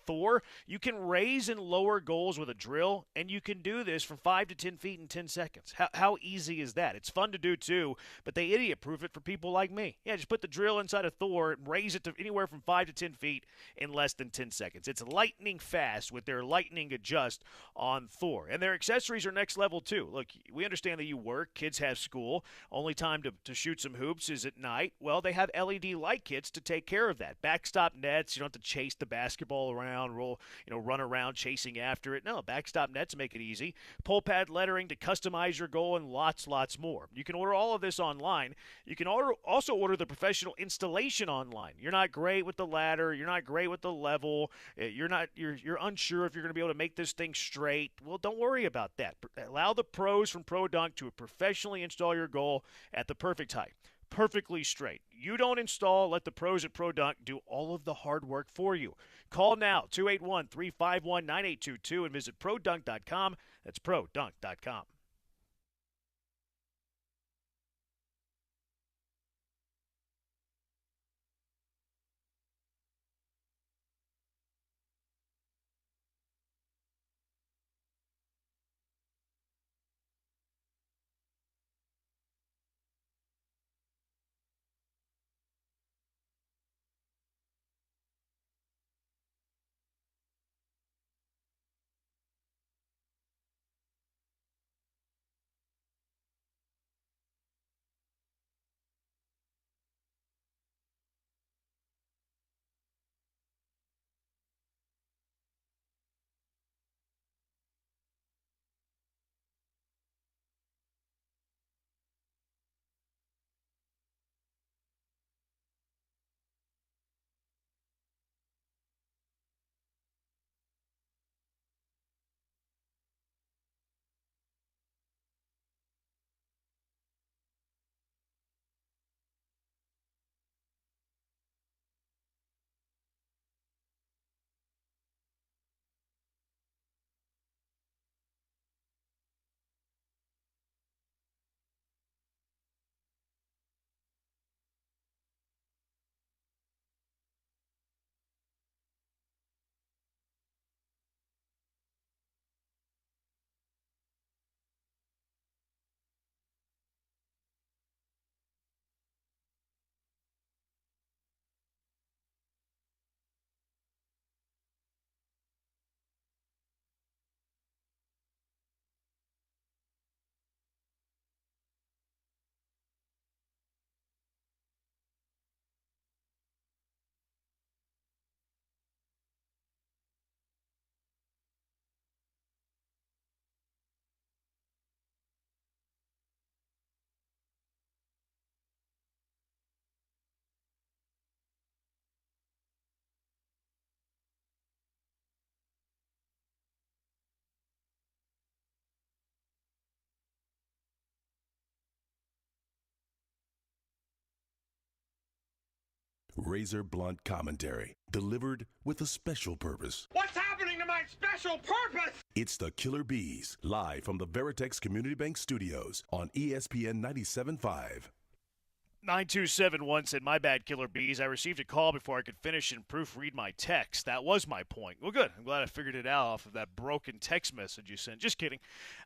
Thor, you can raise and lower goals with a drill, and you can do this from 5 to 10 feet in 10 seconds. How easy is that? It's fun to do too, but they idiot-proof it for people like me. Yeah, just put the drill inside a Thor and raise it to anywhere from 5 to 10 feet in less than 10 seconds. It's lightning fast with their lightning adjust on Thor. And their accessories are next level too. Look, we understand that you work, kids have school, only time to shoot some hoops is at night. Well, they have LED light kits to take care of that. Backstop nets, you don't have to chase the basketball around, run around chasing after it. No, backstop nets make it easy. Pull pad lettering to customize your goal and lots more. You can order all of this online. You can also order the professional installation online. You're not great with the ladder, you're not great with the level, you're unsure if you're going to be able to make this thing straight. Well, don't worry about that. Allow the pros from Pro Dunk to professionally install your goal at the perfect height, perfectly straight. You don't install, let the pros at Pro Dunk do all of the hard work for you. Call now, 281-351-9822, and visit produnk.com. That's produnk.com. razor blunt commentary delivered with a special purpose. What's happening to my special purpose? It's the Killer Bees, live from the Veritex Community Bank Studios on ESPN 97.5. 9271 said, my bad, Killer Bees. I received a call before I could finish and proofread my text. That was my point. Well, good. I'm glad I figured it out off of that broken text message you sent. Just kidding.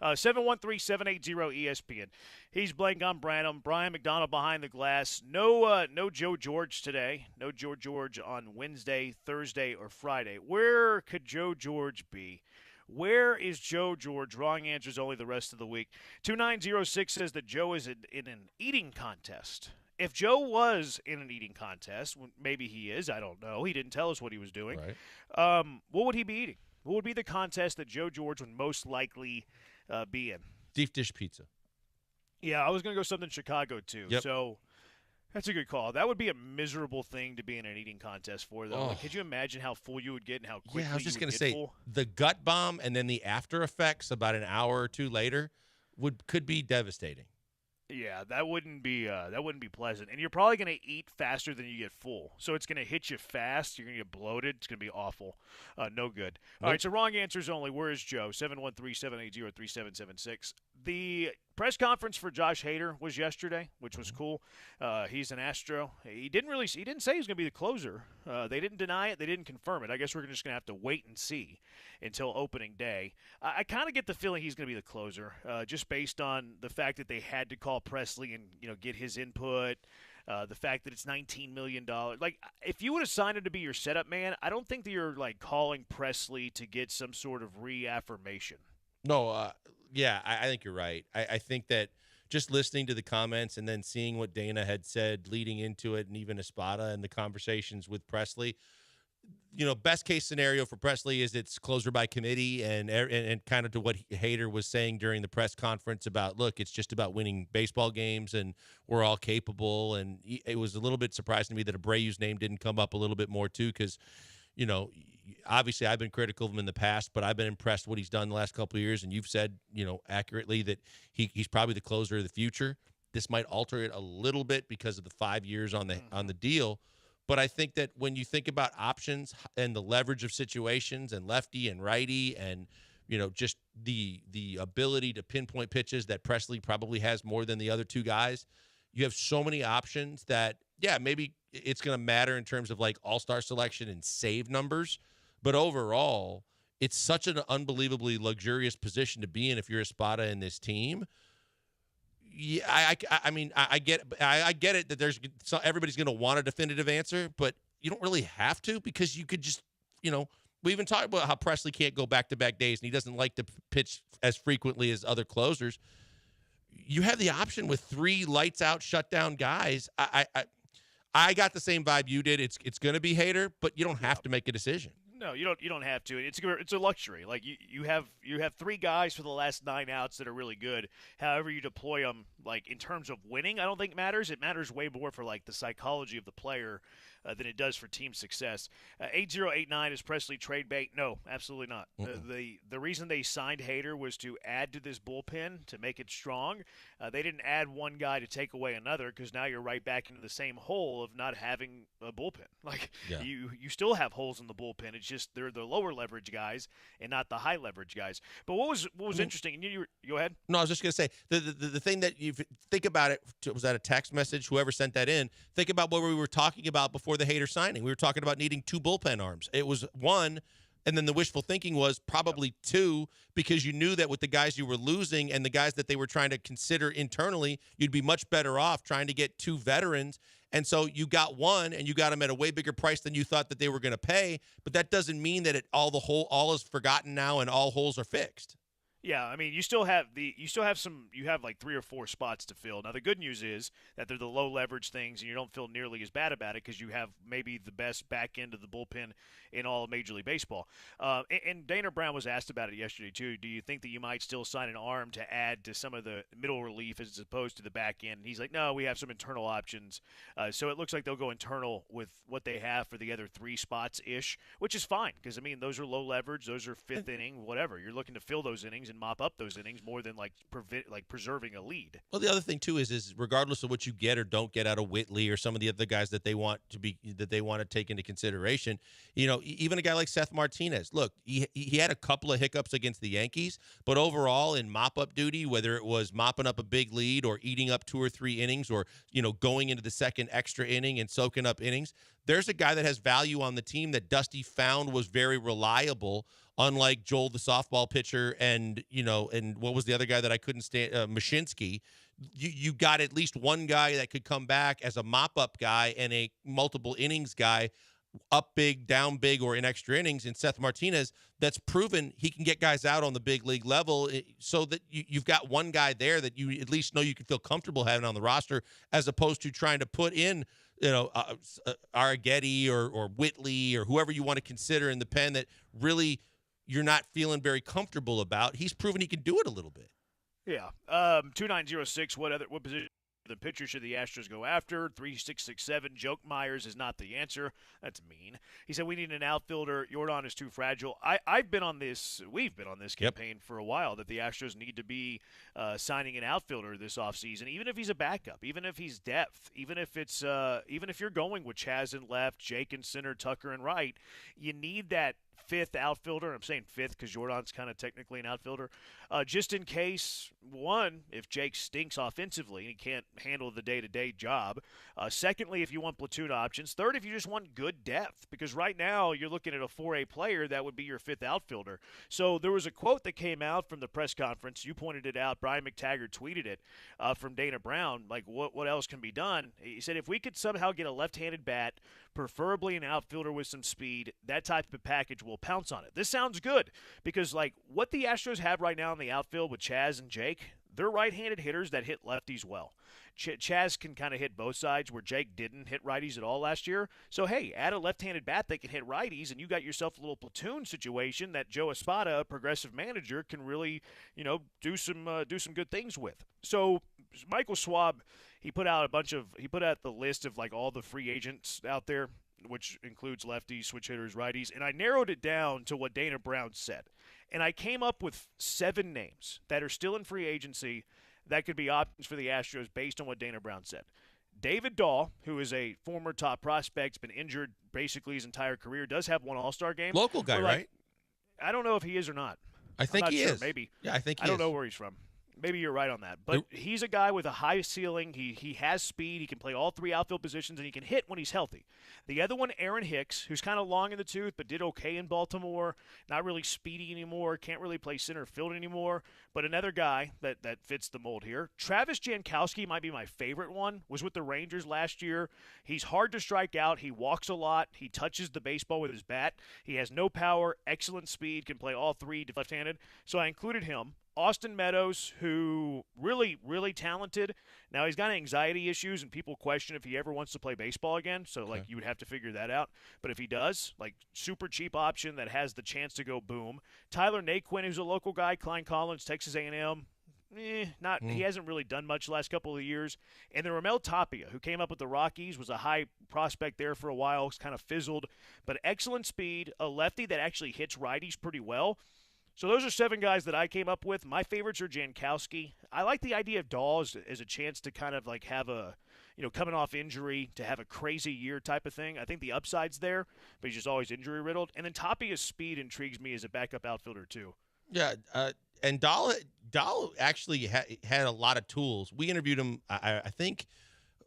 713-780-ESPN. He's Blake. I'm Branham. Brian McDonald behind the glass. No Joe George today. No Joe George on Wednesday, Thursday, or Friday. Where could Joe George be? Where is Joe George? Wrong answers only the rest of the week. 2906 says that Joe is in an eating contest. If Joe was in an eating contest, maybe he is, I don't know. He didn't tell us what he was doing. Right. What would he be eating? What would be the contest that Joe George would most likely be in? Deep dish pizza. Yeah, I was going to go something Chicago, too. Yep. So that's a good call. That would be a miserable thing to be in an eating contest for, though. Oh. Like, could you imagine how full you would get and how quickly Yeah, I was just going to say full? the gut bomb and then the after effects about an hour or two later could be devastating. Yeah, that wouldn't be pleasant. And you're probably going to eat faster than you get full. So it's going to hit you fast. You're going to get bloated. It's going to be awful. No good. All right, so wrong answers only. Where is Joe? 713-780-3776. The press conference for Josh Hader was yesterday, which was cool. He's an Astro. He didn't say he was going to be the closer. They didn't deny it. They didn't confirm it. I guess we're just going to have to wait and see until opening day. I kind of get the feeling he's going to be the closer, just based on the fact that they had to call Presley and get his input. The fact that it's $19 million. Like, if you would have signed him to be your setup man, I don't think that you're calling Presley to get some sort of reaffirmation. No, yeah, I think you're right. I think that just listening to the comments and then seeing what Dana had said leading into it, and even Espada and the conversations with Presley, best case scenario for Presley is it's closer by committee, and kind of to what Hader was saying during the press conference about, look, it's just about winning baseball games and we're all capable. And it was a little bit surprising to me that Abreu's name didn't come up a little bit more too, because obviously I've been critical of him in the past, but I've been impressed what he's done the last couple of years. And you've said, accurately that he's probably the closer of the future. This might alter it a little bit because of the 5 years on the deal. But I think that when you think about options and the leverage of situations and lefty and righty and, just the ability to pinpoint pitches that Presley probably has more than the other two guys, you have so many options that, yeah, maybe it's going to matter in terms of all-star selection and save numbers. But overall, it's such an unbelievably luxurious position to be in if you're Espada in this team. Yeah, I mean, I get it that everybody's going to want a definitive answer, but you don't really have to, because you could just, we even talked about how Presley can't go back-to-back days and he doesn't like to pitch as frequently as other closers. You have the option with 3 lights-out, shutdown guys. I got the same vibe you did. It's going to be Hader, but you don't have to make a decision. No, you don't have to. It's a luxury. Like you have 3 guys for the last 9 outs that are really good. However you deploy them, in terms of winning, I don't think matters. It matters way more for the psychology of the player than it does for team success. 8089 is Presley trade bait? No, absolutely not. The reason they signed Hader was to add to this bullpen to make it strong. They didn't add one guy to take away another, because now you're right back into the same hole of not having a bullpen. You still have holes in the bullpen. It's just they're the lower leverage guys and not the high leverage guys. But what was interesting? And you go ahead. No, I was just going to say the thing that you think about it, was that a text message? Whoever sent that in, think about what we were talking about before the Hader signing. We were talking about needing 2 bullpen arms. It was 1, and then the wishful thinking was probably 2, because you knew that with the guys you were losing and the guys that they were trying to consider internally, you'd be much better off trying to get 2 veterans. And so you got 1, and you got them at a way bigger price than you thought that they were going to pay. But that doesn't mean that all is forgotten now and all holes are fixed. Yeah, I mean, you have 3 or 4 spots to fill. Now, the good news is that they're the low leverage things, and you don't feel nearly as bad about it, because you have maybe the best back end of the bullpen in all of Major League Baseball. And Dana Brown was asked about it yesterday too. Do you think that you might still sign an arm to add to some of the middle relief as opposed to the back end? And he's like, no, we have some internal options. So it looks like they'll go internal with what they have for the other 3 spots ish, which is fine, because I mean those are low leverage, those are 5th inning, whatever. You're looking to fill those innings and and mop up those innings more than preserving a lead. Well, the other thing too is regardless of what you get or don't get out of Whitley or some of the other guys that they want to take into consideration, even a guy like Seth Martinez. Look, he had a couple of hiccups against the Yankees, but overall in mop-up duty, whether it was mopping up a big lead or eating up 2 or 3 innings or going into the second extra inning and soaking up innings, there's a guy that has value on the team that Dusty found was very reliable, unlike Joel, the softball pitcher, and what was the other guy that I couldn't stand, Mashinsky. You got at least one guy that could come back as a mop-up guy and a multiple innings guy, up big, down big, or in extra innings, in Seth Martinez, that's proven he can get guys out on the big league level, so that you've got one guy there that you at least know you can feel comfortable having on the roster, as opposed to trying to put in Arrighetti or Whitley or whoever you want to consider in the pen that really you're not feeling very comfortable about. He's proven he can do it a little bit. Yeah. 2906, what position the pitcher should the Astros go after? 3667, Joke Myers is not the answer. That's mean. He said we need an outfielder. Jordan is too fragile. We've been on this campaign for a while that the Astros need to be signing an outfielder this offseason, even if he's a backup, even if he's depth, even if you're going with Chaz in left, Jake in center, Tucker in right, you need that fifth outfielder. I'm saying fifth because Jordan's kind of technically an outfielder, just in case, one, if Jake stinks offensively and he can't handle the day-to-day job. Secondly, if you want platoon options. Third, if you just want good depth, because right now you're looking at a 4A player that would be your fifth outfielder. So there was a quote that came out from the press conference. You pointed it out. Brian McTaggart tweeted it from Dana Brown. Like, what else can be done? He said, if we could somehow get a left-handed bat, preferably an outfielder with some speed, that type of package will pounce on it. This sounds good because, like, what the Astros have right now in the outfield with Chaz and Jake, they're right-handed hitters that hit lefties well. Chaz can kind of hit both sides where Jake didn't hit righties at all last year. So, hey, add a left-handed bat that can hit righties, and you got yourself a little platoon situation that Joe Espada, a progressive manager, can really, do some good things with. So, Michael Schwab, he put out the list of like all the free agents out there, which includes lefties, switch hitters, righties, and I narrowed it down to what Dana Brown said. And I came up with 7 names that are still in free agency that could be options for the Astros based on what Dana Brown said. David Dahl, who is a former top prospect, has been injured basically his entire career, does have one All-Star game. Local guy, right? I don't know if he is or not. I think he is. Maybe. Yeah, I think he is. I don't know where he's from. Maybe you're right on that. But he's a guy with a high ceiling. He has speed. He can play all 3 outfield positions, and he can hit when he's healthy. The other one, Aaron Hicks, who's kind of long in the tooth but did okay in Baltimore. Not really speedy anymore. Can't really play center field anymore. But another guy that fits the mold here. Travis Jankowski might be my favorite one. Was with the Rangers last year. He's hard to strike out. He walks a lot. He touches the baseball with his bat. He has no power, excellent speed, can play all 3 left-handed. So I included him. Austin Meadows, who really, really talented. Now, he's got anxiety issues, and people question if he ever wants to play baseball again. So, you would have to figure that out. But if he does, super cheap option that has the chance to go boom. Tyler Naquin, who's a local guy, Klein Collins, Texas A&M. He hasn't really done much the last couple of years. And then Ramel Tapia, who came up with the Rockies, was a high prospect there for a while, kind of fizzled. But excellent speed, a lefty that actually hits righties pretty well. So those are 7 guys that I came up with. My favorites are Jankowski. I like the idea of Dahl as a chance to kind of have a, coming off injury, to have a crazy year type of thing. I think the upside's there, but he's just always injury riddled. And then Tapia's speed intrigues me as a backup outfielder too. Yeah, and Dahl actually had a lot of tools. We interviewed him. I think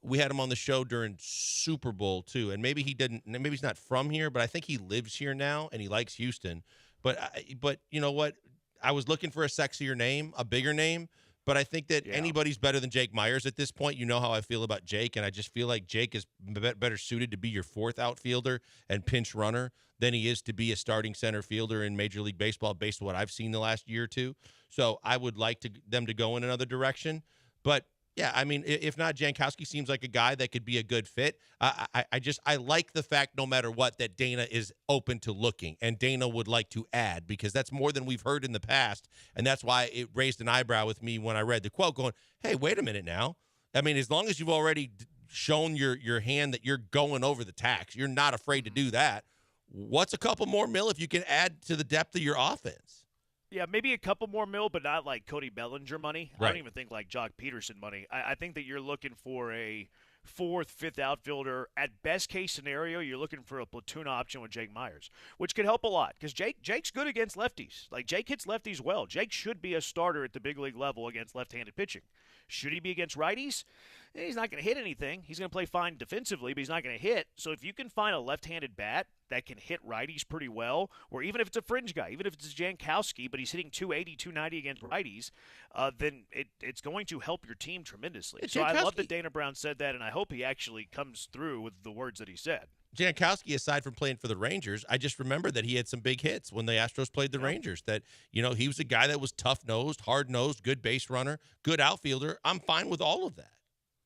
we had him on the show during Super Bowl too. And maybe he didn't. Maybe he's not from here, but I think he lives here now and he likes Houston. But you know what? I was looking for a sexier name, a bigger name, but I think that anybody's better than Jake Myers at this point. You know how I feel about Jake, and I just feel like Jake is better suited to be your 4th outfielder and pinch runner than he is to be a starting center fielder in Major League Baseball based on what I've seen the last year or two. So I would like them to go in another direction. But yeah, I mean, if not, Jankowski seems like a guy that could be a good fit. I like the fact, no matter what, that Dana is open to looking, and Dana would like to add, because that's more than we've heard in the past, and that's why it raised an eyebrow with me when I read the quote, going, "Hey, wait a minute now. I mean, as long as you've already shown your hand that you're going over the tax, you're not afraid to do that. What's a couple more mil if you can add to the depth of your offense?" Yeah, maybe a couple more mil, but not like Cody Bellinger money. I Right. don't even think like Jock Peterson money. I think that you're looking for a fourth, fifth outfielder. At best case scenario, you're looking for a platoon option with Jake Myers, which could help a lot because Jake's good against lefties. Like Jake hits lefties well. Jake should be a starter at the big league level against left-handed pitching. Should he be against righties? He's not going to hit anything. He's going to play fine defensively, but he's not going to hit. So if you can find a left-handed bat that can hit righties pretty well, or even if it's a fringe guy, even if it's Jankowski, but he's hitting 280, 290 against righties, then it's going to help your team tremendously. So I love that Dana Brown said that, and I hope he actually comes through with the words that he said. Jankowski, aside from playing for the Rangers, I just remember that he had some big hits when the Astros played the Rangers. That, he was a guy that was tough-nosed, hard-nosed, good base runner, good outfielder. I'm fine with all of that.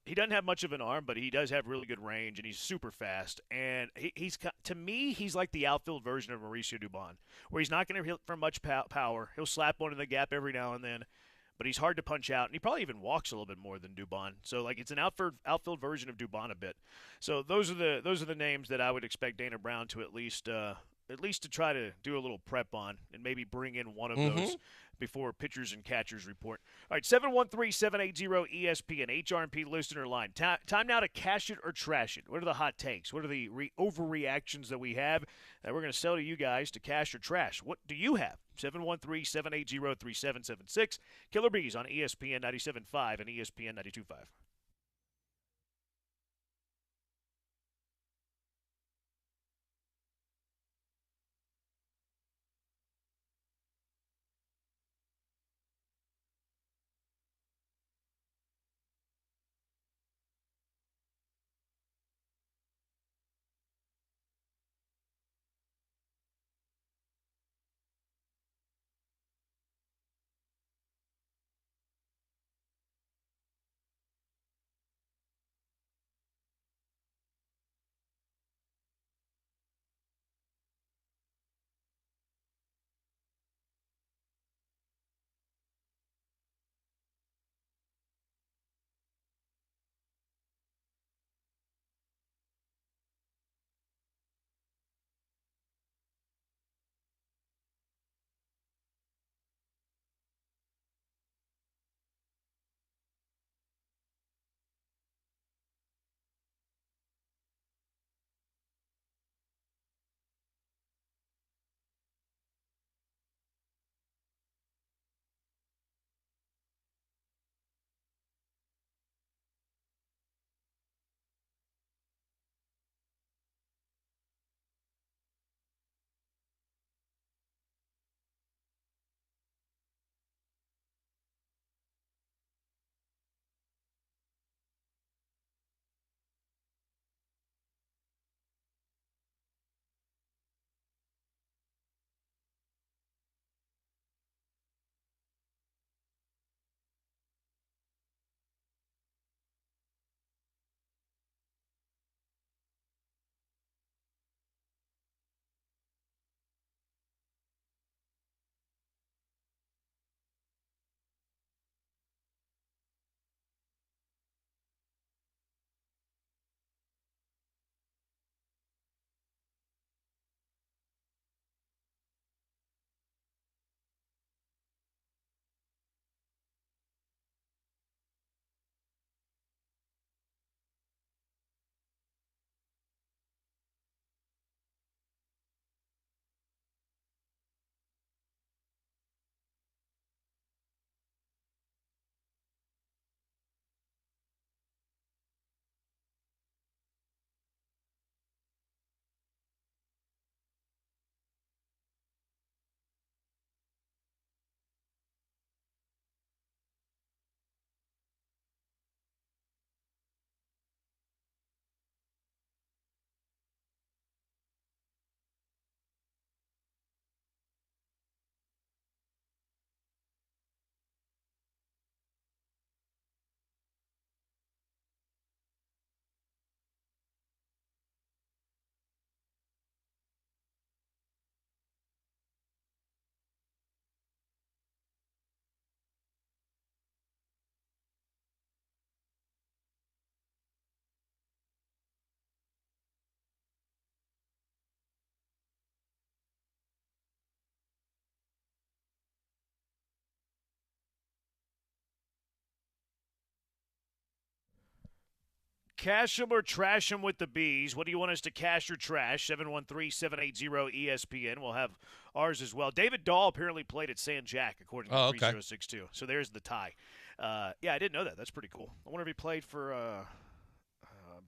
He doesn't have much of an arm, but he does have really good range, and he's super fast. And he's to me, he's like the outfield version of Mauricio Dubon, where he's not going to hit from much power. He'll slap one in the gap every now and then, but he's hard to punch out, and he probably even walks a little bit more than Dubon. So like it's an outfield version of Dubon a bit. So those are the names that I would expect Dana Brown to at least to try to do a little prep on, and maybe bring in one of those before pitchers and catchers report. All right, 713-780-ESPN, HRP listener line. Time now to cash it or trash it. What are the hot takes? What are the overreactions that we have that we're going to sell to you guys to cash or trash? What do you have? 713-780-3776. Killer Bees on ESPN 97.5 and ESPN 92.5. Cash them or trash them with the Bees. What do you want us to cash or trash? 713-780-ESPN. We'll have ours as well. David Dahl apparently played at San Jack, according to 3062. So there's the tie. Yeah, I didn't know that. That's pretty cool. I wonder if he played for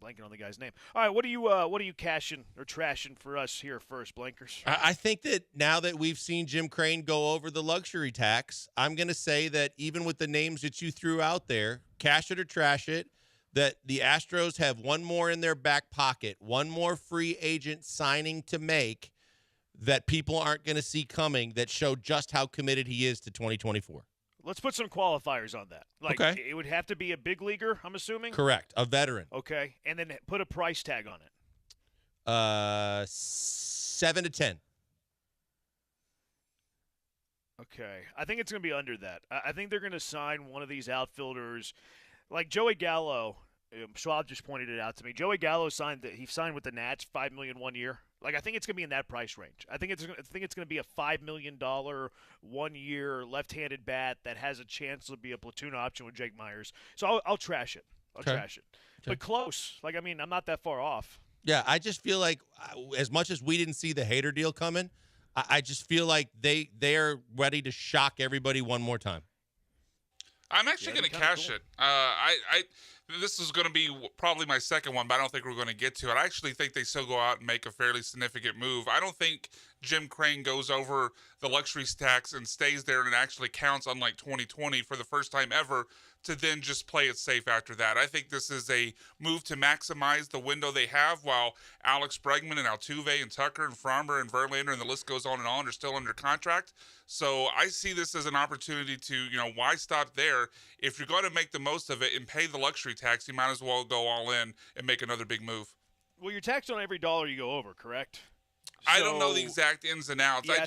blanking on the guy's name. All right, what are you cashing or trashing for us here first, Blankers? I think that now that we've seen Jim Crane go over the luxury tax, I'm going to say that even with the names that you threw out there, cash it or trash it, that the Astros have one more in their back pocket, one more free agent signing to make that people aren't going to see coming that show just how committed he is to 2024. Let's put some qualifiers on that. Like, okay. It would have to be a big leaguer, I'm assuming? Correct. A veteran. Okay. And then put a price tag on it. 7 to 10. Okay. I think it's going to be under that. I think they're going to sign one of these outfielders like Joey Gallo. Schwab just pointed it out to me. Joey Gallo signed with the Nats, $5 million 1 year. Like, I think it's going to be in that price range. I think it's going to be a $5 million 1 year left-handed bat that has a chance to be a platoon option with Jake Myers. So I'll trash it. Trash it. Okay. But close. Like, I mean, I'm not that far off. Yeah, I just feel like as much as we didn't see the Hader deal coming, I just feel like they're ready to shock everybody one more time. I'm actually going to cash it. This is going to be probably my second one, but I don't think we're going to get to it. I actually think they still go out and make a fairly significant move. I don't think Jim Crane goes over the luxury tax and stays there and it actually counts, unlike 2020, for the first time ever, to then just play it safe after that. I think this is a move to maximize the window they have while Alex Bregman and Altuve and Tucker and Farmer and Verlander and the list goes on and on are still under contract. So I see this as an opportunity to, why stop there? If you're going to make the most of it and pay the luxury tax, you might as well go all in and make another big move. Well, you're taxed on every dollar you go over, correct? I don't know the exact ins and outs. Yeah,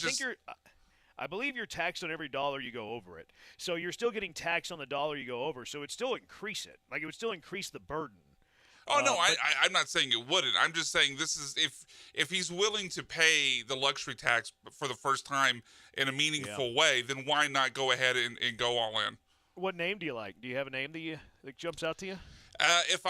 I believe you're taxed on every dollar you go over it. So you're still getting taxed on the dollar you go over. So it'd still increase it. Like, it would still increase the burden. Oh, no, I'm not saying it wouldn't. I'm just saying this is if he's willing to pay the luxury tax for the first time in a meaningful way, then why not go ahead and go all in? What name do you like? Do you have a name that jumps out to you? If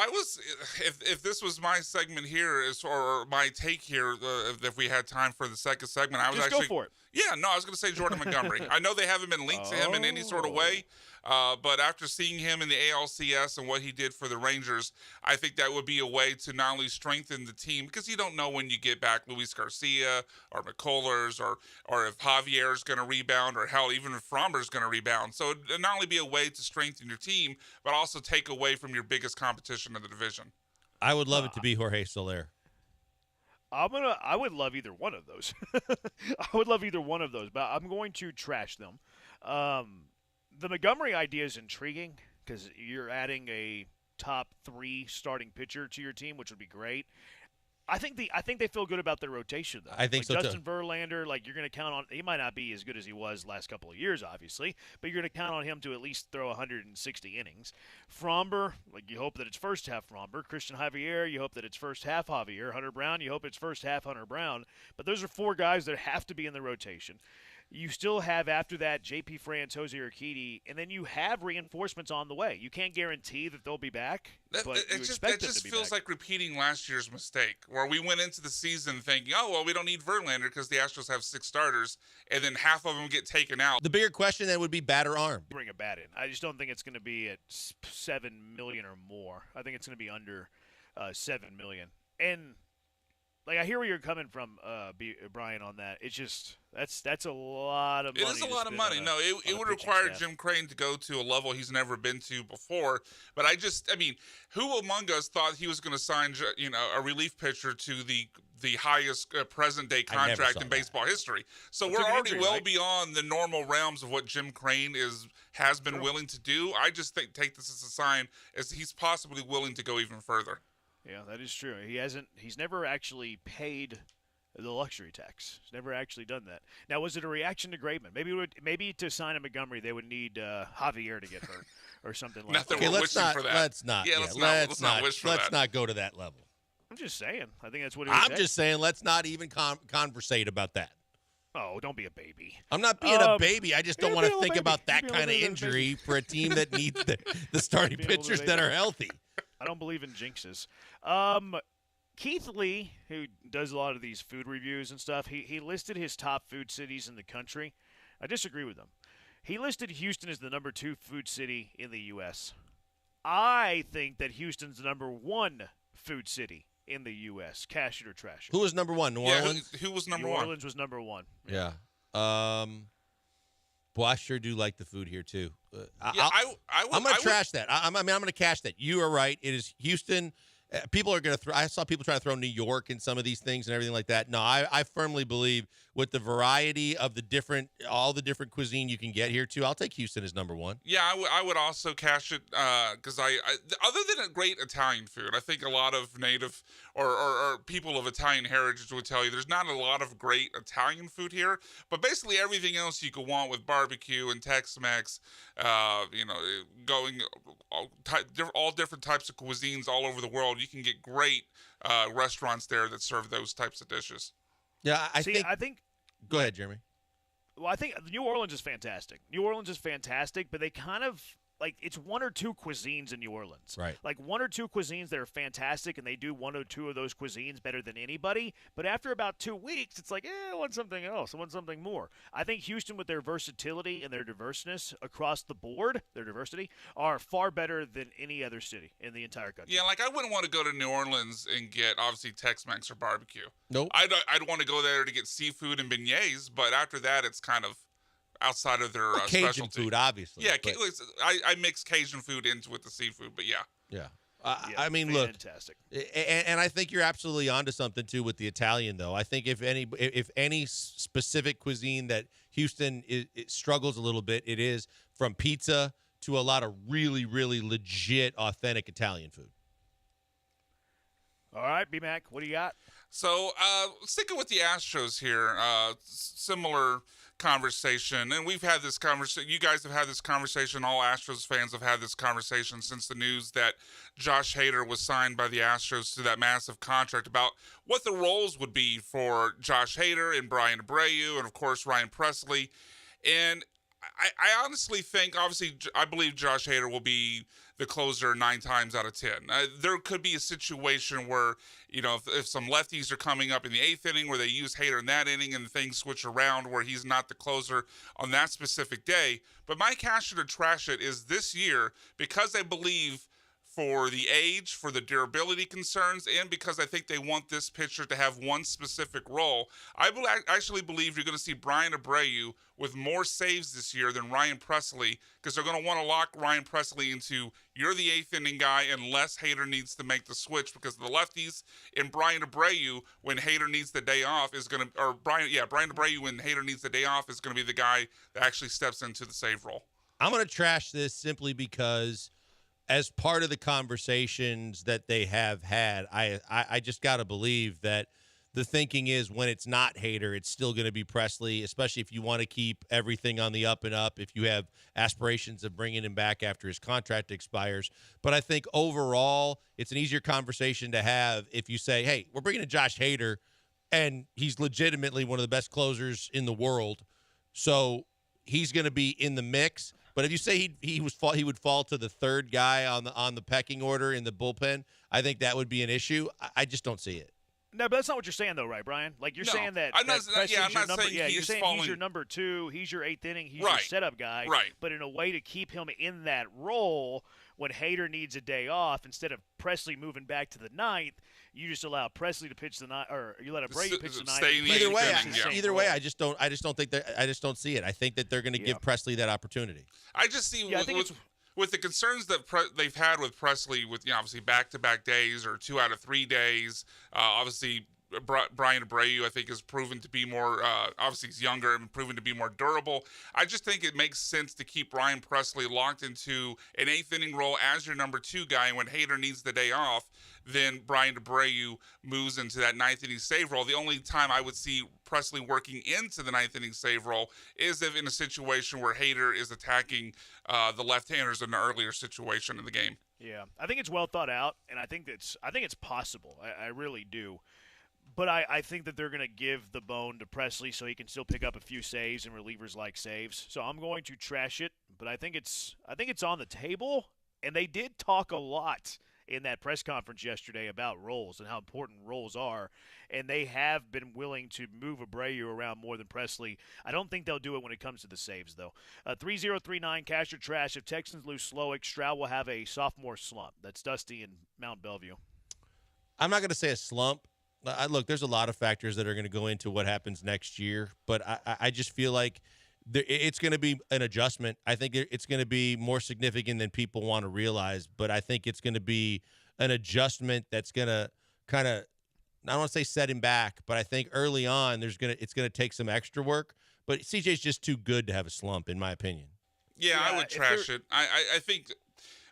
this was my segment here, or my take here, if we had time for the second segment, I was just actually go for it. Yeah, no, I was going to say Jordan Montgomery. I know they haven't been linked to him in any sort of way, but after seeing him in the ALCS and what he did for the Rangers, I think that would be a way to not only strengthen the team, because you don't know when you get back Luis Garcia or McCullers or if Javier's going to rebound, or hell, even if Fromber's going to rebound. So it'd not only be a way to strengthen your team, but also take away from your biggest competition in the division. I would love it to be Jorge Soler. I would love either one of those. But I'm going to trash them. The Montgomery idea is intriguing because you're adding a top 3 starting pitcher to your team, which would be great. I think they feel good about their rotation, though. I think so, Justin too. Verlander, you're going to count on – he might not be as good as he was last couple of years, obviously, but you're going to count on him to at least throw 160 innings. Fromber, you hope that it's first half Fromber. Christian Javier, you hope that it's first half Javier. Hunter Brown, you hope it's first half Hunter Brown. But those are 4 guys that have to be in the rotation. You still have, after that, J.P. France, Jose Urquidy, and then you have reinforcements on the way. You can't guarantee that they'll be back, but you expect them to be back. It feels like repeating last year's mistake, where we went into the season thinking, we don't need Verlander because the Astros have 6 starters, and then half of them get taken out. The bigger question then would be bat or arm. Bring a bat in. I just don't think it's going to be at $7 million or more. I think it's going to be under $7 million. And I hear where you're coming from, Brian, on that. It's just that's a lot of money. It is a lot of money. No, it would require Jim Crane to go to a level he's never been to before. But who among us thought he was going to sign, a relief pitcher to the highest present day contract in baseball history? So we're already beyond the normal realms of what Jim Crane has been willing to do. I just take this as a sign as he's possibly willing to go even further. Yeah, that is true. He's never actually paid the luxury tax. He's never actually done that. Now, was it a reaction to Graveman? Maybe to sign a Montgomery, they would need Javier to get hurt or something like that. Okay, let's not go to that level. I'm just saying. I think that's what it is. I'm just saying, let's not even conversate about that. Oh, don't be a baby. I'm not being a baby. I just don't want to think about that kind of injury for a team that needs the starting pitchers that are healthy. I don't believe in jinxes. Keith Lee, who does a lot of these food reviews and stuff, he listed his top food cities in the country. I disagree with him. He listed Houston as the number 2 food city in the U.S. I think that Houston's the number 1 food city in the U.S. Cash it or trash it. Who was number 1? New Orleans? Who was number New 1? Orleans was number 1. Yeah. Boy, I sure do like the food here, too. I'm going to trash that. I'm going to cash that. You are right. It is Houston. People are going to throw. I saw people try to throw New York in some of these things and everything like that. No, I firmly believe with the variety of all the different cuisine you can get here too, I'll take Houston as number 1. Yeah, I would also cash it because other than a great Italian food, I think a lot of native or people of Italian heritage would tell you there's not a lot of great Italian food here, but basically everything else you could want with barbecue and Tex-Mex, going all different types of cuisines all over the world. You can get great restaurants there that serve those types of dishes. Yeah, I think. Go ahead, Jeremy. Well, I think New Orleans is fantastic. New Orleans is fantastic, but they kind of it's 1 or 2 cuisines in New Orleans. Right. Like 1 or 2 cuisines that are fantastic, and they do 1 or 2 of those cuisines better than anybody. But after about 2 weeks, it's like, I want something else. I want something more. I think Houston, with their versatility and their diverseness across the board, their diversity, are far better than any other city in the entire country. Yeah, like I wouldn't want to go to New Orleans and get obviously Tex-Mex or barbecue. Nope. I'd want to go there to get seafood and beignets, but after that, it's kind of outside of their Cajun specialty. food, obviously. Yeah, but I mix Cajun food into with the seafood, but yeah. Yeah. I mean, look, fantastic. And I think you're absolutely onto something too with the Italian, though. I think if any specific cuisine that Houston it struggles a little bit, it is from pizza to a lot of really, really legit, authentic Italian food. All right, B-Mac, what do you got? So, sticking with the Astros here, similar conversation, and we've had this conversation. You guys have had this conversation. All Astros fans have had this conversation since the news that Josh Hader was signed by the Astros to that massive contract about what the roles would be for Josh Hader and Brian Abreu, and of course Ryan Presley. And I honestly think, obviously, I believe Josh Hader will be the closer 9 times out of 10. There could be a situation where, if some lefties are coming up in the 8th inning where they use Hader in that inning and things switch around where he's not the closer on that specific day. But my cash it or trash it is this year, because I believe for the age, for the durability concerns, and because I think they want this pitcher to have one specific role, I actually believe you're going to see Brian Abreu with more saves this year than Ryan Presley, because they're going to want to lock Ryan Presley into, you're the 8th inning guy unless Hader needs to make the switch, because the lefties in Brian Abreu, when Hader needs the day off, is going to, or Brian Abreu, when Hader needs the day off, is going to be the guy that actually steps into the save role. I'm going to trash this simply because as part of the conversations that they have had, I just got to believe that the thinking is when it's not Hader, it's still going to be Presley, especially if you want to keep everything on the up and up, if you have aspirations of bringing him back after his contract expires. But I think overall, it's an easier conversation to have if you say, hey, we're bringing in Josh Hader, and he's legitimately one of the best closers in the world. So he's going to be in the mix. But if you say he would fall to the 3rd guy on the pecking order in the bullpen, I think that would be an issue. I just don't see it. No, but that's not what you're saying, though, right, Brian? Like, you're saying that I'm not Presley's saying your number, he's saying falling. he's your number 2, he's your 8th inning, he's Right. your setup guy. Right. But in a way to keep him in that role, when Hader needs a day off, instead of Presley moving back to the 9th, you just allow Presley to pitch the 9th, or you let Abreu pitch the 9th. Either way, I just don't think that. I just don't see it. I think that they're going to give Presley that opportunity. I just see with the concerns that they've had with Presley, with obviously back-to-back days or 2 out of 3 days, obviously. Brian Abreu, I think, has proven to be more, obviously he's younger and proven to be more durable. I just think it makes sense to keep Ryan Presley locked into an 8th inning role as your number 2 guy. And when Hader needs the day off, then Brian Abreu moves into that 9th inning save role. The only time I would see Presley working into the 9th inning save role is if in a situation where Hader is attacking the left-handers in an earlier situation in the game. Yeah, I think it's well thought out, and I think it's possible. I really do. But I think that they're going to give the bone to Presley so he can still pick up a few saves, and relievers like saves. So I'm going to trash it, but I think it's on the table. And they did talk a lot in that press conference yesterday about roles and how important roles are, and they have been willing to move Abreu around more than Presley. I don't think they'll do it when it comes to the saves, though. 3039, cash or trash. If Texans lose Slowick, Stroud will have a sophomore slump. That's Dusty in Mount Bellevue. I'm not going to say a slump. Look, there's a lot of factors that are going to go into what happens next year, but I just feel like it's going to be an adjustment. I think it's going to be more significant than people want to realize, but I think it's going to be an adjustment that's going to kind of, I don't want to say set him back, but I think early on it's going to take some extra work. But CJ's just too good to have a slump, in my opinion. Yeah, I would trash it. I think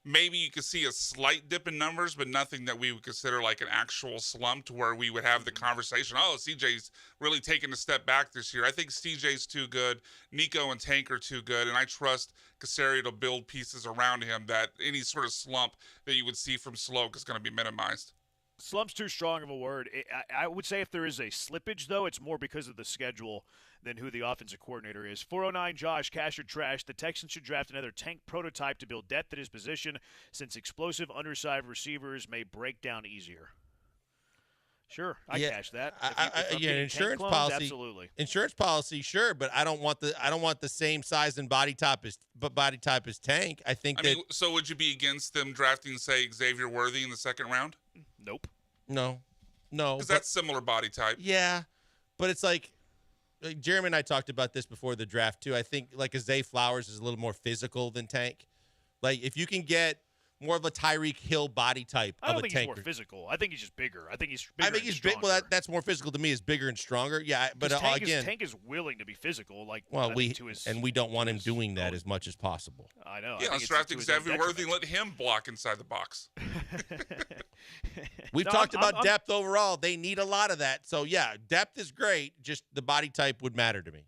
maybe you could see a slight dip in numbers, but nothing that we would consider like an actual slump to where we would have the conversation, oh, CJ's really taken a step back this year. I think CJ's too good. Nico and Tank are too good, and I trust Casario to build pieces around him that any sort of slump that you would see from Sloak is going to be minimized. Slump's too strong of a word. I would say if there is a slippage, though, it's more because of the schedule than who the offensive coordinator is. 409 Josh, cash or trash. The Texans should draft another tank prototype to build depth at his position since explosive undersized receivers may break down easier. Sure, I cash that. Insurance clones, policy, absolutely. Insurance policy, sure, but I don't want the same size and body type as Tank. I mean, so would you be against them drafting, say, Xavier Worthy in the second round? Nope. No. Because that's similar body type. Yeah, but it's like Jeremy and I talked about this before the draft too. I think like a Zay Flowers is a little more physical than Tank. Like if you can get more of a Tyreek Hill body type I don't of think a tank. he's more physical. I think he's just bigger. I think he's bigger. I think he's big. Well, that's more physical to me. Is bigger and stronger. Yeah, but Tank is willing to be physical. Like we don't want him doing that as much as possible. I know. Yeah, let's draft Xavier Worthy and let him block inside the box. We've talked about depth overall. They need a lot of that. So yeah, depth is great. Just the body type would matter to me.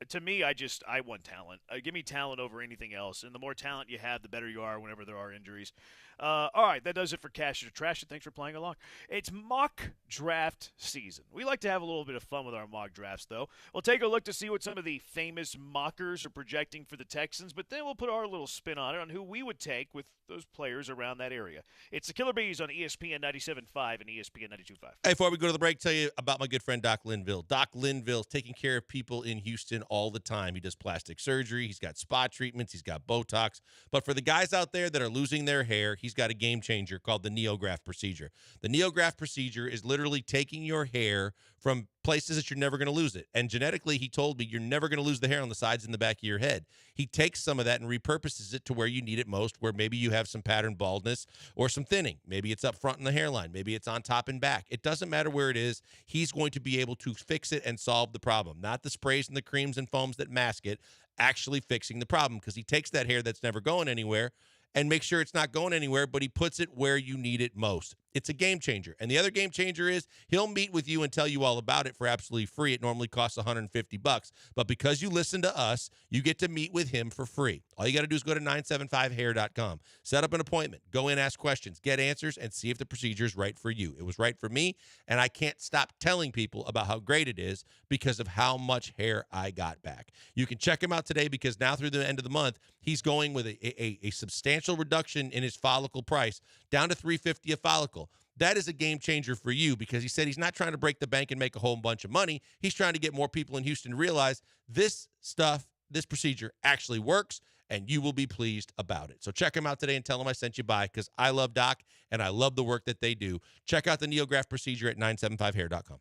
To me, I want talent. Give me talent over anything else. And the more talent you have, the better you are whenever there are injuries. All right, that does it for Cash or Trash. Thanks for playing along. It's mock draft season. We like to have a little bit of fun with our mock drafts, though. We'll take a look to see what some of the famous mockers are projecting for the Texans, but then we'll put our little spin on it on who we would take with those players around that area. It's the Killer Bees on ESPN 97.5 and ESPN 92.5. Hey, before we go to the break, tell you about my good friend Doc Linville. Doc Linville is taking care of people in Houston all the time. He does plastic surgery. He's got spa treatments. He's got Botox. But for the guys out there that are losing their hair, he's got a game changer called the NeoGraft procedure. The NeoGraft procedure is literally taking your hair from places that you're never going to lose it. And genetically, he told me you're never going to lose the hair on the sides and the back of your head. He takes some of that and repurposes it to where you need it most, where maybe you have some pattern baldness or some thinning. Maybe it's up front in the hairline. Maybe it's on top and back. It doesn't matter where it is. He's going to be able to fix it and solve the problem. Not the sprays and the creams and foams that mask it, actually fixing the problem, because he takes that hair that's never going anywhere and make sure it's not going anywhere, but he puts it where you need it most. It's a game changer. And the other game changer is he'll meet with you and tell you all about it for absolutely free. It normally costs $150. But because you listen to us, you get to meet with him for free. All you got to do is go to 975hair.com. Set up an appointment. Go in, ask questions, get answers, and see if the procedure is right for you. It was right for me, and I can't stop telling people about how great it is because of how much hair I got back. You can check him out today because now through the end of the month, he's going with a substantial reduction in his follicle price, down to $350 a follicle. That is a game changer for you because he said he's not trying to break the bank and make a whole bunch of money. He's trying to get more people in Houston to realize this stuff, this procedure actually works, and you will be pleased about it. So check him out today and tell him I sent you by because I love Doc and I love the work that they do. Check out the NeoGraft procedure at 975hair.com.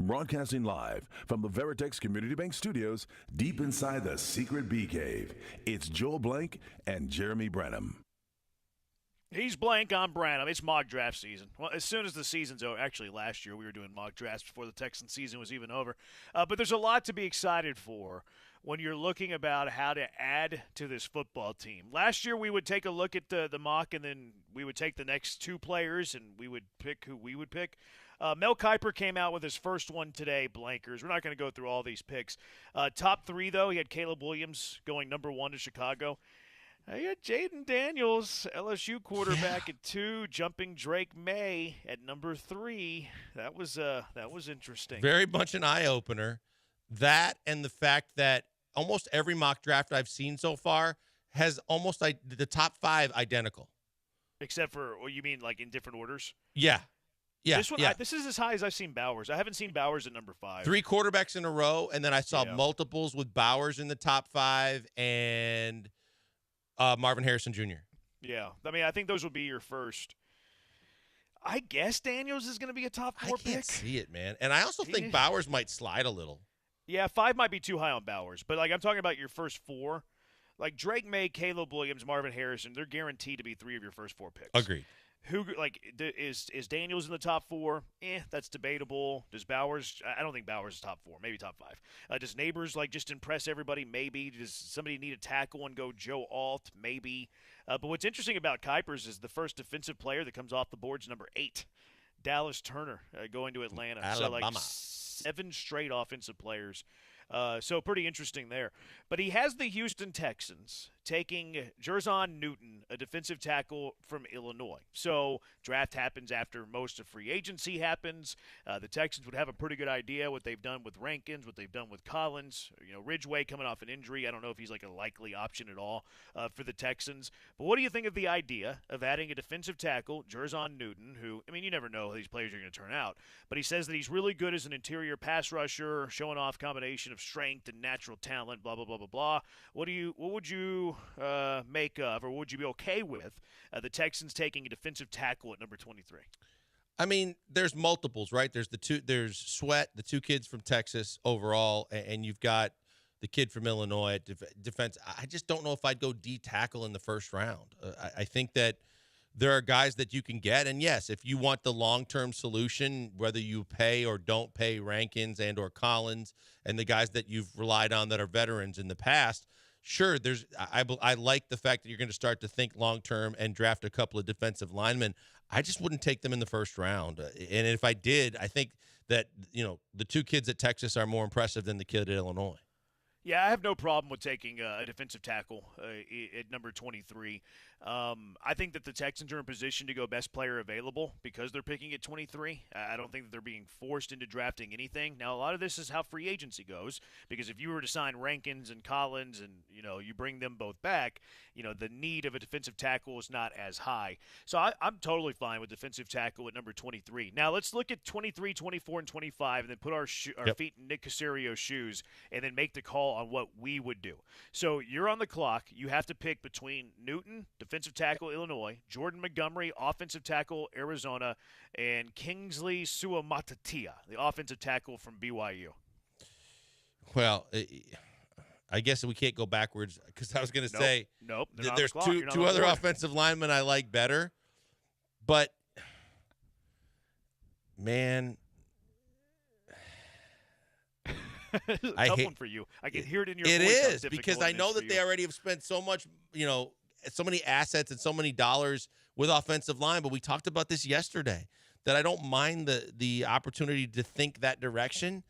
Broadcasting live from the Veritex Community Bank Studios, deep inside the secret bee cave, it's Joel Blank and Jeremy Branham. He's Blank, I'm Branham. It's mock draft season. Well, as soon as the season's over, actually last year we were doing mock drafts before the Texans season was even over. But there's a lot to be excited for when you're looking about how to add to this football team. Last year we would take a look at the mock, and then we would take the next two players, and we would pick who we would pick. Mel Kiper came out with his first one today, Blankers. We're not going to go through all these picks. Top three, though, he had Caleb Williams going number 1 to Chicago. He had Jaden Daniels, LSU quarterback at 2, jumping Drake May at number 3. That was interesting. Very much an eye-opener. That and the fact that almost every mock draft I've seen so far has almost like the top 5 identical. Except for, you mean like in different orders? Yeah. Yeah, this one, this is as high as I've seen Bowers. I haven't seen Bowers at number 5. 3 quarterbacks in a row, and then I saw multiples with Bowers in the top 5 and Marvin Harrison Jr. Yeah. I mean, I think those would be your first. I guess Daniels is going to be a top 4 pick. I can't see it, man. And I also think Bowers might slide a little. Yeah, 5 might be too high on Bowers. But, like, I'm talking about your first 4. Like, Drake May, Caleb Williams, Marvin Harrison, they're guaranteed to be 3 of your first 4 picks. Agreed. Who, like, is Daniels in the top 4? That's debatable. Does Bowers? I don't think Bowers is top 4. Maybe top 5. Does Neighbors, like, just impress everybody? Maybe. Does somebody need a tackle and go Joe Alt? Maybe. But what's interesting about Kuipers is the first defensive player that comes off the board's number 8, Dallas Turner, going to Atlanta. Alabama. So, like, 7 straight offensive players. So pretty interesting there. But he has the Houston Texans taking Jerzon Newton, a defensive tackle from Illinois. So draft happens after most of free agency happens. The Texans would have a pretty good idea what they've done with Rankins, what they've done with Collins. You know, Ridgeway coming off an injury. I don't know if he's like a likely option at all for the Texans. But what do you think of the idea of adding a defensive tackle, Jerzon Newton, who, I mean, you never know how these players are going to turn out. But he says that he's really good as an interior pass rusher, showing off combination of strength and natural talent, blah, blah, blah, blah, blah. What would you make of, or would you be okay with the Texans taking a defensive tackle at number 23? I mean, there's multiples, right? There's Sweat, the 2 kids from Texas overall, and you've got the kid from Illinois at defense. I just don't know if I'd go D tackle in the first round. I think that there are guys that you can get, and yes, if you want the long-term solution, whether you pay or don't pay Rankins and or Collins and the guys that you've relied on that are veterans in the past, sure, I like the fact that you're going to start to think long-term and draft a couple of defensive linemen. I just wouldn't take them in the first round. And if I did, I think that, you know, the 2 kids at Texas are more impressive than the kid at Illinois. Yeah, I have no problem with taking a defensive tackle at number 23. I think that the Texans are in position to go best player available because they're picking at 23. I don't think that they're being forced into drafting anything. Now, a lot of this is how free agency goes, because if you were to sign Rankins and Collins and, you know, you bring them both back, you know, the need of a defensive tackle is not as high. So I'm totally fine with defensive tackle at number 23. Now, let's look at 23, 24, and 25 and then put our feet in Nick Casario's shoes and then make the call on what we would do. So you're on the clock. You have to pick between Newton, defensive tackle, Illinois, Jordan Montgomery, offensive tackle, Arizona, and Kingsley Suamatatia, the offensive tackle from BYU. Well, I guess we can't go backwards because I was going to say nope, there's two other offensive linemen I like better, but man, tough one for you. I can hear it in your voice. It is because I know that they already have spent so much, you know, so many assets and so many dollars with offensive line. But we talked about this yesterday, that I don't mind the opportunity to think that direction,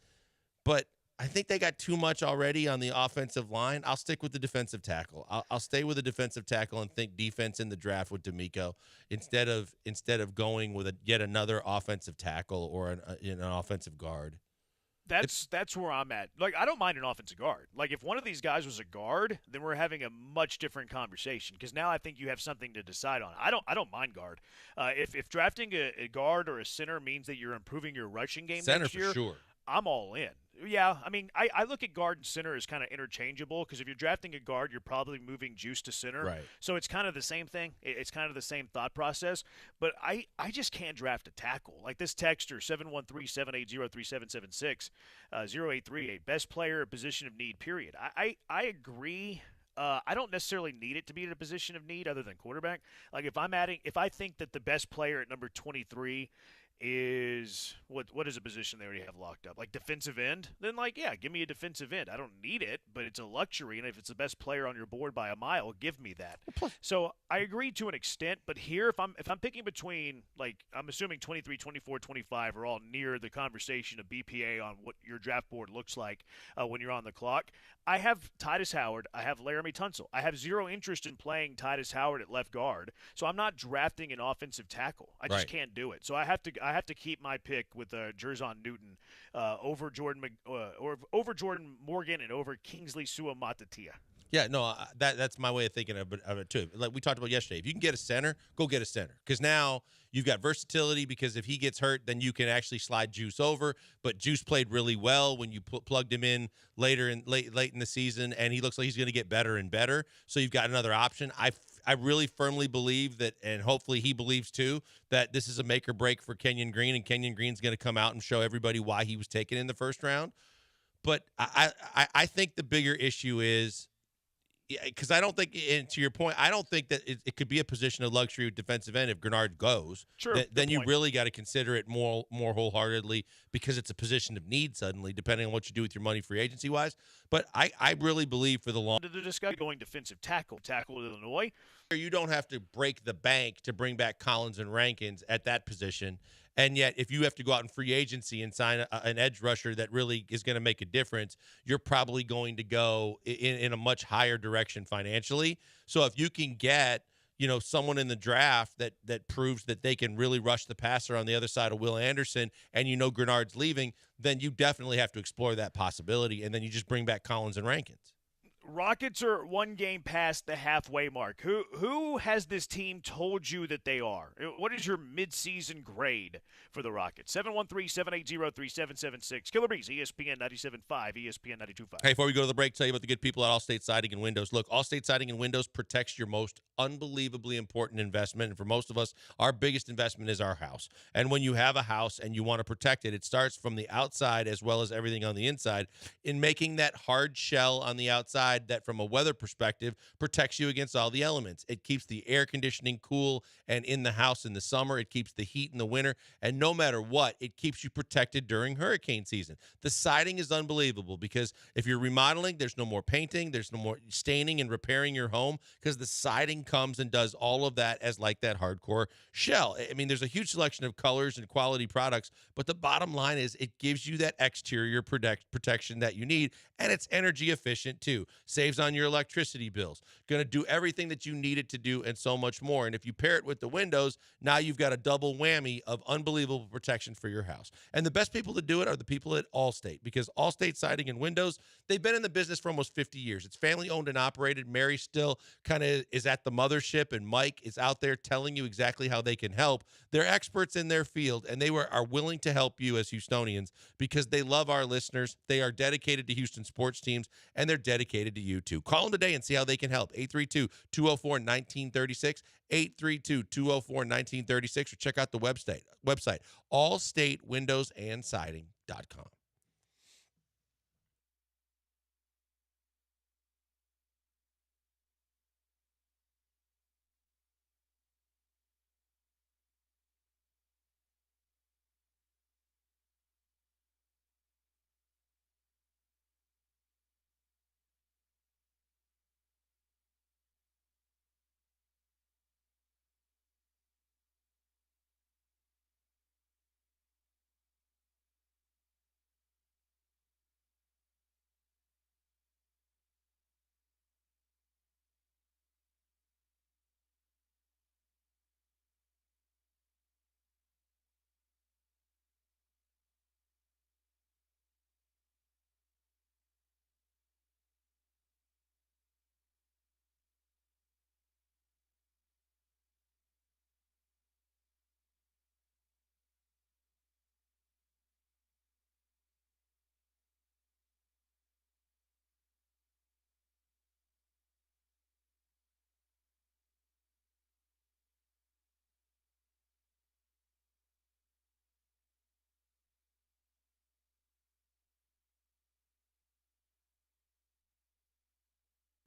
but I think they got too much already on the offensive line. I'll stick with the defensive tackle. I'll stay with the defensive tackle and think defense in the draft with D'Amico instead of going with yet another offensive tackle or an offensive guard. That's where I'm at. Like, I don't mind an offensive guard. Like, if one of these guys was a guard, then we're having a much different conversation, because now I think you have something to decide on. I don't mind guard. If drafting a guard or a center means that you're improving your rushing game center next year, for sure. I'm all in. Yeah, I mean, I look at guard and center as kind of interchangeable because if you're drafting a guard, you're probably moving Juice to center. Right. So it's kind of the same thing. It's kind of the same thought process. But I just can't draft a tackle. Like this texter, 713-780-3776, 0838, best player, position of need, period. I agree. I don't necessarily need it to be in a position of need other than quarterback. Like if I think that the best player at number 23 is what is a position they already have locked up, like defensive end, then give me a defensive end. I don't need it, but it's a luxury, and if it's the best player on your board by a mile, give me that. So I agree to an extent, but here if I'm picking between, like, I'm assuming 23, 24, 25 are all near the conversation of BPA on what your draft board looks like when you're on the clock. I have Titus Howard, I have Laramie Tunsil. I have zero interest in playing Titus Howard at left guard, so I'm not drafting an offensive tackle. I just can't do it. So I have to keep my pick with Jerzon Newton over Jordan Morgan and over Kingsley Suamatatia. Yeah, no, that's my way of thinking of it too. Like we talked about yesterday, if you can get a center, go get a center. Because now you've got versatility because if he gets hurt, then you can actually slide Juice over. But Juice played really well when you plugged him in late in the season, and he looks like he's going to get better and better. So you've got another option. I really firmly believe that, and hopefully he believes too, that this is a make or break for Kenyon Green, and Kenyon Green's going to come out and show everybody why he was taken in the first round. But I think the bigger issue is, because I don't think, and to your point, I don't think that it could be a position of luxury with defensive end if Grenard goes. Sure. Then you really got to consider it more wholeheartedly because it's a position of need suddenly, depending on what you do with your money free agency wise. But I really believe for the long. To the discussion going defensive tackle Illinois. You don't have to break the bank to bring back Collins and Rankins at that position. And yet, if you have to go out in free agency and sign an edge rusher that really is going to make a difference, you're probably going to go in a much higher direction financially. So if you can get, someone in the draft that proves that they can really rush the passer on the other side of Will Anderson, and Grenard's leaving, then you definitely have to explore that possibility. And then you just bring back Collins and Rankins. Rockets are one game past the halfway mark. Who has this team told you that they are? What is your midseason grade for the Rockets? 713-780-3776. Killer Bees, ESPN 97.5, ESPN 92.5. Hey, before we go to the break, tell you about the good people at Allstate Siding and Windows. Look, Allstate Siding and Windows protects your most unbelievably important investment. And for most of us, our biggest investment is our house. And when you have a house and you want to protect it, it starts from the outside as well as everything on the inside in making that hard shell on the outside that from a weather perspective protects you against all the elements. It keeps the air conditioning cool and in the house in the summer. It keeps the heat in the winter. And no matter what, it keeps you protected during hurricane season. The siding is unbelievable because if you're remodeling, there's no more painting. There's no more staining and repairing your home because the siding comes and does all of that as like that hardcore shell. I mean, there's a huge selection of colors and quality products, but the bottom line is it gives you that exterior protection that you need, and it's energy efficient too. Saves on your electricity bills. Going to do everything that you need it to do and so much more. And if you pair it with the windows, now you've got a double whammy of unbelievable protection for your house. And the best people to do it are the people at Allstate because Allstate Siding and Windows, they've been in the business for almost 50 years. It's family owned and operated. Mary still kind of is at the mothership, and Mike is out there telling you exactly how they can help. They're experts in their field, and they are willing to help you as Houstonians because they love our listeners. They are dedicated to Houston sports teams, and they're dedicated to you too. Call them today and see how they can help. 832-204-1936, 832-204-1936, or check out the website, allstatewindowsandsiding.com.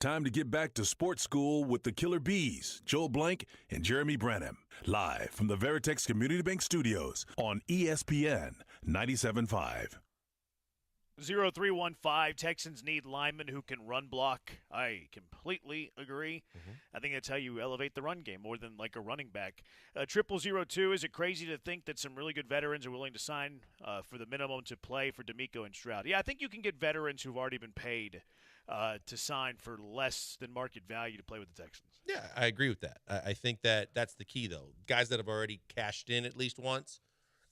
Time to get back to sports school with the Killer Bees, Joel Blank and Jeremy Branham. Live from the Veritex Community Bank Studios on ESPN 97.5. 0315, Texans need linemen who can run block. I completely agree. I think that's how you elevate the run game more than like a running back. 0002, is it crazy to think that some really good veterans are willing to sign for the minimum to play for D'Amico and Stroud? Yeah, I think you can get veterans who've already been paid to sign for less than market value to play with the Texans. Yeah, I agree with that. I think that's the key, though. Guys that have already cashed in at least once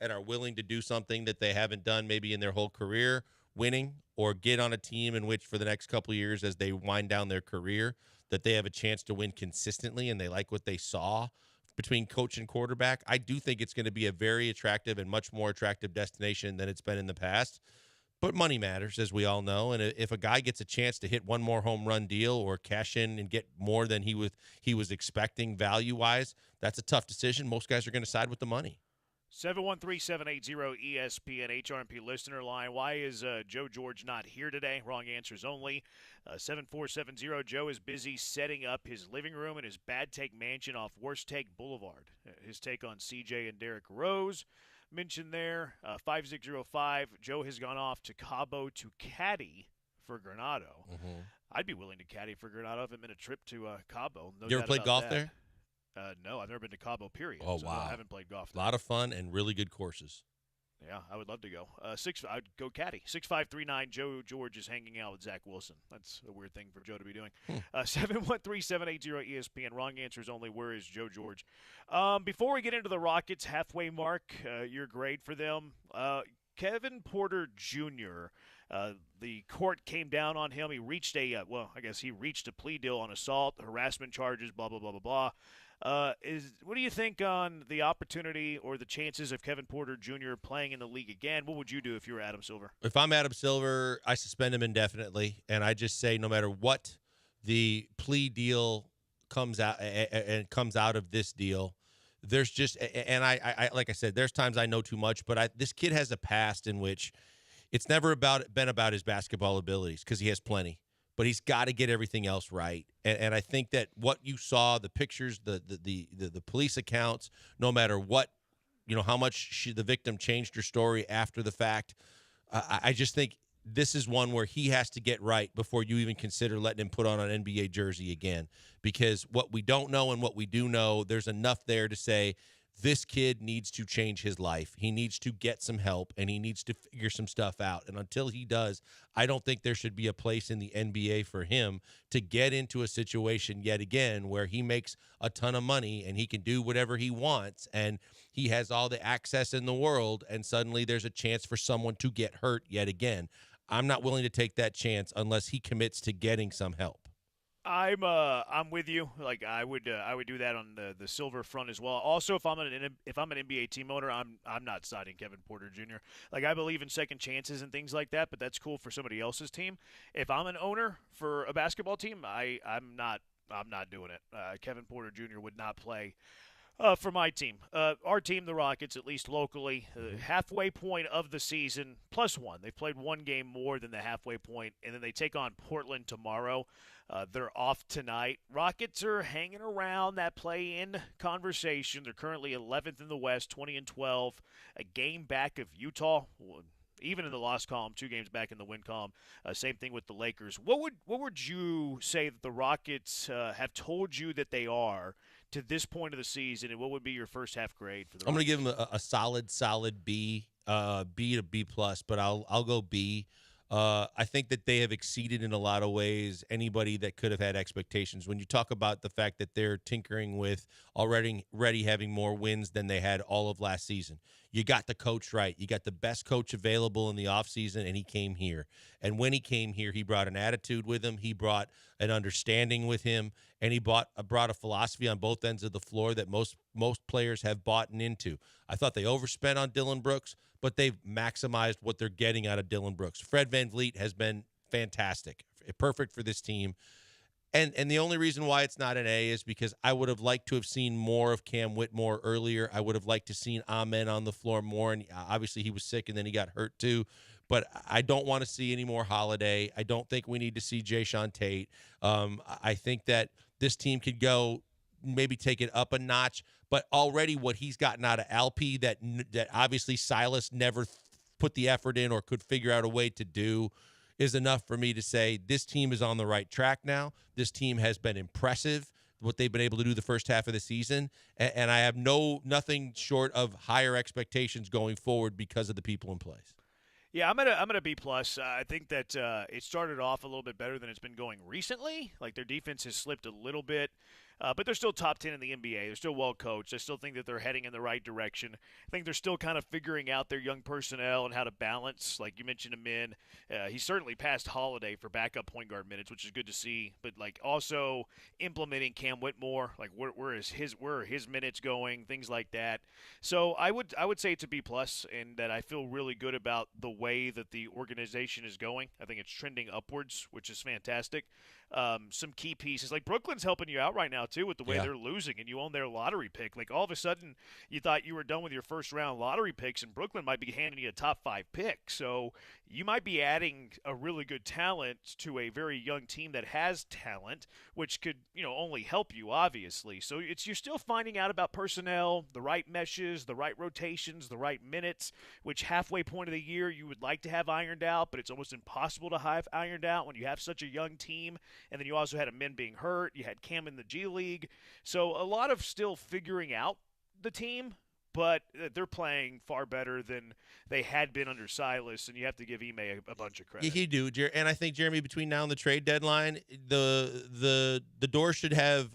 and are willing to do something that they haven't done maybe in their whole career, winning, or get on a team in which for the next couple of years as they wind down their career that they have a chance to win consistently and they like what they saw between coach and quarterback. I do think it's going to be a very attractive and much more attractive destination than it's been in the past. But money matters, as we all know, and if a guy gets a chance to hit one more home run deal or cash in and get more than he was expecting value-wise, that's a tough decision. Most guys are going to side with the money. 713-780-ESPN HRMP listener line. Why is Joe George not here today? Wrong answers only. 7470, Joe is busy setting up his living room in his Bad Take Mansion off Worst Take Boulevard. His take on CJ and Derrick Rose mentioned there. 5605, Joe has gone off to Cabo to caddy for Granado. I'd be willing to caddy for Granado if I'm in a trip to Cabo. No you ever played golf there? No, I've never been to Cabo, period. Oh, so wow. I haven't played golf there. A lot of fun and really good courses. Yeah, I would love to go. I'd go caddy. 6539, Joe George is hanging out with Zach Wilson. That's a weird thing for Joe to be doing. 713-780-ESPN. Wrong answers only. Where is Joe George? Before we get into the Rockets halfway mark, your grade for them. Kevin Porter Jr., the court came down on him. He reached a plea deal on assault, harassment charges, blah, blah, blah, blah, blah. What do you think on the opportunity or the chances of Kevin Porter Jr. playing in the league again? What would you do if you were Adam Silver? If I'm Adam Silver, I suspend him indefinitely, and I just say no matter what the plea deal comes out of this deal, there's just and I like I said, there's times I know too much, but this kid has a past in which it's never been about his basketball abilities because he has plenty. But he's got to get everything else right. And I think that what you saw, the pictures, the police accounts, no matter what, how much the victim changed her story after the fact, I just think this is one where he has to get right before you even consider letting him put on an NBA jersey again. Because what we don't know and what we do know, there's enough there to say, this kid needs to change his life. He needs to get some help, and he needs to figure some stuff out. And until he does, I don't think there should be a place in the NBA for him to get into a situation yet again where he makes a ton of money and he can do whatever he wants and he has all the access in the world, and suddenly there's a chance for someone to get hurt yet again. I'm not willing to take that chance unless he commits to getting some help. I'm with you. Like I would do that on the Silver front as well. Also, if I'm an NBA team owner, I'm not siding Kevin Porter Jr. Like I believe in second chances and things like that, but that's cool for somebody else's team. If I'm an owner for a basketball team, I'm not doing it. Kevin Porter Jr. would not play for my team. Our team, the Rockets, at least locally, halfway point of the season, +1. They've played one game more than the halfway point, and then they take on Portland tomorrow. They're off tonight. Rockets are hanging around that play-in conversation. They're currently 11th in the West, 20-12, a game back of Utah. Even in the loss column, 2 games back in the win column. Same thing with the Lakers. What would you say that the Rockets have told you that they are to this point of the season, and what would be your first half grade for the Rockets? I'm going to give them a solid B, B to B+, but I'll go B. I think that they have exceeded in a lot of ways anybody that could have had expectations. When you talk about the fact that they're tinkering with already having more wins than they had all of last season, you got the coach right. You got the best coach available in the offseason, and he came here. And when he came here, he brought an attitude with him. He brought an understanding with him, and he brought a philosophy on both ends of the floor that most players have bought into. I thought they overspent on Dillon Brooks, but they've maximized what they're getting out of Dillon Brooks. Fred VanVleet has been fantastic, perfect for this team. And the only reason why it's not an A is because I would have liked to have seen more of Cam Whitmore earlier. I would have liked to have seen Amen on the floor more, and obviously he was sick and then he got hurt too. but I don't want to see any more Holiday. I don't think we need to see Jayshawn Tate. I think that this team could go maybe take it up a notch, but already what he's gotten out of Alpe that obviously Silas never put the effort in or could figure out a way to do is enough for me to say this team is on the right track now. This team has been impressive, what they've been able to do the first half of the season, and I have nothing short of higher expectations going forward because of the people in place. Yeah, I'm gonna B+. I think that it started off a little bit better than it's been going recently. Like their defense has slipped a little bit, but they're still top 10 in the NBA. They're still well coached. I still think that they're heading in the right direction. I think they're still kind of figuring out their young personnel and how to balance. Like you mentioned, Amin, he certainly passed Holiday for backup point guard minutes, which is good to see. But like also implementing Cam Whitmore, like where are his minutes going, things like that. So I would say it's a B+, and that I feel really good about the way that the organization is going. I think it's trending upwards, which is fantastic. Some key pieces like Brooklyn's helping you out right now too with the way they're losing, and you own their lottery pick. Like all of a sudden you thought you were done with your first round lottery picks, and Brooklyn might be handing you a top 5 pick. So you might be adding a really good talent to a very young team that has talent, which could only help you obviously. So you're still finding out about personnel, the right meshes, the right rotations, the right minutes, which halfway point of the year you would like to have ironed out, but it's almost impossible to have ironed out when you have such a young team. And then you also had Amin being hurt. You had Cam in the G League. So a lot of still figuring out the team, but they're playing far better than they had been under Silas, and you have to give Ime a bunch of credit. You do, and I think, Jeremy, between now and the trade deadline, the door should have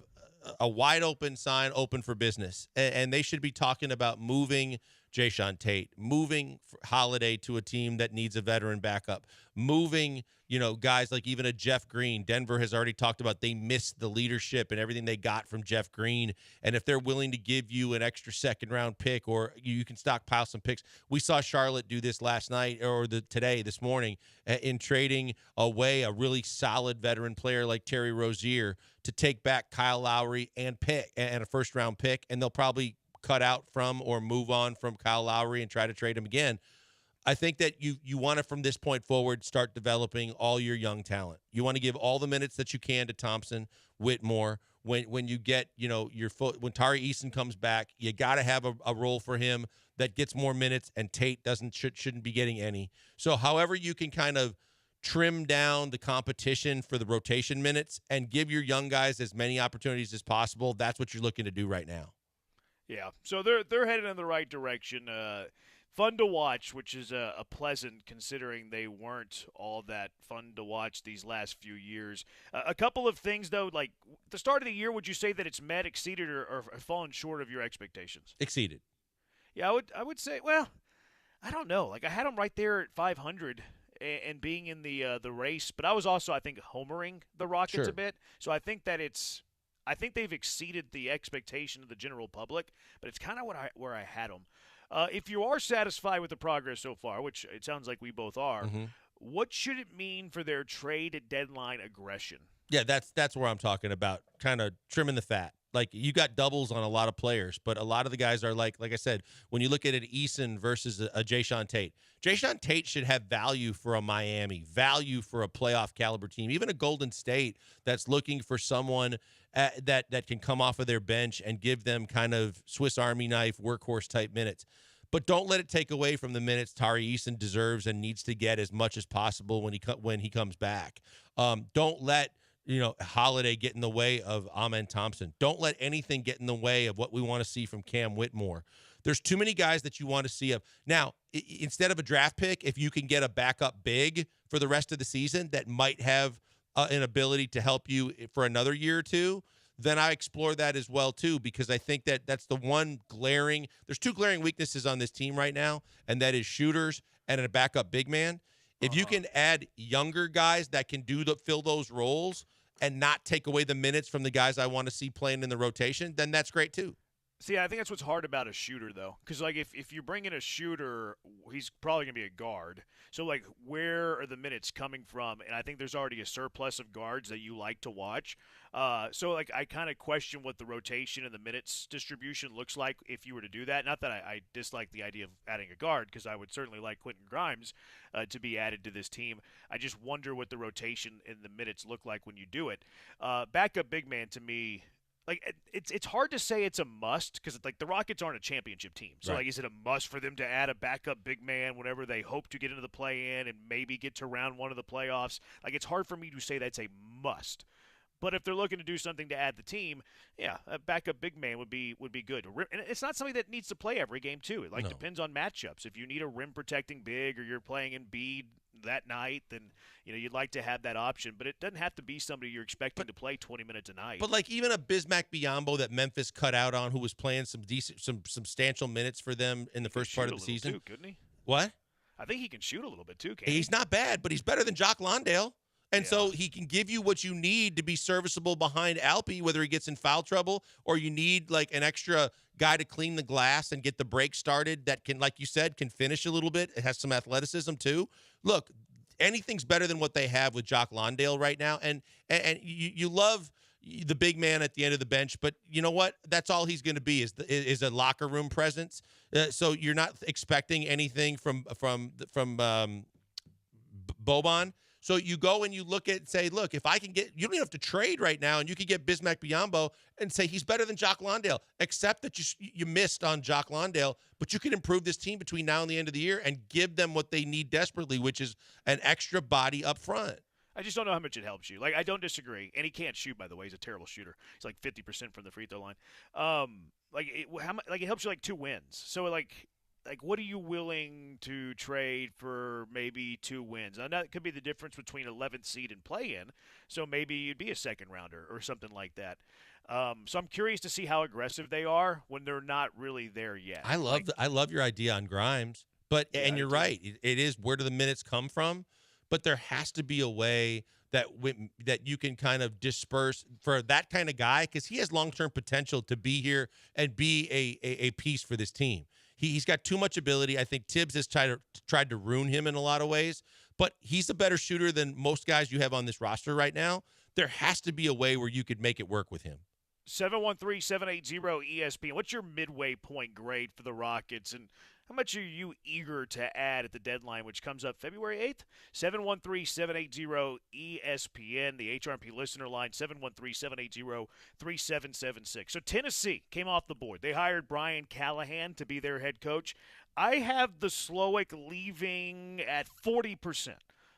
a wide open sign open for business, and they should be talking about moving Jayshawn Tate, moving Holiday to a team that needs a veteran backup, moving guys like even a Jeff Green. Denver has already talked about they missed the leadership and everything they got from Jeff Green, and if they're willing to give you an extra second-round pick, or you can stockpile some picks. We saw Charlotte do this last night or this morning in trading away a really solid veteran player like Terry Rozier to take back Kyle Lowry and a first-round pick, and they'll probably cut out from or move on from Kyle Lowry and try to trade him again. I think that you want to, from this point forward, start developing all your young talent. You want to give all the minutes that you can to Thompson, Whitmore. When you get, when Tari Eason comes back, you got to have a role for him that gets more minutes, and Tate shouldn't be getting any. So however you can kind of trim down the competition for the rotation minutes and give your young guys as many opportunities as possible, that's what you're looking to do right now. Yeah, so they're headed in the right direction. Fun to watch, which is a pleasant considering they weren't all that fun to watch these last few years. A couple of things, though, like the start of the year, would you say that it's met, exceeded, or fallen short of your expectations? Exceeded. Yeah, I would say, well, I don't know. Like I had them right there at 500 and being in the race, but I was also, I think, homering the Rockets a bit. So I think that I think they've exceeded the expectation of the general public, but it's kind of where I had them. If you are satisfied with the progress so far, which it sounds like we both are, what should it mean for their trade deadline aggression? Yeah, that's where I'm talking about, kind of trimming the fat. Like, you got doubles on a lot of players, but a lot of the guys are like I said, when you look at an Eason versus a Jayshawn Tate should have value for a Miami, value for a playoff caliber team, even a Golden State that's looking for someone that can come off of their bench and give them kind of Swiss Army knife workhorse type minutes. But don't let it take away from the minutes Tari Eason deserves and needs to get as much as possible when he comes back. Don't let Holiday get in the way of Amen Thompson. Don't let anything get in the way of what we want to see from Cam Whitmore. There's too many guys that you want to see. Now, instead of a draft pick, if you can get a backup big for the rest of the season that might have an ability to help you for another year or two, then I explore that as well too, because I think that's the one there's two glaring weaknesses on this team right now, and that is shooters and a backup big man. If you can add younger guys that can fill those roles and not take away the minutes from the guys I want to see playing in the rotation, then that's great too. See, I think that's what's hard about a shooter, though, because like if you bring in a shooter, he's probably gonna be a guard. So like, where are the minutes coming from? And I think there's already a surplus of guards that you like to watch. So like, I kind of question what the rotation and the minutes distribution looks like if you were to do that. Not that I dislike the idea of adding a guard, because I would certainly like Quentin Grimes to be added to this team. I just wonder what the rotation and the minutes look like when you do it. Backup big man to me. Like it's hard to say it's a must because like the Rockets aren't a championship team. So Right. like, is it a must for them to add a backup big man whenever they hope to get into the play-in and maybe get to round one of the playoffs? Like, it's hard for me to say that's a must. But if they're looking to do something to add the team, yeah, a backup big man would be good. And it's not something that needs to play every game too. It like No. depends on matchups. If you need a rim protecting big or you're playing Embiid that night, then you'd like to have that option. But it doesn't have to be somebody you're expecting to play 20 minutes a night. But like even a Bismack Biyombo that Memphis cut out on, who was playing some substantial minutes for them in the first part of the season, too, couldn't he? What? I think he can shoot a little bit too. Can't He's not bad, but he's better than Jock Londale. And Yeah. so he can give you what you need to be serviceable behind Alpi, whether he gets in foul trouble or you need like an extra guy to clean the glass and get the break started that can, like you said, can finish a little bit. It has some athleticism too. Look, anything's better than what they have with Jock Londale right now. And you love the big man at the end of the bench, but you know what? That's all he's going to be is a locker room presence. So you're not expecting anything from Boban. So you go and you look at and say, look, if I can get, you don't even have to trade right now, and you can get Bismack Biyombo and say he's better than Jock Londale, except that you missed on Jock Londale, but you can improve this team between now and the end of the year and give them what they need desperately, which is an extra body up front. I just don't know how much it helps you. Like, I don't disagree. And he can't shoot, by the way. He's a terrible shooter. He's like 50% from the free throw line. It helps you like 2 wins. So like what are you willing to trade for maybe 2 wins? Now, that could be the difference between 11th seed and play-in. So maybe you'd be a second rounder or something like that. So I'm curious to see how aggressive they are when they're not really there yet. I love your idea on Grimes, but and you're right. It is, where do the minutes come from? But there has to be a way that you can kind of disperse for that kind of guy, because he has long-term potential to be here and be a piece for this team. He's got too much ability. I think Tibbs has tried to ruin him in a lot of ways, but he's a better shooter than most guys you have on this roster right now. There has to be a way where you could make it work with him. 713-780-ESPN. What's your midway point grade for the Rockets, and how much are you eager to add at the deadline, which comes up February 8th? 713-780-ESPN, the HRP listener line, 713-780-3776. So Tennessee came off the board. They hired Brian Callahan to be their head coach. I have the Slowick leaving at 40%.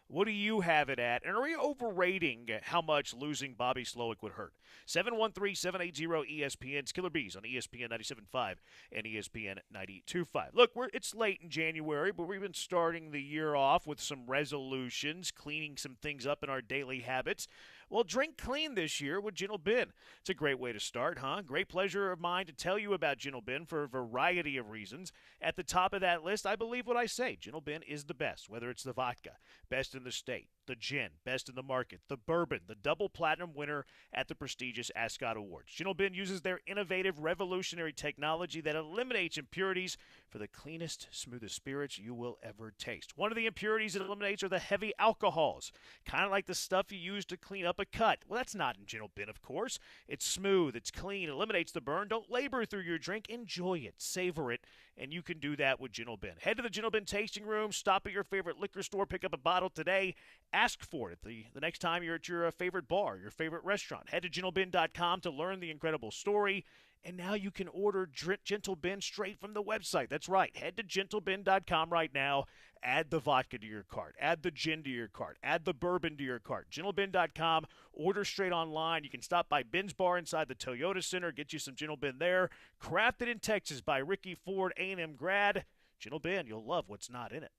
What do you have it at? And are we overrating how much losing Bobby Slowick would hurt? 713-780-ESPN's Killer Bees on ESPN 97.5 and ESPN 92.5. Look, it's late in January, but we've been starting the year off with some resolutions, cleaning some things up in our daily habits. Well, drink clean this year with Gentle Ben. It's a great way to start, huh? Great pleasure of mine to tell you about Gentle Ben for a variety of reasons. At the top of that list, I believe what I say. Gentle Ben is the best, whether it's the vodka, best in the state, the gin, best in the market, the bourbon, the double platinum winner at the prestigious Ascot Awards. Gentle Ben uses their innovative, revolutionary technology that eliminates impurities for the cleanest, smoothest spirits you will ever taste. One of the impurities it eliminates are the heavy alcohols, kind of like the stuff you use to clean up a cut. Well, that's not in Gentle Ben, of course. It's smooth, it's clean, eliminates the burn. Don't labor through your drink. Enjoy it, savor it, and you can do that with Gentle Ben. Head to the Gentle Ben tasting room, stop at your favorite liquor store, pick up a bottle today. Ask for it the next time you're at your favorite bar, your favorite restaurant. Head to gentleben.com to learn the incredible story. And now you can order Gentle Ben straight from the website. That's right. Head to gentleben.com right now. Add the vodka to your cart. Add the gin to your cart. Add the bourbon to your cart. gentleben.com. Order straight online. You can stop by Ben's Bar inside the Toyota Center. Get you some Gentle Ben there. Crafted in Texas by Ricky Ford, A&M grad. Gentle Ben, you'll love what's not in it.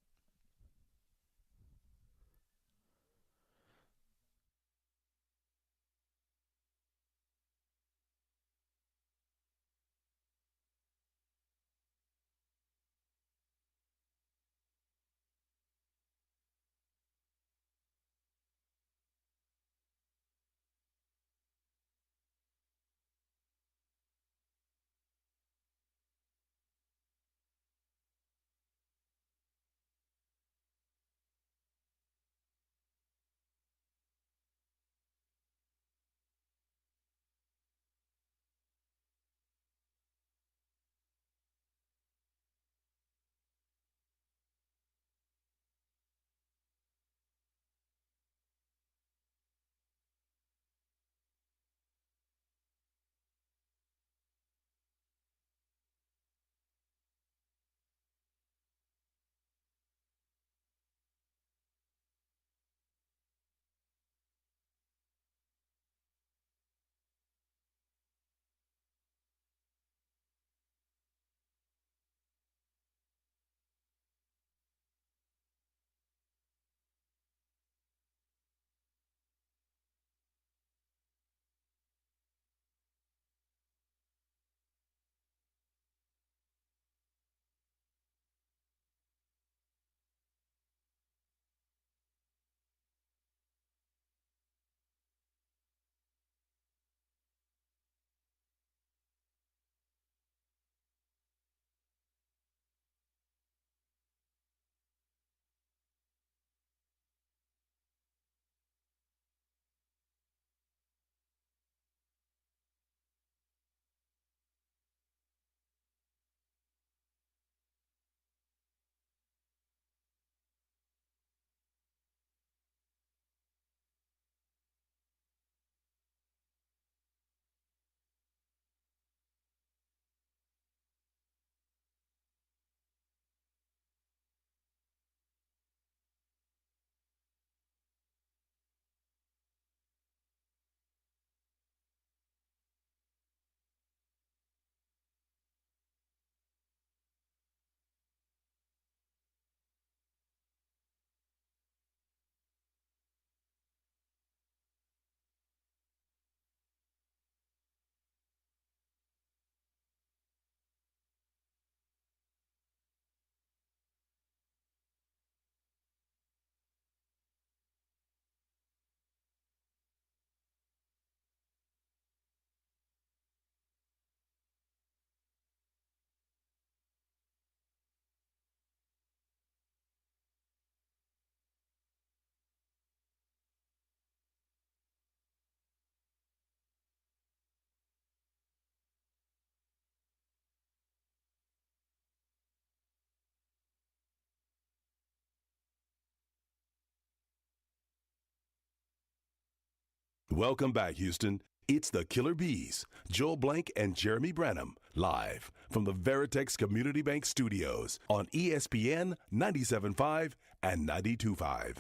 Welcome back, Houston. It's the Killer Bees, Joel Blank and Jeremy Branham, live from the Veritex Community Bank Studios on ESPN 97.5 and 92.5.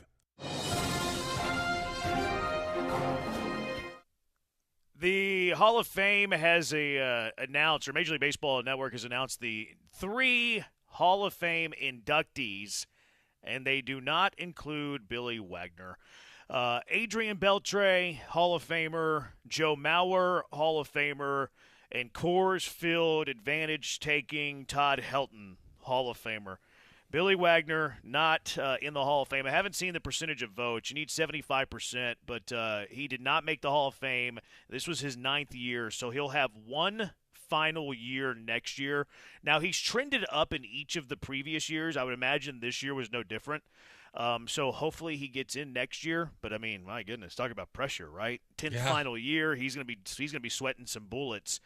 The Hall of Fame has announced, or Major League Baseball Network has announced the 3 Hall of Fame inductees, and they do not include Billy Wagner. Adrian Beltre, Hall of Famer, Joe Mauer, Hall of Famer, and Coors Field advantage-taking Todd Helton, Hall of Famer. Billy Wagner, not in the Hall of Fame. I haven't seen the percentage of votes. You need 75%, but he did not make the Hall of Fame. This was his 9th year, so he'll have one final year next year. Now, he's trended up in each of the previous years. I would imagine this year was no different. So hopefully he gets in next year. But I mean, my goodness, talk about pressure, right? 10th final year, he's gonna be sweating some bullets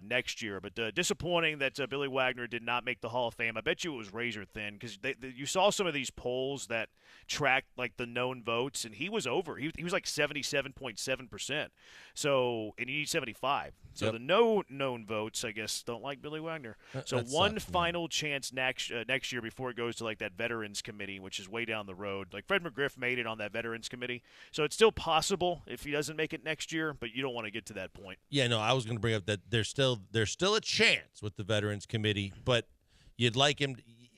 next year. But disappointing that Billy Wagner did not make the Hall of Fame. I bet you it was razor thin because you saw some of these polls that tracked like the known votes, and he was over. He was like 77.7%. So, and you need 75. So the no known votes, I guess, don't like Billy Wagner. So one final chance next year before it goes to like that Veterans Committee, which is way down the road. Like Fred McGriff made it on that Veterans Committee, so it's still possible if he doesn't make it next year. But you don't want to get to that point. Yeah, no, I was going to bring up that there's still a chance with the Veterans Committee, but you'd like him.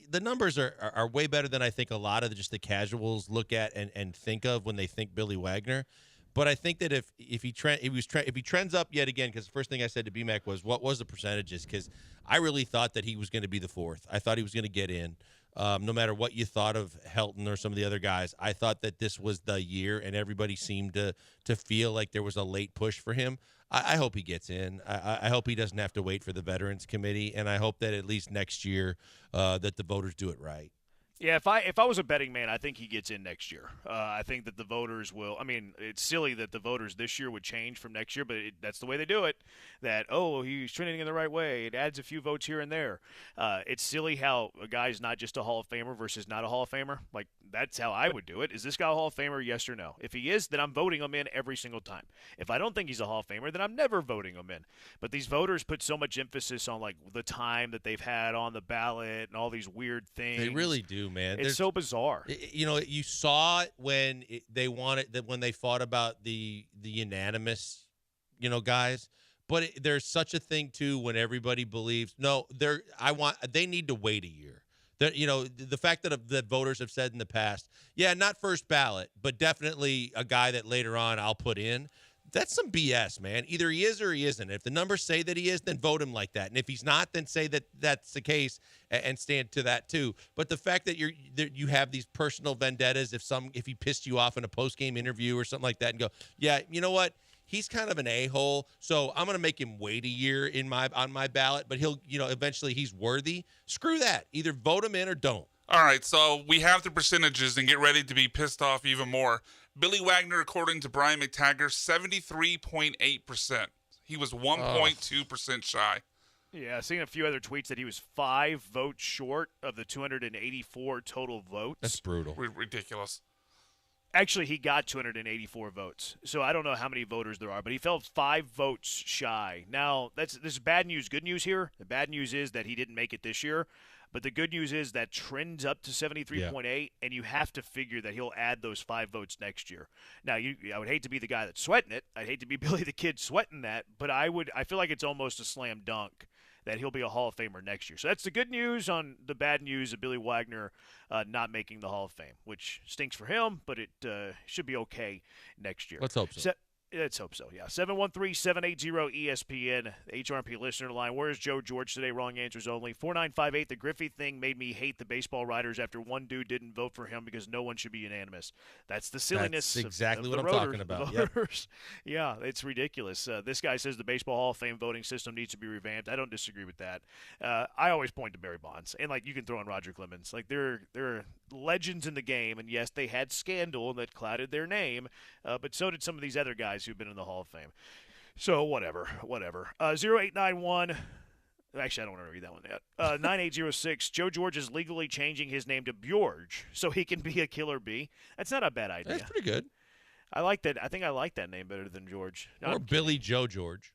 The numbers are way better than I think a lot of just the casuals look at and think of when they think Billy Wagner. But I think that if he trends up yet again, because the first thing I said to BMAC was, what was the percentages? Because I really thought that he was going to be the 4th. I thought he was going to get in. No matter what you thought of Helton or some of the other guys, I thought that this was the year, and everybody seemed to feel like there was a late push for him. I hope he gets in. I hope he doesn't have to wait for the Veterans Committee, and I hope that at least next year that the voters do it right. Yeah, if I was a betting man, I think he gets in next year. I think that the voters will. I mean, it's silly that the voters this year would change from next year, but that's the way they do it. That, he's trending in the right way. It adds a few votes here and there. It's silly how a guy's not just a Hall of Famer versus not a Hall of Famer. Like, that's how I would do it. Is this guy a Hall of Famer, yes or no? If he is, then I'm voting him in every single time. If I don't think he's a Hall of Famer, then I'm never voting him in. But these voters put so much emphasis on, like, the time that they've had on the ballot and all these weird things. They really do, man. It's so bizarre. You saw it when when they fought about the unanimous, guys. But there's such a thing too when everybody believes they need to wait a year. The fact that the voters have said in the past, not first ballot, but definitely a guy that later on I'll put in. That's some BS, man. Either he is or he isn't. If the numbers say that he is, then vote him like that. And if he's not, then say that that's the case and stand to that too. But the fact that you have these personal vendettas, if he pissed you off in a post-game interview or something like that, and go, you know what? He's kind of an a-hole, so I'm going to make him wait a year on my ballot. But he'll, eventually he's worthy. Screw that. Either vote him in or don't. All right, so we have the percentages, and get ready to be pissed off even more. Billy Wagner, according to Brian McTaggart, 73.8%. He was 1.2% shy. Yeah, I've seen a few other tweets that he was 5 votes short of the 284 total votes. That's brutal. Ridiculous. Actually, he got 284 votes. So I don't know how many voters there are, but he fell 5 votes shy. Now, this is bad news, good news here. The bad news is that he didn't make it this year. But the good news is that trends up to 73.8, and you have to figure that he'll add those 5 votes next year. Now, I would hate to be the guy that's sweating it. I'd hate to be Billy the Kid sweating that, but I feel like it's almost a slam dunk that he'll be a Hall of Famer next year. So that's the good news on the bad news of Billy Wagner not making the Hall of Fame, which stinks for him, but it should be okay next year. Let's hope so. Let's hope so, yeah. 713-780-ESPN, HRP listener line. Where's Joe George today? Wrong answers only. 4958, the Griffey thing made me hate the baseball writers after one dude didn't vote for him because no one should be unanimous. That's the silliness. That's exactly of what the I'm talking about. Yep. Yeah, it's ridiculous. This guy says the Baseball Hall of Fame voting system needs to be revamped. I don't disagree with that. I always point to Barry Bonds. And, you can throw in Roger Clemens. They're legends in the game, and yes, they had scandal that clouded their name, but so did some of these other guys who've been in the Hall of Fame. So whatever. 0891. Actually, I don't want to read that one yet. 9806. Joe George is legally changing his name to Bjorge so he can be a killer bee. That's not a bad idea. That's pretty good. I like that. I think I like that name better than George. Or Billy Joe George.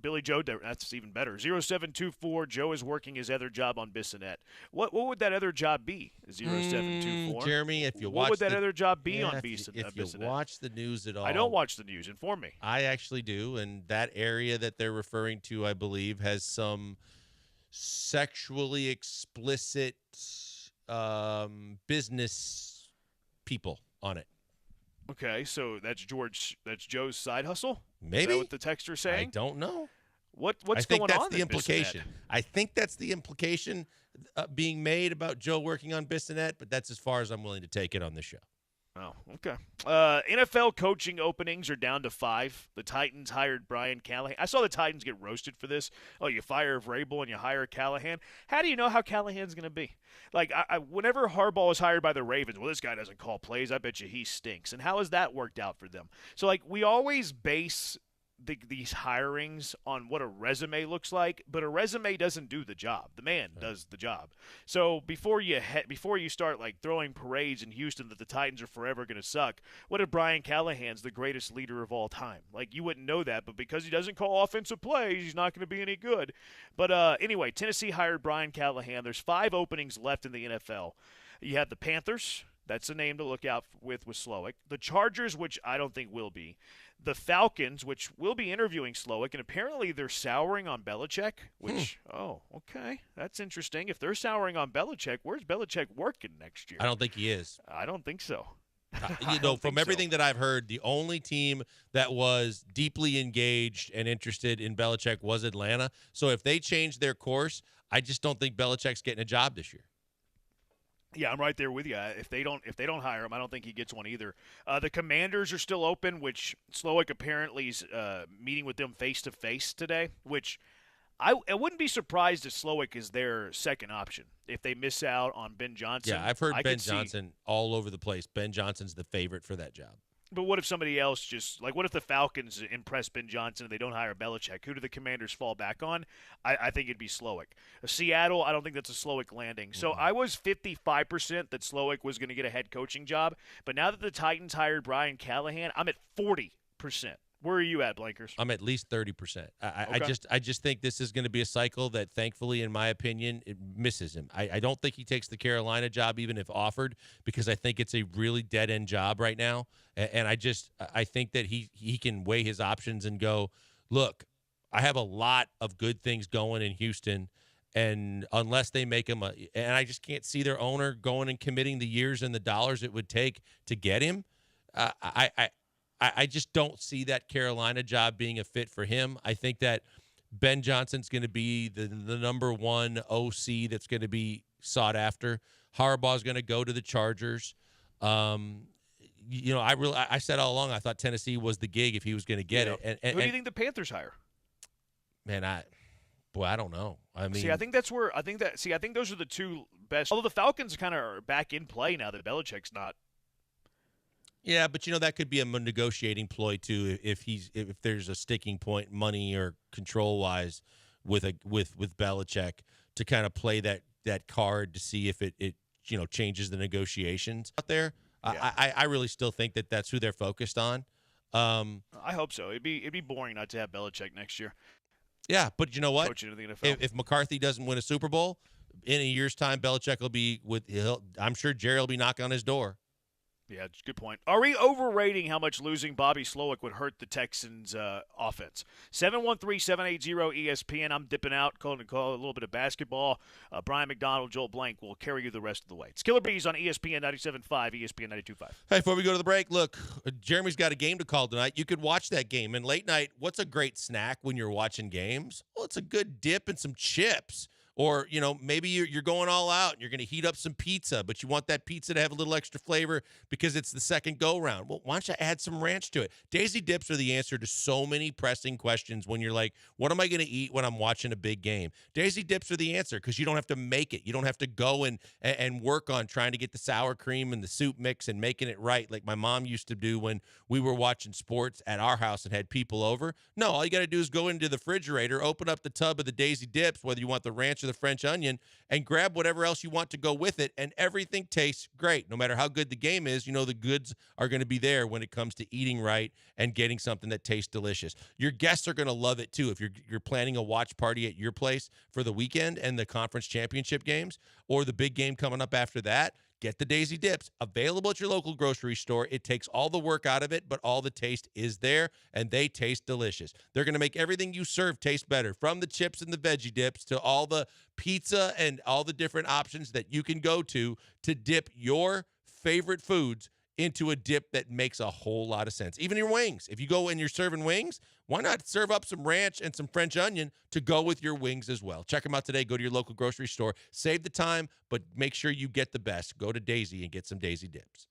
Billy Joe, that's even better. 0724, Joe is working his other job on Bissonnette. What would that other job be? 0724. Jeremy, if you watch what would that other job be on Bissonnette? If you Bissonnette? watch the news at all. I don't watch the news. Inform me. I actually do, and that area that they're referring to, I believe, has some sexually explicit business people on it. Okay, so that's Joe's side hustle? Maybe. Is that what the texter's saying? I don't know. What's I think going on? That's the implication. I think that's the implication being made about Joe working on Bissonnette, but that's as far as I'm willing to take it on this show. Oh, okay. NFL coaching openings are down to 5. The Titans hired Brian Callahan. I saw the Titans get roasted for this. Oh, you fire Vrabel and you hire Callahan. How do you know how Callahan's going to be? Like, whenever Harbaugh was hired by the Ravens, well, this guy doesn't call plays. I bet you he stinks. And how has that worked out for them? So, like, we always base these hirings on what a resume looks like, but a resume doesn't do the job. The man does the job. So before you start like throwing parades in Houston that the Titans are forever going to suck, what if Brian Callahan's the greatest leader of all time? Like, you wouldn't know that, but because he doesn't call offensive plays, he's not going to be any good. But anyway, Tennessee hired Brian Callahan. There's 5 openings left in the NFL. You have the Panthers. That's a name to look out with Slowick. The Chargers, which I don't think will be. The Falcons, which will be interviewing Slowick, and apparently they're souring on Belichick, which, oh, okay, that's interesting. If they're souring on Belichick, where's Belichick working next year? I don't think he is. I don't think so. From everything that I've heard, the only team that was deeply engaged and interested in Belichick was Atlanta. So if they change their course, I just don't think Belichick's getting a job this year. Yeah, I'm right there with you. If they don't hire him, I don't think he gets one either. The Commanders are still open, which Slowick apparently is meeting with them face-to-face today, which I wouldn't be surprised if Slowick is their second option if they miss out on Ben Johnson. Yeah, I've heard Ben Johnson all over the place. Ben Johnson's the favorite for that job. But what if somebody else just – like what if the Falcons impress Ben Johnson and they don't hire Belichick? Who do the Commanders fall back on? I think it'd be Slowick. Seattle, I don't think that's a Slowick landing. So I was 55% that Slowick was going to get a head coaching job. But now that the Titans hired Brian Callahan, I'm at 40%. Where are you at, Blankers? I'm at least 30%. I just think this is going to be a cycle that, thankfully, in my opinion, it misses him. I don't think he takes the Carolina job even if offered, because I think it's a really dead-end job right now. And I think that he can weigh his options and go, look, I have a lot of good things going in Houston, and unless they make him and I just can't see their owner going and committing the years and the dollars it would take to get him. I just don't see that Carolina job being a fit for him. I think that Ben Johnson's going to be the number one OC that's going to be sought after. Harbaugh's going to go to the Chargers. I said all along I thought Tennessee was the gig if he was going to get it. And who do you think the Panthers hire? Man, I don't know. I mean, I think those are the two best. Although the Falcons kind of are back in play now that Belichick's not. Yeah, but that could be a negotiating ploy too. If there's a sticking point, money or control wise, with Belichick to kind of play that card to see if it changes the negotiations out there. Yeah. I really still think that that's who they're focused on. I hope so. It'd be boring not to have Belichick next year. Yeah, but you know what? Coaching in the NFL. If McCarthy doesn't win a Super Bowl in a year's time, Belichick will be I'm sure Jerry will be knocking on his door. Yeah, good point. Are we overrating how much losing Bobby Slowick would hurt the Texans' offense? 713-780-ESPN. I'm dipping out, calling a little bit of basketball. Brian McDonald, Joel Blank will carry you the rest of the way. It's Killer Bees on ESPN 97.5, ESPN 92.5. Hey, before we go to the break, look, Jeremy's got a game to call tonight. You could watch that game. And late night, what's a great snack when you're watching games? Well, it's a good dip and some chips. Or, maybe you're going all out and you're going to heat up some pizza, but you want that pizza to have a little extra flavor because it's the second go-round. Well, why don't you add some ranch to it? Daisy Dips are the answer to so many pressing questions when you're like, what am I going to eat when I'm watching a big game? Daisy Dips are the answer because you don't have to make it. You don't have to go and work on trying to get the sour cream and the soup mix and making it right like my mom used to do when we were watching sports at our house and had people over. No, all you got to do is go into the refrigerator, open up the tub of the Daisy Dips, whether you want the ranch of the French onion, and grab whatever else you want to go with it, and everything tastes great. No matter how good the game is, you know the goods are going to be there when it comes to eating right and getting something that tastes delicious. Your guests are going to love it, too. If you're planning a watch party at your place for the weekend and the conference championship games or the big game coming up after that, get the Daisy Dips, available at your local grocery store. It takes all the work out of it, but all the taste is there, and they taste delicious. They're going to make everything you serve taste better, from the chips and the veggie dips to all the pizza and all the different options that you can go to dip your favorite foods into a dip that makes a whole lot of sense. Even your wings. If you go and you're serving wings, why not serve up some ranch and some French onion to go with your wings as well? Check them out today. Go to your local grocery store. Save the time, but make sure you get the best. Go to Daisy and get some Daisy Dips.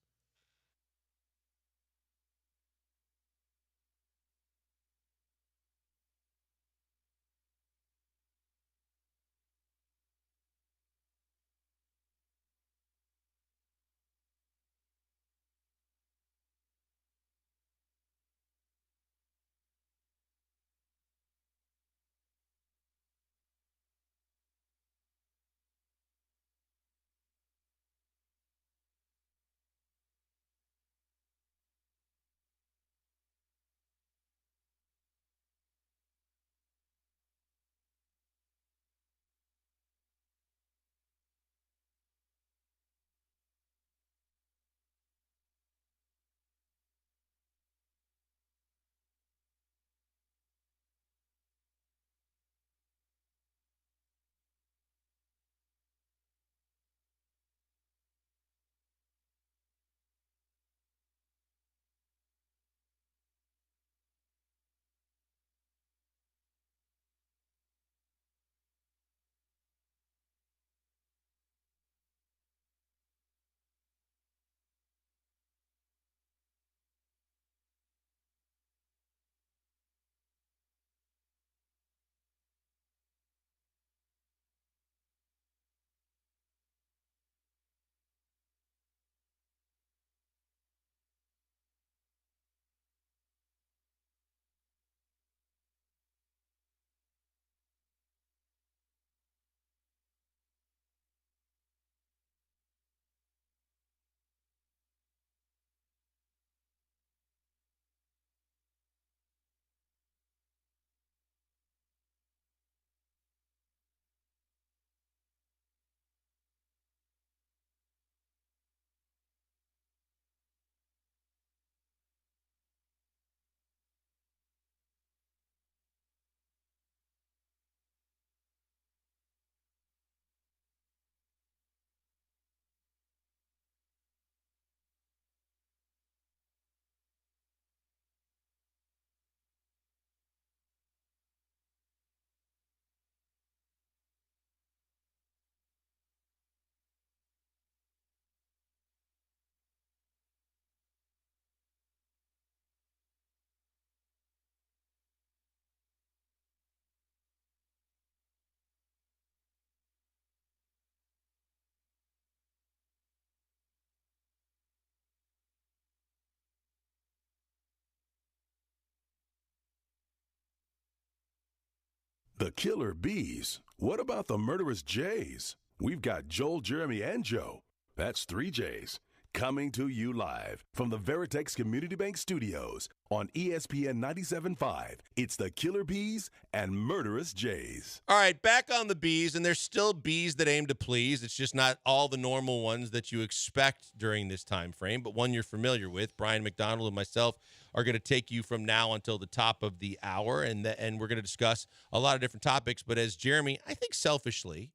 The Killer Bees. What about the Murderous Jays? We've got Joel, Jeremy, and Joe. That's 3 J's. Coming to you live from the Veritex Community Bank Studios on ESPN 97.5. It's the Killer Bees and Murderous Jays. All right, back on the bees, and there's still bees that aim to please. It's just not all the normal ones that you expect during this time frame, but one you're familiar with. Brian McDonald and myself are going to take you from now until the top of the hour, and we're going to discuss a lot of different topics. But as Jeremy, I think selfishly,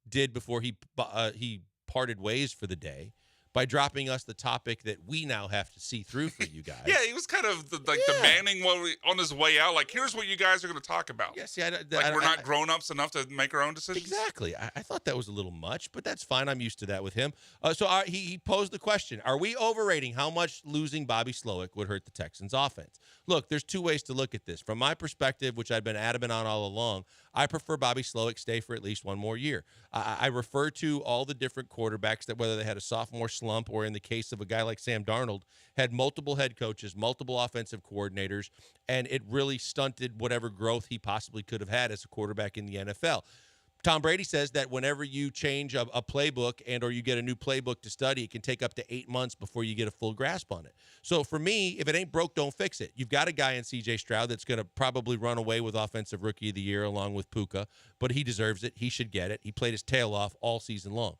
did before he parted ways for the day, by dropping us the topic that we now have to see through for you guys. Yeah, he was kind of demanding on his way out. Like, here's what you guys are going to talk about. Yeah, see, we're not grown-ups enough to make our own decisions. Exactly. I thought that was a little much, but that's fine. I'm used to that with him. He posed the question, are we overrating how much losing Bobby Slowick would hurt the Texans' offense? Look, there's 2 ways to look at this. From my perspective, which I've been adamant on all along, I prefer Bobby Slowick stay for at least 1 more year. I refer to all the different quarterbacks that, whether they had a sophomore slump or in the case of a guy like Sam Darnold, had multiple head coaches, multiple offensive coordinators, and it really stunted whatever growth he possibly could have had as a quarterback in the NFL. Tom Brady says that whenever you change a playbook or you get a new playbook to study, it can take up to 8 months before you get a full grasp on it. So for me, if it ain't broke, don't fix it. You've got a guy in C.J. Stroud that's going to probably run away with Offensive Rookie of the Year along with Puka, but he deserves it. He should get it. He played his tail off all season long.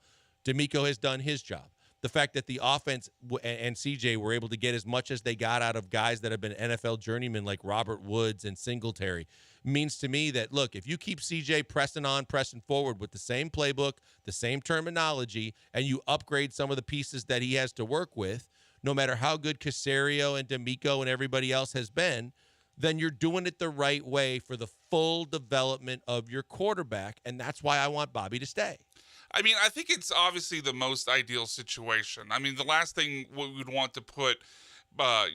DeMeco has done his job. The fact that the offense and CJ were able to get as much as they got out of guys that have been NFL journeymen like Robert Woods and Singletary means to me that, look, if you keep CJ pressing forward with the same playbook, the same terminology, and you upgrade some of the pieces that he has to work with, no matter how good Caserio and DeMeco and everybody else has been, then you're doing it the right way for the full development of your quarterback, and that's why I want Bobby to stay. I mean, I think it's obviously the most ideal situation. I mean, the last thing we would want to put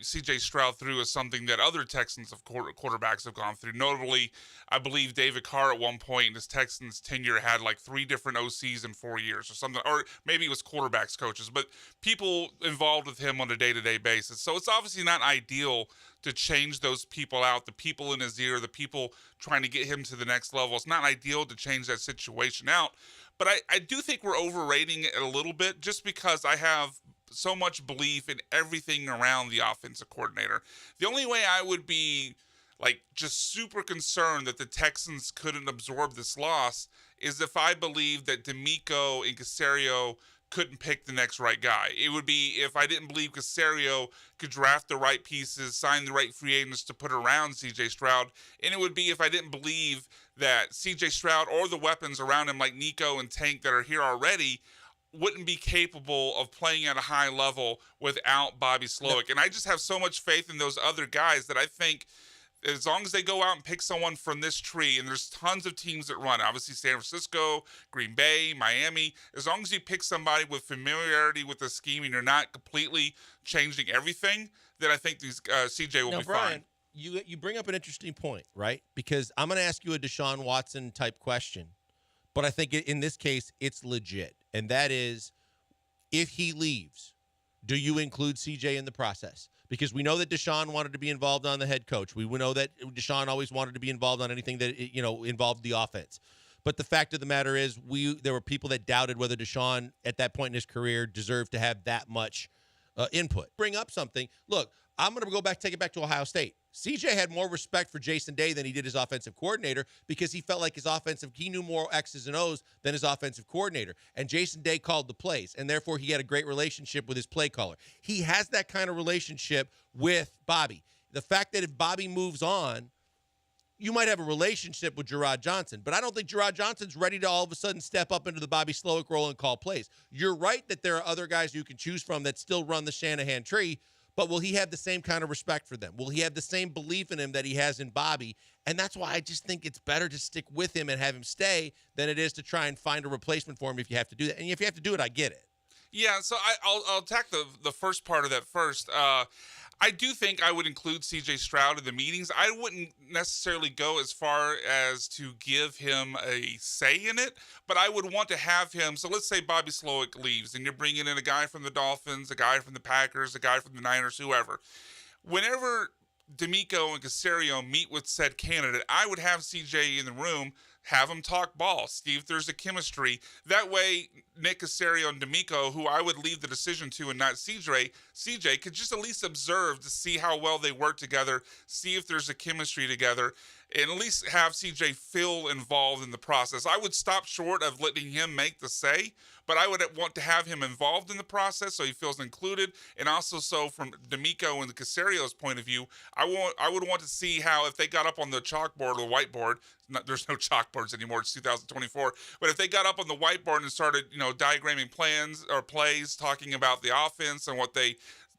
C.J. Stroud through is something that other Texans of quarterbacks have gone through. Notably, I believe David Carr at one point in his Texans tenure had like 3 different OCs in 4 years or something, or maybe it was quarterbacks coaches, but people involved with him on a day-to-day basis. So it's obviously not ideal to change those people out, the people in his ear, the people trying to get him to the next level. It's not ideal to change that situation out. But I do think we're overrating it a little bit just because I have so much belief in everything around the offensive coordinator. The only way I would be like just super concerned that the Texans couldn't absorb this loss is if I believe that DeMeco and Caserio couldn't pick the next right guy. It would be if I didn't believe Caserio could draft the right pieces, sign the right free agents to put around C.J. Stroud, and it would be if I didn't believe that C.J. Stroud or the weapons around him like Nico and Tank that are here already wouldn't be capable of playing at a high level without Bobby Slowick. And I just have so much faith in those other guys that I think as long as they go out and pick someone from this tree, and there's tons of teams that run, obviously San Francisco, Green Bay, Miami, as long as you pick somebody with familiarity with the scheme and you're not completely changing everything, then I think these CJ will be Brian, fine. You bring up an interesting point, right? Because I'm going to ask you a Deshaun Watson type question, but I think in this case it's legit, and that is, if he leaves, do you include CJ in the process? Because we know that Deshaun wanted to be involved on the head coach. We know that Deshaun always wanted to be involved on anything that involved the offense. But the fact of the matter is, there were people that doubted whether Deshaun at that point in his career deserved to have that much input. Bring up something. Look, I'm going to take it back to Ohio State. CJ had more respect for Jason Day than he did his offensive coordinator because he felt like he knew more X's and O's than his offensive coordinator. And Jason Day called the plays, and therefore he had a great relationship with his play caller. He has that kind of relationship with Bobby. The fact that if Bobby moves on, you might have a relationship with Gerard Johnson, but I don't think Gerard Johnson's ready to all of a sudden step up into the Bobby Slowick role and call plays. You're right that there are other guys you can choose from that still run the Shanahan tree, but will he have the same kind of respect for them? Will he have the same belief in him that he has in Bobby? And that's why I just think it's better to stick with him and have him stay than it is to try and find a replacement for him if you have to do that. And if you have to do it, I get it. Yeah, so I'll attack the first part of that first. I do think I would include C.J. Stroud in the meetings. I wouldn't necessarily go as far as to give him a say in it, but I would want to have him. So let's say Bobby Slowick leaves, and you're bringing in a guy from the Dolphins, a guy from the Packers, a guy from the Niners, whoever. Whenever DeMeco and Caserio meet with said candidate, I would have C.J. in the room, have them talk ball, see if there's a chemistry. That way, Nick Caserio and DeMeco, who I would leave the decision to and not CJ could just at least observe to see how well they work together, see if there's a chemistry together, and at least have CJ feel involved in the process. I would stop short of letting him make the say, but I would want to have him involved in the process so he feels included. And also, so from DeMeco and Caserio's point of view, I would want to see how, if they got up on the chalkboard or the whiteboard, there's no chalkboards anymore, it's 2024, but if they got up on the whiteboard and started, diagramming plans or plays, talking about the offense and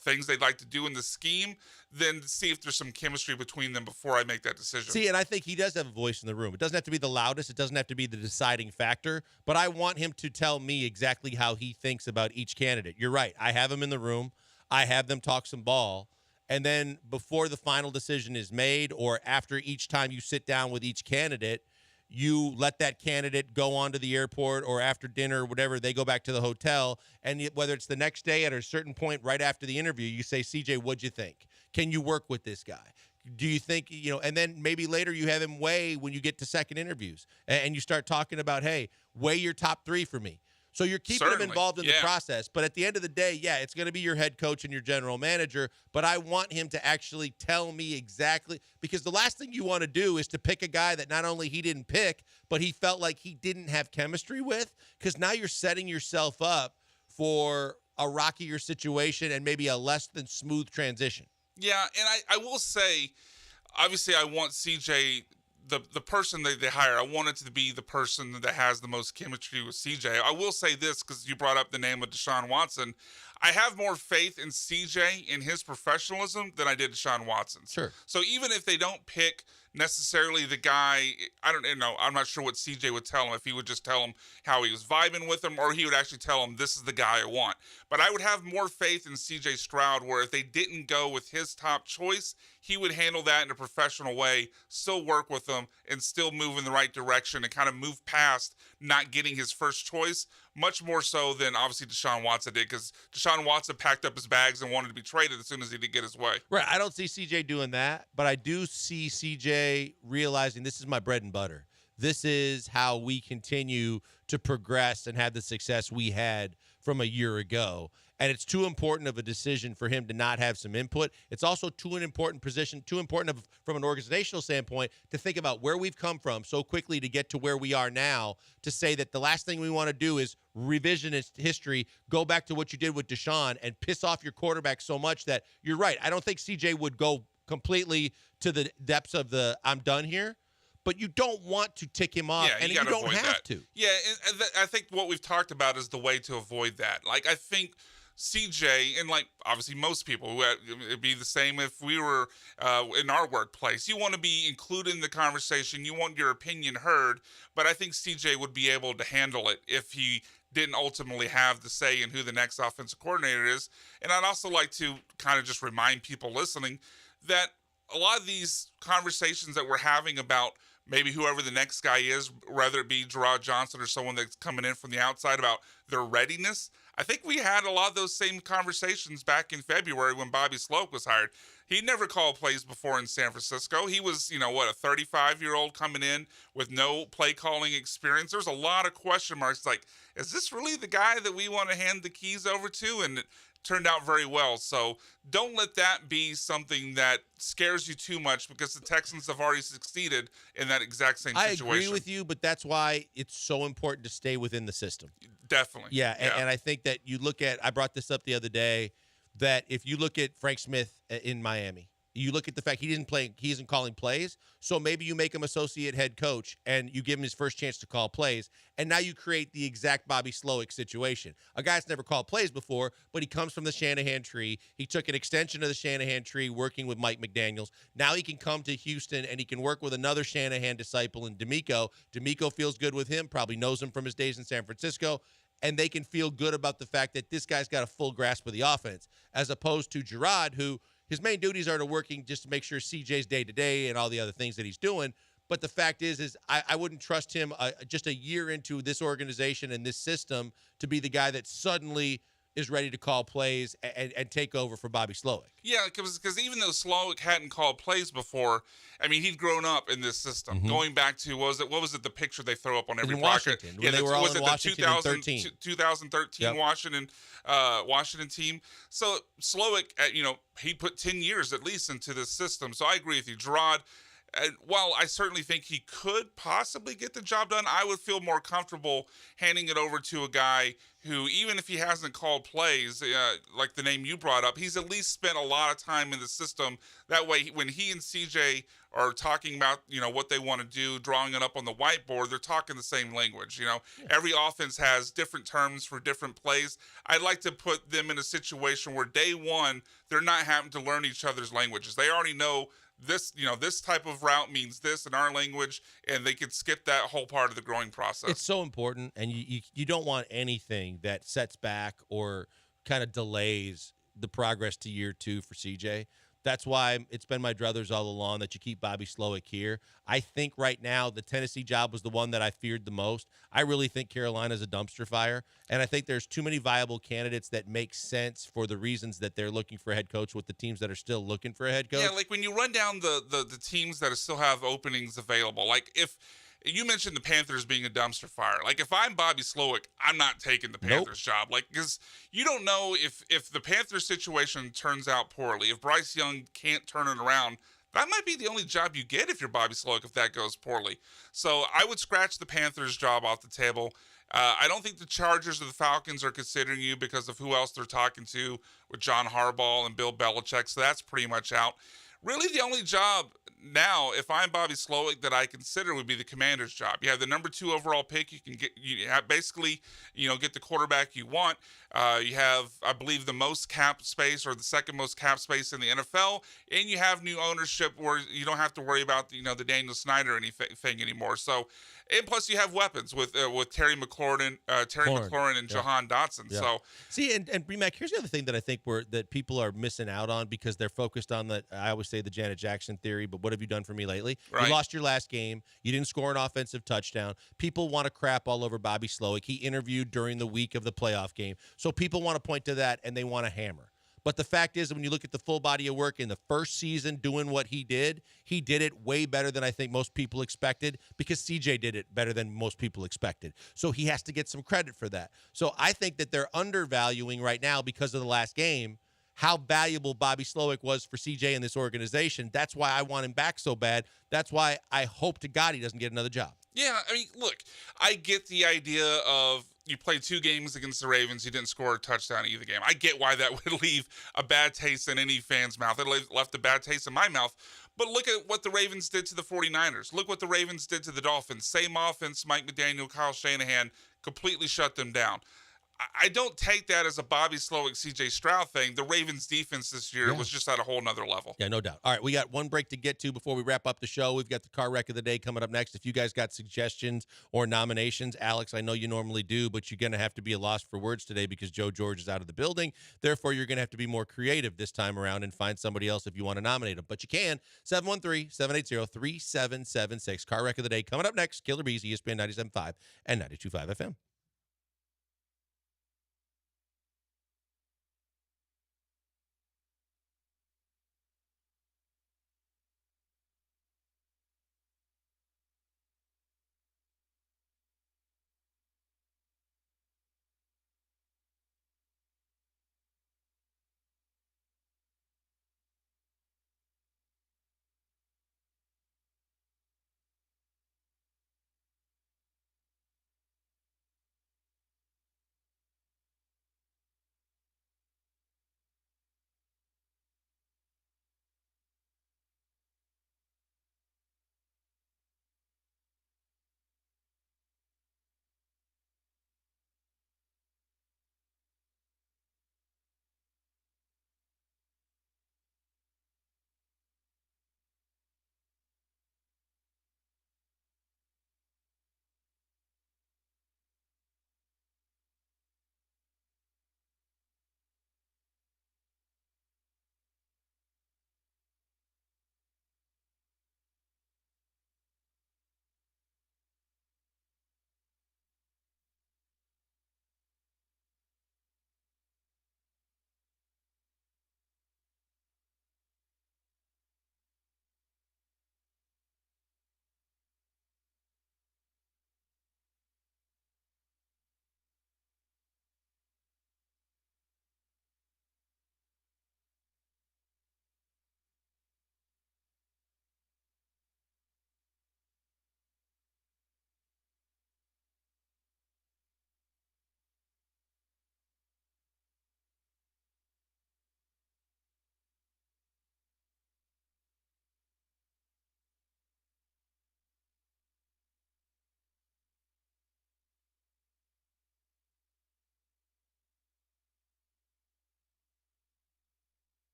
things they'd like to do in the scheme, then see if there's some chemistry between them before I make that decision. See, and I think he does have a voice in the room. It doesn't have to be the loudest. It doesn't have to be the deciding factor. But I want him to tell me exactly how he thinks about each candidate. You're right. I have him in the room. I have them talk some ball. And then before the final decision is made, or after each time you sit down with each candidate, you let that candidate go on to the airport, or after dinner or whatever, they go back to the hotel. And whether it's the next day at a certain point right after the interview, you say, CJ, what'd you think? Can you work with this guy? Do you think, and then maybe later you have him weigh when you get to second interviews and you start talking about, hey, weigh your top 3 for me. So you're keeping him involved in the process. But at the end of the day, it's going to be your head coach and your general manager. But I want him to actually tell me exactly, because the last thing you want to do is to pick a guy that not only he didn't pick, but he felt like he didn't have chemistry with, because now you're setting yourself up for a rockier situation and maybe a less than smooth transition. Yeah, and I will say, obviously I want CJ, the person that they hire, I want it to be the person that has the most chemistry with CJ. I will say this, because you brought up the name of Deshaun Watson. I have more faith in CJ in his professionalism than I did Deshaun Watson. Sure. So even if they don't pick necessarily the guy, I don't know, I'm not sure what CJ would tell him, if he would just tell him how he was vibing with him, or he would actually tell him, this is the guy I want. But I would have more faith in CJ Stroud, where if they didn't go with his top choice, he would handle that in a professional way, still work with them, and still move in the right direction and kind of move past not getting his first choice, much more so than obviously Deshaun Watson did, because Deshaun Watson packed up his bags and wanted to be traded as soon as he did get his way. Right. I don't see CJ doing that, but I do see CJ realizing this is my bread and butter. This is how we continue to progress and have the success we had from a year ago. And it's too important of a decision for him to not have some input. It's also too important from an organizational standpoint to think about where we've come from so quickly to get to where we are now, to say that the last thing we want to do is revisionist history, go back to what you did with Deshaun and piss off your quarterback so much that you're right. I don't think CJ would go completely to the depths of the I'm done here. But you don't want to tick him off, and you don't have to. Yeah, and I think what we've talked about is the way to avoid that. Like, I think CJ, and like obviously most people, it'd be the same if we were in our workplace. You want to be included in the conversation. You want your opinion heard. But I think CJ would be able to handle it if he didn't ultimately have the say in who the next offensive coordinator is. And I'd also like to kind of just remind people listening that a lot of these conversations that we're having about maybe whoever the next guy is, whether it be Gerard Johnson or someone that's coming in from the outside, about their readiness, I think we had a lot of those same conversations back in February when Bobby Sloak was hired. He never called plays before in San Francisco. He was, a 35-year-old coming in with no play calling experience. There's a lot of question marks like, is this really the guy that we want to hand the keys over to? And it turned out very well. So don't let that be something that scares you too much, because the Texans have already succeeded in that exact same situation. I agree with you, but that's why it's so important to stay within the system. Definitely. Yeah. And I think that you look at, I brought this up the other day, that if you look at Frank Smith in Miami, you look at the fact he isn't calling plays. So maybe you make him associate head coach and you give him his first chance to call plays. And now you create the exact Bobby Slowick situation. A guy's never called plays before, but he comes from the Shanahan tree. He took an extension of the Shanahan tree working with Mike McDaniels. Now he can come to Houston and he can work with another Shanahan disciple in D'Amico. D'Amico feels good with him, probably knows him from his days in San Francisco. And they can feel good about the fact that this guy's got a full grasp of the offense, as opposed to Gerard, who his main duties are to working just to make sure CJ's day-to-day and all the other things that he's doing. But the fact is I wouldn't trust him just a year into this organization and this system to be the guy that suddenly is ready to call plays and take over for Bobby Slowick. Yeah, because even though Slowick hadn't called plays before, I mean, he'd grown up in this system. Mm-hmm. Going back to, what was it, the picture they throw up on every Washington. Yeah, they were all in Washington in 2013 yep. Washington team. So Slowick, he put 10 years at least into this system. So I agree with you, Gerard. While I certainly think he could possibly get the job done, I would feel more comfortable handing it over to a guy who, even if he hasn't called plays, like the name you brought up, he's at least spent a lot of time in the system. That way, when he and CJ are talking about, what they want to do, drawing it up on the whiteboard, they're talking the same language. Every offense has different terms for different plays. I'd like to put them in a situation where day one, they're not having to learn each other's languages. They already know this, this type of route means this in our language, and they could skip that whole part of the growing process. It's so important, and you don't want anything that sets back or kind of delays the progress to year two for CJ. That's why it's been my druthers all along that you keep Bobby Slowick here. I think right now the Tennessee job was the one that I feared the most. I really think Carolina's a dumpster fire, and I think there's too many viable candidates that make sense for the reasons that they're looking for a head coach with the teams that are still looking for a head coach. Yeah, like when you run down the teams that still have openings available, like if you mentioned the Panthers being a dumpster fire. Like, if I'm Bobby Slowick, I'm not taking the Panthers job. Like, because you don't know if the Panthers situation turns out poorly, if Bryce Young can't turn it around, that might be the only job you get if you're Bobby Slowick if that goes poorly. So I would scratch the Panthers job off the table. I don't think the Chargers or the Falcons are considering you because of who else they're talking to with John Harbaugh and Bill Belichick, so that's pretty much out. Really, the only job now, if I'm Bobby Slowick, that I consider would be the Commander's job. You have the number 2 overall pick. You can get, basically, get the quarterback you want. You have, I believe, the most cap space or the second most cap space in the NFL, and you have new ownership where you don't have to worry about, the Daniel Snyder or anything anymore. So, and plus you have weapons with Terry McLaurin and Jahan Dotson. Yeah. So see, and Mac, here's the other thing that I think that people are missing out on because they're focused on I always say the Janet Jackson theory, but what have you done for me lately? Right. You lost your last game. You didn't score an offensive touchdown. People want to crap all over Bobby Slowick. He interviewed during the week of the playoff game. So people want to point to that and they want to hammer. But the fact is, when you look at the full body of work in the first season doing what he did it way better than I think most people expected because CJ did it better than most people expected. So he has to get some credit for that. So I think that they're undervaluing right now because of the last game how valuable Bobby Slowick was for CJ in this organization. That's why I want him back so bad. That's why I hope to God he doesn't get another job. Yeah, I mean, look, I get the idea of you played 2 games against the Ravens, you didn't score a touchdown either game. I get why that would leave a bad taste in any fan's mouth. It left a bad taste in my mouth. But look at what the Ravens did to the 49ers. Look what the Ravens did to the Dolphins. Same offense, Mike McDaniel, Kyle Shanahan completely shut them down. I don't take that as a Bobby Slowick, CJ Stroud thing. The Ravens defense this year was just at a whole nother level. Yeah, no doubt. All right, we got one break to get to before we wrap up the show. We've got the car wreck of the day coming up next. If you guys got suggestions or nominations, Alex, I know you normally do, but you're going to have to be a loss for words today because Joe George is out of the building. Therefore, you're going to have to be more creative this time around and find somebody else if you want to nominate them. But you can. 713-780-3776. Car wreck of the day coming up next. Killer Bees, ESPN 97.5 and 92.5 FM.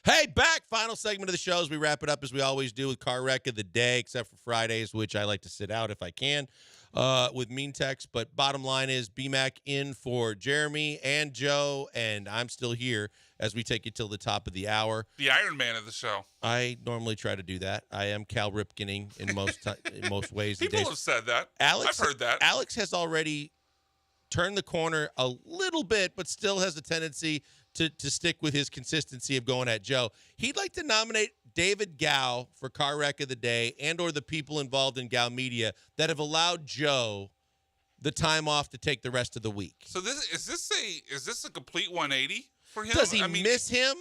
Hey, back. Final segment of the show as we wrap it up, as we always do, with car wreck of the day, except for Fridays, which I like to sit out if I can, with Mean Text. But bottom line is BMAC in for Jeremy and Joe, and I'm still here as we take you till the top of the hour. The Iron Man of the show. I normally try to do that. I am Cal Ripkening in most ways. People have said that. Alex, I've heard that. Alex has already turned the corner a little bit, but still has a tendency to stick with his consistency of going at Joe. He'd like to nominate David Gow for car wreck of the day, and or the people involved in Gow Media that have allowed Joe the time off to take the rest of the week. So is this a complete 180 for him? Does he miss him?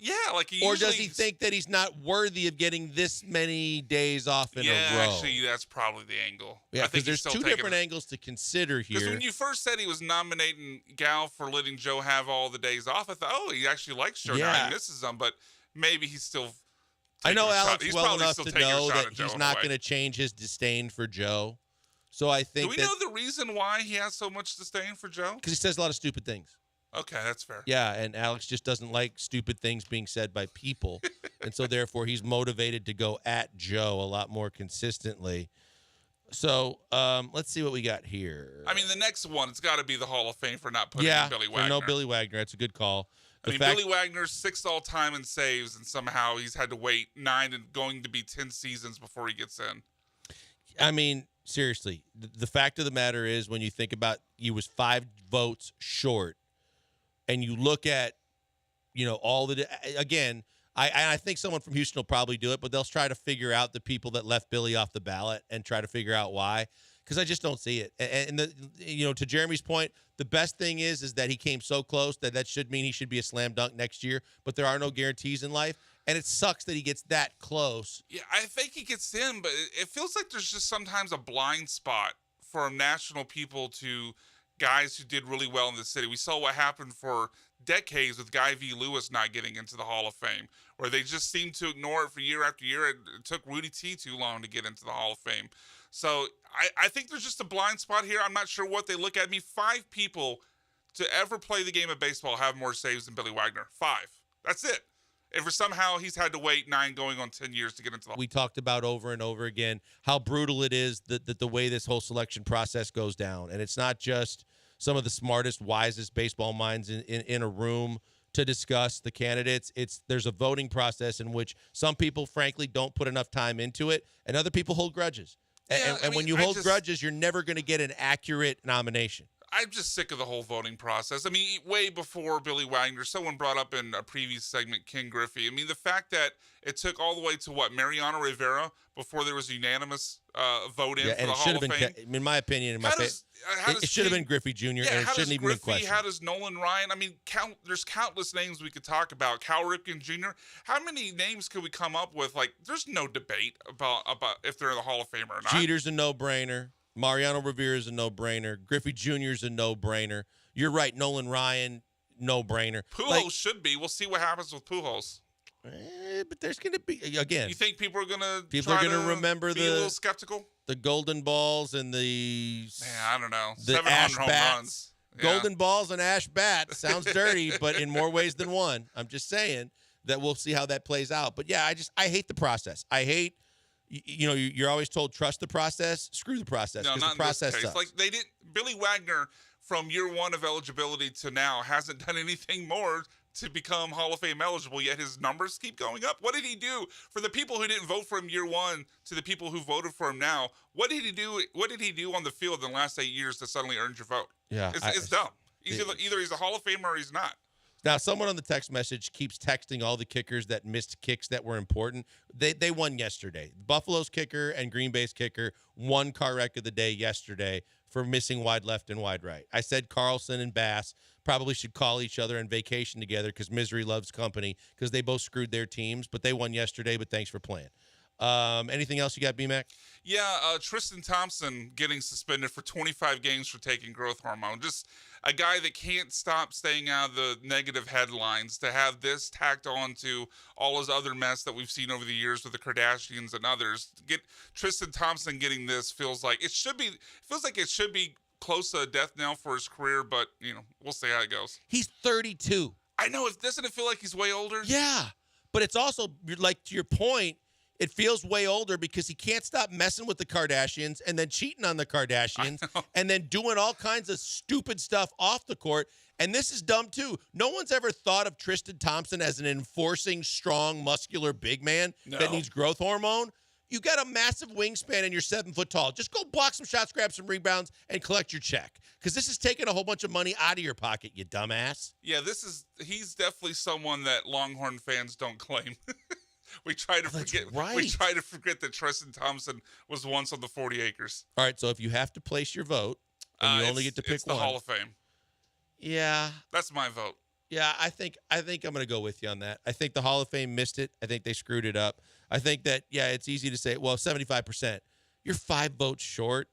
Yeah, like he or usually, does he think that he's not worthy of getting this many days off in a row? Actually, that's probably the angle. Yeah, I think because there's two different angles to consider here. Because when you first said he was nominating Gal for letting Joe have all the days off, I thought, oh, he actually likes Joe. Now he misses them, but maybe he's still. I know Alex He's well enough to know that Joe he's not going to change his disdain for Joe. So I think. Do we know the reason why he has so much disdain for Joe? Because he says a lot of stupid things. Okay, that's fair. Yeah, and Alex just doesn't like stupid things being said by people. And so therefore he's motivated to go at Joe a lot more consistently. So let's see what we got here. I mean, the next one, it's got to be the Hall of Fame for not putting in Billy Wagner. No Billy Wagner. That's a good call. Billy Wagner's 6th all-time in saves, and somehow he's had to wait 9 and going to be 10 seasons before he gets in. I mean, seriously, the fact of the matter is when you think about he was 5 votes short, and you look at, all the again, I think someone from Houston will probably do it, but they'll try to figure out the people that left Billy off the ballot and try to figure out why, because I just don't see it. And to Jeremy's point, the best thing is that he came so close that should mean he should be a slam dunk next year, but there are no guarantees in life, and it sucks that he gets that close. Yeah, I think he gets in, but it feels like there's just sometimes a blind spot for national people to guys who did really well in the city. We saw what happened for decades with Guy V. Lewis not getting into the Hall of Fame, where they just seemed to ignore it for year after year. It took Rudy T too long to get into the Hall of Fame. So I think there's just a blind spot here. I'm not sure what they look at. 5 people to ever play the game of baseball have more saves than Billy Wagner. 5. That's it. If somehow he's had to wait 9 going on 10 years to get into the We talked about over and over again how brutal it is that the way this whole selection process goes down. And it's not just some of the smartest, wisest baseball minds in a room to discuss the candidates. There's a voting process in which some people, frankly, don't put enough time into it, and other people hold grudges. And when you hold grudges, you're never going to get an accurate nomination. I'm just sick of the whole voting process. I mean, way before Billy Wagner, someone brought up in a previous segment, Ken Griffey. I mean, the fact that it took all the way to Mariano Rivera before there was a unanimous vote in for the Hall of Fame. In my opinion, it should have been Griffey Jr. and it shouldn't even been questioned. How does Nolan Ryan? I mean, there's countless names we could talk about. Cal Ripken Jr. How many names could we come up with? Like, there's no debate about if they're in the Hall of Fame or not. Jeter's a no-brainer. Mariano Rivera is a no-brainer. Griffey Jr. is a no-brainer. You're right. Nolan Ryan, no-brainer. Pujols should be. We'll see what happens with Pujols. But there's going to be, again. You think people are going to remember be a little skeptical? The golden balls and the I don't know. The 700 ash home bats. runs. Yeah. Golden balls and ash bats sounds dirty, but in more ways than one. I'm just saying that we'll see how that plays out. But yeah, I hate the process. I hate. You're always told trust the process. Screw the process. No, not the process in this case. sucks. Like they did. Billy Wagner, from year 1 of eligibility to now, hasn't done anything more to become Hall of Fame eligible. Yet his numbers keep going up. What did he do for the people who didn't vote for him year 1 to the people who voted for him now? What did he do? What did he do on the field in the last 8 years to suddenly earn your vote? Yeah, it's dumb. Either he's a Hall of Famer or he's not. Now, someone on the text message keeps texting all the kickers that missed kicks that were important. They won yesterday. Buffalo's kicker and Green Bay's kicker won car wreck of the day yesterday for missing wide left and wide right. I said Carlson and Bass probably should call each other and vacation together because misery loves company because they both screwed their teams, but they won yesterday, but thanks for playing. Anything else you got, BMAC? Yeah, Tristan Thompson getting suspended for 25 games for taking growth hormone. Just a guy that can't stop staying out of the negative headlines. To have this tacked on to all his other mess that we've seen over the years with the Kardashians and others. Get Tristan Thompson getting this feels like it should be close to a death knell for his career, but we'll see how it goes. He's 32. I know. Doesn't it feel like he's way older? Yeah. But it's also, like, to your point, it feels way older because he can't stop messing with the Kardashians and then cheating on the Kardashians and then doing all kinds of stupid stuff off the court. And this is dumb, too. No one's ever thought of Tristan Thompson as an enforcing, strong, muscular big man that needs growth hormone. You got a massive wingspan and you're 7 foot tall. Just go block some shots, grab some rebounds, and collect your check. Because this is taking a whole bunch of money out of your pocket, you dumbass. Yeah, he's definitely someone that Longhorn fans don't claim. We try to forget. Right. We try to forget that Tristan Thompson was once on the 40 acres. All right, so if you have to place your vote, and you only get to pick it's the one. Hall of Fame. Yeah. That's my vote. Yeah, I think I'm going to go with you on that. I think the Hall of Fame missed it. I think they screwed it up. I think that, it's easy to say, well, 75%. You're 5 votes short.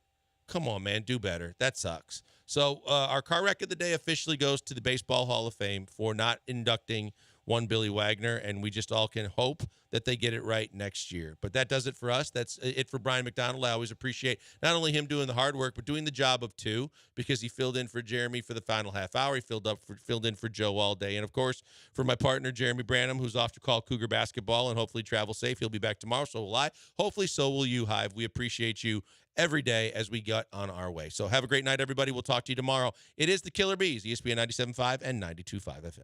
Come on, man, do better. That sucks. So our car wreck of the day officially goes to the Baseball Hall of Fame for not inducting one Billy Wagner, and we just all can hope that they get it right next year. But that does it for us. That's it for Brian McDonald. I always appreciate not only him doing the hard work, but doing the job of 2, because he filled in for Jeremy for the final half hour. He filled in for Joe all day. And, of course, for my partner, Jeremy Branham, who's off to call Cougar basketball and hopefully travel safe. He'll be back tomorrow, so will I. Hopefully, so will you, Hive. We appreciate you every day as we get on our way. So have a great night, everybody. We'll talk to you tomorrow. It is the Killer Bees, ESPN 97.5 and 92.5 FM.